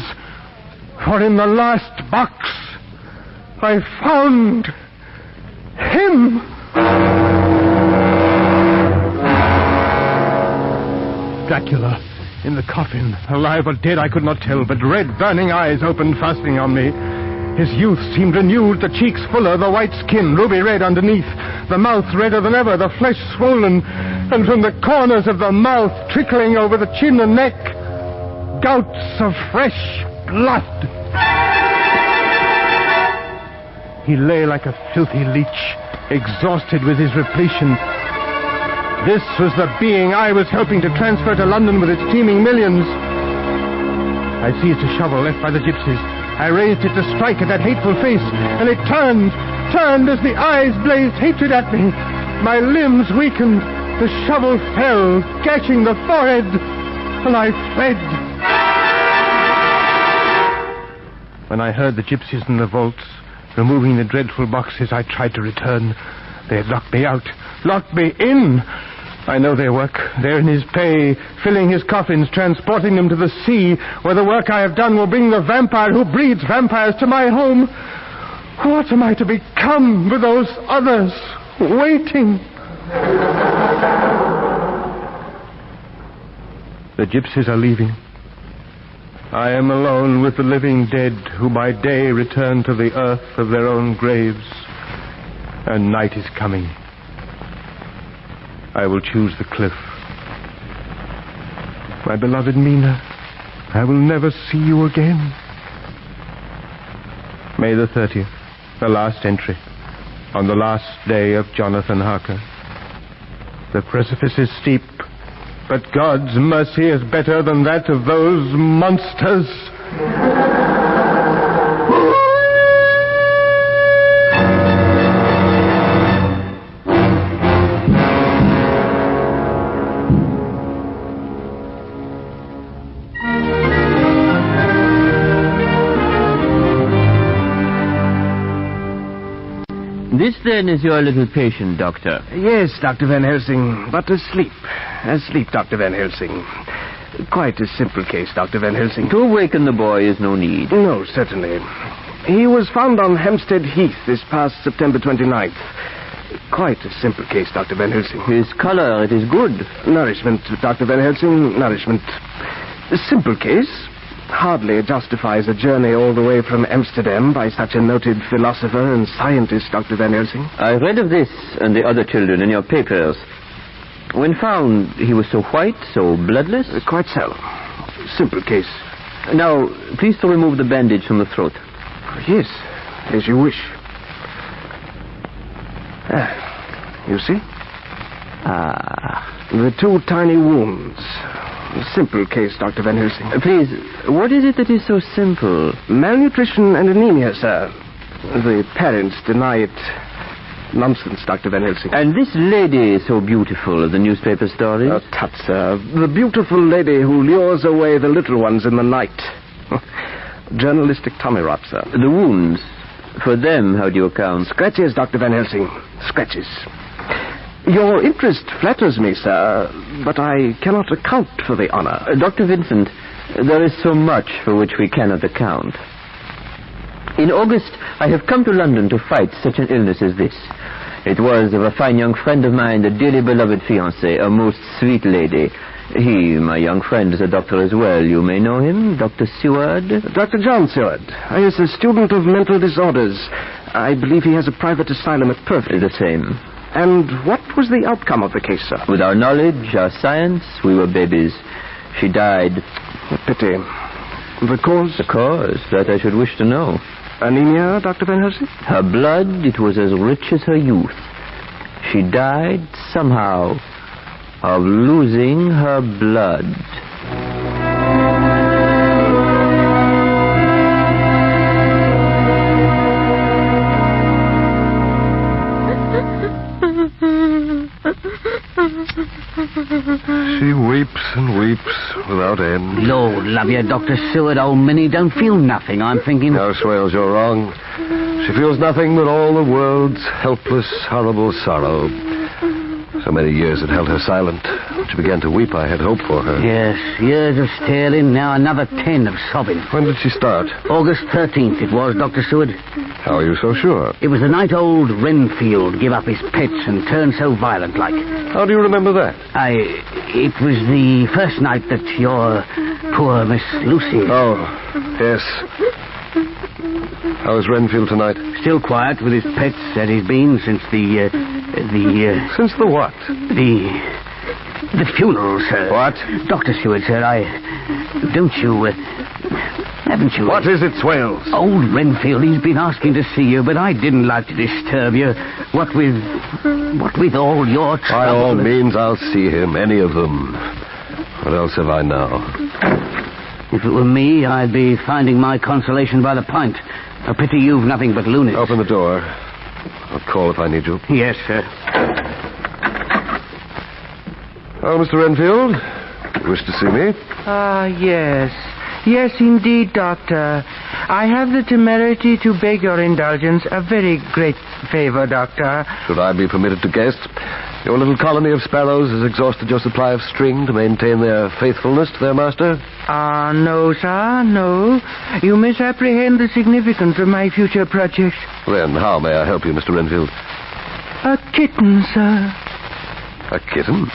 For in the last box, I found him. Dracula, in the coffin, alive or dead I could not tell, but red burning eyes opened, fastening on me. His youth seemed renewed, the cheeks fuller, the white skin ruby red underneath, the mouth redder than ever, the flesh swollen, and from the corners of the mouth, trickling over the chin and neck, gouts of fresh blood. He lay like a filthy leech, exhausted with his repletion. This was the being I was helping to transfer to London with its teeming millions. I seized a shovel left by the gypsies. I raised it to strike at that hateful face, and it turned as the eyes blazed hatred at me. My limbs weakened. The shovel fell, catching the forehead, and I fled. When I heard the gypsies in the vaults removing the dreadful boxes, I tried to return. They had locked me out, locked me in. I know their work. They're in his pay, filling his coffins, transporting them to the sea, where the work I have done will bring the vampire who breeds vampires to my home. What am I to become with those others waiting? The gypsies are leaving. I am alone with the living dead, who by day return to the earth of their own graves, and night is coming. I will choose the cliff. My beloved Mina, I will never see you again. May the 30th, the last entry, on the last day of Jonathan Harker. The precipice is steep, but God's mercy is better than that of those monsters. This, then, is your little patient, Doctor? Yes, Dr. Van Helsing, but asleep. Asleep, Dr. Van Helsing. Quite a simple case, Dr. Van Helsing. To awaken the boy is no need. No, certainly. He was found on Hampstead Heath this past September 29th. Quite a simple case, Dr. Van Helsing. His color, it is good. Nourishment, Dr. Van Helsing, nourishment. A simple case. Hardly justifies a journey all the way from Amsterdam by such a noted philosopher and scientist, Dr. Van Helsing. I read of this and the other children in your papers. When found, he was so white, so bloodless? Quite so. Simple case. Now, please to remove the bandage from the throat. Yes, as you wish. You see? The two tiny wounds. Simple case, Dr. Van Helsing. Please, what is it that is so simple? Malnutrition and anemia, sir. The parents deny it. Nonsense, Dr. Van Helsing. And this lady so beautiful of the newspaper stories? Oh, tut, sir. The beautiful lady who lures away the little ones in the night. Journalistic tummy rot, sir. The wounds. For them, how do you account? Scratches, Dr. Van Helsing. Scratches. Your interest flatters me, sir, but I cannot account for the honor. Dr. Vincent, there is so much for which we cannot account. In August, I have come to London to fight such an illness as this. It was of a fine young friend of mine, a dearly beloved fiancée, a most sweet lady. He, my young friend, is a doctor as well. You may know him, Dr. Seward. Dr. John Seward. He is a student of mental disorders. I believe he has a private asylum at Perth. The same. And what was the outcome of the case, sir? With our knowledge, our science, we were babies. She died. A pity. The cause? The cause, that I should wish to know. Anemia, Dr. Van Helsing? Her blood, it was as rich as her youth. She died, somehow, of losing her blood. She weeps and weeps without end. Lord love you, Dr. Seward, old Minnie don't feel nothing, I'm thinking. No, Swales, you're wrong. She feels nothing but all the world's helpless, horrible sorrow. So many years had held her silent. When she began to weep, I had hope for her. Yes, years of staring, now another 10 of sobbing. When did she start? August 13th it was, Dr. Seward. How are you so sure? It was the night old Renfield gave up his pets and turned so violent-like. How do you remember that? It was the first night that your poor Miss Lucy... Oh, yes. How is Renfield tonight? Still quiet with his pets, as he's been since the Since the what? The funeral, sir. What? Dr. Seward, sir, don't you... haven't you... What is it, Swales? Old Renfield, he's been asking to see you, but I didn't like to disturb you. What with all your trouble... By all means, I'll see him, any of them. What else have I now? If it were me, I'd be finding my consolation by the pint. A pity you've nothing but loonies. Open the door. I'll call if I need you. Yes, sir. Oh, Mr. Renfield, you wish to see me? Yes. Yes, indeed, Doctor. I have the temerity to beg your indulgence. A very great favor, Doctor. Should I be permitted to guess? Your little colony of sparrows has exhausted your supply of string to maintain their faithfulness to their master? No, sir, no. You misapprehend the significance of my future project. Then how may I help you, Mr. Renfield? A kitten, sir. A kitten?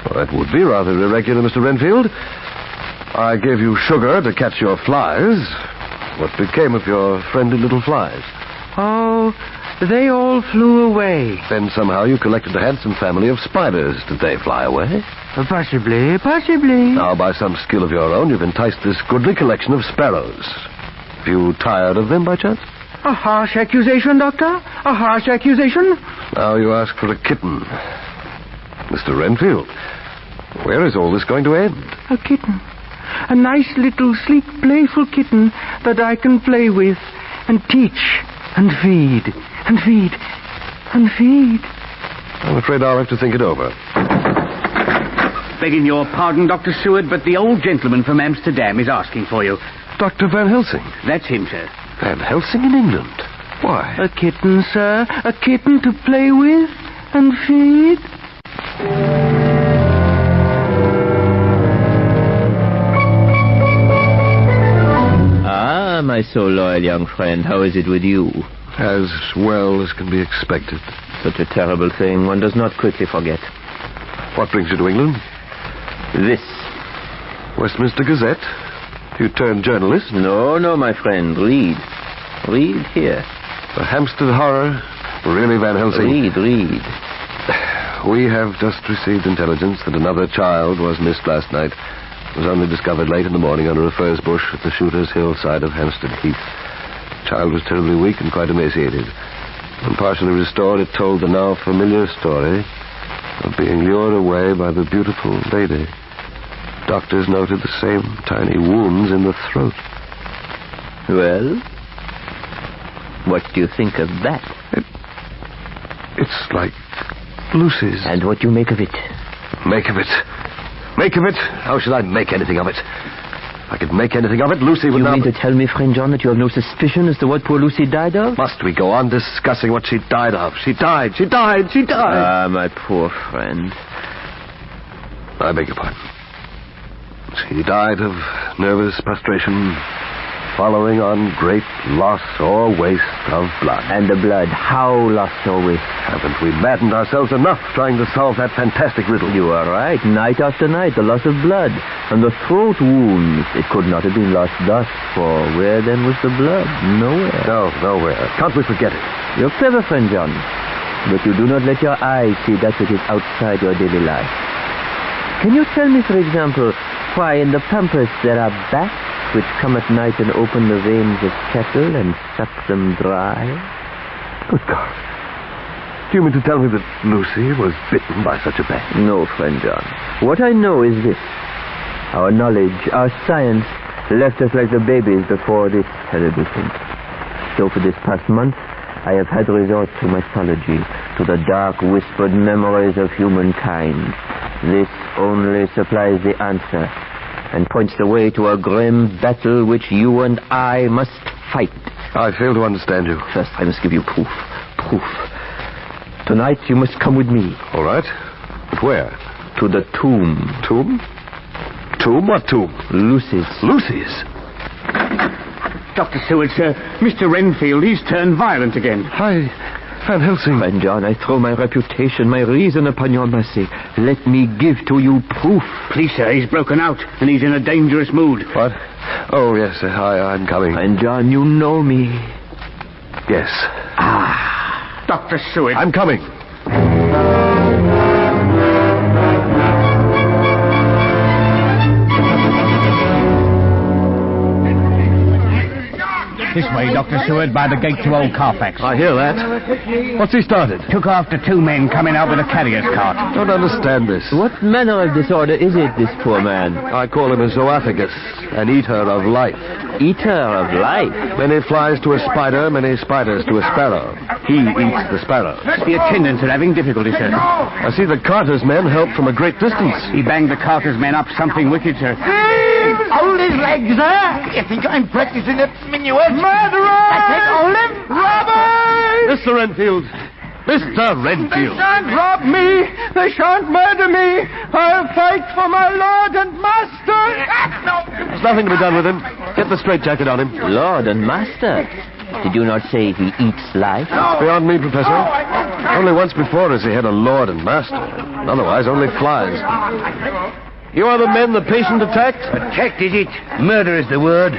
Well, that would be rather irregular, Mr. Renfield. I gave you sugar to catch your flies. What became of your friendly little flies? Oh, they all flew away. Then somehow you collected a handsome family of spiders. Did they fly away? Possibly. Now, by some skill of your own, you've enticed this goodly collection of sparrows. Have you tired of them, by chance? A harsh accusation, Doctor. A harsh accusation. Now you ask for a kitten. Mr. Renfield, where is all this going to end? A kitten. A nice little, sleek, playful kitten that I can play with and teach and feed and feed and feed. I'm afraid I'll have to think it over. Begging your pardon, Dr. Seward, but the old gentleman from Amsterdam is asking for you. Dr. Van Helsing? That's him, sir. Van Helsing in England? Why? A kitten, sir. A kitten to play with and feed. Ah, my so loyal young friend, how is it with you? As well as can be expected. Such a terrible thing, one does not quickly forget. What brings you to England? This. Westminster Gazette? You turned journalist? No, my friend, read. Read here. The Hampstead Horror? Really, Van Helsing? Read. We have just received intelligence that another child was missed last night. It was only discovered late in the morning under a furze bush at the Shooter's Hill side of Hampstead Heath. The child was terribly weak and quite emaciated. When partially restored, it told the now familiar story of being lured away by the beautiful lady. Doctors noted the same tiny wounds in the throat. Well, what do you think of that? It's like Lucy's. And what do you make of it? Make of it? How should I make anything of it? If I could make anything of it, Lucy would You mean to tell me, friend John, that you have no suspicion as to what poor Lucy died of? Must we go on discussing what she died of? She died. Ah, my poor friend. I beg your pardon. She died of nervous prostration following on great loss or waste of blood. And the blood, how lost or waste? Haven't we maddened ourselves enough trying to solve that fantastic riddle? You are right. Night after night, the loss of blood. And the throat wounds, it could not have been lost thus, for where then was the blood? Nowhere. No, nowhere. Can't we forget it? You're clever, friend John. But you do not let your eyes see that which is outside your daily life. Can you tell me, for example, why in the Pampas there are bats which come at night and open the veins of cattle and suck them dry? Good God. Do you mean to tell me that Lucy was bitten by such a bat? No, friend John. What I know is this. Our knowledge, our science, left us like the babies before this terrible thing. So for this past month, I have had resort to mythology, to the dark whispered memories of humankind. This only supplies the answer and points the way to a grim battle which you and I must fight. I fail to understand you. First, I must give you proof. Proof. Tonight, you must come with me. All right. But where? To the tomb. Tomb? Tomb? What tomb? Lucy's. Lucy's? Dr. Seward, sir. Mr. Renfield, he's turned violent again. Hi, Van Helsing. Friend John, I throw my reputation, my reason upon your mercy. Let me give to you proof. Please, sir, he's broken out, and he's in a dangerous mood. What? Oh, yes, I'm coming. Friend John, you know me. Yes. Dr. Seward. I'm coming. This way, Dr. Seward, by the gate to Old Carfax. I hear that. What's he started? Took after two men coming out with a carrier's cart. Don't understand this. What manner of disorder is it, this poor man? I call him a zoophagus, an eater of life. Eater of life? Many flies to a spider, many spiders to a sparrow. He eats the sparrow. The attendants are having difficulty, sir. I see the carter's men help from a great distance. He banged the carter's men up something wicked, sir. Hold his legs, sir. You think I'm practicing a minuet? Murderer! I said hold him! Robbers! Mr. Renfield! Mr. Renfield! They shan't rob me! They shan't murder me! I'll fight for my lord and master! There's nothing to be done with him. Get the straitjacket on him. Lord and master? Did you not say he eats life? Beyond me, Professor. Only once before has he had a lord and master. Otherwise, only flies. You are the men the patient attacked? Attacked, is it? Murder is the word.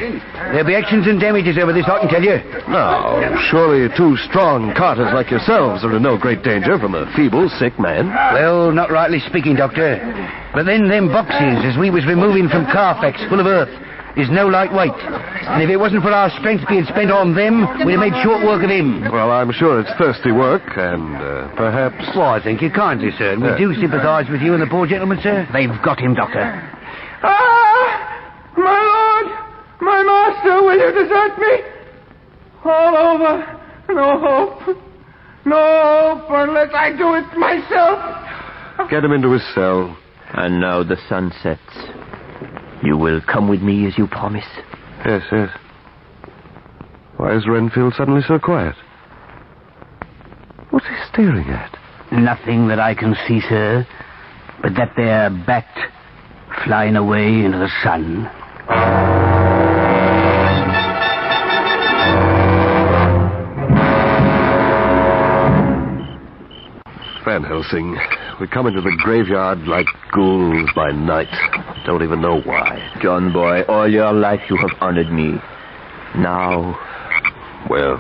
There'll be actions and damages over this, I can tell you. No, surely two strong carters like yourselves are in no great danger from a feeble, sick man. Well, not rightly speaking, Doctor. But then them boxes, as we was removing from Carfax, full of earth, is no lightweight. And if it wasn't for our strength being spent on them, we'd have made short work of him. Well, I'm sure it's thirsty work, and perhaps... Well, I thank you kindly, sir. And we do sympathise with you and the poor gentleman, sir. They've got him, Doctor. My lord! My master, will you desert me? All over. No hope. No hope unless I do it myself. Get him into his cell. And now the sun sets. You will come with me as you promise. Yes, yes. Why is Renfield suddenly so quiet? What's he staring at? Nothing that I can see, sir, but that there bat flying away into the sun. Van Helsing, we come into the graveyard like ghouls by night. Don't even know why. John boy, all your life you have honored me. Now... Well,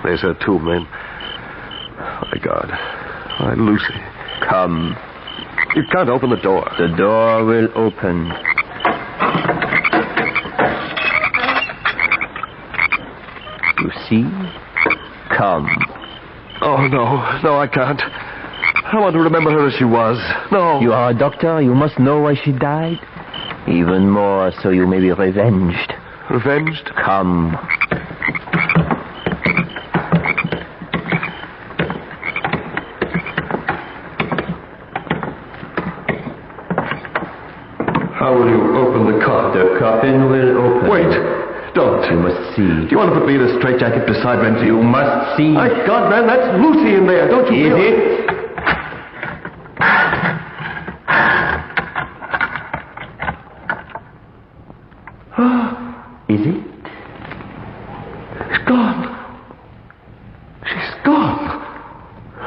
there's her tomb then. My God. My Lucy. Come. You can't open the door. The door will open. You see? Come. Oh, no. No, I can't. I want to remember her as she was. No. You are a doctor. You must know why she died. Even more so you may be revenged. Revenged? Come. How will you open the coffin? The coffin will open. Wait. Don't. You must see. Do you want to put me in a straitjacket beside Renfield? You must see. My God, man, that's Lucy in there. Don't you feel it? Is it? She's gone. She's gone.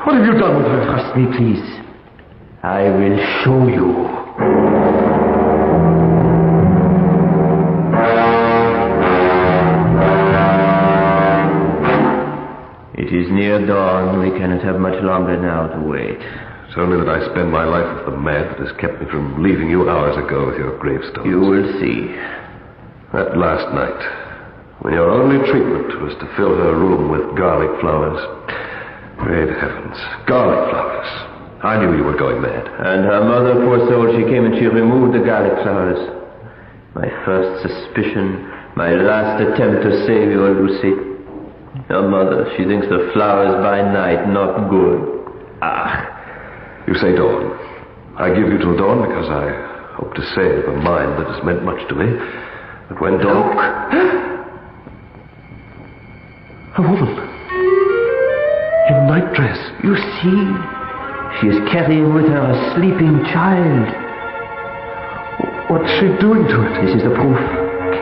What have you done with her? Trust me, please. I will show you. It is near dawn. We cannot have much longer now to wait. It's only that I spend my life with the mad that has kept me from leaving you hours ago with your gravestone. You will see. That last night, when your only treatment was to fill her room with garlic flowers. Great heavens, garlic flowers. I knew you were going mad. And her mother, poor soul, she came and she removed the garlic flowers. My first suspicion, my last attempt to save you, Lucy. Her mother, she thinks the flowers by night not good. You say dawn. I give you till dawn because I hope to save a mind that has meant much to me. But when dawn... A woman. In nightdress. You see, she is carrying with her a sleeping child. What's she doing to it? This is the proof.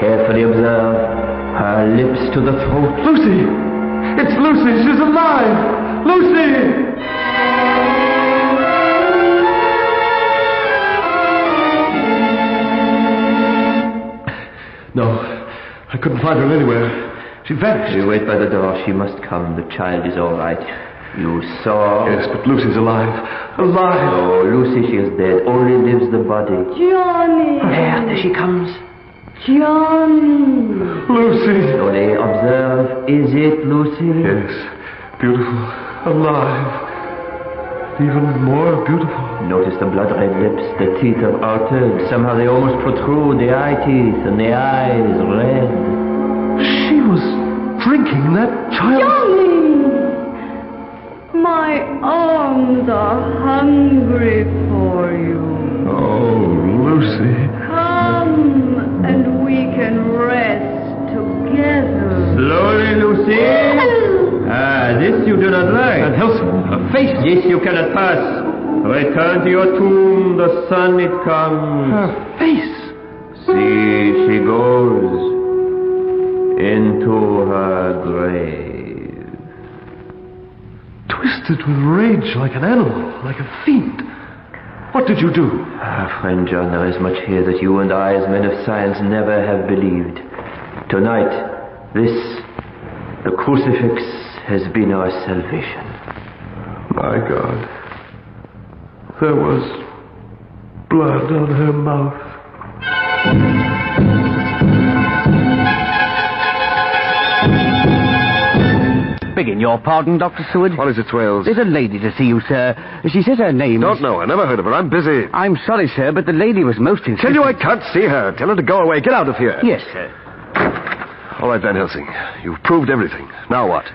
Carefully observe. Her lips to the throat. Lucy! It's Lucy! She's alive! Lucy! No, I couldn't find her anywhere. She vanished. You wait by the door. She must come. The child is all right. You saw... Yes, but Lucy's alive. Alive! Oh, Lucy, she is dead. Only lives the body. Johnny! There she comes. Johnny! Lucy! Slowly observe. Is it Lucy? Yes. Beautiful. Alive. Even more beautiful. Notice the blood-red lips. The teeth are altered. Somehow they almost protrude. The eye teeth and the eyes red. She was drinking that child. Johnny! My arms are hungry for you. Oh, Lucy. Come and we can rest together. Slowly, Lucy. This you do not like. Van Helsing, her face. This you cannot pass. Return to your tomb. The sun it comes. Her face. See, she goes into her grave. Twisted with rage like an animal, like a fiend. What did you do? Friend John, there is much here that you and I, as men of science, never have believed. Tonight, the crucifix has been our salvation. My God. There was blood on her mouth. Begging your pardon, Dr. Seward. What is it, Swales? There's a lady to see you, sir. She says her name Don't know. I never heard of her. I'm busy. I'm sorry, sir, but the lady was most insistent. Tell you I can't see her. Tell her to go away. Get out of here. Yes, sir. All right, Van Helsing. You've proved everything. Now what?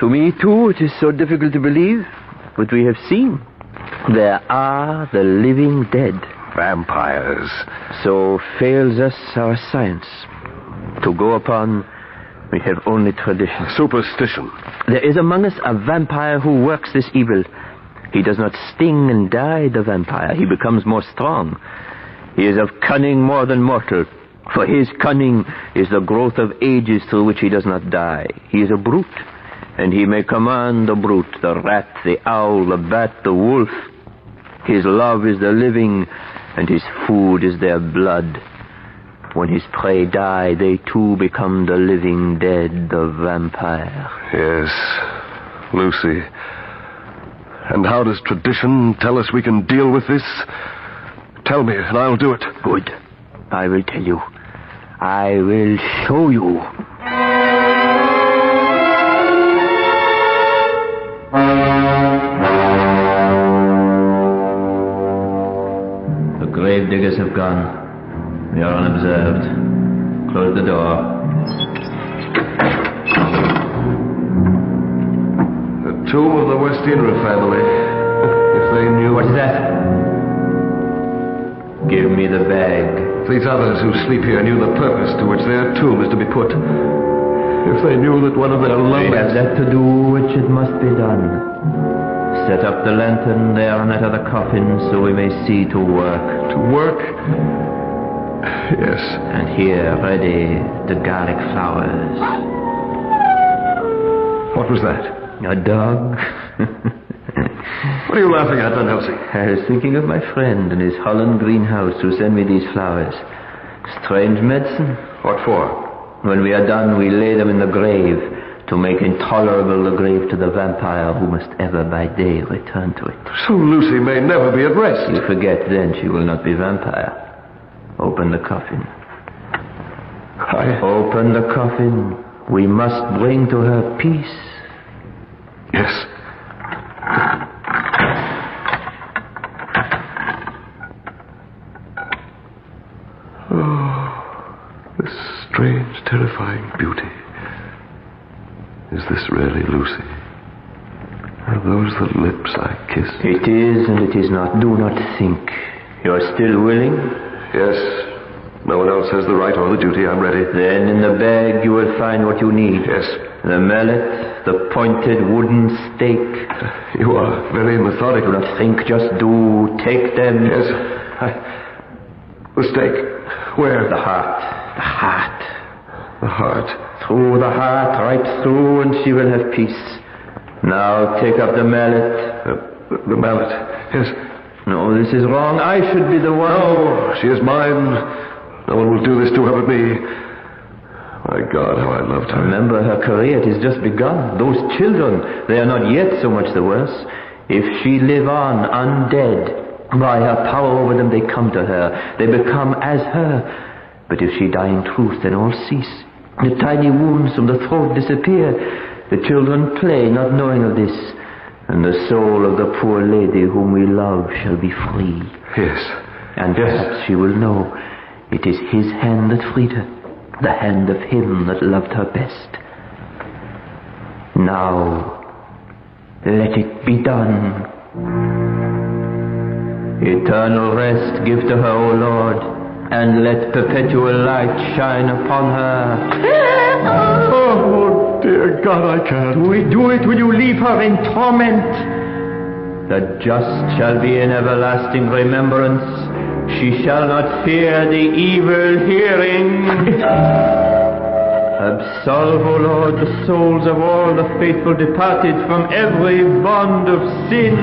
To me, too, it is so difficult to believe. But we have seen. There are the living dead. Vampires. So fails us our science. To go upon, we have only tradition. Superstition. There is among us a vampire who works this evil. He does not sting and die the vampire. He becomes more strong. He is of cunning more than mortal. For his cunning is the growth of ages through which he does not die. He is a brute. And he may command the brute, the rat, the owl, the bat, the wolf. His love is the living, and his food is their blood. When his prey die, they too become the living dead, the vampire. Yes, Lucy. And how does tradition tell us we can deal with this? Tell me, and I'll do it. Good. I will tell you. I will show you. The grave diggers have gone. We are unobserved. Close the door. The tomb of the Westenra family. If they knew... What is that? Give me the bag. These others who sleep here knew the purpose to which their tomb is to be put. If they knew that one of their loved... We have that to do which it must be done. Set up the lantern there and enter the coffin so we may see to work. To work? Yes. And here, ready, the garlic flowers. What was that? A dog. What are you laughing at, Van Helsing? I was thinking of my friend in his Holland greenhouse who sent me these flowers. Strange medicine. What for? When we are done, we lay them in the grave to make intolerable the grave to the vampire who must ever by day return to it. So Lucy may never be at rest. You forget then she will not be vampire. Open the coffin. Open the coffin. We must bring to her peace. Yes. Oh, this strange, terrifying beauty. Is this really Lucy? Are those the lips I kissed? It is and it is not. Do not think. You're still willing? Yes. No one else has the right or the duty. I'm ready. Then in the bag you will find what you need. Yes. The mallet, the pointed wooden stake. You are very methodical. Do not think, just do. Take them. Yes. The stake. Where? The heart. The heart. The heart. Through the heart, right through, and she will have peace. Now take up the mallet. The mallet. Yes. No, this is wrong. I should be the one. No, she is mine. No one will do this to her but me. My God, how I loved her. Remember, her career, it has just begun. Those children, they are not yet so much the worse. If she live on, undead, by her power over them, they come to her. They become as her. But if she die in truth, then all cease. The tiny wounds from the throat disappear. The children play, not knowing of this. And the soul of the poor lady whom we love shall be free. Yes. And perhaps she will know it is his hand that freed her, the hand of him that loved her best. Now, let it be done. Eternal rest give to her, O Lord, and let perpetual light shine upon her. Oh, dear God, I can't. We do it when you leave her in torment. The just shall be in everlasting remembrance. She shall not fear the evil hearing. Absolve, O Lord, the souls of all the faithful departed from every bond of sin.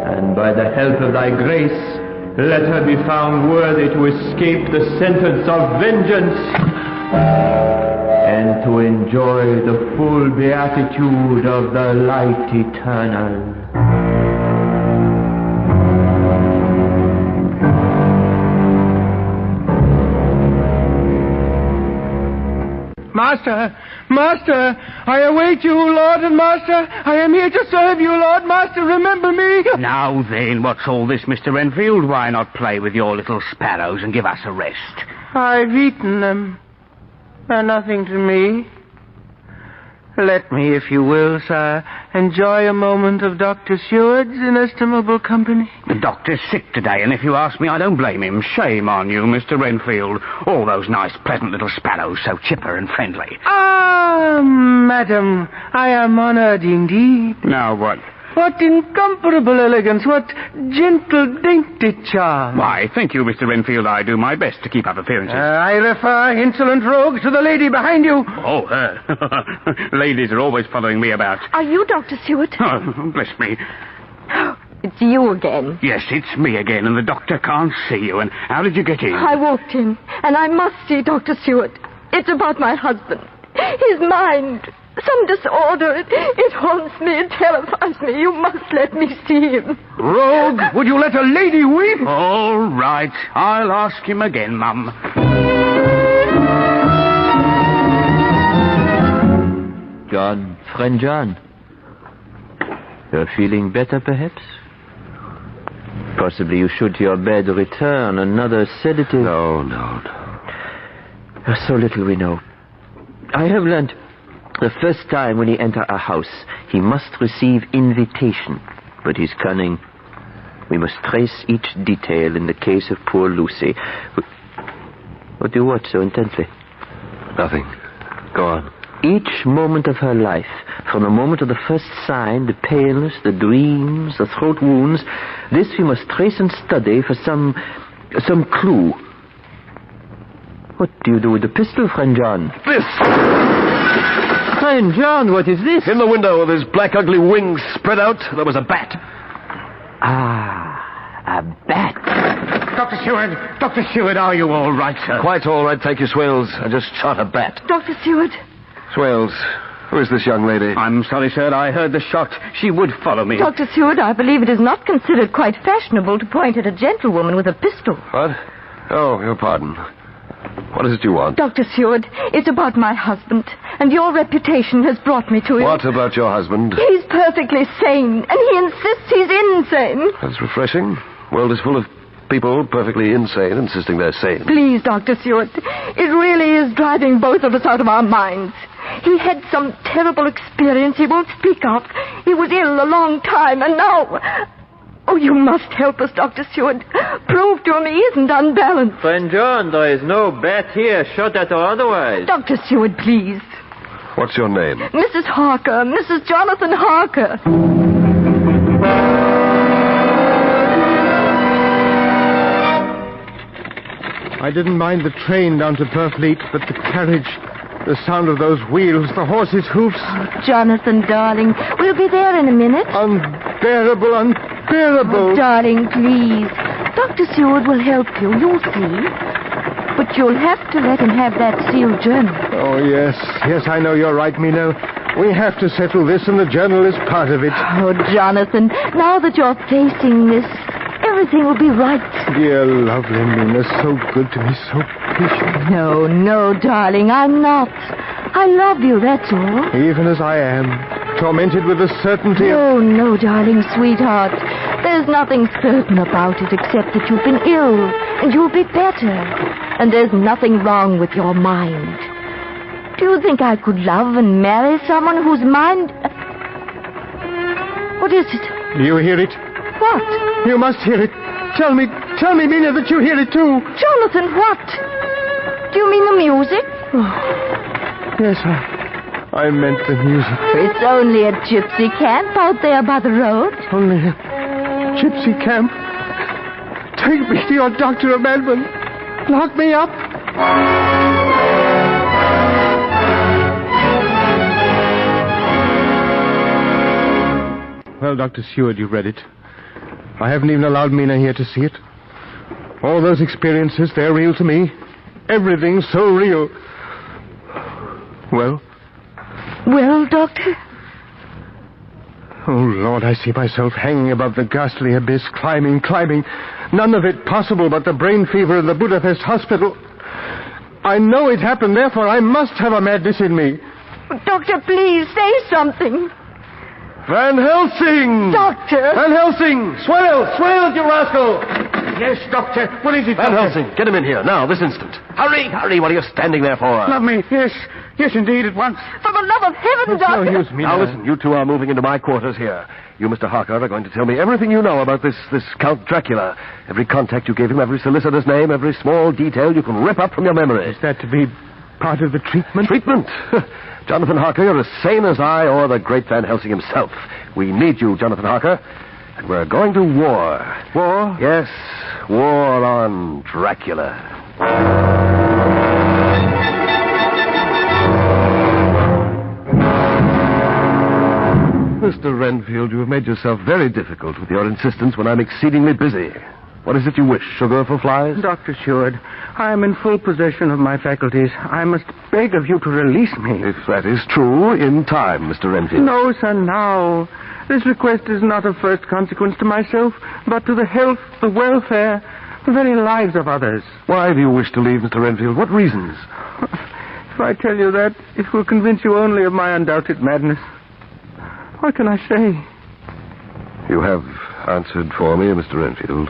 And by the help of thy grace, let her be found worthy to escape the sentence of vengeance and to enjoy the full beatitude of the light eternal. Master, Master, I await you, Lord and Master. I am here to serve you, Lord. Master, remember me. Now then, what's all this, Mr. Renfield? Why not play with your little sparrows and give us a rest? I've eaten them. They're nothing to me. Let me, if you will, sir, enjoy a moment of Dr. Seward's inestimable company. The doctor's sick today, and if you ask me, I don't blame him. Shame on you, Mr. Renfield. All those nice, pleasant little sparrows, so chipper and friendly. Ah, madam, I am honored indeed. Now what? What incomparable elegance, what gentle, dainty charm. Why, thank you, Mr. Renfield. I do my best to keep up appearances. I refer, insolent rogues, to the lady behind you. Oh, her. Ladies are always following me about. Are you Dr. Seward? Oh, bless me. It's you again. Yes, it's me again, and the doctor can't see you. And how did you get in? I walked in, and I must see Dr. Seward. It's about my husband. His mind. Some disorder. It haunts me. It terrifies me. You must let me see him. Rogue, would you let a lady weep? All right. I'll ask him again, Mum. John, friend John. You're feeling better, perhaps? Possibly you should to your bed return another sedative. No. So little we know. I have learned the first time when he enter a house, he must receive invitation. But he's cunning. We must trace each detail in the case of poor Lucy. What do you watch so intently? Nothing. Go on. Each moment of her life, from the moment of the first sign, the paleness, the dreams, the throat wounds, this we must trace and study for some clue. What do you do with the pistol, friend John? This! Friend John, what is this? In the window with his black ugly wings spread out, there was a bat. Ah, a bat. Dr. Seward, are you all right, sir? Quite all right, thank you, Swales. I just shot a bat. Dr. Seward. Swales, who is this young lady? I'm sorry, sir. I heard the shot. She would follow me. Dr. Seward, I believe it is not considered quite fashionable to point at a gentlewoman with a pistol. What? Oh, your pardon. What is it you want? Dr. Seward, it's about my husband, and your reputation has brought me to him. What about your husband? He's perfectly sane, and he insists he's insane. That's refreshing. World is full of people perfectly insane, insisting they're sane. Please, Dr. Seward, it really is driving both of us out of our minds. He had some terrible experience he won't speak of. He was ill a long time, and now... Oh, you must help us, Dr. Seward. Prove to him he isn't unbalanced. Friend John, there is no bet here, shot at or otherwise. Dr. Seward, please. What's your name? Mrs. Harker, Mrs. Jonathan Harker. I didn't mind the train down to Purfleet, but the carriage, the sound of those wheels, the horses' hoofs. Oh, Jonathan, darling, we'll be there in a minute. Unbearable, unbearable. Oh, darling, please. Dr. Seward will help you, you'll see. But you'll have to let him have that sealed journal. Oh, yes, I know you're right, Mina. We have to settle this, and the journal is part of it. Oh, Jonathan, now that you're facing this, everything will be right. Dear, lovely Mina, so good to me, so patient. No, darling, I'm not. I love you, that's all. Even as I am, tormented with the certainty of... No, darling, sweetheart. There's nothing certain about it except that you've been ill, and you'll be better. And there's nothing wrong with your mind. Do you think I could love and marry someone whose mind... What is it? Do you hear it? What? You must hear it. Tell me, Mina, that you hear it too. Jonathan, what? Do you mean the music? Yes, I meant the music. It's only a gypsy camp out there by the road. Only a gypsy camp? Take me to your doctor of Melbourne. Lock me up. Well, Dr. Seward, you read it. I haven't even allowed Mina here to see it. All those experiences, they're real to me. Everything's so real. Well? Well, Doctor? Oh, Lord, I see myself hanging above the ghastly abyss, climbing. None of it possible but the brain fever in the Budapest hospital. I know it happened, therefore I must have a madness in me. Doctor, please, say something. Van Helsing! Doctor! Van Helsing! Swale, you rascal! Yes, Doctor. What is it, Van Doctor? Helsing, get him in here, now, this instant. Hurry! What are you standing there for? Love me, yes, indeed, at once. For the love of heaven, Doctor! No use, Mina. Now, listen, you two are moving into my quarters here. You, Mr. Harker, are going to tell me everything you know about this Count Dracula. Every contact you gave him, every solicitor's name, every small detail you can rip up from your memory. Is that to be part of the treatment? Treatment? Jonathan Harker, you're as sane as I or the great Van Helsing himself. We need you, Jonathan Harker. And we're going to war. War? Yes, war on Dracula. Mr. Renfield, you have made yourself very difficult with your insistence when I'm exceedingly busy. What is it you wish? Sugar for flies? Dr. Seward, I am in full possession of my faculties. I must beg of you to release me. If that is true, in time, Mr. Renfield. No, sir, now. This request is not of first consequence to myself, but to the health, the welfare, the very lives of others. Why do you wish to leave, Mr. Renfield? What reasons? If I tell you that, it will convince you only of my undoubted madness. What can I say? You have answered for me, Mr. Renfield.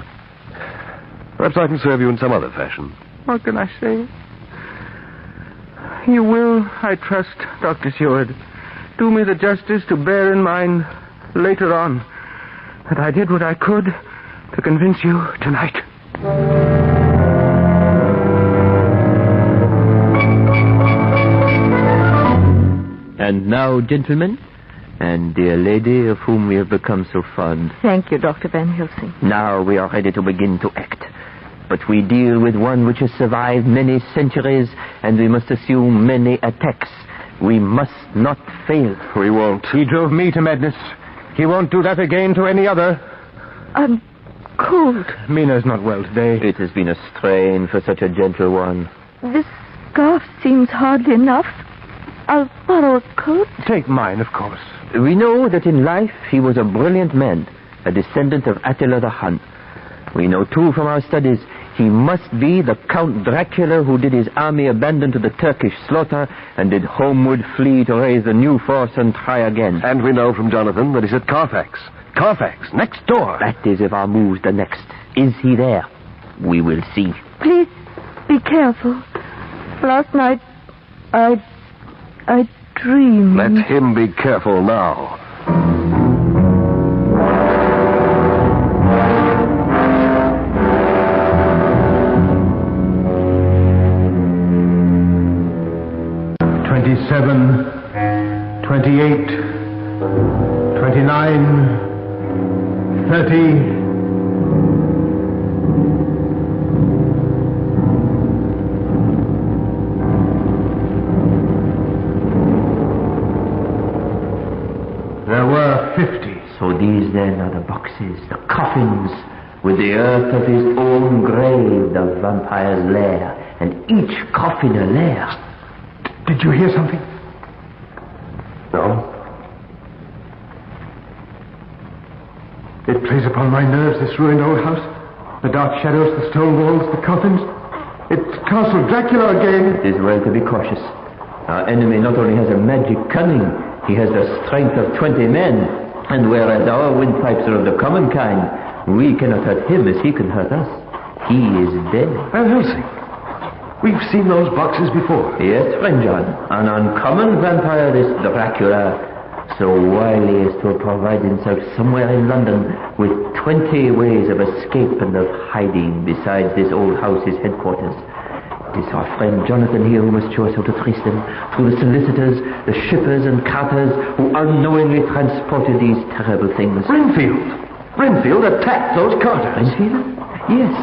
Perhaps I can serve you in some other fashion. What can I say? You will, I trust, Dr. Seward, do me the justice to bear in mind later on that I did what I could to convince you tonight. And now, gentlemen, and dear lady of whom we have become so fond. Thank you, Dr. Van Helsing. Now we are ready to begin to act. But we deal with one which has survived many centuries, and we must assume many attacks. We must not fail. We won't. He drove me to madness. He won't do that again to any other. I'm cold. Mina's not well today. It has been a strain for such a gentle one. This scarf seems hardly enough. I'll borrow a coat. Take mine, of course. We know that in life he was a brilliant man, a descendant of Attila the Hun. We know, too, from our studies, He must be the Count Dracula who did his army abandon to the Turkish slaughter and did homeward flee to raise a new force and try again. And we know from Jonathan that he's at Carfax. Carfax, next door. That is if our move's the next. Is he there? We will see. Please, be careful. Last night, I dreamed. Let him be careful now. "27, 28, 29, 30. There were 50. So these then are the boxes, the coffins, with the earth of his own grave, the vampire's lair, and each coffin a lair. Did you hear something? No. It plays upon my nerves, this ruined old house. The dark shadows, the stone walls, the coffins. It's Castle Dracula again. It is well to be cautious. Our enemy not only has a magic cunning, he has the strength of 20 men. And whereas our windpipes are of the common kind, we cannot hurt him as he can hurt us. He is dead. Van Helsing, we've seen those boxes before. Yes, friend John. An uncommon vampire, this Dracula, so wily as to provide himself somewhere in London with 20 ways of escape and of hiding besides this old house's headquarters. It is our friend Jonathan here who must show us how to trace them through the solicitors, the shippers and carters who unknowingly transported these terrible things. Renfield attacked those carters. Renfield? Yes.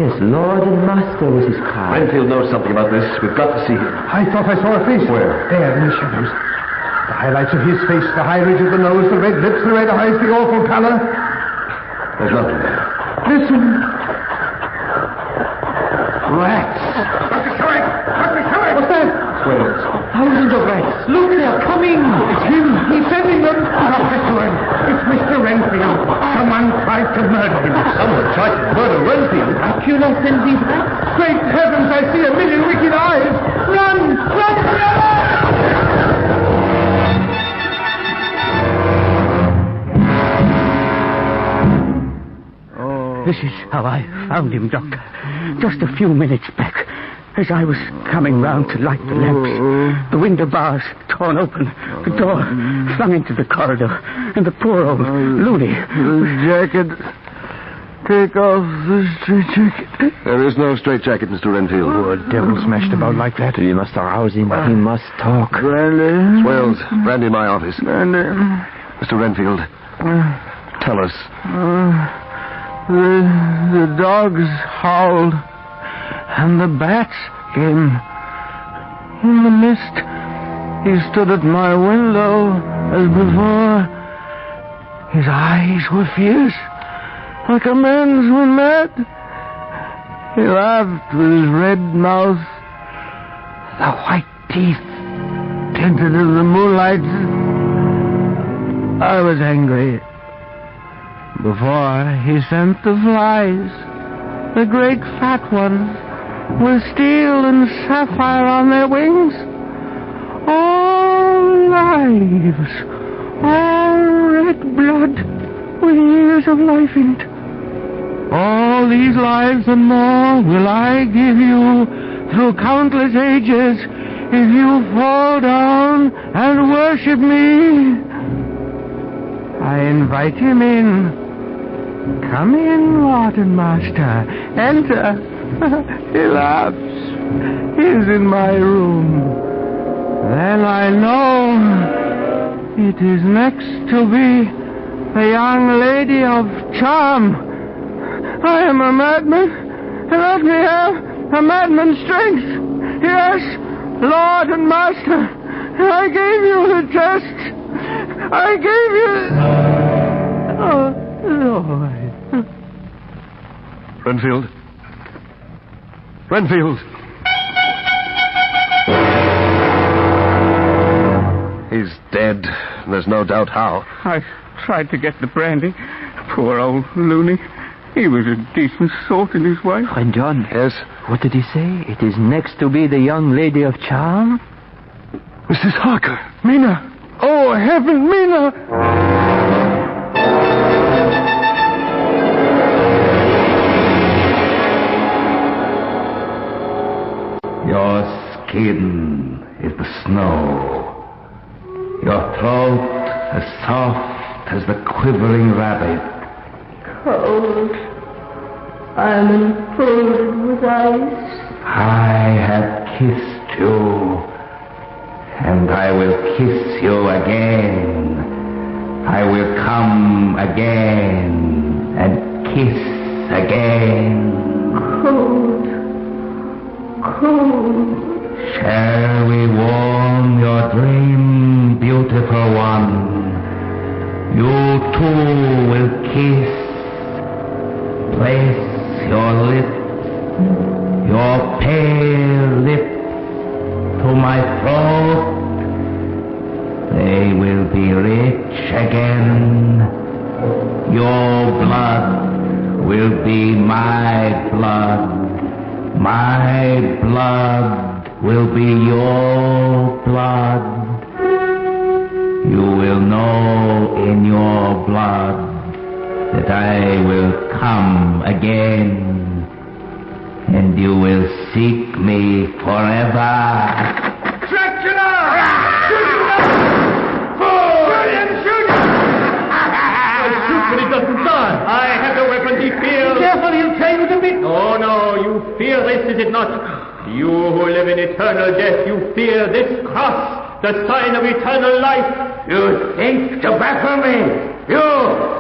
Yes, Lord and Master was his cry. Renfield knows something about this. We've got to see him. I thought I saw a face. Where? There, in the shadows. The highlights of his face, the high ridge of the nose, the red lips, the red eyes, the awful pallor. There's nothing there. Listen. Rats. Dr. Short! Dr. Short! What's that? Swells. Thousands of rats. Look, they're coming. It's him. He's sending them. Professor, it's Mr. Renfield. Someone tried to murder him. Someone tried to murder Renfield? Dracula sends these rats? Great heavens, I see a million wicked eyes. Run! Run! Run! This is how I found him, Doctor. Just a few minutes back, as I was coming round to light the lamps. The window bars torn open, the door flung into the corridor, and the poor old loony... The jacket. Take off the straitjacket. There is no straitjacket, Mr. Renfield. Poor devil smashed about like that. We must arouse him. He must talk. Brandy. Swells. Brandy in my office. Brandy. Mr. Renfield, tell us. The dogs howled, and the bats came. In the mist, he stood at my window as before. His eyes were fierce, like a man's when mad. He laughed with his red mouth, the white teeth tinted in the moonlight. I was angry. Before he sent the flies, the great fat ones, with steel and sapphire on their wings. All lives, all red blood, with years of life in it. All these lives and more will I give you through countless ages if you fall down and worship me. I invite him in. Come in, Lord and Master. Enter. He laughs. He's in my room. Then I know it is next to be the young lady of charm. I am a madman, and let me have a madman's strength. Yes, Lord and Master, I gave you the test. I gave you... Oh, Lord. Renfield? Renfield! He's dead. There's no doubt how. I tried to get the brandy. Poor old loony. He was a decent sort in his way. Friend John. Yes? What did he say? It is next to be the young lady of charm? Mrs. Harker. Mina. Oh, heaven, Mina. Your skin is the snow. Your throat as soft as the quivering rabbit. Cold. I'm enfolded with ice. I have kissed you, and I will kiss you again. I will come again and kiss again. Cold. Cold. Shall we warm your dream, beautiful one? You too will kiss. Place your lips, your pale lips, to my throat. They will be rich again. Your blood will be my blood. My blood will be your blood. You will know in your blood that I will come again, and you will seek me forever. Dracula! Shoot him now! Shoot him! Shoot him! Shoot, but he doesn't die. I have the weapon he fears. Careful, he'll tear you to bits. Oh, no, you fear this, is it not? You who live in eternal death, you fear this cross, the sign of eternal life. You think to baffle me? You,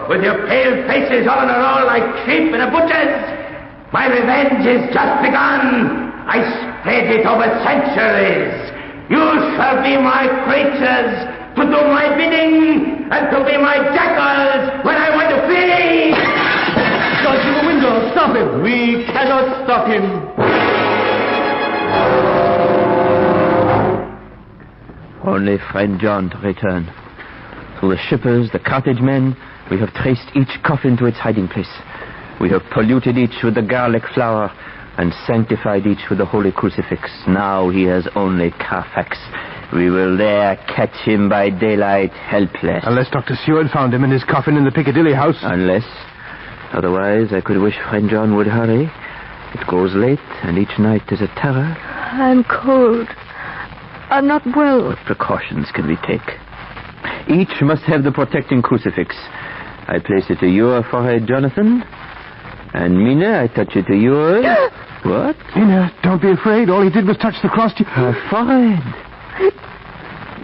with your pale faces on a roll like sheep in a butcher's? My revenge is just begun. I spread it over centuries. You shall be my creatures, to do my bidding, and to be my jackals when I want to feed. Go to the window, stop him. We cannot stop him. Only friend John to return. Through the shippers, the cottage men, we have traced each coffin to its hiding place. We have polluted each with the garlic flower and sanctified each with the holy crucifix. Now he has only Carfax. We will there catch him by daylight, helpless. Unless Dr. Seward found him in his coffin in the Piccadilly house. Unless. Otherwise, I could wish friend John would hurry. It grows late, and each night is a terror. I'm cold. I'm not well. What precautions can we take? Each must have the protecting crucifix. I place it to your forehead, Jonathan. And Mina, I touch it to yours. What? Mina, don't be afraid. All he did was touch the cross to her forehead.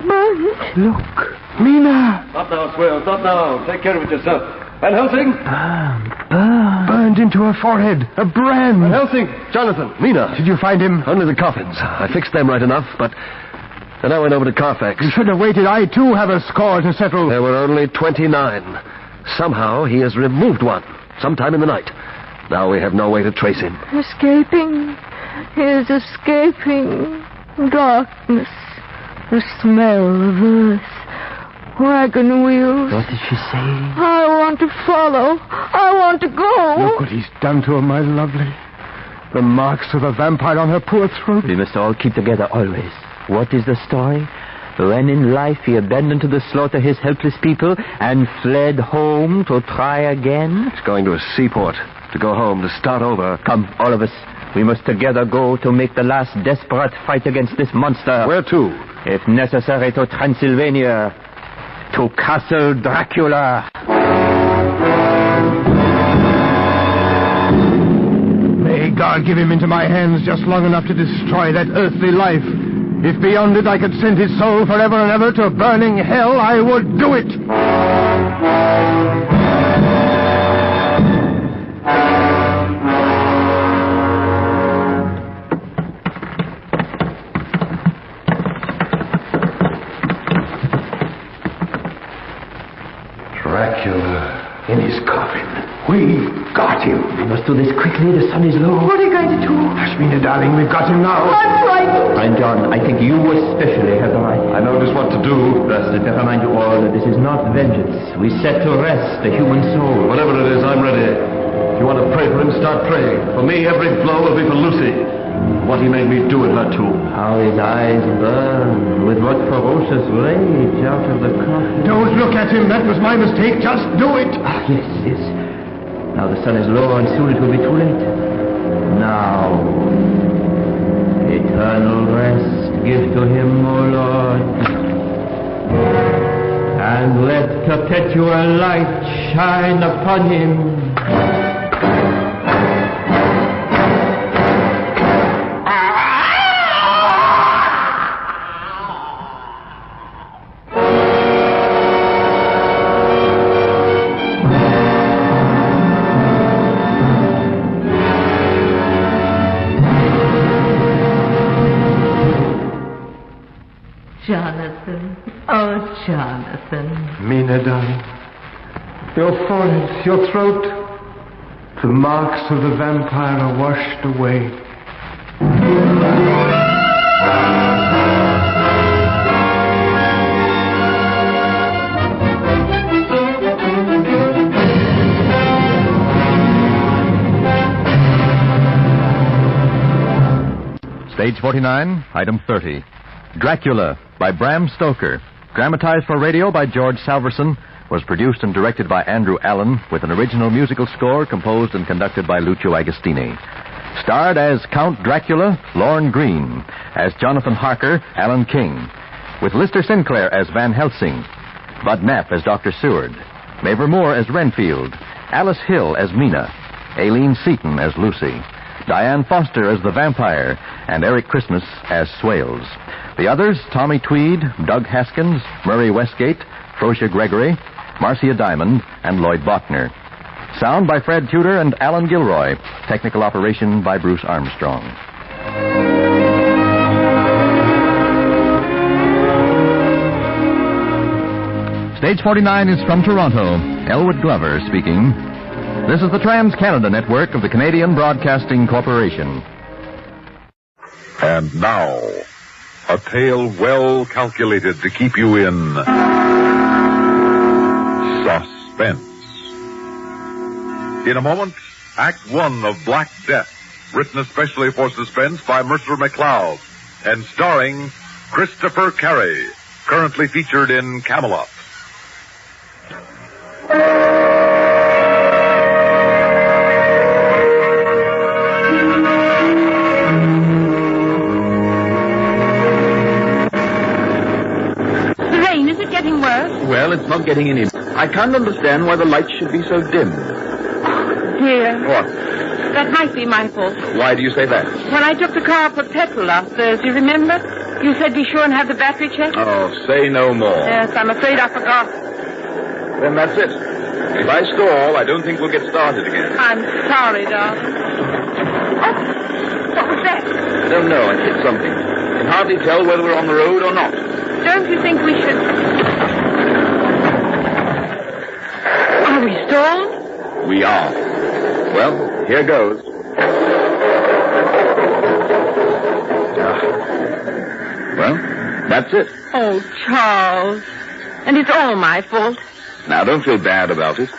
Burned. Look. Mina! Not now, Swale, not now. Take care of it yourself. Van Helsing? Burned into her forehead. A brand. Van Helsing! Jonathan, Mina. Did you find him? Only the coffins. I fixed them right enough, but then I went over to Carfax. You should have waited. I, too, have a score to settle. There were only 29. Somehow he has removed one, sometime in the night. Now we have no way to trace him. Escaping. He is escaping. Darkness. The smell of earth. Wagon wheels. What did she say? I want to follow. I want to go. Look what he's done to her, my lovely. The marks of a vampire on her poor throat. We must all keep together always. What is the story? When in life he abandoned to the slaughter his helpless people and fled home to try again? He's going to a seaport, to go home, to start over. Come, all of us. We must together go to make the last desperate fight against this monster. Where to? If necessary, to Transylvania. To Castle Dracula. May God give him into my hands just long enough to destroy that earthly life. If beyond it I could send his soul forever and ever to burning hell, I would do it. Dracula in his coffin. We've got him. We must do this quickly. The sun is low. What are you going to do? Ashmina, darling, we've got him now. I'm frightened. Friend John, I think you especially have the right. I know just what to do. Thus, let me remind you all that this is not vengeance. We set to rest the human soul. Whatever it is, I'm ready. If you want to pray for him, start praying. For me, every blow will be for Lucy. What he made me do at her tomb. How his eyes burn, with what ferocious rage out of the coffin. Don't look at him. That was my mistake. Just do it. Ah, yes, yes. Now the sun is low, and soon it will be too late. Now, eternal rest give to him, O Lord, and let perpetual light shine upon him. Jonathan. Oh, Jonathan. Mina, darling. Your forehead, your throat. The marks of the vampire are washed away. Stage 49, item 30. Dracula by Bram Stoker. Dramatized for radio by George Salverson. Was produced and directed by Andrew Allen with an original musical score composed and conducted by Lucio Agostini. Starred as Count Dracula, Lorne Greene. As Jonathan Harker, Alan King. With Lister Sinclair as Van Helsing. Bud Knapp as Dr. Seward. Mavor Moore as Renfield. Alice Hill as Mina. Aileen Seaton as Lucy. Diane Foster as the vampire, and Eric Christmas as Swales. The others, Tommy Tweed, Doug Haskins, Murray Westgate, Frocia Gregory, Marcia Diamond, and Lloyd Bachner. Sound by Fred Tudor and Alan Gilroy. Technical operation by Bruce Armstrong. Stage 49 is from Toronto. Elwood Glover speaking. This is the Trans-Canada Network of the Canadian Broadcasting Corporation. And now, a tale well calculated to keep you in suspense. In a moment, Act One of Black Death, written especially for suspense by Mercer McLeod, and starring Christopher Carey, currently featured in Camelot. Well, it's not getting any. I can't understand why the lights should be so dim. Dear. What? That might be my fault. Why do you say that? When I took the car for petrol last Thursday, remember? You said be sure and have the battery checked? Oh, say no more. Yes, I'm afraid I forgot. Then that's it. If I stall, I don't think we'll get started again. I'm sorry, darling. Oh, what was that? I don't know. I hit something. Can hardly tell whether we're on the road or not. Don't you think we should... Are we stalled? We are. Well, here goes. Well, that's it. Oh, Charles. And it's all my fault. Now, don't feel bad about it.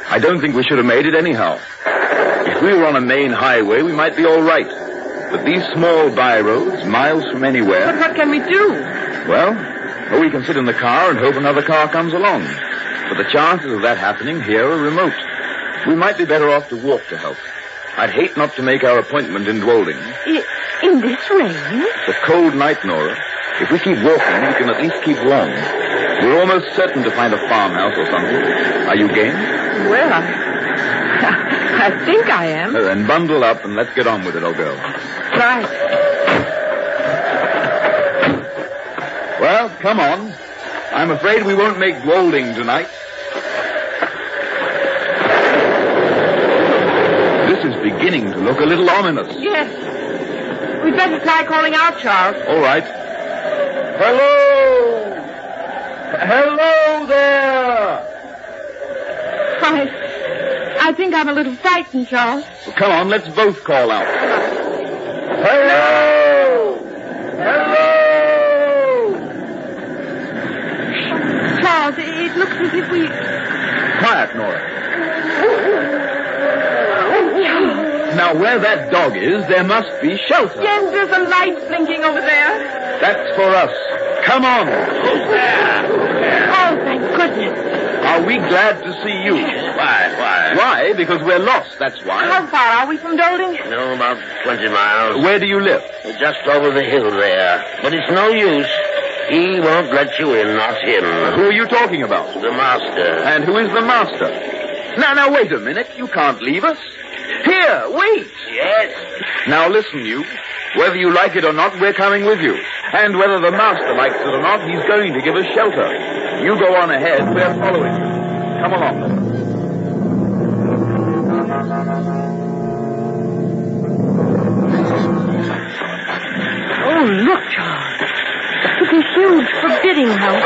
I don't think we should have made it anyhow. If we were on a main highway, we might be all right. But these small by-roads, miles from anywhere... But what can we do? Well, we can sit in the car and hope another car comes along. But the chances of that happening here are remote. We might be better off to walk to help. I'd hate not to make our appointment in Dwolding. In this rain? It's a cold night, Nora. If we keep walking, we can at least keep warm. We're almost certain to find a farmhouse or something. Are you game? Well, I think I am. Then bundle up and let's get on with it, old girl. Right. Well, come on. I'm afraid we won't make Dwolding tonight. This is beginning to look a little ominous. Yes. We'd better try calling out, Charles. All right. Hello! Hello there! I think I'm a little frightened, Charles. Well, come on, let's both call out. Hello! Hello! Charles, it looks as if we... Quiet, Nora. Now, where that dog is, there must be shelter. Yes, there's a light blinking over there. That's for us. Come on. Oh, thank goodness. Are we glad to see you? Why? Why? Because we're lost, that's why. How far are we from Dolding? No, about 20 miles. Where do you live? Just over the hill there. But it's no use. He won't let you in, not him. Who are you talking about? The master. And who is the master? Now, wait a minute. You can't leave us. Here, wait. Yes. Now, listen, you. Whether you like it or not, we're coming with you. And whether the master likes it or not, he's going to give us shelter. You go on ahead. We're following you. Come along, then. Oh, look, Charles. It's a huge, forbidding house.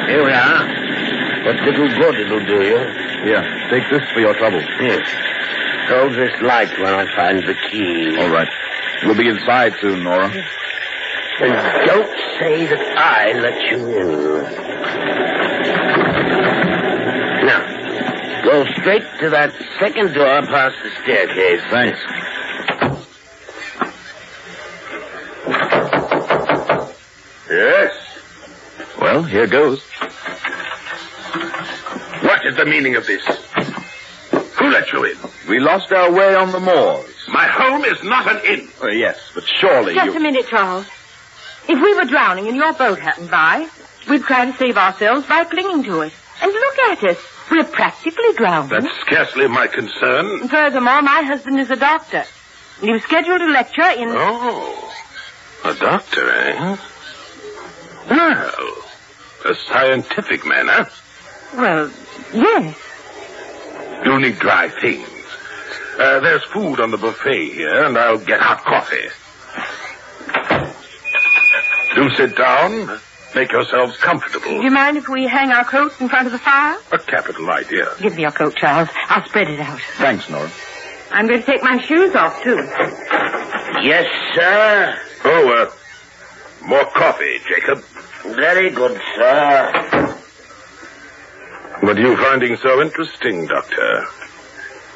Here we are. What little good it'll do you. Here, take this for your trouble. Yes. Hold this light when I find the key. All right. We'll be inside soon, Nora. And don't say that I let you in. Now, go straight to that second door past the staircase. Thanks. Yes? Well, here goes. What is the meaning of this? Who let you in? We lost our way on the moors. My home is not an inn. Yes, but surely Just a minute, Charles. If we were drowning and your boat happened by, we'd try to save ourselves by clinging to it. And look at us. We're practically drowned. That's scarcely my concern. And furthermore, my husband is a doctor. And he was scheduled to lecture in... Oh, a doctor, eh? Well, a scientific man, huh? Well, yes. You need dry things. There's food on the buffet here, and I'll get hot coffee. Do sit down. Make yourselves comfortable. Do you mind if we hang our coats in front of the fire? A capital idea. Give me your coat, Charles. I'll spread it out. Thanks, Nora. I'm going to take my shoes off, too. Yes, sir. Oh, more coffee, Jacob. Very good, sir. What are you finding so interesting, Doctor?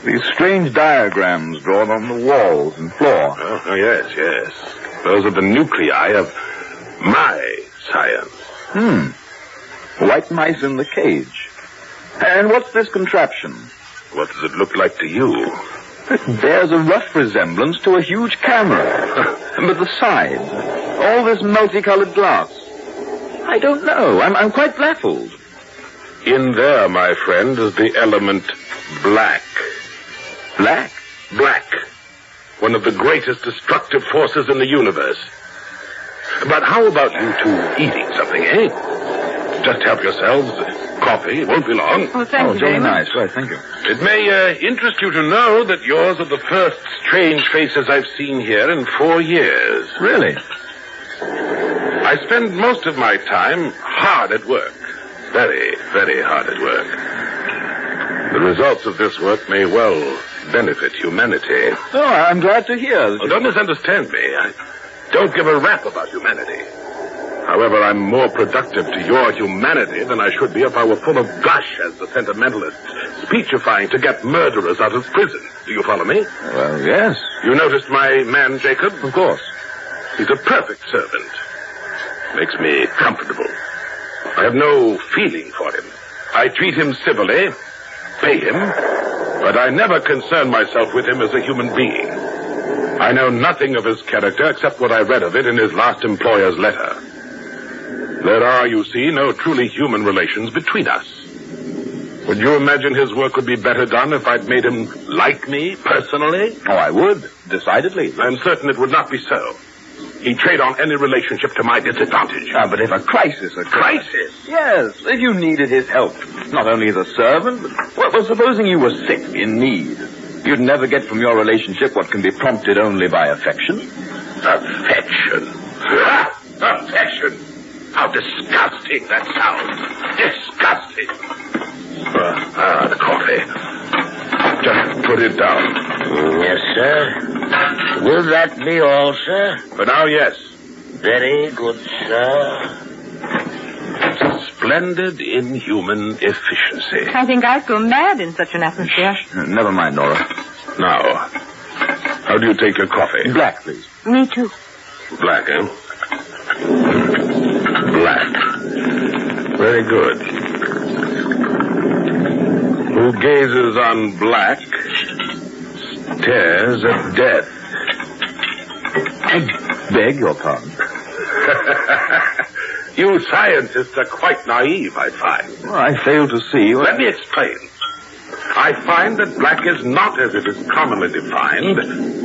These strange diagrams drawn on the walls and floor. Oh, yes. Those are the nuclei of my science. White mice in the cage. And what's this contraption? What does it look like to you? It bears a rough resemblance to a huge camera. But the sides, all this multicolored glass. I don't know. I'm quite baffled. In there, my friend, is the element black. Black? Black. One of the greatest destructive forces in the universe. But how about you two eating something, eh? Just help yourselves. Coffee. It won't be long. Oh, thank you very much. Nice. Right, thank you. It may interest you to know that yours are the first strange faces I've seen here in 4 years. Really? I spend most of my time hard at work. Very, very hard at work. The results of this work may well benefit humanity. Oh, I'm glad to hear. Don't misunderstand me. I don't give a rap about humanity. However, I'm more productive to your humanity than I should be if I were full of gush as the sentimentalist, speechifying to get murderers out of prison. Do you follow me? Well, yes. You noticed my man, Jacob? Of course. He's a perfect servant. Makes me comfortable. I have no feeling for him. I treat him civilly, pay him, but I never concern myself with him as a human being. I know nothing of his character except what I read of it in his last employer's letter. There are, you see, no truly human relations between us. Would you imagine his work would be better done if I'd made him like me, personally? Oh, I would, decidedly. I'm certain it would not be so. He'd trade on any relationship to my disadvantage. But if a crisis occurred... Crisis? Yes, if you needed his help. Not only as a servant, but... Well, supposing you were sick, in need. You'd never get from your relationship what can be prompted only by affection. Affection? Affection? How disgusting that sounds. Disgusting. The coffee. Just put it down. Yes, sir. Will that be all, sir? For now, yes. Very good, sir. splendid inhuman efficiency. I think I'd go mad in such an atmosphere. Never mind, Nora. Now, how do you take your coffee? Black, please. Me too. Black, eh? Black. Very good. Who gazes on black stares at death. I beg your pardon. You scientists are quite naive, I find. Well, I fail to see. Let me explain. I find that black is not, as it is commonly defined,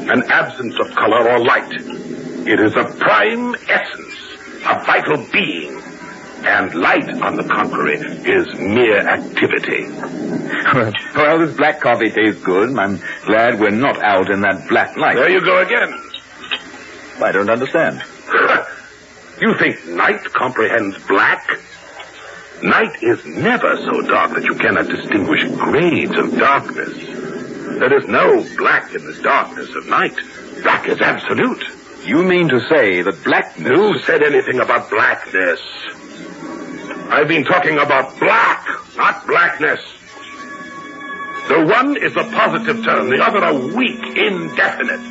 an absence of color or light. It is a prime essence, a vital being. And light, on the contrary, is mere activity. Well, this black coffee tastes good. I'm glad we're not out in that black light. There you go again. I don't understand. You think night comprehends black? Night is never so dark that you cannot distinguish grades of darkness. There is no black in the darkness of night. Black is absolute. You mean to say that blackness... Who said anything about blackness? I've been talking about black, not blackness. The one is a positive term, the other a weak, indefinite.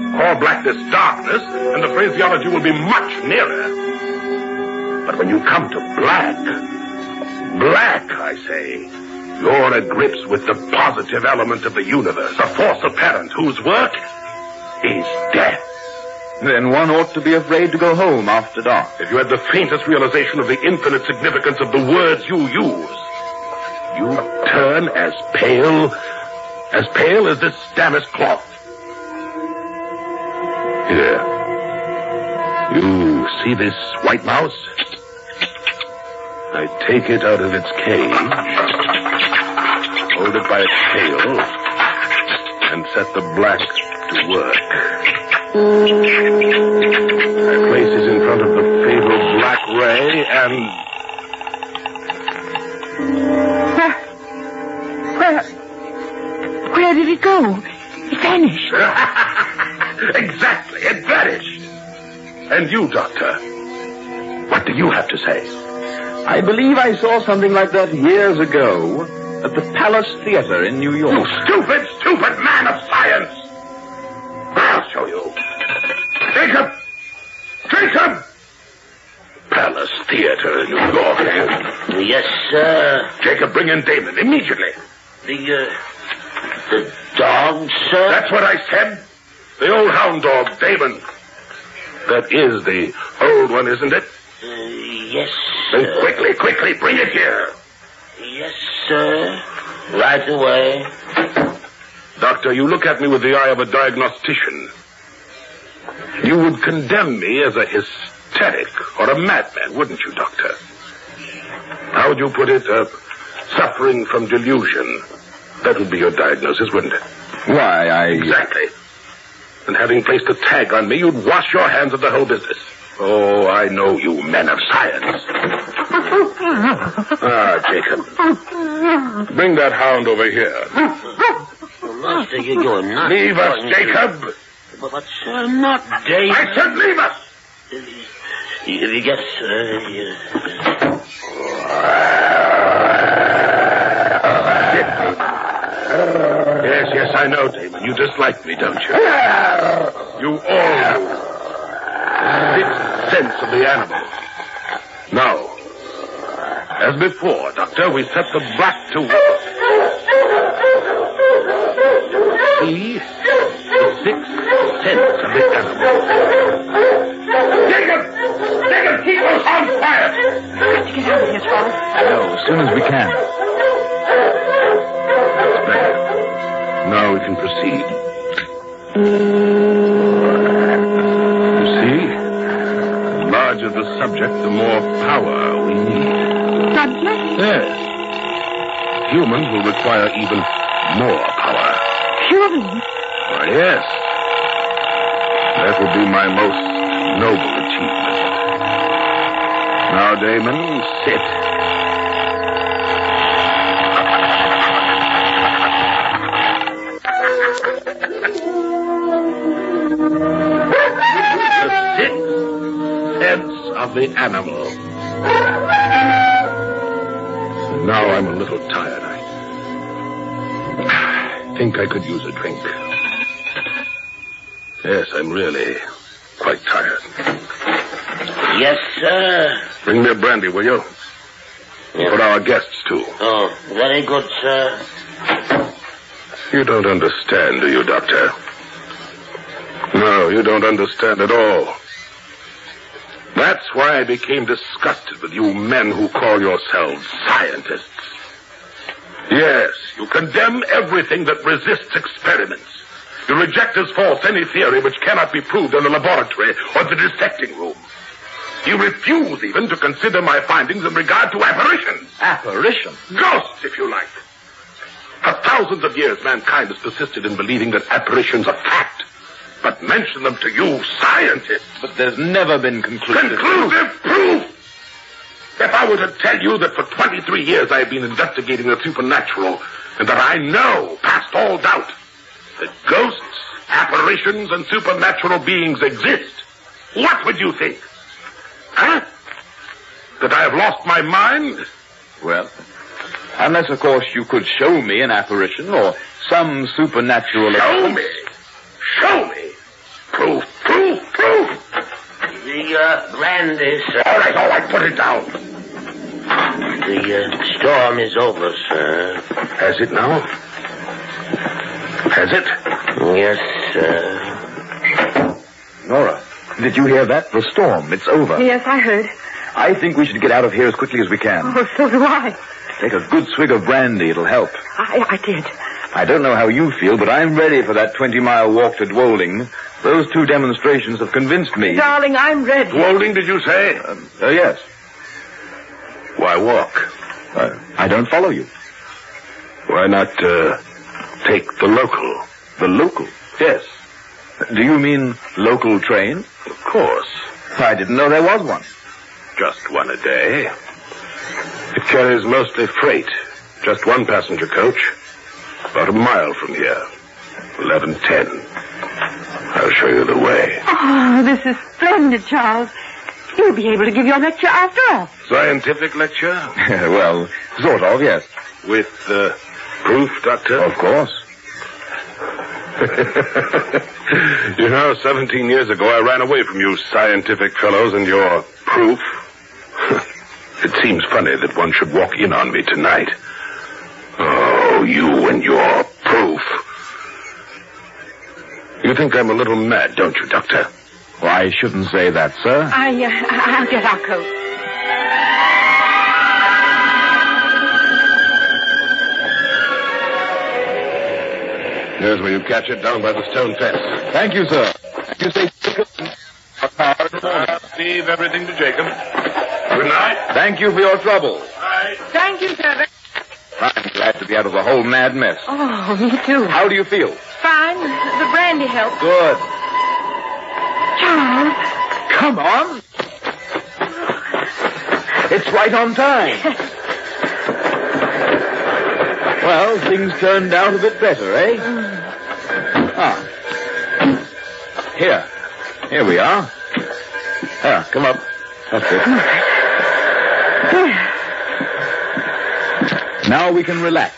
Call blackness darkness, and the phraseology will be much nearer. But when you come to black, I say, you're at grips with the positive element of the universe, a force apparent whose work is death. Then one ought to be afraid to go home after dark. If you had the faintest realization of the infinite significance of the words you use, you'd turn as pale as this damask cloth. Here. You see this white mouse? I take it out of its cage, hold it by its tail, and set the black to work. I place it in front of the fatal black ray and... Where did it go? It vanished. Exactly, it vanished. And you, Doctor, what do you have to say? I believe I saw something like that years ago at the Palace Theater in New York. You stupid man of science! I'll show you. Jacob! Palace Theater in New York, eh? Yes, sir. Jacob, bring in Damon immediately. The dog, sir? That's what I said. The old hound dog, Damon. That is the old one, isn't it? Yes, sir. Then quickly, bring it here. Yes, sir. Right away. Doctor, you look at me with the eye of a diagnostician. You would condemn me as a hysteric or a madman, wouldn't you, Doctor? How would you put it? Suffering from delusion. That would be your diagnosis, wouldn't it? Why, Exactly. And having placed a tag on me, you'd wash your hands of the whole business. Oh, I know you men of science. Jacob. Bring that hound over here. Master, you're going nuts. Leave us, Jacob. But, sir, not David. I said leave us. Yes, sir. Yes, I know, Damon. You dislike me, don't you? You all do. Sixth sense of the animal. Now, as before, Doctor, we set the black to work. See? The sixth sense of the animal. Jacob, keep those hounds quiet! Got to get out of here, Charles. No, as soon as we can. That's better. Now we can proceed. You see? The larger the subject, the more power we need. Subject? Yes. Humans will require even more power. Humans? Why, yes. That will be my most noble achievement. Now, Damon, sit. The sixth sense of the animal. Now I'm a little tired. I think I could use a drink. Yes, I'm really quite tired. Yes, sir. Bring me a brandy, will you? Yes. For our guests, too. Oh, very good, sir. You don't understand, do you, Doctor? No, you don't understand at all. That's why I became disgusted with you men who call yourselves scientists. Yes, you condemn everything that resists experiments. You reject as false any theory which cannot be proved in the laboratory or the dissecting room. You refuse even to consider my findings in regard to apparitions. Apparitions? Ghosts, if you like. For thousands of years, mankind has persisted in believing that apparitions are fact. But mention them to you, scientists. But there's never been conclusive proof. If I were to tell you that for 23 years I have been investigating the supernatural, and that I know, past all doubt, that ghosts, apparitions, and supernatural beings exist, what would you think? Huh? That I have lost my mind? Well, unless, of course, you could show me an apparition or some supernatural event. Show me. Proof. The brandy, sir. All right, put it down. The storm is over, sir. Has it now? Has it? Yes, sir. Nora, did you hear that? The storm. It's over. Yes, I heard. I think we should get out of here as quickly as we can. Oh, so do I. Take a good swig of brandy. It'll help. I did. I don't know how you feel, but I'm ready for that 20-mile walk to Dwolding. Those 2 demonstrations have convinced me. Darling, I'm ready. Dwolding, did you say? Yes. Why walk? I don't follow you. Why not take the local? The local? Yes. Do you mean local train? Of course. I didn't know there was one. Just one a day. It carries mostly freight. Just one passenger coach. About a mile from here. 11:10. I'll show you the way. Oh, this is splendid, Charles. You'll be able to give your lecture after all. Scientific lecture? Well, sort of, yes. With proof, Doctor? Of course. You know, 17 years ago I ran away from you scientific fellows and your proof. It seems funny that one should walk in on me tonight. Oh, you and your proof. You think I'm a little mad, don't you, Doctor? Well, I shouldn't say that, sir. I'll get our coat. Here's where you catch it, down by the stone fence. Thank you, sir. You say leave everything to Jacob. Good night. Thank you for your trouble. Thank you, sir. I'm glad to be out of the whole mad mess. Oh, me too. How do you feel? Fine. The brandy helped. Good. Charles. Come on. It's right on time. Well, things turned out a bit better, eh? Here we are. Come up. That's it. Now we can relax.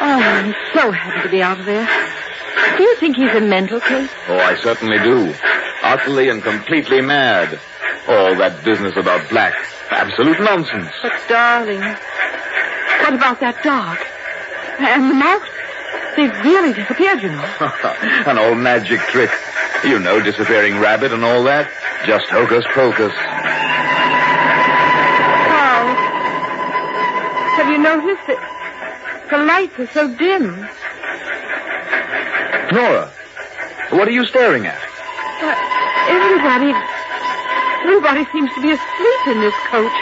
Oh, I'm so happy to be out of there. Do you think he's a mental case? Oh, I certainly do. Utterly and completely mad. All that business about black. Absolute nonsense. But, darling, what about that dog? And the mouse? They've really disappeared, you know. An old magic trick. You know, disappearing rabbit and all that. Just hocus pocus. Charles, have you noticed that the lights are so dim? Nora, what are you staring at? Everybody seems to be asleep in this coach.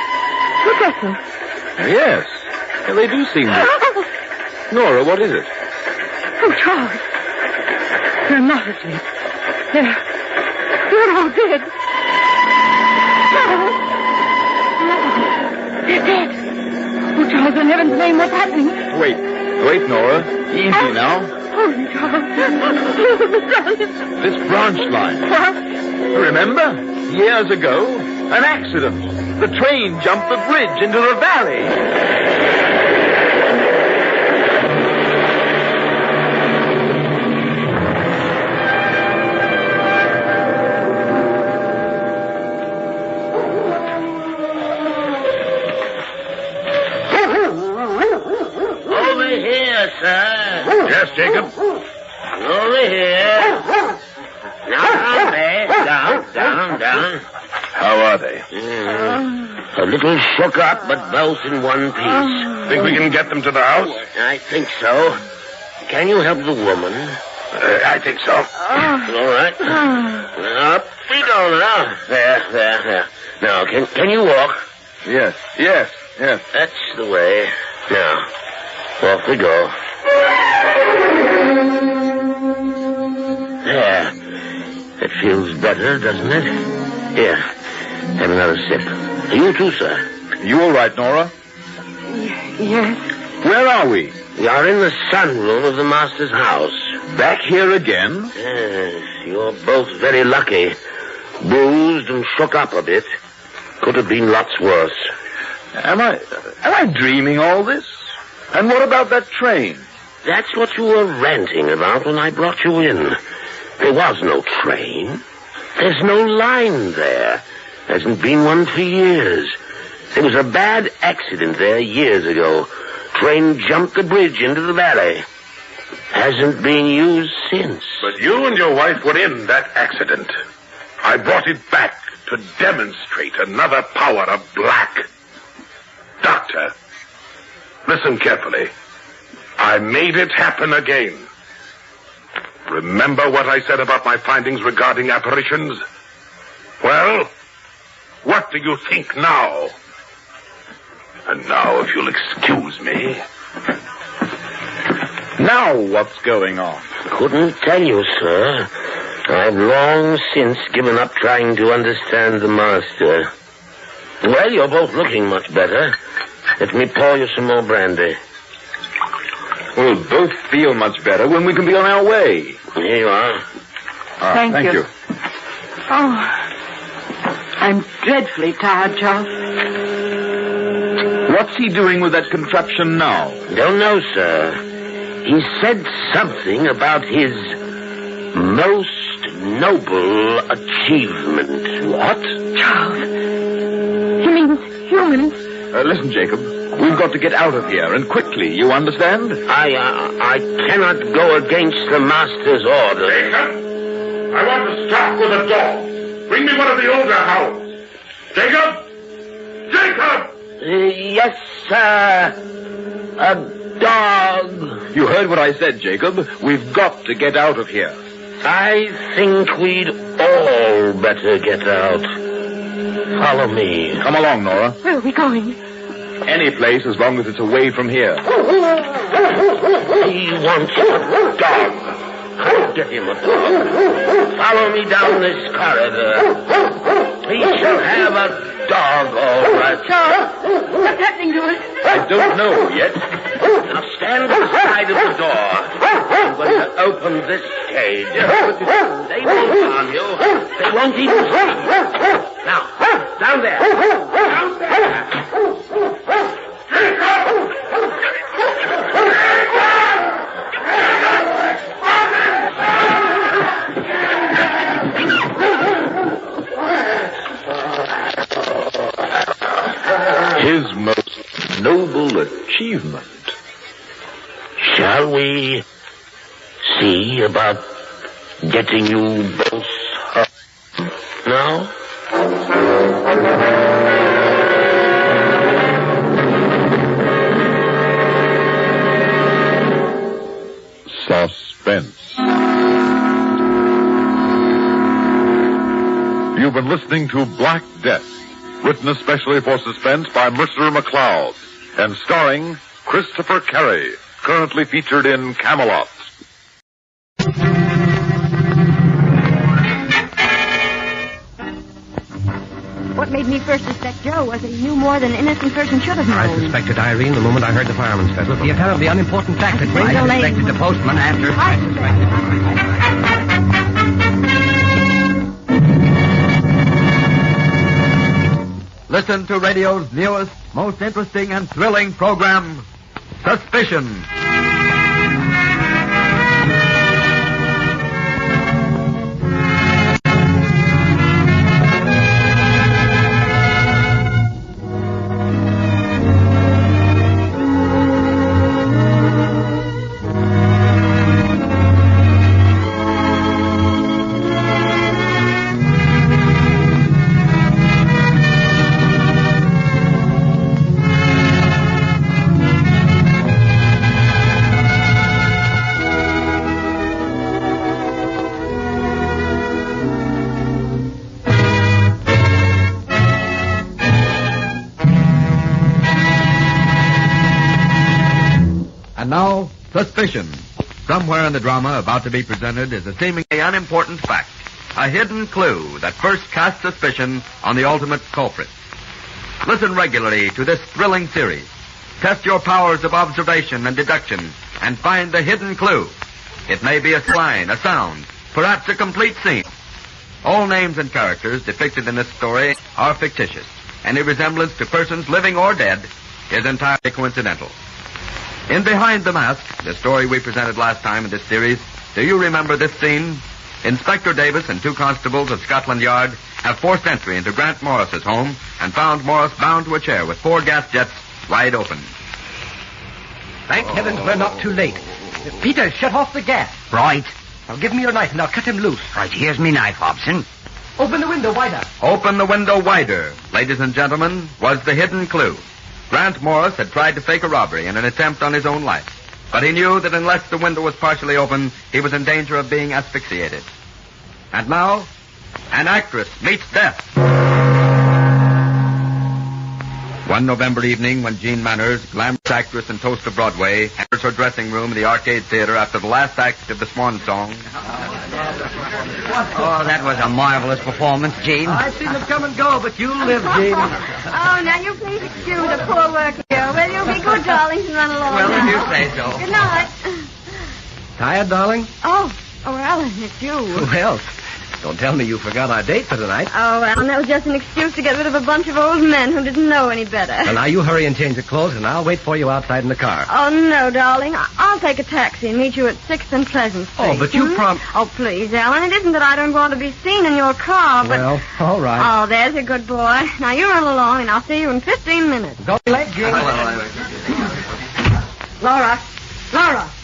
Look at them. Yes. Yeah, they do seem to. Nora, what is it? Oh, Charles. They're not asleep. They're all dead. Charles. They're dead. Oh, Charles, in heaven's name, what's happening? Wait, Nora. Easy now. Oh, Charles. This branch line. What? Remember? Years ago, an accident. The train jumped the bridge into the valley. Over here, sir. Yes, Jacob? Over here. Now, down. How are they? A little shook up, but both in one piece. Think we can get them to the house? I think so. Can you help the woman? I think so. All right. Up we go now. There. Now, can you walk? Yes. That's the way. Now, off we go. There. It feels better, doesn't it? Here, have another sip. You too, sir. You all right, Nora? Yes. Where are we? We are in the sunroom of the master's house. Back here again? Yes, you're both very lucky. Bruised and shook up a bit. Could have been lots worse. Am I dreaming all this? And what about that train? That's what you were ranting about when I brought you in. There was no train. There's no line there. Hasn't been one for years. There was a bad accident there years ago. Train jumped the bridge into the valley. Hasn't been used since. But you and your wife were in that accident. I brought it back to demonstrate another power of black. Doctor, listen carefully. I made it happen again. Remember what I said about my findings regarding apparitions? Well, what do you think now? And now, if you'll excuse me. Now what's going on? Couldn't tell you, sir. I've long since given up trying to understand the master. Well, you're both looking much better. Let me pour you some more brandy. We'll both feel much better when we can be on our way. Here you are. Thank you. Oh, I'm dreadfully tired, Charles. What's he doing with that contraption now? Don't know, sir. He said something about his most noble achievement. What? Charles. He means humans. Listen, Jacob. We've got to get out of here, and quickly, you understand? I cannot go against the master's orders. Jacob, I want to start with a dog. Bring me one of the older hounds. Jacob! Yes, sir. A dog. You heard what I said, Jacob. We've got to get out of here. I think we'd all better get out. Follow me. Come along, Nora. Where are we going? Any place as long as it's away from here. He wants a dog. I'll get him a dog. Follow me down this corridor. He shall have a dog, all right. Charles, what's happening to us? I don't know yet. Now stand at the side of the door. I'm going to open this cage. They won't harm you. They won't even see you. Now, down there. Down there. His most noble achievement. Shall we see about getting you both home now? Suspense. You've been listening to Black Death, written especially for Suspense by Mercer McLeod, and starring Christopher Carey, currently featured in Camelot. What made me first suspect Joe was that he knew more than an innocent person should have known. I suspected Irene the moment I heard the fireman's whistle. The account of the unimportant fact that I suspected the postman after... The Listen to radio's newest, most interesting and thrilling program, Suspicion. And now, Suspicion. Somewhere in the drama about to be presented is a seemingly unimportant fact, a hidden clue that first casts suspicion on the ultimate culprit. Listen regularly to this thrilling series. Test your powers of observation and deduction and find the hidden clue. It may be a line, a sound, perhaps a complete scene. All names and characters depicted in this story are fictitious. Any resemblance to persons living or dead is entirely coincidental. In Behind the Mask, the story we presented last time in this series, do you remember this scene? Inspector Davis and 2 constables of Scotland Yard have forced entry into Grant Morris's home and found Morris bound to a chair with 4 gas jets wide open. Thank heavens we're not too late. Peter, shut off the gas. Right. Now give me your knife and I'll cut him loose. Right, here's me knife, Hobson. Open the window wider. Open the window wider, ladies and gentlemen, was the hidden clue. Grant Morris had tried to fake a robbery in an attempt on his own life. But he knew that unless the window was partially open, he was in danger of being asphyxiated. And now, an actress meets death. One November evening, when Jean Manners, glamorous actress and toast of Broadway, enters her dressing room in the Arcade Theater after the last act of the Swan Song. Oh, that was a marvelous performance, Jean. I've seen them come and go, but you live, Jean. Oh, now you please excuse the poor work here. Will you be good, darling, and run along Well, now? if you say so. Good night. Tired, darling? Oh, Ellen, it's you. Who else? Don't tell me you forgot our date for tonight. Oh, Ellen, that was just an excuse to get rid of a bunch of old men who didn't know any better. Well, now you hurry and change your clothes, and I'll wait for you outside in the car. Oh, no, darling. I'll take a taxi and meet you at 6th and Pleasant Street. Oh, but you Oh, please, Ellen. It isn't that I don't want to be seen in your car, but... Well, all right. Oh, there's a good boy. Now you run along, and I'll see you in 15 minutes. Don't be late, Jean. Laura,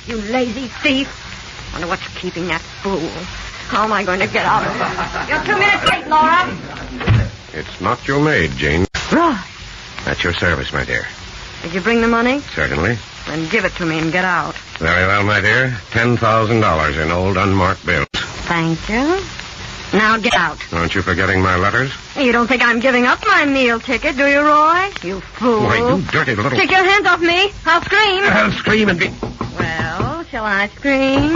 you lazy thief. Wonder what's keeping that fool. How am I going to get out of here? You're 2 minutes late, Laura. It's not your maid, Jane. Right. At your service, my dear. Did you bring the money? Certainly. Then give it to me and get out. Very well, my dear. $10,000 in old unmarked bills. Thank you. Now get out. Aren't you forgetting my letters? You don't think I'm giving up my meal ticket, do you, Roy? You fool. Why, you dirty little... Take your hands off me. I'll scream. I'll scream and be... Well, shall I scream?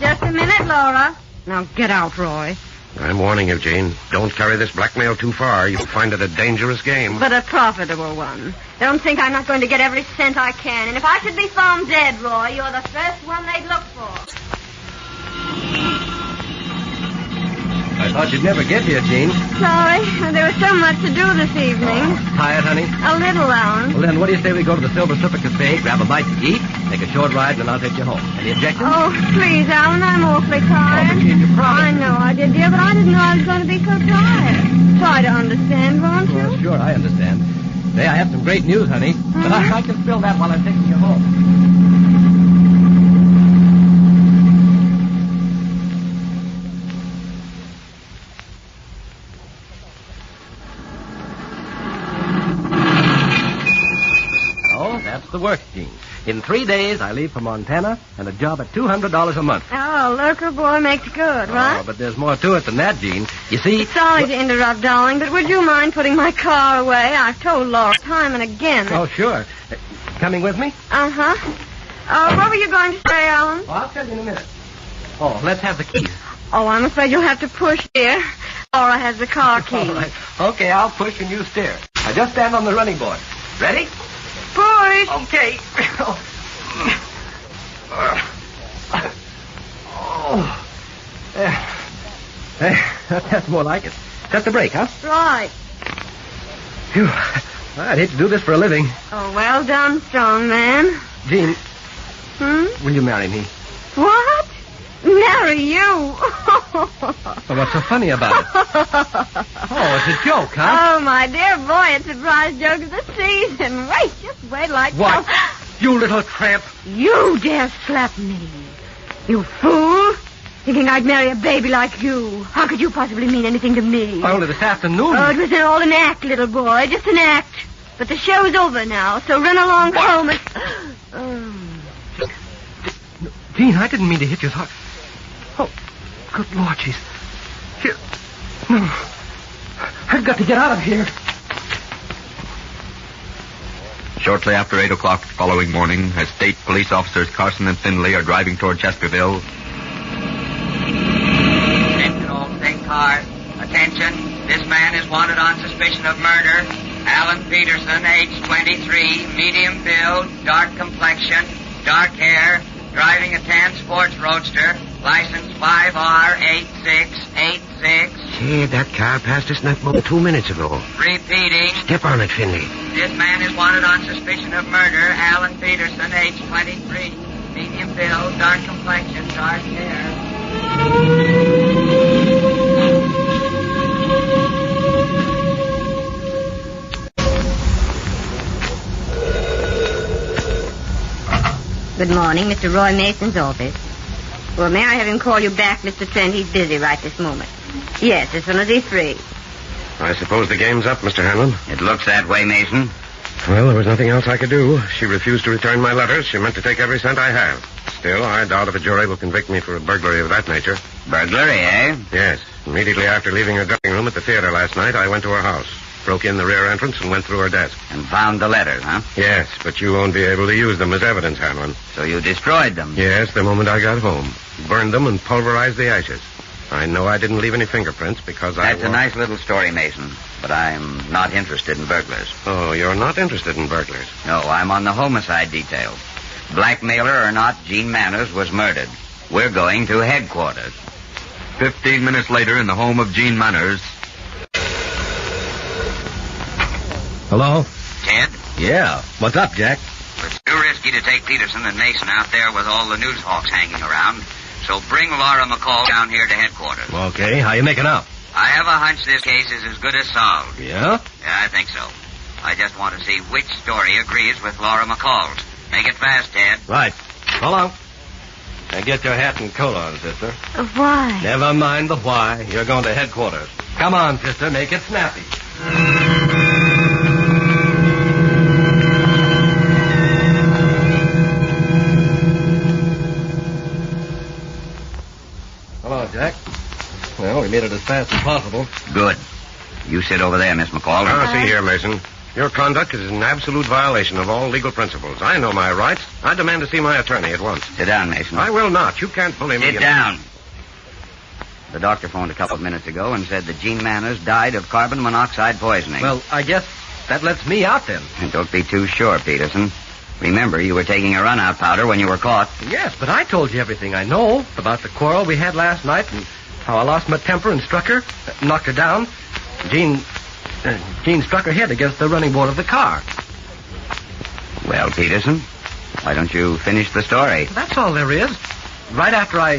Just a minute, Laura. Now get out, Roy. I'm warning you, Jane. Don't carry this blackmail too far. You'll find it a dangerous game. But a profitable one. Don't think I'm not going to get every cent I can. And if I should be found dead, Roy, you're the first one they'd look for. I thought you'd never get here, Jean. Sorry. There was so much to do this evening. Tired, honey? A little, Alan. Well, then, what do you say we go to the Silver Slipper Cafe, grab a bite to eat, take a short ride, and then I'll take you home. Any objections? Oh, please, Alan, I'm awfully tired. Oh, but Jean, you promised. I know I did, dear, but I didn't know I was going to be so tired. Try to understand, won't you? Well, sure, I understand. Say, I have some great news, honey. But I can spill that while I'm taking you home. That's the work, Gene. In 3 days, I leave for Montana and a job at $200 a month. Oh, local boy makes good, right? Oh, but there's more to it than that, Gene. You see... Sorry to interrupt, darling, but would you mind putting my car away? I've told Laura time and again. Oh, sure. Coming with me? Uh-huh. Where were you going to stay, Alan? Oh, I'll tell you in a minute. Oh, let's have the keys. Oh, I'm afraid you'll have to push, dear. Laura has the car keys. All right. Okay, I'll push and you steer. Now, just stand on the running board. Ready? Push. Okay. That's more like it. Set the brake, huh? Right. Phew. I'd hate to do this for a living. Oh, well done, strong man. Jean, Hmm? will you marry me? What? Marry you? Well, what's so funny about it? Oh, it's a joke, huh? Oh, my dear boy, it's surprise joke of the season. Wait, just wait like... What? You little tramp. You dare slap me. You fool. Thinking I'd marry a baby like you. How could you possibly mean anything to me? Only this afternoon. Oh, it was all an act, little boy. Just an act. But the show's over now, so run along home and... Jean, I didn't mean to hit you. Oh, good Lord, she's... Here. No. I've got to get out of here. Shortly after 8 o'clock the following morning, as state police officers Carson and Finley are driving toward Chesterville... Attention, all state cars. Attention. This man is wanted on suspicion of murder. Alan Peterson, age 23, medium build, dark complexion, dark hair, driving a tan sports roadster, license 5R8686. Hey, that car passed us not more than 2 minutes ago. Repeating. Step on it, Finley. This man is wanted on suspicion of murder. Alan Peterson, age 23, medium build, dark complexion, dark hair. Good morning, Mr. Roy Mason's office. Well, may I have him call you back, Mr. Trent? He's busy right this moment. Yes, as soon as he's free. I suppose the game's up, Mr. Hanlon. It looks that way, Mason. Well, there was nothing else I could do. She refused to return my letters. She meant to take every cent I have. Still, I doubt if a jury will convict me for a burglary of that nature. Burglary, eh? Yes. Immediately after leaving her dressing room at the theater last night, I went to her house, broke in the rear entrance, and went through her desk. And found the letters, huh? Yes, but you won't be able to use them as evidence, Hanlon. So you destroyed them? Yes, the moment I got home. Burned them and pulverized the ashes. I know I didn't leave any fingerprints because That's a nice little story, Mason. But I'm not interested in burglars. Oh, you're not interested in burglars? No, I'm on the homicide detail. Blackmailer or not, Gene Manners was murdered. We're going to headquarters. 15 minutes later, in the home of Gene Manners... Hello? Ted? Yeah. What's up, Jack? It's too risky to take Peterson and Mason out there with all the news hawks hanging around. So bring Laura McCall down here to headquarters. Okay, how you making out? I have a hunch this case is as good as solved. Yeah? Yeah, I think so. I just want to see which story agrees with Laura McCall's. Make it fast, Ted. Right. Hold on. Now get your hat and coat on, sister. Why? Never mind the why. You're going to headquarters. Come on, sister. Make it snappy. Hello, Jack. Well, we made it as fast as possible. Good. You sit over there, Miss McCall. Now, see here, Mason. Your conduct is an absolute violation of all legal principles. I know my rights. I demand to see my attorney at once. Sit down, Mason. I will not. You can't bully me. Sit down. The doctor phoned a couple of minutes ago and said that Gene Manners died of carbon monoxide poisoning. Well, I guess that lets me out then. And don't be too sure, Peterson. Remember, you were taking a run-out powder when you were caught. Yes, but I told you everything I know about the quarrel we had last night and how I lost my temper and struck her, knocked her down. Jean struck her head against the running board of the car. Well, Peterson, why don't you finish the story? That's all there is. Right after I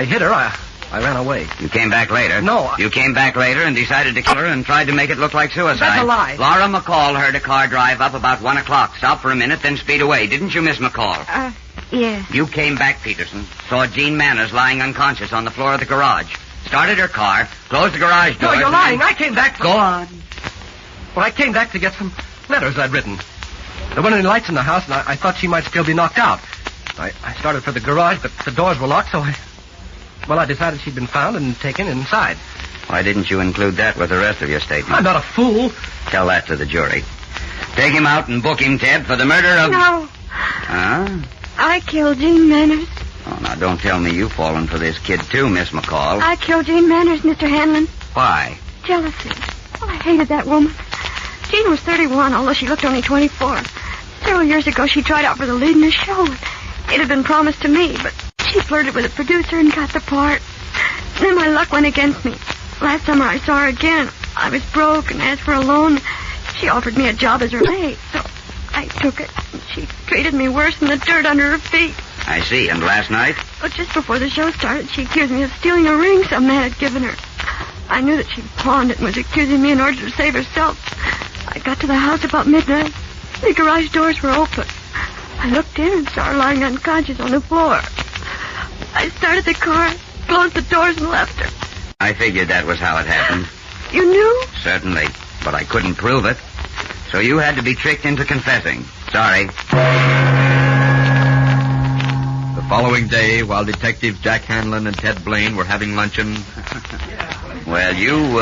hit her, I ran away. You came back later? No. You came back later and decided to kill her and tried to make it look like suicide. That's a lie. Laura McCall heard a car drive up about 1 o'clock, stop for a minute, then speed away. Didn't you, Miss McCall? Yes. You came back, Peterson, saw Gene Manners lying unconscious on the floor of the garage, started her car, closed the garage door. No, you're lying. I came back... Go on. Well, I came back to get some letters I'd written. There weren't any lights in the house, and I thought she might still be knocked out. I started for the garage, but the doors were locked, so I decided she'd been found and taken inside. Why didn't you include that with the rest of your statement? I'm not a fool. Tell that to the jury. Take him out and book him, Ted, for the murder of... No. Huh? I killed Gene Manners. Oh, now, don't tell me you've fallen for this kid, too, Miss McCall. I killed Gene Manners, Mr. Hanlon. Why? Jealousy. Oh, I hated that woman. Jean was 31, although she looked only 24. Several years ago, she tried out for the lead in a show. It had been promised to me, but she flirted with a producer and got the part. Then my luck went against me. Last summer, I saw her again. I was broke and asked for a loan. She offered me a job as her maid, so I took it. She treated me worse than the dirt under her feet. I see. And last night? But just before the show started, she accused me of stealing a ring some man had given her. I knew that she'd pawned it and was accusing me in order to save herself. I got to the house about midnight. The garage doors were open. I looked in and saw her lying unconscious on the floor. I started the car, closed the doors, and left her. I figured that was how it happened. You knew? Certainly. But I couldn't prove it. So you had to be tricked into confessing. Sorry. The following day, while Detectives Jack Hanlon and Ted Blaine were having luncheon... Well, you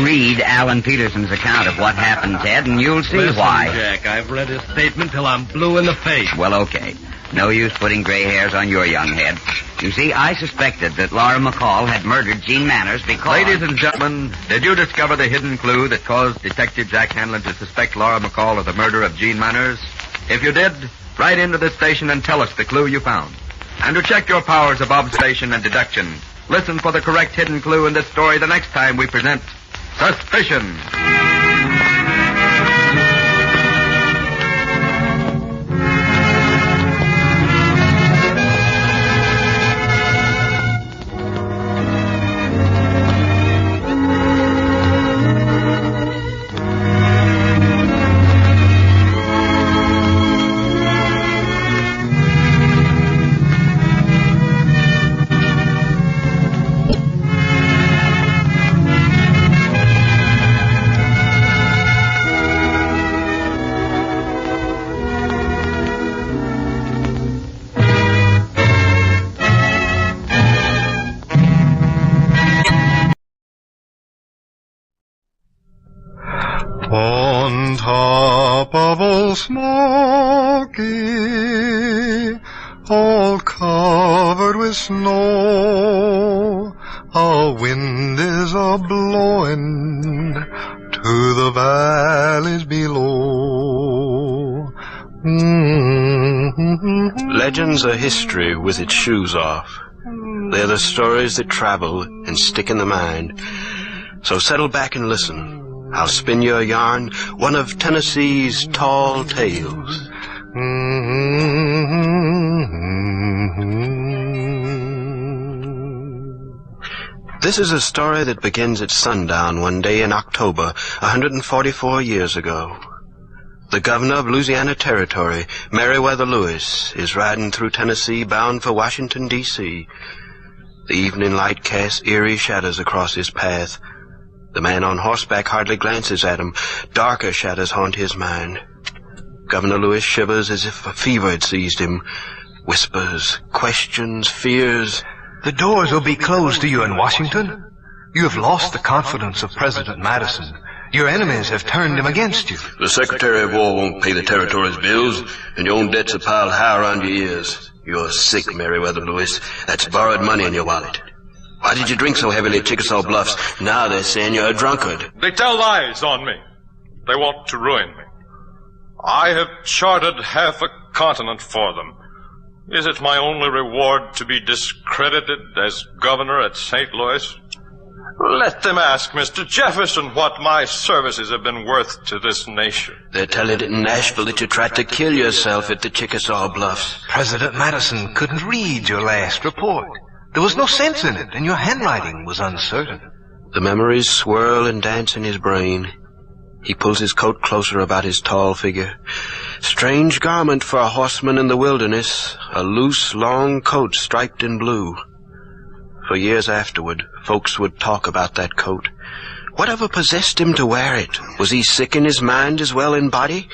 read Alan Peterson's account of what happened, Ted, and you'll see Listen, why. Jack, I've read his statement till I'm blue in the face. Well, okay. No use putting gray hairs on your young head. You see, I suspected that Laura McCall had murdered Jean Manners because... Ladies and gentlemen, did you discover the hidden clue that caused Detective Jack Hanlon to suspect Laura McCall of the murder of Jean Manners? If you did, write into this station and tell us the clue you found. And to check your powers of observation and deduction, listen for the correct hidden clue in this story the next time we present Suspicion. On top of old Smoky, all covered with snow, a wind is a-blowing to the valleys below. Legends are history with its shoes off. They're the stories that travel and stick in the mind. So settle back and listen. I'll spin your yarn, one of Tennessee's tall tales. This is a story that begins at sundown one day in October, 144 years ago. The governor of Louisiana Territory, Meriwether Lewis, is riding through Tennessee bound for Washington, D.C. The evening light casts eerie shadows across his path. The man on horseback hardly glances at him. Darker shadows haunt his mind. Governor Lewis shivers as if a fever had seized him. Whispers, questions, fears. The doors will be closed to you in Washington. You have lost the confidence of President Madison. Your enemies have turned him against you. The Secretary of War won't pay the territory's bills, and your own debts are piled high around your ears. You're sick, Meriwether Lewis. That's borrowed money in your wallet. Why did you drink so heavily at Chickasaw Bluffs? Now they're saying you're a drunkard. They tell lies on me. They want to ruin me. I have charted half a continent for them. Is it my only reward to be discredited as governor at St. Louis? Let them ask Mr. Jefferson what my services have been worth to this nation. They're telling it in Nashville that you tried to kill yourself at the Chickasaw Bluffs. President Madison couldn't read your last report. There was no sense in it, and your handwriting was uncertain. The memories swirl and dance in his brain. He pulls his coat closer about his tall figure. Strange garment for a horseman in the wilderness, a loose, long coat striped in blue. For years afterward, folks would talk about that coat. Whatever possessed him to wear it? Was he sick in his mind as well in body?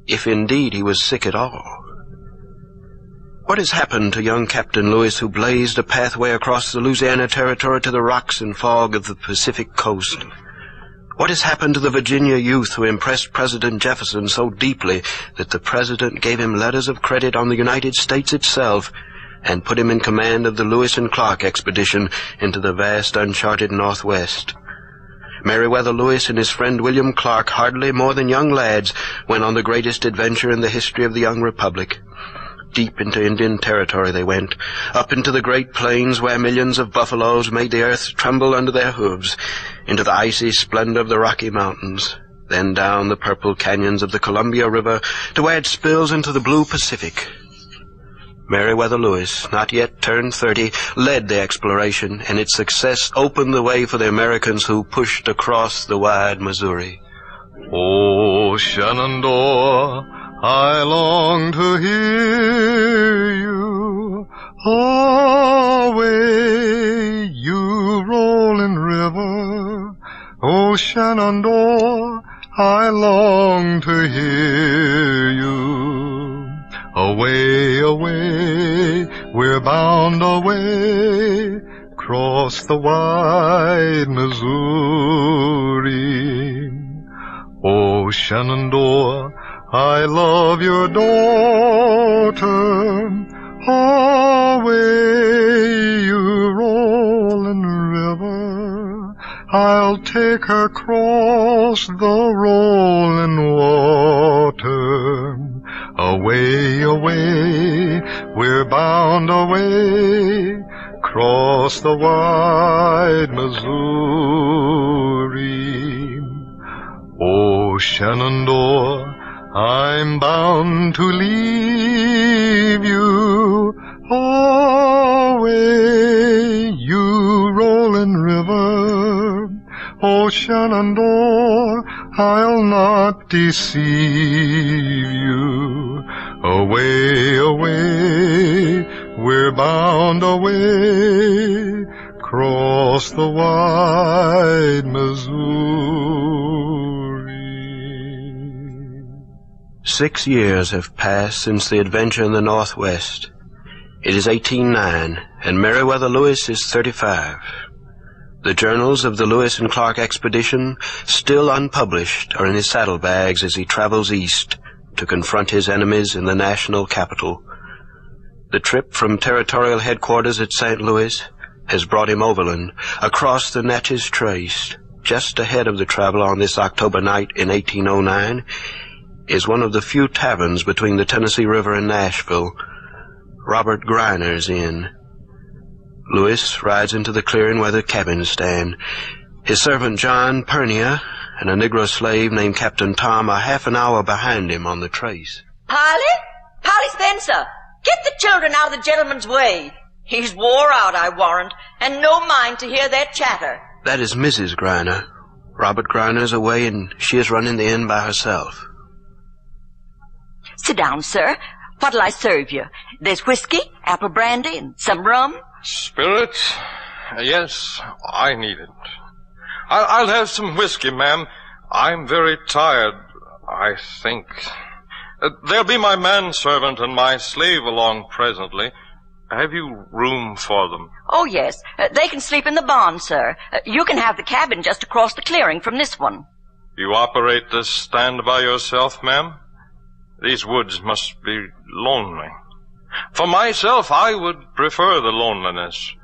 If indeed he was sick at all. What has happened to young Captain Lewis, who blazed a pathway across the Louisiana Territory to the rocks and fog of the Pacific coast? What has happened to the Virginia youth who impressed President Jefferson so deeply that the President gave him letters of credit on the United States itself and put him in command of the Lewis and Clark expedition into the vast uncharted Northwest? Meriwether Lewis and his friend William Clark, hardly more than young lads, went on the greatest adventure in the history of the young republic. Deep into Indian territory they went, up into the great plains where millions of buffaloes made the earth tremble under their hooves, into the icy splendor of the Rocky Mountains. then down the purple canyons of the Columbia River to where it spills into the blue Pacific. Meriwether Lewis, not yet turned 30, led the exploration, and its success opened the way for the Americans who pushed across the wide Missouri. Oh, Shenandoah, I long to hear you. Away, you rolling river. Oh, Shenandoah, I long to hear you. Away, away, we're bound away, cross the wide Missouri. Oh, Shenandoah, I love your daughter. Away, you rolling river, I'll take her across the rolling water. Away, away, we're bound away, cross the wide Missouri. Oh, Shenandoah, I'm bound to leave you. Away, you rolling river. Oh, Shenandoah, I'll not deceive you. Away, away, we're bound away, cross the wide Missouri. 6 years have passed since the adventure in the Northwest. It is 1809, and Meriwether Lewis is 35. The journals of the Lewis and Clark expedition, still unpublished, are in his saddlebags as he travels east to confront his enemies in the national capital. The trip from territorial headquarters at St. Louis has brought him overland, across the Natchez Trace. Just ahead of the travel on this October night in 1809 is one of the few taverns between the Tennessee River and Nashville, Robert Griner's Inn. Lewis rides into the clearing where the cabins stand. His servant John Pernia and a Negro slave named Captain Tom are half an hour behind him on the trace. Polly Spencer, get the children out of the gentleman's way. He's wore out, I warrant, and no mind to hear their chatter. That is Mrs. Griner. Robert Griner's away, and she is running the inn by herself. Sit down, sir. What'll I serve you? There's whiskey, apple brandy, and some rum. Spirit? Yes, I need it. I'll have some whiskey, ma'am. I'm very tired, I think. There'll be my manservant and my slave along presently. Have you room for them? Oh, yes. They can sleep in the barn, sir. You can have the cabin just across the clearing from this one. You operate this stand by yourself, ma'am? These woods must be lonely. For myself, I would prefer the loneliness.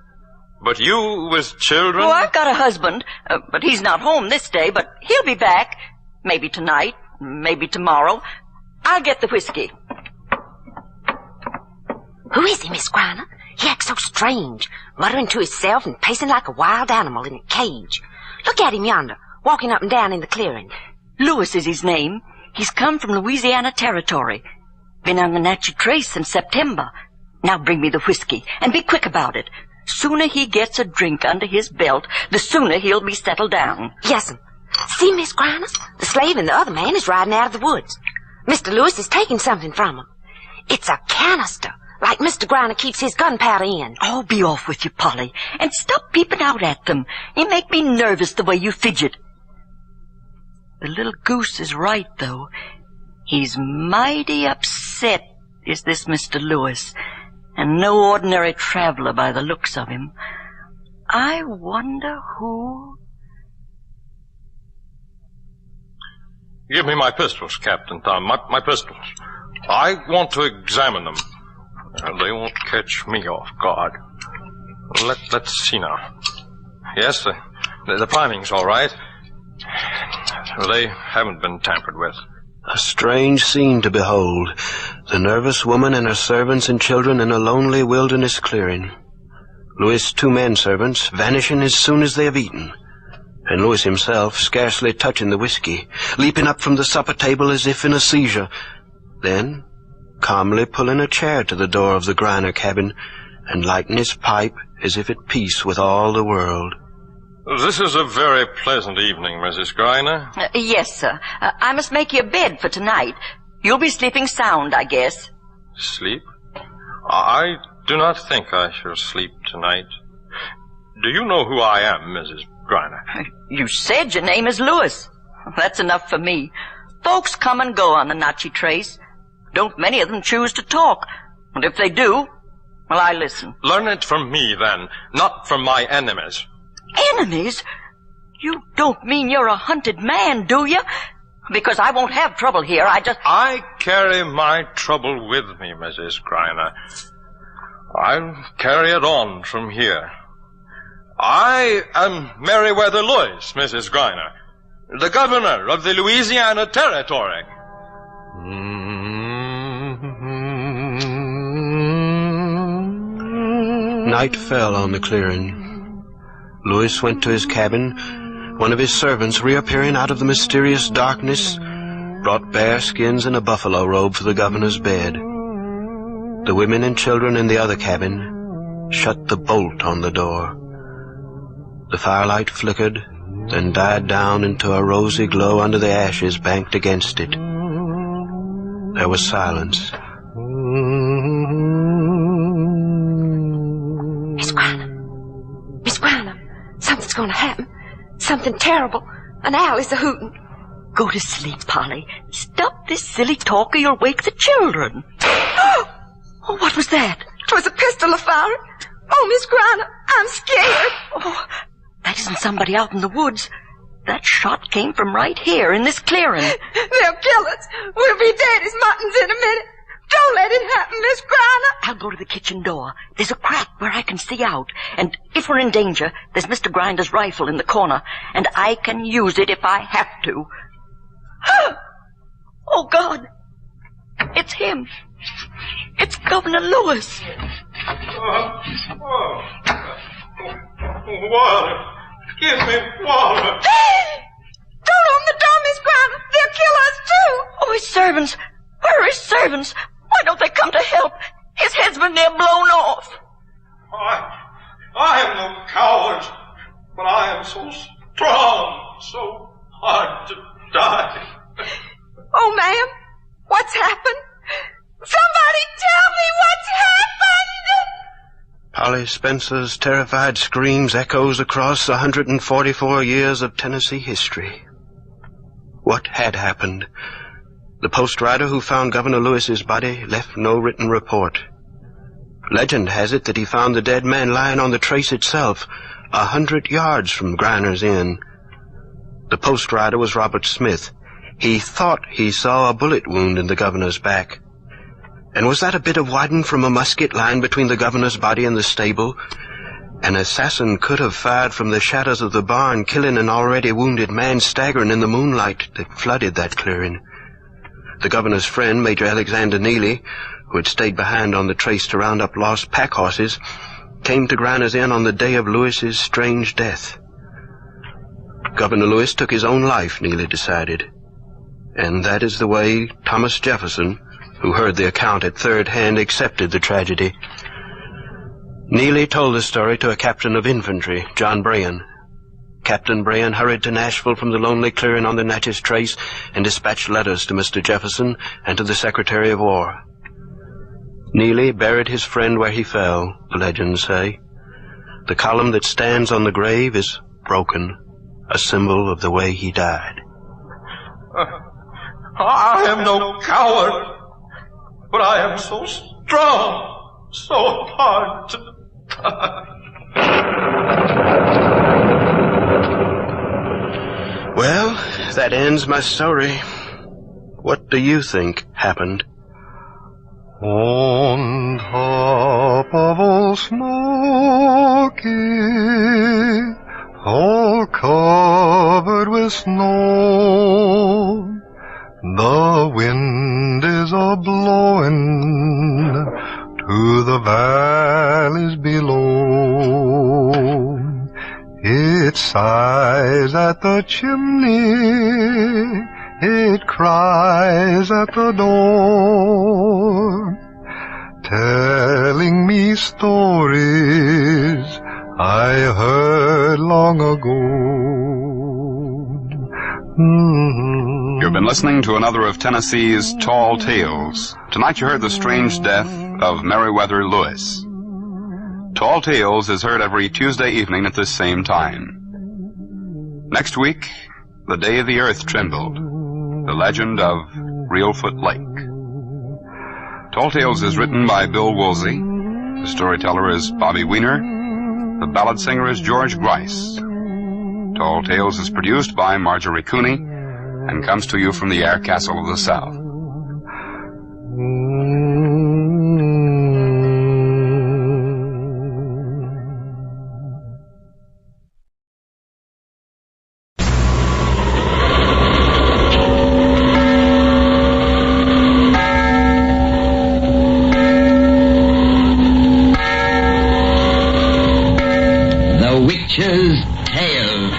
But you with children? Oh, I've got a husband, but he's not home this day, but he'll be back. Maybe tonight, maybe tomorrow. I'll get the whiskey. Who is he, Miss Griner? He acts so strange, muttering to himself and pacing like a wild animal in a cage. Look at him yonder, walking up and down in the clearing. Lewis is his name. He's come from Louisiana Territory. Been on the Natchez Trace since September. Now bring me the whiskey, and be quick about it. Sooner he gets a drink under his belt, the sooner he'll be settled down. Yes'm. See, Miss Griner? The slave and the other man is riding out of the woods. Mr. Lewis is taking something from him. It's a canister, like Mr. Griner keeps his gunpowder in. Oh, be off with you, Polly, and stop peeping out at them. You make me nervous the way you fidget. The little goose is right, though. He's mighty upset, is this Mr. Lewis, and no ordinary traveler by the looks of him. I wonder who... Give me my pistols, Captain Tom, my pistols. I want to examine them. They won't catch me off guard. Let's see now. Yes, the priming's all right. They haven't been tampered with. A strange scene to behold. The nervous woman and her servants and children in a lonely wilderness clearing. Lewis' 2 manservants vanishing as soon as they have eaten. and Louis himself scarcely touching the whiskey, leaping up from the supper table as if in a seizure, then calmly pulling a chair to the door of the Griner cabin and lighting his pipe as if at peace with all the world. This is a very pleasant evening, Mrs. Griner. Yes, sir. I must make you a bed for tonight. You'll be sleeping sound, I guess. Sleep? I do not think I shall sleep tonight. Do you know who I am, Mrs. Griner? You said your name is Louis. That's enough for me. Folks come and go on the Nachi trace. Don't many of them choose to talk. And if they do, well, I listen. Learn it from me, then, not from my enemies. Enemies? You don't mean you're a hunted man, do you? Because I won't have trouble here. I carry my trouble with me, Mrs. Griner. I'll carry it on from here. I am Meriwether Lewis, Mrs. Griner, the governor of the Louisiana Territory. Night fell on the clearing. Louis went to his cabin. One of his servants, reappearing out of the mysterious darkness, brought bear skins and a buffalo robe for the governor's bed. The women and children in the other cabin shut the bolt on the door. The firelight flickered, then died down into a rosy glow under the ashes banked against it. There was silence. Miss Griner, something's going to happen. Something terrible. An owl is a-hooting. Go to sleep, Polly. Stop this silly talk or you'll wake the children. Oh, what was that? 'Twas a pistol a-firing. Oh, Miss Griner, I'm scared. Oh, that isn't somebody out in the woods. That shot came from right here in this clearing. They'll kill us. We'll be dead as muttons in a minute. Don't let it happen, Miss Griner. I'll go to the kitchen door. There's a crack where I can see out. And if we're in danger, there's Mr. Grinder's rifle in the corner. And I can use it if I have to. Oh, God. It's him. It's Governor Lewis. Water. Give me water. Don't open the door, Miss Griner. They'll kill us, too. Oh, his servants. Where are his servants? Why don't they come to help? His head's been near blown off. I am no coward, but I am so strong, so hard to die. Oh, ma'am, what's happened? Somebody tell me what's happened! Polly Spencer's terrified screams echoes across 144 years of Tennessee history. What had happened? The post rider who found Governor Lewis's body left no written report. Legend has it that he found the dead man lying on the trace itself, 100 yards from Griner's Inn. The post rider was Robert Smith. He thought he saw a bullet wound in the governor's back. And was that a bit of wadding from a musket lying between the governor's body and the stable? An assassin could have fired from the shadows of the barn, killing an already wounded man staggering in the moonlight that flooded that clearing. The governor's friend, Major Alexander Neely, who had stayed behind on the trace to round up lost pack horses, came to Griner's Inn on the day of Lewis's strange death. Governor Lewis took his own life, Neely decided. And that is the way Thomas Jefferson, who heard the account at third hand, accepted the tragedy. Neely told the story to a captain of infantry, John Brahan. Captain Brahan hurried to Nashville from the lonely clearing on the Natchez Trace and dispatched letters to Mr. Jefferson and to the Secretary of War. Neely buried his friend where he fell, the legends say. The column that stands on the grave is broken, a symbol of the way he died. I am no coward, but I am so strong, so hard to die. Well, that ends my story. What do you think happened? On top of old Smoky, all covered with snow, the wind is a-blowing to the valleys below. It sighs at the chimney, it cries at the door, telling me stories I heard long ago. You've been listening to another of Tennessee's Tall Tales. Tonight you heard the strange death of Meriwether Lewis. Tall Tales is heard every Tuesday evening at this same time. Next week, the day the earth trembled, the legend of Reelfoot Lake. Tall Tales is written by Bill Woolsey. The storyteller is Bobby Weiner. The ballad singer is George Grice. Tall Tales is produced by Marjorie Cooney and comes to you from the Air Castle of the South. Witch's Tale.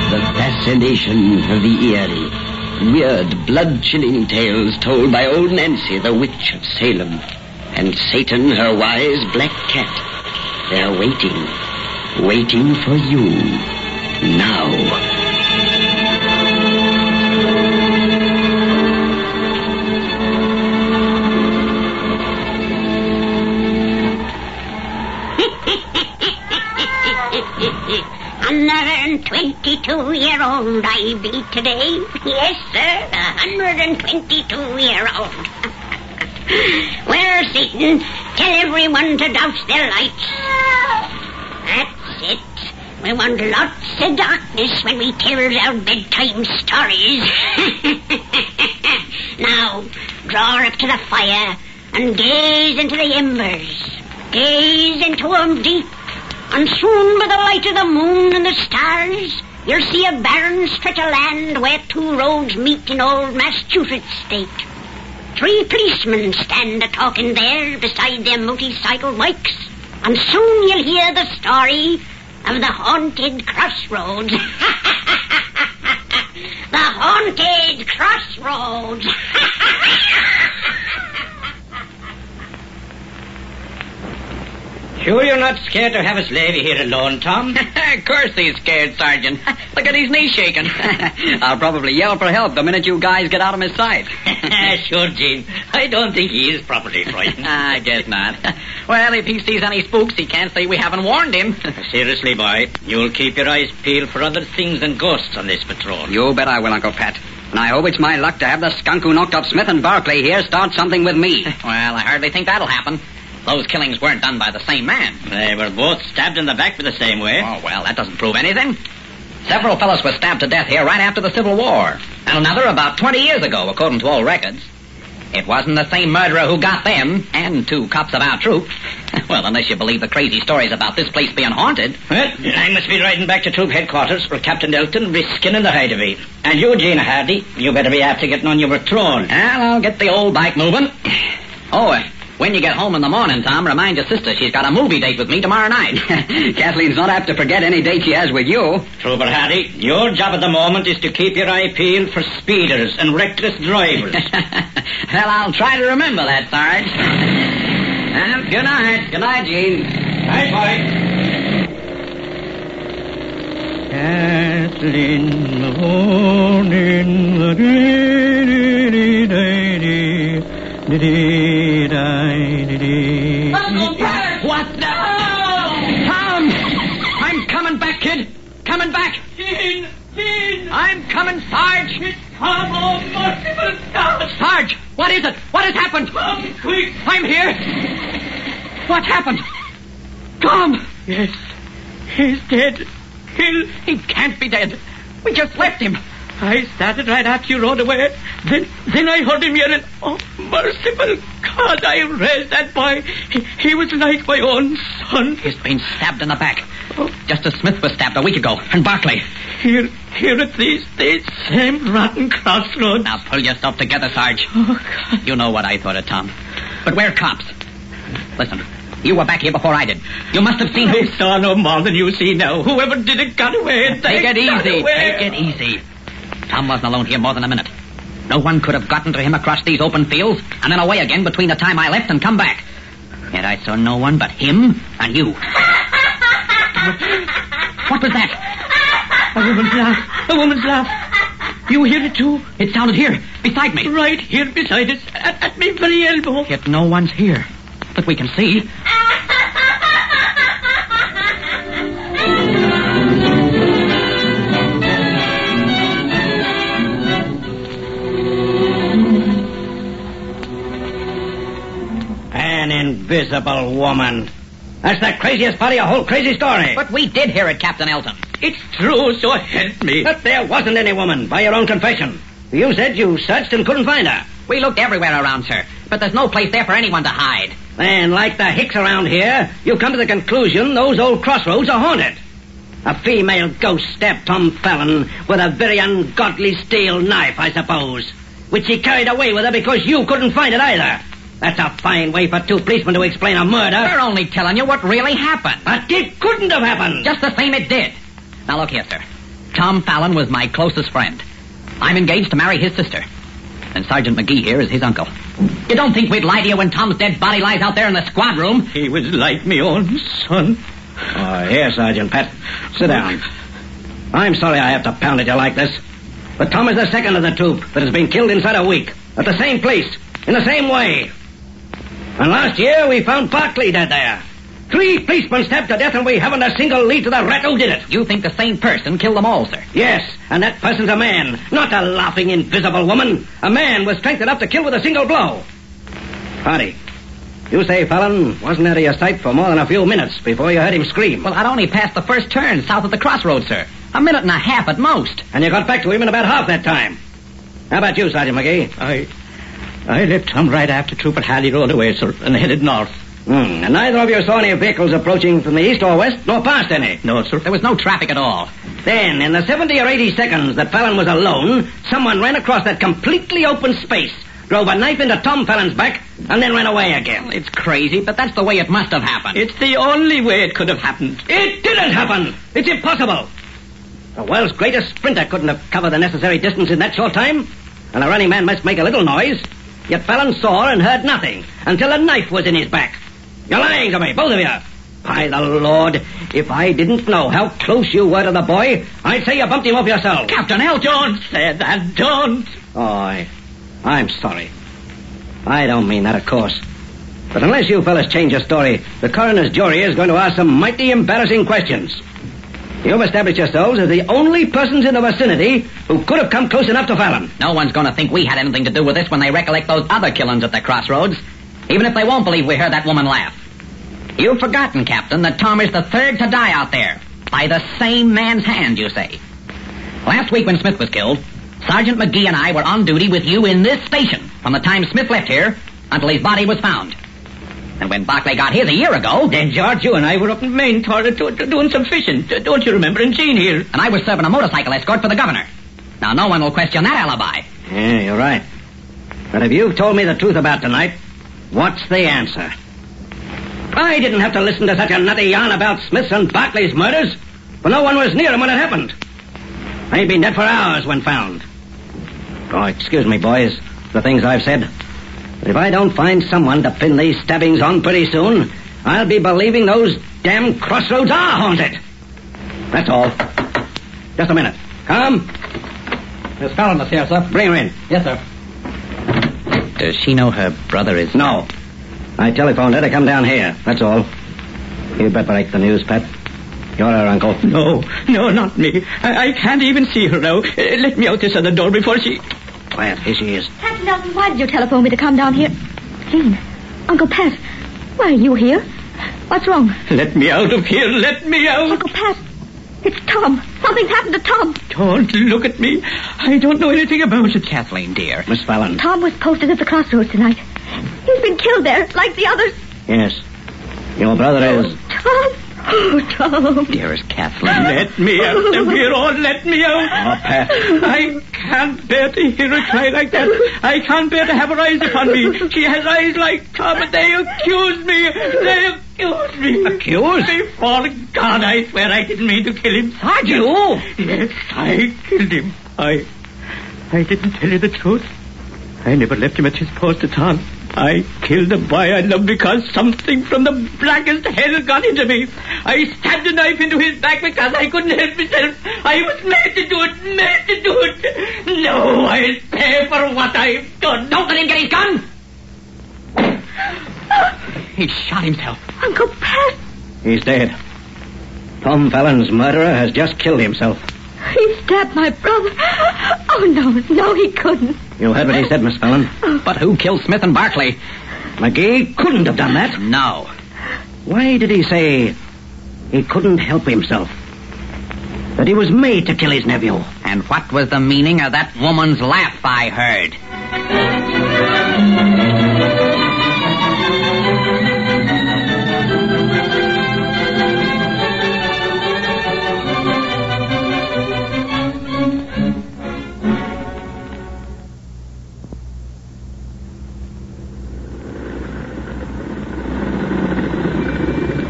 The fascinations of the eerie, weird, blood-chilling tales told by old Nancy, the witch of Salem, and Satan, her wise black cat. They're waiting for you, now. Another 22-year-old I be today. Yes, sir, 122-year-old. Well, Satan, tell everyone to douse their lights. That's it. We want lots of darkness when we tell our bedtime stories. Now, draw up to the fire and gaze into the embers. Gaze into 'em deep. And soon, by the light of the moon and the stars, you'll see a barren stretch of land where two roads meet in old Massachusetts state. 3 policemen stand a-talking there beside their motorcycle bikes, and soon you'll hear the story of the haunted crossroads. The haunted crossroads. Sure you're not scared to have us lady here alone, Tom? Of course he's scared, Sergeant. Look at his knees shaking. I'll probably yell for help the minute you guys get out of my sight. Sure, Gene. I don't think he is properly frightened. I guess not. Well, if he sees any spooks, he can't say we haven't warned him. Seriously, boy, you'll keep your eyes peeled for other things than ghosts on this patrol. You bet I will, Uncle Pat. And I hope it's my luck to have the skunk who knocked up Smith and Barclay here start something with me. Well, I hardly think that'll happen. Those killings weren't done by the same man. They were both stabbed in the back the same way. Oh, well, that doesn't prove anything. Several fellows were stabbed to death here right after the Civil War. And another about 20 years ago, according to all records. It wasn't the same murderer who got them, and 2 cops of our troop. Well, unless you believe the crazy stories about this place being haunted. Well, I must be riding back to troop headquarters where Captain Elton will be skinning the hide of it. And you, Gina Hardy, you better be after getting on your patrol. Well, I'll get the old bike moving. Oh, when you get home in the morning, Tom, remind your sister she's got a movie date with me tomorrow night. Kathleen's not apt to forget any date she has with you. Trooper Hardy, your job at the moment is to keep your eye peeled for speeders and reckless drivers. Well, I'll try to remember that, Sarge. Well, good night. Good night, Gene. Night, boy. Kathleen, the morning, the What the? Tom! I'm coming back, kid. Coming back. Gene! I'm coming, Sarge. It's Tom, oh, merciful God! Sarge, what is it? What has happened? Come, quick! I'm here. What's happened? Tom! Yes, he's dead. Killed. He can't be dead. We just left him. I started right after you rode away. Then I heard him yelling, oh, merciful God, I raised that boy. He was like my own son. He's been stabbed in the back. Just as Smith was stabbed a week ago, and Barclay. Here at these same rotten crossroads. Now pull yourself together, Sarge. You know what I thought of Tom. But we're cops. Listen, you were back here before I did. You must have seen I saw no more than you see now. Whoever did it got away. Take it easy. Take it easy. Tom wasn't alone here more than a minute. No one could have gotten to him across these open fields and then away again between the time I left and come back. Yet I saw no one but him and you. What was that? A woman's laugh. You hear it too? It sounded here, beside me. Right here beside us, at me very elbow. Yet no one's here that we can see. An invisible woman. That's the craziest part of your whole crazy story. But we did hear it, Captain Elton. It's true, so help me. But there wasn't any woman, by your own confession. You said you searched and couldn't find her. We looked everywhere around, sir, but there's no place there for anyone to hide. And like the hicks around here, you come to the conclusion those old crossroads are haunted. A female ghost stabbed Tom Fallon with a very ungodly steel knife, I suppose, which she carried away with her because you couldn't find it either. That's a fine way for two policemen to explain a murder. We're only telling you what really happened. But it couldn't have happened. Just the same it did. Now look here, sir. Tom Fallon was my closest friend. I'm engaged to marry his sister. And Sergeant McGee here is his uncle. You don't think we'd lie to you when Tom's dead body lies out there in the squad room? He was like me own son. Oh, here, Sergeant Pat. Sit down. I'm sorry I have to pound at you like this. But Tom is the second of the troop that has been killed inside a week. At the same place. In the same way. And last year, we found Barclay dead there. 3 policemen stabbed to death, and we haven't a single lead to the rat who did it. You think the same person killed them all, sir? Yes, and that person's a man, not a laughing, invisible woman. A man with strength enough to kill with a single blow. Hardy, you say Fallon wasn't out of your sight for more than a few minutes before you heard him scream. Well, I'd only passed the first turn south of the crossroads, sir. A minute and a half at most. And you got back to him in about half that time. How about you, Sergeant McGee? I left Tom right after Trooper Halley rode away, sir, and headed north. And neither of you saw any vehicles approaching from the east or west, nor past any? No, sir. There was no traffic at all. Then, in the 70 or 80 seconds that Fallon was alone, someone ran across that completely open space, drove a knife into Tom Fallon's back, and then ran away again. It's crazy, but that's the way it must have happened. It's the only way it could have happened. It didn't happen! It's impossible! The world's greatest sprinter couldn't have covered the necessary distance in that short time, and a running man must make a little noise. Yet Fallon saw and heard nothing until a knife was in his back. You're lying to me, both of you. By the Lord, if I didn't know how close you were to the boy, I'd say you bumped him off yourself. Captain Elton! Don't say that, don't. Oh, I'm sorry. I don't mean that, of course. But unless you fellas change your story, the coroner's jury is going to ask some mighty embarrassing questions. You've established yourselves as the only persons in the vicinity who could have come close enough to Fallon. No one's going to think we had anything to do with this when they recollect those other killings at the crossroads, even if they won't believe we heard that woman laugh. You've forgotten, Captain, that Tom is the third to die out there, by the same man's hand, you say. Last week when Smith was killed, Sergeant McGee and I were on duty with you in this station from the time Smith left here until his body was found. And when Barclay got his a year ago... Then, George, you and I were up in Maine doing some fishing. Don't you remember? And Jean here. And I was serving a motorcycle escort for the governor. Now, no one will question that alibi. Yeah, you're right. But if you've told me the truth about tonight, what's the answer? I didn't have to listen to such a nutty yarn about Smith's and Barclay's murders, for no one was near him when it happened. They'd been dead for hours when found. Oh, excuse me, boys, the things I've said. But if I don't find someone to pin these stabbings on pretty soon, I'll be believing those damn crossroads are haunted. That's all. Just a minute. Come. Miss Fallon is here, sir. Bring her in. Yes, sir. Does she know her brother is... No. I telephoned her to come down here. That's all. You'd better break the news, Pat. You're her uncle. No, not me. I can't even see her now. Let me out this other door before she... Quiet, here she is. Captain Elton, why did you telephone me to come down here? Jean, Uncle Pat, why are you here? What's wrong? Let me out of here. Let me out. Uncle Pat, it's Tom. Something's happened to Tom. Don't look at me. I don't know anything about it. Kathleen, dear. Miss Fallon. Tom was posted at the crossroads tonight. He's been killed there, like the others. Yes. Your brother is... Tom. Oh, Tom. Dearest Kathleen. Let me out of here. Oh, let me out. Oh, Pat. I can't bear to hear her cry like that. I can't bear to have her eyes upon me. She has eyes like Tom, and they accuse me. They accuse me. Accuse? Before God, I swear I didn't mean to kill him. Had you? Yes, I killed him. I didn't tell you the truth. I never left him at his post at all. I killed the boy I loved because something from the blackest hell got into me. I stabbed a knife into his back because I couldn't help myself. I was made to do it. No, I'll pay for what I've done. Don't let him get his gun. He shot himself. Uncle Pat. He's dead. Tom Fallon's murderer has just killed himself. He stabbed my brother. Oh, no, he couldn't. You heard what he said, Miss Fallon. But who killed Smith and Barkley? McGee couldn't have done that. No. Why did he say he couldn't help himself? That he was made to kill his nephew? And what was the meaning of that woman's laugh I heard?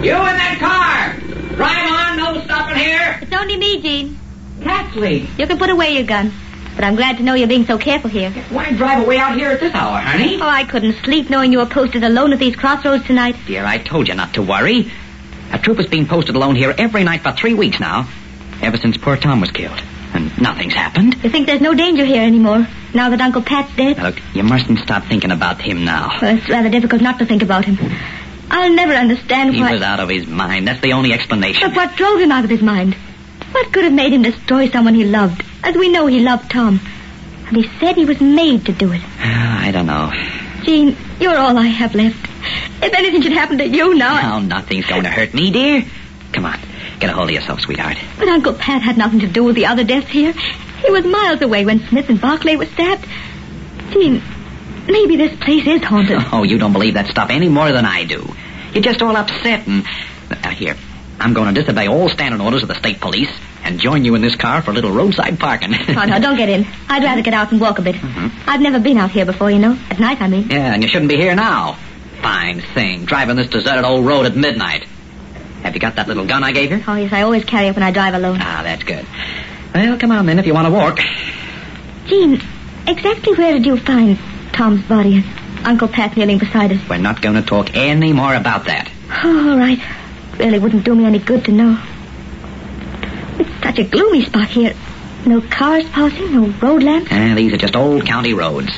You in that car! Drive on, no stopping here! It's only me, Jean. Kathleen! You can put away your gun. But I'm glad to know you're being so careful here. Why drive away out here at this hour, honey? Oh, I couldn't sleep knowing you were posted alone at these crossroads tonight. Dear, I told you not to worry. A trooper's been posted alone here every night for 3 weeks now. Ever since poor Tom was killed. And nothing's happened. You think there's no danger here anymore, now that Uncle Pat's dead? Now, look, you mustn't stop thinking about him now. Well, it's rather difficult not to think about him. I'll never understand He why... was out of his mind. That's the only explanation. But what drove him out of his mind? What could have made him destroy someone he loved, as we know he loved Tom? And he said he was made to do it. I don't know. Jean, you're all I have left. If anything should happen to you now... No, nothing's going to hurt me, dear. Come on, get a hold of yourself, sweetheart. But Uncle Pat had nothing to do with the other deaths here. He was miles away when Smith and Barclay were stabbed. Jean, maybe this place is haunted. Oh, you don't believe that stuff any more than I do. You're just all upset and... here, I'm going to disobey all standing orders of the state police and join you in this car for a little roadside parking. Oh, no, don't get in. I'd rather get out and walk a bit. Mm-hmm. I've never been out here before, you know. At night, I mean. Yeah, and you shouldn't be here now. Fine thing, driving this deserted old road at midnight. Have you got that little gun I gave you? Oh, yes, I always carry it when I drive alone. Ah, that's good. Well, come on then if you want to walk. Jean, exactly where did you find Tom's body and Uncle Pat kneeling beside us? We're not going to talk any more about that. Oh, all right. Really wouldn't do me any good to know. It's such a gloomy spot here. No cars passing, no road lamps. These are just old county roads.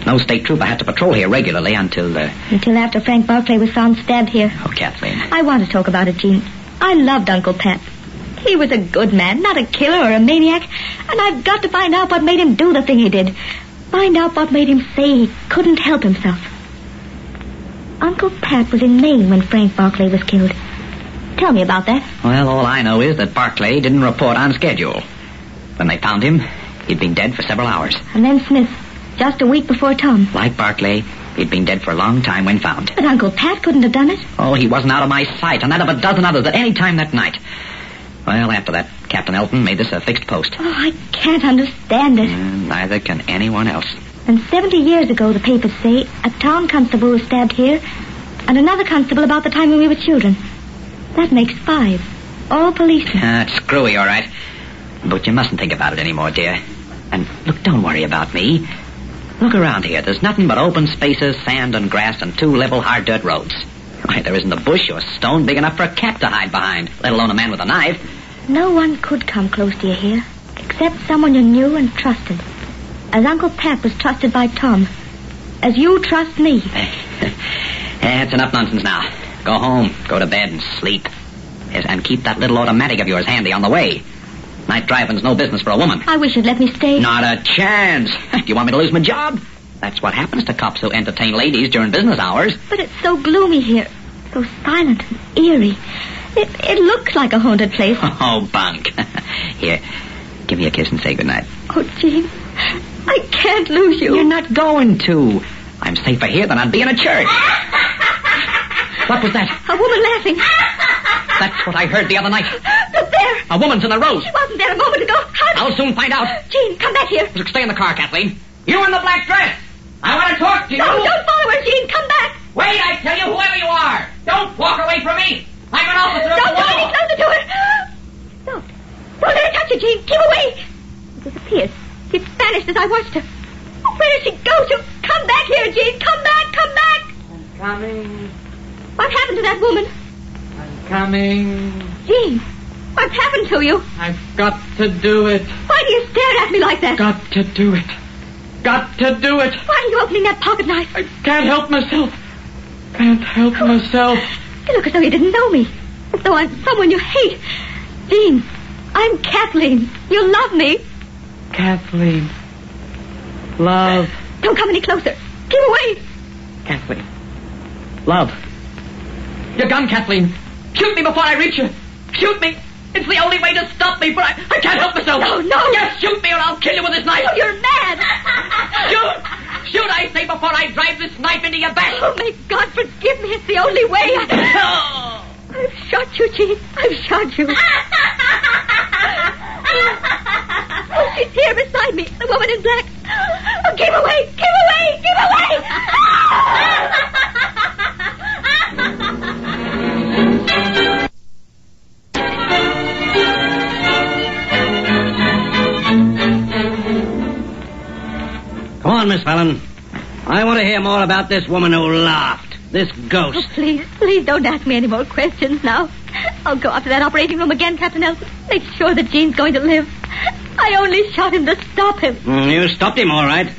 No state trooper had to patrol here regularly until after Frank Barclay was found stabbed here. Oh, Kathleen. I want to talk about it, Jean. I loved Uncle Pat. He was a good man, not a killer or a maniac. And I've got to find out what made him do the thing he did. Find out what made him say he couldn't help himself. Uncle Pat was in Maine when Frank Barclay was killed. Tell me about that. Well, all I know is that Barclay didn't report on schedule. When they found him, he'd been dead for several hours. And then Smith, just a week before Tom. Like Barclay, he'd been dead for a long time when found. But Uncle Pat couldn't have done it. Oh, he wasn't out of my sight, and that of a dozen others at any time that night. Well, after that, Captain Elton made this a fixed post. Oh, I can't understand it. Neither can anyone else. And 70 years ago, the papers say, a town constable was stabbed here, and another constable about the time when we were children. That makes 5. All policemen. It's screwy, all right. But you mustn't think about it anymore, dear. And, look, don't worry about me. Look around here. There's nothing but open spaces, sand and grass, and 2 level hard dirt roads. Why, there isn't a bush or stone big enough for a cat to hide behind, let alone a man with a knife. No one could come close to you here, except someone you knew and trusted. As Uncle Pat was trusted by Tom. As you trust me. That's enough nonsense now. Go home, go to bed, and sleep. Yes, and keep that little automatic of yours handy on the way. Night driving's no business for a woman. I wish you'd let me stay. Not a chance. Do you want me to lose my job? That's what happens to cops who entertain ladies during business hours. But it's so gloomy here. So silent and eerie. It looks like a haunted place. Oh, bunk. Here, give me a kiss and say goodnight. Oh, Jean, I can't lose you. You're not going to. I'm safer here than I'd be in a church. What was that? A woman laughing. That's what I heard the other night. Look there. A woman's in the road. She wasn't there a moment ago. I'll soon find out. Jean, come back here. Look, stay in the car, Kathleen. You in the black dress. I want to talk to you. No, don't follow her, Jean. Come back. Wait, I tell you, whoever you are. Don't walk away from me. I'm an officer of the Don't go law. any closer to her. Stop. Don't let her touch you, Jean. Keep away. She disappeared. She vanished as I watched her. Where did she go? She'll come back here, Jean. Come back, come back. I'm coming. What happened to that woman? I'm coming. Jean, what's happened to you? I've got to do it. Why do you stare at me like that? Got to do it. Got to do it. Why are you opening that pocket knife? I can't help myself. Can't help myself. You look as though you didn't know me. As though I'm someone you hate. Jean, I'm Kathleen. You love me. Kathleen. Love. Don't come any closer. Keep away. Kathleen. Love. Your gun, Kathleen. Shoot me before I reach you. Shoot me. It's the only way to stop me, but I can't help myself. No. Yes, shoot me or I'll kill you with this knife. Oh, you're mad. Shoot. Shoot, I say, before I drive this knife into your back. Oh, may God forgive me. It's the only way. I've shot you, Jean. I've shot you. Oh, she's here beside me. The woman in black. Oh, keep away. Keep away. Keep away. Come on, Miss Fallon. I want to hear more about this woman who laughed. This ghost. Oh, please don't ask me any more questions now. I'll go up to that operating room again, Captain Elton. Make sure that Jean's going to live. I only shot him to stop him. You stopped him, all right.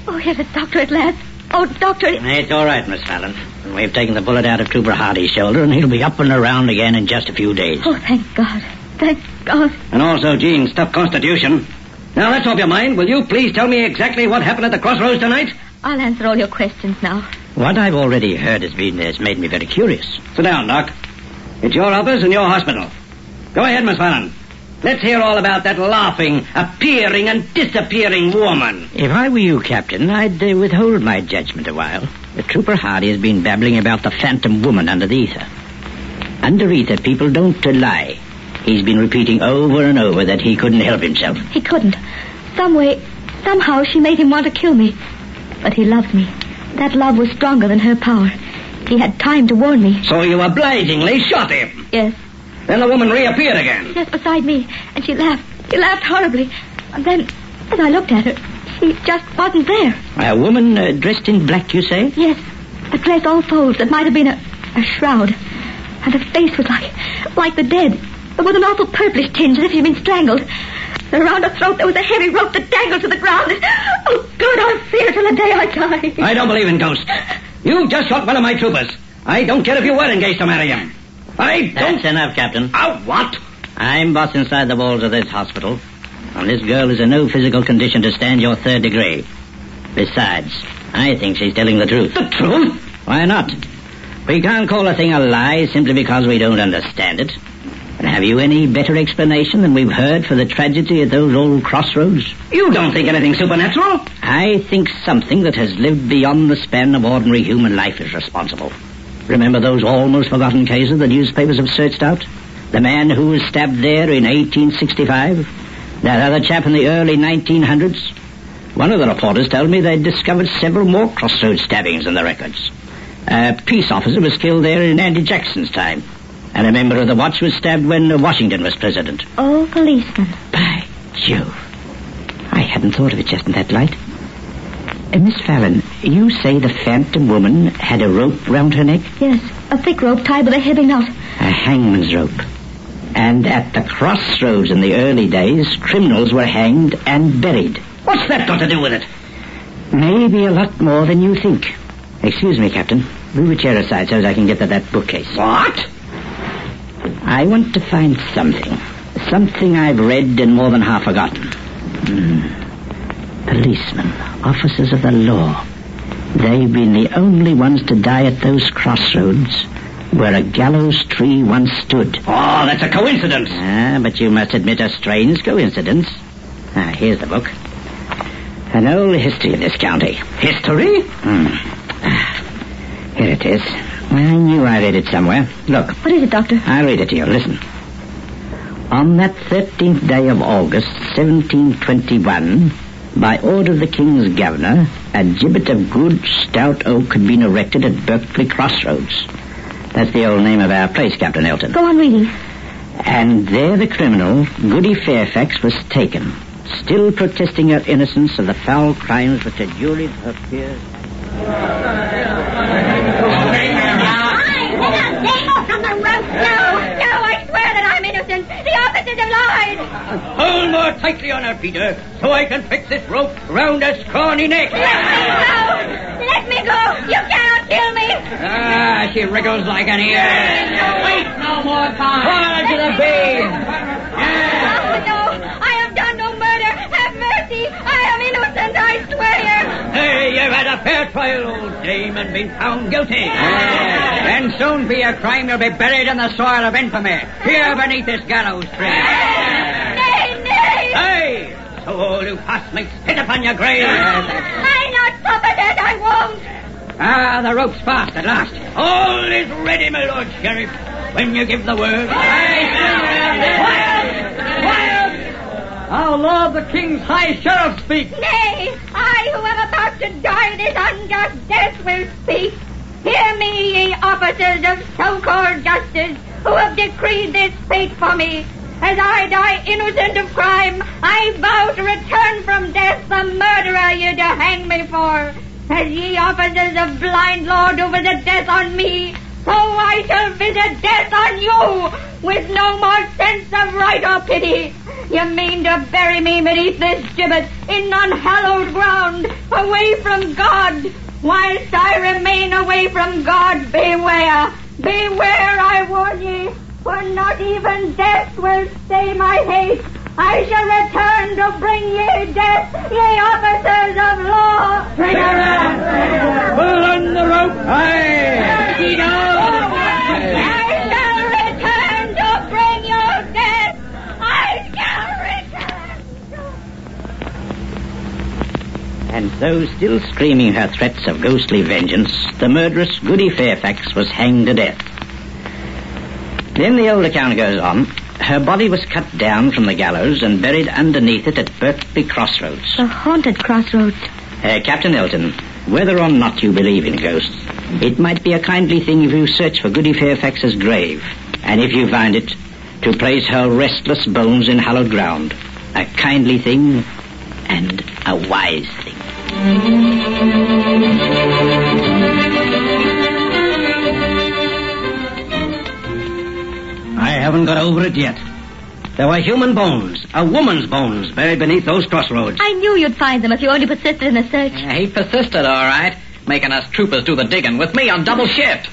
Oh, here's a doctor at last. Oh, doctor. It's all right, Miss Fallon. We've taken the bullet out of Trooper Hardy's shoulder, and he'll be up and around again in just a few days. Oh, thank God. Thank God. And also Jean's tough constitution. Now, that's off your mind. Will you please tell me exactly what happened at the crossroads tonight? I'll answer all your questions now. What I've already heard has made me very curious. Sit down, Doc. It's your office and your hospital. Go ahead, Miss Fallon. Let's hear all about that laughing, appearing, and disappearing woman. If I were you, Captain, I'd withhold my judgment a while. The Trooper Hardy has been babbling about the phantom woman under the ether. Under ether, people don't lie. He's been repeating over and over that he couldn't help himself. He couldn't. Somehow she made him want to kill me. But he loved me. That love was stronger than her power. He had time to warn me. So you obligingly shot him? Yes. Then the woman reappeared again? Yes, beside me. And she laughed. She laughed horribly. And then, as I looked at her, she just wasn't there. A woman dressed in black, you say? Yes. A dress all folds that might have been a shroud. And her face was like the dead. But with an awful purplish tinge, as if she'd been strangled. And around her throat there was a heavy rope that dangled to the ground. Oh, God, I'll see her till the day I die. I don't believe in ghosts. You just shot one of my troopers. I don't care if you were engaged to marry him. That's enough, Captain. Oh, what? I'm boss inside the walls of this hospital. And this girl is in no physical condition to stand your third degree. Besides, I think she's telling the truth. The truth? Why not? We can't call a thing a lie simply because we don't understand it. And have you any better explanation than we've heard for the tragedy at those old crossroads? You don't think anything supernatural? I think something that has lived beyond the span of ordinary human life is responsible. Remember those almost forgotten cases the newspapers have searched out? The man who was stabbed there in 1865? That other chap in the early 1900s? One of the reporters told me they'd discovered several more crossroads stabbings in the records. A peace officer was killed there in Andy Jackson's time. And a member of the watch was stabbed when Washington was president. Oh, policeman. By Jove. I hadn't thought of it just in that light. Miss Fallon, you say the phantom woman had a rope round her neck? Yes, a thick rope tied with a heavy knot. A hangman's rope. And at the crossroads in the early days, criminals were hanged and buried. What's that got to do with it? Maybe a lot more than you think. Excuse me, Captain. Move a chair aside so as I can get to that bookcase. What? I want to find something. Something I've read and more than half forgotten. Policemen, officers of the law. They've been the only ones to die at those crossroads where a gallows tree once stood. Oh, that's a coincidence. But you must admit a strange coincidence. Here's the book. An old history of this county. History? Here it is. I knew I read it somewhere. Look. What is it, Doctor? I'll read it to you. Listen. On that 13th day of August, 1721, by order of the King's Governor, a gibbet of good, stout oak had been erected at Berkeley Crossroads. That's the old name of our place, Captain Elton. Go on reading. And there the criminal, Goody Fairfax, was taken, still protesting her innocence of the foul crimes which had juries her peers. No, I swear that I'm innocent. The officers have lied. Hold more tightly on her, Peter, so I can fix this rope round her scrawny neck. Let me go. You cannot kill me. Ah, she wriggles like an ear. Wait no more time. Hard to the beam. Oh, no, I have done no murder. Have mercy. I am innocent, I swear. Hey, you've had a fair trial, old dame, and been found guilty. And soon for your crime you'll be buried in the soil of infamy, here beneath this gallows tree. Nay, nay. Hey, so all who pass may spit upon your grave. I not suffer that, I won't. Ah, the rope's fast at last. All is ready, my Lord Sheriff, when you give the word. Our Lord the King's High Sheriff speaks. Nay, I who am about to die this unjust death will speak. Hear me, ye officers of so-called justice, who have decreed this fate for me. As I die innocent of crime, I vow to return from death the murderer ye to hang me for. As ye officers of blind law do visit death on me, so I shall visit death on you, with no more sense of right or pity. You mean to bury me beneath this gibbet, in unhallowed ground, away from God. Whilst I remain away from God, beware, beware, I warn ye, for not even death will stay my hate. I shall return to bring ye death, ye officers of law. Pull on the rope. Aye. I shall return to bring you death. I shall return. And so, still screaming her threats of ghostly vengeance, the murderess Goody Fairfax was hanged to death. Then the old account goes on. Her body was cut down from the gallows and buried underneath it at Berkeley Crossroads. The haunted crossroads. Captain Elton, whether or not you believe in ghosts, it might be a kindly thing if you search for Goody Fairfax's grave, and if you find it, to place her restless bones in hallowed ground. A kindly thing and a wise thing. I haven't got over it yet. There were human bones, a woman's bones, buried beneath those crossroads. I knew you'd find them if you only persisted in the search. He persisted, all right, making us troopers do the digging with me on double shift.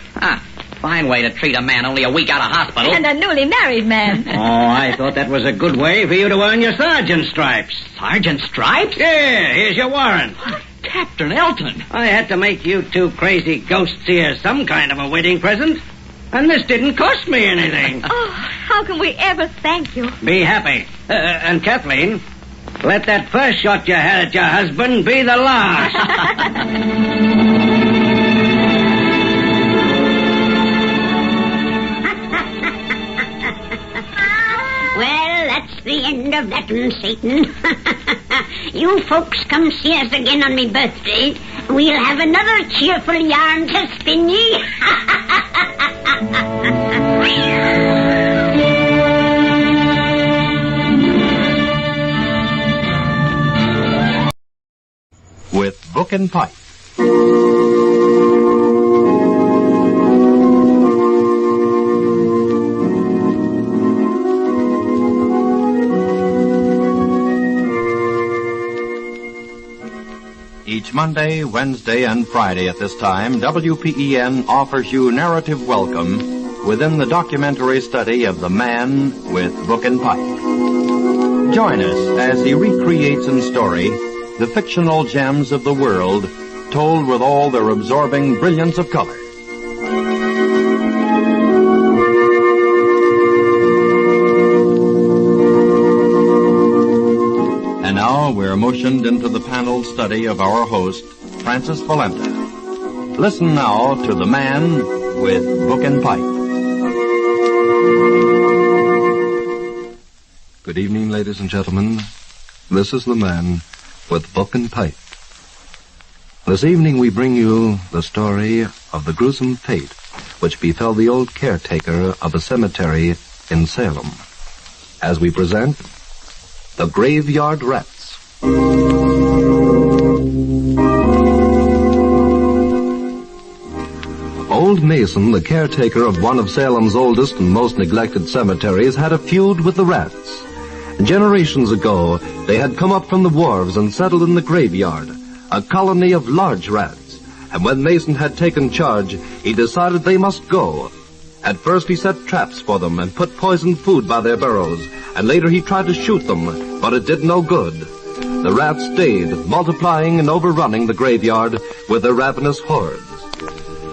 Fine way to treat a man only a week out of hospital. And a newly married man. Oh, I thought that was a good way for you to earn your sergeant stripes. Sergeant stripes? Yeah, here's your warrant. Captain Elton. I had to make you two crazy ghosts here some kind of a wedding present. And this didn't cost me anything. Oh, how can we ever thank you? Be happy. And Kathleen, let that first shot you had at your husband be the last. Well, that's the end of that one, Satan. You folks come see us again on me birthday. We'll have another cheerful yarn to spin ye. With Book and Pipe. Each Monday, Wednesday, and Friday at this time, WPEN offers you narrative welcome within the documentary study of the man with Book and Pipe. Join us as he recreates in story the fictional gems of the world, told with all their absorbing brilliance of color. And now we're motioned into the paneled study of our host, Francis Valenta. Listen now to the man with Book and Pipe. Good evening, ladies and gentlemen. This is the man with Book and Pipe. This evening we bring you the story of the gruesome fate which befell the old caretaker of a cemetery in Salem, as we present The Graveyard Rats. Old Mason, the caretaker of one of Salem's oldest and most neglected cemeteries, had a feud with the rats. Generations ago, they had come up from the wharves and settled in the graveyard, a colony of large rats. And when Mason had taken charge, he decided they must go. At first he set traps for them and put poisoned food by their burrows, and later he tried to shoot them, but it did no good. The rats stayed, multiplying and overrunning the graveyard with their ravenous hordes.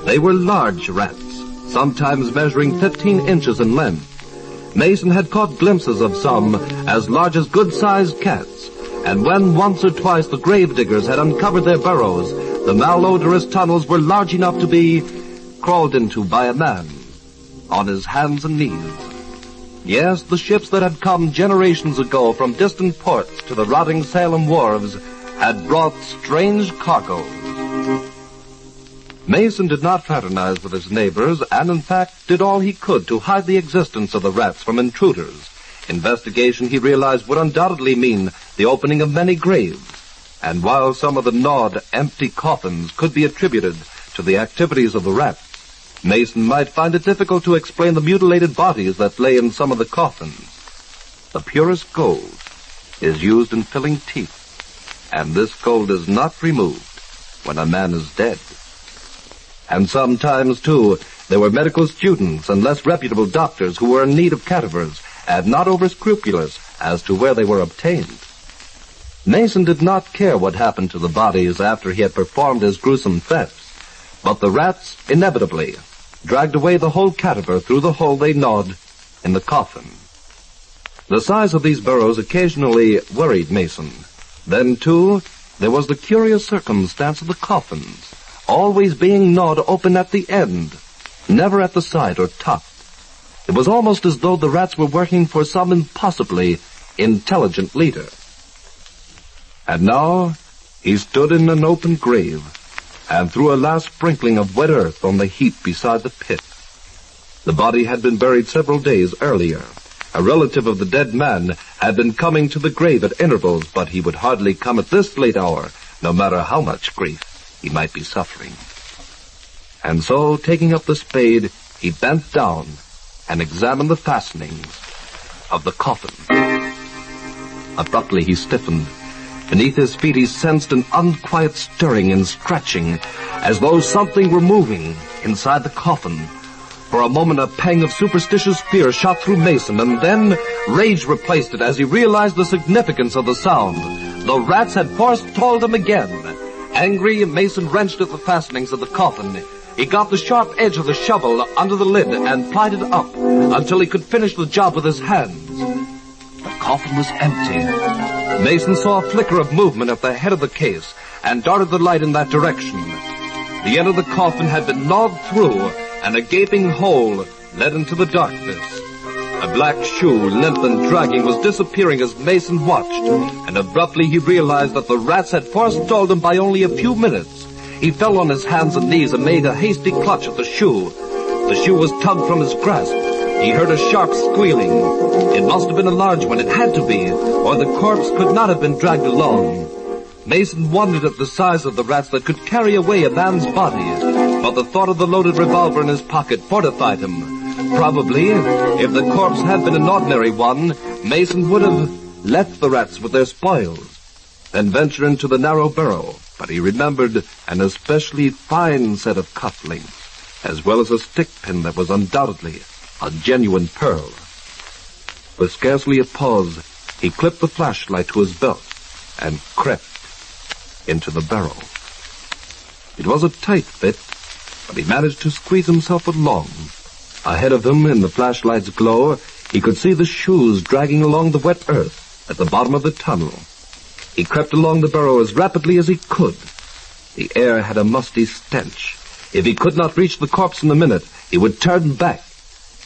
They were large rats, sometimes measuring 15 inches in length. Mason had caught glimpses of some as large as good-sized cats, and when once or twice the gravediggers had uncovered their burrows, the malodorous tunnels were large enough to be crawled into by a man on his hands and knees. Yes, the ships that had come generations ago from distant ports to the rotting Salem wharves had brought strange cargoes. Mason did not fraternize with his neighbors, and in fact did all he could to hide the existence of the rats from intruders. Investigation, he realized, would undoubtedly mean the opening of many graves. And while some of the gnawed, empty coffins could be attributed to the activities of the rats, Mason might find it difficult to explain the mutilated bodies that lay in some of the coffins. The purest gold is used in filling teeth, and this gold is not removed when a man is dead. And sometimes, too, there were medical students and less reputable doctors who were in need of cadavers and not over-scrupulous as to where they were obtained. Mason did not care what happened to the bodies after he had performed his gruesome thefts, but the rats inevitably dragged away the whole cadaver through the hole they gnawed in the coffin. The size of these burrows occasionally worried Mason. Then, too, there was the curious circumstance of the coffins always being gnawed open at the end, never at the side or top. It was almost as though the rats were working for some impossibly intelligent leader. And now he stood in an open grave and threw a last sprinkling of wet earth on the heap beside the pit. The body had been buried several days earlier. A relative of the dead man had been coming to the grave at intervals, but he would hardly come at this late hour, no matter how much grief he might be suffering. And so, taking up the spade, he bent down and examined the fastenings of the coffin. Abruptly he stiffened. Beneath his feet he sensed an unquiet stirring and scratching, as though something were moving inside the coffin. For a moment a pang of superstitious fear shot through Mason, and then rage replaced it as he realized the significance of the sound. The rats had forestalled him again. Angry, Mason wrenched at the fastenings of the coffin. He got the sharp edge of the shovel under the lid and plied it up until he could finish the job with his hands. The coffin was empty. Mason saw a flicker of movement at the head of the case and darted the light in that direction. The end of the coffin had been gnawed through, and a gaping hole led into the darkness. A black shoe, limp and dragging, was disappearing as Mason watched, and abruptly he realized that the rats had forestalled him by only a few minutes. He fell on his hands and knees and made a hasty clutch at the shoe. The shoe was tugged from his grasp. He heard a sharp squealing. It must have been a large one. It had to be, or the corpse could not have been dragged along. Mason wondered at the size of the rats that could carry away a man's body, but the thought of the loaded revolver in his pocket fortified him. Probably, if the corpse had been an ordinary one, Mason would have left the rats with their spoils, then venture into the narrow burrow. But he remembered an especially fine set of cufflinks, as well as a stick pin that was undoubtedly a genuine pearl. With scarcely a pause, he clipped the flashlight to his belt and crept into the burrow. It was a tight fit, but he managed to squeeze himself along. Ahead of him, in the flashlight's glow, he could see the shoes dragging along the wet earth at the bottom of the tunnel. He crept along the burrow as rapidly as he could. The air had a musty stench. If he could not reach the corpse in a minute, he would turn back.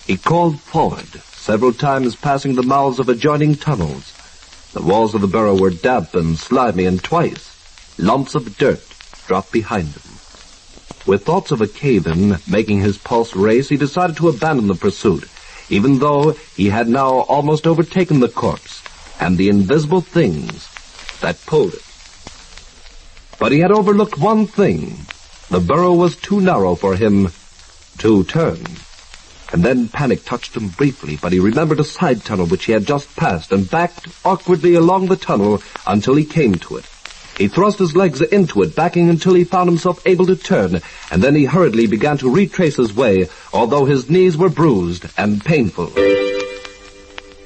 He crawled forward, several times passing the mouths of adjoining tunnels. The walls of the burrow were damp and slimy, and twice lumps of dirt dropped behind him. With thoughts of a cave-in making his pulse race, he decided to abandon the pursuit, even though he had now almost overtaken the corpse and the invisible things that pulled it. But he had overlooked one thing. The burrow was too narrow for him to turn. And then panic touched him briefly, but he remembered a side tunnel which he had just passed and backed awkwardly along the tunnel until he came to it. He thrust his legs into it, backing until he found himself able to turn, and then he hurriedly began to retrace his way, although his knees were bruised and painful.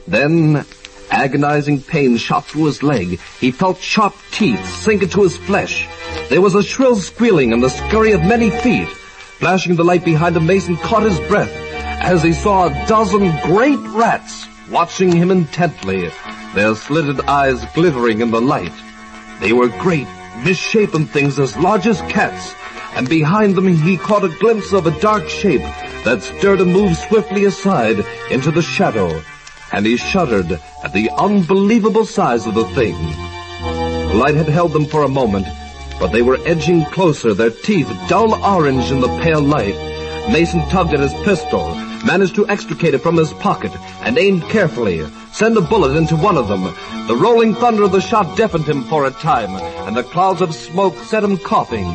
Then, agonizing pain shot through his leg. He felt sharp teeth sink into his flesh. There was a shrill squealing and the scurry of many feet. Flashing the light behind him, Mason caught his breath as he saw a dozen great rats watching him intently, their slitted eyes glittering in the light. They were great, misshapen things as large as cats, and behind them he caught a glimpse of a dark shape that stirred and moved swiftly aside into the shadow, and he shuddered at the unbelievable size of the thing. The light had held them for a moment, but they were edging closer, their teeth dull orange in the pale light. Mason tugged at his pistol, managed to extricate it from his pocket, and aimed carefully, send a bullet into one of them. The rolling thunder of the shot deafened him for a time, and the clouds of smoke set him coughing.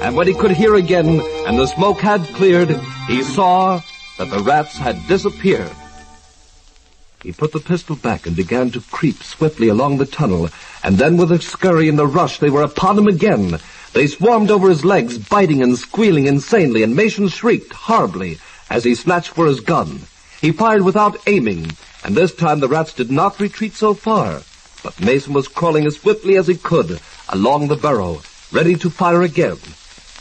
And when he could hear again, and the smoke had cleared, he saw that the rats had disappeared. He put the pistol back and began to creep swiftly along the tunnel, and then with a scurry and a rush they were upon him again. They swarmed over his legs, biting and squealing insanely, and Mason shrieked horribly as he snatched for his gun. He fired without aiming, and this time the rats did not retreat so far, but Mason was crawling as swiftly as he could along the burrow, ready to fire again.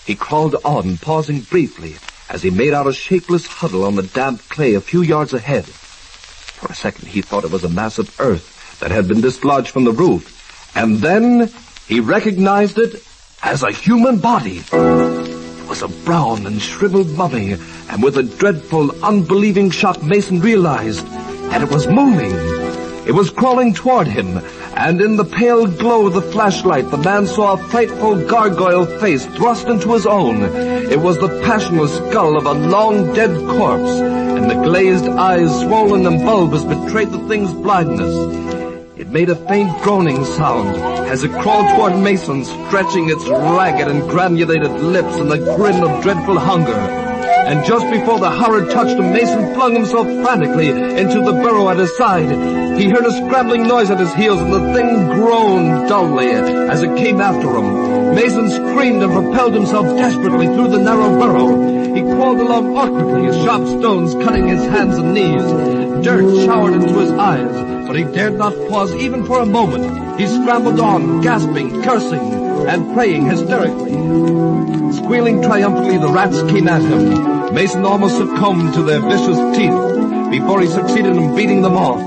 He crawled on, pausing briefly as he made out a shapeless huddle on the damp clay a few yards ahead. For a second he thought it was a mass of earth that had been dislodged from the roof, and then he recognized it as a human body. It was a brown and shriveled mummy, and with a dreadful, unbelieving shock Mason realized that it was moving. It was crawling toward him, and in the pale glow of the flashlight the man saw a frightful gargoyle face thrust into his own. It was the passionless skull of a long-dead corpse, and the glazed eyes, swollen and bulbous, betrayed the thing's blindness. It made a faint groaning sound as it crawled toward Mason, stretching its ragged and granulated lips in the grin of dreadful hunger. And just before the horror touched him, Mason flung himself frantically into the burrow at his side. He heard a scrambling noise at his heels, and the thing groaned dully as it came after him. Mason screamed and propelled himself desperately through the narrow burrow. He crawled along awkwardly, sharp stones cutting his hands and knees. Dirt showered into his eyes, but he dared not pause even for a moment. He scrambled on, gasping, cursing, and praying hysterically. Squealing triumphantly, the rats came at him. Mason almost succumbed to their vicious teeth before he succeeded in beating them off.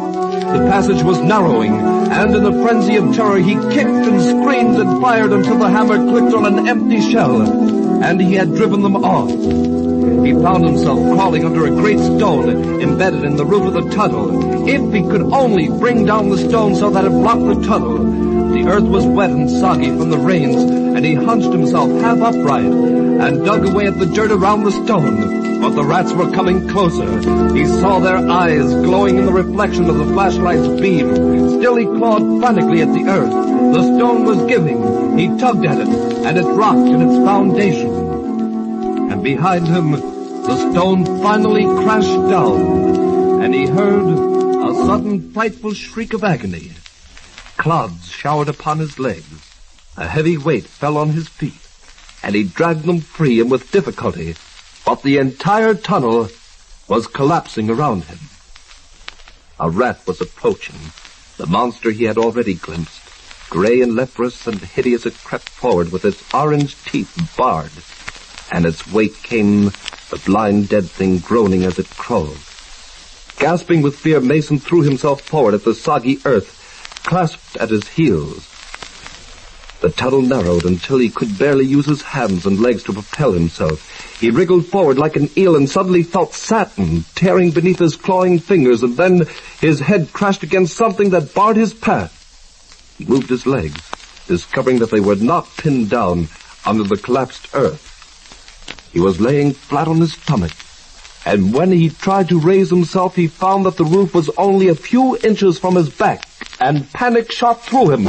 The passage was narrowing, and in a frenzy of terror he kicked and screamed and fired until the hammer clicked on an empty shell, and he had driven them off. He found himself crawling under a great stone embedded in the roof of the tunnel. If he could only bring down the stone so that it blocked the tunnel. The earth was wet and soggy from the rains, and he hunched himself half upright and dug away at the dirt around the stone. But the rats were coming closer. He saw their eyes glowing in the reflection of the flashlight's beam. Still he clawed frantically at the earth. The stone was giving. He tugged at it, and it rocked in its foundation. And behind him, the stone finally crashed down, and he heard a sudden frightful shriek of agony. Clods showered upon his legs. A heavy weight fell on his feet, and he dragged them free and with difficulty, but the entire tunnel was collapsing around him. A rat was approaching, the monster he had already glimpsed. Gray and leprous and hideous, it crept forward with its orange teeth bared, and its weight came the blind dead thing groaning as it crawled. Gasping with fear, Mason threw himself forward at the soggy earth, clasped at his heels. The tunnel narrowed until he could barely use his hands and legs to propel himself. He wriggled forward like an eel and suddenly felt satin tearing beneath his clawing fingers, and then his head crashed against something that barred his path. He moved his legs, discovering that they were not pinned down under the collapsed earth. He was laying flat on his stomach, and when he tried to raise himself, he found that the roof was only a few inches from his back, and panic shot through him.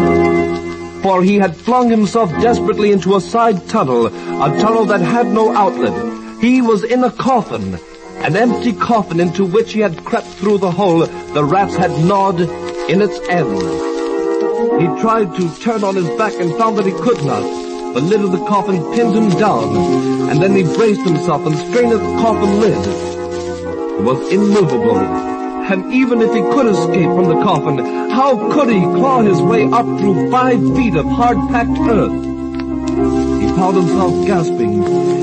For he had flung himself desperately into a side tunnel, a tunnel that had no outlet. He was in a coffin, an empty coffin into which he had crept through the hole the rats had gnawed in its end. He tried to turn on his back and found that he could not. The lid of the coffin pinned him down, and then he braced himself and strained at the coffin lid. It was immovable, and even if he could escape from the coffin, how could he claw his way up through 5 feet of hard-packed earth? He found himself gasping.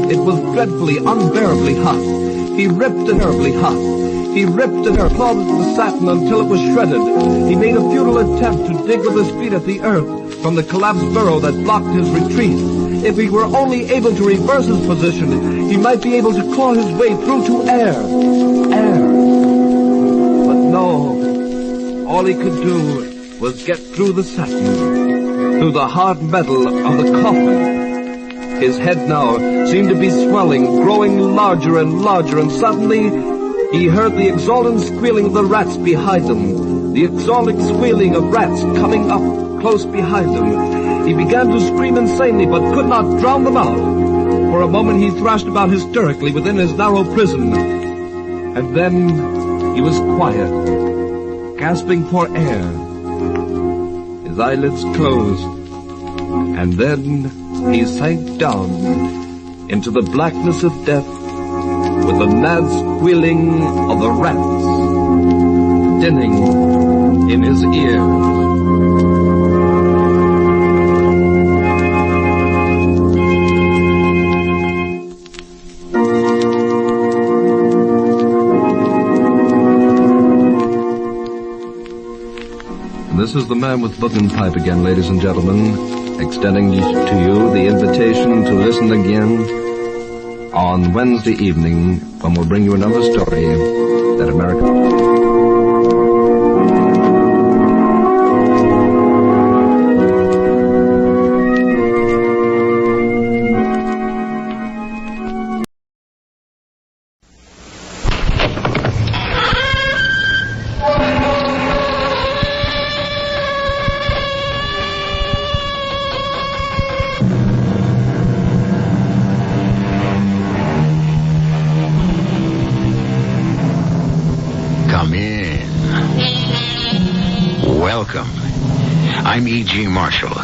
It was dreadfully, unbearably hot. He ripped it terribly hot. He ripped and clawed at the satin until it was shredded. He made a futile attempt to dig with his feet at the earth from the collapsed burrow that blocked his retreat. If he were only able to reverse his position, he might be able to claw his way through to air. But no, all he could do was get through the satin, through the hard metal of the coffin. His head now seemed to be swelling, growing larger and larger, and suddenly he heard the exultant squealing of the rats behind him, the exultant squealing of rats coming up close behind him. He began to scream insanely, but could not drown them out. For a moment he thrashed about hysterically within his narrow prison, and then he was quiet, gasping for air. His eyelids closed, and then he sank down into the blackness of death, with the mad squealing of the rats dinning in his ears. This is the man with book and pipe again, ladies and gentlemen, extending to you the invitation to listen again on Wednesday evening, when we'll bring you another story that America... I'm E.G. Marshall.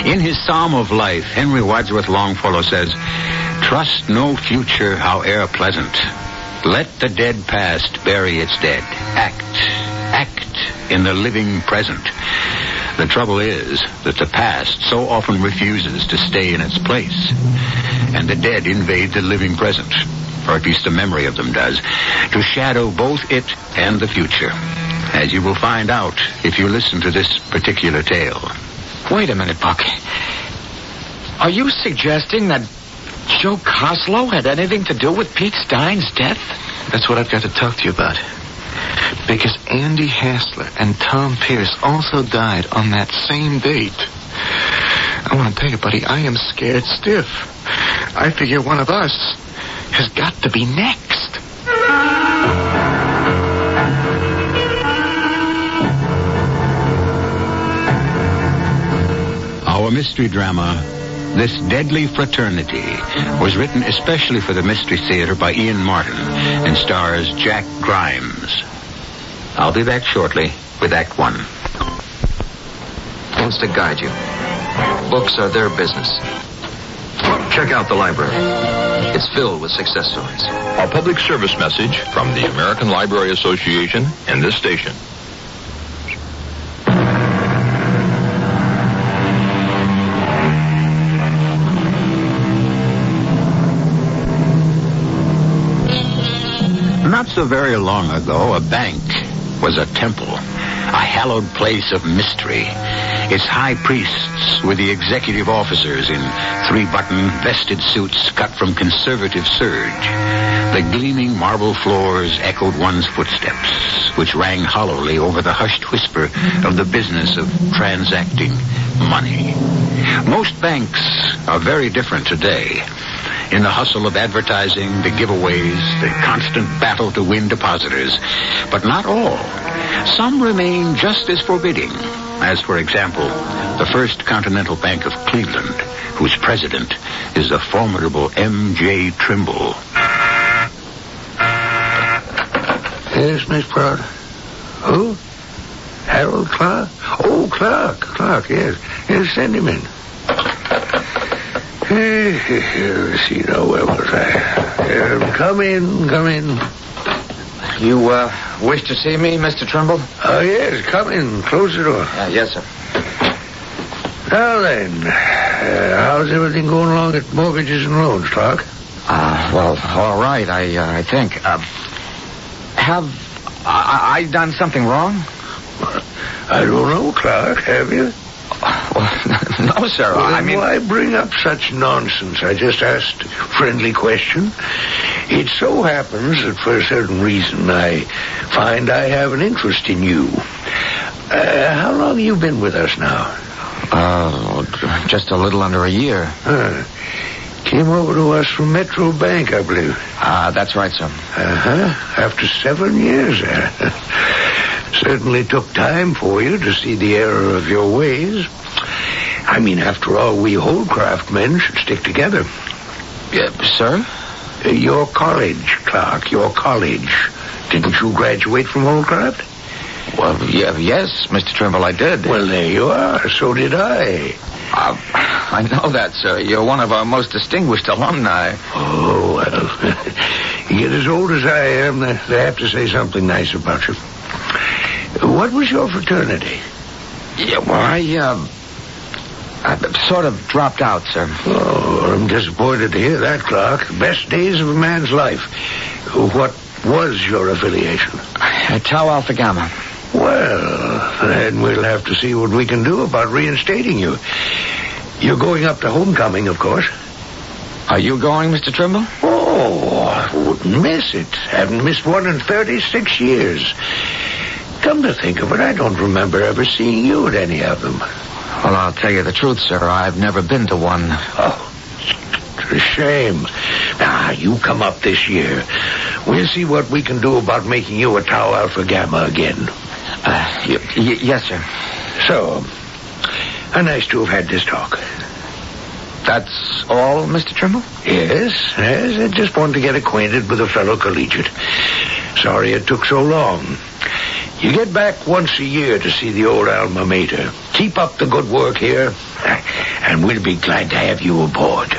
In his Psalm of Life, Henry Wadsworth Longfellow says, "Trust no future, howe'er pleasant. Let the dead past bury its dead. Act in the living present." The trouble is that the past so often refuses to stay in its place, and the dead invade the living present, or at least a memory of them does, to shadow both it and the future, as you will find out if you listen to this particular tale. Wait a minute, Buck. Are you suggesting that Joe Coslow had anything to do with Pete Stein's death? That's what I've got to talk to you about. Because Andy Hassler and Tom Pierce also died on that same date. I want to tell you, buddy, I am scared stiff. I figure one of us has got to be next. Our mystery drama, This Deadly Fraternity, was written especially for the Mystery Theater by Ian Martin and stars Jack Grimes. I'll be back shortly with Act 1. Wants to guide you. Books are their business. Check out the library. It's filled with success stories. A public service message from the American Library Association and this station. Not so very long ago, a bank was a temple. a hallowed place of mystery. Its high priests were the executive officers in three-button vested suits cut from conservative serge. The gleaming marble floors echoed one's footsteps, which rang hollowly over the hushed whisper of the business of transacting money. Most banks are very different today. In the hustle of advertising, the giveaways, the constant battle to win depositors. But not all. Some remain just as forbidding, as, for example, the First Continental Bank of Cleveland, whose president is the formidable M.J. Trimble. Yes, Miss Prod. Who? Harold Clark? Oh, Clark, yes. Yes, send him in. Let's see now, where was I? Come in. You, wish to see me, Mr. Trimble? Oh, yes, come in. Close the door. Yes, sir. Now then, how's everything going along at Mortgages and Loans, Clark? Well, all right, I think. Have I done something wrong? I don't know, Clark, have you? No, sir. Well, I mean, why bring up such nonsense? I just asked a friendly question. It so happens that for a certain reason I find I have an interest in you. How long have you been with us now? Just a little under a year. Came over to us from Metro Bank, I believe. That's right, sir. After 7 years there. Certainly took time for you to see the error of your ways. I mean, after all, we Holdcraft men should stick together. Sir? Your college, Clark, your college. Didn't you graduate from Holdcraft? Well, yes, Mr. Trimble, I did. Well, there you are. So did I. I know that, sir. You're one of our most distinguished alumni. Oh, well, you get as old as I am, they have to say something nice about you. What was your fraternity? Yeah, well, I sort of dropped out, sir. Oh, I'm disappointed to hear that, Clark. Best days of a man's life. What was your affiliation? Tau Alpha Gamma. Well, then we'll have to see what we can do about reinstating you. You're going up to homecoming, of course. Are you going, Mr. Trimble? Oh, I wouldn't miss it. Haven't missed one in 36 years. Come to think of it, I don't remember ever seeing you at any of them. Well, I'll tell you the truth, sir. I've never been to one. Oh, it's a shame. Now, you come up this year. We'll see what we can do about making you a Tau Alpha Gamma again. Yes, sir. So, nice to have had this talk. That's all, Mr. Trimble? Yes. I just wanted to get acquainted with a fellow collegiate. Sorry it took so long. You get back once a year to see the old alma mater. Keep up the good work here, and we'll be glad to have you aboard.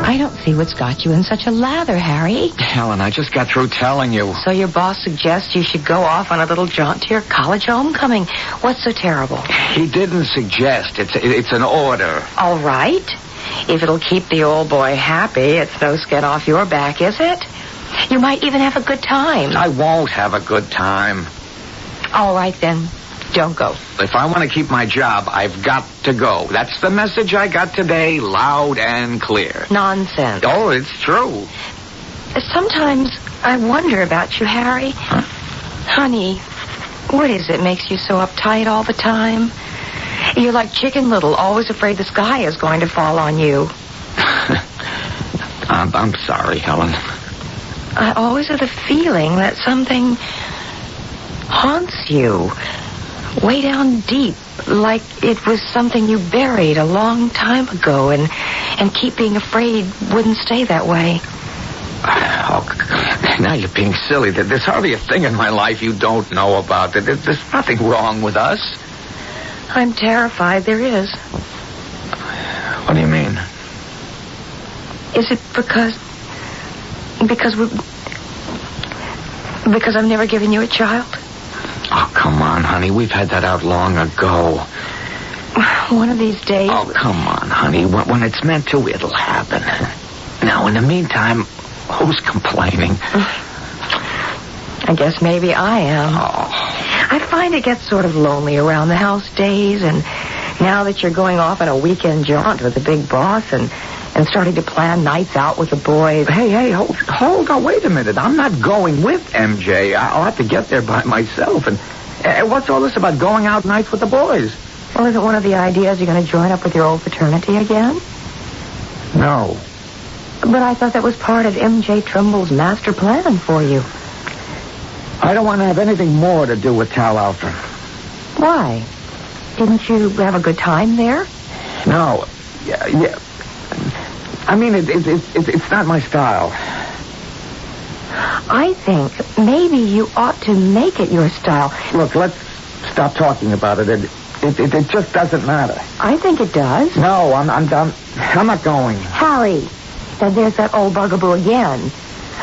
I don't see what's got you in such a lather, Harry. Helen, I just got through telling you. So your boss suggests you should go off on a little jaunt to your college homecoming. What's so terrible? He didn't suggest. It's an order. All right. If it'll keep the old boy happy, it's no skin off your back, is it? You might even have a good time. I won't have a good time. All right, then. Don't go. If I want to keep my job, I've got to go. That's the message I got today, loud and clear. Nonsense. Oh, it's true. Sometimes I wonder about you, Harry. Huh? Honey, what is it makes you so uptight all the time? You're like Chicken Little, always afraid the sky is going to fall on you. I'm sorry, Helen. I always have the feeling that something haunts you. Way down deep, like it was something you buried a long time ago and keep being afraid wouldn't stay that way. Oh, now you're being silly. There's hardly a thing in my life you don't know about. There's nothing wrong with us. I'm terrified there is. What do you mean? Is it because I've never given you a child? Oh, come on, honey. We've had that out long ago. One of these days... Oh, come on, honey. When it's meant to, it'll happen. Now, in the meantime, who's complaining? I guess maybe I am. Oh. I find it gets sort of lonely around the house days, and now that you're going off on a weekend jaunt with the big boss and starting to plan nights out with the boys. Hey, hold on, wait a minute. I'm not going with MJ. I'll have to get there by myself. And what's all this about going out nights with the boys? Well, is it one of the ideas you're going to join up with your old fraternity again? No. But I thought that was part of MJ Trimble's master plan for you. I don't want to have anything more to do with Tal Alfred. Why? Didn't you have a good time there? No. Yeah. I mean, it's not my style. I think maybe you ought to make it your style. Look, let's stop talking about it. It just doesn't matter. I think it does. No, I'm done. I'm not going. Harry, now there's that old bugaboo again.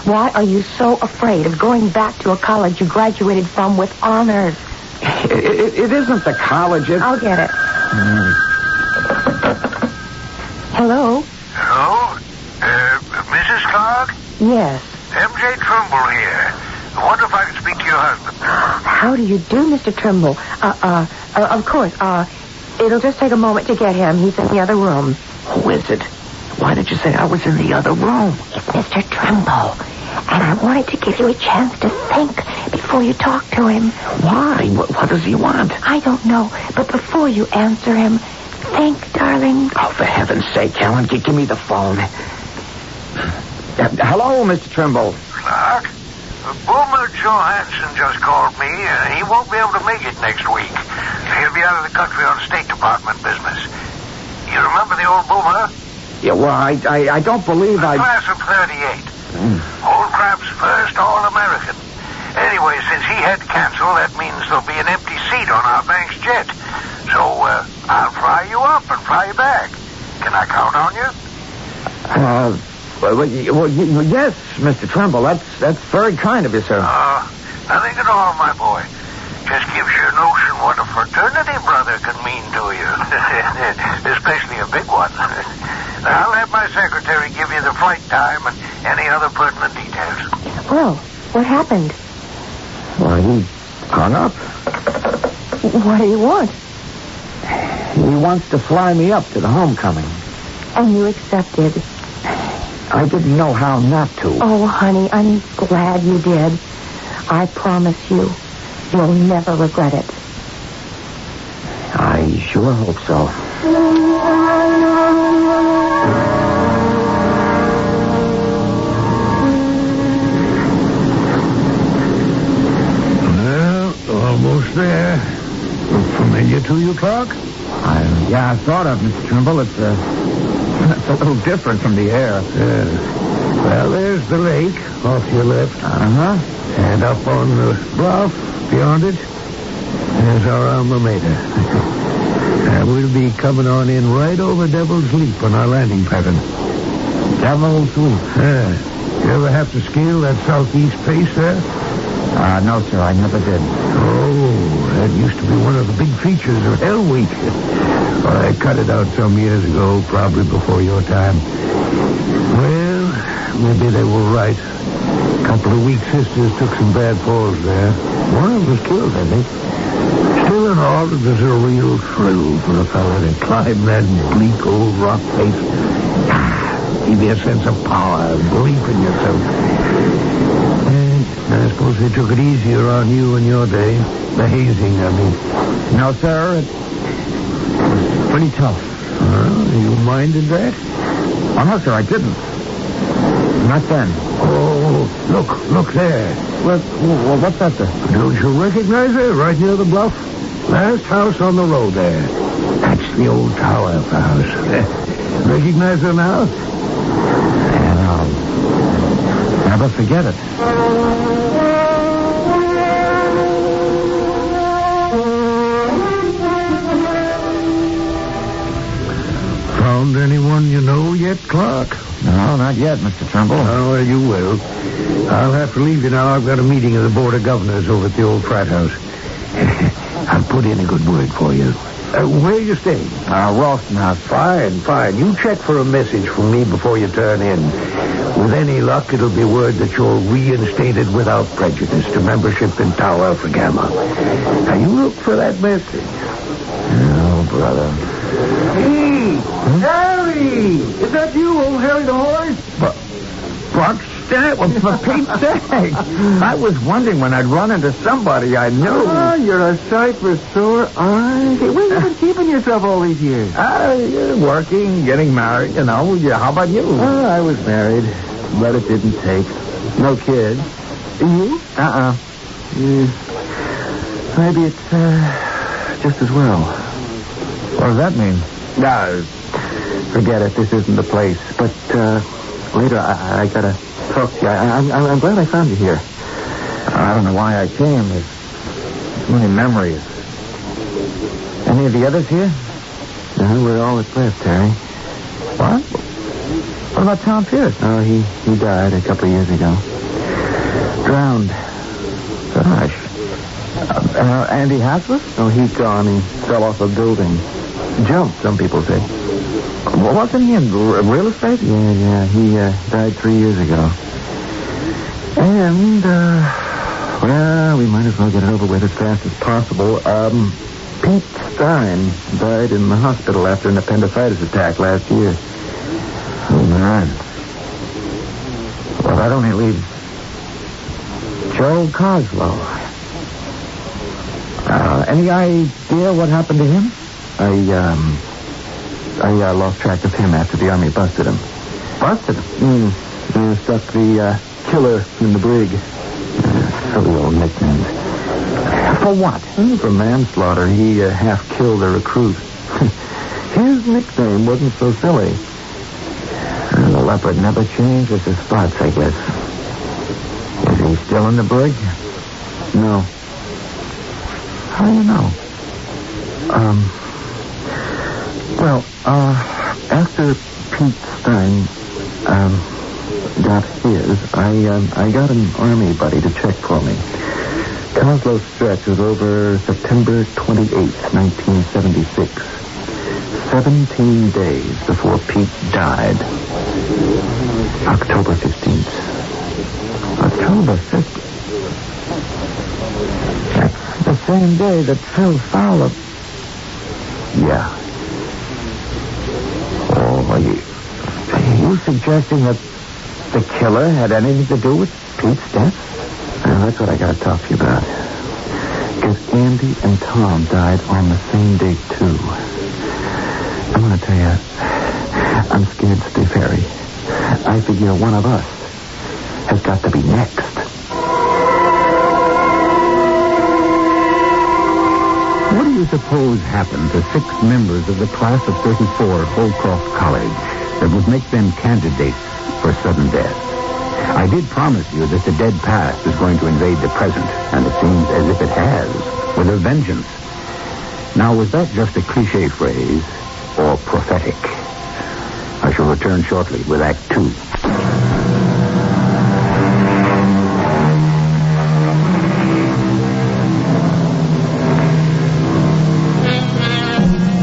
Why are you so afraid of going back to a college you graduated from with honors? It isn't the college. I'll get it. Hello? Hello? Mrs. Clark? Yes. MJ Trimble here. I wonder if I could speak to your husband. How do you do, Mr. Trimble? Of course. It'll just take a moment to get him. He's in the other room. Who is it? Why did you say I was in the other room? It's Mr. Trimble. And I wanted to give you a chance to think before you talk to him. Why? What does he want? I don't know. But before you answer him, think, darling. Oh, for heaven's sake, Helen, give me the phone. Hello, Mr. Trimble. Clark? Boomer Johansson just called me. He won't be able to make it next week. He'll be out of the country on State Department business. You remember the old Boomer? Yeah, well, I don't believe the class of 38. Old Crab's first All-American. Anyway, since he had to cancel, that means there'll be an empty seat on our bank's jet. So, I'll fly you up and fly you back. Can I count on you? Yes, Mr. Trimble. That's very kind of you, sir. Nothing at all, my boy. Just gives you a notion what a fraternity brother can mean to you. Especially a big one. I'll have my secretary give you the flight time and any other pertinent details. Well, what happened? Well, he hung up. What do you want? He wants to fly me up to the homecoming. And you accepted? I didn't know how not to. Oh, honey, I'm glad you did. I promise you, you'll never regret it. I sure hope so. Well, almost there. Familiar to you, Clark? Yeah, I thought of, Mr. Trimble. It's a little different from the air. Well, there's the lake off your left. Uh-huh. And up on the bluff beyond it, there's our alma mater. We'll be coming on in right over Devil's Leap on our landing pattern. Devil's Leap? You ever have to scale that southeast face there? No, sir, I never did. Oh, that used to be one of the big features of Hell Week. Well, I cut it out some years ago, probably before your time. Well, maybe they were right. A couple of weak sisters took some bad falls there. One of them was killed, I think. Still in all, it was a real thrill for a fella to climb that bleak old rock face. Give you a sense of power, belief in yourself. I suppose they took it easier on you in your day. The hazing, I mean. No, sir, it was pretty tough. You minded that? Oh, no, sir, I didn't. Not then. Oh, look there. What's that, sir? Don't you recognize it? Right near the bluff? Last house on the road there. That's the old tower of the house. Recognize her now? And I'll never forget it. Found anyone you know yet, Clark? No, not yet, Mr. Trimble. Oh, well, you will. I'll have to leave you now. I've got a meeting of the Board of Governors over at the old frat house. I'll put in a good word for you. Where are you staying? Ralston House. Fine. You check for a message from me before you turn in. With any luck, it'll be word that you're reinstated without prejudice to membership in Tau Alpha Gamma. Now, you look for that message. Oh, brother. Hey, Harry! Is that you, old Harry the Horse? Buck Stag? Well, for Pete's sake. I was wondering when I'd run into somebody I knew. Oh, you're a sight for sore eyes. Hey, where have you been keeping yourself all these years? Working, getting married, you know. Yeah, how about you? I was married, but it didn't take. No kids. You? Maybe it's just as well. What does that mean? Forget it. This isn't the place. But later, I gotta talk to you. I'm glad I found you here. I don't know why I came. There's so many memories. Any of the others here? No, we're all that's left, Harry. What? What about Tom Pierce? Oh, he died a couple of years ago. Drowned. Gosh. Andy Haslett? Oh, he's gone. He fell off a building. Jumped, some people say. Wasn't he in real estate? Yeah. He died 3 years ago. And, well, we might as well get it over with as fast as possible. Pete Stein died in the hospital after an appendicitis attack last year. Oh, man. Well, that only leaves Joe Coslow. Any idea what happened to him? I lost track of him after the Army busted him. Busted him? They stuck the killer in the brig. Silly old nicknames. For what? For manslaughter. He half killed a recruit. His nickname wasn't so silly. The leopard never changes his spots, I guess. Is he still in the brig? No. How do you know? Well, after Pete Stein got his, I got an Army buddy to check for me. Coslow's stretch was over September 28th, 1976. 17 days before Pete died. October 15th. October 15th? That's the same day that Phil Fowler... Yeah. Oh, are you suggesting that the killer had anything to do with Pete's death? Well, that's what I got to talk to you about. Because Andy and Tom died on the same day, too. I'm going to tell you, I'm scared stiff, Harry. I figure one of us has got to be next. What do you suppose happened to 6 members of the class of 34 at Holcroft College that would make them candidates for sudden death? I did promise you that the dead past is going to invade the present, and it seems as if it has, with a vengeance. Now, was that just a cliche phrase, or prophetic? I shall return shortly with Act 2.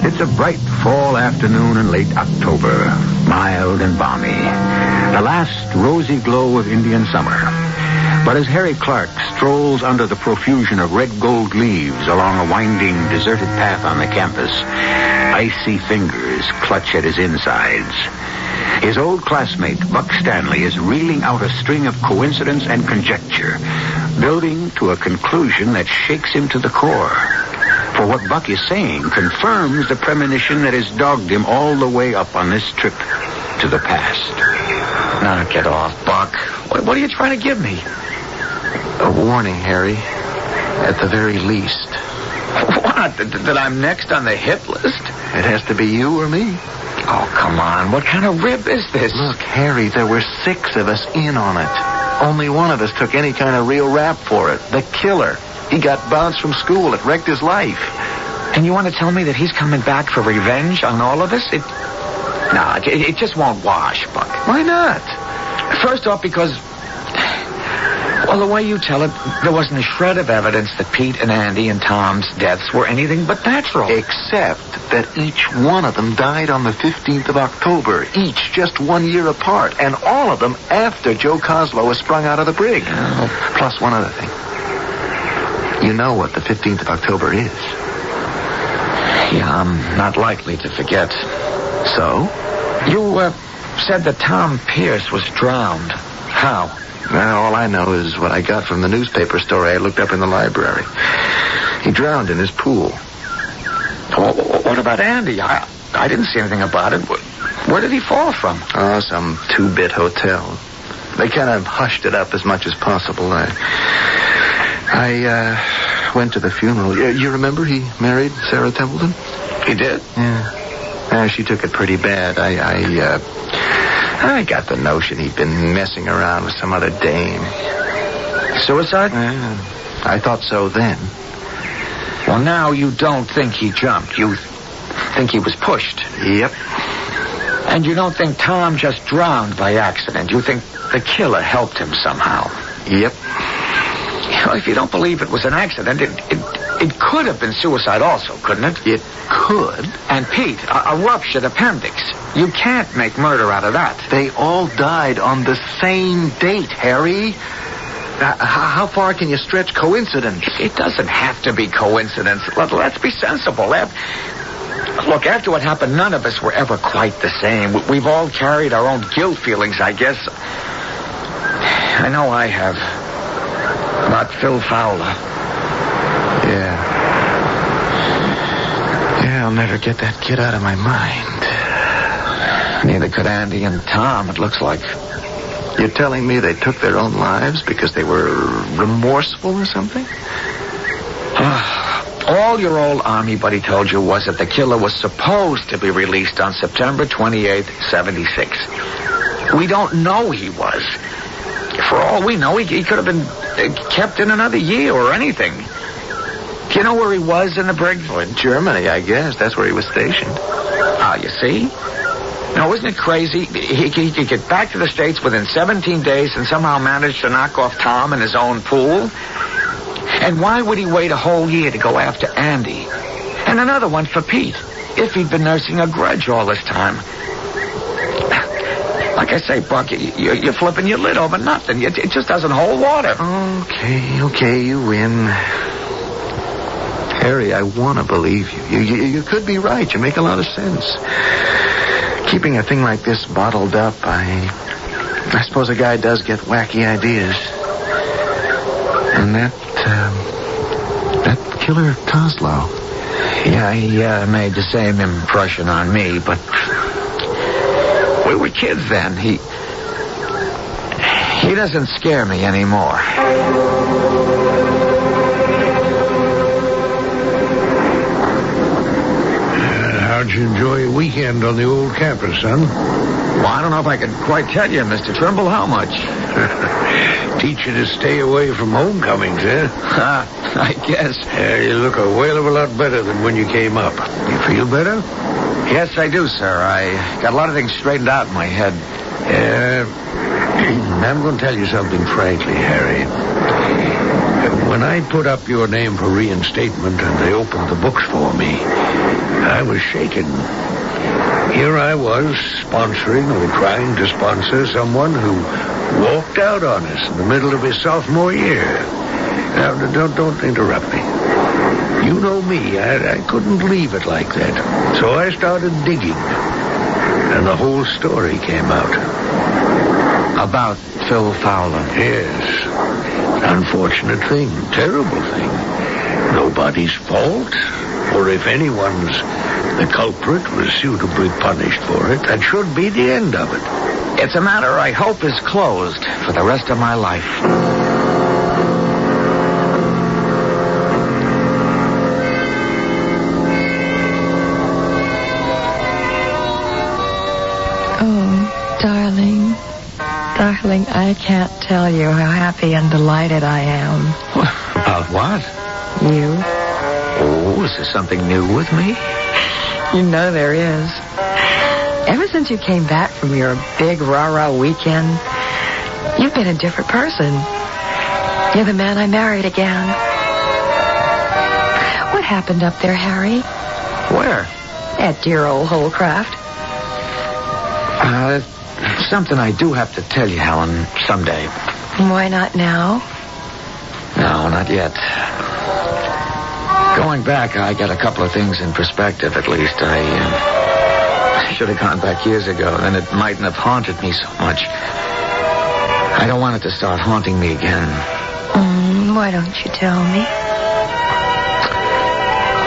It's a bright fall afternoon in late October, mild and balmy. The last rosy glow of Indian summer. But as Harry Clark strolls under the profusion of red gold leaves along a winding, deserted path on the campus, icy fingers clutch at his insides. His old classmate, Buck Stanley, is reeling out a string of coincidence and conjecture, building to a conclusion that shakes him to the core. For what Buck is saying confirms the premonition that has dogged him all the way up on this trip to the past. Now get off, Buck. What are you trying to give me? A warning, Harry. At the very least. What? That I'm next on the hit list? It has to be you or me. Oh, come on. What kind of rib is this? Look, Harry, there were 6 of us in on it. Only one of us took any kind of real rap for it. The killer. He got bounced from school. It wrecked his life. And you want to tell me that he's coming back for revenge on all of us? It just won't wash, Buck. Why not? First off, because... Well, the way you tell it, there wasn't a shred of evidence that Pete and Andy and Tom's deaths were anything but natural. Except that each one of them died on the 15th of October, each just 1 year apart, and all of them after Joe Coslow was sprung out of the brig. Oh. Plus one other thing. You know what the 15th of October is? Yeah, I'm not likely to forget. So? You, said that Tom Pierce was drowned. How? Well, all I know is what I got from the newspaper story I looked up in the library. He drowned in his pool. What about Andy? I didn't see anything about it. Where did he fall from? Oh, some two-bit hotel. They kind of hushed it up as much as possible. I went to the funeral. You remember he married Sarah Templeton? He did? Yeah. She took it pretty bad. I got the notion he'd been messing around with some other dame. Suicide? I thought so then. Well, now you don't think he jumped. You think he was pushed. Yep. And you don't think Tom just drowned by accident. You think the killer helped him somehow. Yep. Well, if you don't believe it was an accident, it could have been suicide also, couldn't it? It could. And Pete, a ruptured appendix. You can't make murder out of that. They all died on the same date, Harry. How far can you stretch coincidence? It doesn't have to be coincidence. Let's be sensible. Look, after what happened, none of us were ever quite the same. We've all carried our own guilt feelings, I guess. I know I have. About Phil Fowler. Yeah, I'll never get that kid out of my mind. Neither could Andy and Tom, it looks like. You're telling me they took their own lives because they were remorseful or something? All your old Army buddy told you was that the killer was supposed to be released on September 28th, 76. We don't know he was. For all we know, he could have been kept in another year or anything. Do you know where he was in the brig? Oh, in Germany, I guess. That's where he was stationed. You see? Now, isn't it crazy? He could get back to the States within 17 days and somehow manage to knock off Tom in his own pool? And why would he wait a whole year to go after Andy? And another one for Pete, if he'd been nursing a grudge all this time. Like I say, Buck, you're flipping your lid over nothing. It just doesn't hold water. Okay, you win. Harry, I want to believe you. You could be right. You make a lot of sense. Keeping a thing like this bottled up, I suppose a guy does get wacky ideas. And that killer Coslow. Yeah, he made the same impression on me, but we were kids then. He doesn't scare me anymore. How'd you enjoy your weekend on the old campus, son? Well, I don't know if I can quite tell you, Mr. Trimble, how much. Teach you to stay away from homecomings, eh? I guess. You look a whale of a lot better than when you came up. You feel better? Yes, I do, sir. I got a lot of things straightened out in my head. I'm going to tell you something frankly, Harry. When I put up your name for reinstatement and they opened the books for me, I was shaken. Here I was, sponsoring or trying to sponsor someone who walked out on us in the middle of his sophomore year. Now, don't interrupt me. You know me. I couldn't leave it like that. So I started digging. And the whole story came out. About Phil Fowler? Yes. Unfortunate thing. Terrible thing. Nobody's fault. Or if anyone's the culprit was suitably punished for it, that should be the end of it. It's a matter I hope is closed for the rest of my life. Darling, I can't tell you how happy and delighted I am. About what? You. Oh, is there something new with me? You know there is. Ever since you came back from your big rah-rah weekend, you've been a different person. You're the man I married again. What happened up there, Harry? Where? At dear old Holcraft. Something I do have to tell you, Helen, someday. Why not now? No, not yet. Going back, I got a couple of things in perspective, at least. I should have gone back years ago. Then it mightn't have haunted me so much. I don't want it to start haunting me again. Why don't you tell me?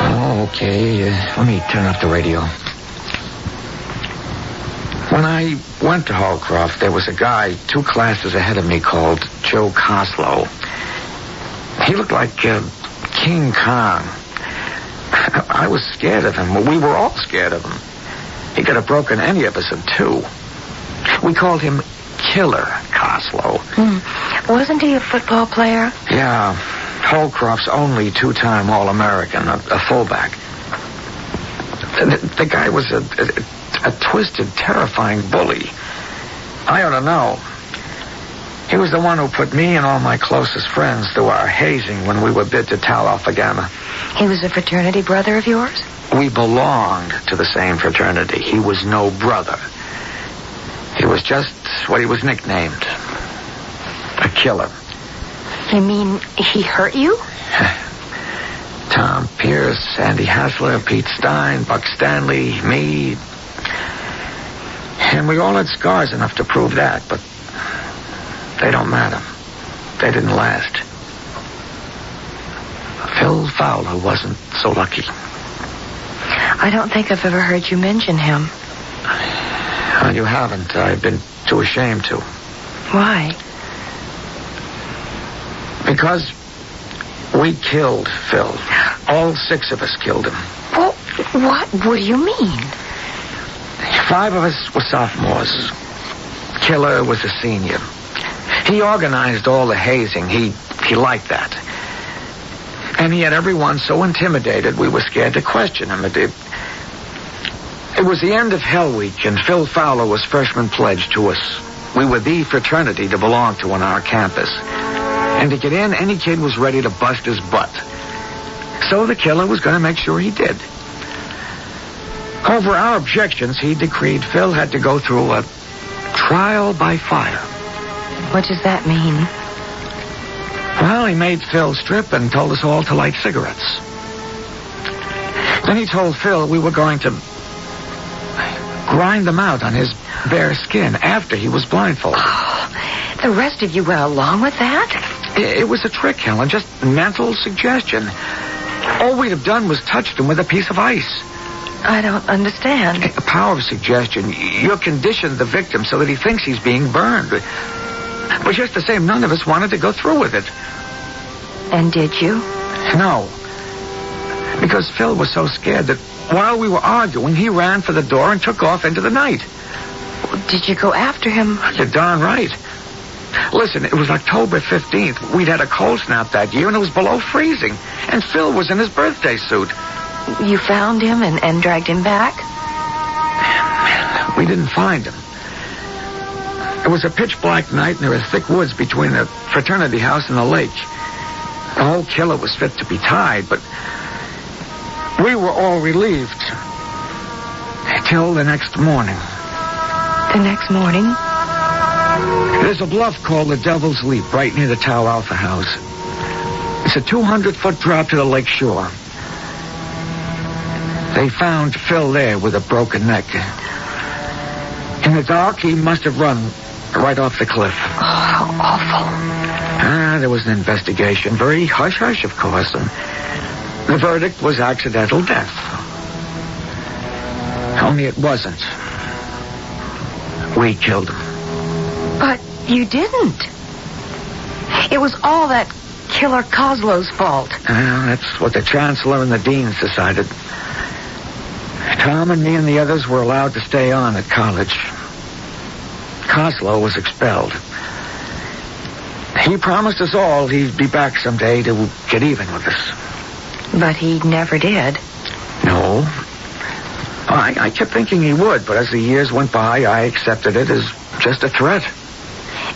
Oh, okay. Let me turn off the radio. When I went to Holcroft, there was a guy 2 classes ahead of me called Joe Coslow. He looked like King Kong. I was scared of him. We were all scared of him. He could have broken any of us in 2. We called him Killer Coslow. Wasn't he a football player? Yeah. Holcroft's only 2-time All-American, a fullback. The guy was a twisted, terrifying bully. I ought to know. He was the one who put me and all my closest friends through our hazing when we were bid to Tau Alpha Gamma. He was a fraternity brother of yours? We belonged to the same fraternity. He was no brother. He was just what he was nicknamed. A killer. You mean he hurt you? Tom Pierce, Andy Hassler, Pete Stein, Buck Stanley, me. And we all had scars enough to prove that, but they don't matter. They didn't last. Phil Fowler wasn't so lucky. I don't think I've ever heard you mention him. Well, you haven't. I've been too ashamed to. Why? Because we killed Phil. All 6 of us killed him. Well, what do you mean? 5 of us were sophomores. Killer was a senior. He organized all the hazing. He liked that. And he had everyone so intimidated we were scared to question him. It was the end of Hell Week, and Phil Fowler was freshman pledged to us. We were the fraternity to belong to on our campus. And to get in, any kid was ready to bust his butt. So the killer was going to make sure he did. Over our objections, he decreed Phil had to go through a trial by fire. What does that mean? Well, he made Phil strip and told us all to light cigarettes. Then he told Phil we were going to grind them out on his bare skin after he was blindfolded. Oh, the rest of you went along with that? It was a trick, Helen, just mental suggestion. All we'd have done was touched him with a piece of ice. I don't understand. The power of suggestion. You conditioned the victim so that he thinks he's being burned. But just the same, none of us wanted to go through with it. And did you? No. Because Phil was so scared that while we were arguing, he ran for the door and took off into the night. Did you go after him? You're darn right. Listen, it was October 15th. We'd had a cold snap that year, and it was below freezing. And Phil was in his birthday suit. You found him and dragged him back? We didn't find him. It was a pitch-black night, and there were thick woods between the fraternity house and the lake. The whole killer was fit to be tied, but we were all relieved. Till the next morning. The next morning? There's a bluff called the Devil's Leap right near the Tau Alpha house. It's a 200-foot drop to the lake shore. They found Phil there with a broken neck. In the dark, he must have run right off the cliff. Oh, how awful. There was an investigation. Very hush-hush, of course. And the verdict was accidental death. Only it wasn't. We killed him. But you didn't. It was all that Killer Coslow's fault. That's what the chancellor and the deans decided. Tom and me and the others were allowed to stay on at college. Coslow was expelled. He promised us all he'd be back someday to get even with us. But he never did. No. I kept thinking he would, but as the years went by, I accepted it as just a threat.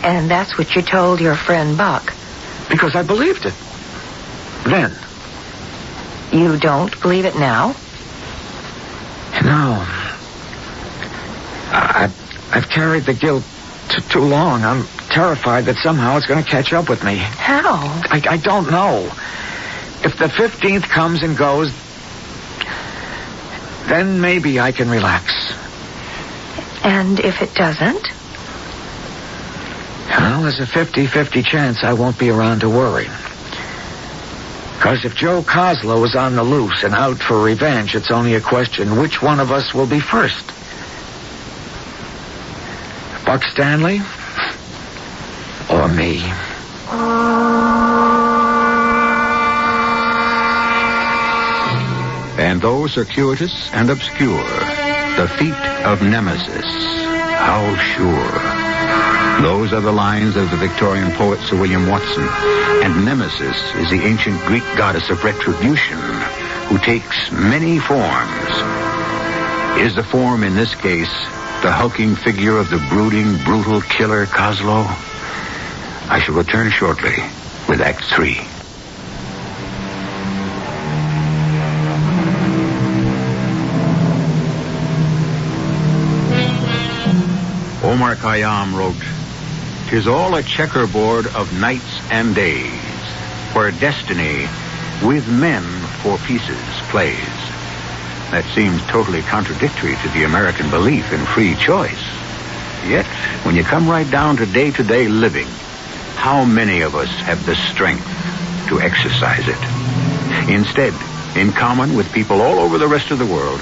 And that's what you told your friend Buck. Because I believed it. Then. You don't believe it now? No. I've carried the guilt too long. I'm terrified that somehow it's going to catch up with me. How? I don't know. If the 15th comes and goes, then maybe I can relax. And if it doesn't? Well, there's a 50-50 chance I won't be around to worry. Because if Joe Coslow is on the loose and out for revenge, it's only a question which one of us will be first. Buck Stanley or me? And though circuitous and obscure, the feet of Nemesis, how sure. Those are the lines of the Victorian poet Sir William Watson. And Nemesis is the ancient Greek goddess of retribution who takes many forms. Is the form in this case the hulking figure of the brooding, brutal killer Coslow? I shall return shortly with Act 3. Omar Khayyam wrote, "'Tis all a checkerboard of nights and days, where destiny with men for pieces plays." That seems totally contradictory to the American belief in free choice. Yet, when you come right down to day-to-day living, how many of us have the strength to exercise it? Instead, in common with people all over the rest of the world,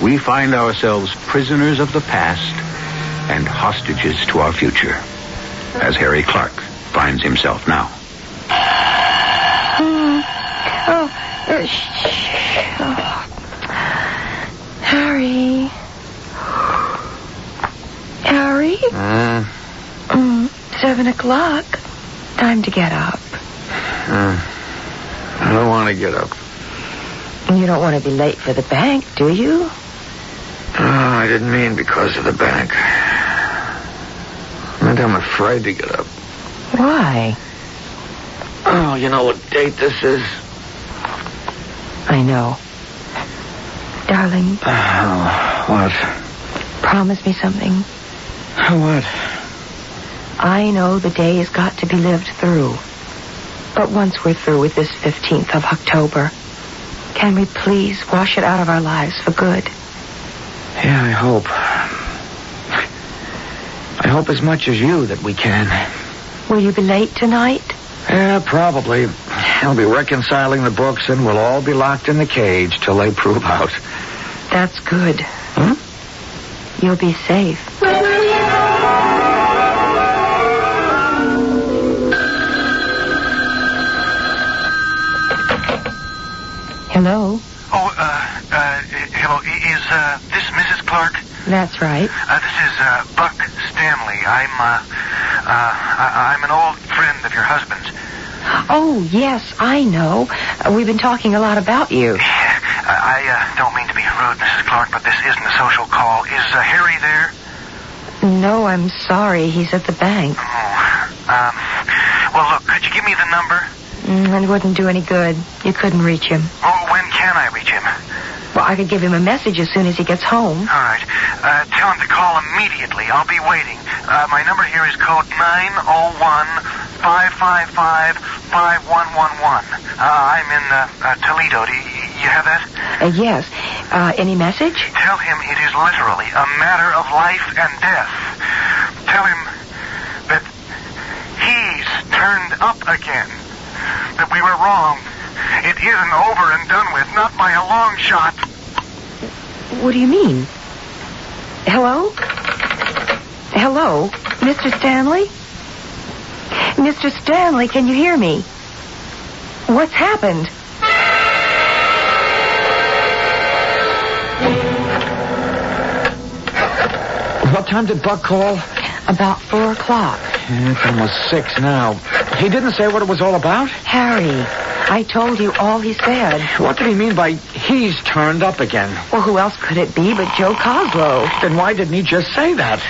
we find ourselves prisoners of the past and hostages to our future, as Harry Clark finds himself now. Harry. Harry? 7 o'clock. Time to get up. I don't want to get up. You don't want to be late for the bank, do you? Oh, I didn't mean because of the bank. I'm afraid to get up. Why? Oh, you know what date this is? I know. Darling. What? Promise me something. What? I know the day has got to be lived through. But once we're through with this 15th of October, can we please wash it out of our lives for good? Yeah, I hope. I hope as much as you that we can. Will you be late tonight? Yeah, probably. I'll be reconciling the books and we'll all be locked in the cage till they prove out. That's good. Huh? You'll be safe. Hello? Oh, hello. Is this Mrs. Clark? That's right. This is Buck Stanley. I'm an old friend of your husband's. Oh, yes, I know. We've been talking a lot about you. I don't mean to be rude, Mrs. Clark, but this isn't a social call. Is Harry there? No, I'm sorry. He's at the bank. Well, look, could you give me the number? It wouldn't do any good. You couldn't reach him. Oh, when can I reach him? Well, I could give him a message as soon as he gets home. All right. Tell him to call immediately. I'll be waiting. My number here is code 901-555-5111. I'm in Toledo. Do you have that? Yes. Any message? Tell him it is literally a matter of life and death. Tell him that he's turned up again. That we were wrong. It isn't over and done with, not by a long shot. What do you mean? Hello? Hello? Mr. Stanley? Mr. Stanley, can you hear me? What's happened? What time did Buck call? About 4 o'clock. It's almost 6 now. He didn't say what it was all about? Harry, I told you all he said. What did he mean by he's turned up again? Well, who else could it be but Joe Coslow? Then why didn't he just say that?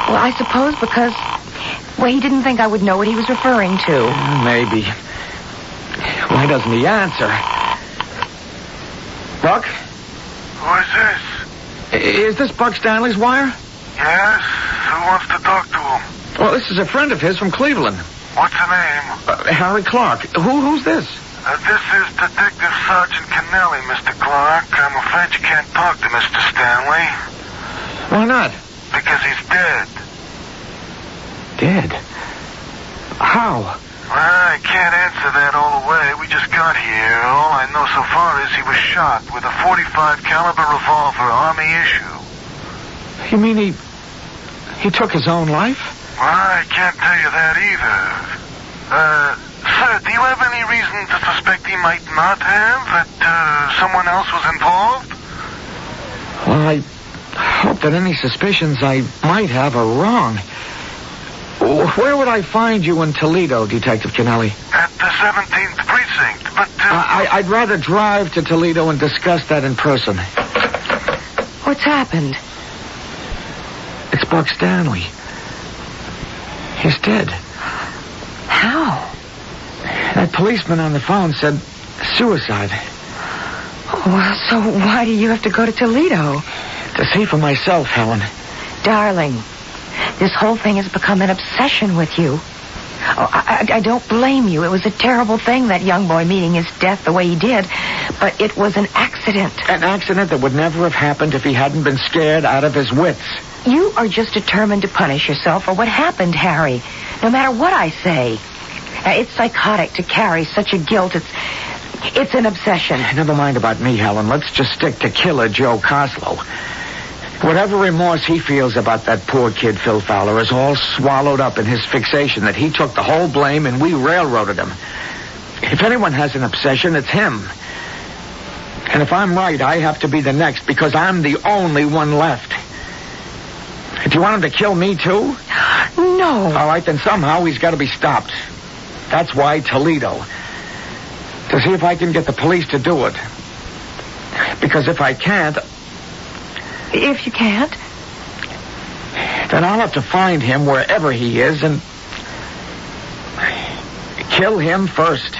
Well, I suppose because, Well, he didn't think I would know what he was referring to. Maybe. Why doesn't he answer? Buck? Who is this? Is this Buck Stanley's wire? Yes? Who wants to talk to him? Well, this is a friend of his from Cleveland. What's the name? Harry Clark. Who's this? This is Detective Sergeant Kennelly, Mr. Clark. I'm afraid you can't talk to Mr. Stanley. Why not? Because he's dead. Dead? How? Well, I can't answer that all the way. We just got here. All I know so far is he was shot with a .45 caliber revolver, Army issue. You mean he took his own life? Well, I can't tell you that either. Sir, do you have any reason to suspect he might not have? That someone else was involved? Well, I hope that any suspicions I might have are wrong. Where would I find you in Toledo, Detective Kennelly? At the 17th Precinct, but... I'd rather drive to Toledo and discuss that in person. What's happened? It's Buck Stanley. He's dead. How? That policeman on the phone said suicide. Oh, so why do you have to go to Toledo? To see for myself, Helen. Darling, this whole thing has become an obsession with you. Oh, I don't blame you. It was a terrible thing, that young boy meeting his death the way he did. But it was an accident. An accident that would never have happened if he hadn't been scared out of his wits. You are just determined to punish yourself for what happened, Harry. No matter what I say. It's psychotic to carry such a guilt. It's an obsession. Never mind about me, Helen. Let's just stick to killer Joe Coslow. Whatever remorse he feels about that poor kid, Phil Fowler, is all swallowed up in his fixation that he took the whole blame and we railroaded him. If anyone has an obsession, it's him. And if I'm right, I have to be the next because I'm the only one left. Do you want him to kill me, too? No. All right, then somehow he's got to be stopped. That's why Toledo. To see if I can get the police to do it. Because if I can't... If you can't? Then I'll have to find him wherever he is and... kill him first.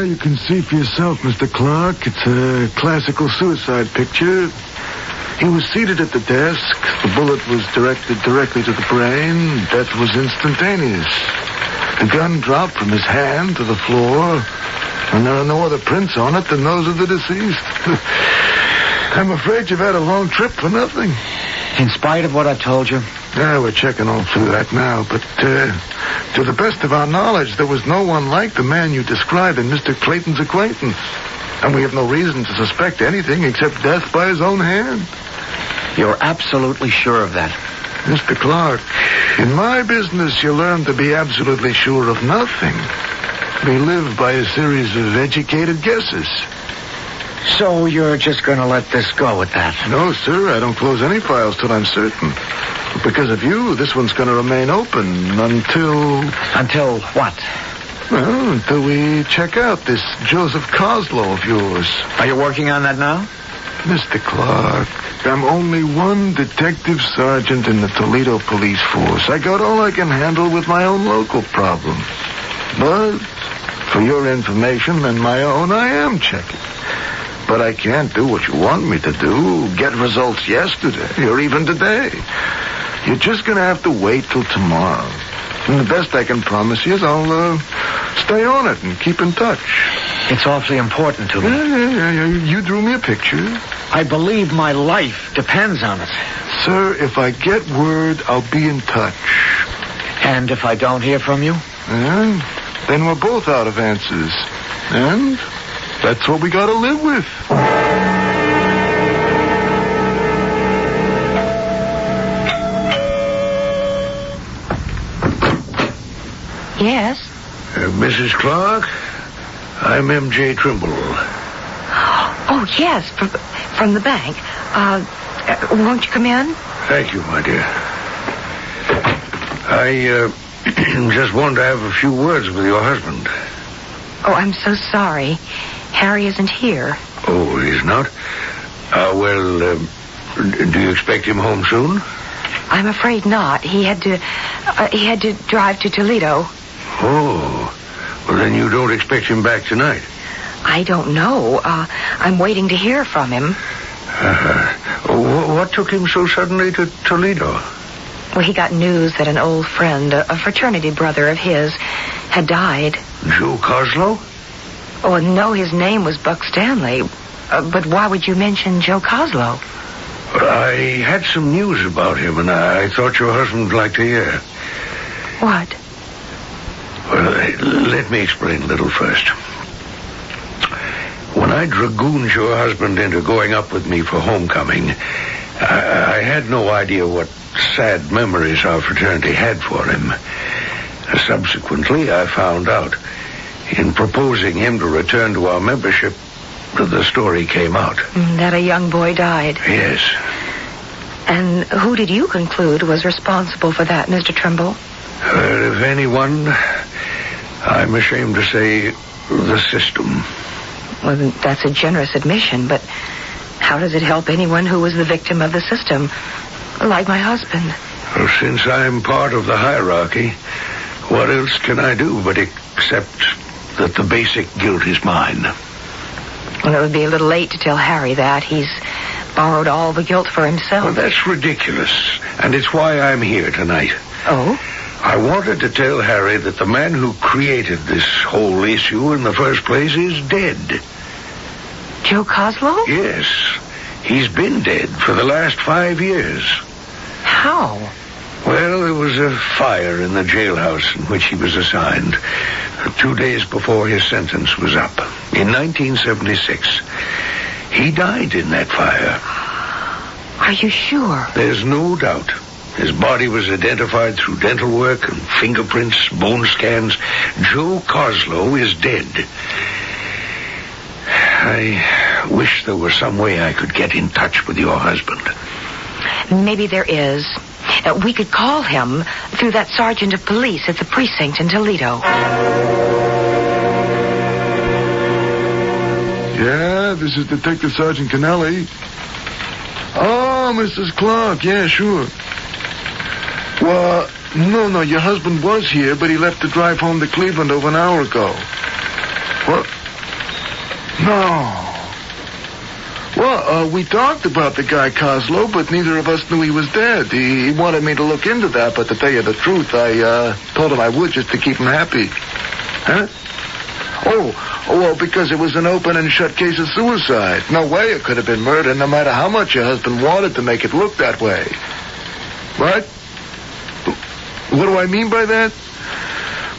You can see for yourself, Mr. Clark. It's a classical suicide picture. He was seated at the desk. The bullet was directed directly to the brain. Death was instantaneous. The gun dropped from his hand to the floor, and there are no other prints on it than those of the deceased. I'm afraid you've had a long trip for nothing. In spite of what I've told you? Yeah, we're checking all through that now, but to the best of our knowledge, there was no one like the man you described in Mr. Clayton's acquaintance. And we have no reason to suspect anything except death by his own hand. You're absolutely sure of that? Mr. Clark, in my business, you learn to be absolutely sure of nothing. We live by a series of educated guesses. So you're just going to let this go at that? No, sir. I don't close any files till I'm certain. Because of you, this one's going to remain open until... Until what? Well, until we check out this Joseph Coslow of yours. Are you working on that now? Mr. Clark, I'm only one detective sergeant in the Toledo police force. I got all I can handle with my own local problem. But for your information and my own, I am checking. But I can't do what you want me to do, get results yesterday or even today. You're just going to have to wait till tomorrow. And the best I can promise you is I'll stay on it and keep in touch. It's awfully important to me. Yeah. You drew me a picture. I believe my life depends on it. Sir, if I get word, I'll be in touch. And if I don't hear from you? Then we're both out of answers. And that's what we got to live with. Yes? Mrs. Clark, I'm M.J. Trimble. Oh, yes, from the bank. Won't you come in? Thank you, my dear. I just wanted to have a few words with your husband. Oh, I'm so sorry. Harry isn't here. Oh, he's not? Well, Do you expect him home soon? I'm afraid not. He had to drive to Toledo. Oh. Well, then you don't expect him back tonight? I don't know. I'm waiting to hear from him. What took him so suddenly to Toledo? Well, he got news that an old friend, a fraternity brother of his, had died. Joe Coslow? Oh, no, his name was Buck Stanley. But why would you mention Joe Coslow? I had some news about him, and I thought your husband would like to hear. What? Well, let me explain a little first. When I dragooned your husband into going up with me for homecoming, I had no idea what sad memories our fraternity had for him. Subsequently, I found out. In proposing him to return to our membership, the story came out. That a young boy died? Yes. And who did you conclude was responsible for that, Mr. Trimble? If anyone, I'm ashamed to say the system. Well, that's a generous admission, but how does it help anyone who was the victim of the system, like my husband? Well, since I'm part of the hierarchy, what else can I do but accept that the basic guilt is mine? Well, it would be a little late to tell Harry that. He's borrowed all the guilt for himself. Well, that's ridiculous, and it's why I'm here tonight. Oh? I wanted to tell Harry that the man who created this whole issue in the first place is dead. Joe Coslow? Yes. He's been dead for the last 5 years. How? Well, there was a fire in the jailhouse in which he was assigned 2 days before his sentence was up. In 1976. He died in that fire. Are you sure? There's no doubt. His body was identified through dental work and fingerprints, bone scans. Joe Coslow is dead. I wish there was some way I could get in touch with your husband. Maybe there is. We could call him through that sergeant of police at the precinct in Toledo. Yeah, this is Detective Sergeant Kennelly. Oh, Mrs. Clark. Yeah, sure. Well, no, your husband was here, but he left to drive home to Cleveland over an hour ago. What? No. Well, we talked about the guy Coslow, but neither of us knew he was dead. He wanted me to look into that, but to tell you the truth, I told him I would just to keep him happy. Huh? Oh, because it was an open and shut case of suicide. No way it could have been murder, no matter how much your husband wanted to make it look that way. What? What do I mean by that?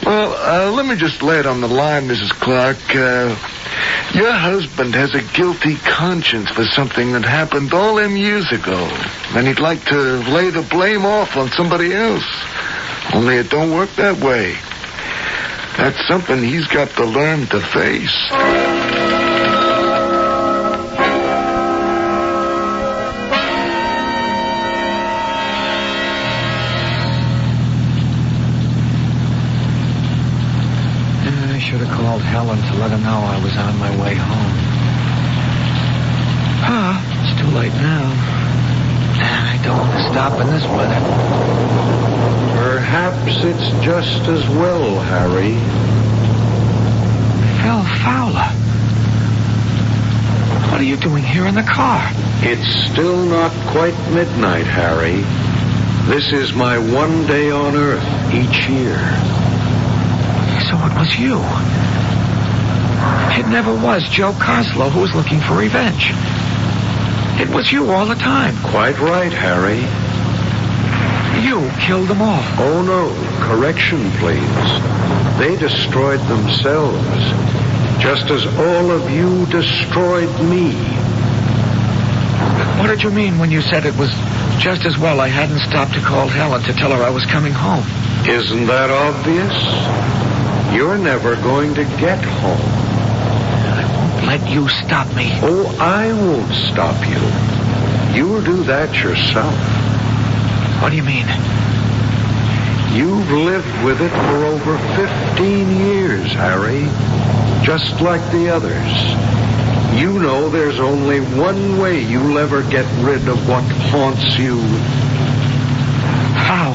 Well, let me just lay it on the line, Mrs. Clark. Your husband has a guilty conscience for something that happened all them years ago. And he'd like to lay the blame off on somebody else. Only it don't work that way. That's something he's got to learn to face. I should have called Helen to let her know I was on my way home. It's too late now. I don't want to stop in this weather. Perhaps it's just as well, Harry. Phil Fowler. What are you doing here in the car? It's still not quite midnight, Harry. This is my one day on Earth each year. So it was you. It never was Joe Coslow who was looking for revenge. It was you all the time. Quite right, Harry. You killed them all. Oh, no. Correction, please. They destroyed themselves, just as all of you destroyed me. What did you mean when you said it was just as well I hadn't stopped to call Helen to tell her I was coming home? Isn't that obvious? You're never going to get home. Let you stop me. Oh, I won't stop you. You'll do that yourself. What do you mean? You've lived with it for over 15 years, Harry. Just like the others. You know there's only one way you'll ever get rid of what haunts you. How?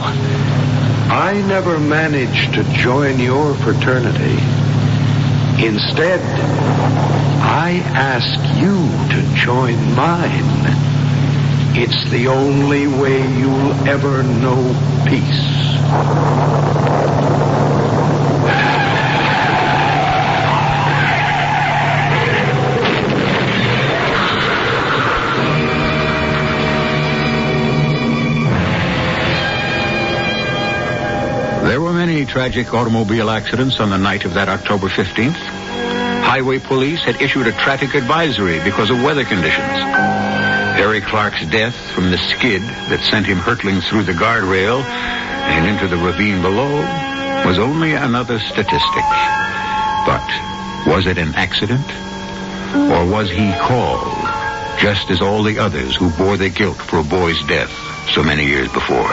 I never managed to join your fraternity. Instead, I ask you to join mine. It's the only way you'll ever know peace. There were many tragic automobile accidents on the night of that October 15th. Highway police had issued a traffic advisory because of weather conditions. Harry Clark's death from the skid that sent him hurtling through the guardrail and into the ravine below was only another statistic. But was it an accident? Or was he called, just as all the others who bore the guilt for a boy's death so many years before?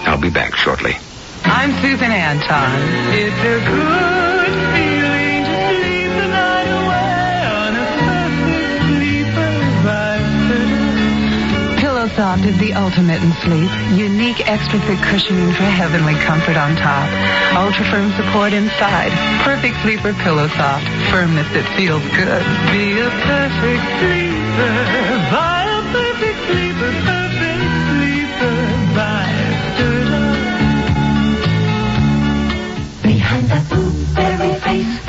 I'll be back shortly. I'm Susan Anton. It's a good feeling to sleep the night away on a perfect sleeper vibe. Pillow Soft is the ultimate in sleep. Unique extra thick cushioning for heavenly comfort on top. Ultra firm support inside. Perfect sleeper Pillow Soft. Firmness that feels good. Be a perfect sleeper. Buy a perfect sleeper. Perfect sleeper. Buy behind that blueberry face,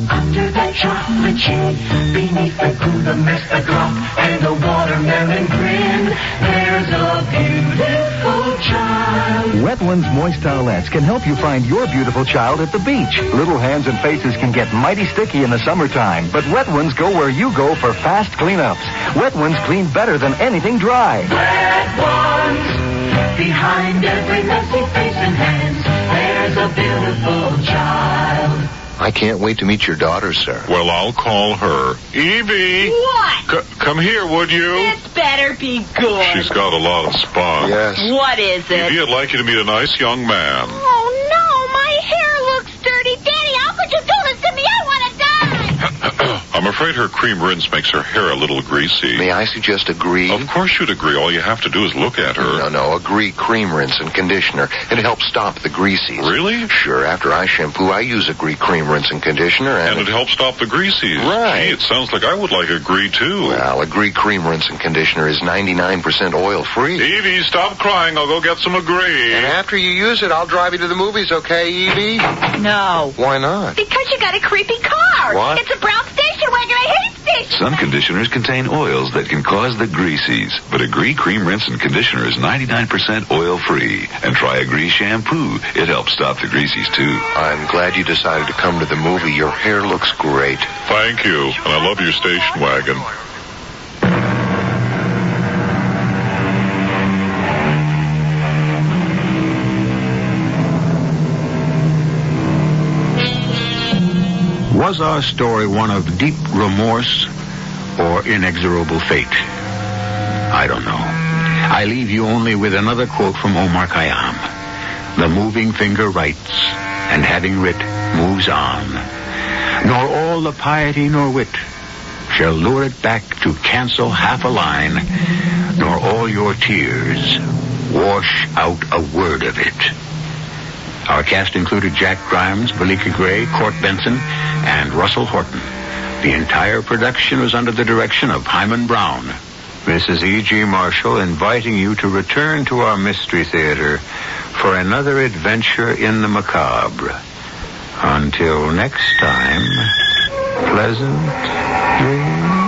under that chocolate chin, beneath the Gouda mist, the glop, and the watermelon grin, there's a beautiful child. Wetlands Moist Towelettes can help you find your beautiful child at the beach. Little hands and faces can get mighty sticky in the summertime, but Wet Ones go where you go for fast cleanups. Wet Ones clean better than anything dry. Wet Ones, behind every messy face and hands, there's a beautiful child. I can't wait to meet your daughter, sir. Well, I'll call her. Evie! What? Come here, would you? This better be good. She's got a lot of spots. Yes. What is it? Evie, I'd like you to meet a nice young man. Oh, no, my hair looks dirty. Daddy, how could you do this to me? I want to die. I'm afraid her cream rinse makes her hair a little greasy. May I suggest Agree? Of course you'd agree. All you have to do is look at her. No, Agree cream rinse and conditioner. It helps stop the greasies. Really? Sure. After I shampoo, I use Agree cream rinse and conditioner, and it helps stop the greasies. Right. Gee, it sounds like I would like Agree, too. Well, Agree cream rinse and conditioner is 99% oil-free. Evie, stop crying. I'll go get some Agree. And after you use it, I'll drive you to the movies, okay, Evie? No. Why not? Because you got a creepy car. What? It's a brown station wagon. I hate stations. Some conditioners contain oils that can cause the greasies, but Agree Cream Rinse and Conditioner is 99% oil-free. And try Agree Shampoo. It helps stop the greasies, too. I'm glad you decided to come to the movie. Your hair looks great. Thank you, and I love your station wagon. Was our story one of deep remorse or inexorable fate? I don't know. I leave you only with another quote from Omar Khayyam. The moving finger writes, and having writ, moves on. Nor all the piety nor wit shall lure it back to cancel half a line, nor all your tears wash out a word of it. Our cast included Jack Grimes, Belika Gray, Court Benson, and Russell Horton. The entire production was under the direction of Hyman Brown. This is E.G. Marshall inviting you to return to our Mystery Theater for another adventure in the macabre. Until next time, pleasant dreams.